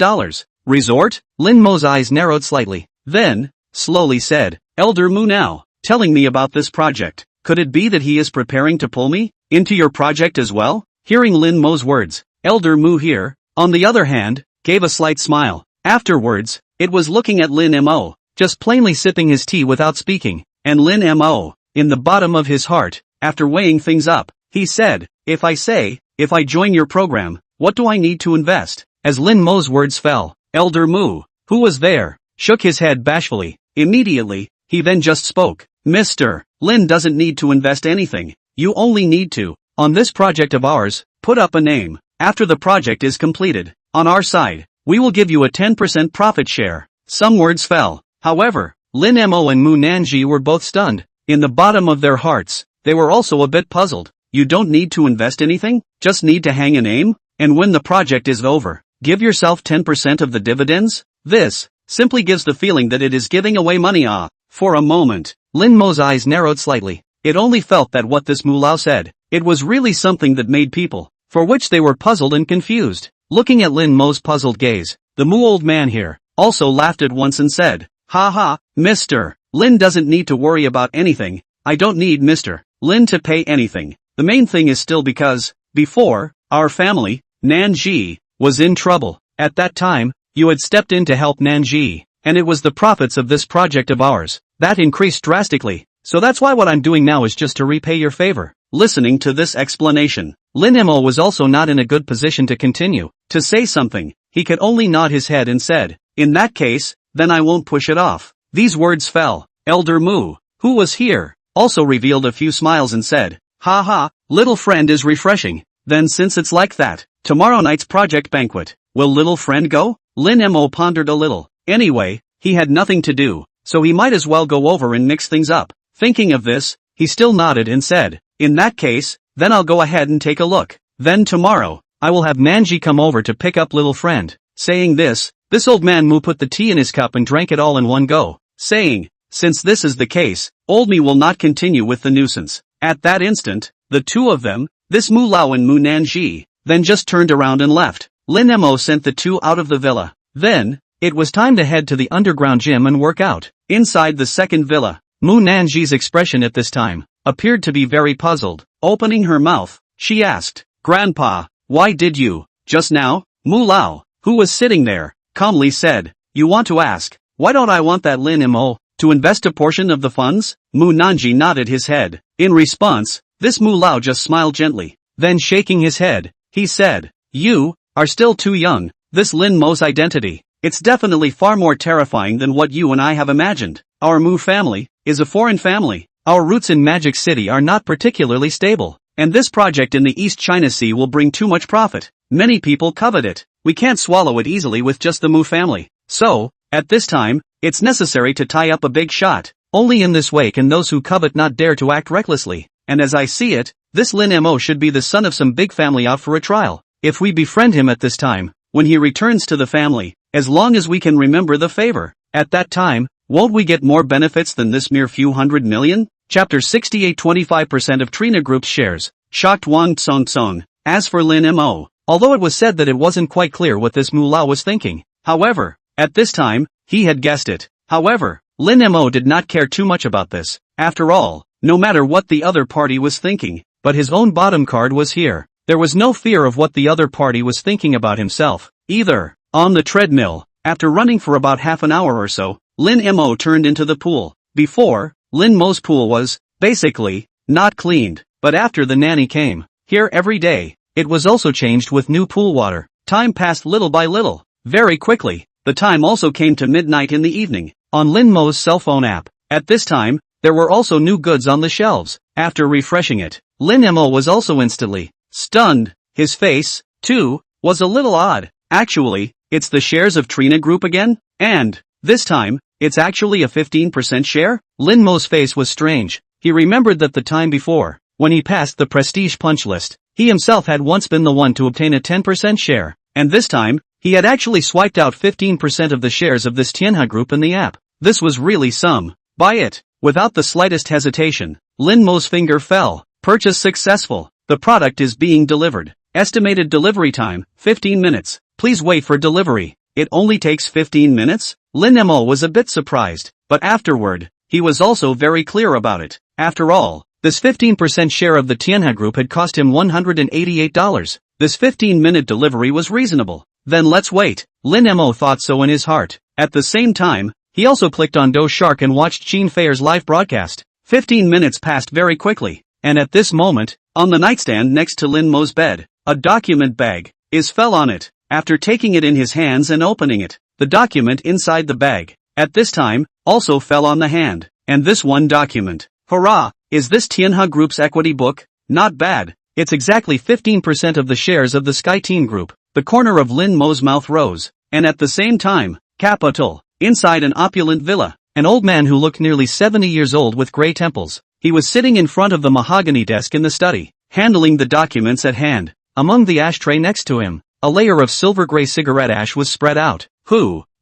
Resort? Lin Mo's eyes narrowed slightly, then, slowly said, "Elder Mu now, telling me about this project. Could it be that he is preparing to pull me into your project as well?" Hearing Lin Mo's words, Elder Mu here, on the other hand, gave a slight smile. Afterwards, it was looking at Lin Mo, just plainly sipping his tea without speaking, and Lin Mo, in the bottom of his heart, after weighing things up, he said, if I join your program, what do I need to invest?" As Lin Mo's words fell, Elder Mu, who was there, shook his head bashfully. Immediately, he then just spoke, "Mr. Lin doesn't need to invest anything. You only need to, on this project of ours, put up a name. After the project is completed, on our side, we will give you a 10% profit share." Some words fell. However, Lin Mo and Mu Nanji were both stunned. In the bottom of their hearts, they were also a bit puzzled. You don't need to invest anything, just need to hang a name, and when the project is over, give yourself 10% of the dividends? This simply gives the feeling that it is giving away money. For a moment, Lin Mo's eyes narrowed slightly. It only felt that what this Mu Lao said, it was really something that made people, for which they were puzzled and confused. Looking at Lin Mo's puzzled gaze, the Mu old man here, also laughed at once and said, "Ha ha, Mr. Lin doesn't need to worry about anything. I don't need Mr. Lin to pay anything. The main thing is still because, before, our family, Nanji, was in trouble. At that time, you had stepped in to help Nanji, and it was the profits of this project of ours that increased drastically. So that's why what I'm doing now is just to repay your favor." Listening to this explanation, Lin Mo was also not in a good position to continue to say something. He could only nod his head and said, "In that case, then I won't push it off." These words fell. Elder Mu, who was here, also revealed a few smiles and said, "Ha ha, little friend is refreshing. Then since it's like that, tomorrow night's project banquet, will little friend go?" Lin Mo pondered a little. Anyway, he had nothing to do, so he might as well go over and mix things up. Thinking of this, he still nodded and said, "In that case, then I'll go ahead and take a look. Then tomorrow, I will have Nanji come over to pick up little friend." Saying this old man Mu put the tea in his cup and drank it all in one go, saying, "Since this is the case, old me will not continue with the nuisance." At that instant, the two of them, this Mu Lao and Mu Nanji, then just turned around and left. Lin Mo sent the two out of the villa. Then, it was time to head to the underground gym and work out. Inside the second villa, Mu Nanji's expression at this time appeared to be very puzzled. Opening her mouth, she asked, "Grandpa, why did you, just now?" Mu Lao, who was sitting there, calmly said, "You want to ask, why don't I want that Lin Mo to invest a portion of the funds?" Mu Nanji nodded his head. In response, This Mu Lao just smiled gently. Then shaking his head, he said, "You are still too young. This Lin Mo's identity, it's definitely far more terrifying than what you and I have imagined. Our Mu family is a foreign family. Our roots in Magic City are not particularly stable. And this project in the East China Sea will bring too much profit. Many people covet it. We can't swallow it easily with just the Mu family. So, at this time, it's necessary to tie up a big shot. Only in this way can those who covet not dare to act recklessly. And as I see it, this Lin Mo should be the son of some big family out for a trial. If we befriend him at this time, when he returns to the family, as long as we can remember the favor, at that time, won't we get more benefits than this mere few hundred million?" Chapter 68. 25% of Trina Group's shares, shocked Wang Tsong. As for Lin Mo, although it was said that it wasn't quite clear what this Mu Lao was thinking, however, at this time, he had guessed it. However, Lin Mo did not care too much about this. After all, no matter what the other party was thinking, but his own bottom card was here. There was no fear of what the other party was thinking about himself, either. On the treadmill, after running for about half an hour or so, Lin Mo turned into the pool. Before, Lin Mo's pool was, basically, not cleaned, but after the nanny came here every day, it was also changed with new pool water. Time passed little by little, very quickly. The time also came to midnight in the evening, on Lin Mo's cell phone app. At this time, there were also new goods on the shelves. After refreshing it, Lin Mo was also instantly stunned. His face, too, was a little odd. Actually, it's the shares of Trina Group again? And, this time, it's actually a 15% share? Lin Mo's face was strange. He remembered that the time before, when he passed the prestige punch list, he himself had once been the one to obtain a 10% share, and this time, he had actually swiped out 15% of the shares of this Tianhe Group in the app. This was really some. Buy it. Without the slightest hesitation, Lin Mo's finger fell. Purchase successful. The product is being delivered. Estimated delivery time, 15 minutes. Please wait for delivery. It only takes 15 minutes? Lin Mo was a bit surprised, but afterward, he was also very clear about it. After all, this 15% share of the Tianhe Group had cost him $188. This 15-minute delivery was reasonable. Then let's wait. Lin Mo thought so in his heart. At the same time, he also clicked on Do Shark and watched Qin Feier's live broadcast. 15 minutes passed very quickly, and at this moment, on the nightstand next to Lin Mo's bed, a document bag fell on it. After taking it in his hands and opening it, the document inside the bag, at this time, also fell on the hand. And this one document, hurrah, is this Tianhe Group's equity book? Not bad. It's exactly 15% of the shares of the Sky Team Group. The corner of Lin Mo's mouth rose, and at the same time, capital, inside an opulent villa, an old man who looked nearly 70 years old with gray temples. He was sitting in front of the mahogany desk in the study, handling the documents at hand. Among the ashtray next to him, a layer of silver-gray cigarette ash was spread out.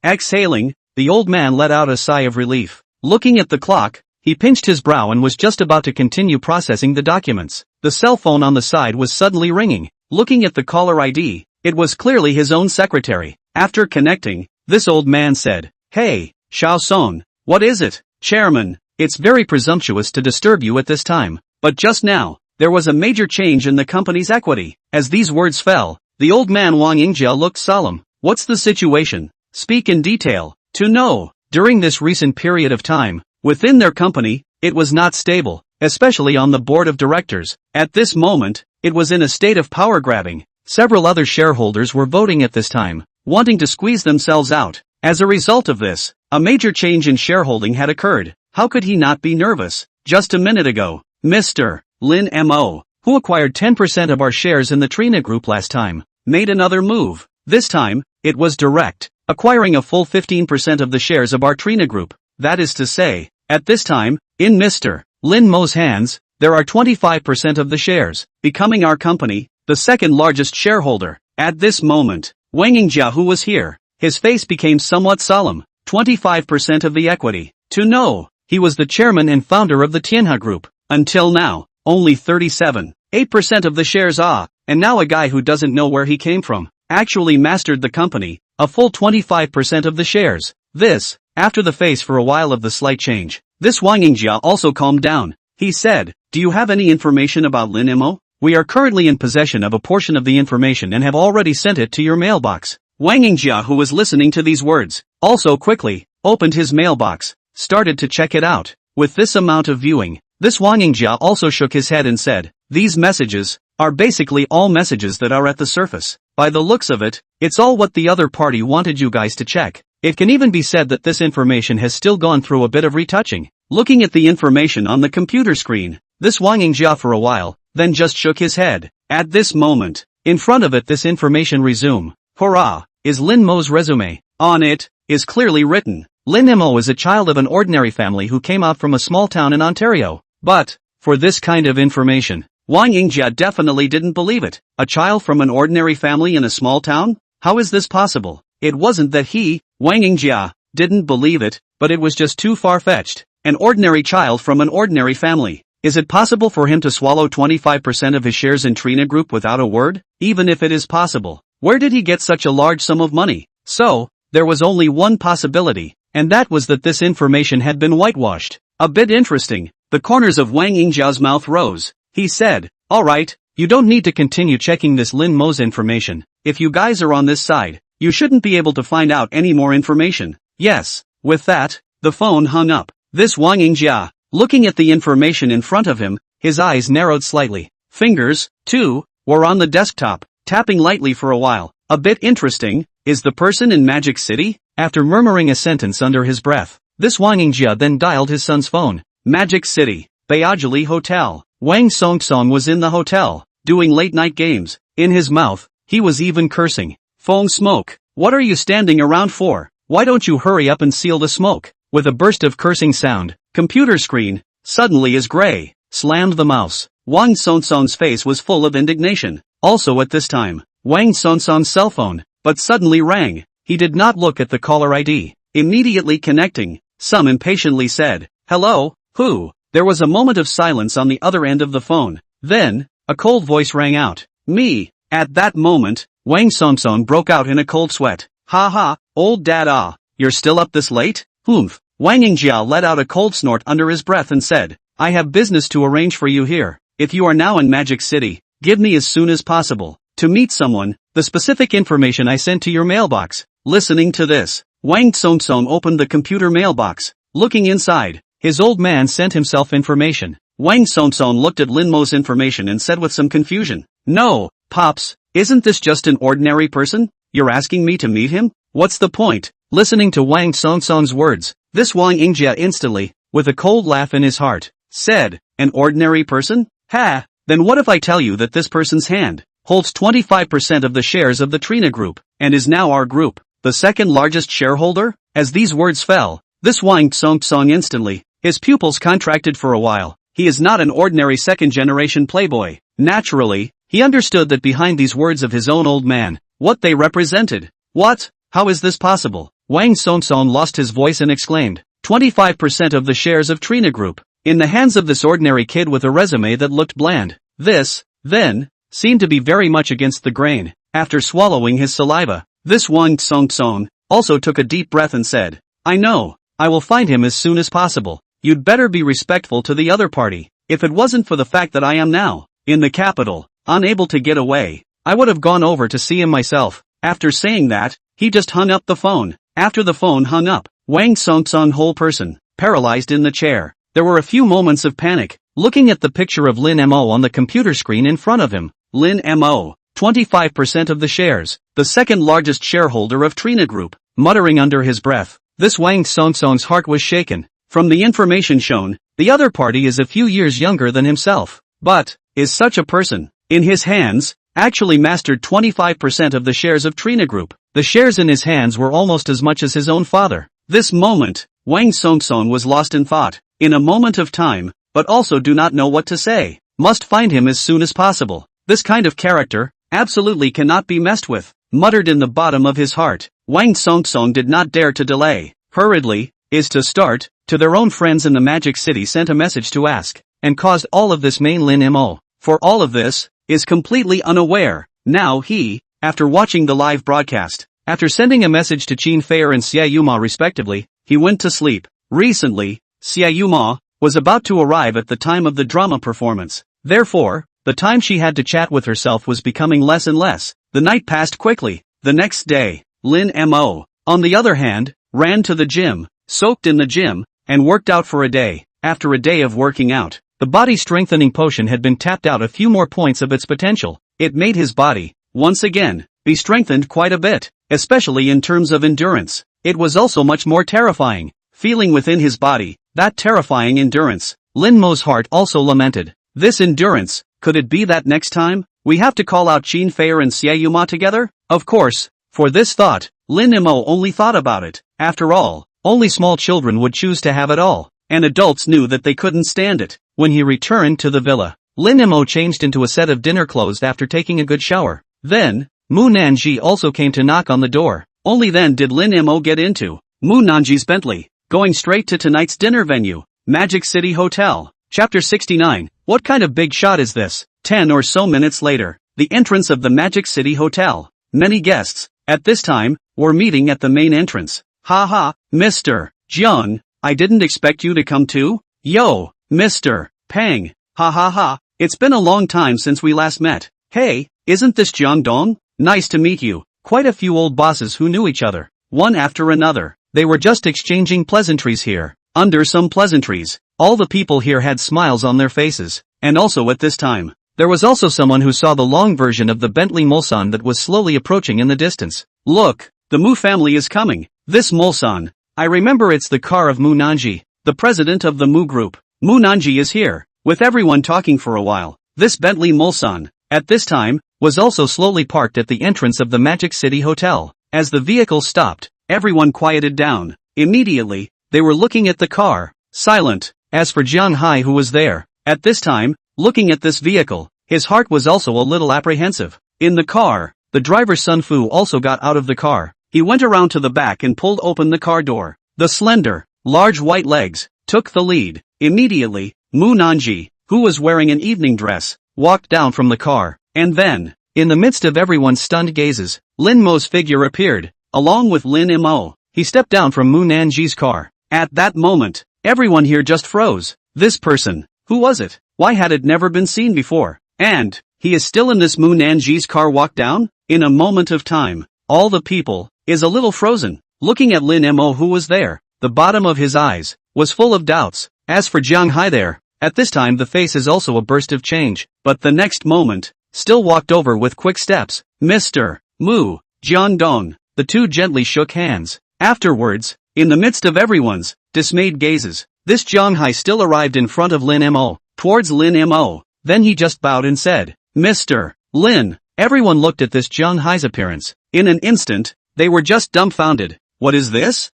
Exhaling, the old man let out a sigh of relief. Looking at the clock, he pinched his brow and was just about to continue processing the documents. The cell phone on the side was suddenly ringing. Looking at the caller ID, it was clearly his own secretary. After connecting, this old man said, "Hey, Xiao Song, what is it? Chairman, it's very presumptuous to disturb you at this time, but just now, there was a major change in the company's equity." As these words fell, the old man Wang Yingjiao looked solemn. "What's the situation? Speak in detail." To know, during this recent period of time, within their company, it was not stable, especially on the board of directors. At this moment, it was in a state of power grabbing. Several other shareholders were voting at this time, wanting to squeeze themselves out. As a result of this, a major change in shareholding had occurred. How could he not be nervous? Just a minute ago, Mr. Lin Mo, who acquired 10% of our shares in the Trina Group last time, made another move. This time, it was direct, acquiring a full 15% of the shares of our Trina Group. That is to say, at this time, in Mr. Lin Mo's hands, there are 25% of the shares, becoming our company the second largest shareholder. At this moment, Wang Yingjiao, who was here, his face became somewhat solemn. 25% of the equity. To know, he was the chairman and founder of the Tianhe Group. Until now, only 37.8% of the shares and now a guy who doesn't know where he came from, actually mastered the company, a full 25% of the shares. This, after the face for a while of the slight change. This Wang Yingjiao also calmed down. He said, "Do you have any information about Lin Mo? We are currently in possession of a portion of the information and have already sent it to your mailbox." Wang Yingjiao, who was listening to these words, also quickly opened his mailbox, started to check it out. With this amount of viewing, This Wang Yingjia also shook his head and said, these messages are basically all messages that are at the surface. By the looks of it, it's all what the other party wanted you guys to check. It can even be said that this information has still gone through a bit of retouching. Looking at the information on the computer screen, this Wang Yingjia for a while, then just shook his head. At this moment, in front of it this information resume. Hurrah! Is Lin Mo's resume. On it, is clearly written, Lin Mo is a child of an ordinary family who came out from a small town in Ontario. But, for this kind of information, Wang Yingjia definitely didn't believe it. A child from an ordinary family in a small town? How is this possible? It wasn't that he, Wang Yingjia, didn't believe it, but it was just too far-fetched. An ordinary child from an ordinary family. Is it possible for him to swallow 25% of his shares in Trillion Group without a word? Even if it is possible, where did he get such a large sum of money? So, there was only one possibility, and that was that this information had been whitewashed. A bit interesting. The corners of Wang Yingjia's mouth rose. He said, alright, you don't need to continue checking this Lin Mo's information. If you guys are on this side, you shouldn't be able to find out any more information. Yes. With that, the phone hung up. This Wang Yingjia, looking at the information in front of him, his eyes narrowed slightly. Fingers, too, were on the desktop, tapping lightly for a while. A bit interesting. Is the person in Magic City? After murmuring a sentence under his breath, this Wang Yingjia then dialed his son's phone. Magic City, Bayajili Hotel. Wang Songsong was in the hotel, doing late-night games. In his mouth, he was even cursing. Phone smoke. What are you standing around for? Why don't you hurry up and seal the smoke? With a burst of cursing sound, computer screen, suddenly is gray, slammed the mouse. Wang Songsong's face was full of indignation. Also at this time, Wang Songsong's cell phone, but suddenly rang. He did not look at the caller ID. Immediately connecting, some impatiently said, hello, who? There was a moment of silence on the other end of the phone. Then, a cold voice rang out. Me. At that moment, Wang Songsong broke out in a cold sweat. Ha ha, old dad you're still up this late? Humph. Wang Yingjia let out a cold snort under his breath and said, I have business to arrange for you here. If you are now in Magic City, give me as soon as possible. To meet someone, the specific information I sent to your mailbox. Listening to this, Wang Songsong opened the computer mailbox. Looking inside, his old man sent himself information. Wang Songsong looked at Lin Mo's information and said with some confusion, no, Pops, isn't this just an ordinary person? You're asking me to meet him? What's the point? Listening to Wang Songsong's words, this Wang Yingjia instantly, with a cold laugh in his heart, said, an ordinary person? Ha! Then what if I tell you that this person's hand holds 25% of the shares of the Trillion Group, and is now our group, the second largest shareholder? As these words fell, this Wang Songsong instantly, his pupils contracted for a while. He is not an ordinary second-generation playboy. Naturally, he understood that behind these words of his own old man, what they represented. What? How is this possible? Wang Songsong lost his voice and exclaimed, 25% of the shares of Trillion Group, in the hands of this ordinary kid with a resume that looked bland. This, then, seemed to be very much against the grain. After swallowing his saliva, this Wang Songsong also took a deep breath and said, I know, I will find him as soon as possible. You'd better be respectful to the other party. If it wasn't for the fact that I am now in the capital, unable to get away, I would have gone over to see him myself. After saying that, he just hung up the phone. After the phone hung up, Wang Songsong whole person, paralyzed in the chair. There were a few moments of panic, looking at the picture of Lin Mo on the computer screen in front of him. Lin Mo, 25% of the shares, the second largest shareholder of Trillion Group, muttering under his breath. This Wang Songsong's heart was shaken. From the information shown, the other party is a few years younger than himself. But, is such a person, in his hands, actually mastered 25% of the shares of Trillion Group? The shares in his hands were almost as much as his own father. This moment, Wang Songsong was lost in thought. In a moment of time, but also do not know what to say. Must find him as soon as possible. This kind of character, absolutely cannot be messed with. Muttered in the bottom of his heart, Wang Songsong did not dare to delay. Hurriedly, is to start, to their own friends in the Magic City sent a message to ask, and caused all of this main Lin Mo. For all of this, is completely unaware. Now he, after watching the live broadcast, after sending a message to Qin Feier and Xia Yuma respectively, he went to sleep. Recently, Xia Yuma was about to arrive at the time of the drama performance. Therefore, the time she had to chat with herself was becoming less and less. The night passed quickly. The next day, Lin Mo, on the other hand, ran to the gym, soaked in the gym, and worked out for a day. After a day of working out, The body strengthening potion had been tapped out a few more points of its potential. It made his body, once again, be strengthened quite a bit, especially in terms of endurance. It was also much more terrifying, feeling within his body, that terrifying endurance. Lin Mo's heart also lamented. This endurance, could it be that next time, we have to call out Qin Feier and Xie Yuma together? Of course, for this thought, Lin Mo only thought about it. After all, only small children would choose to have it all, and adults knew that they couldn't stand it. When he returned to the villa, Lin Mo changed into a set of dinner clothes after taking a good shower. Then, Mu Nanji also came to knock on the door. Only then did Lin Mo get into Mu Nanji's Bentley, going straight to tonight's dinner venue, Magic City Hotel. Chapter 69. What kind of big shot is this? 10 or so minutes later, the entrance of the Magic City Hotel. Many guests, at this time, were meeting at the main entrance. Haha, Mr. Jiang, I didn't expect you to come too. Yo, Mr. Pang. Ha ha ha, it's been a long time since we last met. Hey, isn't this Jiang Dong? Nice to meet you. Quite a few old bosses who knew each other, one after another. They were just exchanging pleasantries here. Under some pleasantries, all the people here had smiles on their faces. And also at this time, there was also someone who saw the long version of the Bentley Mulsanne that was slowly approaching in the distance. Look, the Mu family is coming. This Mulsanne, I remember it's the car of Mu Nanji, the president of the Mu group. Mu Nanji is here, with everyone talking for a while. This Bentley Mulsanne, at this time, was also slowly parked at the entrance of the Magic City Hotel. As the vehicle stopped, everyone quieted down. Immediately, they were looking at the car, silent. As for Jiang Hai, who was there, at this time, looking at this vehicle, his heart was also a little apprehensive. In the car, the driver Sun Fu also got out of the car. He went around to the back and pulled open the car door. The slender, large white legs, took the lead. Immediately, Mu Nanji, who was wearing an evening dress, walked down from the car. And then, in the midst of everyone's stunned gazes, Lin Mo's figure appeared, along with Lin Mo. He stepped down from Mu Nanji's car. At that moment, everyone here just froze. This person, who was it? Why had it never been seen before? And, he is still in this Mu Nanji's car walk down? In a moment of time, all the people, is a little frozen, looking at Lin Mo who was there. The bottom of his eyes, was full of doubts. As for Jiang Hai there, at this time the face is also a burst of change, but the next moment, still walked over with quick steps. Mr. Mu, Jiang Dong, the two gently shook hands. Afterwards, in the midst of everyone's dismayed gazes, this Jiang Hai still arrived in front of Lin Mo, towards Lin Mo. Then he just bowed and said, Mr. Lin. Everyone looked at this Jiang Hai's appearance. In an instant, they were just dumbfounded. What is this?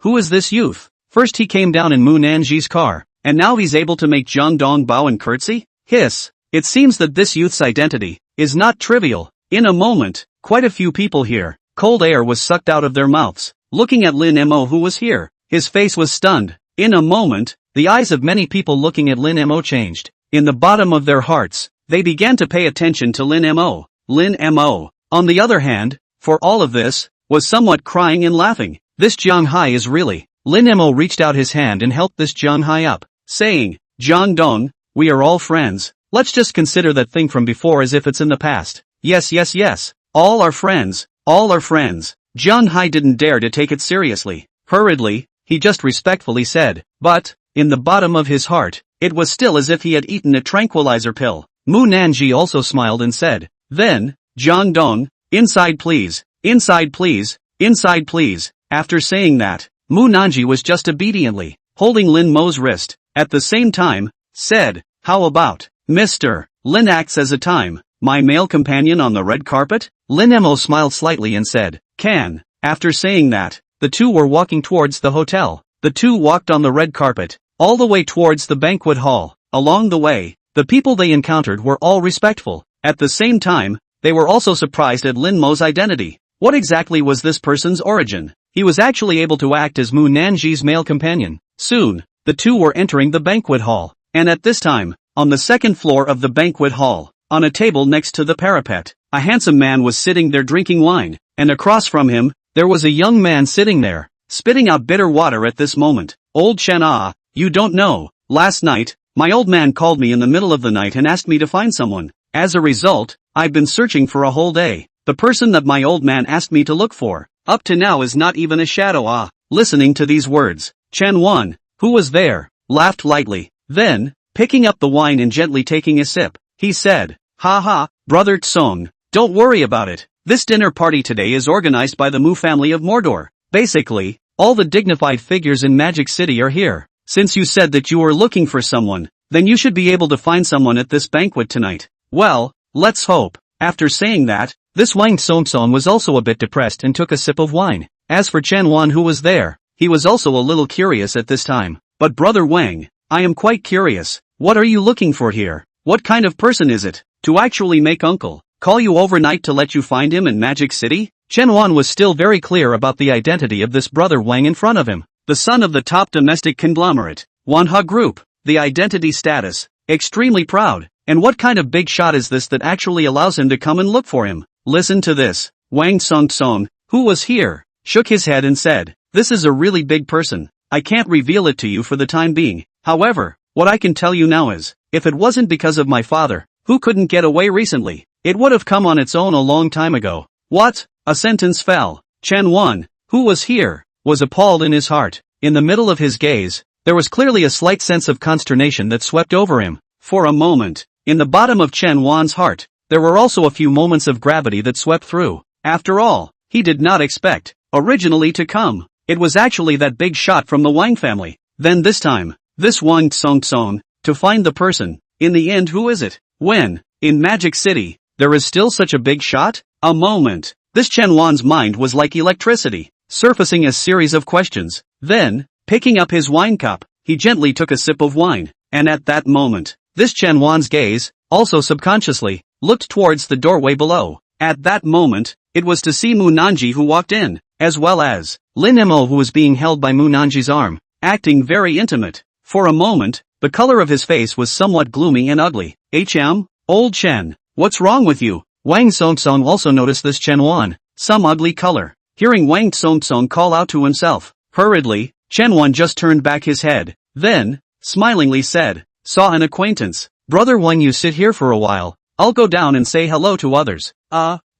Who is this youth? First he came down in Mu Nanji's car, and now he's able to make Jiang Dong bow and curtsy? Hiss. It seems that this youth's identity is not trivial. In a moment, quite a few people here, cold air was sucked out of their mouths. Looking at Lin Mo who was here, his face was stunned. In a moment, the eyes of many people looking at Lin Mo changed. In the bottom of their hearts, they began to pay attention to Lin Mo. Lin Mo, on the other hand, for all of this, was somewhat crying and laughing. This Jiang Hai is really. Lin Mo reached out his hand and helped this Jiang Hai up, saying, Jiang Dong, we are all friends. Let's just consider that thing from before as if it's in the past. Yes. All are friends. Jiang Hai didn't dare to take it seriously. Hurriedly, he just respectfully said, but, in the bottom of his heart, it was still as if he had eaten a tranquilizer pill. Mu Nanji also smiled and said, then, Jiang Dong, inside please. After saying that, Mu Nanji was just obediently holding Lin Mo's wrist, at the same time, said, how about, Mr. Lin acts as a time, my male companion on the red carpet? Lin Mo smiled slightly and said, can. After saying that, the two were walking towards the hotel. The two walked on the red carpet, all the way towards the banquet hall. Along the way, the people they encountered were all respectful. At the same time, they were also surprised at Lin Mo's identity. What exactly was this person's origin? He was actually able to act as Mu Nanji's male companion. Soon, the two were entering the banquet hall. And at this time, on the second floor of the banquet hall, on a table next to the parapet, a handsome man was sitting there drinking wine, and across from him, there was a young man sitting there, spitting out bitter water at this moment. Old Chen, you don't know, last night, my old man called me in the middle of the night and asked me to find someone. As a result, I've been searching for a whole day. The person that my old man asked me to look for, up to now is not even a shadow. Listening to these words, Chen Wan, who was there, laughed lightly. Then, Picking up the wine and gently taking a sip, he said, "Ha ha, brother Tsong, don't worry about it. This dinner party today is organized by the Mu family of Mordor. Basically, all the dignified figures in Magic City are here. Since you said that you were looking for someone, then you should be able to find someone at this banquet tonight. Well, let's hope." After saying that, this Wang Tsong was also a bit depressed and took a sip of wine. As for Chen Wan, who was there, he was also a little curious at this time. "But brother Wang, I am quite curious. What are you looking for here? What kind of person is it? To actually make uncle call you overnight to let you find him in Magic City?" Chen Wan was still very clear about the identity of this brother Wang in front of him. The son of the top domestic conglomerate, Manhwa Group. The identity status, extremely proud. And what kind of big shot is this that actually allows him to come and look for him? Listen to this. Wang Tsong, who was here, shook his head and said, "This is a really big person. I can't reveal it to you for the time being. However, what I can tell you now is, if it wasn't because of my father, who couldn't get away recently, it would have come on its own a long time ago." What? A sentence fell. Chen Wan, who was here, was appalled in his heart. In the middle of his gaze, there was clearly a slight sense of consternation that swept over him. For a moment, in the bottom of Chen Wan's heart, there were also a few moments of gravity that swept through. After all, he did not expect, originally to come. It was actually that big shot from the Wang family. Then this time, this Wang Tsong, to find the person. In the end, who is it? When, in Magic City, there is still such a big shot? A moment. This Chen Wan's mind was like electricity, surfacing a series of questions. Then, picking up his wine cup, he gently took a sip of wine. And at that moment, this Chen Wan's gaze, also subconsciously, looked towards the doorway below. At that moment, it was to see Mu Nanji who walked in, as well as Lin Mo who was being held by Mu Nanji's arm, acting very intimate. For a moment, the color of his face was somewhat gloomy and ugly. Old Chen, what's wrong with you? Wang Tsong also noticed this Chen Wan, some ugly color. Hearing Wang Tsong call out to himself, hurriedly, Chen Wan just turned back his head, then, smilingly said, "Saw an acquaintance. Brother Wang, you sit here for a while. I'll go down and say hello to others."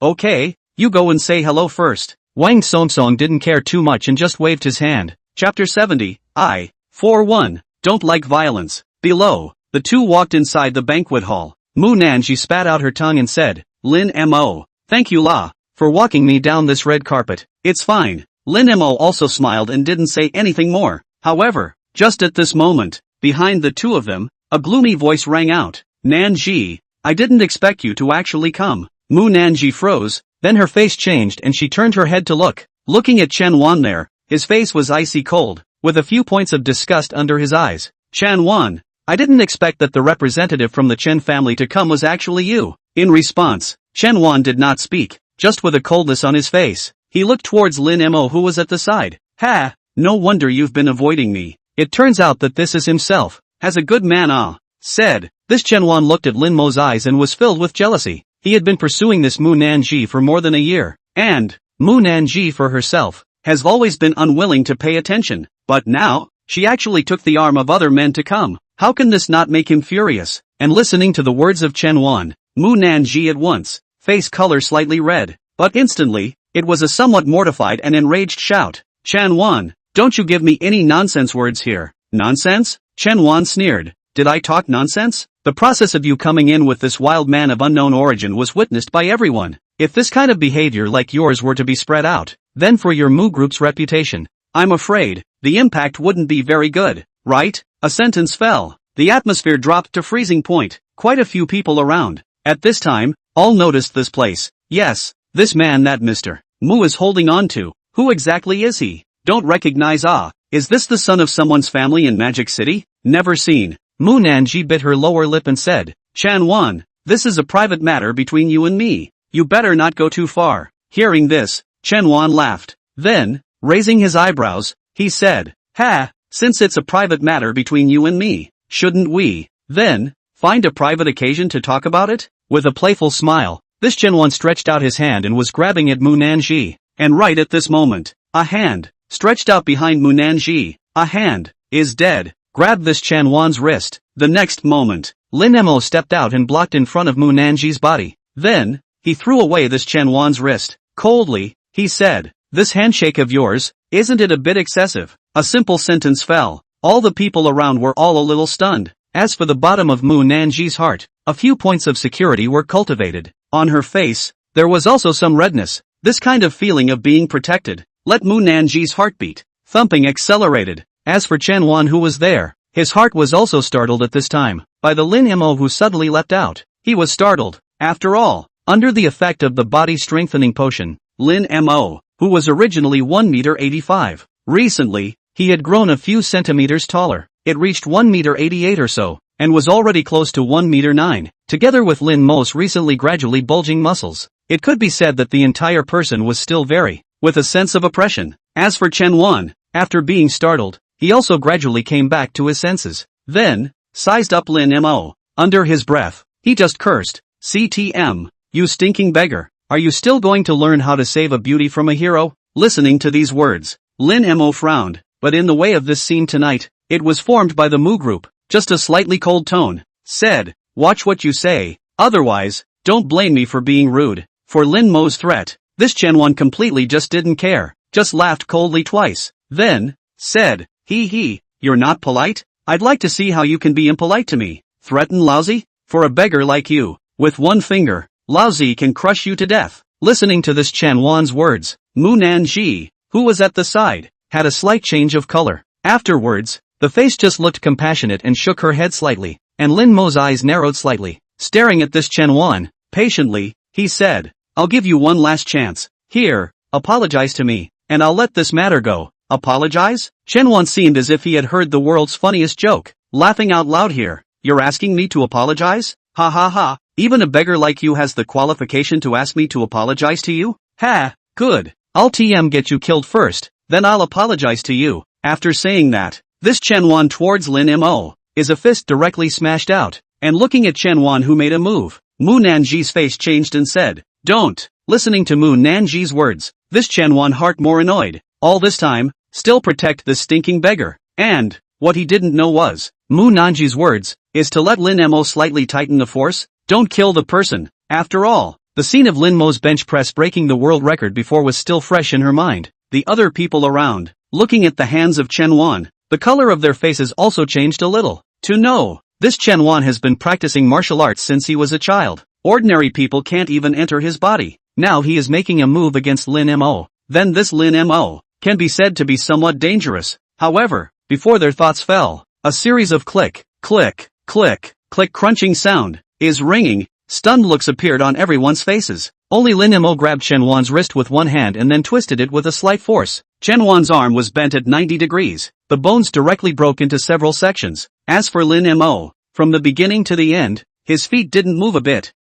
Okay, you go and say hello first." Wang Tsong didn't care too much and just waved his hand. Chapter 70, I, for one, don't like violence. Below, the two walked inside the banquet hall. Mu Nanji spat out her tongue and said, "Lin Mo, thank you la, for walking me down this red carpet. It's fine." Lin Mo also smiled and didn't say anything more. However, just at this moment, behind the two of them, a gloomy voice rang out. "Nanji, I didn't expect you to actually come." Mu Nanji froze, then her face changed and she turned her head to look. Looking at Chen Wan there, his face was icy cold, with a few points of disgust under his eyes. "Chen Wan, I didn't expect that the representative from the Chen family to come was actually you." In response, Chen Wan did not speak, just with a coldness on his face. He looked towards Lin Mo who was at the side. "Ha, no wonder you've been avoiding me. It turns out that this is himself. Has a good man said. This Chen Wan looked at Lin Mo's eyes and was filled with jealousy. He had been pursuing this Mu Nanji for more than a year, and Mu Nanji for herself has always been unwilling to pay attention, but now, she actually took the arm of other men to come. How can this not make him furious? And listening to the words of Chen Wan, Mu Nanji at once, face color slightly red, but instantly, it was a somewhat mortified and enraged shout. "Chen Wan, don't you give me any nonsense words here." "Nonsense?" Chen Wan sneered. "Did I talk nonsense? The process of you coming in with this wild man of unknown origin was witnessed by everyone. If this kind of behavior like yours were to be spread out, then for your Mu Group's reputation, I'm afraid, the impact wouldn't be very good, right?" A sentence fell. The atmosphere dropped to freezing point. Quite a few people around. At this time, all noticed this place. Yes, this man that Mr. Mu is holding on to. Who exactly is he? Don't recognize. Is this the son of someone's family in Magic City? Never seen. Mu Nanji bit her lower lip and said, "Chen Wan, this is a private matter between you and me. You better not go too far." Hearing this, Chen Wan laughed. Then, raising his eyebrows, he said, "Ha, since it's a private matter between you and me, shouldn't we, then, find a private occasion to talk about it?" With a playful smile, this Chen Wan stretched out his hand and was grabbing at Mu Nanji. And right at this moment, a hand, stretched out behind Mu Nanji, a hand, is dead, grabbed this Chen Wan's wrist. The next moment, Lin Mo stepped out and blocked in front of Mu Nanji's body. Then, he threw away this Chen Wan's wrist. Coldly, he said, "This handshake of yours, isn't it a bit excessive?" A simple sentence fell. All the people around were all a little stunned. As for the bottom of Mu Nanji's heart, a few points of security were cultivated. On her face, there was also some redness. This kind of feeling of being protected let Mu Nanji's heartbeat. Thumping accelerated. As for Chen Wan, who was there, his heart was also startled at this time by the Lin Mo who suddenly leapt out. He was startled. After all, under the effect of the body strengthening potion, Lin Mo, who was originally 1.85 meters, recently, he had grown a few centimeters taller. It reached 1.88 meters or so, and was already close to 1.9 meters, together with Lin Mo's recently gradually bulging muscles. It could be said that the entire person was still very, with a sense of oppression. As for Chen Wan, after being startled, he also gradually came back to his senses. Then, sized up Lin Mo. Under his breath, he just cursed, "CTM, you stinking beggar, are you still going to learn how to save a beauty from a hero?" Listening to these words, Lin Mo frowned, but in the way of this scene tonight, it was formed by the Mu group. Just a slightly cold tone said, "Watch what you say, otherwise, don't blame me for being rude." For Lin Mo's threat, this Chen Wan completely just didn't care, just laughed coldly twice, then said, "Hee, you're not polite? I'd like to see how you can be impolite to me. Threaten lousy? For a beggar like you, with one finger, lousy can crush you to death." Listening to this Chen Wan's words, Mu Nanji, who was at the side, had a slight change of color. Afterwards, the face just looked compassionate and shook her head slightly, and Lin Mo's eyes narrowed slightly. Staring at this Chen Wan, patiently, he said, "I'll give you one last chance. Here, apologize to me, and I'll let this matter go." Apologize? Chen Wan seemed as if he had heard the world's funniest joke, laughing out loud here. "You're asking me to apologize? Ha ha ha, even a beggar like you has the qualification to ask me to apologize to you? Ha, good. I'll get you killed first, then I'll apologize to you." After saying that, this Chen Wan towards Lin Mo, is a fist directly smashed out, and looking at Chen Wan who made a move, Mu Nanji's face changed and said, "Don't." Listening to Mu Nanji's words, this Chen Wan heart more annoyed. All this time, still protect this stinking beggar. And, what he didn't know was, Mu Nanji's words, is to let Lin Mo slightly tighten the force. Don't kill the person. After all, the scene of Lin Mo's bench press breaking the world record before was still fresh in her mind. The other people around, looking at the hands of Chen Wan, the color of their faces also changed a little. To know, this Chen Wan has been practicing martial arts since he was a child. Ordinary people can't even enter his body. Now he is making a move against Lin Mo. Then this Lin Mo can be said to be somewhat dangerous. However, before their thoughts fell, a series of click, click, click, click crunching sound is ringing. Stunned looks appeared on everyone's faces. Only Lin Mo grabbed Chen Wan's wrist with one hand and then twisted it with a slight force. Chen Wan's arm was bent at 90 degrees. The bones directly broke into several sections. As for Lin Mo, from the beginning to the end, his feet didn't move a bit.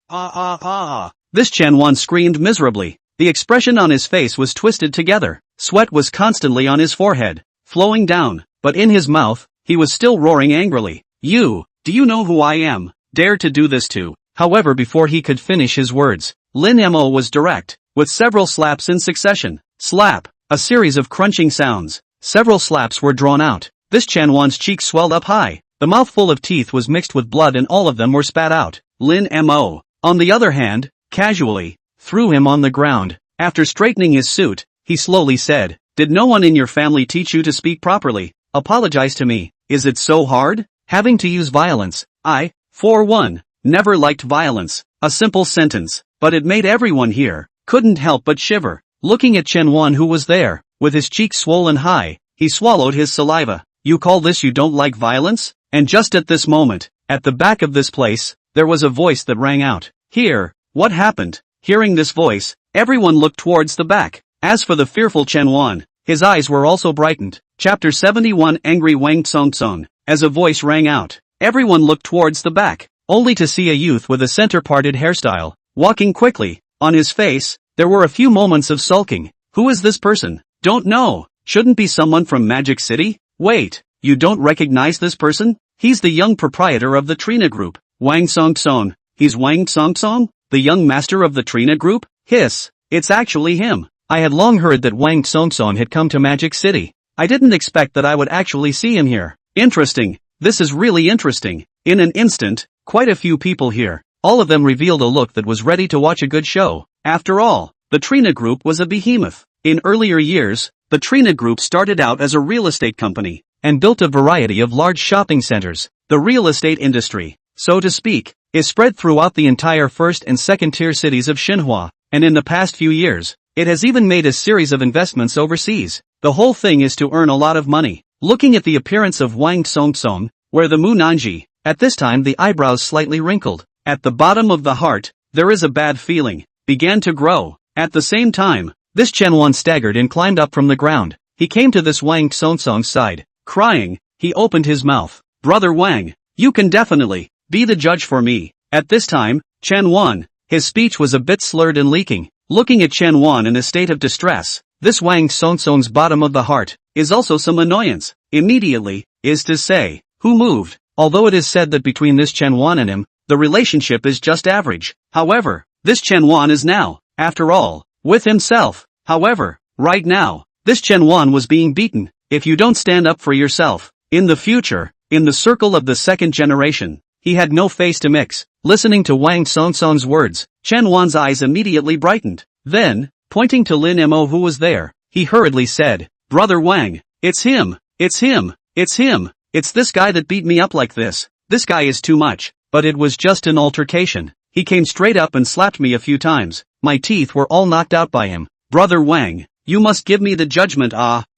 This Chen Wan screamed miserably. The expression on his face was twisted together. Sweat was constantly on his forehead, flowing down, but in his mouth, he was still roaring angrily. "Do you know who I am? Dare to do this to?" However, before he could finish his words, Lin Mo was direct, with several slaps in succession. Slap, a series of crunching sounds. Several slaps were drawn out. This Chen Wan's cheeks swelled up high. The mouthful of teeth was mixed with blood and all of them were spat out. Lin Mo, on the other hand, casually, threw him on the ground. After straightening his suit, he slowly said, "Did no one in your family teach you to speak properly? Apologize to me. Is it so hard? Having to use violence? I, for one, never liked violence." A simple sentence, but it made everyone here, couldn't help but shiver. Looking at Chen Wan who was there, with his cheeks swollen high, he swallowed his saliva. "You call this you don't like violence?" And just at this moment, at the back of this place, there was a voice that rang out. "Here, what happened?" Hearing this voice, everyone looked towards the back. As for the fearful Chen Wan, his eyes were also brightened. Chapter 71 Angry Wang Tsongtsong. As a voice rang out, everyone looked towards the back, only to see a youth with a center-parted hairstyle, walking quickly. On his face, there were a few moments of sulking. "Who is this person?" "Don't know. Shouldn't be someone from Magic City?" "Wait, you don't recognize this person? He's the young proprietor of the Trina Group, Wang Tsongtsong." "He's Wang Tsongtsong? The young master of the Trina Group?" "Hiss, it's actually him. I had long heard that Wang Tsongtsong had come to Magic City. I didn't expect that I would actually see him here. Interesting, this is really interesting." In an instant, quite a few people here, all of them revealed a look that was ready to watch a good show. After all, the Trina Group was a behemoth. In earlier years, the Trina Group started out as a real estate company, and built a variety of large shopping centers. The real estate industry, so to speak, is spread throughout the entire first and second tier cities of Xinhua, and in the past few years, it has even made a series of investments overseas. The whole thing is to earn a lot of money. Looking at the appearance of Wang Songtsong, where the Mu Nanji, at this time the eyebrows slightly wrinkled, at the bottom of the heart, there is a bad feeling, began to grow. At the same time, this Chen Wan staggered and climbed up from the ground. He came to this Wang Songtsong's side, crying. He opened his mouth. Brother Wang, you can definitely be the judge for me. At this time, Chen Wan, his speech was a bit slurred and leaking. Looking at Chen Wan in a state of distress, this Wang Songtsong's bottom of the heart is also some annoyance. Immediately, is to say, who moved? Although it is said that between this Chen Wan and him, the relationship is just average. However, this Chen Wan is now, after all, with himself. However, right now, this Chen Wan was being beaten. If you don't stand up for yourself, in the future, in the circle of the second generation, he had no face to mix. Listening to Wang Songtsong's words, Chen Wan's eyes immediately brightened. Then, pointing to Lin Mo who was there, he hurriedly said, Brother Wang, it's him, it's him, it's him, it's this guy that beat me up like this. This guy is too much. But it was just an altercation. He came straight up and slapped me a few times. My teeth were all knocked out by him. Brother Wang, you must give me the judgment.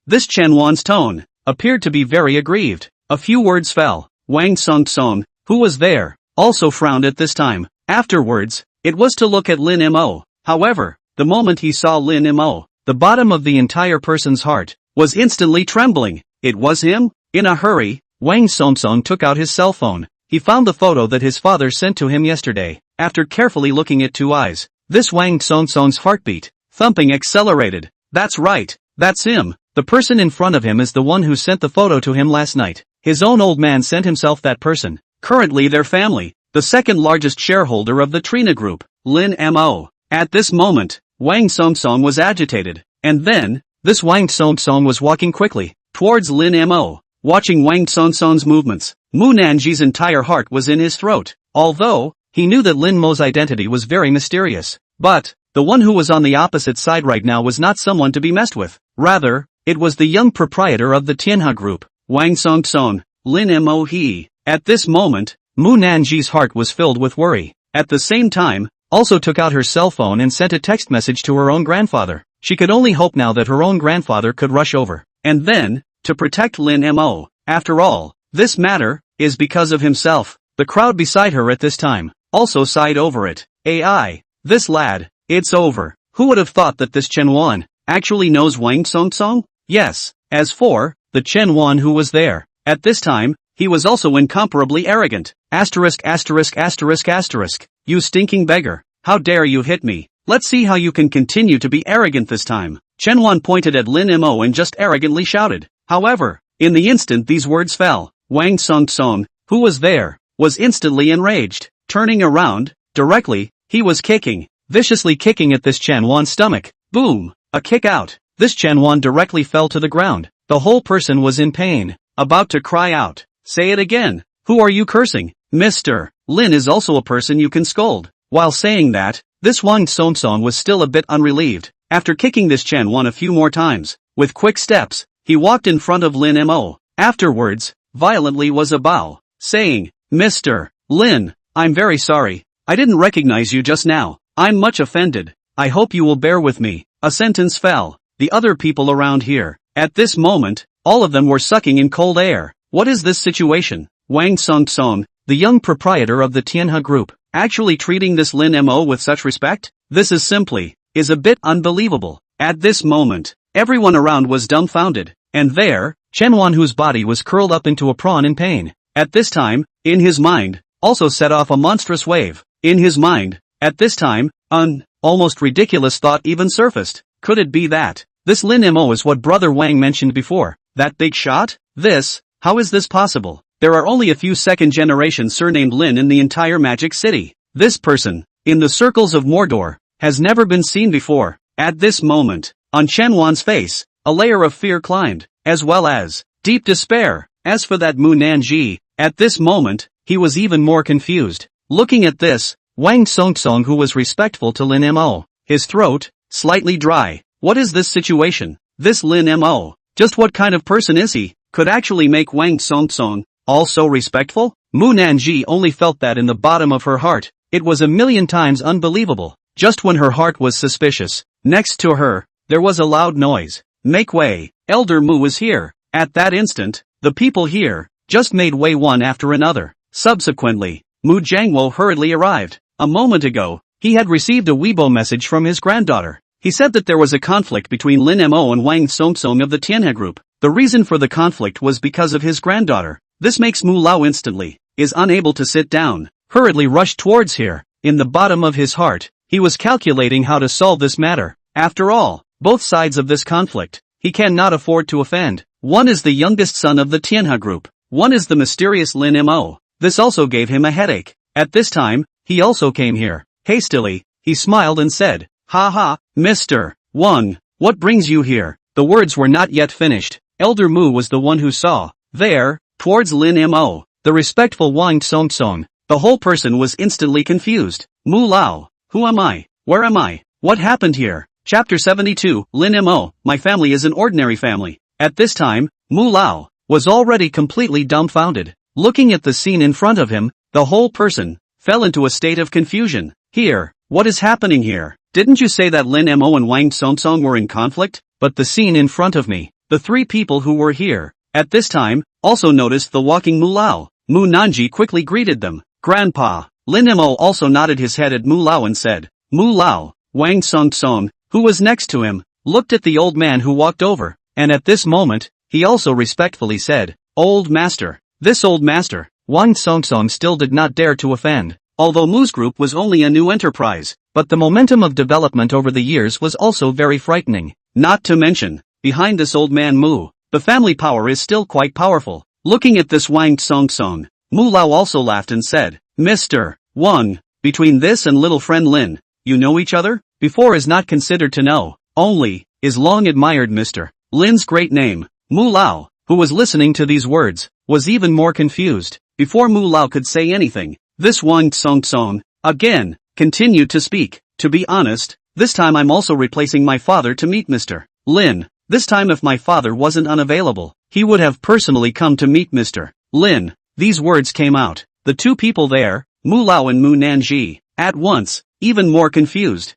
This Chen Wan's tone appeared to be very aggrieved. A few words fell. Wang Songtsong, who was there, also frowned at this time. Afterwards, it was to look at Lin Mo. However, the moment he saw Lin Mo, the bottom of the entire person's heart was instantly trembling. It was him? In a hurry, Wang Songtsong took out his cell phone. He found the photo that his father sent to him yesterday. After carefully looking at two eyes, this Wang Songtsong's heartbeat, thumping accelerated. That's right, that's him. The person in front of him is the one who sent the photo to him last night. His own old man sent himself that person. Currently their family, the second largest shareholder of the Trillion Group, Lin Mo. At this moment, Wang Songtsong was agitated. And then, this Wang Songtsong was walking quickly towards Lin Mo. Watching Wang Songtsong's movements, Mu Nanji's entire heart was in his throat. Although, he knew that Lin Mo's identity was very mysterious. But, the one who was on the opposite side right now was not someone to be messed with. Rather, it was the young proprietor of the Tianhe Group, Wang Songtsong, Lin Mo he. At this moment, Mu Nanji's heart was filled with worry. At the same time, also took out her cell phone and sent a text message to her own grandfather. She could only hope now that her own grandfather could rush over. And then, to protect Lin Mo. After all, this matter is because of himself. The crowd beside her at this time also sighed over it. AI, this lad, it's over. Who would have thought that this Chen Wan actually knows Wang Songtsong? Yes. As for the Chen Wan who was there, at this time, he was also incomparably arrogant. Asterisk. You stinking beggar. How dare you hit me? Let's see how you can continue to be arrogant this time. Chen Wan pointed at Lin Mo and just arrogantly shouted. However, in the instant these words fell, Wang Songtsong, who was there, was instantly enraged. Turning around, directly, he was viciously kicking at this Chen Wan's stomach. Boom! A kick out. This Chen Wan directly fell to the ground. The whole person was in pain, about to cry out. Say it again. Who are you cursing? Mr. Lin is also a person you can scold. While saying that, this Wang Songtsong was still a bit unrelieved. After kicking this Chen Wan a few more times, with quick steps, he walked in front of Lin Mo. Afterwards, violently was a bow, saying, Mr. Lin, I'm very sorry. I didn't recognize you just now. I'm much offended. I hope you will bear with me. A sentence fell. The other people around here, at this moment, all of them were sucking in cold air. What is this situation? Wang Songtsong, the young proprietor of the Tianhe Group, actually treating this Lin Mo with such respect? This is a bit unbelievable. At this moment, everyone around was dumbfounded. And there, Chen Wan whose body was curled up into a prawn in pain. At this time, in his mind, also set off a monstrous wave. In his mind, at this time, an almost ridiculous thought even surfaced. Could it be that this Lin Mo is what Brother Wang mentioned before? That big shot? How is this possible? There are only a few second-generation surnamed Lin in the entire Magic City. This person, in the circles of Mordor, has never been seen before. At this moment, on Chen Wan's face, a layer of fear climbed, as well as deep despair. As for that Mu Nanji, at this moment, he was even more confused. Looking at this, Wang Songtsong who was respectful to Lin Mo, his throat, slightly dry. What is this situation? This Lin Mo, just what kind of person is he? Could actually make Wang Songtsong also respectful? Mu Nanji only felt that in the bottom of her heart. It was a million times unbelievable. Just when her heart was suspicious, next to her, there was a loud noise. Make way, Elder Mu was here. At that instant, the people here just made way one after another. Subsequently, Mu Jiangwo hurriedly arrived. A moment ago, he had received a Weibo message from his granddaughter. He said that there was a conflict between Lin Mo and Wang Songsong of the Tianhe Group. The reason for the conflict was because of his granddaughter. This makes Mu Lao instantly is unable to sit down, hurriedly rushed towards here. In the bottom of his heart, he was calculating how to solve this matter. After all, both sides of this conflict, he cannot afford to offend. One is the youngest son of the Tianhe Group. One is the mysterious Lin Mo. This also gave him a headache. At this time, he also came here. Hastily, he smiled and said, "Ha ha, Mr. Wang, what brings you here?" The words were not yet finished. Elder Mu was the one who saw, there, towards Lin Mo, the respectful Wang Songsong. The whole person was instantly confused. Mu Lao, who am I? Where am I? What happened here? Chapter 72, Lin Mo, my family is an ordinary family. At this time, Mu Lao was already completely dumbfounded. Looking at the scene in front of him, the whole person fell into a state of confusion. Here, what is happening here? Didn't you say that Lin Mo and Wang Songsong were in conflict? But the scene in front of me, the three people who were here at this time also noticed the walking Mu Lao. Mu Nanji quickly greeted them. Grandpa. Lin Mo also nodded his head at Mu Lao and said, Mu Lao. Wang Songsong, who was next to him, looked at the old man who walked over, and at this moment, he also respectfully said, Old master. This old master, Wang Songsong still did not dare to offend. Although Mu's group was only a new enterprise, but the momentum of development over the years was also very frightening. Not to mention, behind this old man Mu, the family power is still quite powerful. Looking at this Wang Songsong, Mu Lao also laughed and said, Mr. Wang, between this and little friend Lin, you know each other? Before is not considered to know, only, is long admired Mr. Lin's great name. Mu Lao, who was listening to these words, was even more confused. Before Mu Lao could say anything, this Wang Songsong, again, continued to speak. To be honest, this time I'm also replacing my father to meet Mr. Lin. This time if my father wasn't unavailable, he would have personally come to meet Mr. Lin. These words came out. The two people there, Mu Lao and Mu Nanji, at once, even more confused.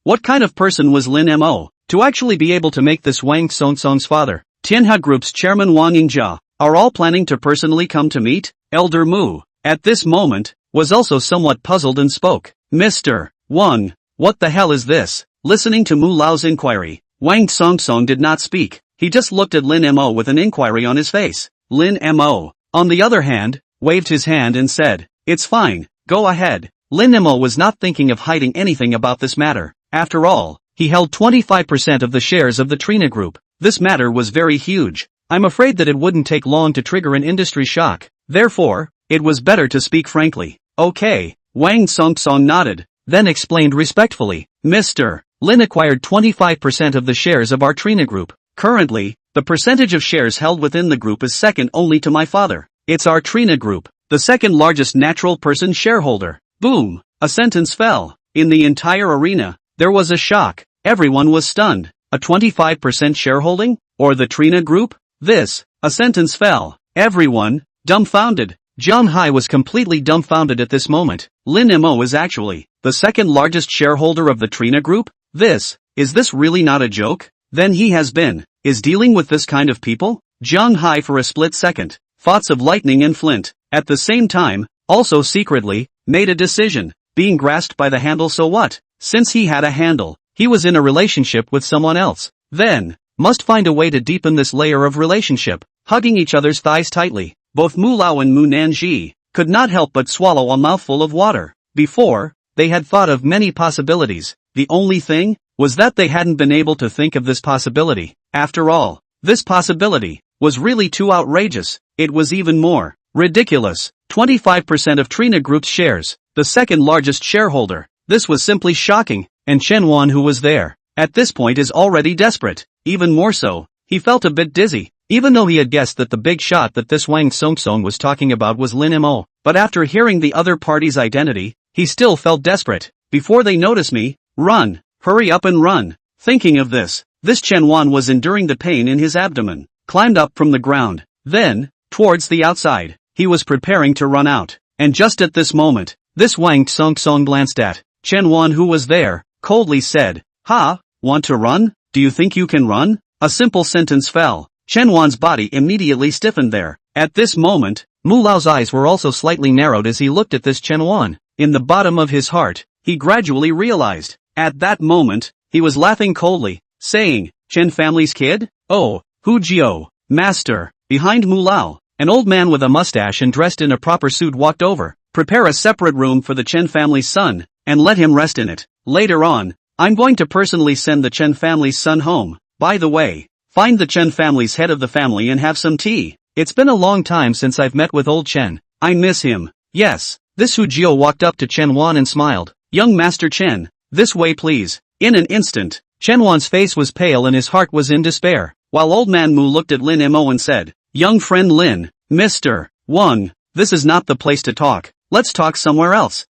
What kind of person was Lin Mo, to actually be able to make this Wang Songsong's father, Tianhe Group's chairman Wang Yingjia, are all planning to personally come to meet? Elder Mu, at this moment, was also somewhat puzzled and spoke. Mr. Wang, what the hell is this? Listening to Mu Lao's inquiry, Wang Songsong did not speak. He just looked at Lin Mo with an inquiry on his face. Lin Mo, on the other hand, waved his hand and said, It's fine, go ahead. Lin Mo was not thinking of hiding anything about this matter. After all, he held 25% of the shares of the Trina Group. This matter was very huge. I'm afraid that it wouldn't take long to trigger an industry shock. Therefore, it was better to speak frankly. Okay, Wang Songsong nodded, then explained respectfully, Mr. Lin acquired 25% of the shares of our Trina Group. Currently, the percentage of shares held within the group is second only to my father. It's our Trina Group, the second largest natural person shareholder. Boom! A sentence fell. In the entire arena, there was a shock. Everyone was stunned. A 25% shareholding? Or the Trina Group? A sentence fell. Everyone, dumbfounded. Zhang Hai was completely dumbfounded at this moment. Lin Mo is actually the second largest shareholder of the Trina Group? Is this really not a joke? Then he is dealing with this kind of people? Zhang Hai for a split second, thoughts of lightning and flint, at the same time, also secretly, made a decision. Being grasped by the handle, so what? Since he had a handle, he was in a relationship with someone else. Then, must find a way to deepen this layer of relationship. Hugging each other's thighs tightly, both Mu Lao and Mu Nanji could not help but swallow a mouthful of water. Before, they had thought of many possibilities. The only thing was that they hadn't been able to think of this possibility. After all, this possibility was really too outrageous. It was even more ridiculous. 25% of Trina Group's shares, the second largest shareholder. This was simply shocking, and Chen Wan, who was there at this point, is already desperate. Even more so, he felt a bit dizzy, even though he had guessed that the big shot that this Wang Songsong was talking about was Lin Mo. But after hearing the other party's identity, he still felt desperate. Before they notice me, run, hurry up and run. Thinking of this Chen Wan was enduring the pain in his abdomen, climbed up from the ground, then, towards the outside. he was preparing to run out. And just at this moment, this Wang Tsong glanced at Chen Wan, who was there, coldly said, "Ha, want to run? Do you think you can run?" A simple sentence fell. Chen Wan's body immediately stiffened there. At this moment, Mu Lao's eyes were also slightly narrowed as he looked at this Chen Wan. In the bottom of his heart, he gradually realized. At that moment, he was laughing coldly, saying, "Chen family's kid? Oh, Hu Jiao, master." Behind Mu Lao, an old man with a mustache and dressed in a proper suit walked over. "Prepare a separate room for the Chen family's son, and let him rest in it. Later on, I'm going to personally send the Chen family's son home. By the way, find the Chen family's head of the family and have some tea. It's been a long time since I've met with old Chen. I miss him." Yes. This Hu Jiao walked up to Chen Wan and smiled. "Young Master Chen, this way please." In an instant, Chen Wan's face was pale and his heart was in despair, while old man Mu looked at Lin Mo and said, "Young friend Lin, Mr. Wang, this is not the place to talk. Let's talk somewhere else."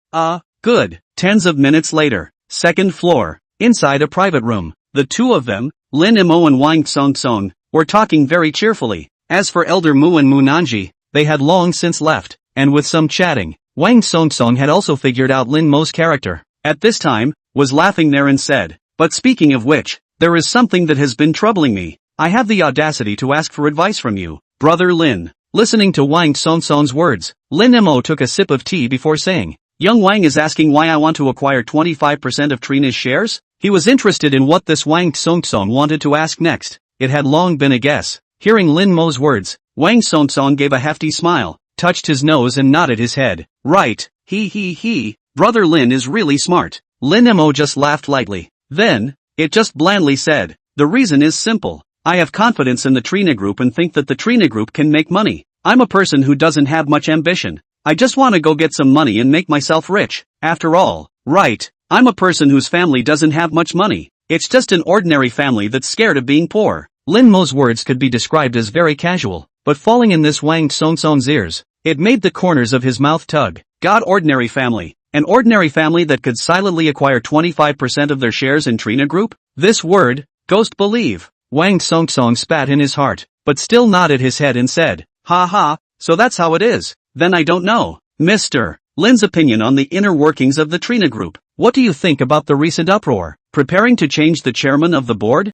Good. Tens of minutes later, second floor, inside a private room, the two of them, Lin Mo and Wang Tsong, were talking very cheerfully. As for Elder Mu and Mu Nanji, they had long since left, and with some chatting, Wang Tsong had also figured out Lin Mo's character. At this time, was laughing there and said, "But speaking of which, there is something that has been troubling me. I have the audacity to ask for advice from you, brother Lin." Listening to Wang Tsong's words, Lin Mo took a sip of tea before saying, "Young Wang is asking why I want to acquire 25% of Trina's shares?" He was interested in what this Wang Tsong wanted to ask next. It had long been a guess. Hearing Lin Mo's words, Wang Tsong gave a hefty smile, touched his nose and nodded his head. "Right, he, brother Lin is really smart." Lin Mo just laughed lightly. Then, it just blandly said, "The reason is simple. I have confidence in the Trina Group and think that the Trina Group can make money. I'm a person who doesn't have much ambition. I just want to go get some money and make myself rich. After all, right, I'm a person whose family doesn't have much money. It's just an ordinary family that's scared of being poor." Lin Mo's words could be described as very casual, but falling in this Wang Tsong's ears, it made the corners of his mouth tug. God, ordinary family. An ordinary family that could silently acquire 25% of their shares in Trina Group? This word, ghost believe. Wang Tsong spat in his heart, but still nodded his head and said, "Ha ha, so that's how it is. Then I don't know." Mr. Lin's opinion on the inner workings of the Trina Group. What do you think about the recent uproar? Preparing to change the chairman of the board?